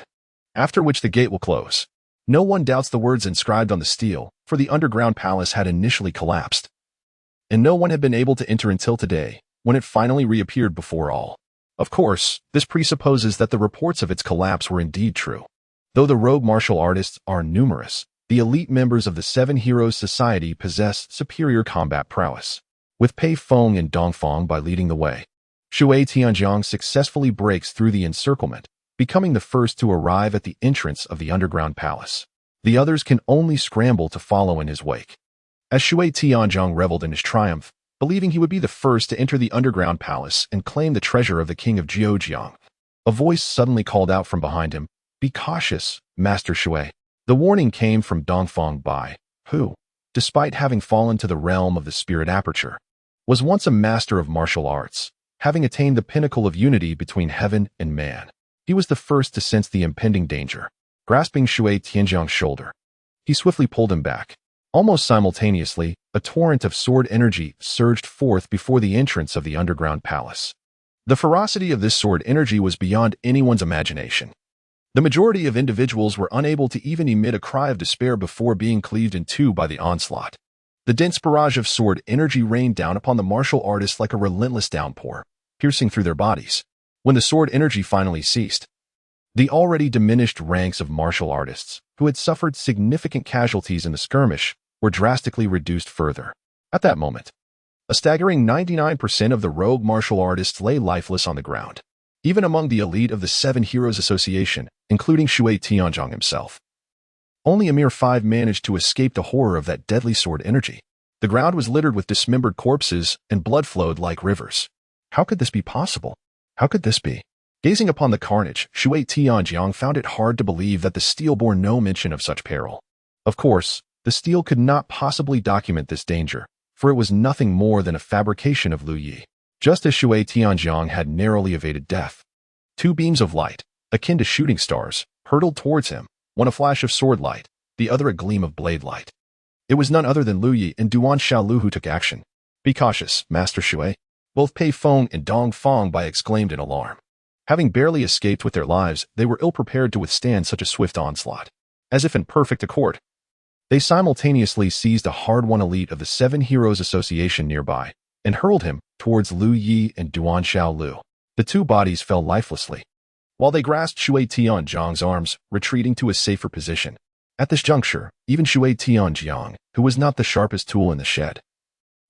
after which the gate will close." No one doubts the words inscribed on the stele, for the underground palace had initially collapsed, and no one had been able to enter until today, when it finally reappeared before all. Of course, this presupposes that the reports of its collapse were indeed true. Though the rogue martial artists are numerous, the elite members of the Seven Heroes Society possess superior combat prowess, with Pei Feng and Dongfeng Bai leading the way. Shui Tianzhong successfully breaks through the encirclement, becoming the first to arrive at the entrance of the underground palace. The others can only scramble to follow in his wake. As Shui Tianzhong reveled in his triumph, believing he would be the first to enter the underground palace and claim the treasure of the king of Zhejiang, a voice suddenly called out from behind him, "Be cautious, Master Shui." The warning came from Dongfeng Bai, who, despite having fallen to the realm of the spirit aperture, was once a master of martial arts, having attained the pinnacle of unity between heaven and man. He was the first to sense the impending danger. Grasping Shui Tianzhong's shoulder, he swiftly pulled him back. Almost simultaneously, a torrent of sword energy surged forth before the entrance of the underground palace. The ferocity of this sword energy was beyond anyone's imagination. The majority of individuals were unable to even emit a cry of despair before being cleaved in two by the onslaught. The dense barrage of sword energy rained down upon the martial artists like a relentless downpour, piercing through their bodies. When the sword energy finally ceased, the already diminished ranks of martial artists, who had suffered significant casualties in the skirmish, were drastically reduced further. At that moment, a staggering 99% of the rogue martial artists lay lifeless on the ground. Even among the elite of the Seven Heroes Association, including Shui Tianzhong himself, only a mere 5 managed to escape the horror of that deadly sword energy. The ground was littered with dismembered corpses, and blood flowed like rivers. How could this be possible? How could this be? Gazing upon the carnage, Shui Tianzhong found it hard to believe that the stele bore no mention of such peril. Of course, the stele could not possibly document this danger, for it was nothing more than a fabrication of Lu Yi. Just as Shui Tianzhong had narrowly evaded death, 2 beams of light, akin to shooting stars, hurtled towards him, one a flash of sword light, the other a gleam of blade light. It was none other than Lu Yi and Duan Xiaolu who took action. Be cautious, Master Shui. Both Pei Feng and Dong Feng Bai exclaimed in alarm. Having barely escaped with their lives, they were ill-prepared to withstand such a swift onslaught. As if in perfect accord, they simultaneously seized a hard-won elite of the Seven Heroes Association nearby and hurled him towards Lu Yi and Duan Xiaolu. The two bodies fell lifelessly, while they grasped Shui Tianjiang's arms, retreating to a safer position. At this juncture, even Shui Tianjiang, who was not the sharpest tool in the shed,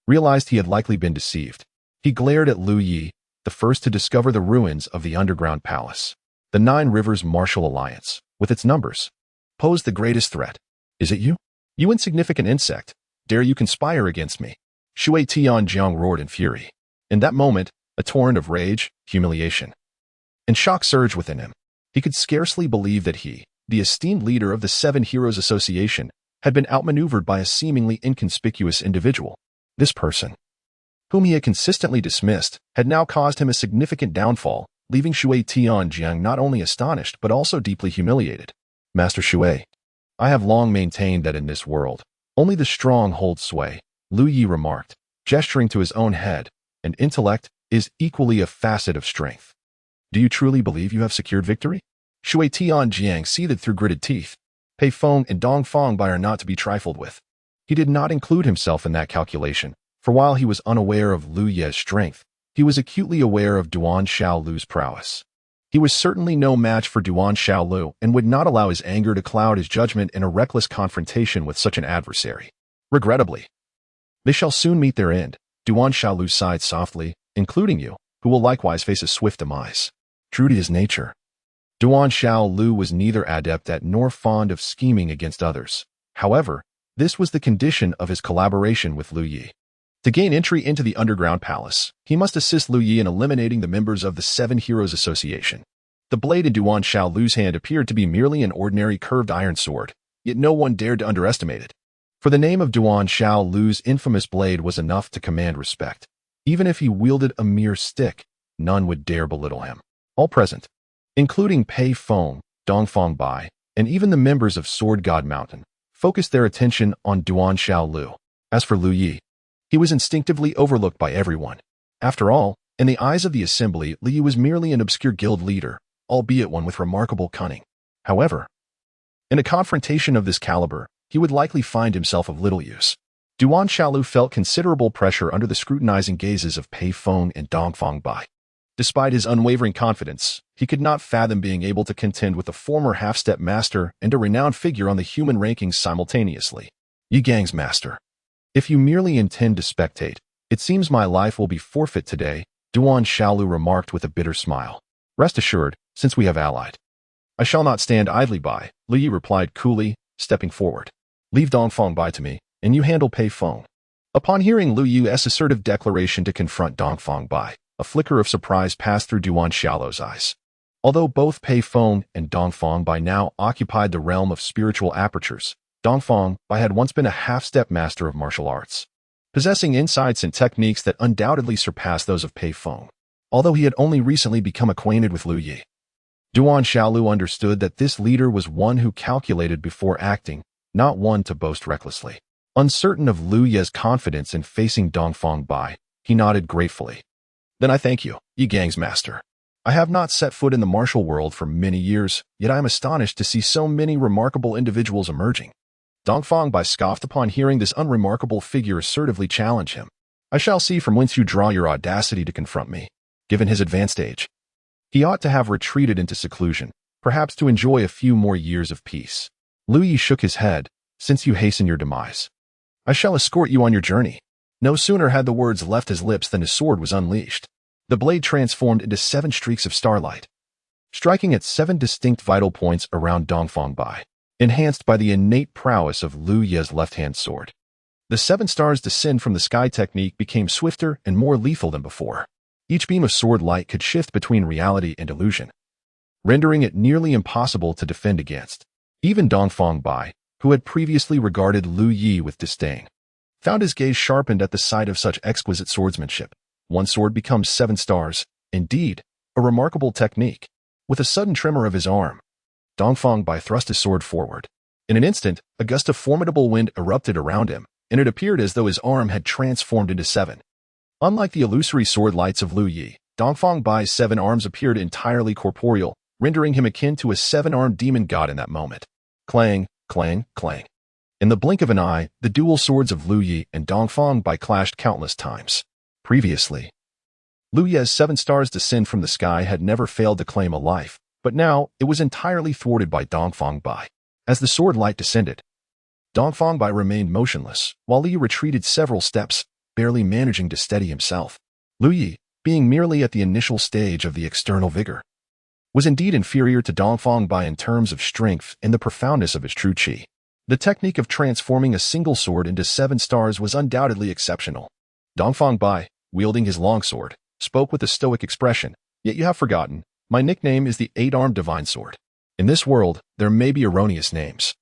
realized he had likely been deceived. He glared at Lu Yi, the first to discover the ruins of the underground palace. The Nine Rivers Martial Alliance, with its numbers, posed the greatest threat. Is it you? You insignificant insect, dare you conspire against me? Shui Tianjiang roared in fury. In that moment, a torrent of rage, humiliation, and shock surged within him. He could scarcely believe that he, the esteemed leader of the Seven Heroes Association, had been outmaneuvered by a seemingly inconspicuous individual. This person, whom he had consistently dismissed, had now caused him a significant downfall, leaving Shui Tianjiang not only astonished but also deeply humiliated. Master Shui, I have long maintained that in this world, only the strong hold sway, Lu Yi remarked, gesturing to his own head, and intellect is equally a facet of strength. Do you truly believe you have secured victory? Shui Tianjiang seethed through gritted teeth. Pei Feng and Dong Feng Bai are not to be trifled with. He did not include himself in that calculation, for while he was unaware of Lu Ye's strength, he was acutely aware of Duan Xiaolu's prowess. He was certainly no match for Duan Xiaolu and would not allow his anger to cloud his judgment in a reckless confrontation with such an adversary. Regrettably, they shall soon meet their end. Duan Xiaolu sighed softly, including you, who will likewise face a swift demise. True to his nature, Duan Xiaolu was neither adept at nor fond of scheming against others. However, this was the condition of his collaboration with Lu Yi. To gain entry into the underground palace, he must assist Lu Yi in eliminating the members of the Seven Heroes Association. The blade in Duan Xiaolu's hand appeared to be merely an ordinary curved iron sword, yet no one dared to underestimate it. For the name of Duan Xiaolu's infamous blade was enough to command respect. Even if he wielded a mere stick, none would dare belittle him. All present, including Pei Feng, Dong Feng Bai, and even the members of Sword God Mountain, focused their attention on Duan Xiaolu. As for Lu Yi, he was instinctively overlooked by everyone. After all, in the eyes of the assembly, Lu Yi was merely an obscure guild leader, albeit one with remarkable cunning. However, in a confrontation of this caliber, he would likely find himself of little use. Duan Xiaolu felt considerable pressure under the scrutinizing gazes of Pei Feng and Dong Feng Bai. Despite his unwavering confidence, he could not fathom being able to contend with a former half-step master and a renowned figure on the human rankings simultaneously. Yi Gang's master. If you merely intend to spectate, it seems my life will be forfeit today, Duan Xiaolu remarked with a bitter smile. Rest assured, since we have allied, I shall not stand idly by, Lu Yi replied coolly, stepping forward. Leave Dong Feng Bai to me, and you handle Pei Feng. Upon hearing Lu Yi's assertive declaration to confront Dong Feng Bai, a flicker of surprise passed through Duan Xiaolu's eyes. Although both Pei Feng and Dong Feng Bai now occupied the realm of spiritual apertures, Dong Feng Bai had once been a half-step master of martial arts, possessing insights and techniques that undoubtedly surpassed those of Pei Feng, although he had only recently become acquainted with Lu Yi. Duan Xiaolu understood that this leader was one who calculated before acting, not one to boast recklessly. Uncertain of Lu Yi's confidence in facing Dong Feng Bai, he nodded gratefully. Then I thank you, Yi Gang's master. I have not set foot in the martial world for many years, yet I am astonished to see so many remarkable individuals emerging. Dong Feng Bai scoffed upon hearing this unremarkable figure assertively challenge him. I shall see from whence you draw your audacity to confront me. Given his advanced age, he ought to have retreated into seclusion, perhaps to enjoy a few more years of peace. Lu Yi shook his head. Since you hasten your demise, I shall escort you on your journey. No sooner had the words left his lips than his sword was unleashed. The blade transformed into 7 streaks of starlight, striking at 7 distinct vital points around Dong Feng Bai, enhanced by the innate prowess of Lu Yi's left-hand sword. The 7 stars descend from the sky technique became swifter and more lethal than before. Each beam of sword light could shift between reality and illusion, rendering it nearly impossible to defend against. Even Dong Feng Bai, who had previously regarded Lu Yi with disdain, found his gaze sharpened at the sight of such exquisite swordsmanship. One sword becomes 7 stars, indeed, a remarkable technique. With a sudden tremor of his arm, Dong Feng Bai thrust his sword forward. In an instant, a gust of formidable wind erupted around him, and it appeared as though his arm had transformed into 7 Unlike the illusory sword lights of Lu Yi, Dongfang Bai's 7 arms appeared entirely corporeal, rendering him akin to a 7-armed demon god in that moment. Clang, clang, clang. In the blink of an eye, the dual swords of Lu Yi and Dongfang Bai clashed countless times. Previously, Lu Yi's 7 stars descend from the sky had never failed to claim a life, but now it was entirely thwarted by Dongfang Bai. As the sword light descended, Dongfang Bai remained motionless, while Lu Yi retreated several steps, barely managing to steady himself. Lu Yi, being merely at the initial stage of the external vigor, was indeed inferior to Dongfang Bai in terms of strength and the profoundness of his true qi. The technique of transforming a single sword into 7 stars was undoubtedly exceptional. Dongfang Bai, wielding his longsword, spoke with a stoic expression, "Yet you have forgotten, my nickname is the 8-armed divine sword. In this world, there may be erroneous names,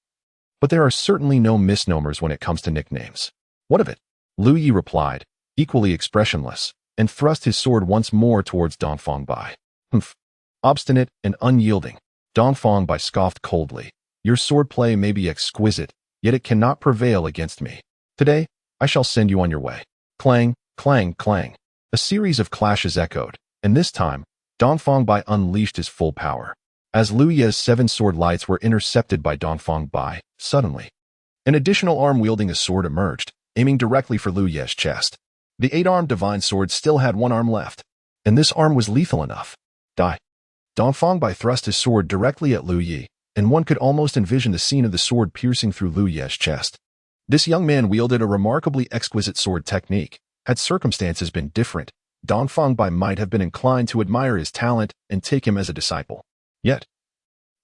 but there are certainly no misnomers when it comes to nicknames." "What of it?" Lu Yi replied, equally expressionless, and thrust his sword once more towards Dongfang Bai. "Humph. Obstinate and unyielding." Dongfang Bai scoffed coldly. "Your swordplay may be exquisite, yet it cannot prevail against me. Today, I shall send you on your way." Clang, clang, clang. A series of clashes echoed, and this time, Dongfang Bai unleashed his full power. As Lu Yi's 7 sword lights were intercepted by Dongfang Bai, suddenly, an additional arm wielding a sword emerged, aiming directly for Lu Yi's chest. The 8-armed divine sword still had 1 arm left, and this arm was lethal enough. Die. Dongfang Bai thrust his sword directly at Lu Yi, and one could almost envision the scene of the sword piercing through Lu Yi's chest. This young man wielded a remarkably exquisite sword technique. Had circumstances been different, Dongfang Bai might have been inclined to admire his talent and take him as a disciple. Yet,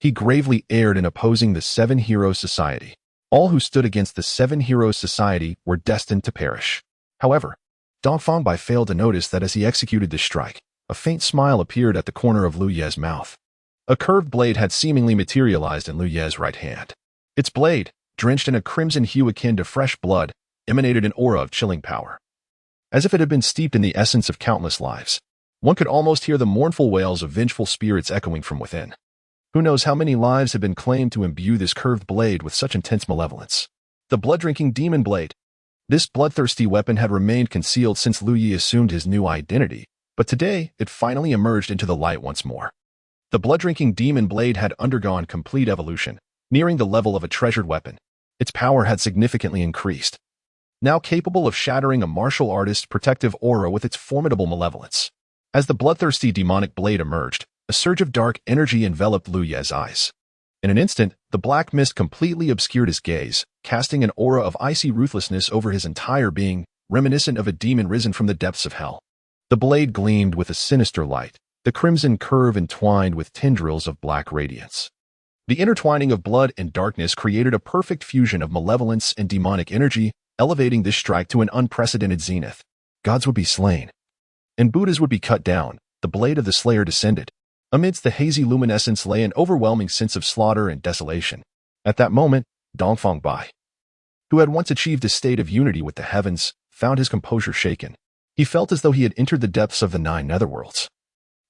he gravely erred in opposing the 7 Heroes Society. All who stood against the 7 Heroes Society were destined to perish. However, Dongfang Bai failed to notice that as he executed this strike, a faint smile appeared at the corner of Lu Yi's mouth. A curved blade had seemingly materialized in Lu Yi's right hand. Its blade, drenched in a crimson hue akin to fresh blood, emanated an aura of chilling power. As if it had been steeped in the essence of countless lives, one could almost hear the mournful wails of vengeful spirits echoing from within. Who knows how many lives had been claimed to imbue this curved blade with such intense malevolence? The blood-drinking demon blade. This bloodthirsty weapon had remained concealed since Lu Yi assumed his new identity, but today it finally emerged into the light once more. The blood-drinking demon blade had undergone complete evolution, nearing the level of a treasured weapon. Its power had significantly increased, now capable of shattering a martial artist's protective aura with its formidable malevolence. As the bloodthirsty demonic blade emerged, a surge of dark energy enveloped Lu Yi's eyes. In an instant, the black mist completely obscured his gaze, casting an aura of icy ruthlessness over his entire being, reminiscent of a demon risen from the depths of hell. The blade gleamed with a sinister light, the crimson curve entwined with tendrils of black radiance. The intertwining of blood and darkness created a perfect fusion of malevolence and demonic energy, elevating this strike to an unprecedented zenith. Gods would be slain, and Buddhas would be cut down. The blade of the slayer descended. Amidst the hazy luminescence lay an overwhelming sense of slaughter and desolation. At that moment, Dongfang Bai, who had once achieved a state of unity with the heavens, found his composure shaken. He felt as though he had entered the depths of the 9 netherworlds.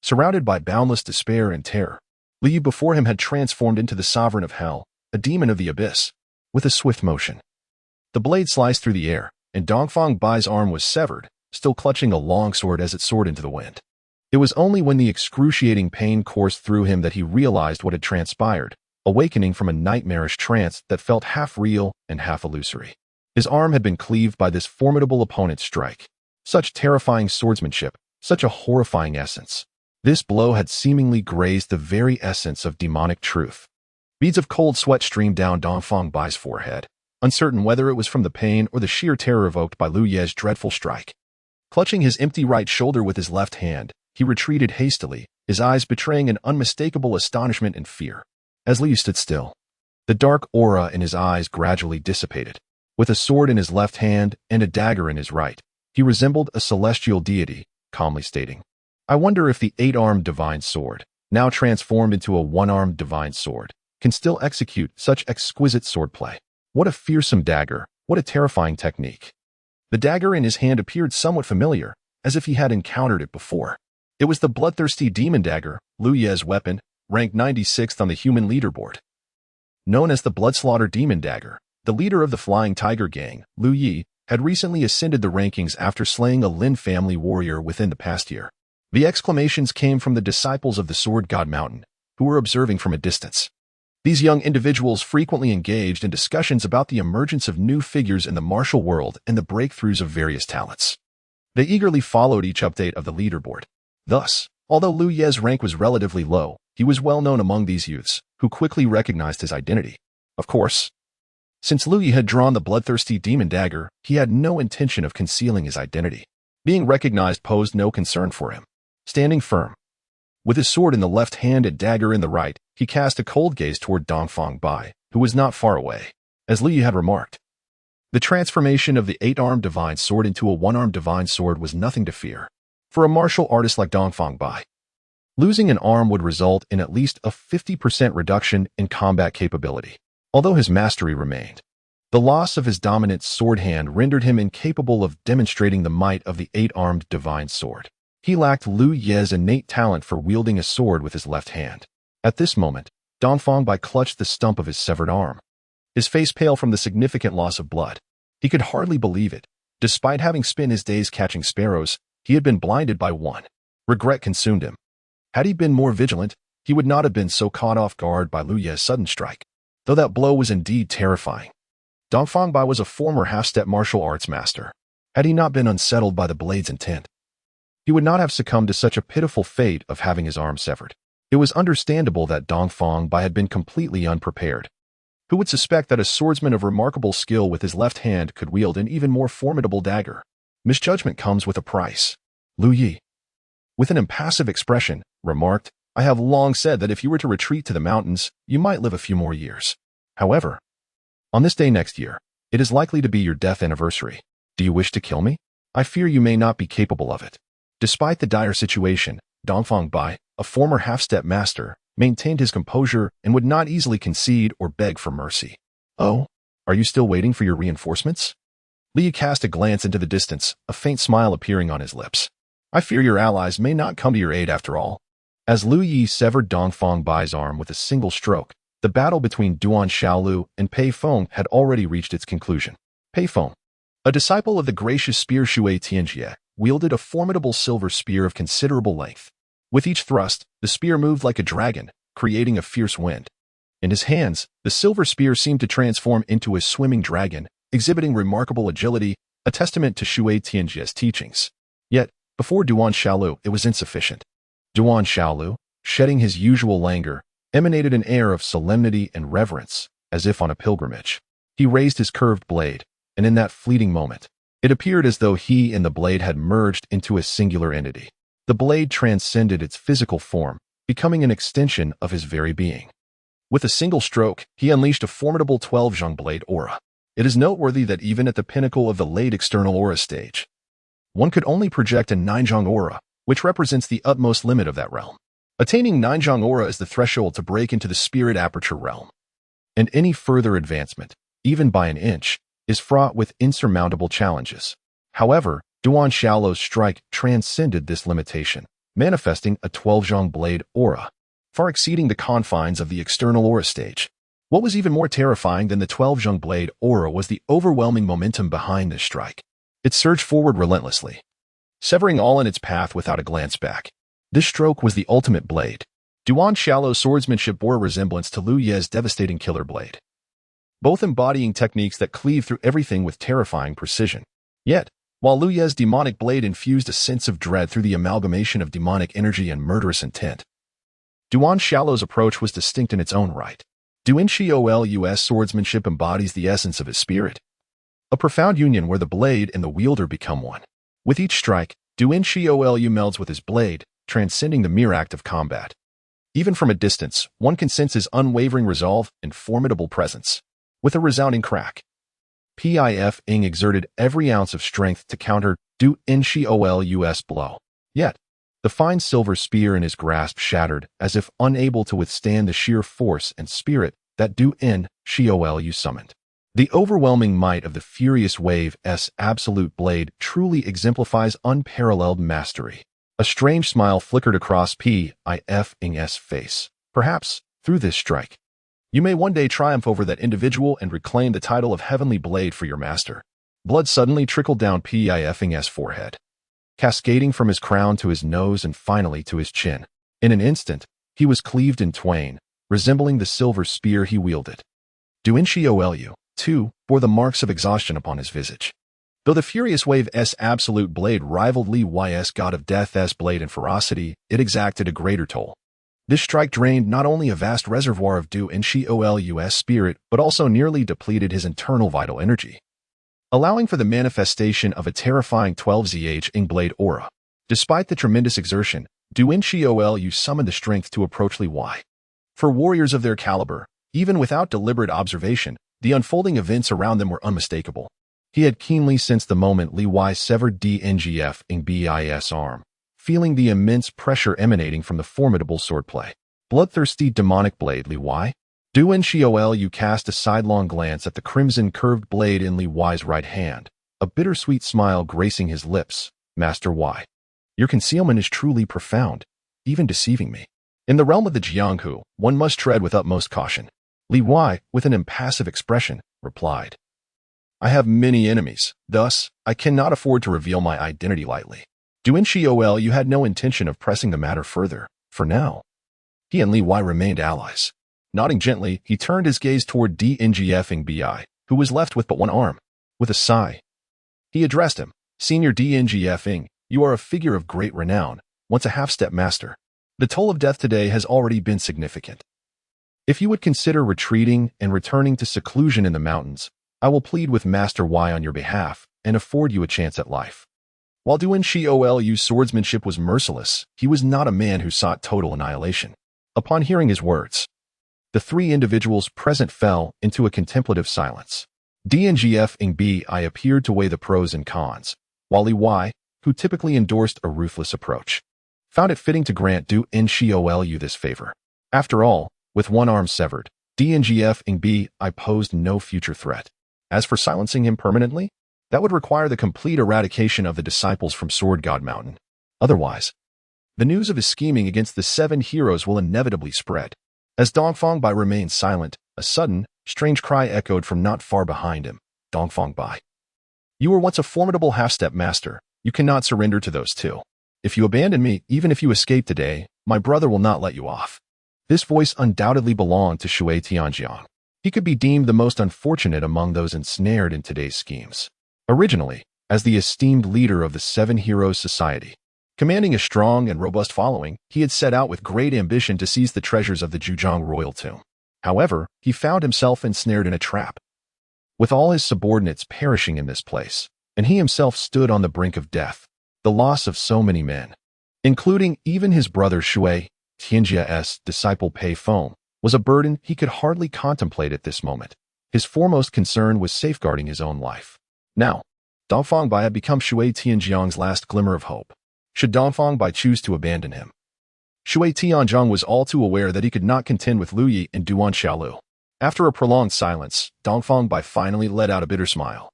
Surrounded by boundless despair and terror, Lu Yi before him had transformed into the sovereign of hell, a demon of the abyss. With a swift motion, the blade sliced through the air, and Dongfang Bai's arm was severed, still clutching a long sword as it soared into the wind. It was only when the excruciating pain coursed through him that he realized what had transpired, awakening from a nightmarish trance that felt half real and half illusory. His arm had been cleaved by this formidable opponent's strike. Such terrifying swordsmanship, such a horrifying essence. This blow had seemingly grazed the very essence of demonic truth. Beads of cold sweat streamed down Dongfang Bai's forehead, uncertain whether it was from the pain or the sheer terror evoked by Lu Yi's dreadful strike. Clutching his empty right shoulder with his left hand, he retreated hastily, his eyes betraying an unmistakable astonishment and fear. As Lu Yi stood still, the dark aura in his eyes gradually dissipated. With a sword in his left hand and a dagger in his right, he resembled a celestial deity, calmly stating, "I wonder if the 8-armed divine sword, now transformed into a 1-armed divine sword, can still execute such exquisite swordplay. What a fearsome dagger, what a terrifying technique." The dagger in his hand appeared somewhat familiar, as if he had encountered it before. It was the bloodthirsty demon dagger, Lu Yi's weapon, ranked 96th on the human leaderboard. Known as the Bloodslaughter Demon Dagger, the leader of the Flying Tiger Gang, Lu Yi, had recently ascended the rankings after slaying a Lin family warrior within the past year. The exclamations came from the disciples of the Sword God Mountain, who were observing from a distance. These young individuals frequently engaged in discussions about the emergence of new figures in the martial world and the breakthroughs of various talents. They eagerly followed each update of the leaderboard. Thus, although Lu Ye's rank was relatively low, he was well known among these youths, who quickly recognized his identity. Of course, since Lu Ye had drawn the bloodthirsty demon dagger, he had no intention of concealing his identity. Being recognized posed no concern for him. Standing firm, with his sword in the left hand and dagger in the right, he cast a cold gaze toward Dongfang Bai, who was not far away. As Lu Ye had remarked, the transformation of the 8-armed divine sword into a 1-armed divine sword was nothing to fear. For a martial artist like Dongfang Bai, losing an arm would result in at least a 50% reduction in combat capability. Although his mastery remained, the loss of his dominant sword hand rendered him incapable of demonstrating the might of the 8-armed divine sword. He lacked Lu Ye's innate talent for wielding a sword with his left hand. At this moment, Dongfang Bai clutched the stump of his severed arm, his face pale from the significant loss of blood. He could hardly believe it. Despite having spent his days catching sparrows, he had been blinded by one. Regret consumed him. Had he been more vigilant, he would not have been so caught off guard by Lu Ye's sudden strike. Though that blow was indeed terrifying, Dongfang Bai was a former half-step martial arts master. Had he not been unsettled by the blade's intent, he would not have succumbed to such a pitiful fate of having his arm severed. It was understandable that Dongfang Bai had been completely unprepared. Who would suspect that a swordsman of remarkable skill with his left hand could wield an even more formidable dagger? Misjudgment comes with a price. Lu Ye, with an impassive expression, remarked, I have long said that if you were to retreat to the mountains, you might live a few more years. However, on this day next year, it is likely to be your death anniversary. Do you wish to kill me? I fear you may not be capable of it. Despite the dire situation, Dongfang Bai, a former half-step master, maintained his composure and would not easily concede or beg for mercy. Oh, are you still waiting for your reinforcements? Lu Ye cast a glance into the distance, a faint smile appearing on his lips. I fear your allies may not come to your aid after all. As Lu Ye severed Dongfang Bai's arm with a single stroke, the battle between Duan Xiaolu and Pei Feng had already reached its conclusion. Pei Feng, a disciple of the gracious spear Shui Tianjie, wielded a formidable silver spear of considerable length. With each thrust, the spear moved like a dragon, creating a fierce wind. In his hands, the silver spear seemed to transform into a swimming dragon, exhibiting remarkable agility, a testament to Shui Tianjie's teachings. Yet, before Duan Xiaolu, it was insufficient. Duan Xiaolu, shedding his usual languor, emanated an air of solemnity and reverence, as if on a pilgrimage. He raised his curved blade, and in that fleeting moment, it appeared as though he and the blade had merged into a singular entity. The blade transcended its physical form, becoming an extension of his very being. With a single stroke, he unleashed a formidable 12-zhang blade aura. It is noteworthy that even at the pinnacle of the late external aura stage, one could only project a 9-zhang aura, which represents the utmost limit of that realm. Attaining 9-zhang aura is the threshold to break into the spirit aperture realm. And any further advancement, even by an inch, is fraught with insurmountable challenges. However, Duan Xiaolu's strike transcended this limitation, manifesting a 12-zhang blade aura, far exceeding the confines of the external aura stage. What was even more terrifying than the 12-zhang blade aura was the overwhelming momentum behind this strike. It surged forward relentlessly, severing all in its path without a glance back. This stroke was the ultimate blade. Duan Xiaolu's swordsmanship bore a resemblance to Lu Ye's devastating killer blade, both embodying techniques that cleave through everything with terrifying precision. Yet, while Lu Ye's demonic blade infused a sense of dread through the amalgamation of demonic energy and murderous intent, Duan Xiaolu's approach was distinct in its own right. Duan Xiaolu's swordsmanship embodies the essence of his spirit, a profound union where the blade and the wielder become one. With each strike, Duan Xiaolu melds with his blade, transcending the mere act of combat. Even from a distance, one can sense his unwavering resolve and formidable presence. With a resounding crack, Pif Ing exerted every ounce of strength to counter Du Xiaolu's blow. Yet, the fine silver spear in his grasp shattered as if unable to withstand the sheer force and spirit that Du Xiaolu summoned. The overwhelming might of the furious wave's absolute blade truly exemplifies unparalleled mastery. A strange smile flickered across Pif Ing's face. Perhaps, through this strike, you may one day triumph over that individual and reclaim the title of Heavenly Blade for your master. Blood suddenly trickled down Pif's forehead, cascading from his crown to his nose and finally to his chin. In an instant, he was cleaved in twain, resembling the silver spear he wielded. Du-in-Xiolu, too, bore the marks of exhaustion upon his visage. Though the furious wave's absolute blade rivaled Li Y's god of death's blade in ferocity, it exacted a greater toll. This strike drained not only a vast reservoir of Du-in-Xiolu's spirit, but also nearly depleted his internal vital energy, allowing for the manifestation of a terrifying 12Zh blade aura. Despite the tremendous exertion, Du-in-Xiolu summoned the strength to approach Li Y. For warriors of their caliber, even without deliberate observation, the unfolding events around them were unmistakable. He had keenly sensed the moment Li Y severed DNGF's arm, feeling the immense pressure emanating from the formidable swordplay. Bloodthirsty demonic blade, Li Y. Du-in-Xiolu cast a sidelong glance at the crimson curved blade in Li Y's right hand, a bittersweet smile gracing his lips. Master Y, your concealment is truly profound, even deceiving me. In the realm of the Jianghu, one must tread with utmost caution. Li Y, with an impassive expression, replied, I have many enemies, thus, I cannot afford to reveal my identity lightly. Du-in-Xiolu had no intention of pressing the matter further. For now, he and Li Y remained allies. Nodding gently, he turned his gaze toward DNGFbi, who was left with but one arm. With a sigh, he addressed him, Senior DNGF, you are a figure of great renown, once a half-step master. The toll of death today has already been significant. If you would consider retreating and returning to seclusion in the mountains, I will plead with Master Y on your behalf and afford you a chance at life. While Du-in-Xiolu's swordsmanship was merciless, he was not a man who sought total annihilation. Upon hearing his words, the three individuals present fell into a contemplative silence. DNGFbi appeared to weigh the pros and cons, while Li Y, who typically endorsed a ruthless approach, found it fitting to grant Du-in-Xiolu this favor. After all, with one arm severed, DNGFbi posed no future threat. As for silencing him permanently, that would require the complete eradication of the disciples from Sword God Mountain. Otherwise, the news of his scheming against the 7 heroes will inevitably spread. As Dongfang Bai remained silent, a sudden, strange cry echoed from not far behind him. Dongfang Bai, you were once a formidable half-step master. You cannot surrender to those two. If you abandon me, even if you escape today, my brother will not let you off. This voice undoubtedly belonged to Shui Tianjiang. He could be deemed the most unfortunate among those ensnared in today's schemes. Originally, as the esteemed leader of the 7 Heroes Society, commanding a strong and robust following, he had set out with great ambition to seize the treasures of the Zhujiang royal tomb. However, he found himself ensnared in a trap, with all his subordinates perishing in this place, and he himself stood on the brink of death. The loss of so many men, including even his brother Shui Tianjia's disciple Pei Feng, was a burden he could hardly contemplate at this moment. His foremost concern was safeguarding his own life. Now, Dongfang Bai had become Shui Tianjiang's last glimmer of hope. Should Dongfang Bai choose to abandon him, Shui Tianjiang was all too aware that he could not contend with Lu Yi and Duan Xiaolu. After a prolonged silence, Dongfang Bai finally let out a bitter smile.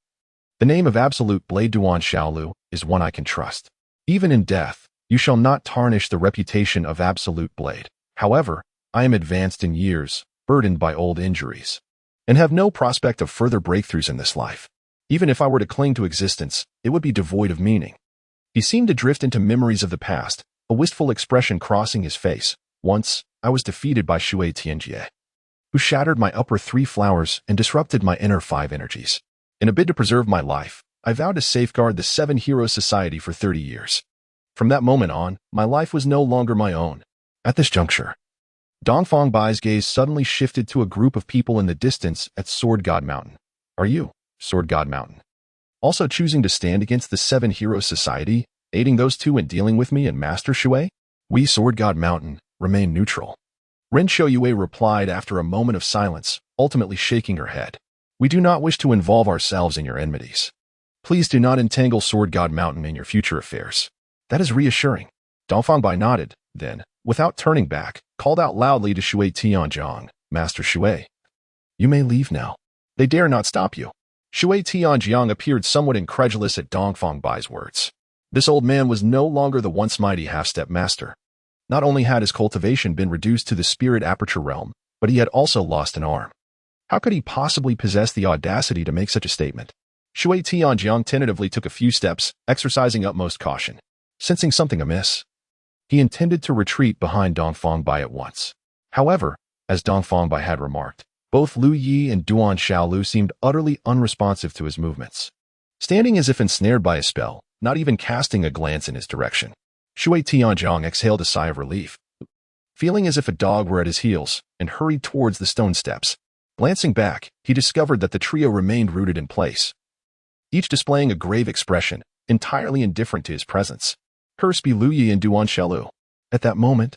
The name of Absolute Blade Duan Xiaolu is one I can trust. Even in death, you shall not tarnish the reputation of Absolute Blade. However, I am advanced in years, burdened by old injuries, and have no prospect of further breakthroughs in this life. Even if I were to cling to existence, it would be devoid of meaning. He seemed to drift into memories of the past, a wistful expression crossing his face. Once, I was defeated by Shui Tianjie, who shattered my upper 3 flowers and disrupted my inner 5 energies. In a bid to preserve my life, I vowed to safeguard the 7 Heroes Society for 30 years. From that moment on, my life was no longer my own. At this juncture, Dongfang Bai's gaze suddenly shifted to a group of people in the distance at Sword God Mountain. Are you, Sword God Mountain, also choosing to stand against the 7 Heroes Society, aiding those two in dealing with me and Master Shui? We, Sword God Mountain, remain neutral. Ren Shoyue replied after a moment of silence, ultimately shaking her head. We do not wish to involve ourselves in your enmities. Please do not entangle Sword God Mountain in your future affairs. That is reassuring. Dongfang Bai nodded, then, without turning back, called out loudly to Shui Tianjiang, Master Shui, you may leave now. They dare not stop you. Shui Tianjiang appeared somewhat incredulous at Dongfang Bai's words. This old man was no longer the once mighty half-step master. Not only had his cultivation been reduced to the spirit aperture realm, but he had also lost an arm. How could he possibly possess the audacity to make such a statement? Shui Tianjiang tentatively took a few steps, exercising utmost caution. Sensing something amiss, he intended to retreat behind Dongfang Bai at once. However, as Dongfang Bai had remarked, both Lu Yi and Duan Xiaolu seemed utterly unresponsive to his movements. Standing as if ensnared by a spell, not even casting a glance in his direction, Shui Tianjiang exhaled a sigh of relief, feeling as if a dog were at his heels, and hurried towards the stone steps. Glancing back, he discovered that the trio remained rooted in place, each displaying a grave expression, entirely indifferent to his presence. Cursed be Lu Yi and Duan Xiaolu. At that moment,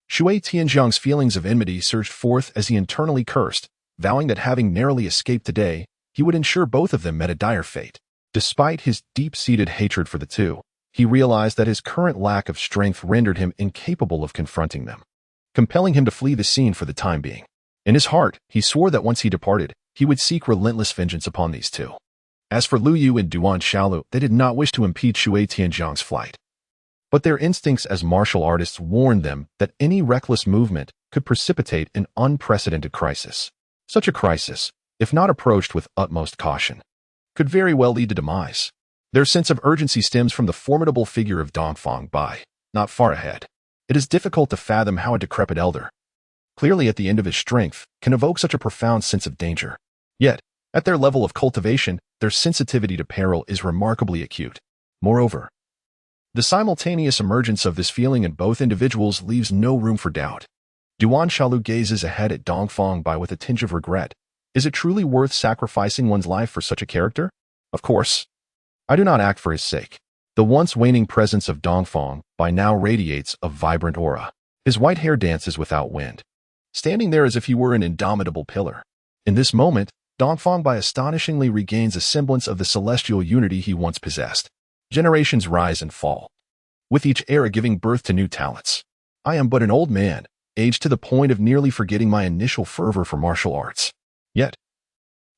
Shui Tianjiang's feelings of enmity surged forth as he internally cursed, vowing that having narrowly escaped today, he would ensure both of them met a dire fate. Despite his deep-seated hatred for the two, he realized that his current lack of strength rendered him incapable of confronting them, compelling him to flee the scene for the time being. In his heart, he swore that once he departed, he would seek relentless vengeance upon these two. As for Lu Yu and Duan Xiaolu, they did not wish to impede Shui Tianjiang's flight, but their instincts as martial artists warned them that any reckless movement could precipitate an unprecedented crisis. Such a crisis, if not approached with utmost caution, could very well lead to demise. Their sense of urgency stems from the formidable figure of Dongfang Bai, not far ahead. It is difficult to fathom how a decrepit elder, clearly at the end of his strength, can evoke such a profound sense of danger. Yet, at their level of cultivation, their sensitivity to peril is remarkably acute. Moreover, the simultaneous emergence of this feeling in both individuals leaves no room for doubt. Duan Xiaolu gazes ahead at Dongfang Bai with a tinge of regret. Is it truly worth sacrificing one's life for such a character? Of course. I do not act for his sake. The once waning presence of Dongfang Bai now radiates a vibrant aura. His white hair dances without wind, standing there as if he were an indomitable pillar. In this moment, Dongfang Bai astonishingly regains a semblance of the celestial unity he once possessed. Generations rise and fall, with each era giving birth to new talents. I am but an old man, aged to the point of nearly forgetting my initial fervor for martial arts. Yet,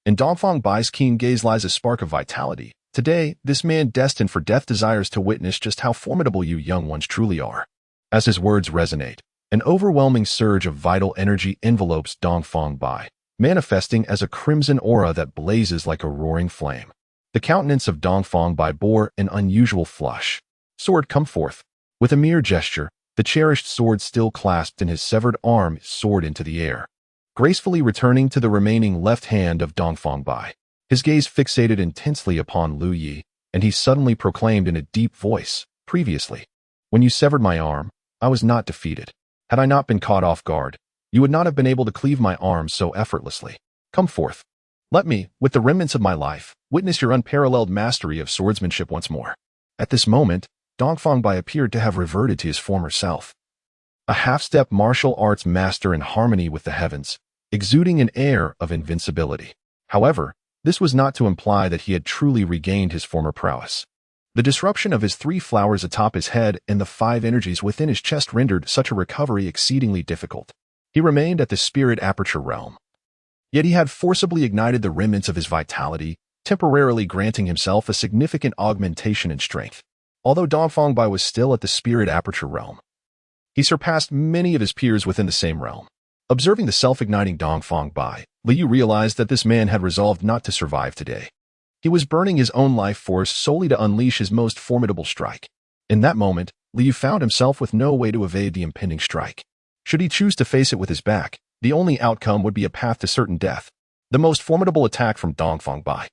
in Dongfang Bai's keen gaze lies a spark of vitality. Today, this man destined for death desires to witness just how formidable you young ones truly are. As his words resonate, an overwhelming surge of vital energy envelopes Dongfang Bai, manifesting as a crimson aura that blazes like a roaring flame. The countenance of Dongfang Bai bore an unusual flush. Sword, come forth. With a mere gesture, the cherished sword still clasped in his severed arm soared into the air, gracefully returning to the remaining left hand of Dongfang Bai. His gaze fixated intensely upon Lu Yi, and he suddenly proclaimed in a deep voice, "Previously, when you severed my arm, I was not defeated. Had I not been caught off guard, you would not have been able to cleave my arm so effortlessly. Come forth. Let me, with the remnants of my life, witness your unparalleled mastery of swordsmanship once more." At this moment, Dongfang Bai appeared to have reverted to his former self. A half-step martial arts master in harmony with the heavens, exuding an air of invincibility. However, this was not to imply that he had truly regained his former prowess. The disruption of his 3 flowers atop his head and the 5 energies within his chest rendered such a recovery exceedingly difficult. He remained at the spirit aperture realm. Yet he had forcibly ignited the remnants of his vitality, temporarily granting himself a significant augmentation in strength. Although Dongfang Bai was still at the spirit aperture realm, he surpassed many of his peers within the same realm. Observing the self-igniting Dongfang Bai, Liu realized that this man had resolved not to survive today. He was burning his own life force solely to unleash his most formidable strike. In that moment, Liu found himself with no way to evade the impending strike. Should he choose to face it with his back, the only outcome would be a path to certain death. The most formidable attack from Dongfang Bai,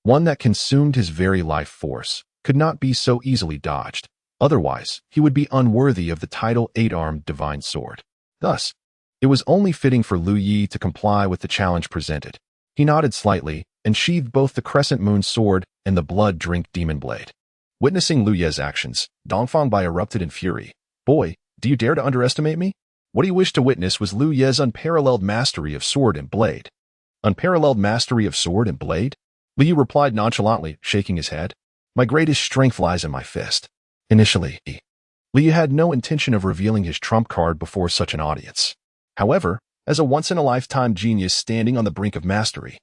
one that consumed his very life force, could not be so easily dodged. Otherwise, he would be unworthy of the title 8-armed divine sword. Thus, it was only fitting for Lu Yi to comply with the challenge presented. He nodded slightly and sheathed both the crescent moon sword and the blood drink demon blade. Witnessing Lu Ye's actions, Dongfang Bai erupted in fury. "Boy, do you dare to underestimate me?" What he wished to witness was Lu Ye's unparalleled mastery of sword and blade. Unparalleled mastery of sword and blade? Liu replied nonchalantly, shaking his head. "My greatest strength lies in my fist." Initially, Liu had no intention of revealing his trump card before such an audience. However, as a once-in-a-lifetime genius standing on the brink of mastery,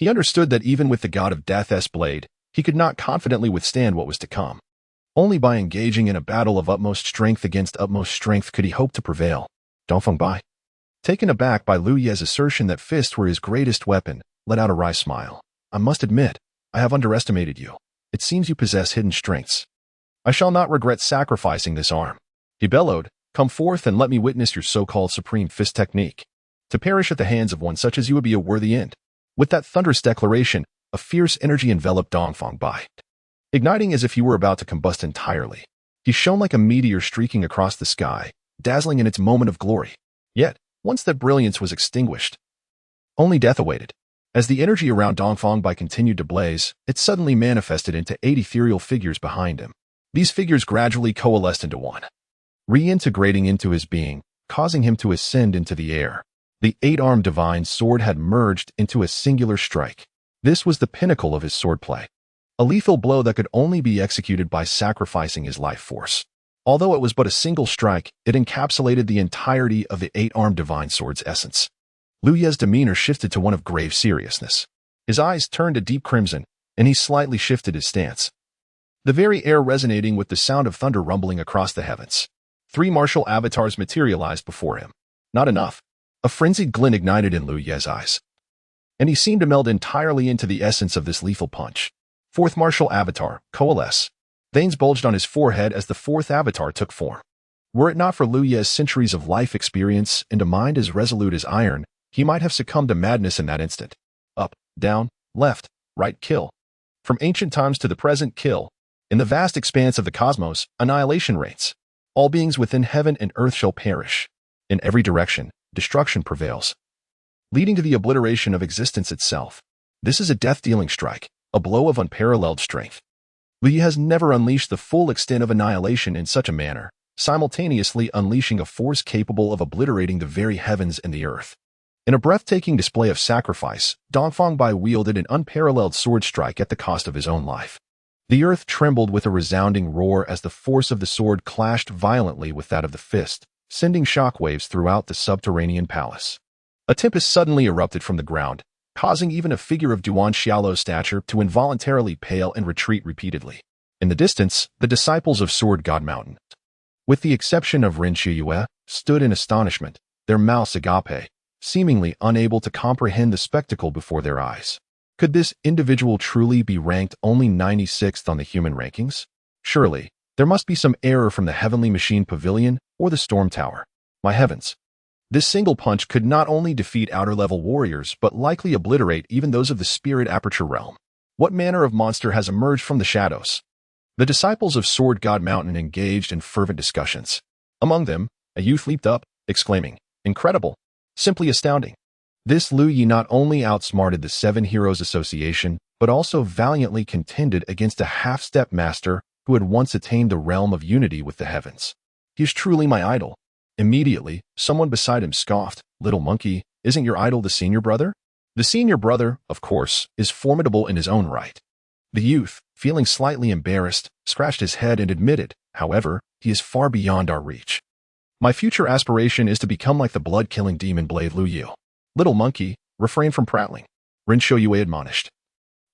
he understood that even with the god of death's blade, he could not confidently withstand what was to come. Only by engaging in a battle of utmost strength against utmost strength could he hope to prevail. Dongfang Bai, taken aback by Lu Ye's assertion that fists were his greatest weapon, let out a wry smile. "I must admit, I have underestimated you. It seems you possess hidden strengths. I shall not regret sacrificing this arm. He bellowed, come forth and let me witness your so-called supreme fist technique. To perish at the hands of one such as you would be a worthy end. With that thunderous declaration, a fierce energy enveloped Dongfang Bai, igniting as if he were about to combust entirely. He shone like a meteor streaking across the sky, dazzling in its moment of glory. Yet, once that brilliance was extinguished, only death awaited. As the energy around Dongfang Bai continued to blaze, it suddenly manifested into 8 ethereal figures behind him. These figures gradually coalesced into one, reintegrating into his being, causing him to ascend into the air. The 8-armed divine sword had merged into a singular strike. This was the pinnacle of his swordplay, a lethal blow that could only be executed by sacrificing his life force. Although it was but a single strike, it encapsulated the entirety of the 8-armed divine sword's essence. Lu Ye's demeanor shifted to one of grave seriousness. His eyes turned a deep crimson, and he slightly shifted his stance, the very air resonating with the sound of thunder rumbling across the heavens. 3 martial avatars materialized before him. Not enough. A frenzied glint ignited in Lu Ye's eyes, and he seemed to meld entirely into the essence of this lethal punch. 4th martial avatar, coalesce. Veins bulged on his forehead as the 4th avatar took form. Were it not for Lu Ye's centuries of life experience and a mind as resolute as iron, he might have succumbed to madness in that instant. Up, down, left, right, kill. From ancient times to the present, kill. In the vast expanse of the cosmos, annihilation reigns. All beings within heaven and earth shall perish. In every direction, destruction prevails, leading to the obliteration of existence itself. This is a death-dealing strike, a blow of unparalleled strength. Li has never unleashed the full extent of annihilation in such a manner, simultaneously unleashing a force capable of obliterating the very heavens and the earth. In a breathtaking display of sacrifice, Dongfang Bai wielded an unparalleled sword strike at the cost of his own life. The earth trembled with a resounding roar as the force of the sword clashed violently with that of the fist, sending shockwaves throughout the subterranean palace. A tempest suddenly erupted from the ground, causing even a figure of Duan Xiaolo's stature to involuntarily pale and retreat repeatedly. In the distance, the disciples of Sword God Mountain, with the exception of Ren Shiyue, stood in astonishment, their mouths agape, seemingly unable to comprehend the spectacle before their eyes. Could this individual truly be ranked only 96th on the human rankings? Surely, there must be some error from the Heavenly Machine Pavilion or the Storm Tower. My heavens! This single punch could not only defeat outer-level warriors but likely obliterate even those of the Spirit Aperture realm. What manner of monster has emerged from the shadows? The disciples of Sword God Mountain engaged in fervent discussions. Among them, a youth leaped up, exclaiming, "Incredible! Simply astounding!" This Lu Yi not only outsmarted the 7 Heroes Association, but also valiantly contended against a half-step master who had once attained the realm of unity with the heavens. He is truly my idol. Immediately, someone beside him scoffed, "Little monkey, isn't your idol the senior brother?" The senior brother, of course, is formidable in his own right. The youth, feeling slightly embarrassed, scratched his head and admitted, however, he is far beyond our reach. My future aspiration is to become like the blood-killing demon blade Lu Yu. Little monkey, refrain from prattling, Ren Shiyue admonished.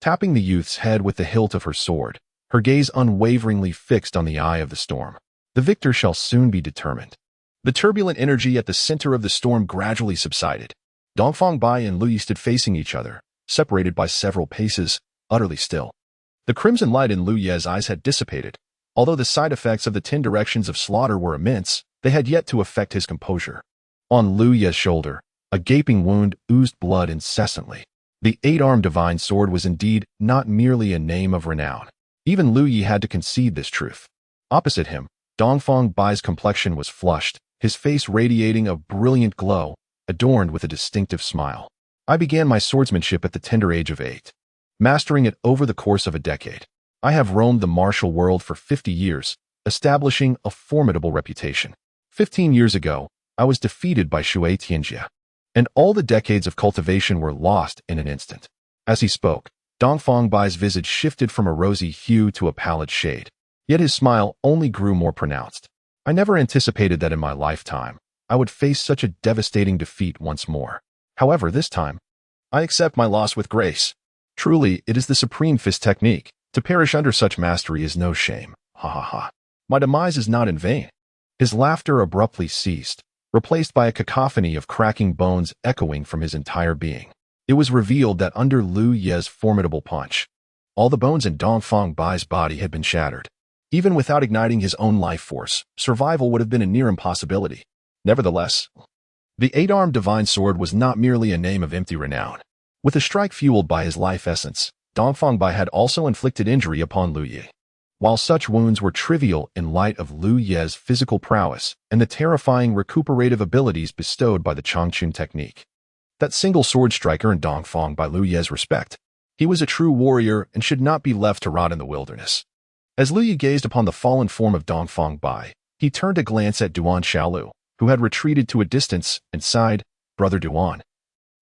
Tapping the youth's head with the hilt of her sword, her gaze unwaveringly fixed on the eye of the storm. The victor shall soon be determined. The turbulent energy at the center of the storm gradually subsided. Dongfang Bai and Lu Yi stood facing each other, separated by several paces, utterly still. The crimson light in Lu Ye's eyes had dissipated. Although the side effects of the 10 directions of slaughter were immense, they had yet to affect his composure. On Lu Ye's shoulder, a gaping wound oozed blood incessantly. The 8-armed divine sword was indeed not merely a name of renown. Even Lu Yi had to concede this truth. Opposite him, Dongfang Bai's complexion was flushed, his face radiating a brilliant glow, adorned with a distinctive smile. I began my swordsmanship at the tender age of 8, mastering it over the course of a decade. I have roamed the martial world for 50 years, establishing a formidable reputation. 15 years ago, I was defeated by Shui Tianjie, and all the decades of cultivation were lost in an instant. As he spoke, Dongfang Bai's visage shifted from a rosy hue to a pallid shade, yet his smile only grew more pronounced. I never anticipated that in my lifetime, I would face such a devastating defeat once more. However, this time, I accept my loss with grace. Truly, it is the supreme fist technique. To perish under such mastery is no shame. Ha ha ha. My demise is not in vain. His laughter abruptly ceased, replaced by a cacophony of cracking bones echoing from his entire being. It was revealed that under Lu Ye's formidable punch, All the bones in Dongfang Bai's body had been shattered. Even without igniting his own life force, survival would have been a near impossibility. Nevertheless, the eight-armed divine sword was not merely a name of empty renown. With a strike fueled by his life essence, Dongfang Bai had also inflicted injury upon Lu Yi. While such wounds were trivial in light of Lu Ye's physical prowess and the terrifying recuperative abilities bestowed by the Changchun technique. That single sword strike earned Dongfang Bai Lu Ye's respect. He was a true warrior and should not be left to rot in the wilderness. As Lu Yi gazed upon the fallen form of Dongfang Bai, he turned a glance at Duan Xiaolu, who had retreated to a distance, and sighed, "Brother Duan,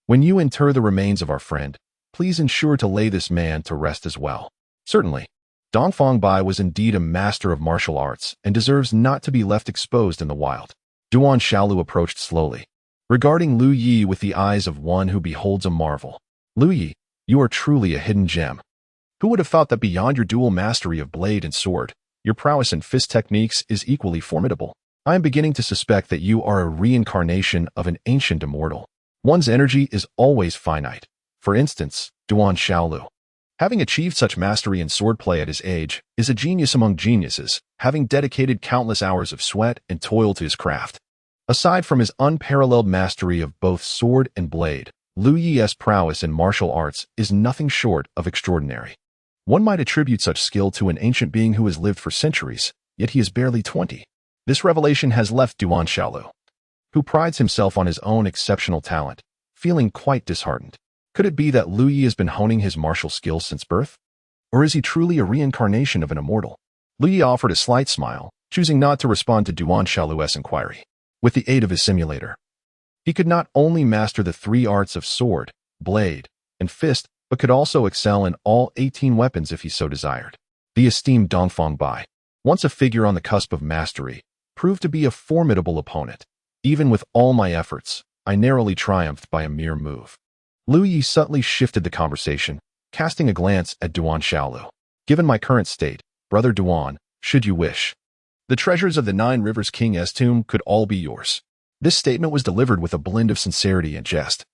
when you inter the remains of our friend, please ensure to lay this man to rest as well." Certainly. Dongfang Bai was indeed a master of martial arts and deserves not to be left exposed in the wild. Duan Xiaolu approached slowly, regarding Lu Yi with the eyes of one who beholds a marvel. "Lu Yi, you are truly a hidden gem. Who would have thought that beyond your dual mastery of blade and sword, your prowess in fist techniques is equally formidable? I am beginning to suspect that you are a reincarnation of an ancient immortal. One's energy is always finite. For instance, Duan Xiaolu, having achieved such mastery in swordplay at his age, is a genius among geniuses, having dedicated countless hours of sweat and toil to his craft. Aside from his unparalleled mastery of both sword and blade, Lu Yi's prowess in martial arts is nothing short of extraordinary. One might attribute such skill to an ancient being who has lived for centuries, yet he is barely 20. This revelation has left Duan Xiaolu, who prides himself on his own exceptional talent, feeling quite disheartened. Could it be that Lu Yi has been honing his martial skills since birth? Or is he truly a reincarnation of an immortal? Lu Yi offered a slight smile, choosing not to respond to Duan Xiaolu's inquiry. With the aid of his simulator, he could not only master the three arts of sword, blade, and fist, but could also excel in all 18 weapons if he so desired. The esteemed Dongfang Bai, once a figure on the cusp of mastery, proved to be a formidable opponent. Even with all my efforts, I narrowly triumphed by a mere move. Lu Yi subtly shifted the conversation, casting a glance at Duan Xiaolu. "Given my current state, Brother Duan, should you wish, the treasures of the Nine Rivers King's tomb could all be yours." This statement was delivered with a blend of sincerity and jest,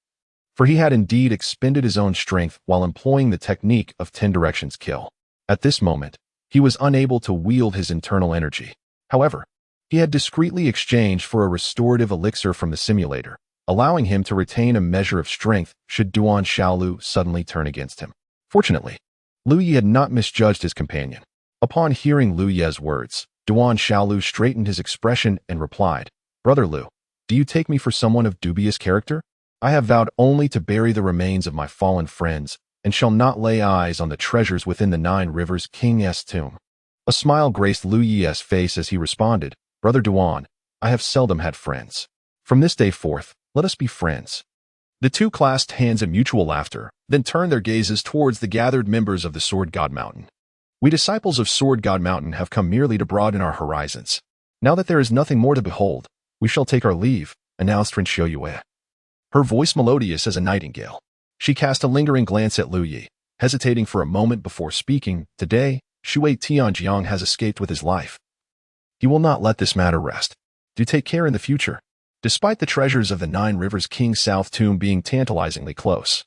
for he had indeed expended his own strength while employing the technique of 10 directions kill. At this moment, he was unable to wield his internal energy. However, he had discreetly exchanged for a restorative elixir from the simulator, allowing him to retain a measure of strength should Duan Xiaolu suddenly turn against him. Fortunately, Lu Yi had not misjudged his companion. Upon hearing Lu Yi's words, Duan Xiaolu straightened his expression and replied, "Brother Lu, do you take me for someone of dubious character? I have vowed only to bury the remains of my fallen friends and shall not lay eyes on the treasures within the Nine Rivers King's tomb." A smile graced Lu Yi's face as he responded, "Brother Duan, I have seldom had friends. From this day forth, let us be friends." The two clasped hands in mutual laughter, then turned their gazes towards the gathered members of the Sword God Mountain. "We disciples of Sword God Mountain have come merely to broaden our horizons. Now that there is nothing more to behold, we shall take our leave," announced Ren Xiuyue, her voice melodious as a nightingale. She cast a lingering glance at Lu Yi, hesitating for a moment before speaking. "Today, Shui Tianjiang has escaped with his life. He will not let this matter rest. Do take care in the future." Despite the treasures of the Nine Rivers King's South Tomb being tantalizingly close,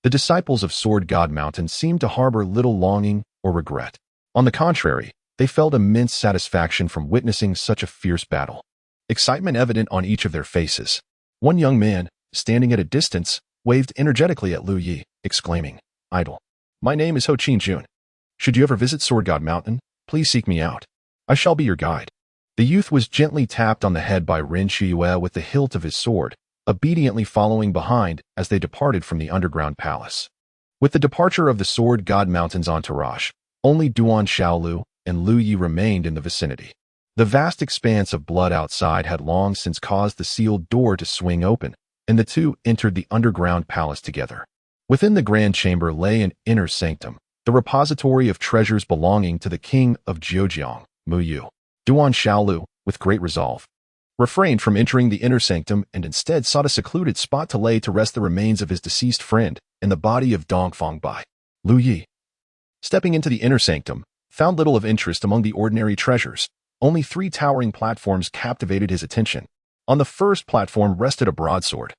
the disciples of Sword God Mountain seemed to harbor little longing or regret. On the contrary, they felt immense satisfaction from witnessing such a fierce battle. Excitement evident on each of their faces. One young man, standing at a distance, waved energetically at Lu Yi, exclaiming, "Idol, my name is Ho Qin Jun. Should you ever visit Sword God Mountain, please seek me out. I shall be your guide." The youth was gently tapped on the head by Ren Xiuyue with the hilt of his sword, obediently following behind as they departed from the underground palace. With the departure of the Sword God Mountain's entourage, only Duan Xiaolu and Lu Yi remained in the vicinity. The vast expanse of blood outside had long since caused the sealed door to swing open, and the two entered the underground palace together. Within the grand chamber lay an inner sanctum, the repository of treasures belonging to the king of Zhejiang, Mu Yu. Duan Xiaolu, with great resolve, refrained from entering the inner sanctum and instead sought a secluded spot to lay to rest the remains of his deceased friend and the body of Dongfang Bai. Lu Yi, stepping into the inner sanctum, found little of interest among the ordinary treasures. Only 3 towering platforms captivated his attention. On the first platform rested a broadsword,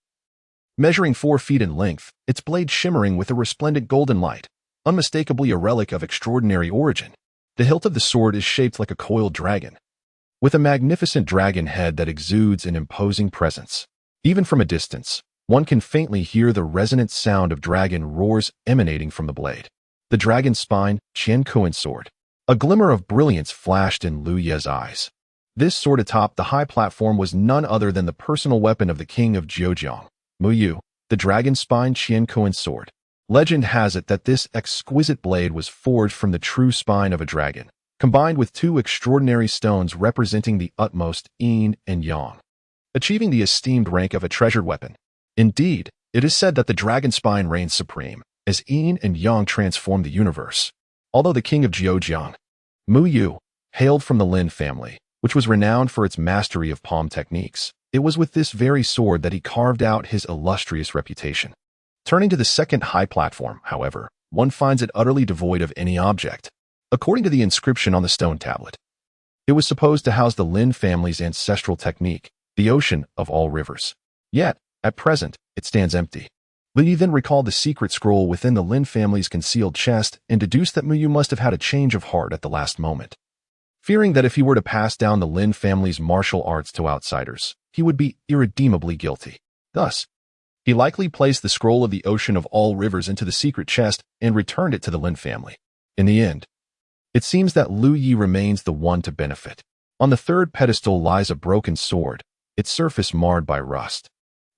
measuring 4 feet in length, its blade shimmering with a resplendent golden light. unmistakably a relic of extraordinary origin. The hilt of the sword is shaped like a coiled dragon, with a magnificent dragon head that exudes an imposing presence. Even from a distance, one can faintly hear the resonant sound of dragon roars emanating from the blade. The dragon spine, Qian sword. A glimmer of brilliance flashed in Lu Ye's eyes. This sword atop the high platform was none other than the personal weapon of the king of Zhejiang, Mu Yu, the dragon spine Qian sword. Legend has it that this exquisite blade was forged from the true spine of a dragon, combined with two extraordinary stones representing the utmost yin and yang, achieving the esteemed rank of a treasured weapon. Indeed, it is said that the dragon spine reigns supreme, as yin and yang transform the universe. Although the king of Zhejiang, Mu Yu, hailed from the Lin family, which was renowned for its mastery of palm techniques, it was with this very sword that he carved out his illustrious reputation. Turning to the second high platform, however, one finds it utterly devoid of any object. According to the inscription on the stone tablet, it was supposed to house the Lin family's ancestral technique, the ocean of all rivers. Yet, at present, it stands empty. Lu Yi then recalled the secret scroll within the Lin family's concealed chest and deduced that Mu Yu must have had a change of heart at the last moment. Fearing that if he were to pass down the Lin family's martial arts to outsiders, he would be irredeemably guilty. Thus, he likely placed the scroll of the ocean of all rivers into the secret chest and returned it to the Lin family. In the end, it seems that Lu Yi remains the one to benefit. On the third pedestal lies a broken sword, its surface marred by rust,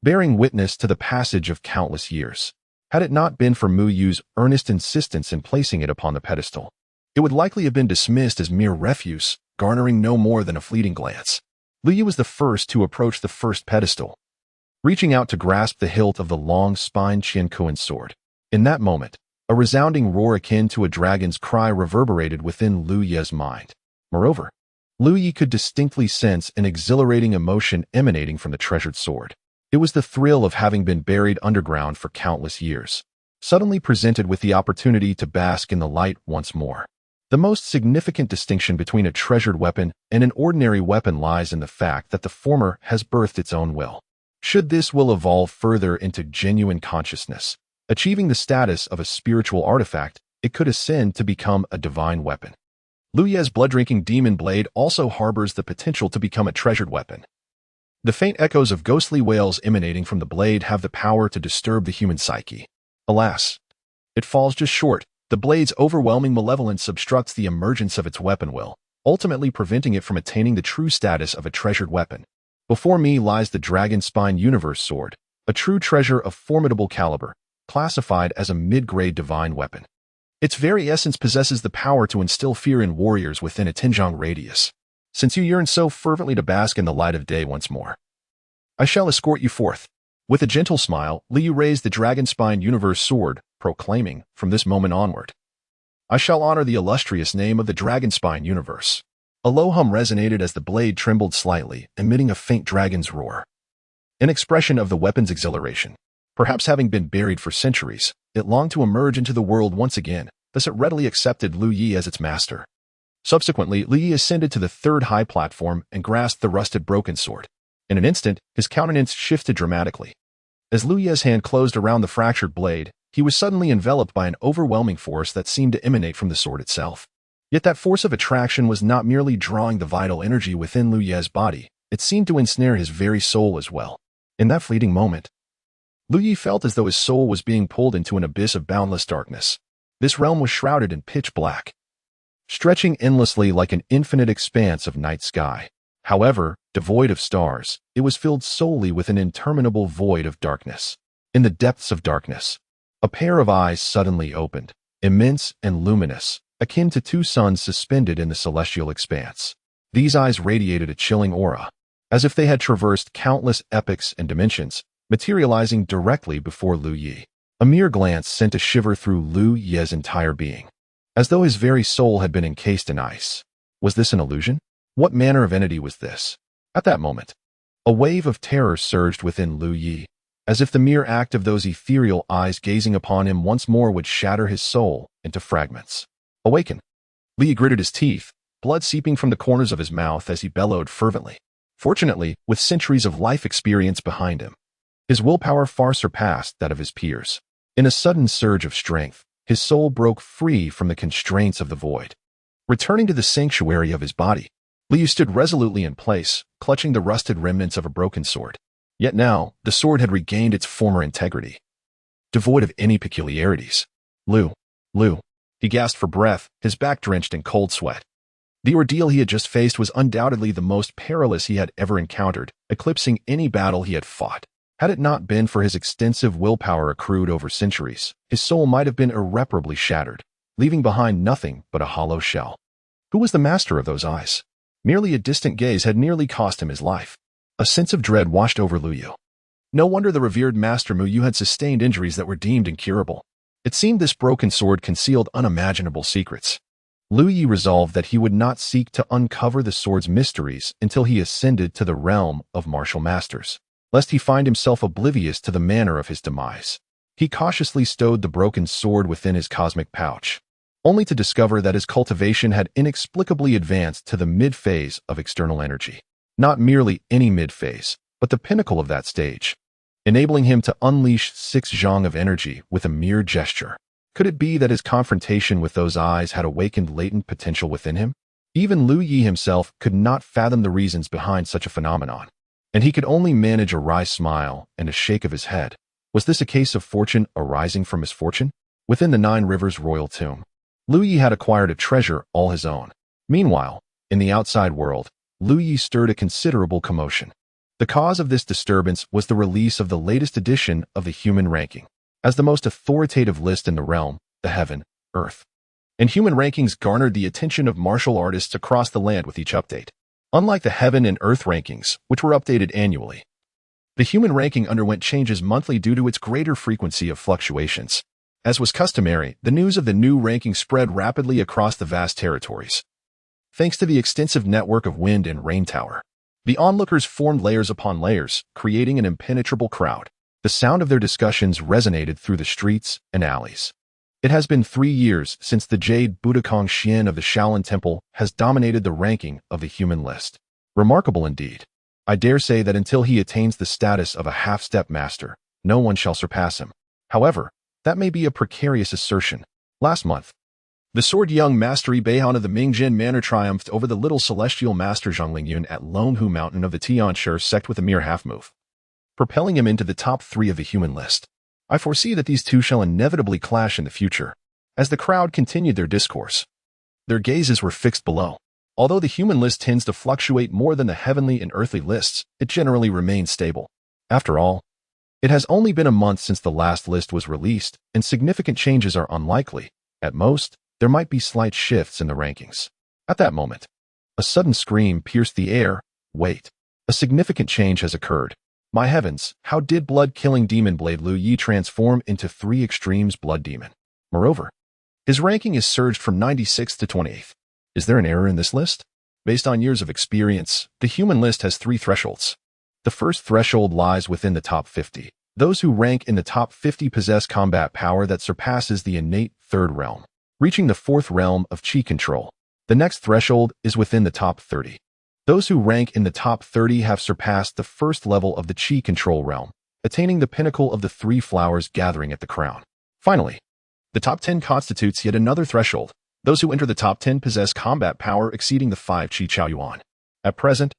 bearing witness to the passage of countless years. Had it not been for Mu Yu's earnest insistence in placing it upon the pedestal, it would likely have been dismissed as mere refuse, garnering no more than a fleeting glance. Lu Yi was the first to approach the first pedestal, reaching out to grasp the hilt of the long-spined Qian sword. In that moment, a resounding roar akin to a dragon's cry reverberated within Lu Ye's mind. Moreover, Lu Yi could distinctly sense an exhilarating emotion emanating from the treasured sword. It was the thrill of having been buried underground for countless years, suddenly presented with the opportunity to bask in the light once more. The most significant distinction between a treasured weapon and an ordinary weapon lies in the fact that the former has birthed its own will. Should this will evolve further into genuine consciousness, achieving the status of a spiritual artifact, it could ascend to become a divine weapon. Lu Ye's blood-drinking demon blade also harbors the potential to become a treasured weapon. The faint echoes of ghostly wails emanating from the blade have the power to disturb the human psyche. Alas, it falls just short. The blade's overwhelming malevolence obstructs the emergence of its weapon will, ultimately preventing it from attaining the true status of a treasured weapon. Before me lies the Dragon Spine Universe Sword, a true treasure of formidable caliber, classified as a mid-grade divine weapon. Its very essence possesses the power to instill fear in warriors within a Tinjiang radius. Since you yearn so fervently to bask in the light of day once more, I shall escort you forth. With a gentle smile, Li Yu raised the Dragon Spine Universe Sword, proclaiming, from this moment onward, I shall honor the illustrious name of the Dragon Spine Universe. A low hum resonated as the blade trembled slightly, emitting a faint dragon's roar, an expression of the weapon's exhilaration. Perhaps having been buried for centuries, it longed to emerge into the world once again, thus it readily accepted Lu Yi as its master. Subsequently, Lu Yi ascended to the third high platform and grasped the rusted broken sword. In an instant, his countenance shifted dramatically. As Lu Yi's hand closed around the fractured blade, he was suddenly enveloped by an overwhelming force that seemed to emanate from the sword itself. Yet that force of attraction was not merely drawing the vital energy within Lu Yi's body, it seemed to ensnare his very soul as well. In that fleeting moment, Lu Yi felt as though his soul was being pulled into an abyss of boundless darkness. This realm was shrouded in pitch black, stretching endlessly like an infinite expanse of night sky. However, devoid of stars, it was filled solely with an interminable void of darkness. In the depths of darkness, a pair of eyes suddenly opened, immense and luminous, akin to two suns suspended in the celestial expanse. These eyes radiated a chilling aura, as if they had traversed countless epochs and dimensions, materializing directly before Lu Yi. A mere glance sent a shiver through Lu Yi's entire being, as though his very soul had been encased in ice. Was this an illusion? What manner of entity was this? At that moment, a wave of terror surged within Lu Yi, as if the mere act of those ethereal eyes gazing upon him once more would shatter his soul into fragments. Awaken! Lu Yi gritted his teeth, blood seeping from the corners of his mouth as he bellowed fervently. Fortunately, with centuries of life experience behind him, his willpower far surpassed that of his peers. In a sudden surge of strength, his soul broke free from the constraints of the void. Returning to the sanctuary of his body, Liu stood resolutely in place, clutching the rusted remnants of a broken sword. Yet now, the sword had regained its former integrity, devoid of any peculiarities. Liu, he gasped for breath, his back drenched in cold sweat. The ordeal he had just faced was undoubtedly the most perilous he had ever encountered, eclipsing any battle he had fought. Had it not been for his extensive willpower accrued over centuries, his soul might have been irreparably shattered, leaving behind nothing but a hollow shell. Who was the master of those eyes? Merely a distant gaze had nearly cost him his life. A sense of dread washed over Liu Yu. No wonder the revered Master Mu Yu had sustained injuries that were deemed incurable. It seemed this broken sword concealed unimaginable secrets. Liu Yi resolved that he would not seek to uncover the sword's mysteries until he ascended to the realm of martial masters, lest he find himself oblivious to the manner of his demise. He cautiously stowed the broken sword within his cosmic pouch, only to discover that his cultivation had inexplicably advanced to the mid-phase of external energy. Not merely any mid-phase, but the pinnacle of that stage, enabling him to unleash 6 zhang of energy with a mere gesture. Could it be that his confrontation with those eyes had awakened latent potential within him? Even Liu Yi himself could not fathom the reasons behind such a phenomenon, and he could only manage a wry smile and a shake of his head. Was this a case of fortune arising from misfortune? Within the 9 Rivers royal tomb, Liu Yi had acquired a treasure all his own. Meanwhile, in the outside world, Liu Yi stirred a considerable commotion. The cause of this disturbance was the release of the latest edition of the human ranking, as the most authoritative list in the realm, the heaven, earth, and human rankings garnered the attention of martial artists across the land with each update. Unlike the heaven and earth rankings, which were updated annually, the human ranking underwent changes monthly due to its greater frequency of fluctuations. As was customary, the news of the new ranking spread rapidly across the vast territories. Thanks to the extensive network of wind and rain tower, the onlookers formed layers upon layers, creating an impenetrable crowd. The sound of their discussions resonated through the streets and alleys. It has been 3 years since the Jade Budokong Xian of the Shaolin Temple has dominated the ranking of the human list. Remarkable indeed. I dare say that until he attains the status of a half-step master, no one shall surpass him. However, that may be a precarious assertion. Last month, the Sword Young Mastery Beihan of the Mingjin Manor triumphed over the little celestial master Zhongling Yun at Longhu Mountain of the Tianshi sect with a mere half-move, propelling him into the top 3 of the human list. I foresee that these two shall inevitably clash in the future. As the crowd continued their discourse, their gazes were fixed below. Although the human list tends to fluctuate more than the heavenly and earthly lists, it generally remains stable. After all, it has only been a month since the last list was released, and significant changes are unlikely. At most, there might be slight shifts in the rankings. At that moment, a sudden scream pierced the air. Wait, a significant change has occurred. My heavens, how did blood-killing demon blade Liu Yi transform into 3 extremes blood demon? Moreover, his ranking is surged from 96th to 28th. Is there an error in this list? Based on years of experience, the human list has 3 thresholds. The first threshold lies within the top 50. Those who rank in the top 50 possess combat power that surpasses the innate 3rd realm, reaching the 4th realm of chi control. The next threshold is within the top 30. Those who rank in the top 30 have surpassed the 1st level of the chi control realm, attaining the pinnacle of the 3 flowers gathering at the crown. Finally, the top 10 constitutes yet another threshold. Those who enter the top 10 possess combat power exceeding the 5 chi chao yuan. At present,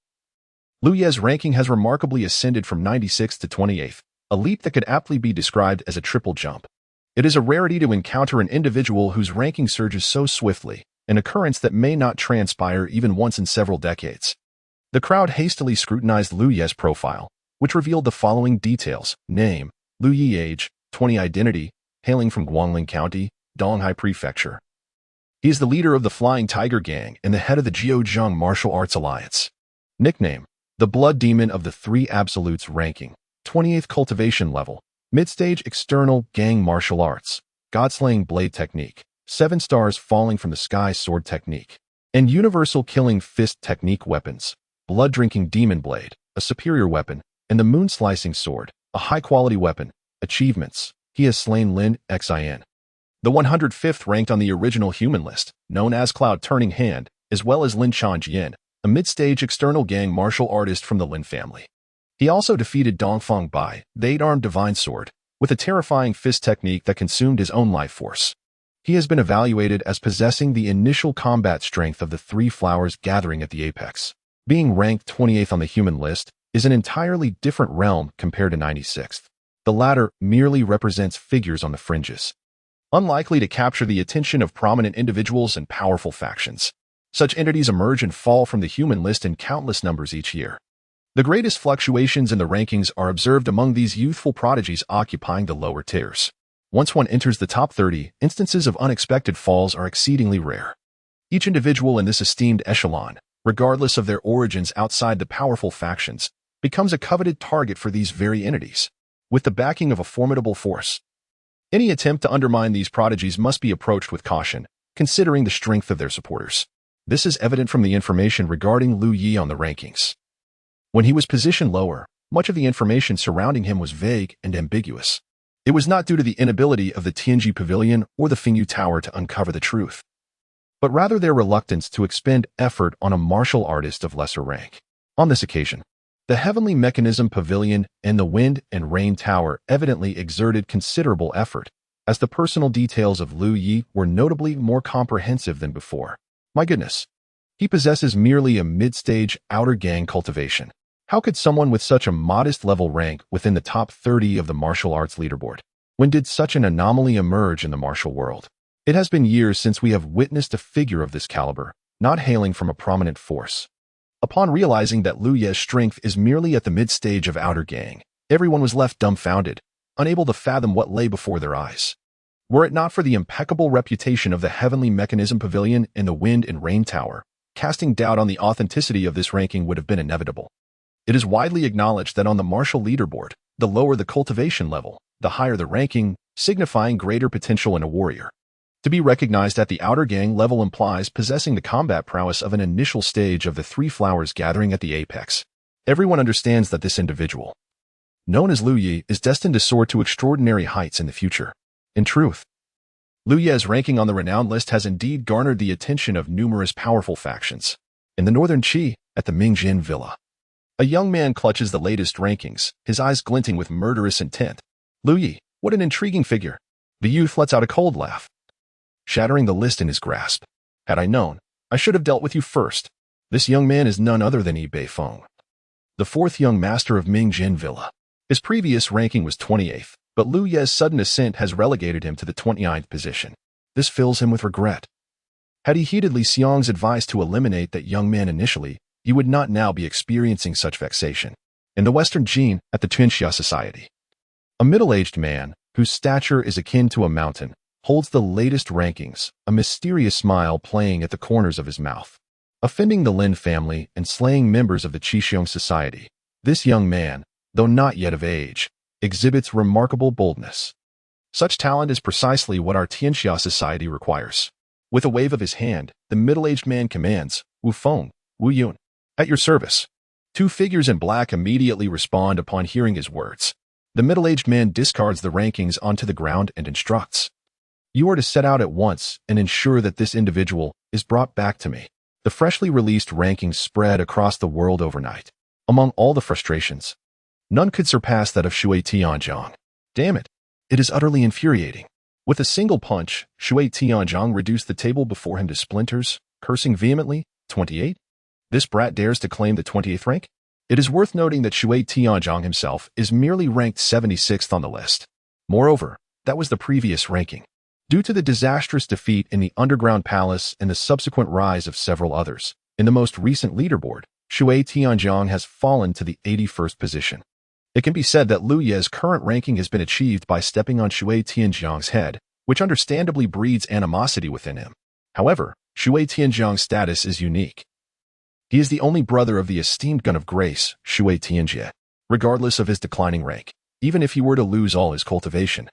Liu Ye's ranking has remarkably ascended from 96th to 28th, a leap that could aptly be described as a triple jump. It is a rarity to encounter an individual whose ranking surges so swiftly, an occurrence that may not transpire even once in several decades. The crowd hastily scrutinized Liu Ye's profile, which revealed the following details: name, Liu Yi age, 20 identity, hailing from Guangling County, Donghai Prefecture. He is the leader of the Flying Tiger Gang and the head of the Jiuzhang Martial Arts Alliance. Nickname, the Blood Demon of the 3 Absolutes ranking, 28th cultivation level, mid-stage external gang martial arts, God-slaying blade technique, 7 stars falling from the sky sword technique, and universal killing fist technique weapons, blood-drinking demon blade, a superior weapon, and the moon-slicing sword, a high-quality weapon. Achievements, he has slain Lin Xin, the 105th ranked on the original human list, known as Cloud Turning Hand, as well as Lin Chanjian, a mid-stage external gang martial artist from the Lin family. He also defeated Dongfang Bai, the 8-armed divine sword, with a terrifying fist technique that consumed his own life force. He has been evaluated as possessing the initial combat strength of the three flowers gathering at the apex. Being ranked 28th on the human list is an entirely different realm compared to 96th. The latter merely represents figures on the fringes, unlikely to capture the attention of prominent individuals and powerful factions. Such entities emerge and fall from the human list in countless numbers each year. The greatest fluctuations in the rankings are observed among these youthful prodigies occupying the lower tiers. Once one enters the top 30, instances of unexpected falls are exceedingly rare. Each individual in this esteemed echelon, regardless of their origins outside the powerful factions, becomes a coveted target for these very entities, with the backing of a formidable force. Any attempt to undermine these prodigies must be approached with caution, considering the strength of their supporters. This is evident from the information regarding Lu Yi on the rankings. When he was positioned lower, much of the information surrounding him was vague and ambiguous. It was not due to the inability of the Tianji Pavilion or the Fengyu Tower to uncover the truth, but rather their reluctance to expend effort on a martial artist of lesser rank. On this occasion, the Heavenly Mechanism Pavilion and the Wind and Rain Tower evidently exerted considerable effort, as the personal details of Lu Yi were notably more comprehensive than before. My goodness, he possesses merely a mid-stage outer gang cultivation. How could someone with such a modest level rank within the top 30 of the martial arts leaderboard? When did such an anomaly emerge in the martial world? It has been years since we have witnessed a figure of this caliber, not hailing from a prominent force. Upon realizing that Lu Ye's strength is merely at the mid-stage of outer gang, everyone was left dumbfounded, unable to fathom what lay before their eyes. Were it not for the impeccable reputation of the Heavenly Mechanism Pavilion and the Wind and Rain Tower, casting doubt on the authenticity of this ranking would have been inevitable. It is widely acknowledged that on the martial leaderboard, the lower the cultivation level, the higher the ranking, signifying greater potential in a warrior. To be recognized at the outer gang level implies possessing the combat prowess of an initial stage of the three flowers gathering at the apex. Everyone understands that this individual, known as Lu Yi, is destined to soar to extraordinary heights in the future. In truth, Lu Ye's ranking on the renowned list has indeed garnered the attention of numerous powerful factions. In the northern Qi, at the Mingjin Villa, a young man clutches the latest rankings, his eyes glinting with murderous intent. Lu Yi, what an intriguing figure. The youth lets out a cold laugh, shattering the list in his grasp. Had I known, I should have dealt with you first. This young man is none other than Yi Beifeng, the fourth young master of Mingjin Villa. His previous ranking was 28th, but Lu Ye's sudden ascent has relegated him to the 29th position. This fills him with regret. Had he heeded Li Xiong's advice to eliminate that young man initially, he would not now be experiencing such vexation. In the Western Jin, at the Tuanxia Society, a middle-aged man, whose stature is akin to a mountain, holds the latest rankings, a mysterious smile playing at the corners of his mouth. Offending the Lin family and slaying members of the Qixing Society, this young man, though not yet of age, exhibits remarkable boldness. Such talent is precisely what our Tianxia Society requires. With a wave of his hand, the middle-aged man commands, Wu Feng, Wu Yun, at your service. Two figures in black immediately respond upon hearing his words. The middle-aged man discards the rankings onto the ground and instructs. You are to set out at once and ensure that this individual is brought back to me. The freshly released rankings spread across the world overnight. Among all the frustrations, none could surpass that of Shui Tianzhong. Damn it, it is utterly infuriating. With a single punch, Shui Tianzhong reduced the table before him to splinters, cursing vehemently, 28? This brat dares to claim the 28th rank? It is worth noting that Shui Tianzhong himself is merely ranked 76th on the list. Moreover, that was the previous ranking. Due to the disastrous defeat in the Underground Palace and the subsequent rise of several others, in the most recent leaderboard, Shui Tianzhong has fallen to the 81st position. It can be said that Lu Ye's current ranking has been achieved by stepping on Shui Tianzhong's head, which understandably breeds animosity within him. However, Shui Tianzhong's status is unique. He is the only brother of the esteemed gun of grace, Shui Tianjie, regardless of his declining rank, even if he were to lose all his cultivation.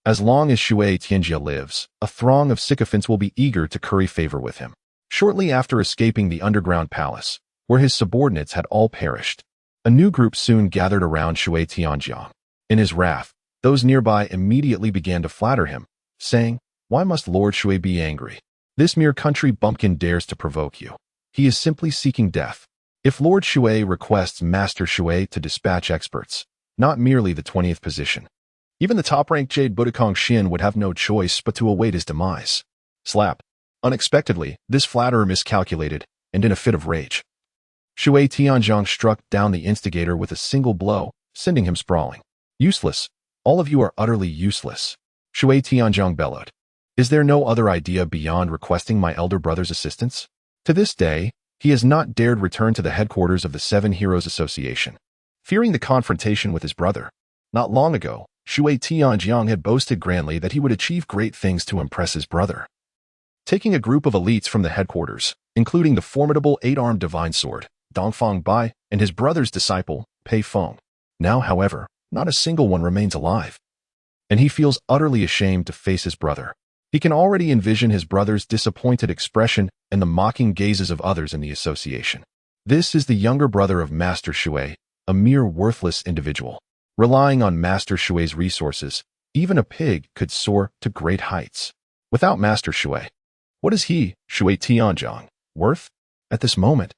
As long as Shui Tianjie lives, a throng of sycophants will be eager to curry favor with him. Shortly after escaping the Underground Palace, where his subordinates had all perished, a new group soon gathered around Shui Tianzhong. In his wrath, those nearby immediately began to flatter him, saying, "Why must Lord Shui be angry? This mere country bumpkin dares to provoke you. He is simply seeking death." If Lord Shui requests Master Shui to dispatch experts, not merely the 20th position, Even the top-ranked Jade Budokong Xin would have no choice but to await his demise. Slap. Unexpectedly, this flatterer miscalculated, and in a fit of rage, Shui Tianjiang struck down the instigator with a single blow, sending him sprawling. Useless. All of you are utterly useless. Shui Tianjiang bellowed. Is there no other idea beyond requesting my elder brother's assistance? To this day, he has not dared return to the headquarters of the Seven Heroes Association, fearing the confrontation with his brother. Not long ago, Shui Tianjiang had boasted grandly that he would achieve great things to impress his brother. Taking a group of elites from the headquarters, including the formidable 8-armed divine sword, Dongfang Bai, and his brother's disciple, Pei Feng. Now, however, not a single one remains alive. And he feels utterly ashamed to face his brother. He can already envision his brother's disappointed expression and the mocking gazes of others in the association. This is the younger brother of Master Shui, a mere worthless individual. Relying on Master Shui's resources, even a pig could soar to great heights. Without Master Shui, what is he, Shui Tianjiang, worth? At this moment,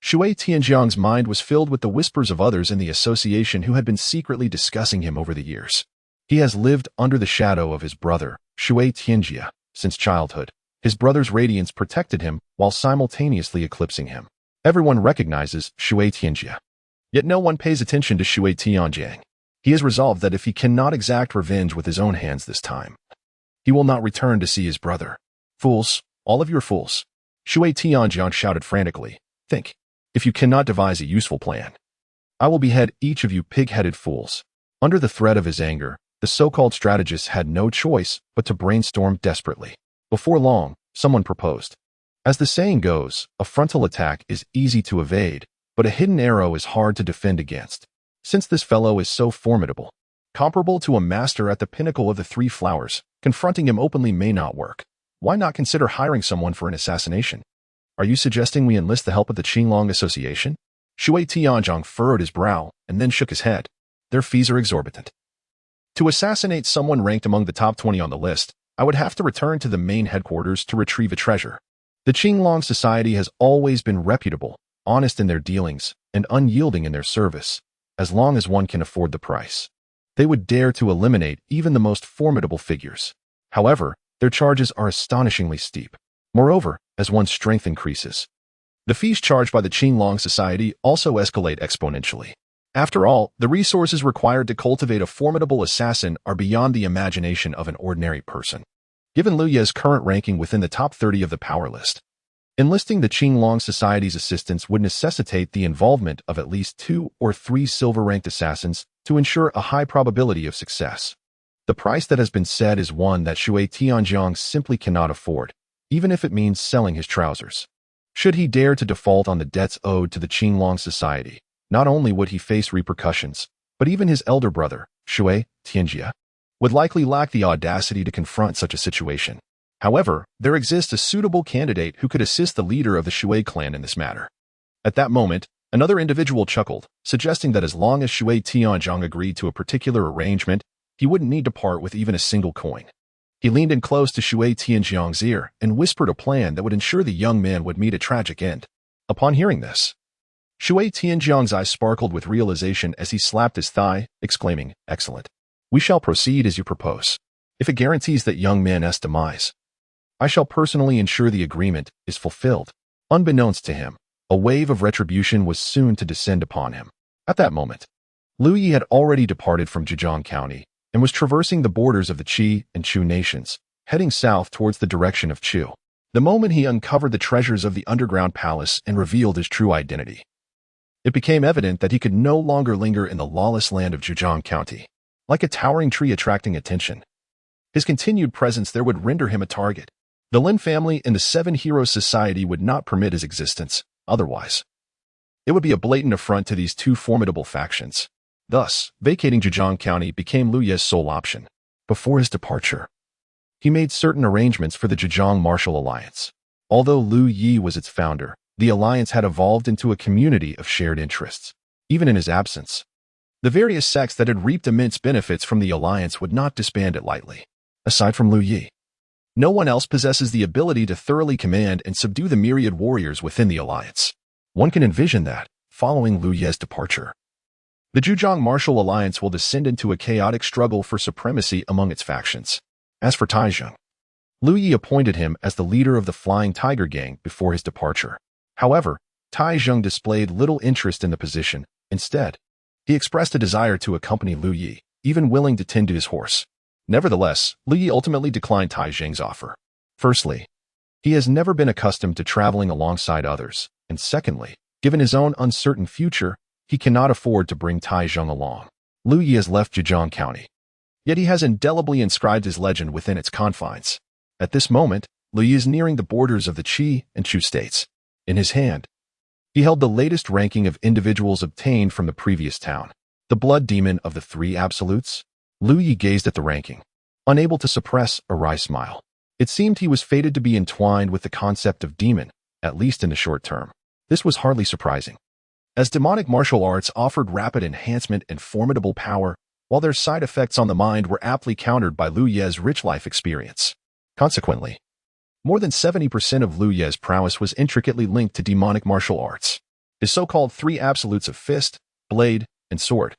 Shui Tianjiang's mind was filled with the whispers of others in the association who had been secretly discussing him over the years. He has lived under the shadow of his brother, Shui Tianjia, since childhood. His brother's radiance protected him while simultaneously eclipsing him. Everyone recognizes Shui Tianjia. Yet no one pays attention to Shui Tianjiang. He has resolved that if he cannot exact revenge with his own hands this time, he will not return to see his brother. Fools, all of you are fools. Shui Tianjiang shouted frantically. Think. If you cannot devise a useful plan, I will behead each of you pig-headed fools. Under the threat of his anger, the so-called strategist had no choice but to brainstorm desperately. Before long, someone proposed. As the saying goes, a frontal attack is easy to evade, but a hidden arrow is hard to defend against. Since this fellow is so formidable, comparable to a master at the pinnacle of the three flowers, confronting him openly may not work. Why not consider hiring someone for an assassination? Are you suggesting we enlist the help of the Qinglong Association? Shui Tianjiang furrowed his brow and then shook his head. Their fees are exorbitant. To assassinate someone ranked among the top 20 on the list, I would have to return to the main headquarters to retrieve a treasure. The Qinglong Society has always been reputable, honest in their dealings, and unyielding in their service, as long as one can afford the price. They would dare to eliminate even the most formidable figures. However, their charges are astonishingly steep. Moreover, as one's strength increases, the fees charged by the Qinglong Society also escalate exponentially. After all, the resources required to cultivate a formidable assassin are beyond the imagination of an ordinary person. Given Liu Ye's current ranking within the top 30 of the power list, enlisting the Qinglong Society's assistance would necessitate the involvement of at least 2 or 3 silver-ranked assassins to ensure a high probability of success. The price that has been set is one that Shui Tianjiang simply cannot afford, even if it means selling his trousers. Should he dare to default on the debts owed to the Qinglong Society, not only would he face repercussions, but even his elder brother, Shui Tianjia, would likely lack the audacity to confront such a situation. However, there exists a suitable candidate who could assist the leader of the Shui clan in this matter. At that moment, another individual chuckled, suggesting that as long as Shui Tianjiang agreed to a particular arrangement, he wouldn't need to part with even a single coin. He leaned in close to Shui Tianjiang's ear and whispered a plan that would ensure the young man would meet a tragic end. Upon hearing this, Shui Tianjiang's eyes sparkled with realization as he slapped his thigh, exclaiming, "Excellent. We shall proceed as you propose. If it guarantees that young man's demise, I shall personally ensure the agreement is fulfilled." Unbeknownst to him, a wave of retribution was soon to descend upon him. At that moment, Liu Yi had already departed from Zhejiang County and was traversing the borders of the Qi and Chu nations, heading south towards the direction of Chu. The moment he uncovered the treasures of the underground palace and revealed his true identity, it became evident that he could no longer linger in the lawless land of Zhejiang County. Like a towering tree attracting attention, his continued presence there would render him a target. The Lin family and the Seven Heroes Society would not permit his existence, otherwise it would be a blatant affront to these two formidable factions. Thus, vacating Zhejiang County became Liu Ye's sole option. Before his departure, he made certain arrangements for the Zhejiang Martial Alliance. Although Liu Yi was its founder, the alliance had evolved into a community of shared interests. Even in his absence, the various sects that had reaped immense benefits from the alliance would not disband it lightly. Aside from Liu Yi, no one else possesses the ability to thoroughly command and subdue the myriad warriors within the alliance. One can envision that, following Liu Ye's departure, The Zhujiang martial alliance will descend into a chaotic struggle for supremacy among its factions. As for Taizheng, Lu Yi appointed him as the leader of the Flying Tiger Gang before his departure. However, Taizheng displayed little interest in the position. Instead, he expressed a desire to accompany Lu Yi, even willing to tend to his horse. Nevertheless, Lu Yi ultimately declined Taizheng's offer. Firstly, he has never been accustomed to traveling alongside others, and secondly, given his own uncertain future, he cannot afford to bring Taizheng along. Lu Yi has left Zhejiang County, yet he has indelibly inscribed his legend within its confines. At this moment, Lu Yi is nearing the borders of the Qi and Chu states. In his hand, he held the latest ranking of individuals obtained from the previous town. The blood demon of the three absolutes? Lu Yi gazed at the ranking, unable to suppress a wry smile. It seemed he was fated to be entwined with the concept of demon, at least in the short term. This was hardly surprising, as demonic martial arts offered rapid enhancement and formidable power, while their side effects on the mind were aptly countered by Lu Ye's rich life experience. Consequently, more than 70% of Lu Ye's prowess was intricately linked to demonic martial arts. His so-called three absolutes of fist, blade, and sword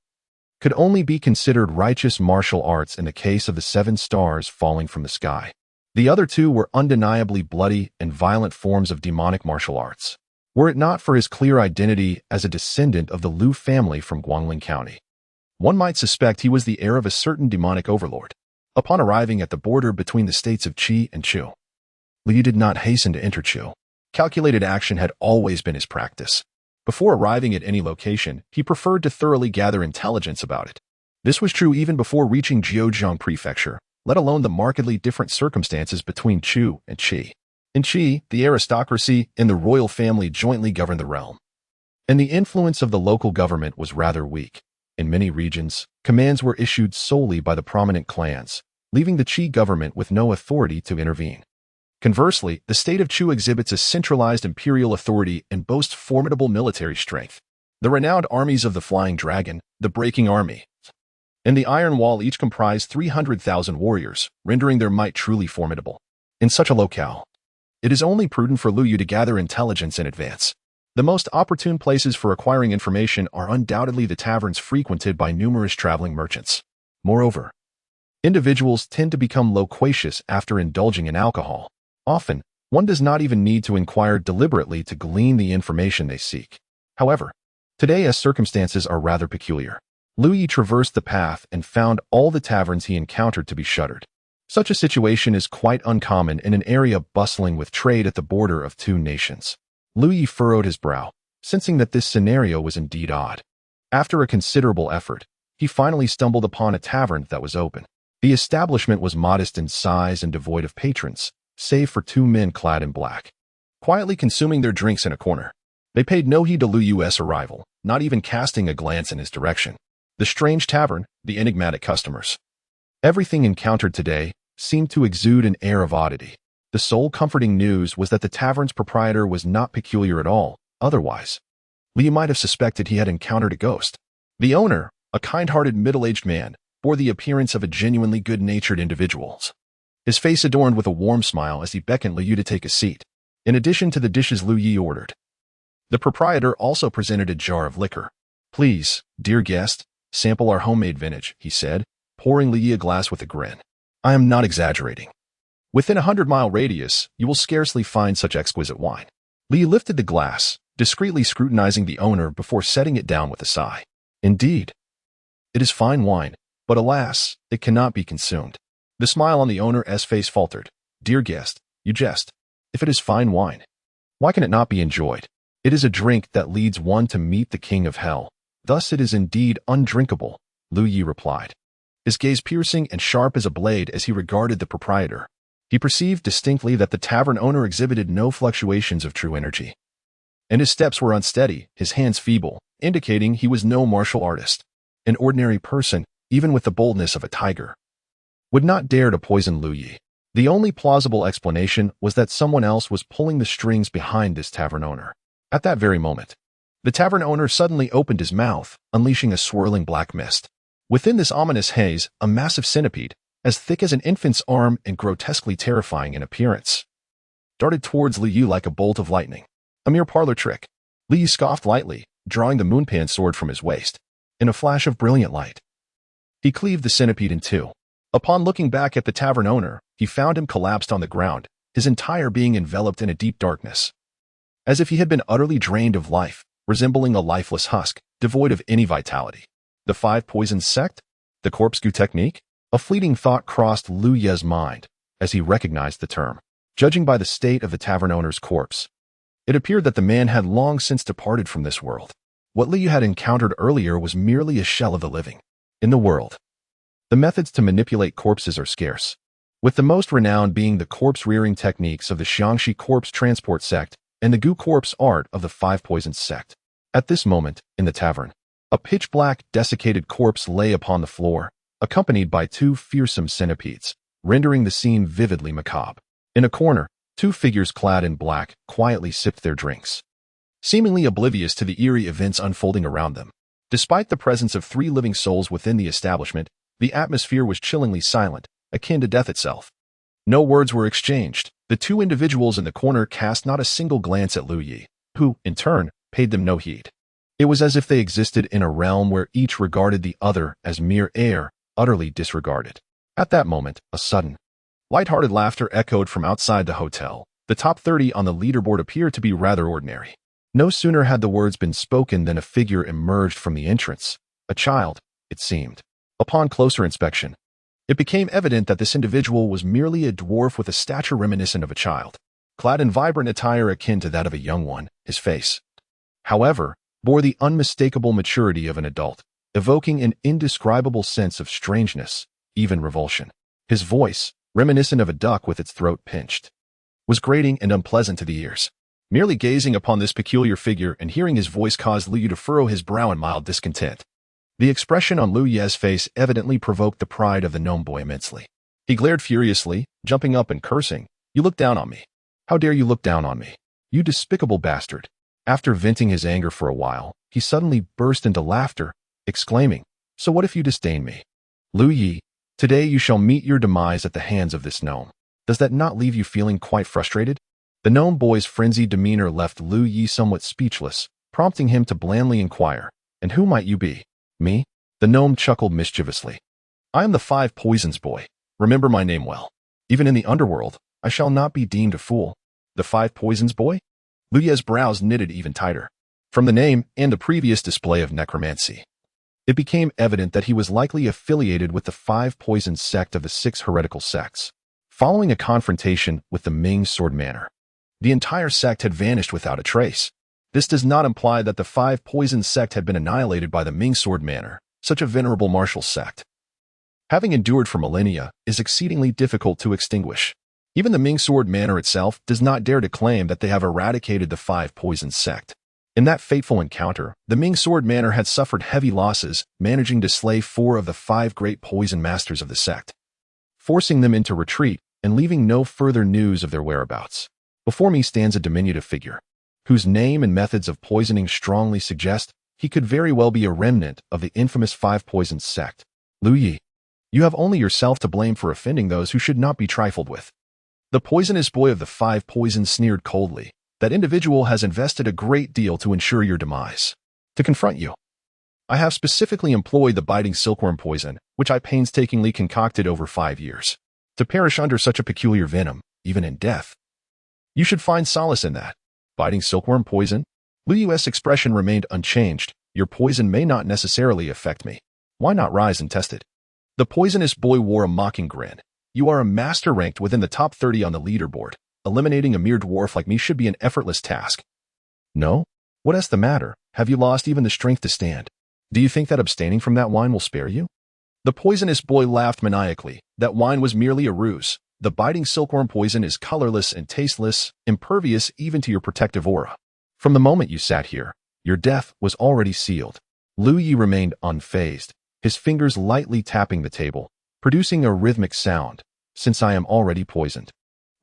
could only be considered righteous martial arts in the case of the 7 stars falling from the sky. The other 2 were undeniably bloody and violent forms of demonic martial arts, were it not for his clear identity as a descendant of the Lu family from Guangling County. One might suspect he was the heir of a certain demonic overlord. Upon arriving at the border between the states of Qi and Chu, Lu did not hasten to enter Chu. Calculated action had always been his practice. Before arriving at any location, he preferred to thoroughly gather intelligence about it. This was true even before reaching Zhejiang Prefecture, let alone the markedly different circumstances between Chu and Qi. In Qi, the aristocracy and the royal family jointly governed the realm, and the influence of the local government was rather weak. In many regions, commands were issued solely by the prominent clans, leaving the Qi government with no authority to intervene. Conversely, the state of Chu exhibits a centralized imperial authority and boasts formidable military strength. The renowned armies of the Flying Dragon, the Breaking Army, and the Iron Wall each comprise 300,000 warriors, rendering their might truly formidable. In such a locale, it is only prudent for Lu Yu to gather intelligence in advance. The most opportune places for acquiring information are undoubtedly the taverns frequented by numerous traveling merchants. Moreover, individuals tend to become loquacious after indulging in alcohol. Often, one does not even need to inquire deliberately to glean the information they seek. However, today as circumstances are rather peculiar, Lu Yi traversed the path and found all the taverns he encountered to be shuttered. Such a situation is quite uncommon in an area bustling with trade at the border of 2 nations. Lu Yi furrowed his brow, sensing that this scenario was indeed odd. After a considerable effort, he finally stumbled upon a tavern that was open. The establishment was modest in size and devoid of patrons, save for 2 men clad in black, quietly consuming their drinks in a corner. They paid no heed to Lu Yu's arrival, not even casting a glance in his direction. The strange tavern, the enigmatic customers. Everything encountered today seemed to exude an air of oddity. The sole comforting news was that the tavern's proprietor was not peculiar at all. Otherwise, Lu might have suspected he had encountered a ghost. The owner, a kind-hearted middle-aged man, bore the appearance of a genuinely good-natured individual, his face adorned with a warm smile as he beckoned Lu Yu to take a seat. In addition to the dishes Lu Yi ordered, the proprietor also presented a jar of liquor. "Please, dear guest, sample our homemade vintage," he said, pouring Lu Yi a glass with a grin. "I am not exaggerating. Within a 100-mile radius, you will scarcely find such exquisite wine." Lu Yi lifted the glass, discreetly scrutinizing the owner before setting it down with a sigh. "Indeed, it is fine wine, but alas, it cannot be consumed." The smile on the owner's face faltered. "Dear guest, you jest. If it is fine wine, why can it not be enjoyed? It is a drink that leads one to meet the king of hell. Thus it is indeed undrinkable," Lu Yi replied, his gaze piercing and sharp as a blade as he regarded the proprietor. He perceived distinctly that the tavern owner exhibited no fluctuations of true energy, and his steps were unsteady, his hands feeble, indicating he was no martial artist. An ordinary person, even with the boldness of a tiger, would not dare to poison Lu Yi. The only plausible explanation was that someone else was pulling the strings behind this tavern owner. At that very moment, the tavern owner suddenly opened his mouth, unleashing a swirling black mist. Within this ominous haze, a massive centipede, as thick as an infant's arm and grotesquely terrifying in appearance, darted towards Lu Yu like a bolt of lightning. A mere parlor trick. Lu Yu scoffed lightly, drawing the moonpan sword from his waist. in a flash of brilliant light. He cleaved the centipede in two. Upon looking back at the tavern owner, he found him collapsed on the ground, his entire being enveloped in a deep darkness. As if he had been utterly drained of life, resembling a lifeless husk, devoid of any vitality. The five poisons sect? The corpse goo technique? A fleeting thought crossed Lu Ye's mind as he recognized the term. Judging by the state of the tavern owner's corpse, it appeared that the man had long since departed from this world. What Liu had encountered earlier was merely a shell of the living. In the world, the methods to manipulate corpses are scarce, with the most renowned being the corpse-rearing techniques of the Xiangxi corpse transport sect and the goo corpse art of the five poisons sect. At this moment, in the tavern, a pitch-black, desiccated corpse lay upon the floor, accompanied by two fearsome centipedes, rendering the scene vividly macabre. In a corner, two figures clad in black quietly sipped their drinks, seemingly oblivious to the eerie events unfolding around them. Despite the presence of three living souls within the establishment, the atmosphere was chillingly silent, akin to death itself. No words were exchanged. The two individuals in the corner cast not a single glance at Lu Yi, who, in turn, paid them no heed. It was as if they existed in a realm where each regarded the other as mere air, utterly disregarded. At that moment, a sudden, light-hearted laughter echoed from outside the hotel. The top 30 on the leaderboard appeared to be rather ordinary. No sooner had the words been spoken than a figure emerged from the entrance. A child, it seemed. Upon closer inspection, it became evident that this individual was merely a dwarf with a stature reminiscent of a child, clad in vibrant attire akin to that of a young one. His face, however, bore the unmistakable maturity of an adult, evoking an indescribable sense of strangeness, even revulsion. His voice, reminiscent of a duck with its throat pinched, was grating and unpleasant to the ears. Merely gazing upon this peculiar figure and hearing his voice caused Liu to furrow his brow in mild discontent. The expression on Lu Ye's face evidently provoked the pride of the gnome boy immensely. He glared furiously, jumping up and cursing, "You look down on me. How dare you look down on me? You despicable bastard." After venting his anger for a while, he suddenly burst into laughter, exclaiming, "So what if you disdain me? Lu Yi, today you shall meet your demise at the hands of this gnome. Does that not leave you feeling quite frustrated?" The gnome boy's frenzied demeanor left Lu Yi somewhat speechless, prompting him to blandly inquire, "And who might you be?" "Me?" The gnome chuckled mischievously. "I am the Five Poisons boy. Remember my name well. Even in the underworld, I shall not be deemed a fool." The Five Poisons boy? Lu Ye's brows knitted even tighter. From the name and the previous display of necromancy, it became evident that he was likely affiliated with the Five Poisons sect of the six heretical sects. Following a confrontation with the Ming Sword Manor, the entire sect had vanished without a trace. This does not imply that the Five Poisons sect had been annihilated by the Ming Sword Manor, such a venerable martial sect, having endured for millennia, is exceedingly difficult to extinguish. Even the Ming Sword Manor itself does not dare to claim that they have eradicated the Five Poisons sect. In that fateful encounter, the Ming Sword Manor had suffered heavy losses, managing to slay 4 of the 5 great poison masters of the sect, forcing them into retreat and leaving no further news of their whereabouts. Before me stands a diminutive figure, whose name and methods of poisoning strongly suggest he could very well be a remnant of the infamous Five Poisons sect. Lu Yi, you have only yourself to blame for offending those who should not be trifled with. The poisonous boy of the Five Poisons sneered coldly. That individual has invested a great deal to ensure your demise. To confront you, I have specifically employed the biting silkworm poison, which I painstakingly concocted over 5 years. To perish under such a peculiar venom, even in death, you should find solace in that. Biting silkworm poison? Lu Yu's expression remained unchanged. Your poison may not necessarily affect me. Why not rise and test it? The poisonous boy wore a mocking grin. You are a master ranked within the top 30 on the leaderboard. Eliminating a mere dwarf like me should be an effortless task. No? What is the matter? Have you lost even the strength to stand? Do you think that abstaining from that wine will spare you? The poisonous boy laughed maniacally. That wine was merely a ruse. The biting silkworm poison is colorless and tasteless, impervious even to your protective aura. From the moment you sat here, your death was already sealed. Lu Yi remained unfazed, his fingers lightly tapping the table, producing a rhythmic sound. Since I am already poisoned,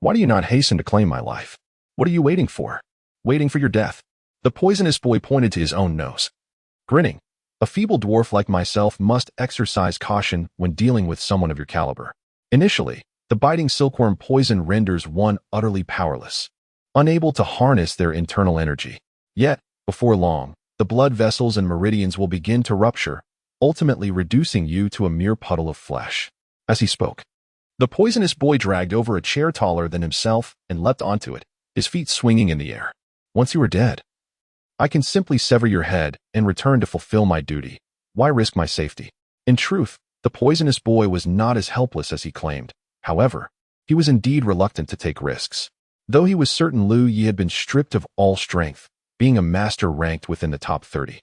why do you not hasten to claim my life? What are you waiting for? Waiting for your death? The poisonous boy pointed to his own nose, grinning. A feeble dwarf like myself must exercise caution when dealing with someone of your caliber. Initially, the biting silkworm poison renders one utterly powerless, unable to harness their internal energy. Yet, before long, the blood vessels and meridians will begin to rupture, ultimately reducing you to a mere puddle of flesh. As he spoke, the poisonous boy dragged over a chair taller than himself and leapt onto it, his feet swinging in the air. Once you are dead, I can simply sever your head and return to fulfill my duty. Why risk my safety? In truth, the poisonous boy was not as helpless as he claimed. However, he was indeed reluctant to take risks. Though he was certain Lu Yi had been stripped of all strength, being a master ranked within the top 30.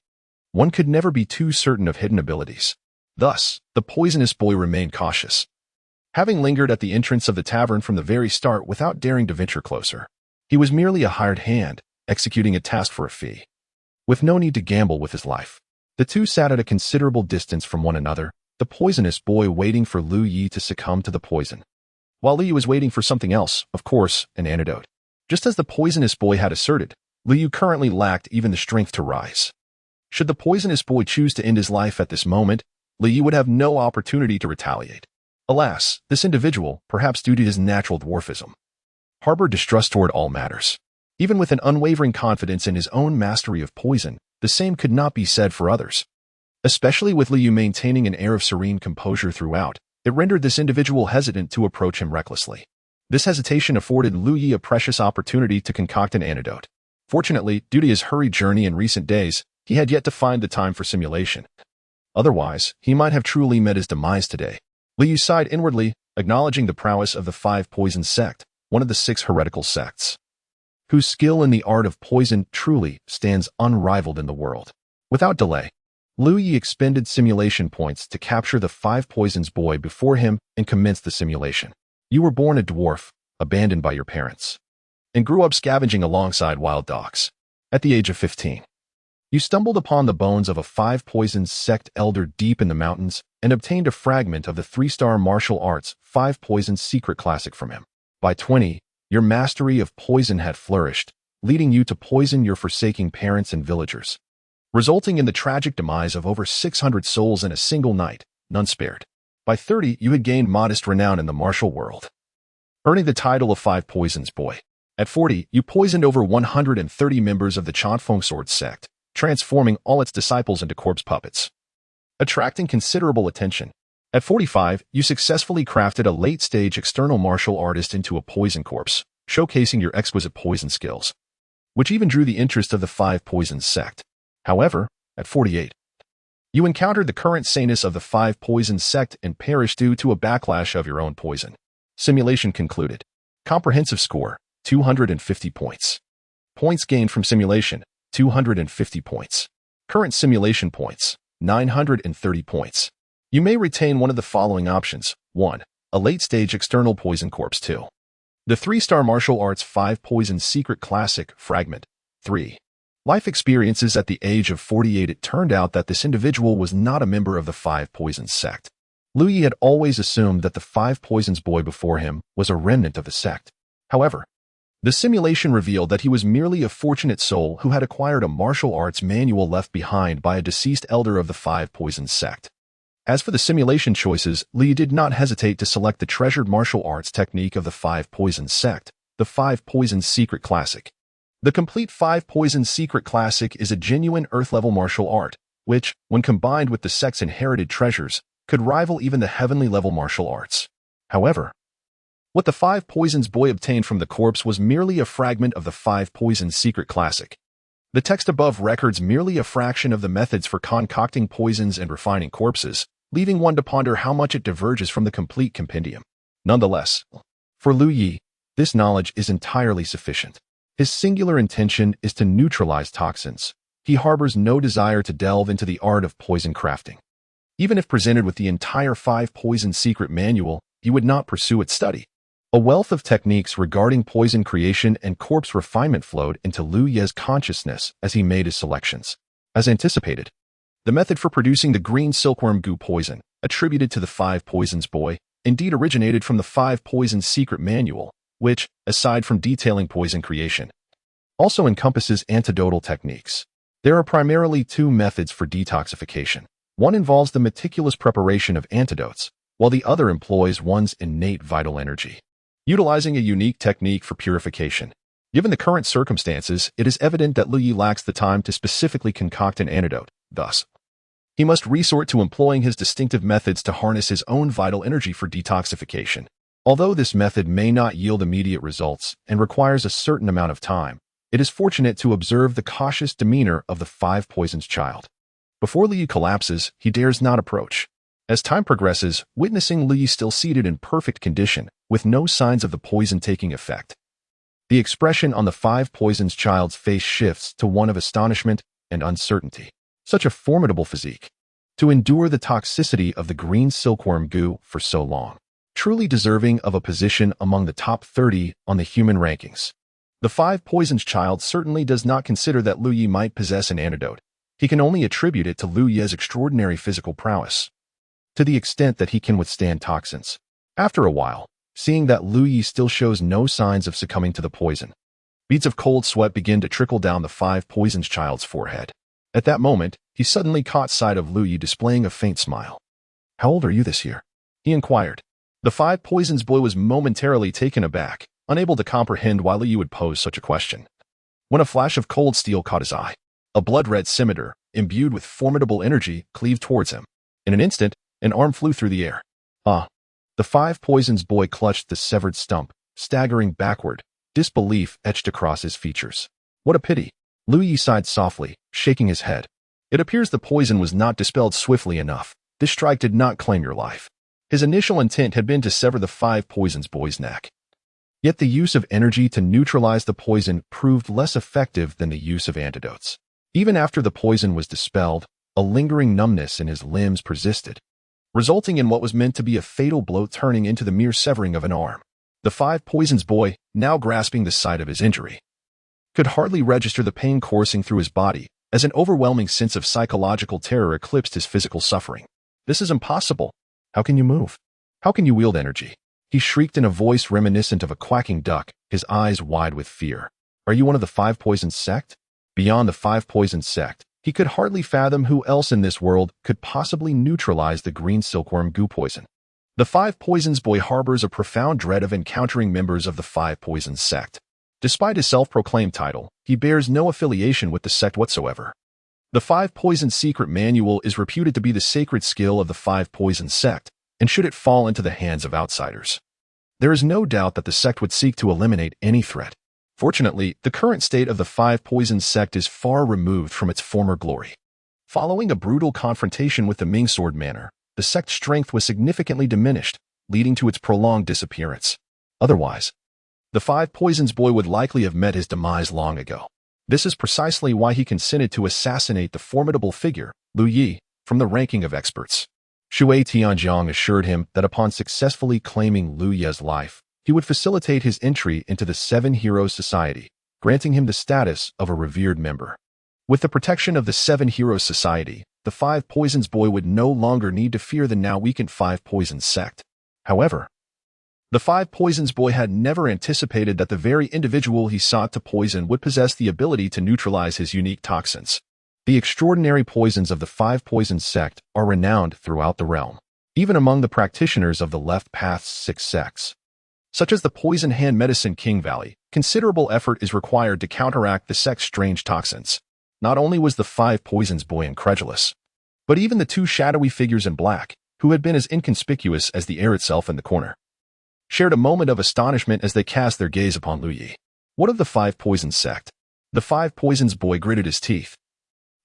One could never be too certain of hidden abilities. Thus, the poisonous boy remained cautious, having lingered at the entrance of the tavern from the very start without daring to venture closer. He was merely a hired hand, executing a task for a fee, with no need to gamble with his life. The two sat at a considerable distance from one another, the poisonous boy waiting for Lu Yi to succumb to the poison, while Lu Yi was waiting for something else, of course, an antidote. Just as the poisonous boy had asserted, Lu Yi currently lacked even the strength to rise. Should the poisonous boy choose to end his life at this moment, Lu Yi would have no opportunity to retaliate. Alas, this individual, perhaps due to his natural dwarfism, harbored distrust toward all matters. Even with an unwavering confidence in his own mastery of poison, the same could not be said for others. Especially with Lu Yi maintaining an air of serene composure throughout, it rendered this individual hesitant to approach him recklessly. This hesitation afforded Lu Yi a precious opportunity to concoct an antidote. Fortunately, due to his hurried journey in recent days, he had yet to find the time for simulation. Otherwise, he might have truly met his demise today. Lu Yi sighed inwardly, acknowledging the prowess of the Five Poison sect, one of the 6 heretical sects, whose skill in the art of poison truly stands unrivaled in the world. Without delay, Lu Yi expended simulation points to capture the 5 Poisons boy before him and commenced the simulation. You were born a dwarf, abandoned by your parents, and grew up scavenging alongside wild dogs. At the age of 15, you stumbled upon the bones of a 5 Poisons sect elder deep in the mountains and obtained a fragment of the 3-star martial arts 5 Poisons secret classic from him. By 20, your mastery of poison had flourished, leading you to poison your forsaking parents and villagers, resulting in the tragic demise of over 600 souls in a single night, none spared. By 30, you had gained modest renown in the martial world, earning the title of 5 Poisons boy. At 40, you poisoned over 130 members of the Chanfeng Sword sect, transforming all its disciples into corpse puppets, attracting considerable attention. At 45, you successfully crafted a late-stage external martial artist into a poison corpse, showcasing your exquisite poison skills, which even drew the interest of the 5 Poisons sect. However, at 48, you encountered the current saneness of the 5 Poisons sect and perished due to a backlash of your own poison. Simulation concluded. Comprehensive score, 250 points. Points gained from simulation, 250 points. Current simulation points, 930 points. You may retain one of the following options. 1. A late-stage external poison corpse. 2. The 3-star martial arts 5 Poisons secret classic fragment. 3. Life experiences. At the age of 48, it turned out that this individual was not a member of the 5 Poisons sect. Lu Yi had always assumed that the 5 Poisons boy before him was a remnant of the sect. However, the simulation revealed that he was merely a fortunate soul who had acquired a martial arts manual left behind by a deceased elder of the 5 Poisons sect. As for the simulation choices, Lu Yi did not hesitate to select the treasured martial arts technique of the 5 Poisons sect, the 5 Poisons secret classic. The complete 5 Poisons secret classic is a genuine earth-level martial art, which, when combined with the sect's inherited treasures, could rival even the heavenly-level martial arts. However, what the 5 Poisons boy obtained from the corpse was merely a fragment of the 5 Poisons secret classic. The text above records merely a fraction of the methods for concocting poisons and refining corpses, leaving one to ponder how much it diverges from the complete compendium. Nonetheless, for Lu Yi, this knowledge is entirely sufficient. His singular intention is to neutralize toxins. He harbors no desire to delve into the art of poison crafting. Even if presented with the entire 5 Poisons secret manual, he would not pursue its study. A wealth of techniques regarding poison creation and corpse refinement flowed into Lu Yi's consciousness as he made his selections. As anticipated, the method for producing the green silkworm goo poison, attributed to the 5 Poisons boy, indeed originated from the 5 Poisons secret manual, which, aside from detailing poison creation, also encompasses antidotal techniques. There are primarily 2 methods for detoxification. One involves the meticulous preparation of antidotes, while the other employs one's innate vital energy, utilizing a unique technique for purification. Given the current circumstances, it is evident that Lu Yi lacks the time to specifically concoct an antidote. Thus, He must resort to employing his distinctive methods to harness his own vital energy for detoxification. Although this method may not yield immediate results and requires a certain amount of time, it is fortunate to observe the cautious demeanor of the five poisons child. Before Liu collapses, he dares not approach. As time progresses, witnessing Liu still seated in perfect condition, with no signs of the poison taking effect. The expression on the five poisons child's face shifts to one of astonishment and uncertainty. Such a formidable physique. To endure the toxicity of the green silkworm goo for so long. Truly deserving of a position among the top 30 on the human rankings. The five poisons child certainly does not consider that Liu Yi might possess an antidote. He can only attribute it to Liu Yi's extraordinary physical prowess, to the extent that he can withstand toxins. After a while, seeing that Liu Yi still shows no signs of succumbing to the poison, beads of cold sweat begin to trickle down the five poisons child's forehead. At that moment, he suddenly caught sight of Liu Yi displaying a faint smile. "How old are you this year?" he inquired. The five poisons boy was momentarily taken aback, unable to comprehend why Liu Yi would pose such a question. When a flash of cold steel caught his eye, a blood-red scimitar, imbued with formidable energy, cleaved towards him. In an instant, an arm flew through the air. "Ah!" The five poisons boy clutched the severed stump, staggering backward, disbelief etched across his features. "What a pity!" Liu Yi sighed softly, shaking his head. "It appears the poison was not dispelled swiftly enough. This strike did not claim your life." His initial intent had been to sever the five poisons boy's neck. Yet the use of energy to neutralize the poison proved less effective than the use of antidotes. Even after the poison was dispelled, a lingering numbness in his limbs persisted, resulting in what was meant to be a fatal blow turning into the mere severing of an arm. The five poisons boy, now grasping the site of his injury, could hardly register the pain coursing through his body, as an overwhelming sense of psychological terror eclipsed his physical suffering. "This is impossible. How can you move? How can you wield energy?" He shrieked in a voice reminiscent of a quacking duck, his eyes wide with fear. "Are you one of the five poisons sect?" Beyond the five poisons sect, he could hardly fathom who else in this world could possibly neutralize the green silkworm goo poison. The five poisons boy harbors a profound dread of encountering members of the five poisons sect. Despite his self-proclaimed title, he bears no affiliation with the sect whatsoever. The five poisons secret manual is reputed to be the sacred skill of the five poisons sect, and should it fall into the hands of outsiders, there is no doubt that the sect would seek to eliminate any threat. Fortunately, the current state of the five poisons sect is far removed from its former glory. Following a brutal confrontation with the Ming Sword Manor, the sect's strength was significantly diminished, leading to its prolonged disappearance. Otherwise, the five poisons boy would likely have met his demise long ago. This is precisely why he consented to assassinate the formidable figure, Liu Yi, from the ranking of experts. Shui Tianjiang assured him that upon successfully claiming Liu Yi's life, he would facilitate his entry into the Seven Heroes Society, granting him the status of a revered member. With the protection of the Seven Heroes Society, the five poisons boy would no longer need to fear the now weakened five poisons sect. However, the five poisons boy had never anticipated that the very individual he sought to poison would possess the ability to neutralize his unique toxins. The extraordinary poisons of the five poisons sect are renowned throughout the realm, even among the practitioners of the left path's six sects. Such as the Poison Hand Medicine King Valley, considerable effort is required to counteract the sect's strange toxins. Not only was the five poisons boy incredulous, but even the two shadowy figures in black, who had been as inconspicuous as the air itself in the corner, shared a moment of astonishment as they cast their gaze upon Liu Yi. "What of the five poisons sect?" The five poisons boy gritted his teeth,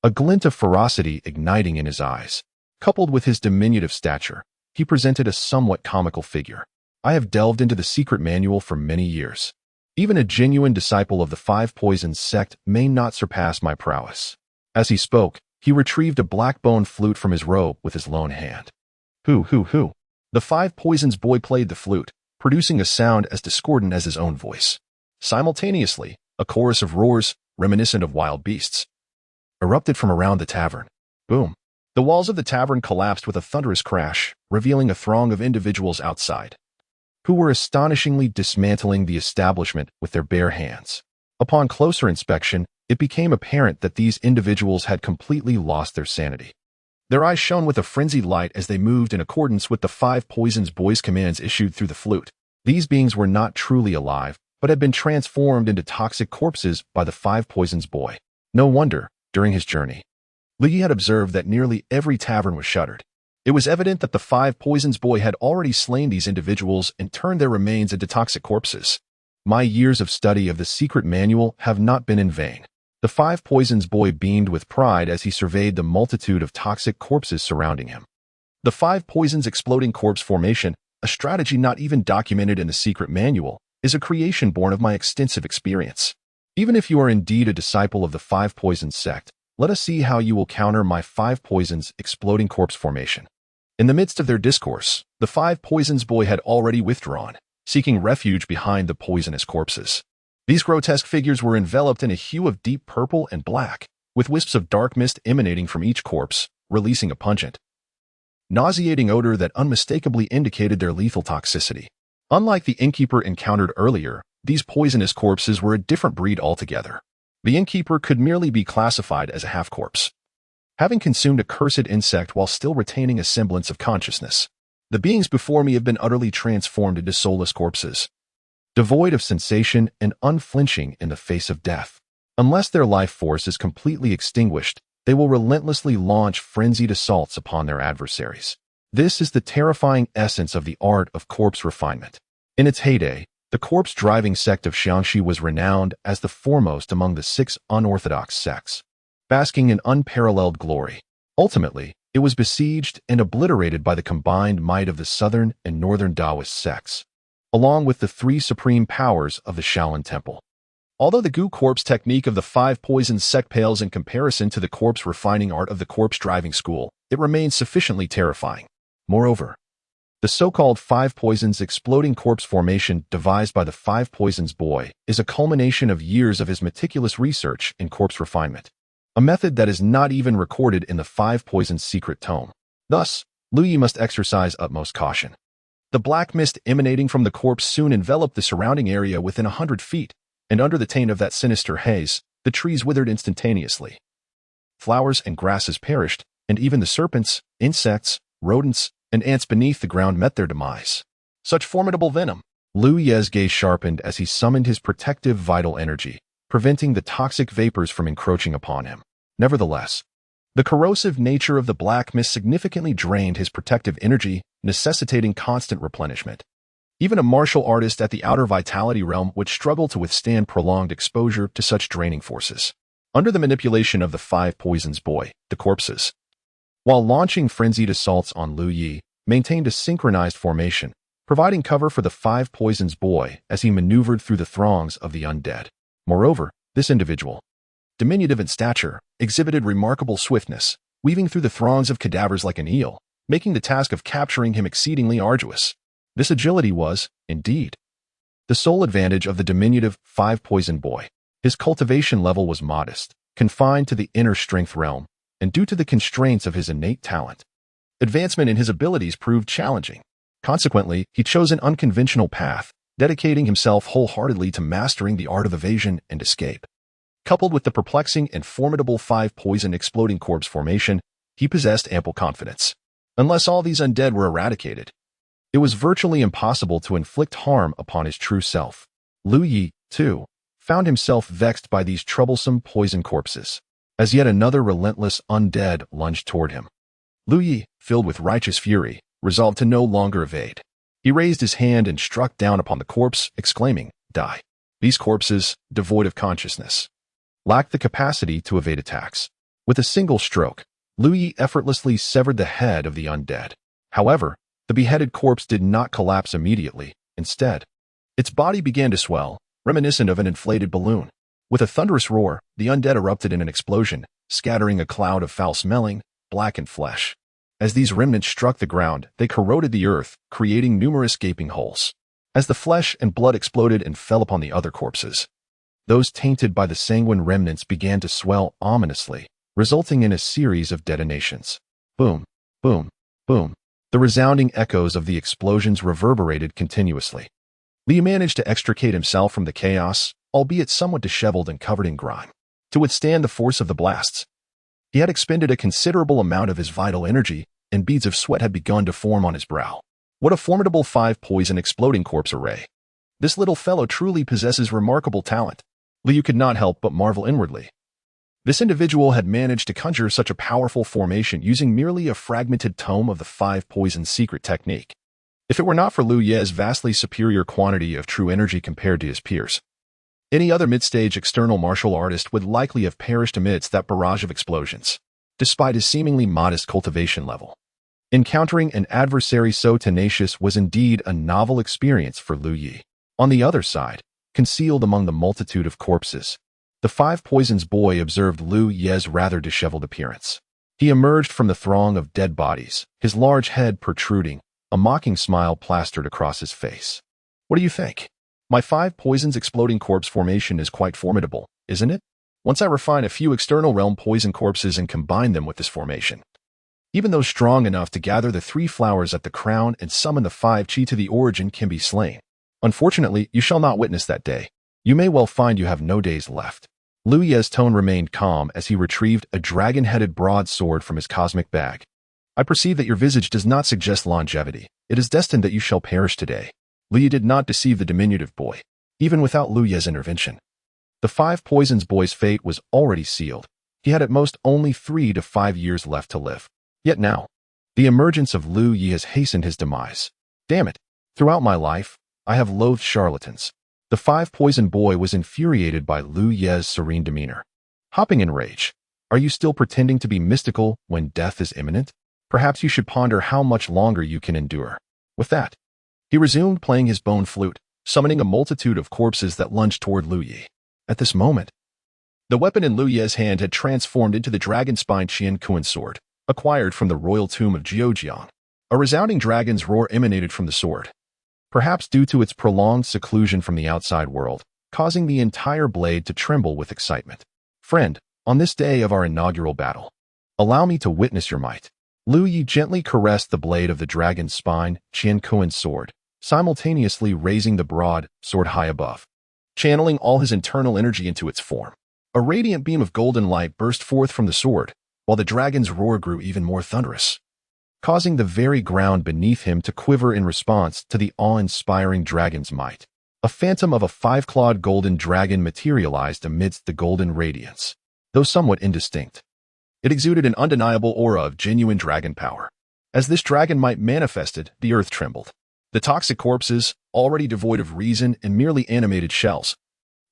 a glint of ferocity igniting in his eyes. Coupled with his diminutive stature, he presented a somewhat comical figure. "I have delved into the secret manual for many years. Even a genuine disciple of the five poisons sect may not surpass my prowess." As he spoke, he retrieved a black bone flute from his robe with his lone hand. Hoo. The five poisons boy played the flute, producing a sound as discordant as his own voice. Simultaneously, a chorus of roars, reminiscent of wild beasts, erupted from around the tavern. Boom. The walls of the tavern collapsed with a thunderous crash, revealing a throng of individuals outside, who were astonishingly dismantling the establishment with their bare hands. Upon closer inspection, it became apparent that these individuals had completely lost their sanity. Their eyes shone with a frenzied light as they moved in accordance with the five poisons boy's commands issued through the flute. These beings were not truly alive, but had been transformed into toxic corpses by the five poisons boy. No wonder, during his journey, Lu Yi had observed that nearly every tavern was shuttered. It was evident that the five poisons boy had already slain these individuals and turned their remains into toxic corpses. My years of study of the secret manual have not been in vain. The five poisons boy beamed with pride as he surveyed the multitude of toxic corpses surrounding him. The five poisons exploding corpse formation, a strategy not even documented in the secret manual, is a creation born of my extensive experience. Even if you are indeed a disciple of the five poisons sect, let us see how you will counter my five poisons exploding corpse formation. In the midst of their discourse, the five poisons boy had already withdrawn, seeking refuge behind the poisonous corpses. These grotesque figures were enveloped in a hue of deep purple and black, with wisps of dark mist emanating from each corpse, releasing a pungent, nauseating odor that unmistakably indicated their lethal toxicity. Unlike the innkeeper encountered earlier, these poisonous corpses were a different breed altogether. The innkeeper could merely be classified as a half-corpse, having consumed a cursed insect while still retaining a semblance of consciousness. The beings before me have been utterly transformed into soulless corpses, devoid of sensation and unflinching in the face of death. Unless their life force is completely extinguished, they will relentlessly launch frenzied assaults upon their adversaries. This is the terrifying essence of the art of corpse refinement. In its heyday, the corpse-driving sect of Xiangxi was renowned as the foremost among the 6 unorthodox sects, basking in unparalleled glory. Ultimately, it was besieged and obliterated by the combined might of the southern and northern Taoist sects, along with the 3 supreme powers of the Shaolin Temple. Although the Gu corpse technique of the five poisons sect pales in comparison to the corpse refining art of the corpse-driving school, it remains sufficiently terrifying. Moreover, the so-called five poisons exploding corpse formation devised by the five poisons boy is a culmination of years of his meticulous research in corpse refinement, a method that is not even recorded in the five poisons secret tome. Thus, Lu Yi must exercise utmost caution. The black mist emanating from the corpse soon enveloped the surrounding area within 100 feet, and under the taint of that sinister haze, the trees withered instantaneously. Flowers and grasses perished, and even the serpents, insects, rodents, and ants beneath the ground met their demise. Such formidable venom! Lu Yi's gaze sharpened as he summoned his protective vital energy, preventing the toxic vapors from encroaching upon him. Nevertheless, the corrosive nature of the black mist significantly drained his protective energy, necessitating constant replenishment. Even a martial artist at the outer vitality realm would struggle to withstand prolonged exposure to such draining forces. Under the manipulation of the five poisons boy, the corpses, while launching frenzied assaults on Lu Yi, maintained a synchronized formation, providing cover for the five poisons boy as he maneuvered through the throngs of the undead. Moreover, this individual, diminutive in stature, exhibited remarkable swiftness, weaving through the throngs of cadavers like an eel, making the task of capturing him exceedingly arduous. This agility was, indeed, the sole advantage of the diminutive five poison boy. His cultivation level was modest, confined to the inner strength realm, and due to the constraints of his innate talent, advancement in his abilities proved challenging. Consequently, he chose an unconventional path, dedicating himself wholeheartedly to mastering the art of evasion and escape. Coupled with the perplexing and formidable five poison exploding corpse formation, he possessed ample confidence. Unless all these undead were eradicated, it was virtually impossible to inflict harm upon his true self. Lu Yi, too, found himself vexed by these troublesome poison corpses. As yet another relentless undead lunged toward him, Lu Yi, filled with righteous fury, resolved to no longer evade. He raised his hand and struck down upon the corpse, exclaiming, "Die." These corpses, devoid of consciousness, lacked the capacity to evade attacks. With a single stroke, Lu Yi effortlessly severed the head of the undead. However, the beheaded corpse did not collapse immediately. Instead, its body began to swell, reminiscent of an inflated balloon. With a thunderous roar, the undead erupted in an explosion, scattering a cloud of foul-smelling, blackened flesh. As these remnants struck the ground, they corroded the earth, creating numerous gaping holes. As the flesh and blood exploded and fell upon the other corpses, those tainted by the sanguine remnants began to swell ominously, resulting in a series of detonations. Boom, boom, boom. The resounding echoes of the explosions reverberated continuously. Li managed to extricate himself from the chaos, albeit somewhat disheveled and covered in grime. To withstand the force of the blasts, he had expended a considerable amount of his vital energy, and beads of sweat had begun to form on his brow. What a formidable five poison exploding corpse array. This little fellow truly possesses remarkable talent. Liu could not help but marvel inwardly. This individual had managed to conjure such a powerful formation using merely a fragmented tome of the 5 poisons secret technique. If it were not for Lu Ye's vastly superior quantity of true energy compared to his peers, any other mid-stage external martial artist would likely have perished amidst that barrage of explosions, despite his seemingly modest cultivation level. Encountering an adversary so tenacious was indeed a novel experience for Lu Yi. On the other side, concealed among the multitude of corpses, the 5 poisons boy observed Lu Ye's rather disheveled appearance. He emerged from the throng of dead bodies, his large head protruding, a mocking smile plastered across his face. What do you think? My 5 poisons exploding corpse formation is quite formidable, isn't it? Once I refine a few external realm poison corpses and combine them with this formation, even those strong enough to gather the 3 flowers at the crown and summon the 5 chi to the origin can be slain. Unfortunately, you shall not witness that day. You may well find you have no days left. Lu Ye's tone remained calm as he retrieved a dragon-headed broadsword from his cosmic bag. I perceive that your visage does not suggest longevity. It is destined that you shall perish today. Lu Yi did not deceive the diminutive boy, even without Lu Ye's intervention. The 5 poisons boy's fate was already sealed. He had at most only 3 to 5 years left to live. Yet now, the emergence of Lu Yi has hastened his demise. Damn it! Throughout my life, I have loathed charlatans. The 5 poison boy was infuriated by Lu Ye's serene demeanor. Hopping in rage, are you still pretending to be mystical when death is imminent? Perhaps you should ponder how much longer you can endure. With that, he resumed playing his bone flute, summoning a multitude of corpses that lunged toward Lu Yi. At this moment, the weapon in Lu Ye's hand had transformed into the dragon-spined Qian sword, acquired from the royal tomb of Jiujiang. A resounding dragon's roar emanated from the sword, perhaps due to its prolonged seclusion from the outside world, causing the entire blade to tremble with excitement. Friend, on this day of our inaugural battle, allow me to witness your might. Lu Yi gently caressed the blade of the dragon's spine, Qian sword, simultaneously raising the broad sword high above, channeling all his internal energy into its form. A radiant beam of golden light burst forth from the sword, while the dragon's roar grew even more thunderous, causing the very ground beneath him to quiver in response to the awe-inspiring dragon's might. A phantom of a 5-clawed golden dragon materialized amidst the golden radiance. Though somewhat indistinct, it exuded an undeniable aura of genuine dragon power. As this dragon might manifested, the earth trembled. The toxic corpses, already devoid of reason and merely animated shells,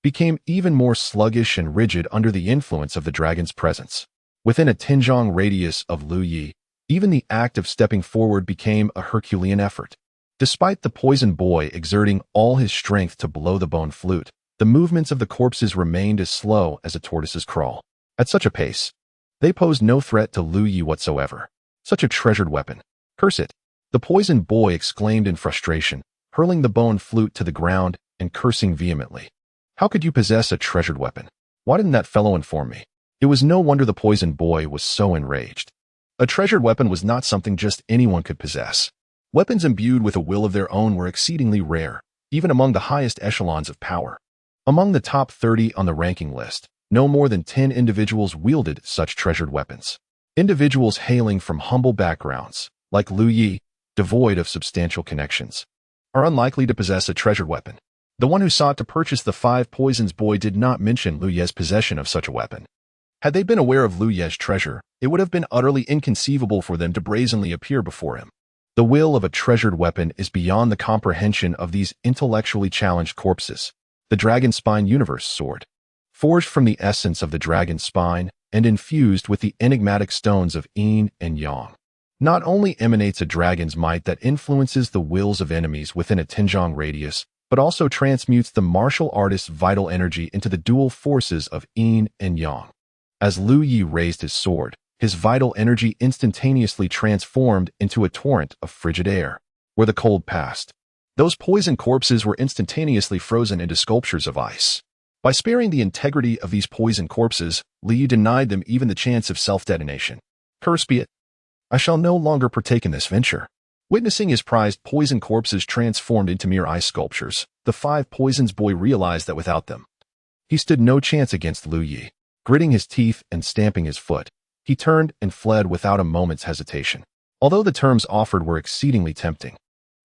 became even more sluggish and rigid under the influence of the dragon's presence. Within a Tinjiang radius of Lu Yi, even the act of stepping forward became a Herculean effort. Despite the poison boy exerting all his strength to blow the bone flute, the movements of the corpses remained as slow as a tortoise's crawl. At such a pace, they posed no threat to Lu Yi whatsoever. Such a treasured weapon. Curse it! The poison boy exclaimed in frustration, hurling the bone flute to the ground and cursing vehemently. How could you possess a treasured weapon? Why didn't that fellow inform me? It was no wonder the poison boy was so enraged. A treasured weapon was not something just anyone could possess. Weapons imbued with a will of their own were exceedingly rare, even among the highest echelons of power. Among the top 30 on the ranking list, no more than 10 individuals wielded such treasured weapons. Individuals hailing from humble backgrounds, like Lu Yi, devoid of substantial connections, are unlikely to possess a treasured weapon. The one who sought to purchase the 5 poisons boy did not mention Lu Ye's possession of such a weapon. Had they been aware of Lu Ye's treasure, it would have been utterly inconceivable for them to brazenly appear before him. The will of a treasured weapon is beyond the comprehension of these intellectually challenged corpses. The dragon spine universe sword, forged from the essence of the dragon spine and infused with the enigmatic stones of yin and yang, not only emanates a dragon's might that influences the wills of enemies within a Tinjiang radius, but also transmutes the martial artist's vital energy into the dual forces of yin and yang. As Lu Yi raised his sword, his vital energy instantaneously transformed into a torrent of frigid air. Where the cold passed, those poisoned corpses were instantaneously frozen into sculptures of ice. By sparing the integrity of these poisoned corpses, Lu Yi denied them even the chance of self-detonation. Curse be it! I shall no longer partake in this venture. Witnessing his prized poisoned corpses transformed into mere ice sculptures, the 5 poisons boy realized that without them, he stood no chance against Lu Yi. Gritting his teeth and stamping his foot, he turned and fled without a moment's hesitation. Although the terms offered were exceedingly tempting,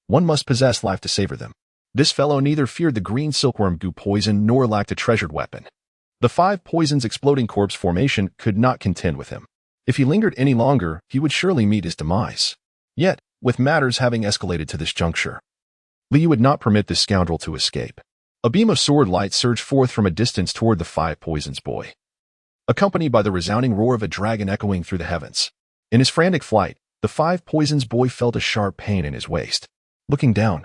one must possess life to savor them. This fellow neither feared the green silkworm goo poison nor lacked a treasured weapon. The five poisons exploding corpse formation could not contend with him. If he lingered any longer, he would surely meet his demise. Yet, with matters having escalated to this juncture, Li would not permit this scoundrel to escape. A beam of sword light surged forth from a distance toward the five poisons boy, accompanied by the resounding roar of a dragon echoing through the heavens. In his frantic flight, the five poisons boy felt a sharp pain in his waist. Looking down,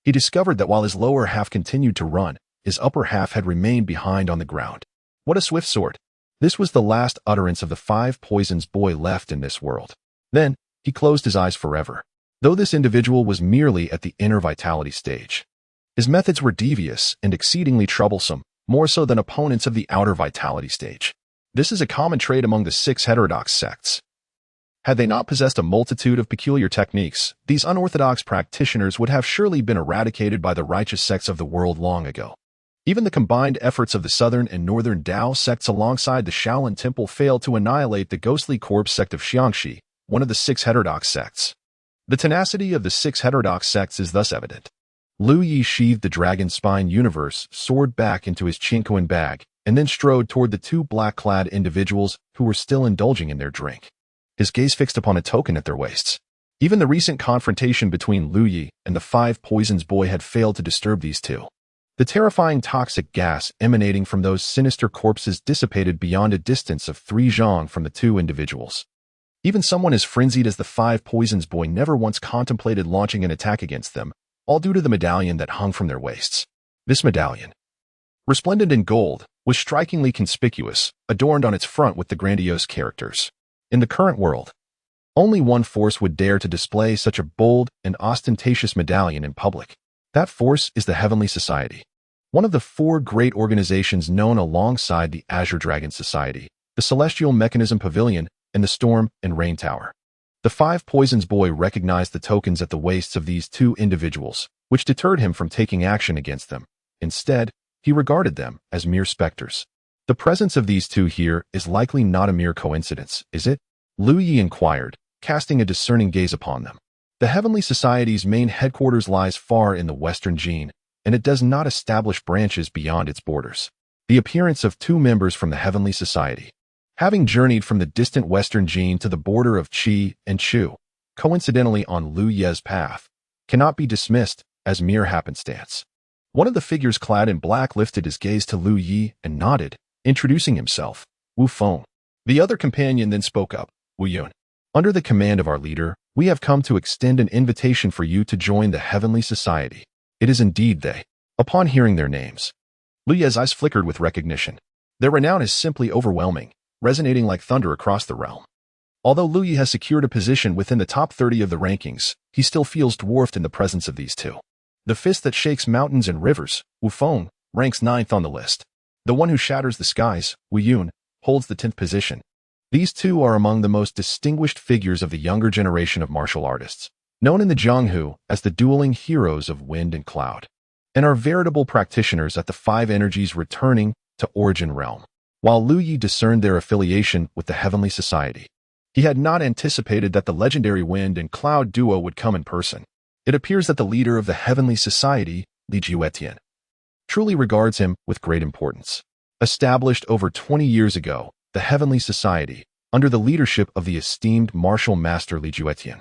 he discovered that while his lower half continued to run, his upper half had remained behind on the ground. What a swift sort! This was the last utterance of the five poisons boy left in this world. Then, he closed his eyes forever. Though this individual was merely at the inner vitality stage, his methods were devious and exceedingly troublesome, more so than opponents of the outer vitality stage. This is a common trait among the 6 heterodox sects. Had they not possessed a multitude of peculiar techniques, these unorthodox practitioners would have surely been eradicated by the righteous sects of the world long ago. Even the combined efforts of the southern and northern Dao sects alongside the Shaolin Temple failed to annihilate the ghostly corpse sect of Xiangxi, one of the 6 heterodox sects. The tenacity of the 6 heterodox sects is thus evident. Lu Yi sheathed the dragon spine universe sword back into his chinkoan bag, and then strode toward the 2 black-clad individuals who were still indulging in their drink. His gaze fixed upon a token at their waists. Even the recent confrontation between Lu Yi and the five poisons boy had failed to disturb these two. The terrifying toxic gas emanating from those sinister corpses dissipated beyond a distance of 3 zhang from the 2 individuals. Even someone as frenzied as the five poisons boy never once contemplated launching an attack against them, all due to the medallion that hung from their waists. This medallion, resplendent in gold, was strikingly conspicuous, adorned on its front with the grandiose characters. In the current world, only one force would dare to display such a bold and ostentatious medallion in public. That force is the Heavenly Society, one of the 4 great organizations known alongside the Azure Dragon Society, the Celestial Mechanism Pavilion, and the Storm and Rain Tower. The five poisons boy recognized the tokens at the waists of these 2 individuals, which deterred him from taking action against them. Instead, he regarded them as mere specters. The presence of these 2 here is likely not a mere coincidence, is it? Lu Yi inquired, casting a discerning gaze upon them. The Heavenly Society's main headquarters lies far in the Western Jin, and it does not establish branches beyond its borders. The appearance of 2 members from the Heavenly Society, having journeyed from the distant Western Jin to the border of Qi and Chu, coincidentally on Lu Ye's path, cannot be dismissed as mere happenstance. One of the figures clad in black lifted his gaze to Lu Yi and nodded, introducing himself, Wu Feng. The other companion then spoke up, Wu Yun. Under the command of our leader, we have come to extend an invitation for you to join the Heavenly Society. It is indeed they. Upon hearing their names, Lu Ye's eyes flickered with recognition. Their renown is simply overwhelming, resonating like thunder across the realm. Although Lu Yi has secured a position within the top 30 of the rankings, he still feels dwarfed in the presence of these 2. The fist that shakes mountains and rivers, Wu Feng, ranks 9th on the list. The one who shatters the skies, Wu Yun, holds the 10th position. These 2 are among the most distinguished figures of the younger generation of martial artists, known in the Jianghu as the dueling heroes of wind and cloud, and are veritable practitioners at the 5 energies returning to origin realm. While Lu Yi discerned their affiliation with the Heavenly Society, he had not anticipated that the legendary wind and cloud duo would come in person. It appears that the leader of the Heavenly Society, Li Jiuetian, truly regards him with great importance. Established over 20 years ago, the Heavenly Society, under the leadership of the esteemed martial master Li Jiuetian,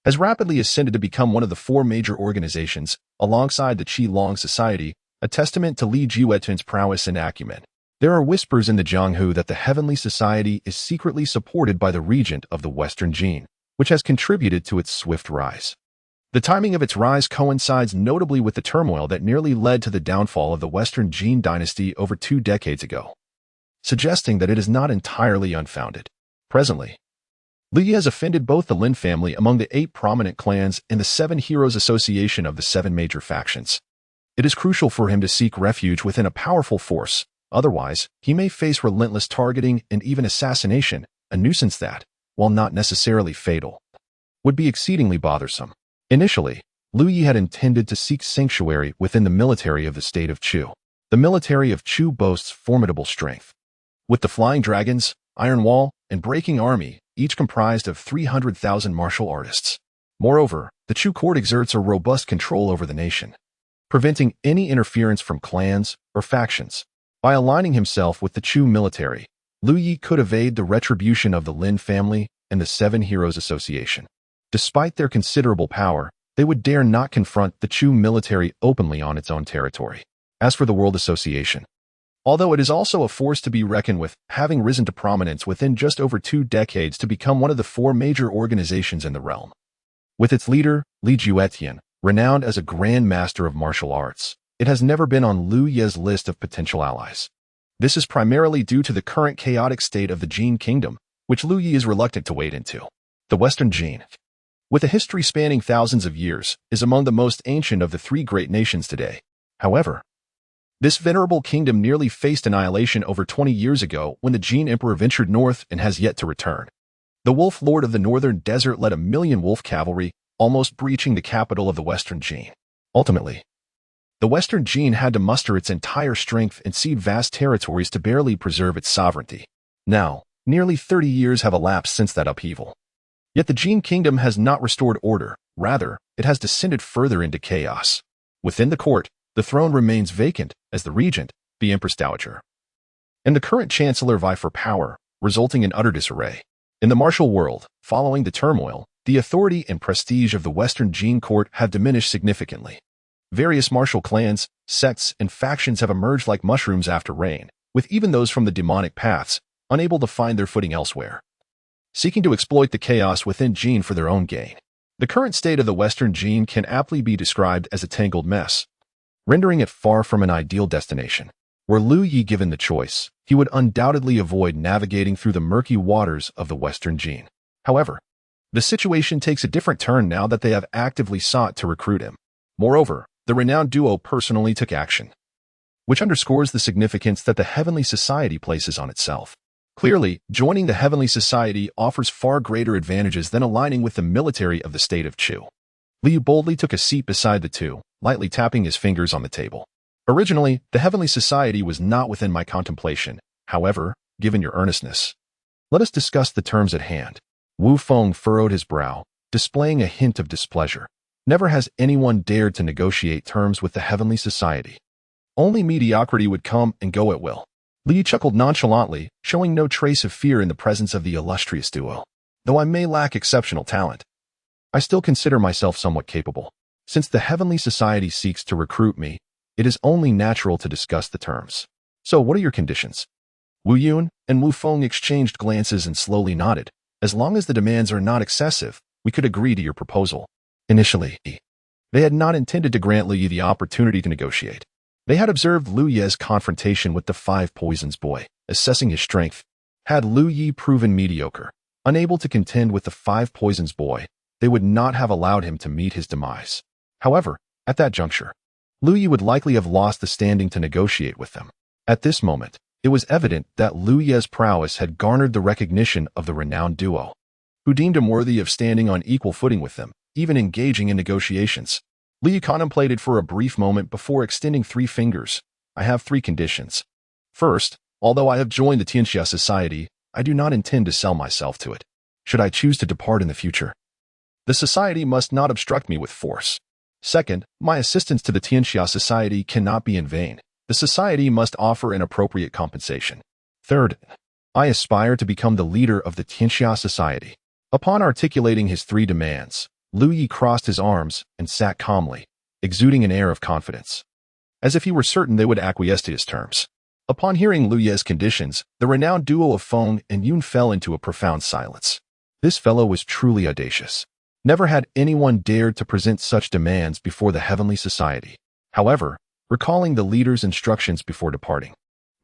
has rapidly ascended to become one of the 4 major organizations, alongside the Qi Long Society, a testament to Li Jiuetian's prowess and acumen. There are whispers in the Jianghu that the Heavenly Society is secretly supported by the regent of the Western Jin, which has contributed to its swift rise. The timing of its rise coincides notably with the turmoil that nearly led to the downfall of the Western Jin dynasty over 2 decades ago, suggesting that it is not entirely unfounded. Presently, Li Yi has offended both the Lin family among the 8 prominent clans and the 7 Heroes Association of the 7 major factions. It is crucial for him to seek refuge within a powerful force, otherwise he may face relentless targeting and even assassination, a nuisance that, while not necessarily fatal, would be exceedingly bothersome. Initially, Lu Yi had intended to seek sanctuary within the military of the state of Chu. The military of Chu boasts formidable strength, with the Flying Dragons, Iron Wall, and Breaking Army, each comprised of 300,000 martial artists. Moreover, the Chu court exerts a robust control over the nation, preventing any interference from clans or factions. By aligning himself with the Chu military, Lu Yi could evade the retribution of the Lin family and the Seven Heroes Association. Despite their considerable power, they would dare not confront the Chu military openly on its own territory. As for the World Association, although it is also a force to be reckoned with, having risen to prominence within just over 2 decades to become one of the 4 major organizations in the realm. With its leader, Li Juetian, renowned as a grand master of martial arts, it has never been on Lu Ye's list of potential allies. This is primarily due to the current chaotic state of the Jin Kingdom, which Lu Yi is reluctant to wade into. The Western Jin, with a history spanning thousands of years, is among the most ancient of the 3 great nations today. However, this venerable kingdom nearly faced annihilation over 20 years ago when the Jin Emperor ventured north and has yet to return. The Wolf Lord of the Northern Desert led 1,000,000 wolf cavalry, almost breaching the capital of the Western Jin. Ultimately, the Western Jin had to muster its entire strength and cede vast territories to barely preserve its sovereignty. Now, nearly 30 years have elapsed since that upheaval. Yet the Jin Kingdom has not restored order, rather, it has descended further into chaos. Within the court, the throne remains vacant as the regent, the Empress Dowager, and the current chancellor vie for power, resulting in utter disarray. In the martial world, following the turmoil, the authority and prestige of the Western Jin court have diminished significantly. Various martial clans, sects, and factions have emerged like mushrooms after rain, with even those from the demonic paths unable to find their footing elsewhere, seeking to exploit the chaos within Jin for their own gain. The current state of the Western Jin can aptly be described as a tangled mess, rendering it far from an ideal destination. Were Lu Yi given the choice, he would undoubtedly avoid navigating through the murky waters of the Western Jin. However, the situation takes a different turn now that they have actively sought to recruit him. Moreover, the renowned duo personally took action, which underscores the significance that the Heavenly Society places on itself. Clearly, joining the Heavenly Society offers far greater advantages than aligning with the military of the state of Chu. Liu boldly took a seat beside the two, lightly tapping his fingers on the table. Originally, the Heavenly Society was not within my contemplation. However, given your earnestness, let us discuss the terms at hand. Wu Feng furrowed his brow, displaying a hint of displeasure. Never has anyone dared to negotiate terms with the Heavenly Society. Only mediocrity would come and go at will. Li chuckled nonchalantly, showing no trace of fear in the presence of the illustrious duo. Though I may lack exceptional talent, I still consider myself somewhat capable. Since the Heavenly Society seeks to recruit me, it is only natural to discuss the terms. So what are your conditions? Wu Yun and Wu Feng exchanged glances and slowly nodded. As long as the demands are not excessive, we could agree to your proposal. Initially, they had not intended to grant Lu Yi the opportunity to negotiate. They had observed Lu Ye's confrontation with the 5 Poisons boy, assessing his strength. Had Lu Yi proven mediocre, unable to contend with the 5 Poisons boy, they would not have allowed him to meet his demise. However, at that juncture, Lu Yi would likely have lost the standing to negotiate with them. At this moment, it was evident that Lu Ye's prowess had garnered the recognition of the renowned duo, who deemed him worthy of standing on equal footing with them, even engaging in negotiations. Li contemplated for a brief moment before extending 3 fingers. I have 3 conditions. First, although I have joined the Tianxia Society, I do not intend to sell myself to it. Should I choose to depart in the future, the society must not obstruct me with force. Second, my assistance to the Tianxia Society cannot be in vain. The society must offer an appropriate compensation. Third, I aspire to become the leader of the Tianxia Society. Upon articulating his 3 demands, Lu Yi crossed his arms and sat calmly, exuding an air of confidence, as if he were certain they would acquiesce to his terms. Upon hearing Lu Ye's conditions, the renowned duo of Feng and Yun fell into a profound silence. This fellow was truly audacious. Never had anyone dared to present such demands before the Heavenly Society. However, recalling the leader's instructions before departing,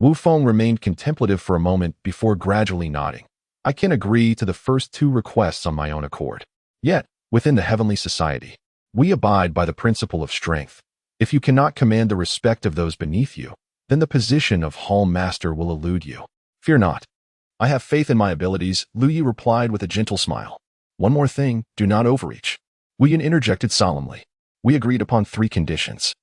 Wu Feng remained contemplative for a moment before gradually nodding. I can agree to the first 2 requests on my own accord. Yet, within the Heavenly Society, we abide by the principle of strength. If you cannot command the respect of those beneath you, then the position of Hall Master will elude you. Fear not. I have faith in my abilities, Lu Yi replied with a gentle smile. One more thing, do not overreach. Wu Yin interjected solemnly. We agreed upon 3 conditions.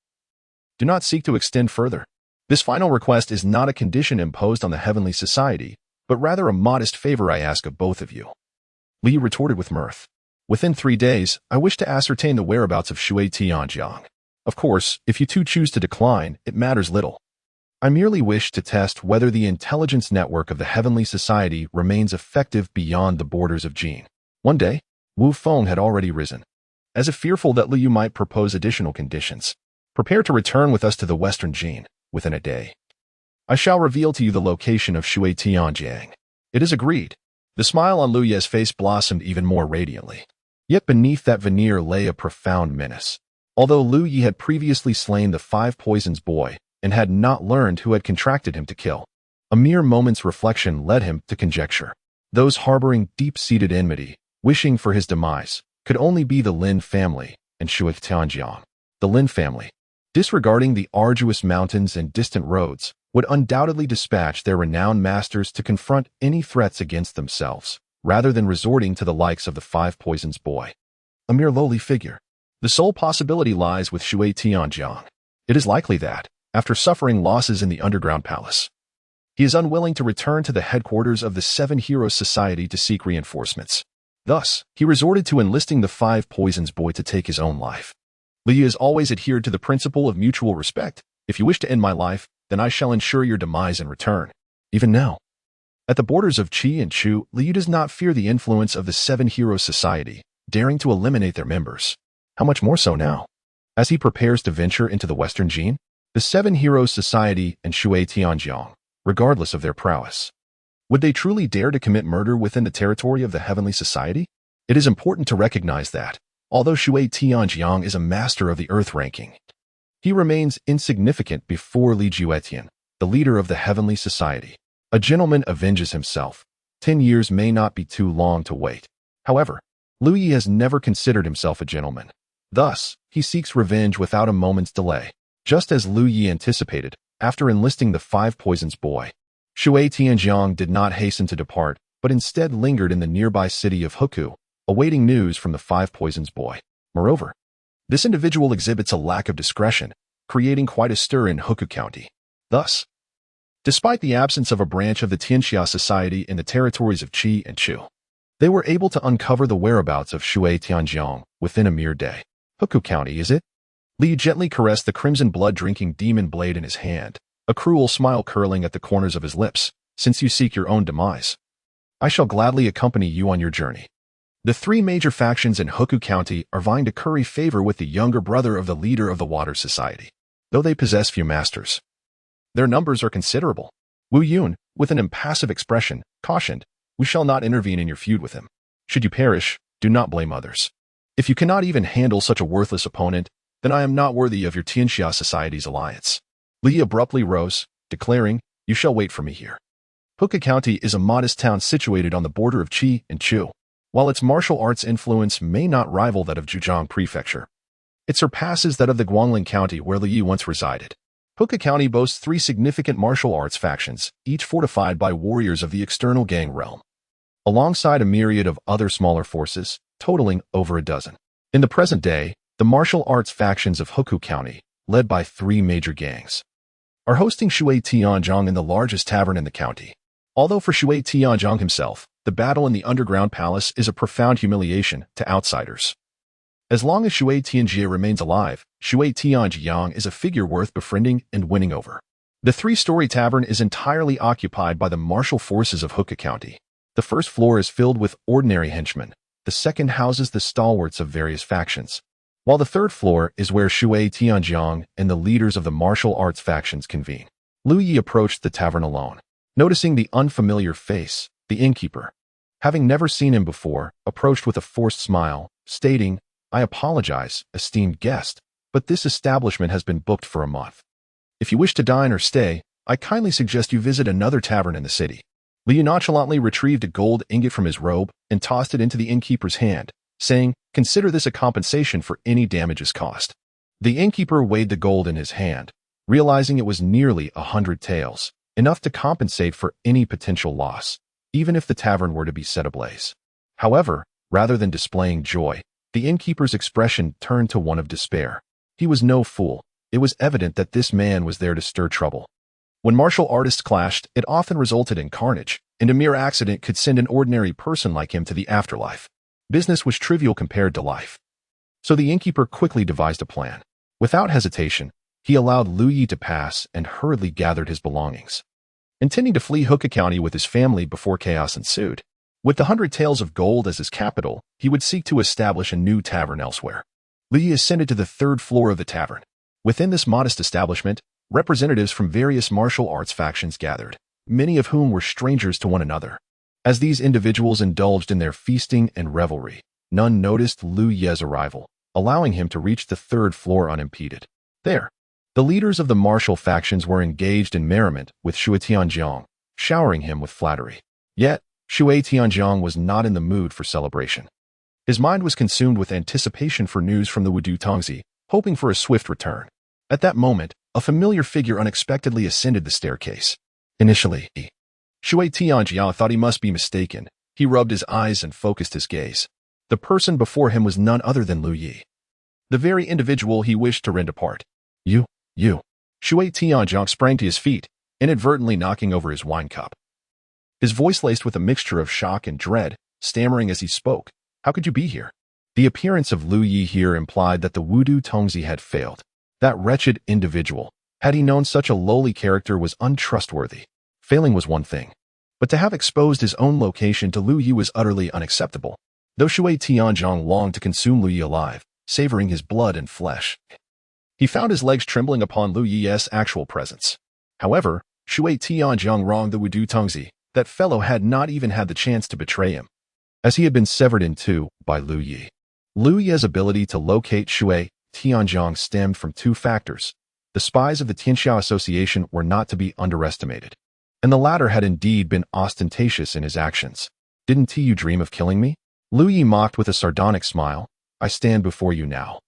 Do not seek to extend further. This final request is not a condition imposed on the Heavenly Society, but rather a modest favor I ask of both of you. Li retorted with mirth. Within 3 days, I wish to ascertain the whereabouts of Shui Tianjiang. Of course, if you two choose to decline, it matters little. I merely wish to test whether the intelligence network of the Heavenly Society remains effective beyond the borders of Jin. One day, Wu Feng had already risen. As if fearful that Liu might propose additional conditions, prepare to return with us to the Western Jin within a day. I shall reveal to you the location of Shui Tianjiang. It is agreed. The smile on Liu Ye's face blossomed even more radiantly. Yet beneath that veneer lay a profound menace. Although Liu Yi had previously slain the Five Poisons boy and had not learned who had contracted him to kill, a mere moment's reflection led him to conjecture. Those harboring deep-seated enmity, wishing for his demise, could only be the Lin family and Shui Tianjiang. The Lin family, disregarding the arduous mountains and distant roads, would undoubtedly dispatch their renowned masters to confront any threats against themselves, rather than resorting to the likes of the Five Poisons boy. A mere lowly figure. The sole possibility lies with Shui Tianjiang. It is likely that, after suffering losses in the underground palace, he is unwilling to return to the headquarters of the Seven Heroes Society to seek reinforcements. Thus, he resorted to enlisting the Five Poisons boy to take his own life. Liu has always adhered to the principle of mutual respect. If you wish to end my life, then I shall ensure your demise in return. Even now, at the borders of Qi and Chu, Liu does not fear the influence of the Seven Heroes Society, daring to eliminate their members. How much more so now? As he prepares to venture into the Western Jin, the Seven Heroes Society and Shui Tianjiang, regardless of their prowess, would they truly dare to commit murder within the territory of the Heavenly Society? It is important to recognize that, although Shui Tianjiang is a master of the Earth ranking, he remains insignificant before Li Juetian, the leader of the Heavenly Society. A gentleman avenges himself. 10 years may not be too long to wait. However, Liu Yi has never considered himself a gentleman. Thus, he seeks revenge without a moment's delay. Just as Liu Yi anticipated, after enlisting the Five Poisons boy, Shui Tianjiang did not hasten to depart, but instead lingered in the nearby city of Huku, awaiting news from the Five Poisons boy. Moreover, this individual exhibits a lack of discretion, creating quite a stir in Huku County. Thus, despite the absence of a branch of the Tianxia Society in the territories of Qi and Chu, they were able to uncover the whereabouts of Shui Tianjiang within a mere day. Huku County, is it? Li gently caressed the crimson blood-drinking demon blade in his hand, a cruel smile curling at the corners of his lips. Since you seek your own demise, I shall gladly accompany you on your journey. The three major factions in Huku County are vying to curry favor with the younger brother of the leader of the Water Society. Though they possess few masters, their numbers are considerable. Wu Yun, with an impassive expression, cautioned, we shall not intervene in your feud with him. Should you perish, do not blame others. If you cannot even handle such a worthless opponent, then I am not worthy of your Tianxia Society's alliance. Li abruptly rose, declaring, you shall wait for me here. Huku County is a modest town situated on the border of Qi and Chu. While its martial arts influence may not rival that of Zhejiang Prefecture, it surpasses that of the Guangling County where Liu once resided. Huku County boasts 3 significant martial arts factions, each fortified by warriors of the external gang realm, alongside a myriad of other smaller forces, totaling over a dozen. In the present day, the martial arts factions of Huku County, led by 3 major gangs, are hosting Shui Tianjiang in the largest tavern in the county. Although for Shui Tianjiang himself, the battle in the underground palace is a profound humiliation to outsiders. As long as Shui Tianjie remains alive, Shui Tianjiang is a figure worth befriending and winning over. The 3-story tavern is entirely occupied by the martial forces of Huku County. The first floor is filled with ordinary henchmen. The second houses the stalwarts of various factions, while the third floor is where Shui Tianjiang and the leaders of the martial arts factions convene. Liu Yi approached the tavern alone. Noticing the unfamiliar face, the innkeeper, having never seen him before, approached with a forced smile, stating, I apologize, esteemed guest, but this establishment has been booked for a month. If you wish to dine or stay, I kindly suggest you visit another tavern in the city. Liu nonchalantly retrieved a gold ingot from his robe and tossed it into the innkeeper's hand, saying, consider this a compensation for any damages caused. The innkeeper weighed the gold in his hand, realizing it was nearly 100 taels, enough to compensate for any potential loss, even if the tavern were to be set ablaze. However, rather than displaying joy, the innkeeper's expression turned to one of despair. He was no fool. It was evident that this man was there to stir trouble. When martial artists clashed, it often resulted in carnage, and a mere accident could send an ordinary person like him to the afterlife. Business was trivial compared to life. So the innkeeper quickly devised a plan. Without hesitation, He allowed Lu Yi to pass and hurriedly gathered his belongings, intending to flee Hookah County with his family before chaos ensued. With the 100 Taels of Gold as his capital, he would seek to establish a new tavern elsewhere. Lu Yi ascended to the 3rd floor of the tavern. Within this modest establishment, representatives from various martial arts factions gathered, many of whom were strangers to one another. As these individuals indulged in their feasting and revelry, none noticed Lu Yi's arrival, allowing him to reach the 3rd floor unimpeded. There, the leaders of the martial factions were engaged in merriment with Shui Tianjiang, showering him with flattery. Yet, Shui Tianjiang was not in the mood for celebration. His mind was consumed with anticipation for news from the Wudu Tongzi, hoping for a swift return. At that moment, a familiar figure unexpectedly ascended the staircase. Initially, Shui Tianjiang thought he must be mistaken. He rubbed his eyes and focused his gaze. The person before him was none other than Lu Yi, the very individual he wished to rend apart. You. Shui Tianjiang sprang to his feet, inadvertently knocking over his wine cup. His voice laced with a mixture of shock and dread, stammering as he spoke. How could you be here? The appearance of Lu Yi here implied that the Wudu Tongzi had failed. That wretched individual, had he known such a lowly character, was untrustworthy. Failing was one thing, but to have exposed his own location to Lu Yi was utterly unacceptable. Though Shui Tianjiang longed to consume Lu Yi alive, savoring his blood and flesh, he found his legs trembling upon Lu Yi's actual presence. However, Shui Tianjiang wronged the Wudu Tongzi. That fellow had not even had the chance to betray him, as he had been severed in two by Lu Yi. Lu Yi's ability to locate Shui Tianjiang stemmed from 2 factors. The spies of the Tianxiao Association were not to be underestimated, and the latter had indeed been ostentatious in his actions. Didn't you dream of killing me? Lu Yi mocked with a sardonic smile. I stand before you now.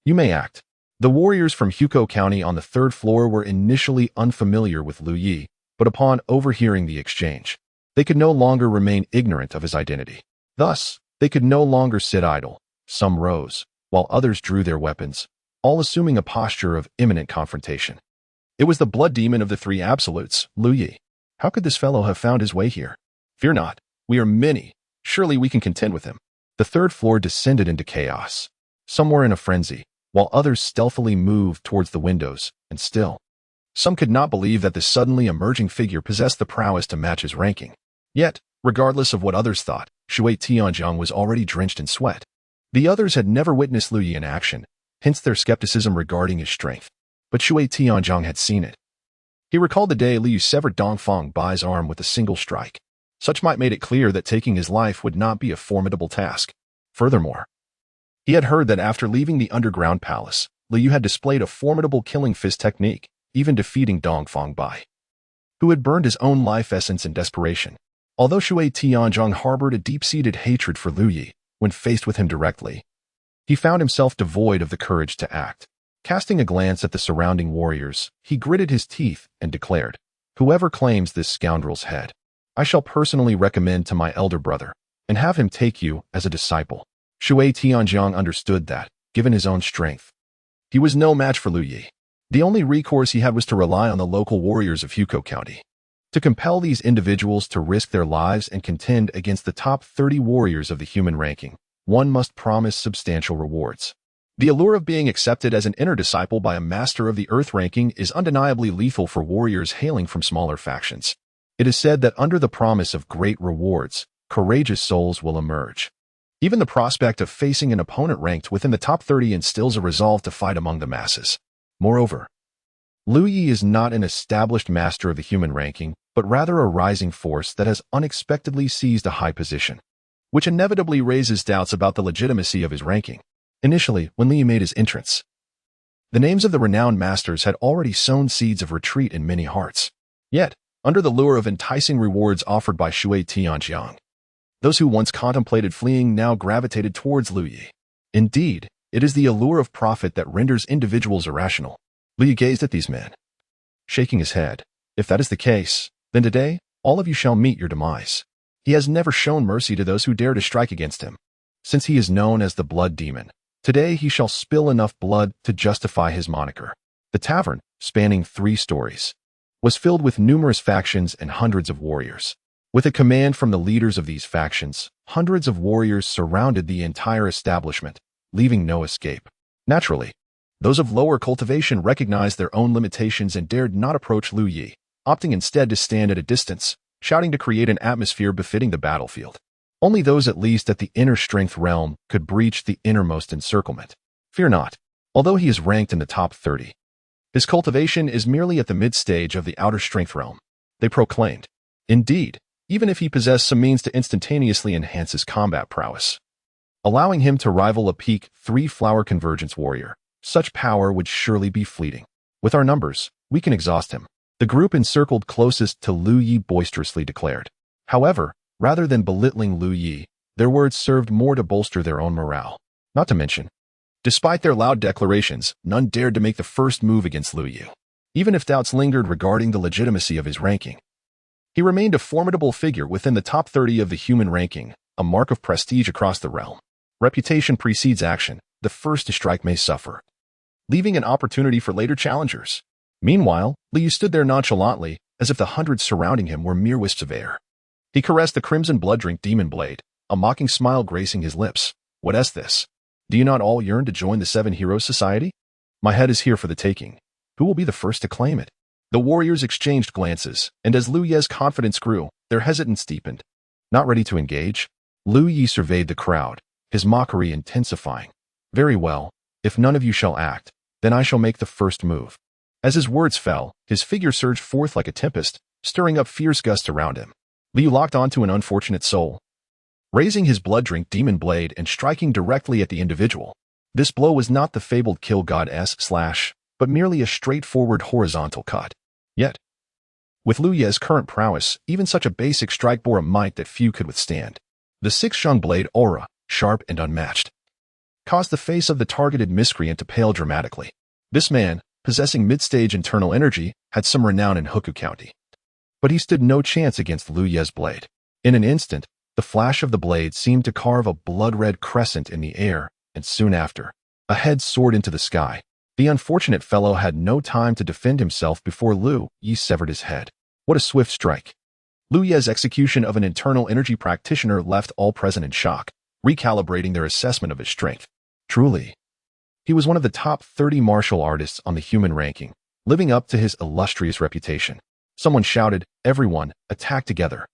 You may act. The warriors from Hukou County on the 3rd floor were initially unfamiliar with Lu Yi, but upon overhearing the exchange, they could no longer remain ignorant of his identity. Thus, they could no longer sit idle. Some rose, while others drew their weapons, all assuming a posture of imminent confrontation. It was the blood demon of the 3 absolutes, Lu Yi. How could this fellow have found his way here? Fear not, we are many. Surely we can contend with him. The 3rd floor descended into chaos. Some were in a frenzy, while others stealthily moved towards the windows, and still, some could not believe that this suddenly emerging figure possessed the prowess to match his ranking. Yet, regardless of what others thought, Shui Tianjiang was already drenched in sweat. The others had never witnessed Lu Yi in action, hence their skepticism regarding his strength. But Shui Tianjiang had seen it. He recalled the day Lu Yi severed Dongfang Bai's arm with a single strike. Such might made it clear that taking his life would not be a formidable task. Furthermore, he had heard that after leaving the underground palace, Lu Yi had displayed a formidable killing fist technique, even defeating Dongfang Bai, who had burned his own life essence in desperation. Although Shui Tianjiang harbored a deep-seated hatred for Lu Yi, when faced with him directly, he found himself devoid of the courage to act. Casting a glance at the surrounding warriors, he gritted his teeth and declared, "Whoever claims this scoundrel's head, I shall personally recommend to my elder brother, and have him take you as a disciple." Shui Tianjiang understood that, given his own strength, he was no match for Lu Yi. The only recourse he had was to rely on the local warriors of Hukou County. To compel these individuals to risk their lives and contend against the top 30 warriors of the human ranking, one must promise substantial rewards. The allure of being accepted as an inner disciple by a master of the earth ranking is undeniably lethal for warriors hailing from smaller factions. It is said that under the promise of great rewards, courageous souls will emerge. Even the prospect of facing an opponent ranked within the top 30 instills a resolve to fight among the masses. Moreover, Lu Yi is not an established master of the human ranking, but rather a rising force that has unexpectedly seized a high position, which inevitably raises doubts about the legitimacy of his ranking. Initially, when Lu Yi made his entrance, the names of the renowned masters had already sown seeds of retreat in many hearts. Yet, under the lure of enticing rewards offered by Shui Tianjiang, those who once contemplated fleeing now gravitated towards Lu Yi. Indeed, it is the allure of profit that renders individuals irrational. Lu Yi gazed at these men, shaking his head. If that is the case, then today, all of you shall meet your demise. He has never shown mercy to those who dare to strike against him. Since he is known as the Blood Demon, today he shall spill enough blood to justify his moniker. The tavern, spanning 3 stories, was filled with numerous factions and hundreds of warriors. With a command from the leaders of these factions, hundreds of warriors surrounded the entire establishment, leaving no escape. Naturally, Those of lower cultivation recognized their own limitations and dared not approach Lu Yi, opting instead to stand at a distance, shouting to create an atmosphere befitting the battlefield. Only those at least at the inner strength realm could breach the innermost encirclement. Fear not, although he is ranked in the top 30. His cultivation is merely at the mid-stage of the outer strength realm, they proclaimed. Indeed, even if he possessed some means to instantaneously enhance his combat prowess, allowing him to rival a peak 3-flower convergence warrior, such power would surely be fleeting. With our numbers, we can exhaust him. The group encircled closest to Lu Yi boisterously declared. However, rather than belittling Lu Yi, their words served more to bolster their own morale. Not to mention, despite their loud declarations, none dared to make the first move against Lu Yi. Even if doubts lingered regarding the legitimacy of his ranking, he remained a formidable figure within the top 30 of the human ranking, a mark of prestige across the realm. Reputation precedes action. The first to strike may suffer, leaving an opportunity for later challengers. Meanwhile, Liu stood there nonchalantly, as if the hundreds surrounding him were mere wisps of air. He caressed the crimson blood-drink demon blade, a mocking smile gracing his lips. What is this? Do you not all yearn to join the Seven Heroes Society? My head is here for the taking. Who will be the first to claim it? The warriors exchanged glances, and as Lu Ye's confidence grew, their hesitance deepened. Not ready to engage, Lu Yi surveyed the crowd, his mockery intensifying. Very well, if none of you shall act, then I shall make the first move. As his words fell, his figure surged forth like a tempest, stirring up fierce gusts around him. Liu locked onto an unfortunate soul, raising his blood-drink demon blade and striking directly at the individual. This blow was not the fabled kill goddess slash, but merely a straightforward horizontal cut. Yet, with Lu Ye's current prowess, even such a basic strike bore a might that few could withstand. The six-shung blade aura, sharp and unmatched, caused the face of the targeted miscreant to pale dramatically. This man, possessing mid-stage internal energy, had some renown in Hoku County. But he stood no chance against Lu Ye's blade. In an instant, the flash of the blade seemed to carve a blood-red crescent in the air, and soon after, a head soared into the sky. The unfortunate fellow had no time to defend himself before Lu Yi severed his head. What a swift strike! Lu Ye's execution of an internal energy practitioner left all present in shock, recalibrating their assessment of his strength. Truly, he was one of the top 30 martial artists on the human ranking, living up to his illustrious reputation. Someone shouted, "Everyone, attack together.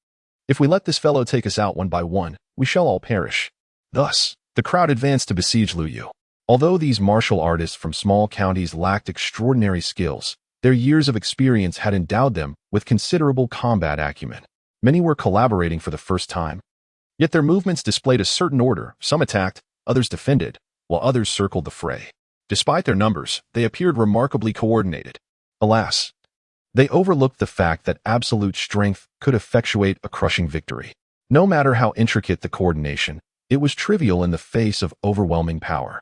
If we let this fellow take us out one by one, we shall all perish." Thus, the crowd advanced to besiege Lu Yu. Although these martial artists from small counties lacked extraordinary skills, their years of experience had endowed them with considerable combat acumen. Many were collaborating for the first time. Yet their movements displayed a certain order. Some attacked, others defended, while others circled the fray. Despite their numbers, they appeared remarkably coordinated. Alas, they overlooked the fact that absolute strength could effectuate a crushing victory. No matter how intricate the coordination, it was trivial in the face of overwhelming power.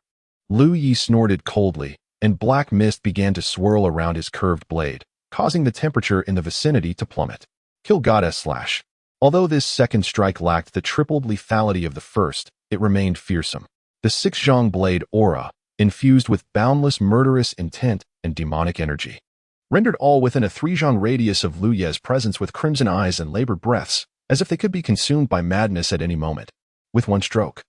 Lu Yi snorted coldly, and black mist began to swirl around his curved blade, causing the temperature in the vicinity to plummet. Kill goddess slash. Although this second strike lacked the tripled lethality of the first, it remained fearsome. The six-zhang blade aura, infused with boundless murderous intent and demonic energy, rendered all within a 3-zhang radius of Lu Ye's presence with crimson eyes and labored breaths, as if they could be consumed by madness at any moment. With one stroke,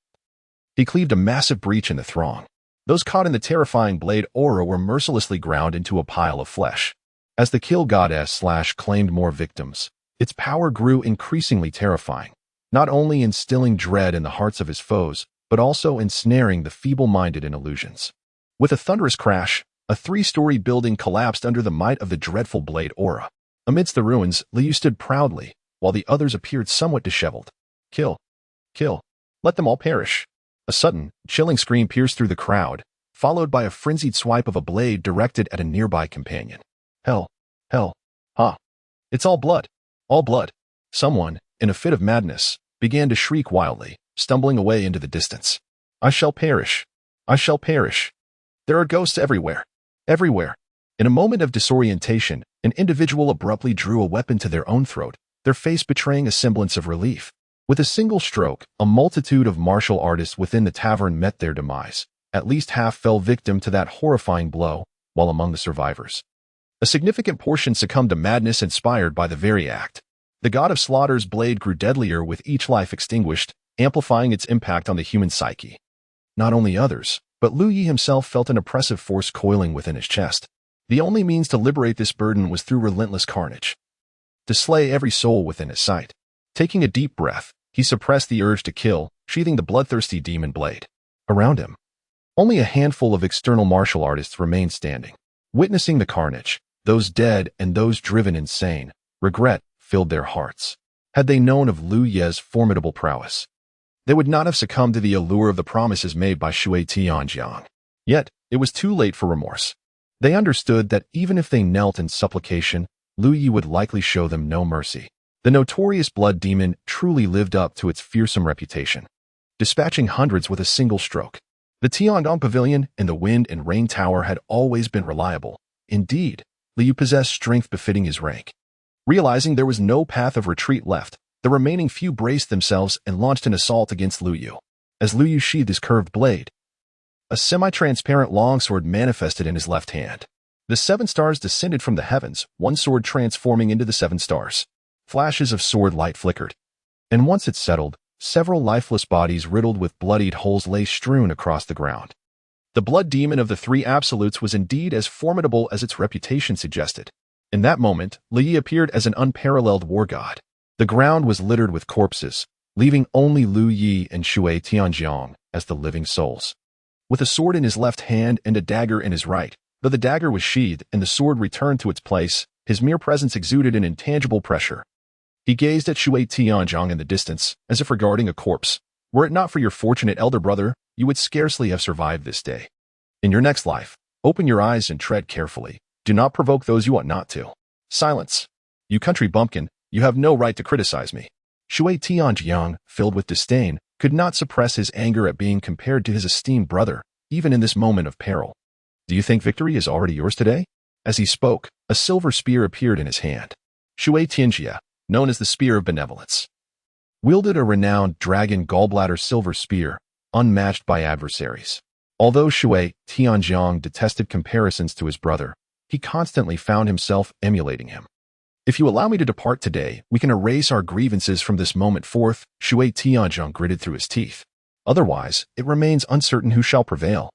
he cleaved a massive breach in the throng. Those caught in the terrifying blade aura were mercilessly ground into a pile of flesh. As the kill goddess slash claimed more victims, its power grew increasingly terrifying, not only instilling dread in the hearts of his foes, but also ensnaring the feeble-minded in illusions. With a thunderous crash, a 3-story building collapsed under the might of the dreadful blade aura. Amidst the ruins, Liu stood proudly, while the others appeared somewhat disheveled. Kill. Kill. Let them all perish. A sudden, chilling scream pierced through the crowd, followed by a frenzied swipe of a blade directed at a nearby companion. Hell. Hell. Ha. It's all blood. All blood. Someone, in a fit of madness, began to shriek wildly, stumbling away into the distance. I shall perish. I shall perish. There are ghosts everywhere. Everywhere. In a moment of disorientation, an individual abruptly drew a weapon to their own throat, their face betraying a semblance of relief. With a single stroke, a multitude of martial artists within the tavern met their demise. At least half fell victim to that horrifying blow, while among the survivors, a significant portion succumbed to madness inspired by the very act. The god of slaughter's blade grew deadlier with each life extinguished, amplifying its impact on the human psyche. not only others, but Lu Yi himself felt an oppressive force coiling within his chest. The only means to liberate this burden was through relentless carnage, to slay every soul within his sight. Taking a deep breath, he suppressed the urge to kill, sheathing the bloodthirsty demon blade. Around him, only a handful of external martial artists remained standing. Witnessing the carnage, those dead and those driven insane, regret filled their hearts. Had they known of Lu Ye's formidable prowess, they would not have succumbed to the allure of the promises made by Shui Tianjiang. Yet, it was too late for remorse. They understood that even if they knelt in supplication, Lu Yi would likely show them no mercy. The notorious blood demon truly lived up to its fearsome reputation, dispatching hundreds with a single stroke. The Tiandong Pavilion and the Wind and Rain Tower had always been reliable. Indeed, Liu possessed strength befitting his rank. Realizing there was no path of retreat left, the remaining few braced themselves and launched an assault against Lu Yu. As Lu Yu sheathed his curved blade, a semi-transparent longsword manifested in his left hand. The 7 stars descended from the heavens, one sword transforming into the 7 stars. Flashes of sword light flickered, and once it settled, several lifeless bodies riddled with bloodied holes lay strewn across the ground. The blood demon of the 3 absolutes was indeed as formidable as its reputation suggested. In that moment, Li Yi appeared as an unparalleled war god. The ground was littered with corpses, leaving only Lu Yi and Shui Tianjiang as the living souls. With a sword in his left hand and a dagger in his right, though the dagger was sheathed and the sword returned to its place, his mere presence exuded an intangible pressure. He gazed at Shui Tianjiang in the distance, as if regarding a corpse. Were it not for your fortunate elder brother, you would scarcely have survived this day. In your next life, open your eyes and tread carefully. Do not provoke those you ought not to. Silence. You country bumpkin, you have no right to criticize me. Shui Tianjiang, filled with disdain, could not suppress his anger at being compared to his esteemed brother, even in this moment of peril. Do you think victory is already yours today? As he spoke, a silver spear appeared in his hand. Shui Tianjia, known as the Spear of Benevolence, wielded a renowned dragon gallbladder silver spear, unmatched by adversaries. Although Shui Tianjiang detested comparisons to his brother, he constantly found himself emulating him. If you allow me to depart today, we can erase our grievances from this moment forth, Shui Tianjiang gritted through his teeth. Otherwise, it remains uncertain who shall prevail.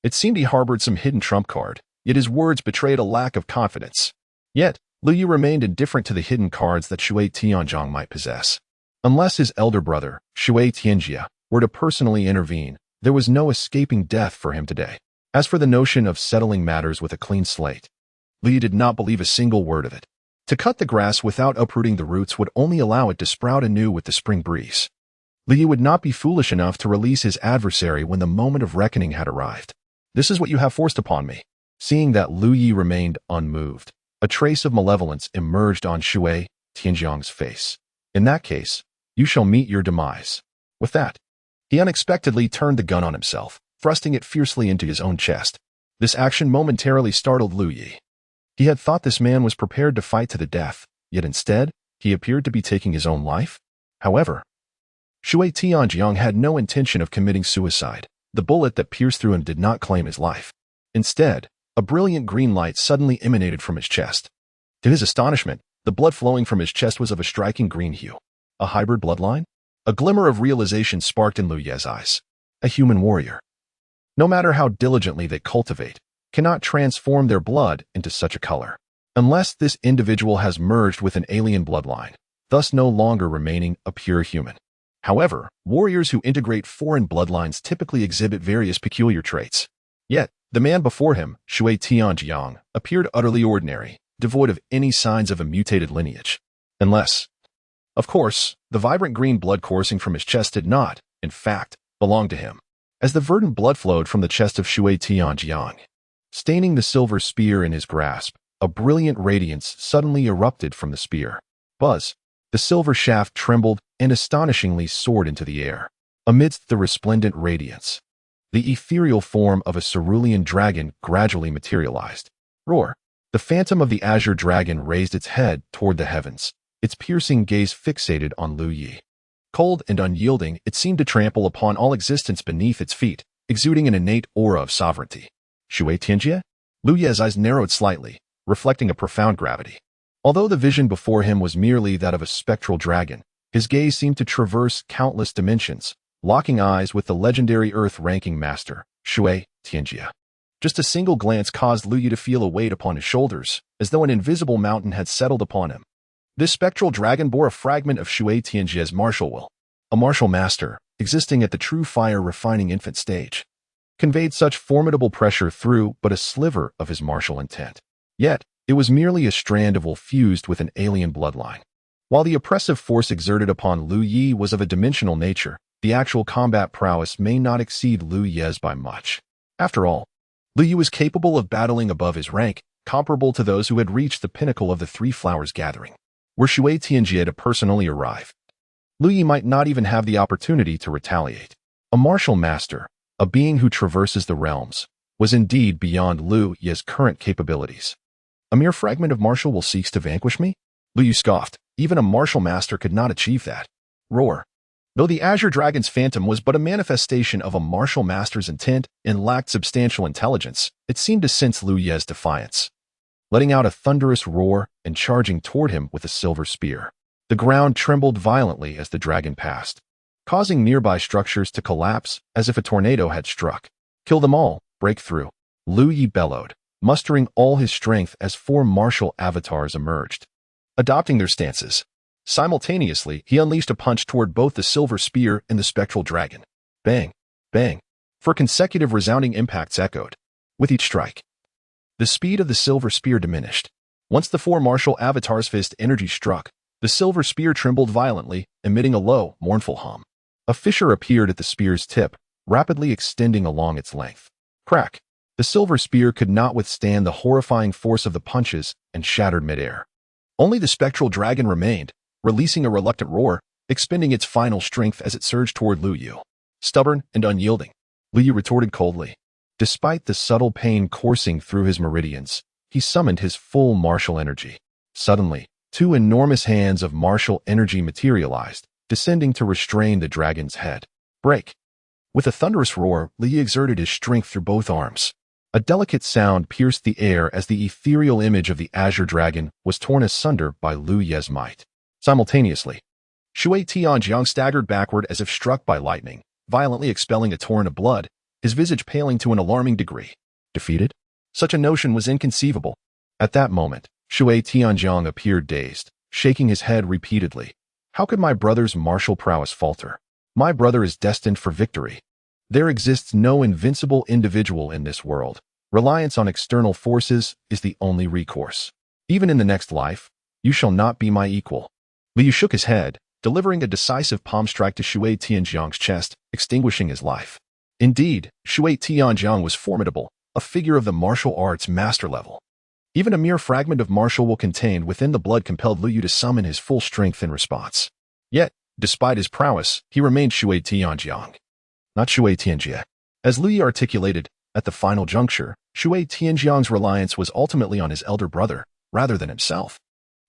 It seemed he harbored some hidden trump card, yet his words betrayed a lack of confidence. Yet, Lu Yu remained indifferent to the hidden cards that Shui Tianjiang might possess. Unless his elder brother, Shui Tianjia, were to personally intervene, there was no escaping death for him today. As for the notion of settling matters with a clean slate, Lu Yu did not believe a single word of it. To cut the grass without uprooting the roots would only allow it to sprout anew with the spring breeze. Lu Yu would not be foolish enough to release his adversary when the moment of reckoning had arrived. This is what you have forced upon me. Seeing that Lu Yi remained unmoved, a trace of malevolence emerged on Shui Tianjiang's face. In that case, you shall meet your demise. With that, he unexpectedly turned the gun on himself, thrusting it fiercely into his own chest. This action momentarily startled Lu Yi. He had thought this man was prepared to fight to the death, yet instead, he appeared to be taking his own life. However, Shui Tianjiang had no intention of committing suicide. The bullet that pierced through him did not claim his life. Instead, a brilliant green light suddenly emanated from his chest. To his astonishment, the blood flowing from his chest was of a striking green hue. A hybrid bloodline? A glimmer of realization sparked in Lu Ye's eyes. A human warrior, no matter how diligently they cultivate, cannot transform their blood into such a color, unless this individual has merged with an alien bloodline, thus no longer remaining a pure human. However, warriors who integrate foreign bloodlines typically exhibit various peculiar traits. Yet, the man before him, Shui Tianjiang, appeared utterly ordinary, devoid of any signs of a mutated lineage. Unless, of course, the vibrant green blood coursing from his chest did not, in fact, belong to him. As the verdant blood flowed from the chest of Shui Tianjiang, staining the silver spear in his grasp, a brilliant radiance suddenly erupted from the spear. Buzz! The silver shaft trembled and astonishingly soared into the air. Amidst the resplendent radiance, the ethereal form of a cerulean dragon gradually materialized. Roar! The phantom of the azure dragon raised its head toward the heavens, its piercing gaze fixated on Lu Yi. Cold and unyielding, it seemed to trample upon all existence beneath its feet, exuding an innate aura of sovereignty. Shui Tianjia? Lu Ye's eyes narrowed slightly, reflecting a profound gravity. Although the vision before him was merely that of a spectral dragon, his gaze seemed to traverse countless dimensions, locking eyes with the legendary Earth-ranking master, Shui Tianjie. Just a single glance caused Lu Yi to feel a weight upon his shoulders, as though an invisible mountain had settled upon him. This spectral dragon bore a fragment of Shui Tianjie's martial will. A martial master, existing at the true fire-refining infant stage, conveyed such formidable pressure through but a sliver of his martial intent. Yet, it was merely a strand of will fused with an alien bloodline. While the oppressive force exerted upon Lu Yi was of a dimensional nature, the actual combat prowess may not exceed Lu Yi's by much. After all, Lu Yi was capable of battling above his rank, comparable to those who had reached the pinnacle of the Three Flowers gathering. Were Shui Tianjie to personally arrive, Lu Yi might not even have the opportunity to retaliate. A martial master, a being who traverses the realms, was indeed beyond Lu Yi's current capabilities. A mere fragment of martial will seeks to vanquish me? Lu Yi scoffed. Even a martial master could not achieve that. Roar. Though the Azure Dragon's phantom was but a manifestation of a martial master's intent and lacked substantial intelligence, it seemed to sense Lu Yi's defiance. Letting out a thunderous roar and charging toward him with a silver spear. The ground trembled violently as the dragon passed, causing nearby structures to collapse as if a tornado had struck. Kill them all, break through. Lu Yi bellowed, mustering all his strength as four martial avatars emerged. Adopting their stances. Simultaneously, he unleashed a punch toward both the silver spear and the spectral dragon. Bang, bang, for consecutive resounding impacts echoed. With each strike, the speed of the silver spear diminished. Once the four martial avatars' fist energy struck, the silver spear trembled violently, emitting a low, mournful hum. A fissure appeared at the spear's tip, rapidly extending along its length. Crack! The silver spear could not withstand the horrifying force of the punches and shattered midair. Only the spectral dragon remained, releasing a reluctant roar, expending its final strength as it surged toward Lu Yi. Stubborn and unyielding, Lu Yi retorted coldly. Despite the subtle pain coursing through his meridians, he summoned his full martial energy. Suddenly, two enormous hands of martial energy materialized, descending to restrain the dragon's head. Break! With a thunderous roar, Lu Yi exerted his strength through both arms. A delicate sound pierced the air as the ethereal image of the Azure Dragon was torn asunder by Lu Yi's might. Simultaneously, Shui Tianjie staggered backward as if struck by lightning, violently expelling a torrent of blood, his visage paling to an alarming degree. Defeated? Such a notion was inconceivable. At that moment, Shui Tianjie appeared dazed, shaking his head repeatedly. How could my brother's martial prowess falter? My brother is destined for victory. There exists no invincible individual in this world. Reliance on external forces is the only recourse. Even in the next life, you shall not be my equal. Lu Yi shook his head, delivering a decisive palm strike to Shui Tianjiang's chest, extinguishing his life. Indeed, Shui Tianjiang was formidable, a figure of the martial arts master level. Even a mere fragment of martial will contained within the blood compelled Lu Yi to summon his full strength in response. Yet, despite his prowess, he remained Shui Tianjiang, not Shui Tianjie. As Lu Yi articulated, at the final juncture, Shui Tianjiang's reliance was ultimately on his elder brother, rather than himself.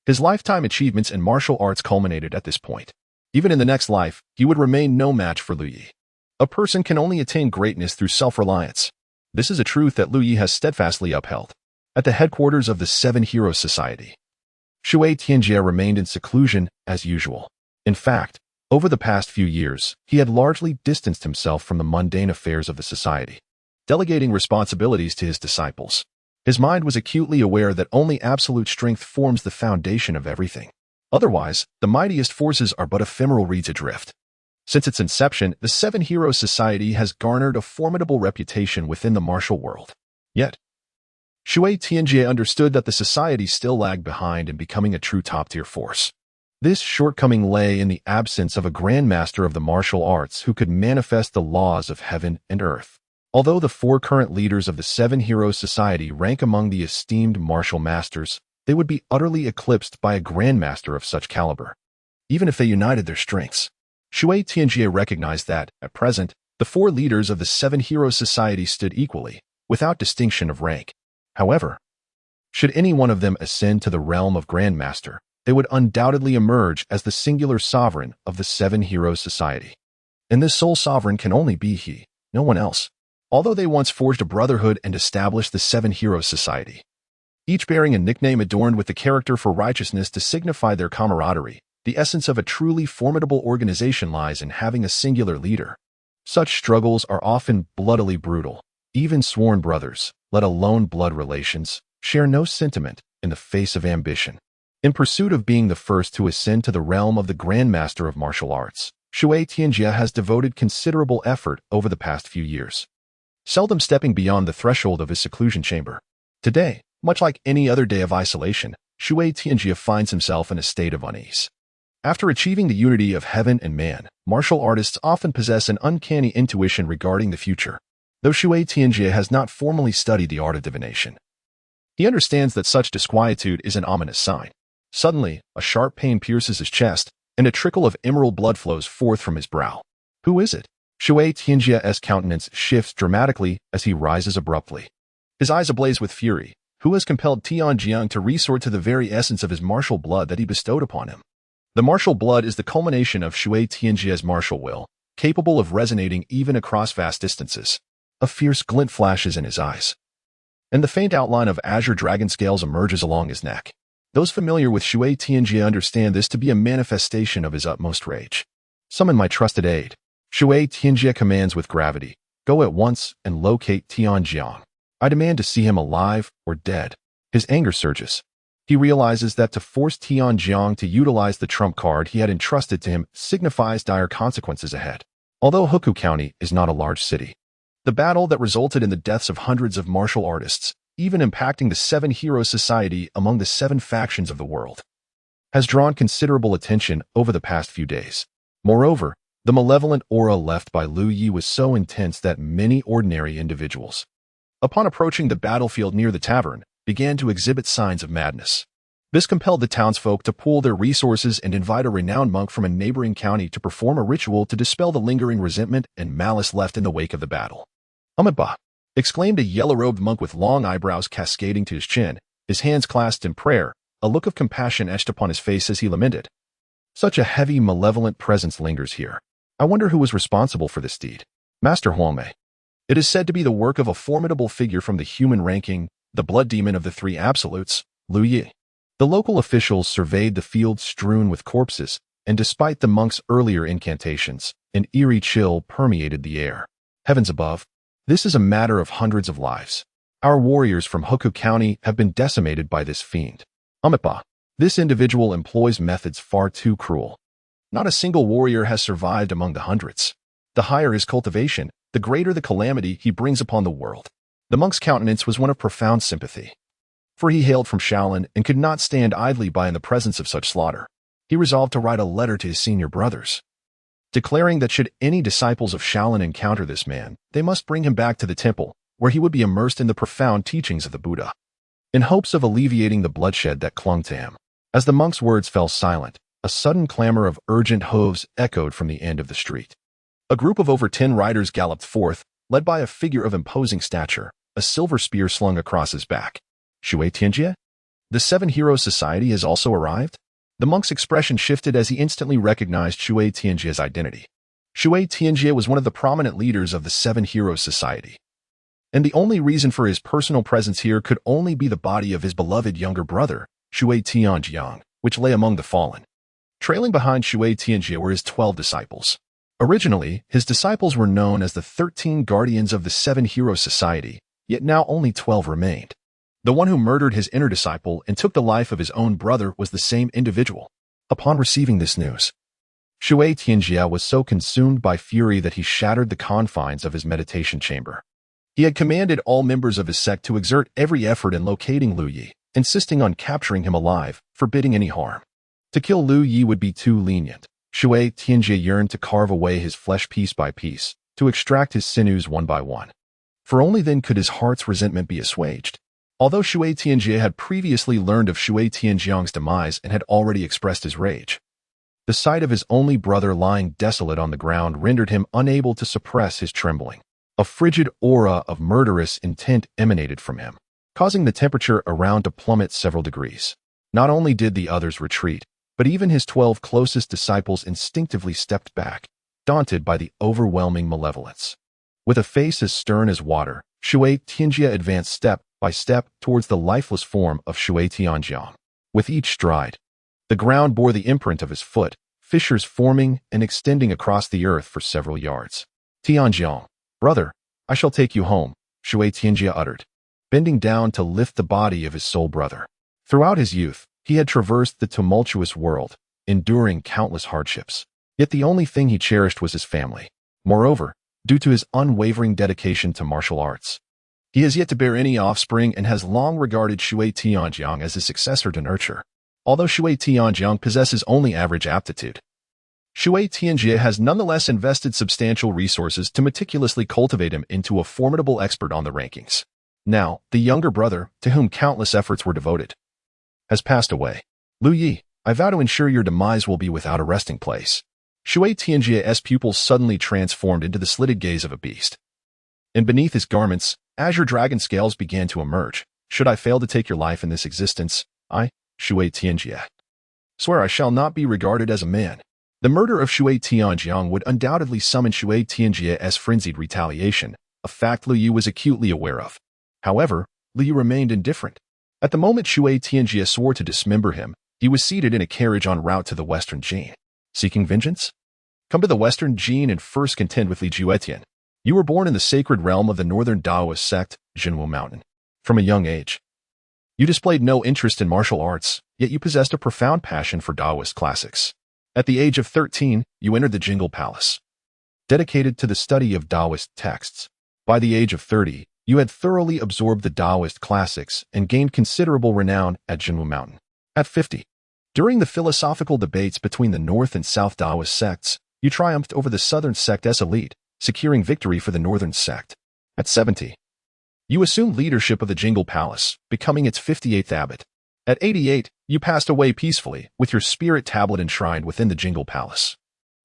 His lifetime achievements in martial arts culminated at this point. Even in the next life, he would remain no match for Lu Yi. A person can only attain greatness through self-reliance. This is a truth that Lu Yi has steadfastly upheld. At the headquarters of the Seven Heroes Society, Shui Tianjie remained in seclusion as usual. In fact, over the past few years, he had largely distanced himself from the mundane affairs of the society, delegating responsibilities to his disciples. His mind was acutely aware that only absolute strength forms the foundation of everything. Otherwise, the mightiest forces are but ephemeral reeds adrift. Since its inception, the Seven Heroes Society has garnered a formidable reputation within the martial world. Yet, Shui Tianjie understood that the society still lagged behind in becoming a true top-tier force. This shortcoming lay in the absence of a grandmaster of the martial arts who could manifest the laws of heaven and earth. Although the four current leaders of the Seven Heroes Society rank among the esteemed martial masters, they would be utterly eclipsed by a grandmaster of such caliber, even if they united their strengths. Shui Tianjie recognized that, at present, the four leaders of the Seven Heroes Society stood equally, without distinction of rank. However, should any one of them ascend to the realm of Grandmaster, they would undoubtedly emerge as the singular sovereign of the Seven Heroes Society. And this sole sovereign can only be he, no one else. Although they once forged a brotherhood and established the Seven Heroes Society, each bearing a nickname adorned with the character for righteousness to signify their camaraderie, the essence of a truly formidable organization lies in having a singular leader, Such struggles are often bloodily brutal. Even sworn brothers, let alone blood relations, share no sentiment in the face of ambition. In pursuit of being the first to ascend to the realm of the Grandmaster of Martial Arts, Shui Tianjie has devoted considerable effort over the past few years, seldom stepping beyond the threshold of his seclusion chamber. Today, much like any other day of isolation, Shui Tianjie finds himself in a state of unease. After achieving the unity of heaven and man, martial artists often possess an uncanny intuition regarding the future. Though Shui Tianjie has not formally studied the art of divination, he understands that such disquietude is an ominous sign. Suddenly, a sharp pain pierces his chest, and a trickle of emerald blood flows forth from his brow. Who is it? Shui Tianjie's countenance shifts dramatically as he rises abruptly. His eyes ablaze with fury. Who has compelled Tianjiang to resort to the very essence of his martial blood that he bestowed upon him? The martial blood is the culmination of Shui Tianjie's martial will, capable of resonating even across vast distances. A fierce glint flashes in his eyes, and the faint outline of azure dragon scales emerges along his neck. Those familiar with Shui Tianjie understand this to be a manifestation of his utmost rage. Summon my trusted aide. Shui Tianjie commands with gravity. Go at once and locate Tianjiang. I demand to see him alive or dead. His anger surges. He realizes that to force Tianjiang to utilize the trump card he had entrusted to him signifies dire consequences ahead. Although Hukou County is not a large city, the battle that resulted in the deaths of hundreds of martial artists, even impacting the 7 Hero Society among the 7 factions of the world, has drawn considerable attention over the past few days. Moreover, the malevolent aura left by Lu Yi was so intense that many ordinary individuals, upon approaching the battlefield near the tavern, began to exhibit signs of madness. This compelled the townsfolk to pool their resources and invite a renowned monk from a neighboring county to perform a ritual to dispel the lingering resentment and malice left in the wake of the battle. "Amitabha!" exclaimed a yellow-robed monk with long eyebrows cascading to his chin, his hands clasped in prayer, a look of compassion etched upon his face as he lamented. Such a heavy, malevolent presence lingers here. I wonder who was responsible for this deed. Master Huangmei. It is said to be the work of a formidable figure from the human ranking, the blood demon of the 3 absolutes, Lu Yi. The local officials surveyed the field strewn with corpses, and despite the monk's earlier incantations, an eerie chill permeated the air. Heavens above, this is a matter of hundreds of lives. Our warriors from Hukou County have been decimated by this fiend. Amitabha. This individual employs methods far too cruel. Not a single warrior has survived among the hundreds. The higher his cultivation, the greater the calamity he brings upon the world. The monk's countenance was one of profound sympathy, for he hailed from Shaolin and could not stand idly by in the presence of such slaughter. He resolved to write a letter to his senior brothers, declaring that should any disciples of Shaolin encounter this man, they must bring him back to the temple, where he would be immersed in the profound teachings of the Buddha, in hopes of alleviating the bloodshed that clung to him. As the monk's words fell silent, a sudden clamor of urgent hooves echoed from the end of the street. A group of over 10 riders galloped forth, led by a figure of imposing stature, a silver spear slung across his back. Shui Tianjie? The 7 Hero Society has also arrived? The monk's expression shifted as he instantly recognized Shui Tianjie's identity. Shui Tianjie was one of the prominent leaders of the 7 Hero Society, and the only reason for his personal presence here could only be the body of his beloved younger brother, Shui Tianjiang, which lay among the fallen. Trailing behind Shui Tianjie were his 12 disciples. Originally, his disciples were known as the 13 Guardians of the 7 Hero Society, yet now only 12 remained. The one who murdered his inner disciple and took the life of his own brother was the same individual. Upon receiving this news, Shui Tianjie was so consumed by fury that he shattered the confines of his meditation chamber. He had commanded all members of his sect to exert every effort in locating Lu Yi, insisting on capturing him alive, forbidding any harm. To kill Lu Yi would be too lenient. Shui Tianjie yearned to carve away his flesh piece by piece, to extract his sinews one by one. For only then could his heart's resentment be assuaged. Although Shui Tianjie had previously learned of Shui Tianjiang's demise and had already expressed his rage, the sight of his only brother lying desolate on the ground rendered him unable to suppress his trembling. A frigid aura of murderous intent emanated from him, causing the temperature around to plummet several degrees. Not only did the others retreat, but even his 12 closest disciples instinctively stepped back, daunted by the overwhelming malevolence. With a face as stern as water, Shui Tianjie advanced step by step towards the lifeless form of Shui Tianjiang. With each stride, the ground bore the imprint of his foot, fissures forming and extending across the earth for several yards. Tianjiang, brother, I shall take you home, Shui Tianjia uttered, bending down to lift the body of his soul brother. Throughout his youth, he had traversed the tumultuous world, enduring countless hardships. Yet the only thing he cherished was his family. Moreover, due to his unwavering dedication to martial arts, he has yet to bear any offspring and has long regarded Shui Tianjiang as his successor to nurture. Although Shui Tianjiang possesses only average aptitude, Shui Tianjia has nonetheless invested substantial resources to meticulously cultivate him into a formidable expert on the rankings. Now, the younger brother, to whom countless efforts were devoted, has passed away. Lu Yi, I vow to ensure your demise will be without a resting place. Shui Tianjia's pupils suddenly transformed into the slitted gaze of a beast. And beneath his garments, azure dragon scales began to emerge. Should I fail to take your life in this existence, I, Shui Tianjia, swear I shall not be regarded as a man. The murder of Shui Tianjiang would undoubtedly summon Shui Tianjia's frenzied retaliation, a fact Lu Yu was acutely aware of. However, Lu Yu remained indifferent. At the moment Shui Tianjia swore to dismember him, he was seated in a carriage en route to the Western Jin. Seeking vengeance? Come to the Western Jin and first contend with Li Juetian. You were born in the sacred realm of the Northern Taoist sect, Jinwu Mountain. From a young age, you displayed no interest in martial arts, yet you possessed a profound passion for Taoist classics. At the age of 13, you entered the Jingle Palace, dedicated to the study of Taoist texts. By the age of 30, you had thoroughly absorbed the Taoist classics and gained considerable renown at Jinwu Mountain. At 50, during the philosophical debates between the North and South Taoist sects, you triumphed over the Southern sect's elite, securing victory for the Northern sect. At 70, you assumed leadership of the Jingle Palace, becoming its 58th abbot. At 88, you passed away peacefully, with your spirit tablet enshrined within the Jingle Palace,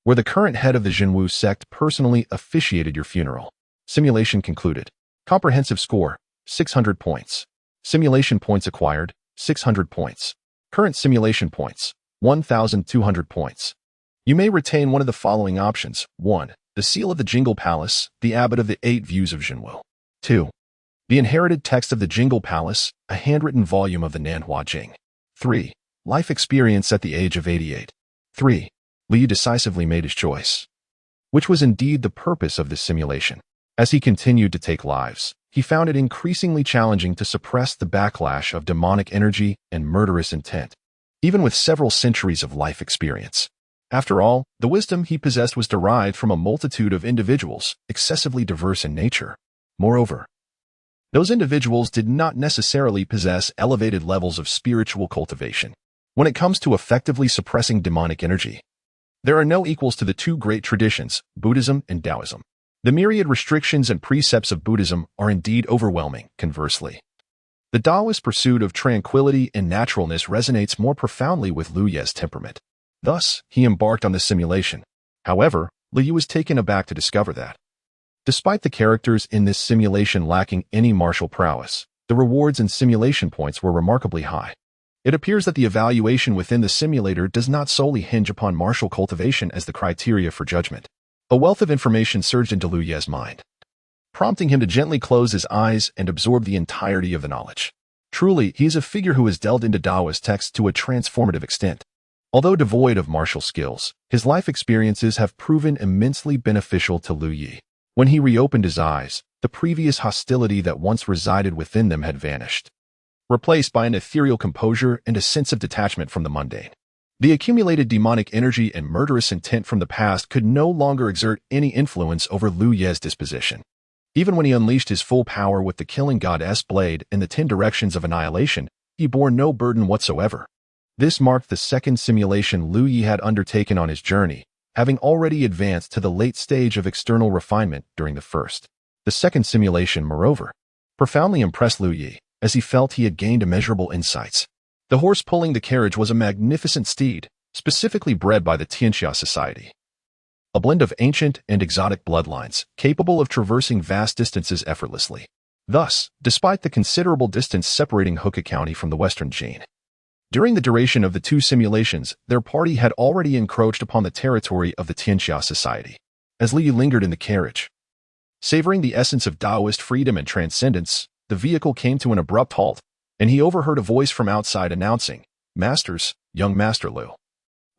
where the current head of the Jinwu sect personally officiated your funeral. Simulation concluded. Comprehensive score, 600 points. Simulation points acquired, 600 points. Current simulation points, 1,200 points. You may retain one of the following options. 1. The seal of the Jingle Palace, the abbot of the 8 views of Jinwu. 2. The inherited text of the Jingle Palace, a handwritten volume of the Nanhua Jing. 3. Life experience at the age of 88. 3. Li decisively made his choice, which was indeed the purpose of this simulation. As he continued to take lives, he found it increasingly challenging to suppress the backlash of demonic energy and murderous intent, even with several centuries of life experience. After all, the wisdom he possessed was derived from a multitude of individuals, excessively diverse in nature. Moreover, those individuals did not necessarily possess elevated levels of spiritual cultivation. When it comes to effectively suppressing demonic energy, there are no equals to the two great traditions, Buddhism and Taoism. The myriad restrictions and precepts of Buddhism are indeed overwhelming. Conversely, the Taoist pursuit of tranquility and naturalness resonates more profoundly with Lu Ye's temperament. Thus, he embarked on this simulation. However, Lu Yu was taken aback to discover that, despite the characters in this simulation lacking any martial prowess, the rewards and simulation points were remarkably high. It appears that the evaluation within the simulator does not solely hinge upon martial cultivation as the criteria for judgment. A wealth of information surged into Lu Ye's mind, prompting him to gently close his eyes and absorb the entirety of the knowledge. Truly, he is a figure who has delved into Taoist texts to a transformative extent. Although devoid of martial skills, his life experiences have proven immensely beneficial to Lu Yi. When he reopened his eyes, the previous hostility that once resided within them had vanished, replaced by an ethereal composure and a sense of detachment from the mundane. The accumulated demonic energy and murderous intent from the past could no longer exert any influence over Lu Ye's disposition. Even when he unleashed his full power with the killing goddess blade and the 10 directions of annihilation, he bore no burden whatsoever. This marked the second simulation Lu Yi had undertaken on his journey, having already advanced to the late stage of external refinement during the first. The second simulation, moreover, profoundly impressed Lu Yi, as he felt he had gained immeasurable insights. The horse pulling the carriage was a magnificent steed, specifically bred by the Tianxia Society, a blend of ancient and exotic bloodlines, capable of traversing vast distances effortlessly. Thus, despite the considerable distance separating Hoka County from the Western Jin, during the duration of the 2 simulations, their party had already encroached upon the territory of the Tianxia Society. As Li lingered in the carriage, savoring the essence of Taoist freedom and transcendence, the vehicle came to an abrupt halt, and he overheard a voice from outside announcing, "Masters, young Master Lu,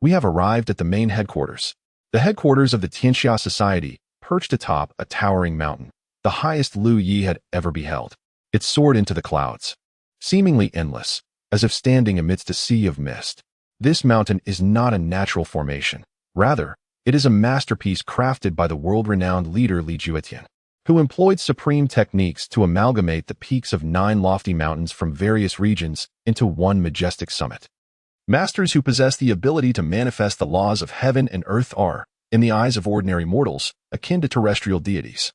we have arrived at the main headquarters." The headquarters of the Tianxia Society, perched atop a towering mountain, the highest Lu Yi had ever beheld. It soared into the clouds, seemingly endless, as if standing amidst a sea of mist. This mountain is not a natural formation. Rather, it is a masterpiece crafted by the world-renowned leader Li Juetian, who employed supreme techniques to amalgamate the peaks of 9 lofty mountains from various regions into one majestic summit. Masters who possess the ability to manifest the laws of heaven and earth are, in the eyes of ordinary mortals, akin to terrestrial deities,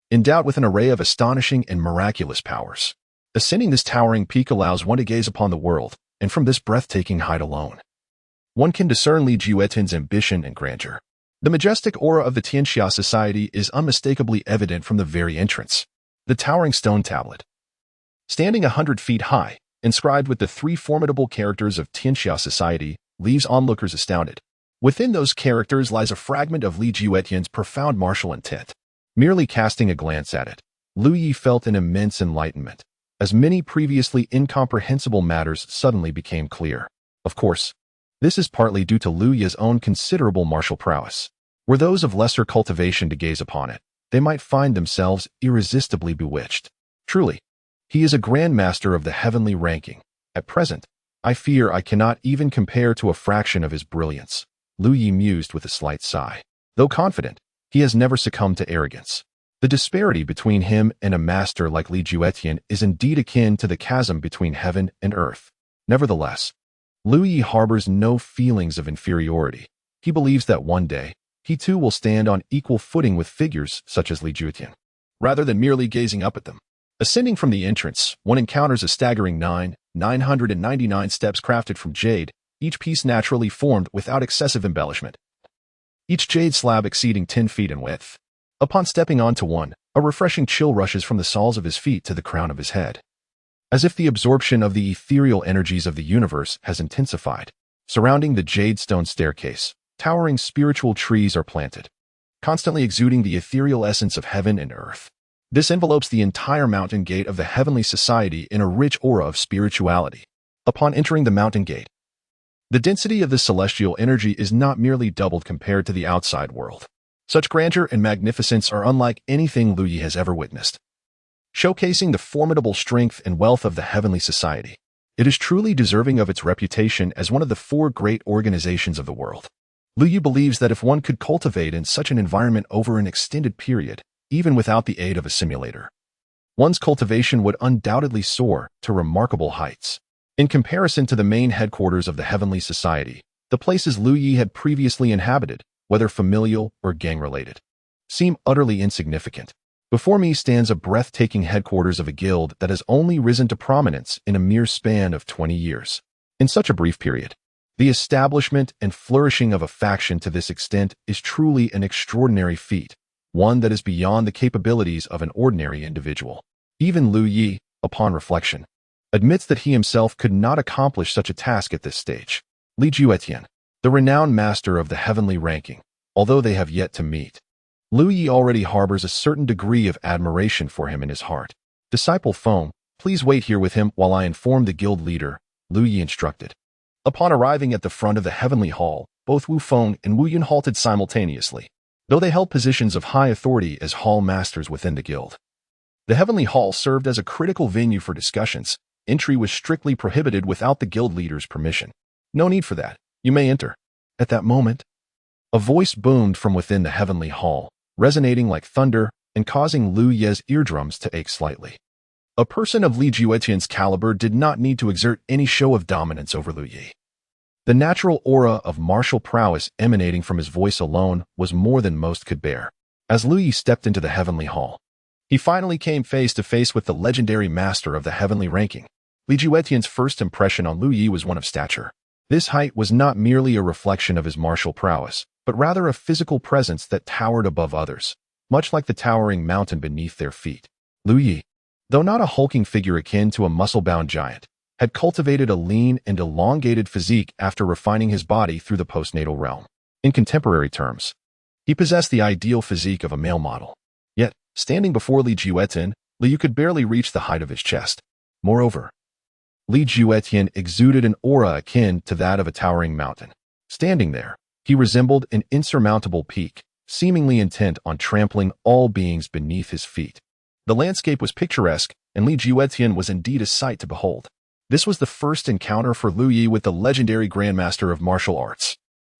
endowed with an array of astonishing and miraculous powers. Ascending this towering peak allows one to gaze upon the world, and from this breathtaking height alone, one can discern Li Juetian's ambition and grandeur. The majestic aura of the Tianxia society is unmistakably evident from the very entrance. The towering stone tablet, standing 100 feet high, inscribed with the 3 formidable characters of Tianxia society, leaves onlookers astounded. Within those characters lies a fragment of Li Juetian's profound martial intent. Merely casting a glance at it, Lu Yi felt an immense enlightenment, as many previously incomprehensible matters suddenly became clear. Of course, this is partly due to Lu Yi's own considerable martial prowess. Were those of lesser cultivation to gaze upon it, they might find themselves irresistibly bewitched. Truly, he is a grand master of the heavenly ranking. At present, I fear I cannot even compare to a fraction of his brilliance. Lu Yi mused with a slight sigh. Though confident, he has never succumbed to arrogance. The disparity between him and a master like Li Juetian is indeed akin to the chasm between heaven and earth. Nevertheless, Lu Yi harbors no feelings of inferiority. He believes that one day, he too will stand on equal footing with figures such as Li Juetian, rather than merely gazing up at them. Ascending from the entrance, one encounters a staggering 999 steps crafted from jade, each piece naturally formed without excessive embellishment, each jade slab exceeding 10 feet in width. Upon stepping onto one, a refreshing chill rushes from the soles of his feet to the crown of his head, as if the absorption of the ethereal energies of the universe has intensified. Surrounding the jade stone staircase, towering spiritual trees are planted, constantly exuding the ethereal essence of heaven and earth. This envelopes the entire mountain gate of the heavenly society in a rich aura of spirituality. Upon entering the mountain gate, the density of the celestial energy is not merely doubled compared to the outside world. Such grandeur and magnificence are unlike anything Lu Yi has ever witnessed, showcasing the formidable strength and wealth of the heavenly society. It is truly deserving of its reputation as one of the 4 great organizations of the world. Lu Yi believes that if one could cultivate in such an environment over an extended period, even without the aid of a simulator, one's cultivation would undoubtedly soar to remarkable heights. In comparison to the main headquarters of the heavenly society, the places Lu Yi had previously inhabited, whether familial or gang-related, seem utterly insignificant. Before me stands a breathtaking headquarters of a guild that has only risen to prominence in a mere span of 20 years. In such a brief period, the establishment and flourishing of a faction to this extent is truly an extraordinary feat, one that is beyond the capabilities of an ordinary individual. Even Lu Yi, upon reflection, admits that he himself could not accomplish such a task at this stage. Li Juetian, the renowned master of the heavenly ranking, although they have yet to meet, Lu Yi already harbors a certain degree of admiration for him in his heart. Disciple Feng, please wait here with him while I inform the guild leader, Lu Yi instructed. Upon arriving at the front of the heavenly hall, both Wu Feng and Wu Yun halted simultaneously, though they held positions of high authority as hall masters within the guild. The heavenly hall served as a critical venue for discussions. Entry was strictly prohibited without the guild leader's permission. No need for that. You may enter. At that moment, a voice boomed from within the heavenly hall, resonating like thunder and causing Lu Yi's eardrums to ache slightly. A person of Li Juetian's caliber did not need to exert any show of dominance over Lu Yi. The natural aura of martial prowess emanating from his voice alone was more than most could bear. As Lu Yi stepped into the heavenly hall, he finally came face to face with the legendary master of the heavenly ranking. Li Juetian's first impression on Lu Yi was one of stature. This height was not merely a reflection of his martial prowess, but rather a physical presence that towered above others, much like the towering mountain beneath their feet. Lu Yi, though not a hulking figure akin to a muscle-bound giant, had cultivated a lean and elongated physique after refining his body through the postnatal realm. In contemporary terms, he possessed the ideal physique of a male model. Yet, standing before Li Juetian, Liu could barely reach the height of his chest. Moreover, Li Juetian exuded an aura akin to that of a towering mountain. Standing there, he resembled an insurmountable peak, seemingly intent on trampling all beings beneath his feet. The landscape was picturesque, and Li Juetian was indeed a sight to behold. This was the first encounter for Lu Yi with the legendary Grandmaster of Martial Arts.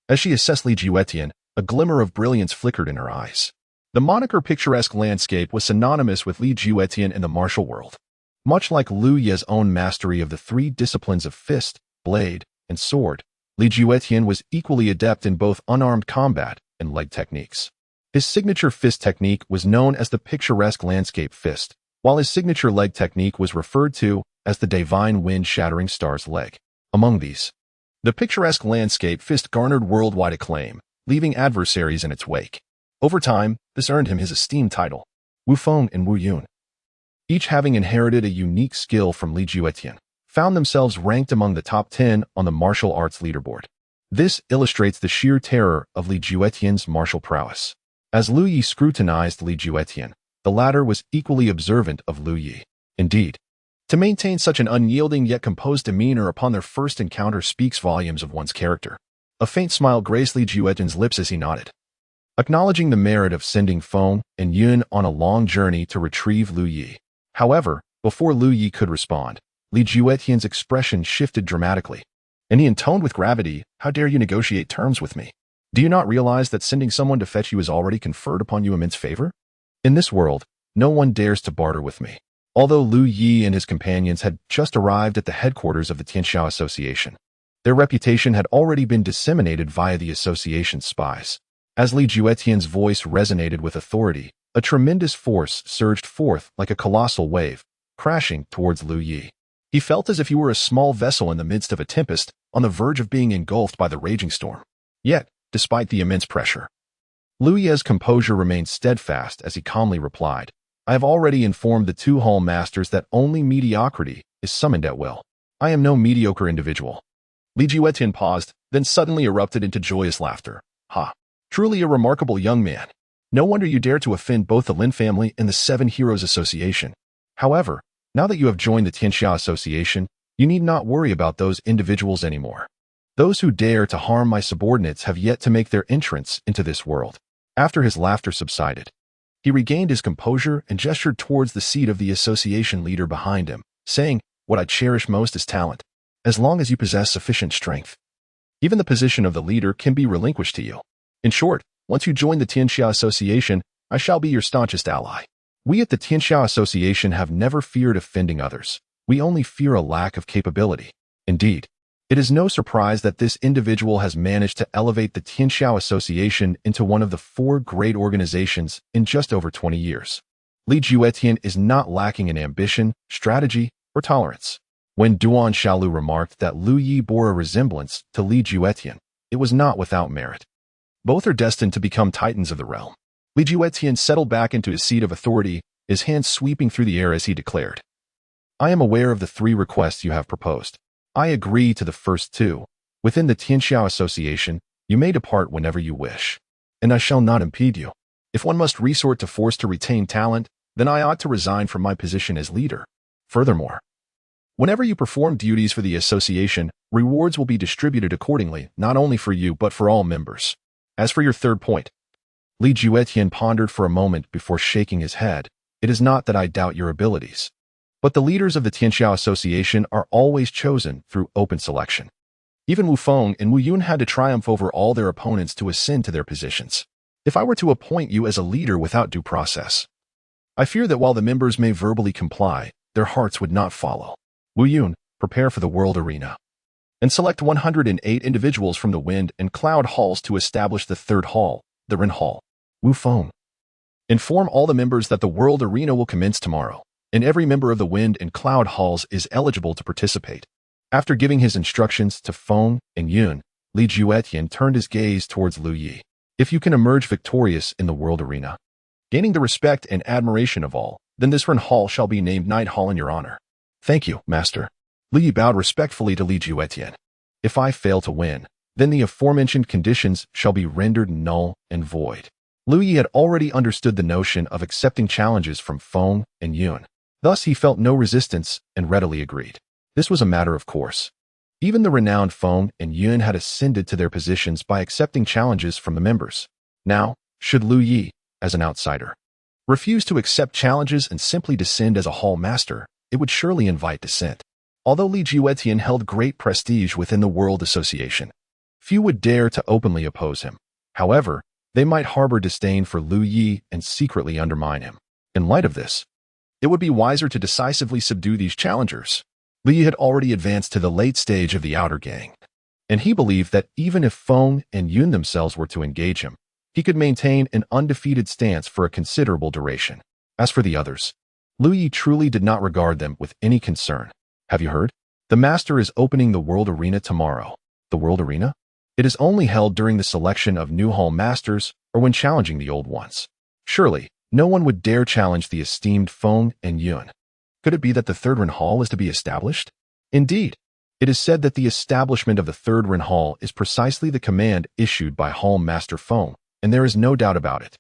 As she assessed Li Juetian, a glimmer of brilliance flickered in her eyes. The moniker picturesque landscape was synonymous with Li Juetian in the martial world. Much like Lu Yi's own mastery of the three disciplines of fist, blade, and sword, Li Juetian was equally adept in both unarmed combat and leg techniques. His signature fist technique was known as the picturesque landscape fist, while his signature leg technique was referred to as the divine wind-shattering star's leg. Among these, the picturesque landscape fist garnered worldwide acclaim, leaving adversaries in its wake. Over time, this earned him his esteemed title, Wu Feng and Wu Yun. Each having inherited a unique skill from Li Juetian, found themselves ranked among the top 10 on the martial arts leaderboard. This illustrates the sheer terror of Li Juetian's martial prowess. As Lu Yi scrutinized Li Juetian, the latter was equally observant of Lu Yi. Indeed, to maintain such an unyielding yet composed demeanor upon their first encounter speaks volumes of one's character. A faint smile graced Li Juetian's lips as he nodded, acknowledging the merit of sending Feng and Yun on a long journey to retrieve Lu Yi. However, before Lu Yi could respond, Li Juetian's expression shifted dramatically, and he intoned with gravity, "How dare you negotiate terms with me? Do you not realize that sending someone to fetch you has already conferred upon you immense favor? In this world, no one dares to barter with me." Although Lu Yi and his companions had just arrived at the headquarters of the Tianxiao Association, their reputation had already been disseminated via the association's spies. As Li Juetian's voice resonated with authority, a tremendous force surged forth like a colossal wave, crashing towards Lu Yi. He felt as if he were a small vessel in the midst of a tempest, on the verge of being engulfed by the raging storm. Yet, despite the immense pressure, Lu Yi's composure remained steadfast as he calmly replied, "I have already informed the two hall masters that only mediocrity is summoned at will. I am no mediocre individual." Li Juetian paused, then suddenly erupted into joyous laughter. "Ha! Truly a remarkable young man. No wonder you dare to offend both the Lin family and the Seven Heroes Association. However, now that you have joined the Tianxia Association, you need not worry about those individuals anymore. Those who dare to harm my subordinates have yet to make their entrance into this world." After his laughter subsided, he regained his composure and gestured towards the seat of the association leader behind him, saying, "What I cherish most is talent. As long as you possess sufficient strength, even the position of the leader can be relinquished to you. In short, once you join the Tianxia Association, I shall be your staunchest ally. We at the Tianxia Association have never feared offending others. We only fear a lack of capability. Indeed, it is no surprise that this individual has managed to elevate the Tianxia Association into one of the 4 great organizations in just over 20 years. Li Juetian is not lacking in ambition, strategy, or tolerance." When Duan Xiaolu remarked that Lu Yi bore a resemblance to Li Juetian, it was not without merit. Both are destined to become titans of the realm. Li Juetian settled back into his seat of authority, his hands sweeping through the air as he declared, "I am aware of the 3 requests you have proposed. I agree to the first 2. Within the Tianxiao Association, you may depart whenever you wish, and I shall not impede you. If one must resort to force to retain talent, then I ought to resign from my position as leader. Furthermore, whenever you perform duties for the association, rewards will be distributed accordingly, not only for you but for all members. As for your third point," Li Juetian pondered for a moment before shaking his head, "it is not that I doubt your abilities, but the leaders of the Tianxiao Association are always chosen through open selection. Even Wu Feng and Wu Yun had to triumph over all their opponents to ascend to their positions. If I were to appoint you as a leader without due process, I fear that while the members may verbally comply, their hearts would not follow. Wu Yun, prepare for the world arena, and select 108 individuals from the Wind and Cloud Halls to establish the 3rd hall, the Ren Hall. Wu Feng, inform all the members that the world arena will commence tomorrow, and every member of the Wind and Cloud Halls is eligible to participate." After giving his instructions to Feng and Yun, Li Juetian turned his gaze towards Lu Yi. "If you can emerge victorious in the world arena, gaining the respect and admiration of all, then this Ren Hall shall be named Night Hall in your honor." "Thank you, Master." Lu Yi bowed respectfully to Li Juetian. "If I fail to win, then the aforementioned conditions shall be rendered null and void." Lu Yi had already understood the notion of accepting challenges from Feng and Yun. Thus, he felt no resistance and readily agreed. This was a matter of course. Even the renowned Feng and Yun had ascended to their positions by accepting challenges from the members. Now, Should Lu Yi, as an outsider, refuse to accept challenges and simply descend as a hall master, it would surely invite dissent. Although Li Jiuetian held great prestige within the World Association, few would dare to openly oppose him. However, they might harbor disdain for Lu Yi and secretly undermine him. In light of this, it would be wiser to decisively subdue these challengers. Li Yi had already advanced to the late stage of the outer gang, and he believed that even if Feng and Yun themselves were to engage him, he could maintain an undefeated stance for a considerable duration. As for the others, Lu Yi truly did not regard them with any concern. Have you heard? The Master is opening the World Arena tomorrow. The World Arena? It is only held during the selection of new Hall Masters or when challenging the old ones. Surely, no one would dare challenge the esteemed Feng and Yun. Could it be that the Third Ren Hall is to be established? Indeed, it is said that the establishment of the Third Ren Hall is precisely the command issued by Hall Master Feng, and there is no doubt about it.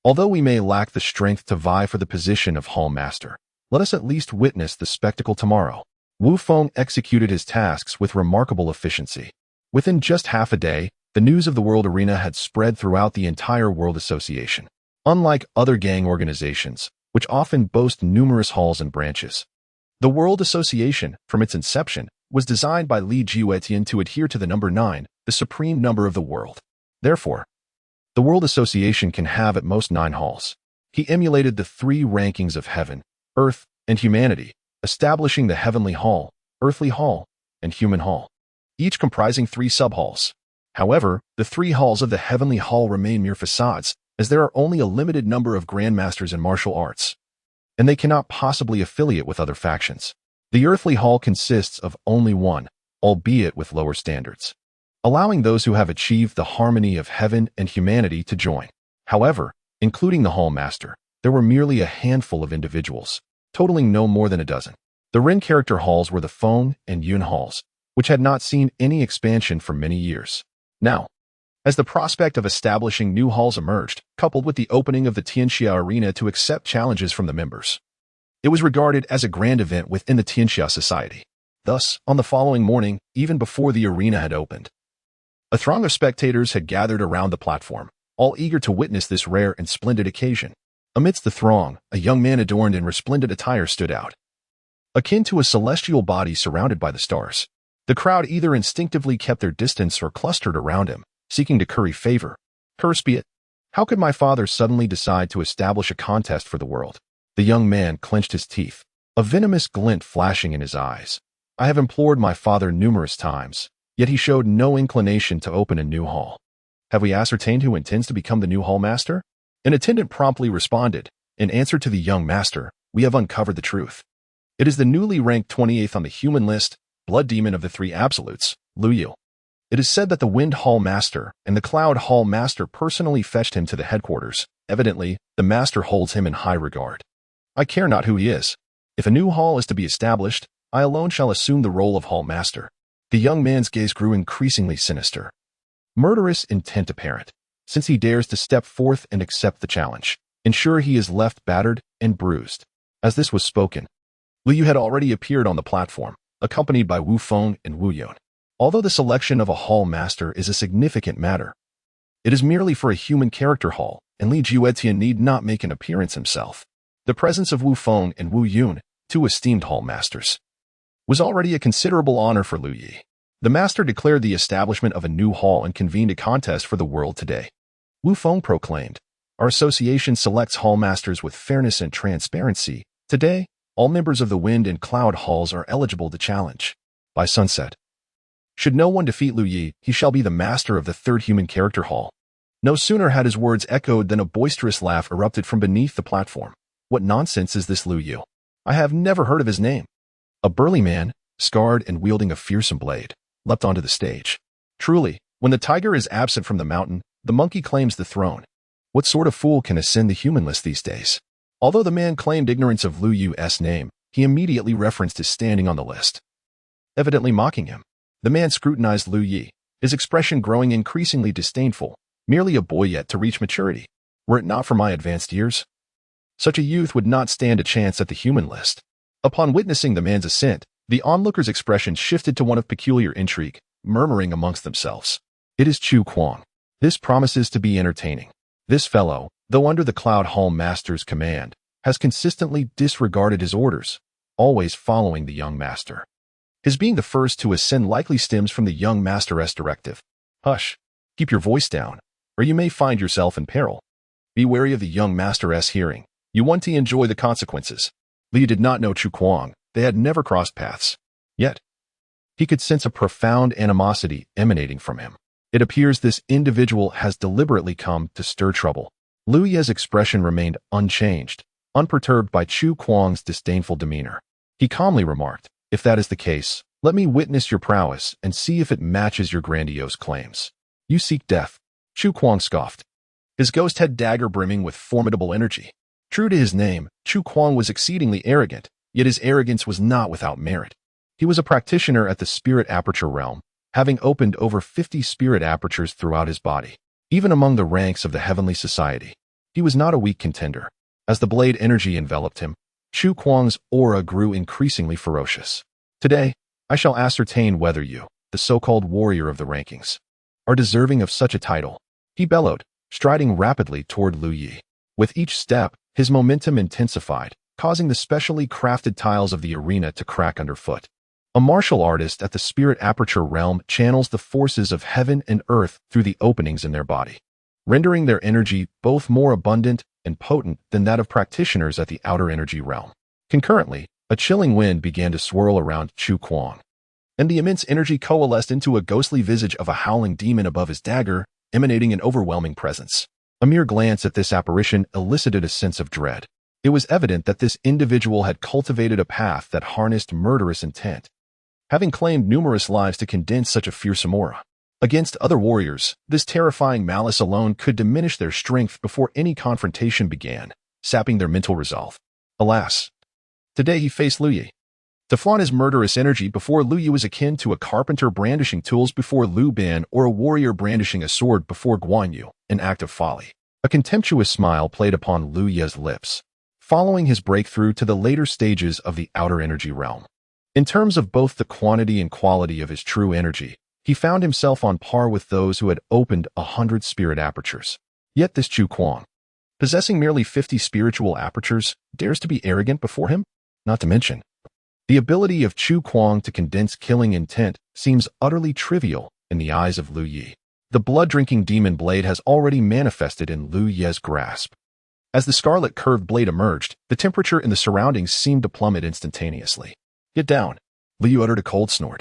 Although we may lack the strength to vie for the position of Hall Master, let us at least witness the spectacle tomorrow. Wu Feng executed his tasks with remarkable efficiency. Within just half a day, the news of the World Arena had spread throughout the entire World Association. Unlike other gang organizations, which often boast numerous halls and branches, the World Association, from its inception, was designed by Li Jiuetian to adhere to the number 9, the supreme number of the world. Therefore, the World Association can have at most 9 halls. He emulated the 3 rankings of heaven, earth, and humanity, establishing the Heavenly Hall, Earthly Hall, and Human Hall, each comprising 3 sub-halls. However, the 3 halls of the Heavenly Hall remain mere facades, as there are only a limited number of grandmasters in martial arts, and they cannot possibly affiliate with other factions. The Earthly Hall consists of only 1, albeit with lower standards, allowing those who have achieved the harmony of heaven and humanity to join. However, including the Hall Master, there were merely a handful of individuals, totaling no more than a dozen. The Ren character halls were the Feng and Yun halls, which had not seen any expansion for many years. Now, as the prospect of establishing new halls emerged, coupled with the opening of the Tianxia Arena to accept challenges from the members, it was regarded as a grand event within the Tianxia society. Thus, on the following morning, even before the arena had opened, a throng of spectators had gathered around the platform, all eager to witness this rare and splendid occasion. Amidst the throng, a young man adorned in resplendent attire stood out, akin to a celestial body surrounded by the stars. The crowd either instinctively kept their distance or clustered around him, seeking to curry favor. Curse be it! How could my father suddenly decide to establish a contest for the world? The young man clenched his teeth, a venomous glint flashing in his eyes. I have implored my father numerous times, yet he showed no inclination to open a new hall. Have we ascertained who intends to become the new hall master? An attendant promptly responded. In answer to the young master, we have uncovered the truth. It is the newly ranked 28th on the human list, blood demon of the 3 absolutes, Lu Yu. It is said that the Wind Hall Master and the Cloud Hall Master personally fetched him to the headquarters. Evidently, the Master holds him in high regard. I care not who he is. If a new hall is to be established, I alone shall assume the role of Hall Master. The young man's gaze grew increasingly sinister. Murderous intent apparent, since he dares to step forth and accept the challenge. Ensure he is left battered and bruised. As this was spoken, Lu Yu had already appeared on the platform, accompanied by Wu Feng and Wu Yun. Although the selection of a hall master is a significant matter, it is merely for a human character hall, and Li Jiuetian need not make an appearance himself. The presence of Wu Feng and Wu Yun, 2 esteemed hall masters, was already a considerable honor for Lu Yi. The master declared the establishment of a new hall and convened a contest for the world today. Wu Feng proclaimed, "Our association selects hall masters with fairness and transparency. Today, all members of the Wind and Cloud halls are eligible to challenge. By sunset, should no one defeat Lu Yi, he shall be the master of the 3rd human character hall." No sooner had his words echoed than a boisterous laugh erupted from beneath the platform. What nonsense is this Lu Yu? I have never heard of his name. A burly man, scarred and wielding a fearsome blade, leapt onto the stage. Truly, when the tiger is absent from the mountain, the monkey claims the throne. What sort of fool can ascend the human list these days? Although the man claimed ignorance of Lu Yu's name, he immediately referenced his standing on the list, evidently mocking him. The man scrutinized Lu Yi, his expression growing increasingly disdainful. Merely a boy yet to reach maturity. Were it not for my advanced years, such a youth would not stand a chance at the human list. Upon witnessing the man's ascent, the onlookers' expression shifted to one of peculiar intrigue, murmuring amongst themselves, "It is Chu Kuang. This promises to be entertaining." This fellow, though under the Cloud Hall Master's command, has consistently disregarded his orders, always following the young master. His being the first to ascend likely stems from the young master's directive. Hush, keep your voice down, or you may find yourself in peril. Be wary of the young master's hearing. You want to enjoy the consequences. Li did not know Chu Kuang. They had never crossed paths. Yet, he could sense a profound animosity emanating from him. It appears this individual has deliberately come to stir trouble. Lu Ye's expression remained unchanged, unperturbed by Chu Kuang's disdainful demeanor. He calmly remarked, "If that is the case, let me witness your prowess and see if it matches your grandiose claims. You seek death." Chu Kuang scoffed, his ghost head dagger brimming with formidable energy. True to his name, Chu Kuang was exceedingly arrogant, yet his arrogance was not without merit. He was a practitioner at the Spirit Aperture realm, having opened over 50 spirit apertures throughout his body. Even among the ranks of the Heavenly Society, he was not a weak contender. As the blade energy enveloped him, Chu Kuang's aura grew increasingly ferocious. "Today, I shall ascertain whether you, the so-called warrior of the rankings, are deserving of such a title," he bellowed, striding rapidly toward Lu Yi. With each step, his momentum intensified, causing the specially crafted tiles of the arena to crack underfoot. A martial artist at the Spirit Aperture realm channels the forces of heaven and earth through the openings in their body, rendering their energy both more abundant and potent than that of practitioners at the Outer Energy realm. Concurrently, a chilling wind began to swirl around Chu Kuang, and the immense energy coalesced into a ghostly visage of a howling demon above his dagger, emanating an overwhelming presence. A mere glance at this apparition elicited a sense of dread. It was evident that this individual had cultivated a path that harnessed murderous intent, having claimed numerous lives to condense such a fearsome aura. Against other warriors, this terrifying malice alone could diminish their strength before any confrontation began, sapping their mental resolve. Alas, today he faced Lu Yi. To flaunt his murderous energy before Lu Yi was akin to a carpenter brandishing tools before Lu Ban or a warrior brandishing a sword before Guan Yu, an act of folly. A contemptuous smile played upon Lu Yi's lips, following his breakthrough to the later stages of the Outer Energy realm. In terms of both the quantity and quality of his true energy, he found himself on par with those who had opened 100 spirit apertures. Yet this Chu Kuang, possessing merely 50 spiritual apertures, dares to be arrogant before him? Not to mention, the ability of Chu Kuang to condense killing intent seems utterly trivial in the eyes of Lu Yi. The blood-drinking demon blade has already manifested in Lu Yi's grasp. As the scarlet curved blade emerged, the temperature in the surroundings seemed to plummet instantaneously. "Get down," Lu Yi uttered a cold snort,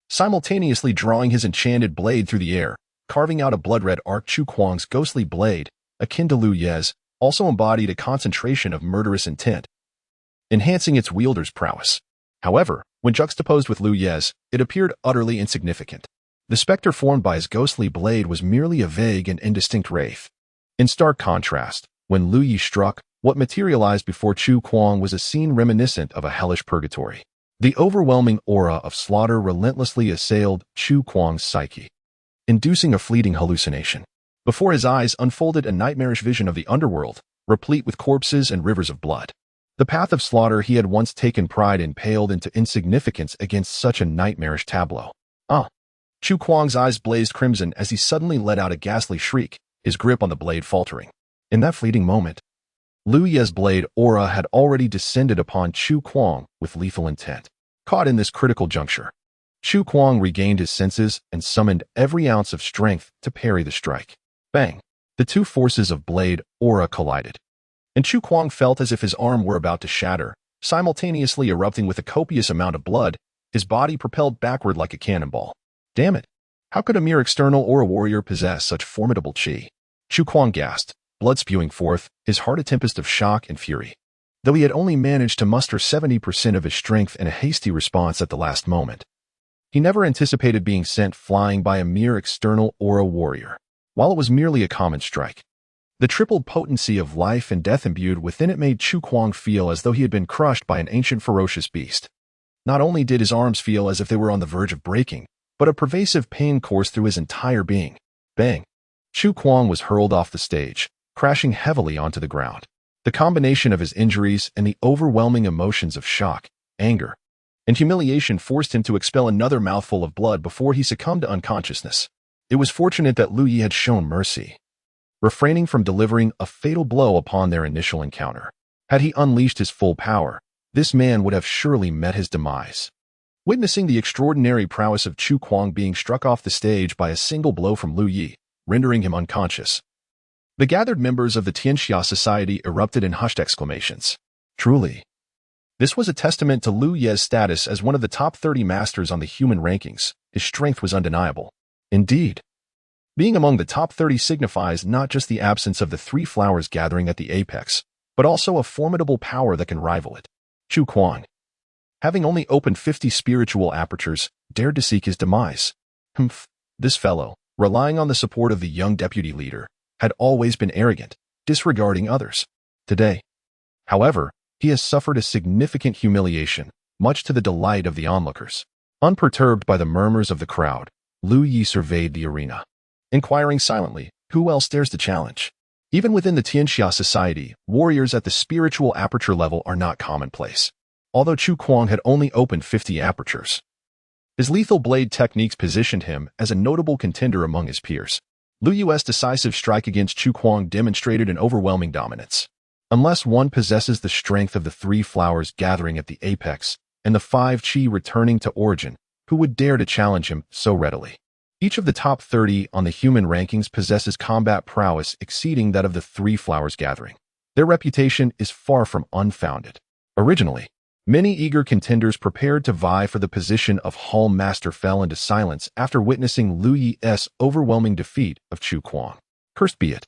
simultaneously drawing his enchanted blade through the air, carving out a blood-red arc. Chu Kuang's ghostly blade, akin to Lu Yi's, also embodied a concentration of murderous intent, enhancing its wielder's prowess. However, when juxtaposed with Lu Yi's, it appeared utterly insignificant. The specter formed by his ghostly blade was merely a vague and indistinct wraith. In stark contrast, when Lu Yi struck, what materialized before Chu Kuang was a scene reminiscent of a hellish purgatory. The overwhelming aura of slaughter relentlessly assailed Chu Kuang's psyche, inducing a fleeting hallucination. Before his eyes unfolded a nightmarish vision of the underworld, replete with corpses and rivers of blood. The path of slaughter he had once taken pride in paled into insignificance against such a nightmarish tableau. Chu Kuang's eyes blazed crimson as he suddenly let out a ghastly shriek, his grip on the blade faltering. In that fleeting moment, Lu Yi's blade aura had already descended upon Chu Kuang with lethal intent. Caught in this critical juncture, Chu Kuang regained his senses and summoned every ounce of strength to parry the strike. Bang! The two forces of blade aura collided, and Chu Kuang felt as if his arm were about to shatter, simultaneously erupting with a copious amount of blood, his body propelled backward like a cannonball. Damn it! How could a mere external aura warrior possess such formidable chi? Chu Kuang gasped, blood spewing forth, his heart a tempest of shock and fury. Though he had only managed to muster 70% of his strength in a hasty response at the last moment, he never anticipated being sent flying by a mere external aura warrior, while it was merely a common strike. The tripled potency of life and death imbued within it made Chu Kuang feel as though he had been crushed by an ancient ferocious beast. Not only did his arms feel as if they were on the verge of breaking, but a pervasive pain coursed through his entire being. Bang! Chu Kuang was hurled off the stage, crashing heavily onto the ground. The combination of his injuries and the overwhelming emotions of shock, anger, and humiliation forced him to expel another mouthful of blood before he succumbed to unconsciousness. It was fortunate that Lu Yi had shown mercy. refraining from delivering a fatal blow upon their initial encounter. Had he unleashed his full power, this man would have surely met his demise. Witnessing the extraordinary prowess of Chu Kuang being struck off the stage by a single blow from Lu Yi, rendering him unconscious, the gathered members of the Tianxia Society erupted in hushed exclamations. Truly, this was a testament to Lu Ye's status as one of the top 30 masters on the human rankings. His strength was undeniable. Indeed, being among the top 30 signifies not just the absence of the three flowers gathering at the apex, but also a formidable power that can rival it. Chu Kuang, having only opened 50 spiritual apertures, dared to seek his demise. This fellow, relying on the support of the young deputy leader, had always been arrogant, disregarding others. Today, however, he has suffered a significant humiliation, much to the delight of the onlookers. Unperturbed by the murmurs of the crowd, Lu Yi surveyed the arena, inquiring silently, who else dares to challenge? Even within the Tianxia Society, warriors at the spiritual aperture level are not commonplace. Although Chu Kuang had only opened 50 apertures, his lethal blade techniques positioned him as a notable contender among his peers. Lu Yu's decisive strike against Chu Kuang demonstrated an overwhelming dominance. Unless one possesses the strength of the three flowers gathering at the apex and the 5 qi returning to origin, who would dare to challenge him so readily? Each of the top 30 on the human rankings possesses combat prowess exceeding that of the three flowers gathering. Their reputation is far from unfounded. Originally, many eager contenders prepared to vie for the position of Hall Master fell into silence after witnessing Lu Yi's overwhelming defeat of Chu Kuang. Cursed be it.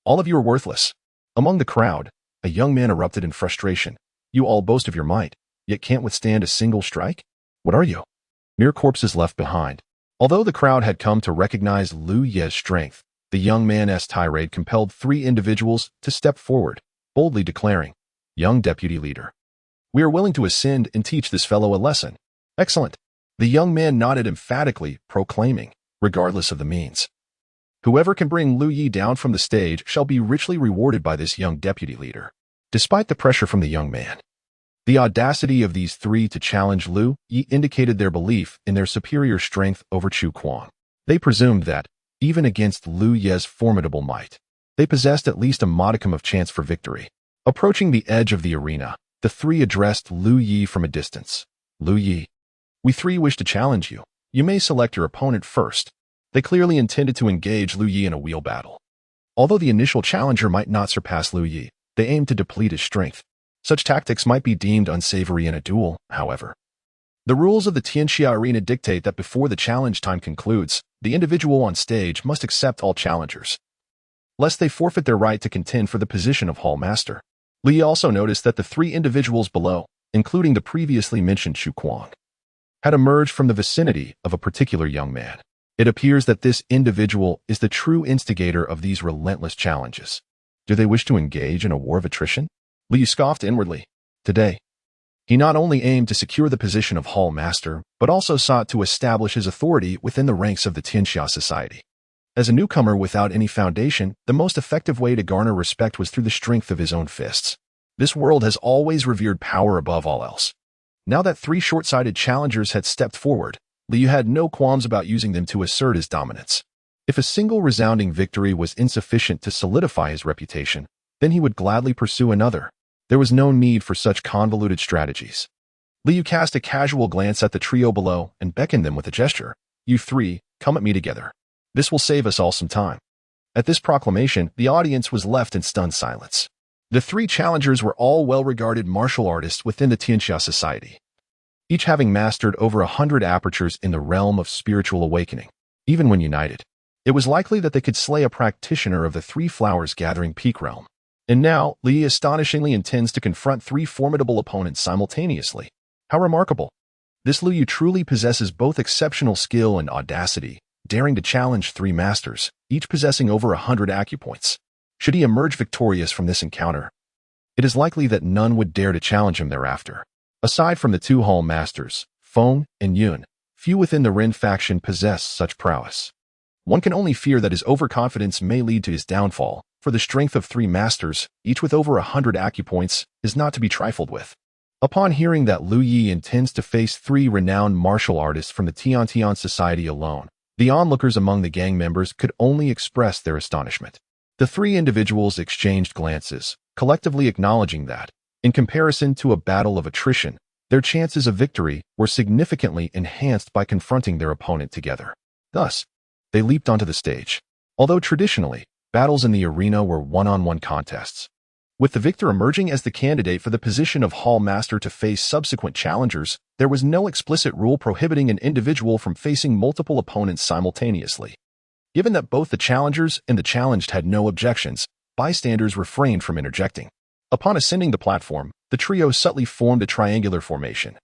All of you are worthless. Among the crowd, a young man erupted in frustration. You all boast of your might, yet can't withstand a single strike? What are you? Mere corpses left behind. Although the crowd had come to recognize Lu Ye's strength, the young man's tirade compelled 3 individuals to step forward, boldly declaring, "Young deputy leader, we are willing to ascend and teach this fellow a lesson." Excellent. The young man nodded emphatically, proclaiming, regardless of the means, "Whoever can bring Lu Yi down from the stage shall be richly rewarded by this young deputy leader." Despite the pressure from the young man, the audacity of these 3 to challenge Lu Yi indicated their belief in their superior strength over Chu Kuang. They presumed that, even against Lu Yi's formidable might, they possessed at least a modicum of chance for victory. Approaching the edge of the arena, the 3 addressed Lu Yi from a distance. "Lu Yi, we 3 wish to challenge you. You may select your opponent first." They clearly intended to engage Lu Yi in a wheel battle. Although the initial challenger might not surpass Lu Yi, they aimed to deplete his strength. Such tactics might be deemed unsavory in a duel, however. The rules of the Tianxia arena dictate that before the challenge time concludes, the individual on stage must accept all challengers, lest they forfeit their right to contend for the position of Hall Master. Li also noticed that the 3 individuals below, including the previously mentioned Chu Kuang, had emerged from the vicinity of a particular young man. It appears that this individual is the true instigator of these relentless challenges. Do they wish to engage in a war of attrition? Li scoffed inwardly. Today, he not only aimed to secure the position of Hall Master, but also sought to establish his authority within the ranks of the Tianxia Society. As a newcomer without any foundation, the most effective way to garner respect was through the strength of his own fists. This world has always revered power above all else. Now that 3 short-sighted challengers had stepped forward, Liu had no qualms about using them to assert his dominance. If a single resounding victory was insufficient to solidify his reputation, then he would gladly pursue another. There was no need for such convoluted strategies. Liu cast a casual glance at the trio below and beckoned them with a gesture. "You 3, come at me together. This will save us all some time." At this proclamation, the audience was left in stunned silence. The 3 challengers were all well-regarded martial artists within the Tianxia Society, each having mastered over 100 apertures in the realm of spiritual awakening. Even when united, it was likely that they could slay a practitioner of the 3 flowers gathering peak realm. And now, Li astonishingly intends to confront 3 formidable opponents simultaneously. How remarkable! This Liu truly possesses both exceptional skill and audacity, daring to challenge 3 masters, each possessing over 100 acupoints. Should he emerge victorious from this encounter, it is likely that none would dare to challenge him thereafter. Aside from the 2 Hall Masters, Feng and Yun, few within the Ren faction possess such prowess. One can only fear that his overconfidence may lead to his downfall, for the strength of 3 masters, each with over 100 acupoints, is not to be trifled with. Upon hearing that Lu Yi intends to face 3 renowned martial artists from the Tiantian Society alone, the onlookers among the gang members could only express their astonishment. The three individuals exchanged glances, collectively acknowledging that, in comparison to a battle of attrition, their chances of victory were significantly enhanced by confronting their opponent together. Thus, they leaped onto the stage. Although traditionally, battles in the arena were one-on-one contests, with the victor emerging as the candidate for the position of Hall Master to face subsequent challengers, there was no explicit rule prohibiting an individual from facing multiple opponents simultaneously. Given that both the challengers and the challenged had no objections, bystanders refrained from interjecting. Upon ascending the platform, the trio subtly formed a triangular formation,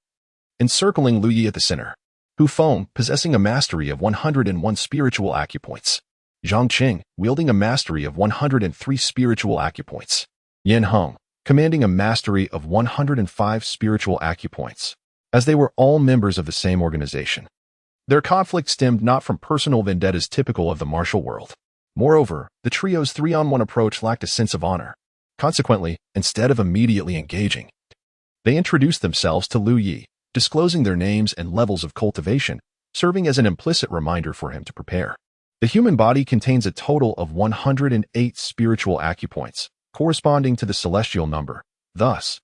encircling Lu Yi at the center. Hu Feng, possessing a mastery of 101 spiritual acupoints. Zhang Qing, wielding a mastery of 103 spiritual acupoints. Yan Heng, commanding a mastery of 105 spiritual acupoints, as they were all members of the same organization. Their conflict stemmed not from personal vendettas typical of the martial world. Moreover, the trio's 3-on-1 approach lacked a sense of honor. Consequently, instead of immediately engaging, they introduced themselves to Lu Yi, disclosing their names and levels of cultivation, serving as an implicit reminder for him to prepare. The human body contains a total of 108 spiritual acupoints, corresponding to the celestial number. Thus,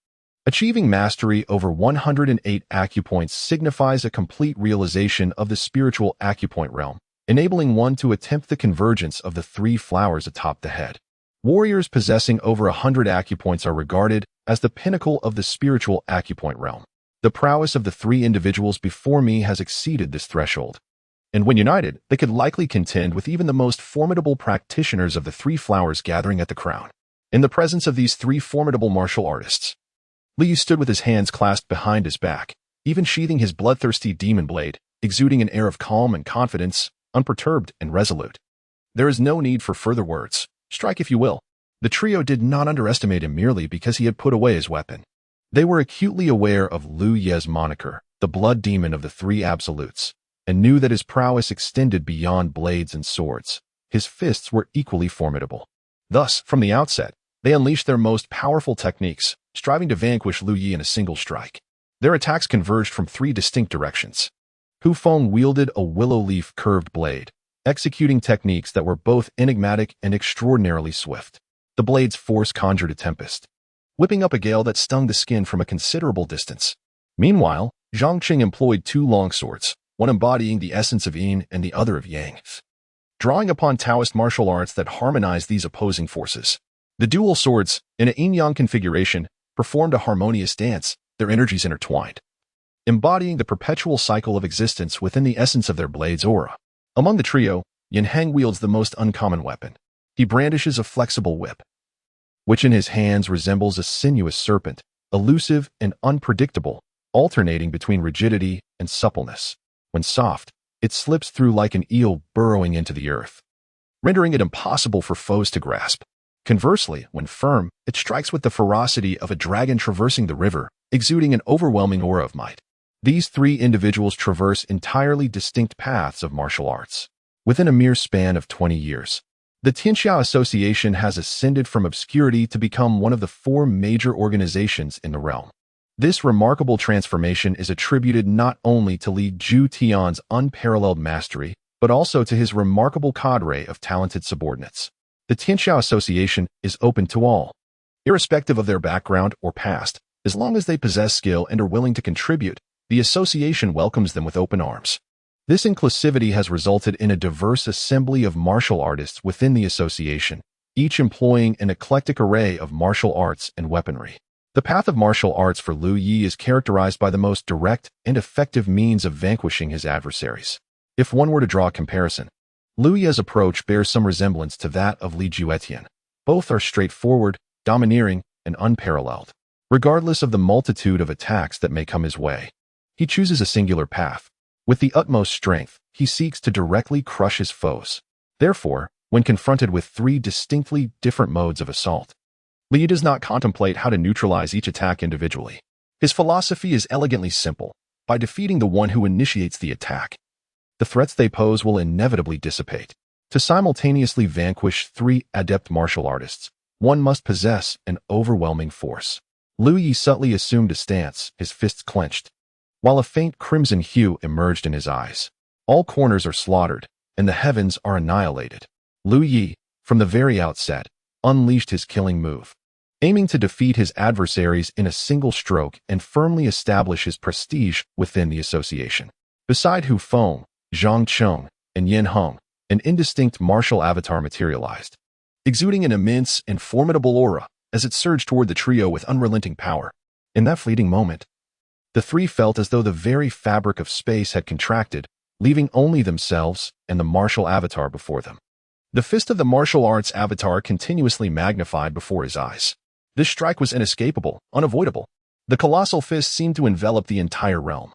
achieving mastery over 108 acupoints signifies a complete realization of the spiritual acupoint realm, enabling one to attempt the convergence of the three flowers atop the head. Warriors possessing over 100 acupoints are regarded as the pinnacle of the spiritual acupoint realm. The prowess of the three individuals before me has exceeded this threshold, and when united, they could likely contend with even the most formidable practitioners of the three flowers gathering at the crown. In the presence of these three formidable martial artists, Li stood with his hands clasped behind his back, even sheathing his bloodthirsty demon blade, exuding an air of calm and confidence, unperturbed and resolute. There is no need for further words. Strike if you will. The trio did not underestimate him merely because he had put away his weapon. They were acutely aware of Lu Ye's moniker, the blood demon of the three absolutes, and knew that his prowess extended beyond blades and swords. His fists were equally formidable. Thus, from the outset, they unleashed their most powerful techniques, striving to vanquish Lu Yi in a single strike. Their attacks converged from three distinct directions. Hu Feng wielded a willow leaf curved blade, executing techniques that were both enigmatic and extraordinarily swift. The blade's force conjured a tempest, whipping up a gale that stung the skin from a considerable distance. Meanwhile, Zhang Qing employed two longswords, one embodying the essence of yin and the other of yang, drawing upon Taoist martial arts that harmonized these opposing forces. The dual swords, in a yin-yang configuration, performed a harmonious dance, their energies intertwined, embodying the perpetual cycle of existence within the essence of their blade's aura. Among the trio, Yan Heng wields the most uncommon weapon. He brandishes a flexible whip, which in his hands resembles a sinuous serpent, elusive and unpredictable, alternating between rigidity and suppleness. When soft, it slips through like an eel burrowing into the earth, rendering it impossible for foes to grasp. Conversely, when firm, it strikes with the ferocity of a dragon traversing the river, exuding an overwhelming aura of might. These three individuals traverse entirely distinct paths of martial arts. Within a mere span of 20 years, the Tianxia Association has ascended from obscurity to become one of the four major organizations in the realm. This remarkable transformation is attributed not only to Li Zhutian's unparalleled mastery, but also to his remarkable cadre of talented subordinates. The Tianxia Association is open to all, irrespective of their background or past. As long as they possess skill and are willing to contribute, the association welcomes them with open arms. This inclusivity has resulted in a diverse assembly of martial artists within the association, each employing an eclectic array of martial arts and weaponry. The path of martial arts for Lu Yi is characterized by the most direct and effective means of vanquishing his adversaries. If one were to draw a comparison, Lu Yi's approach bears some resemblance to that of Li Juetian. Both are straightforward, domineering, and unparalleled. Regardless of the multitude of attacks that may come his way, he chooses a singular path. With the utmost strength, he seeks to directly crush his foes. Therefore, when confronted with three distinctly different modes of assault, Li does not contemplate how to neutralize each attack individually. His philosophy is elegantly simple. By defeating the one who initiates the attack, the threats they pose will inevitably dissipate. To simultaneously vanquish three adept martial artists, one must possess an overwhelming force. Lu Yi subtly assumed a stance, his fists clenched, while a faint crimson hue emerged in his eyes. All corners are slaughtered, and the heavens are annihilated. Lu Yi, from the very outset, unleashed his killing move, aiming to defeat his adversaries in a single stroke and firmly establish his prestige within the association. Beside Hu Feng, Zhang Cheng, and Yin Heng, an indistinct martial avatar materialized, exuding an immense and formidable aura as it surged toward the trio with unrelenting power. In that fleeting moment, the three felt as though the very fabric of space had contracted, leaving only themselves and the martial avatar before them. The fist of the martial arts avatar continuously magnified before his eyes. This strike was inescapable, unavoidable. The colossal fist seemed to envelop the entire realm,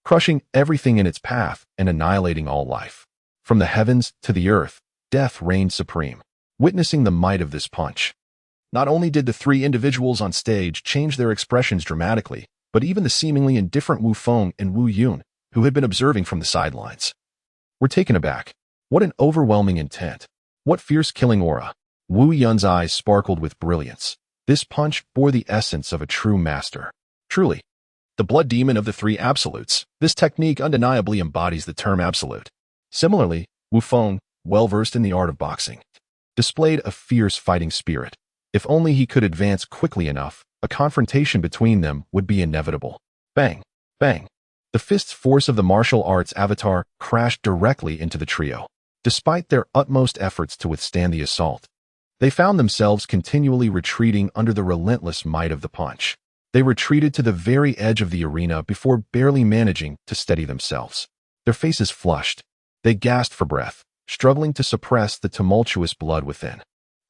crushing everything in its path and annihilating all life. From the heavens to the earth, death reigned supreme. Witnessing the might of this punch, not only did the three individuals on stage change their expressions dramatically, but even the seemingly indifferent Wu Feng and Wu Yun, who had been observing from the sidelines, were taken aback. What an overwhelming intent! What fierce killing aura! Wu Yun's eyes sparkled with brilliance. This punch bore the essence of a true master. Truly, the blood demon of the three absolutes. This technique undeniably embodies the term absolute. Similarly, Wu Feng, well-versed in the art of boxing, displayed a fierce fighting spirit. If only he could advance quickly enough, a confrontation between them would be inevitable. Bang! Bang! The fist's force of the martial arts avatar crashed directly into the trio. Despite their utmost efforts to withstand the assault, they found themselves continually retreating under the relentless might of the punch. They retreated to the very edge of the arena before barely managing to steady themselves. Their faces flushed. They gasped for breath, struggling to suppress the tumultuous blood within.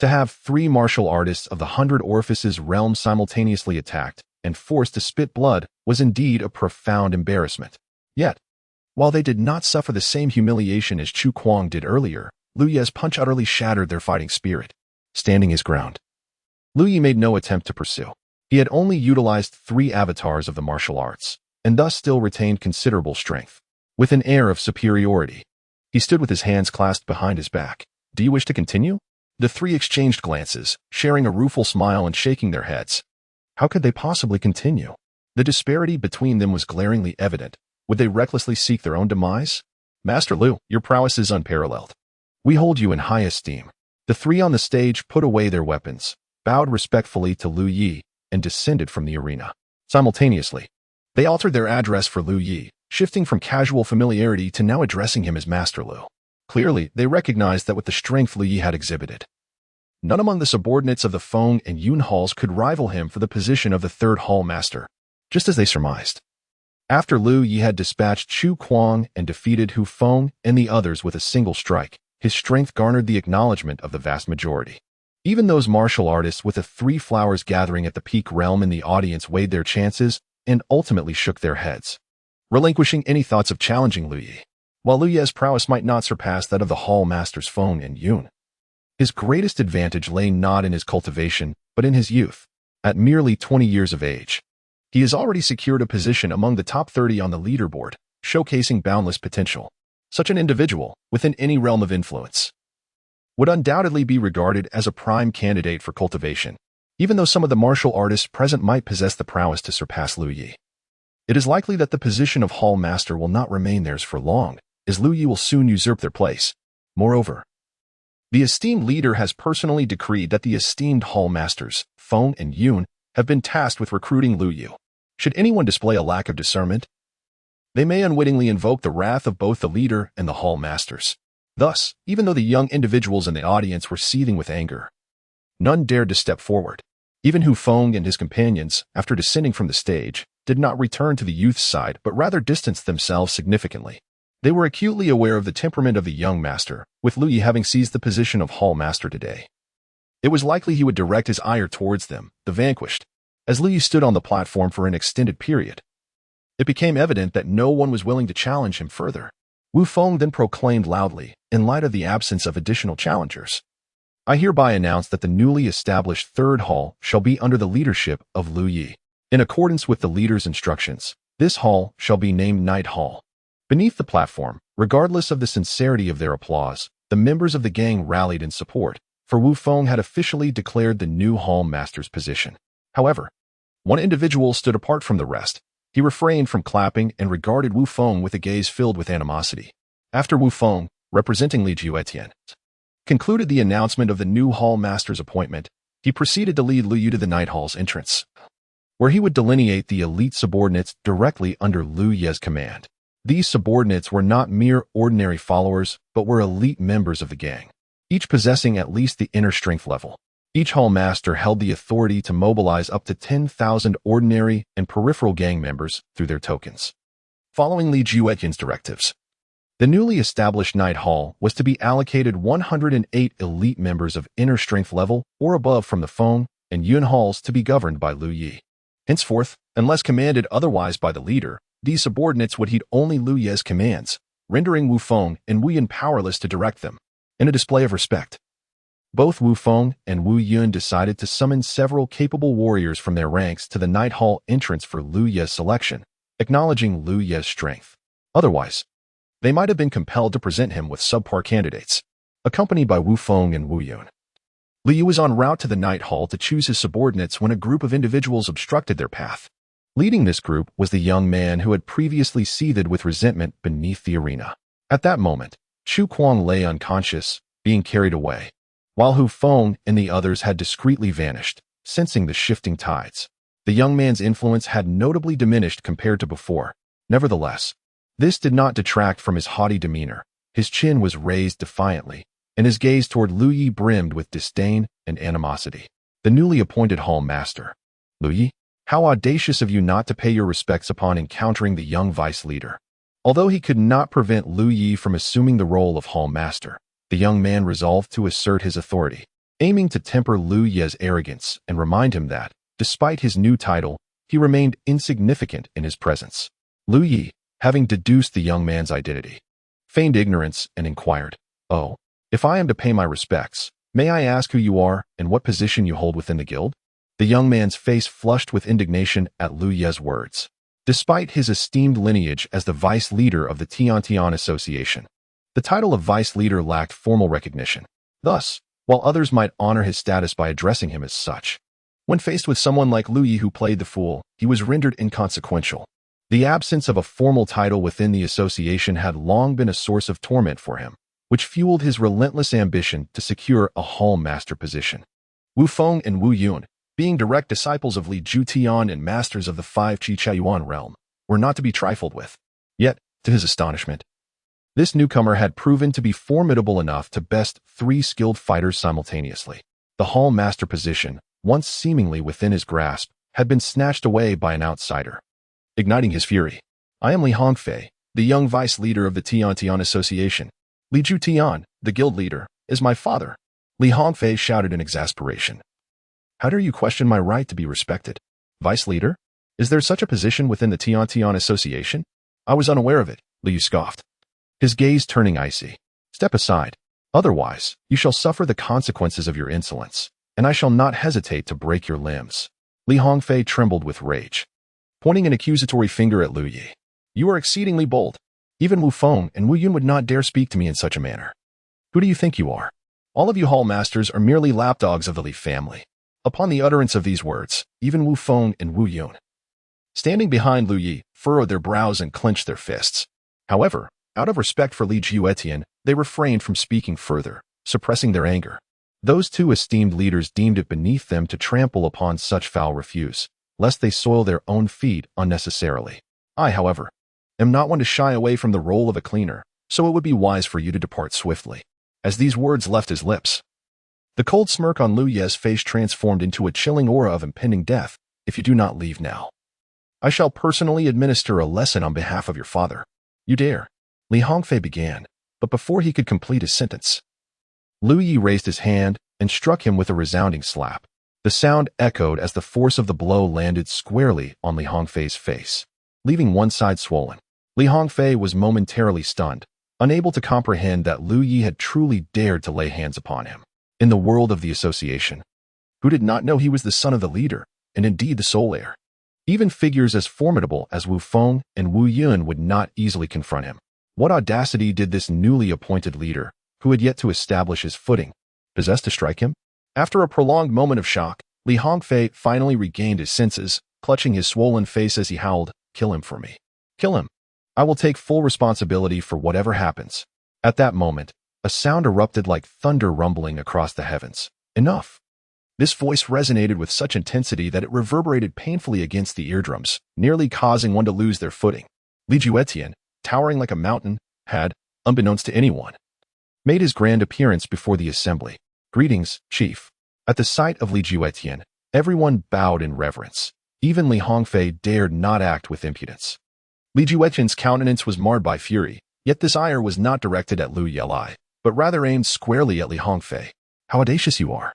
To have three martial artists of the 100 Orifices realm simultaneously attacked and forced to spit blood was indeed a profound embarrassment. Yet, while they did not suffer the same humiliation as Chu Kuang did earlier, Lu Ye's punch utterly shattered their fighting spirit. Standing his ground, Lu Yi made no attempt to pursue. He had only utilized 3 avatars of the martial arts, and thus still retained considerable strength. With an air of superiority, he stood with his hands clasped behind his back. Do you wish to continue? The 3 exchanged glances, sharing a rueful smile and shaking their heads. How could they possibly continue? The disparity between them was glaringly evident. Would they recklessly seek their own demise? Master Lu, your prowess is unparalleled. We hold you in high esteem. The 3 on the stage put away their weapons, bowed respectfully to Lu Yi, and descended from the arena. Simultaneously, they altered their address for Lu Yi, shifting from casual familiarity to now addressing him as Master Lu. Clearly, they recognized that with the strength Lu Yi had exhibited, none among the subordinates of the Feng and Yun halls could rival him for the position of the 3rd hall master, just as they surmised. After Lu Yi had dispatched Chu Kuang and defeated Hu Feng and the others with a single strike, his strength garnered the acknowledgement of the vast majority. Even those martial artists with the 3 flowers gathering at the peak realm in the audience weighed their chances and ultimately shook their heads, relinquishing any thoughts of challenging Lu Yi. While Lu Ye's prowess might not surpass that of the hall masters Feng and Yun, his greatest advantage lay not in his cultivation, but in his youth. At merely 20 years of age, he has already secured a position among the top 30 on the leaderboard, showcasing boundless potential. Such an individual, within any realm of influence, would undoubtedly be regarded as a prime candidate for cultivation, even though some of the martial artists present might possess the prowess to surpass Lu Yi. It is likely that the position of hall master will not remain theirs for long, as Lu Yi will soon usurp their place. Moreover, the esteemed leader has personally decreed that the esteemed hall masters, Feng and Yun, have been tasked with recruiting Lu Yi. Should anyone display a lack of discernment, they may unwittingly invoke the wrath of both the leader and the hall masters. Thus, even though the young individuals in the audience were seething with anger, none dared to step forward. Even Hu Feng and his companions, after descending from the stage, did not return to the youth's side but rather distanced themselves significantly. They were acutely aware of the temperament of the young master, with Lu Yi having seized the position of hall master today. It was likely he would direct his ire towards them, the vanquished. As Lu Yi stood on the platform for an extended period, it became evident that no one was willing to challenge him further. Wu Feng then proclaimed loudly, in light of the absence of additional challengers, I hereby announce that the newly established 3rd hall shall be under the leadership of Lu Yi. In accordance with the leader's instructions, this hall shall be named Night Hall. Beneath the platform, regardless of the sincerity of their applause, the members of the gang rallied in support, for Wu Feng had officially declared the new hall master's position. However, one individual stood apart from the rest. He refrained from clapping and regarded Wu Feng with a gaze filled with animosity. After Wu Feng, representing Li Juetian, concluded the announcement of the new hall master's appointment, he proceeded to lead Lu Yu to the Night Hall's entrance, where he would delineate the elite subordinates directly under Lu Ye's command. These subordinates were not mere ordinary followers, but were elite members of the gang, each possessing at least the inner strength level. Each hall master held the authority to mobilize up to 10,000 ordinary and peripheral gang members through their tokens. Following Li Juetian's directives, the newly established Night Hall was to be allocated 108 elite members of inner strength level or above from the Feng and Yun halls to be governed by Lu Yi. Henceforth, unless commanded otherwise by the leader, these subordinates would heed only Lu Ye's commands, rendering Wu Feng and Wu Yun powerless to direct them. In a display of respect, both Wu Feng and Wu Yun decided to summon several capable warriors from their ranks to the Night Hall entrance for Lu Ye's selection, acknowledging Lu Ye's strength. Otherwise, they might have been compelled to present him with subpar candidates, accompanied by Wu Feng and Wu Yun. Lu Yu was en route to the Night Hall to choose his subordinates when a group of individuals obstructed their path. Leading this group was the young man who had previously seethed with resentment beneath the arena. At that moment, Chu Kuang lay unconscious, being carried away, while Hu Feng and the others had discreetly vanished, sensing the shifting tides. The young man's influence had notably diminished compared to before. Nevertheless, this did not detract from his haughty demeanor. His chin was raised defiantly, and his gaze toward Lu Yi brimmed with disdain and animosity. The newly appointed hall master. Lu Yi, how audacious of you not to pay your respects upon encountering the young vice leader. Although he could not prevent Lu Yi from assuming the role of hall master, the young man resolved to assert his authority, aiming to temper Lu Ye's arrogance and remind him that, despite his new title, he remained insignificant in his presence. Lu Yi, having deduced the young man's identity, feigned ignorance and inquired, "Oh, if I am to pay my respects, may I ask who you are and what position you hold within the guild?" The young man's face flushed with indignation at Lu Ye's words. Despite his esteemed lineage as the vice leader of the Tian Association, the title of vice leader lacked formal recognition. Thus, while others might honor his status by addressing him as such, when faced with someone like Lu Yi who played the fool, he was rendered inconsequential. The absence of a formal title within the association had long been a source of torment for him, which fueled his relentless ambition to secure a hall master position. Wu Feng and Wu Yun, being direct disciples of Li Jutian and masters of the 5 Chi-Chayuan realm, were not to be trifled with. Yet, to his astonishment, this newcomer had proven to be formidable enough to best 3 skilled fighters simultaneously. The hall master position, once seemingly within his grasp, had been snatched away by an outsider. Igniting his fury, "I am Li Hongfei, the young vice leader of the Tian Association. Li Jutian, the guild leader, is my father." Li Hongfei shouted in exasperation. "How dare you question my right to be respected? Vice leader? Is there such a position within the Tian Association? I was unaware of it," Liu scoffed, his gaze turning icy. "Step aside. Otherwise, you shall suffer the consequences of your insolence, and I shall not hesitate to break your limbs." Li Hongfei trembled with rage, pointing an accusatory finger at Lu Yi. "You are exceedingly bold. Even Wu Feng and Wu Yun would not dare speak to me in such a manner. Who do you think you are? All of you hall masters are merely lapdogs of the Li family." Upon the utterance of these words, even Wu Feng and Wu Yun, standing behind Lu Yi, furrowed their brows and clenched their fists. However, out of respect for Li Juetian, they refrained from speaking further, suppressing their anger. Those 2 esteemed leaders deemed it beneath them to trample upon such foul refuse, lest they soil their own feet unnecessarily. I, however, am not one to shy away from the role of a cleaner, so it would be wise for you to depart swiftly. As these words left his lips, the cold smirk on Lu Ye's face transformed into a chilling aura of impending death. "If you do not leave now, I shall personally administer a lesson on behalf of your father." "You dare," Li Hongfei began, but before he could complete his sentence, Lu Yi raised his hand and struck him with a resounding slap. The sound echoed as the force of the blow landed squarely on Li Hongfei's face, leaving one side swollen. Li Hongfei was momentarily stunned, unable to comprehend that Lu Yi had truly dared to lay hands upon him. In the world of the association, who did not know he was the son of the leader, and indeed the sole heir? Even figures as formidable as Wu Feng and Wu Yun would not easily confront him. What audacity did this newly appointed leader, who had yet to establish his footing, possess to strike him? After a prolonged moment of shock, Li Hongfei finally regained his senses, clutching his swollen face as he howled, "Kill him for me. Kill him. I will take full responsibility for whatever happens." At that moment, A sound erupted like thunder rumbling across the heavens. Enough! This voice resonated with such intensity that it reverberated painfully against the eardrums, nearly causing one to lose their footing. Li Juetian, towering like a mountain, had, unbeknownst to anyone, made his grand appearance before the assembly. Greetings, Chief. At the sight of Li Juetian, everyone bowed in reverence. Even Li Hongfei dared not act with impudence. Li Juetian's countenance was marred by fury, yet this ire was not directed at Lu Yelai, but rather aimed squarely at Li Hongfei. How audacious you are!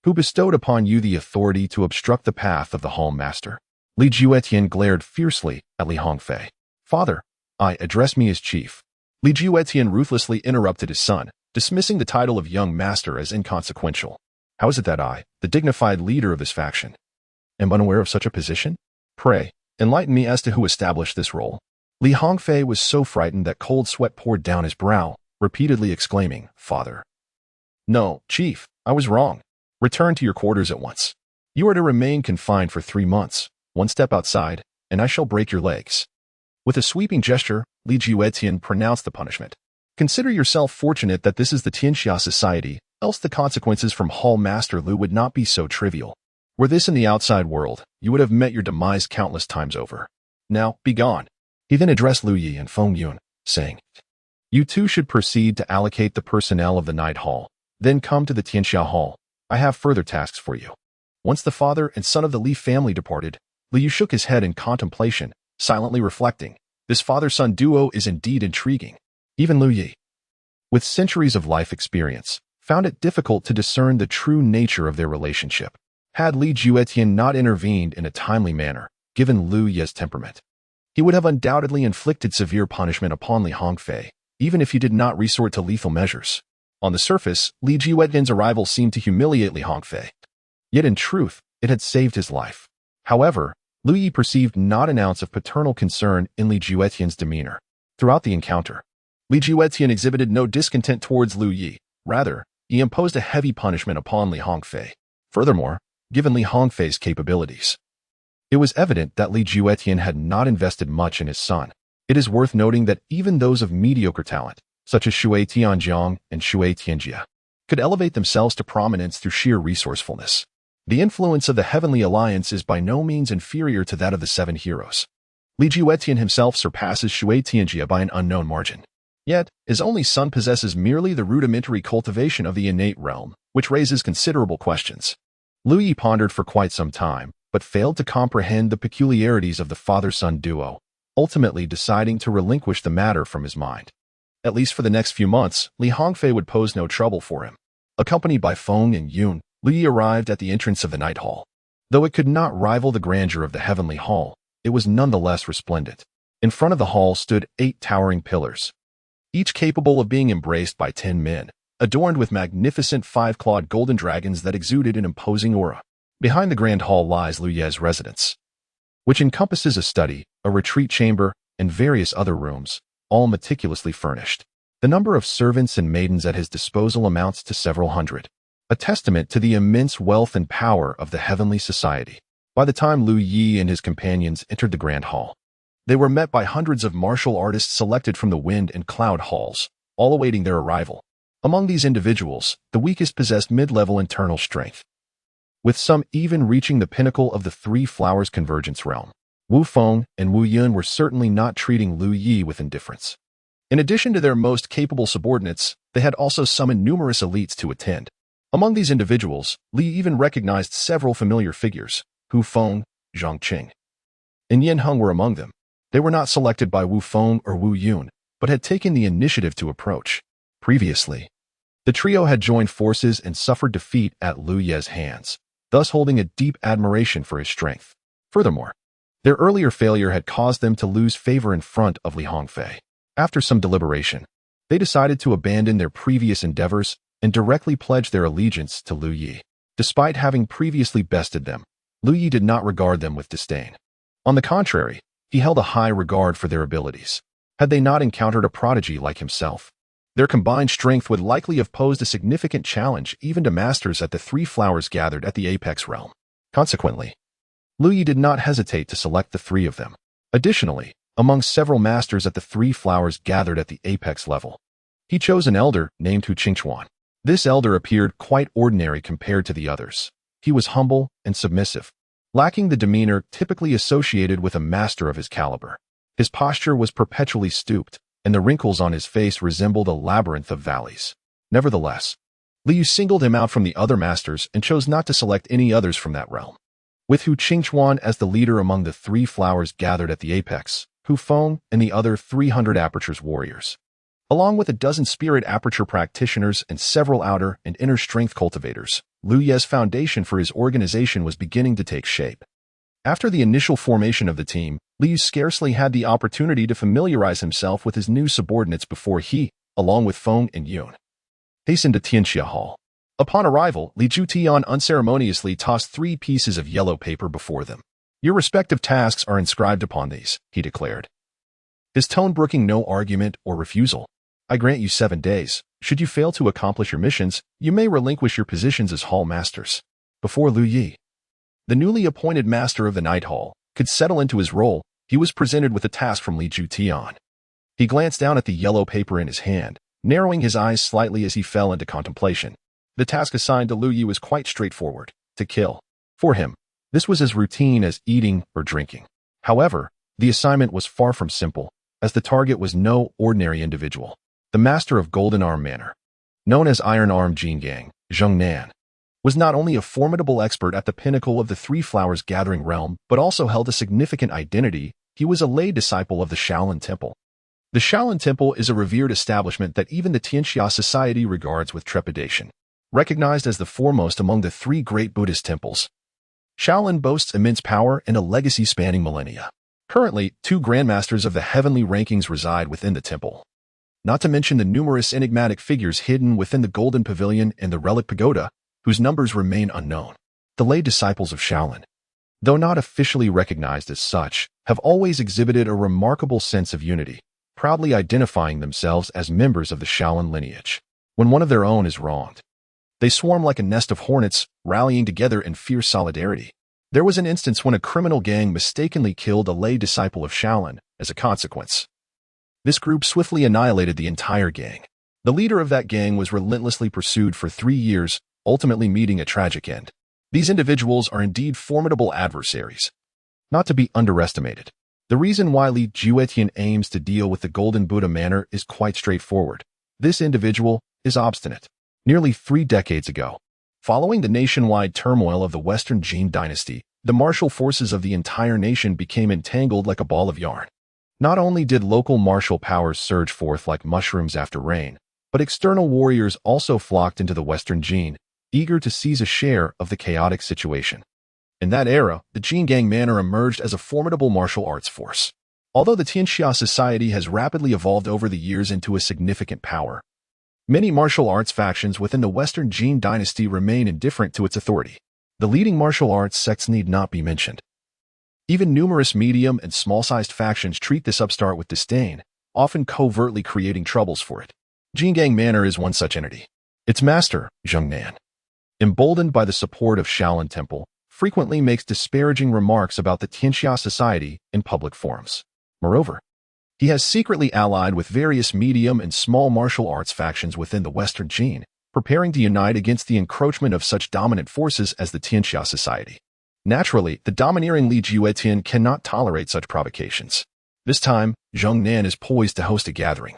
Who bestowed upon you the authority to obstruct the path of the Hall Master? Li Juetian glared fiercely at Li Hongfei. Father, address me as chief. Li Juetian ruthlessly interrupted his son, dismissing the title of young master as inconsequential. How is it that I, the dignified leader of this faction, am unaware of such a position? Pray, enlighten me as to who established this role. Li Hongfei was so frightened that cold sweat poured down his brow, repeatedly exclaiming, Father. No, Chief, I was wrong. Return to your quarters at once. You are to remain confined for 3 months. One step outside, and I shall break your legs. With a sweeping gesture, Li Juetian pronounced the punishment. Consider yourself fortunate that this is the Tianxia society, else the consequences from Hall Master Lu would not be so trivial. Were this in the outside world, you would have met your demise countless times over. Now, be gone. He then addressed Lu Yi and Feng Yun, saying, You two should proceed to allocate the personnel of the Night Hall, then come to the Tianxia Hall. I have further tasks for you. Once the father and son of the Li family departed, Li Yu shook his head in contemplation, silently reflecting, this father-son duo is indeed intriguing. Even Lu Yi, with centuries of life experience, found it difficult to discern the true nature of their relationship. Had Li Juetian not intervened in a timely manner, given Lu Ye's temperament, he would have undoubtedly inflicted severe punishment upon Li Hongfei, even if he did not resort to lethal measures. On the surface, Li Juetian's arrival seemed to humiliate Li Hongfei. Yet in truth, it had saved his life. However, Lu Yi perceived not an ounce of paternal concern in Li Juetian's demeanor. Throughout the encounter, Li Juetian exhibited no discontent towards Lu Yi. Rather, he imposed a heavy punishment upon Li Hongfei. Furthermore, given Li Hongfei's capabilities, it was evident that Li Juetian had not invested much in his son. It is worth noting that even those of mediocre talent, such as Shui Tianjiang and Shui Tianjia, could elevate themselves to prominence through sheer resourcefulness. The influence of the Heavenly Alliance is by no means inferior to that of the 7 heroes. Li Juetian himself surpasses Shui Tianjia by an unknown margin. Yet, his only son possesses merely the rudimentary cultivation of the innate realm, which raises considerable questions. Lu Yi pondered for quite some time, but failed to comprehend the peculiarities of the father-son duo, ultimately deciding to relinquish the matter from his mind. At least for the next few months, Li Hongfei would pose no trouble for him. Accompanied by Feng and Yun, Lu Yi arrived at the entrance of the Night Hall. Though it could not rival the grandeur of the Heavenly Hall, it was nonetheless resplendent. In front of the hall stood 8 towering pillars, each capable of being embraced by 10 men, adorned with magnificent 5-clawed golden dragons that exuded an imposing aura. Behind the grand hall lies Lu Ye's residence, which encompasses a study, a retreat chamber, and various other rooms, all meticulously furnished. The number of servants and maidens at his disposal amounts to several hundred, a testament to the immense wealth and power of the heavenly society. By the time Lu Yi and his companions entered the grand hall, they were met by hundreds of martial artists selected from the wind and cloud halls, all awaiting their arrival. Among these individuals, the weakest possessed mid-level internal strength, with some even reaching the pinnacle of the 3 flowers convergence realm. Wu Feng and Wu Yun were certainly not treating Lu Yi with indifference. In addition to their most capable subordinates, they had also summoned numerous elites to attend. Among these individuals, Li even recognized several familiar figures. Hu Feng, Zhang Qing, and Yin Heng were among them. They were not selected by Wu Feng or Wu Yun, but had taken the initiative to approach. Previously, the trio had joined forces and suffered defeat at Lu Ye's hands, thus holding a deep admiration for his strength. Furthermore, their earlier failure had caused them to lose favor in front of Li Hongfei. After some deliberation, they decided to abandon their previous endeavors and directly pledge their allegiance to Lu Yi. Despite having previously bested them, Lu Yi did not regard them with disdain. On the contrary, he held a high regard for their abilities. Had they not encountered a prodigy like himself, their combined strength would likely have posed a significant challenge even to masters at the 3 flowers gathered at the apex realm. Consequently, Lu Yi did not hesitate to select the 3 of them. Additionally, among several masters at the 3 flowers gathered at the apex level, He chose an elder named Hu Qingchuan. This elder appeared quite ordinary compared to the others. He was humble and submissive, lacking the demeanor typically associated with a master of his caliber. His posture was perpetually stooped, and the wrinkles on his face resembled a labyrinth of valleys. Nevertheless, Liu singled him out from the other masters and chose not to select any others from that realm. With Hu Qingchuan as the leader among the 3 flowers gathered at the apex, Hu Feng and the other 300 apertures warriors, along with a dozen spirit aperture practitioners and several outer and inner strength cultivators, Liu Ye's foundation for his organization was beginning to take shape. After the initial formation of the team, Liu scarcely had the opportunity to familiarize himself with his new subordinates before he, along with Feng and Yun, hastened to Tianxia Hall. Upon arrival, Li Jutian unceremoniously tossed 3 pieces of yellow paper before them. "Your respective tasks are inscribed upon these," he declared, his tone brooking no argument or refusal. "I grant you 7 days. Should you fail to accomplish your missions, you may relinquish your positions as hall masters." Before Liu Yi, the newly appointed master of the Night Hall, could settle into his role, he was presented with a task from Li Jutian. He glanced down at the yellow paper in his hand, narrowing his eyes slightly as he fell into contemplation. The task assigned to Liu Yi was quite straightforward: to kill. For him, this was as routine as eating or drinking. However, the assignment was far from simple, as the target was no ordinary individual. The master of Golden Arm Manor, known as Iron Arm Jingang, Zheng Nan, was not only a formidable expert at the pinnacle of the 3 Flowers Gathering realm, but also held a significant identity. He was a lay disciple of the Shaolin Temple. The Shaolin Temple is a revered establishment that even the Tianxia society regards with trepidation. Recognized as the foremost among the 3 great Buddhist temples, Shaolin boasts immense power and a legacy spanning millennia. Currently, 2 grandmasters of the heavenly rankings reside within the temple, not to mention the numerous enigmatic figures hidden within the Golden Pavilion and the Relic Pagoda, whose numbers remain unknown. The lay disciples of Shaolin, though not officially recognized as such, have always exhibited a remarkable sense of unity, proudly identifying themselves as members of the Shaolin lineage. When one of their own is wronged, they swarm like a nest of hornets, rallying together in fierce solidarity. There was an instance when a criminal gang mistakenly killed a lay disciple of Shaolin. As a consequence, this group swiftly annihilated the entire gang. The leader of that gang was relentlessly pursued for 3 years, ultimately meeting a tragic end. These individuals are indeed formidable adversaries, not to be underestimated. The reason why Li Juetian aims to deal with the Golden Buddha Manor is quite straightforward. This individual is obstinate. Nearly 3 decades ago, following the nationwide turmoil of the Western Jin dynasty, the martial forces of the entire nation became entangled like a ball of yarn. Not only did local martial powers surge forth like mushrooms after rain, but external warriors also flocked into the Western Jin, eager to seize a share of the chaotic situation. In that era, the Jingang Manor emerged as a formidable martial arts force. Although the Tianxia society has rapidly evolved over the years into a significant power, many martial arts factions within the Western Jin dynasty remain indifferent to its authority. The leading martial arts sects need not be mentioned. Even numerous medium and small-sized factions treat this upstart with disdain, often covertly creating troubles for it. Jingang Manor is one such entity. Its master, Zheng Nan, emboldened by the support of Shaolin Temple, frequently makes disparaging remarks about the Tianxia society in public forums. Moreover, he has secretly allied with various medium and small martial arts factions within the Western Jin, preparing to unite against the encroachment of such dominant forces as the Tianxia society. Naturally, the domineering Li Juetian cannot tolerate such provocations. This time, Zheng Nan is poised to host a gathering.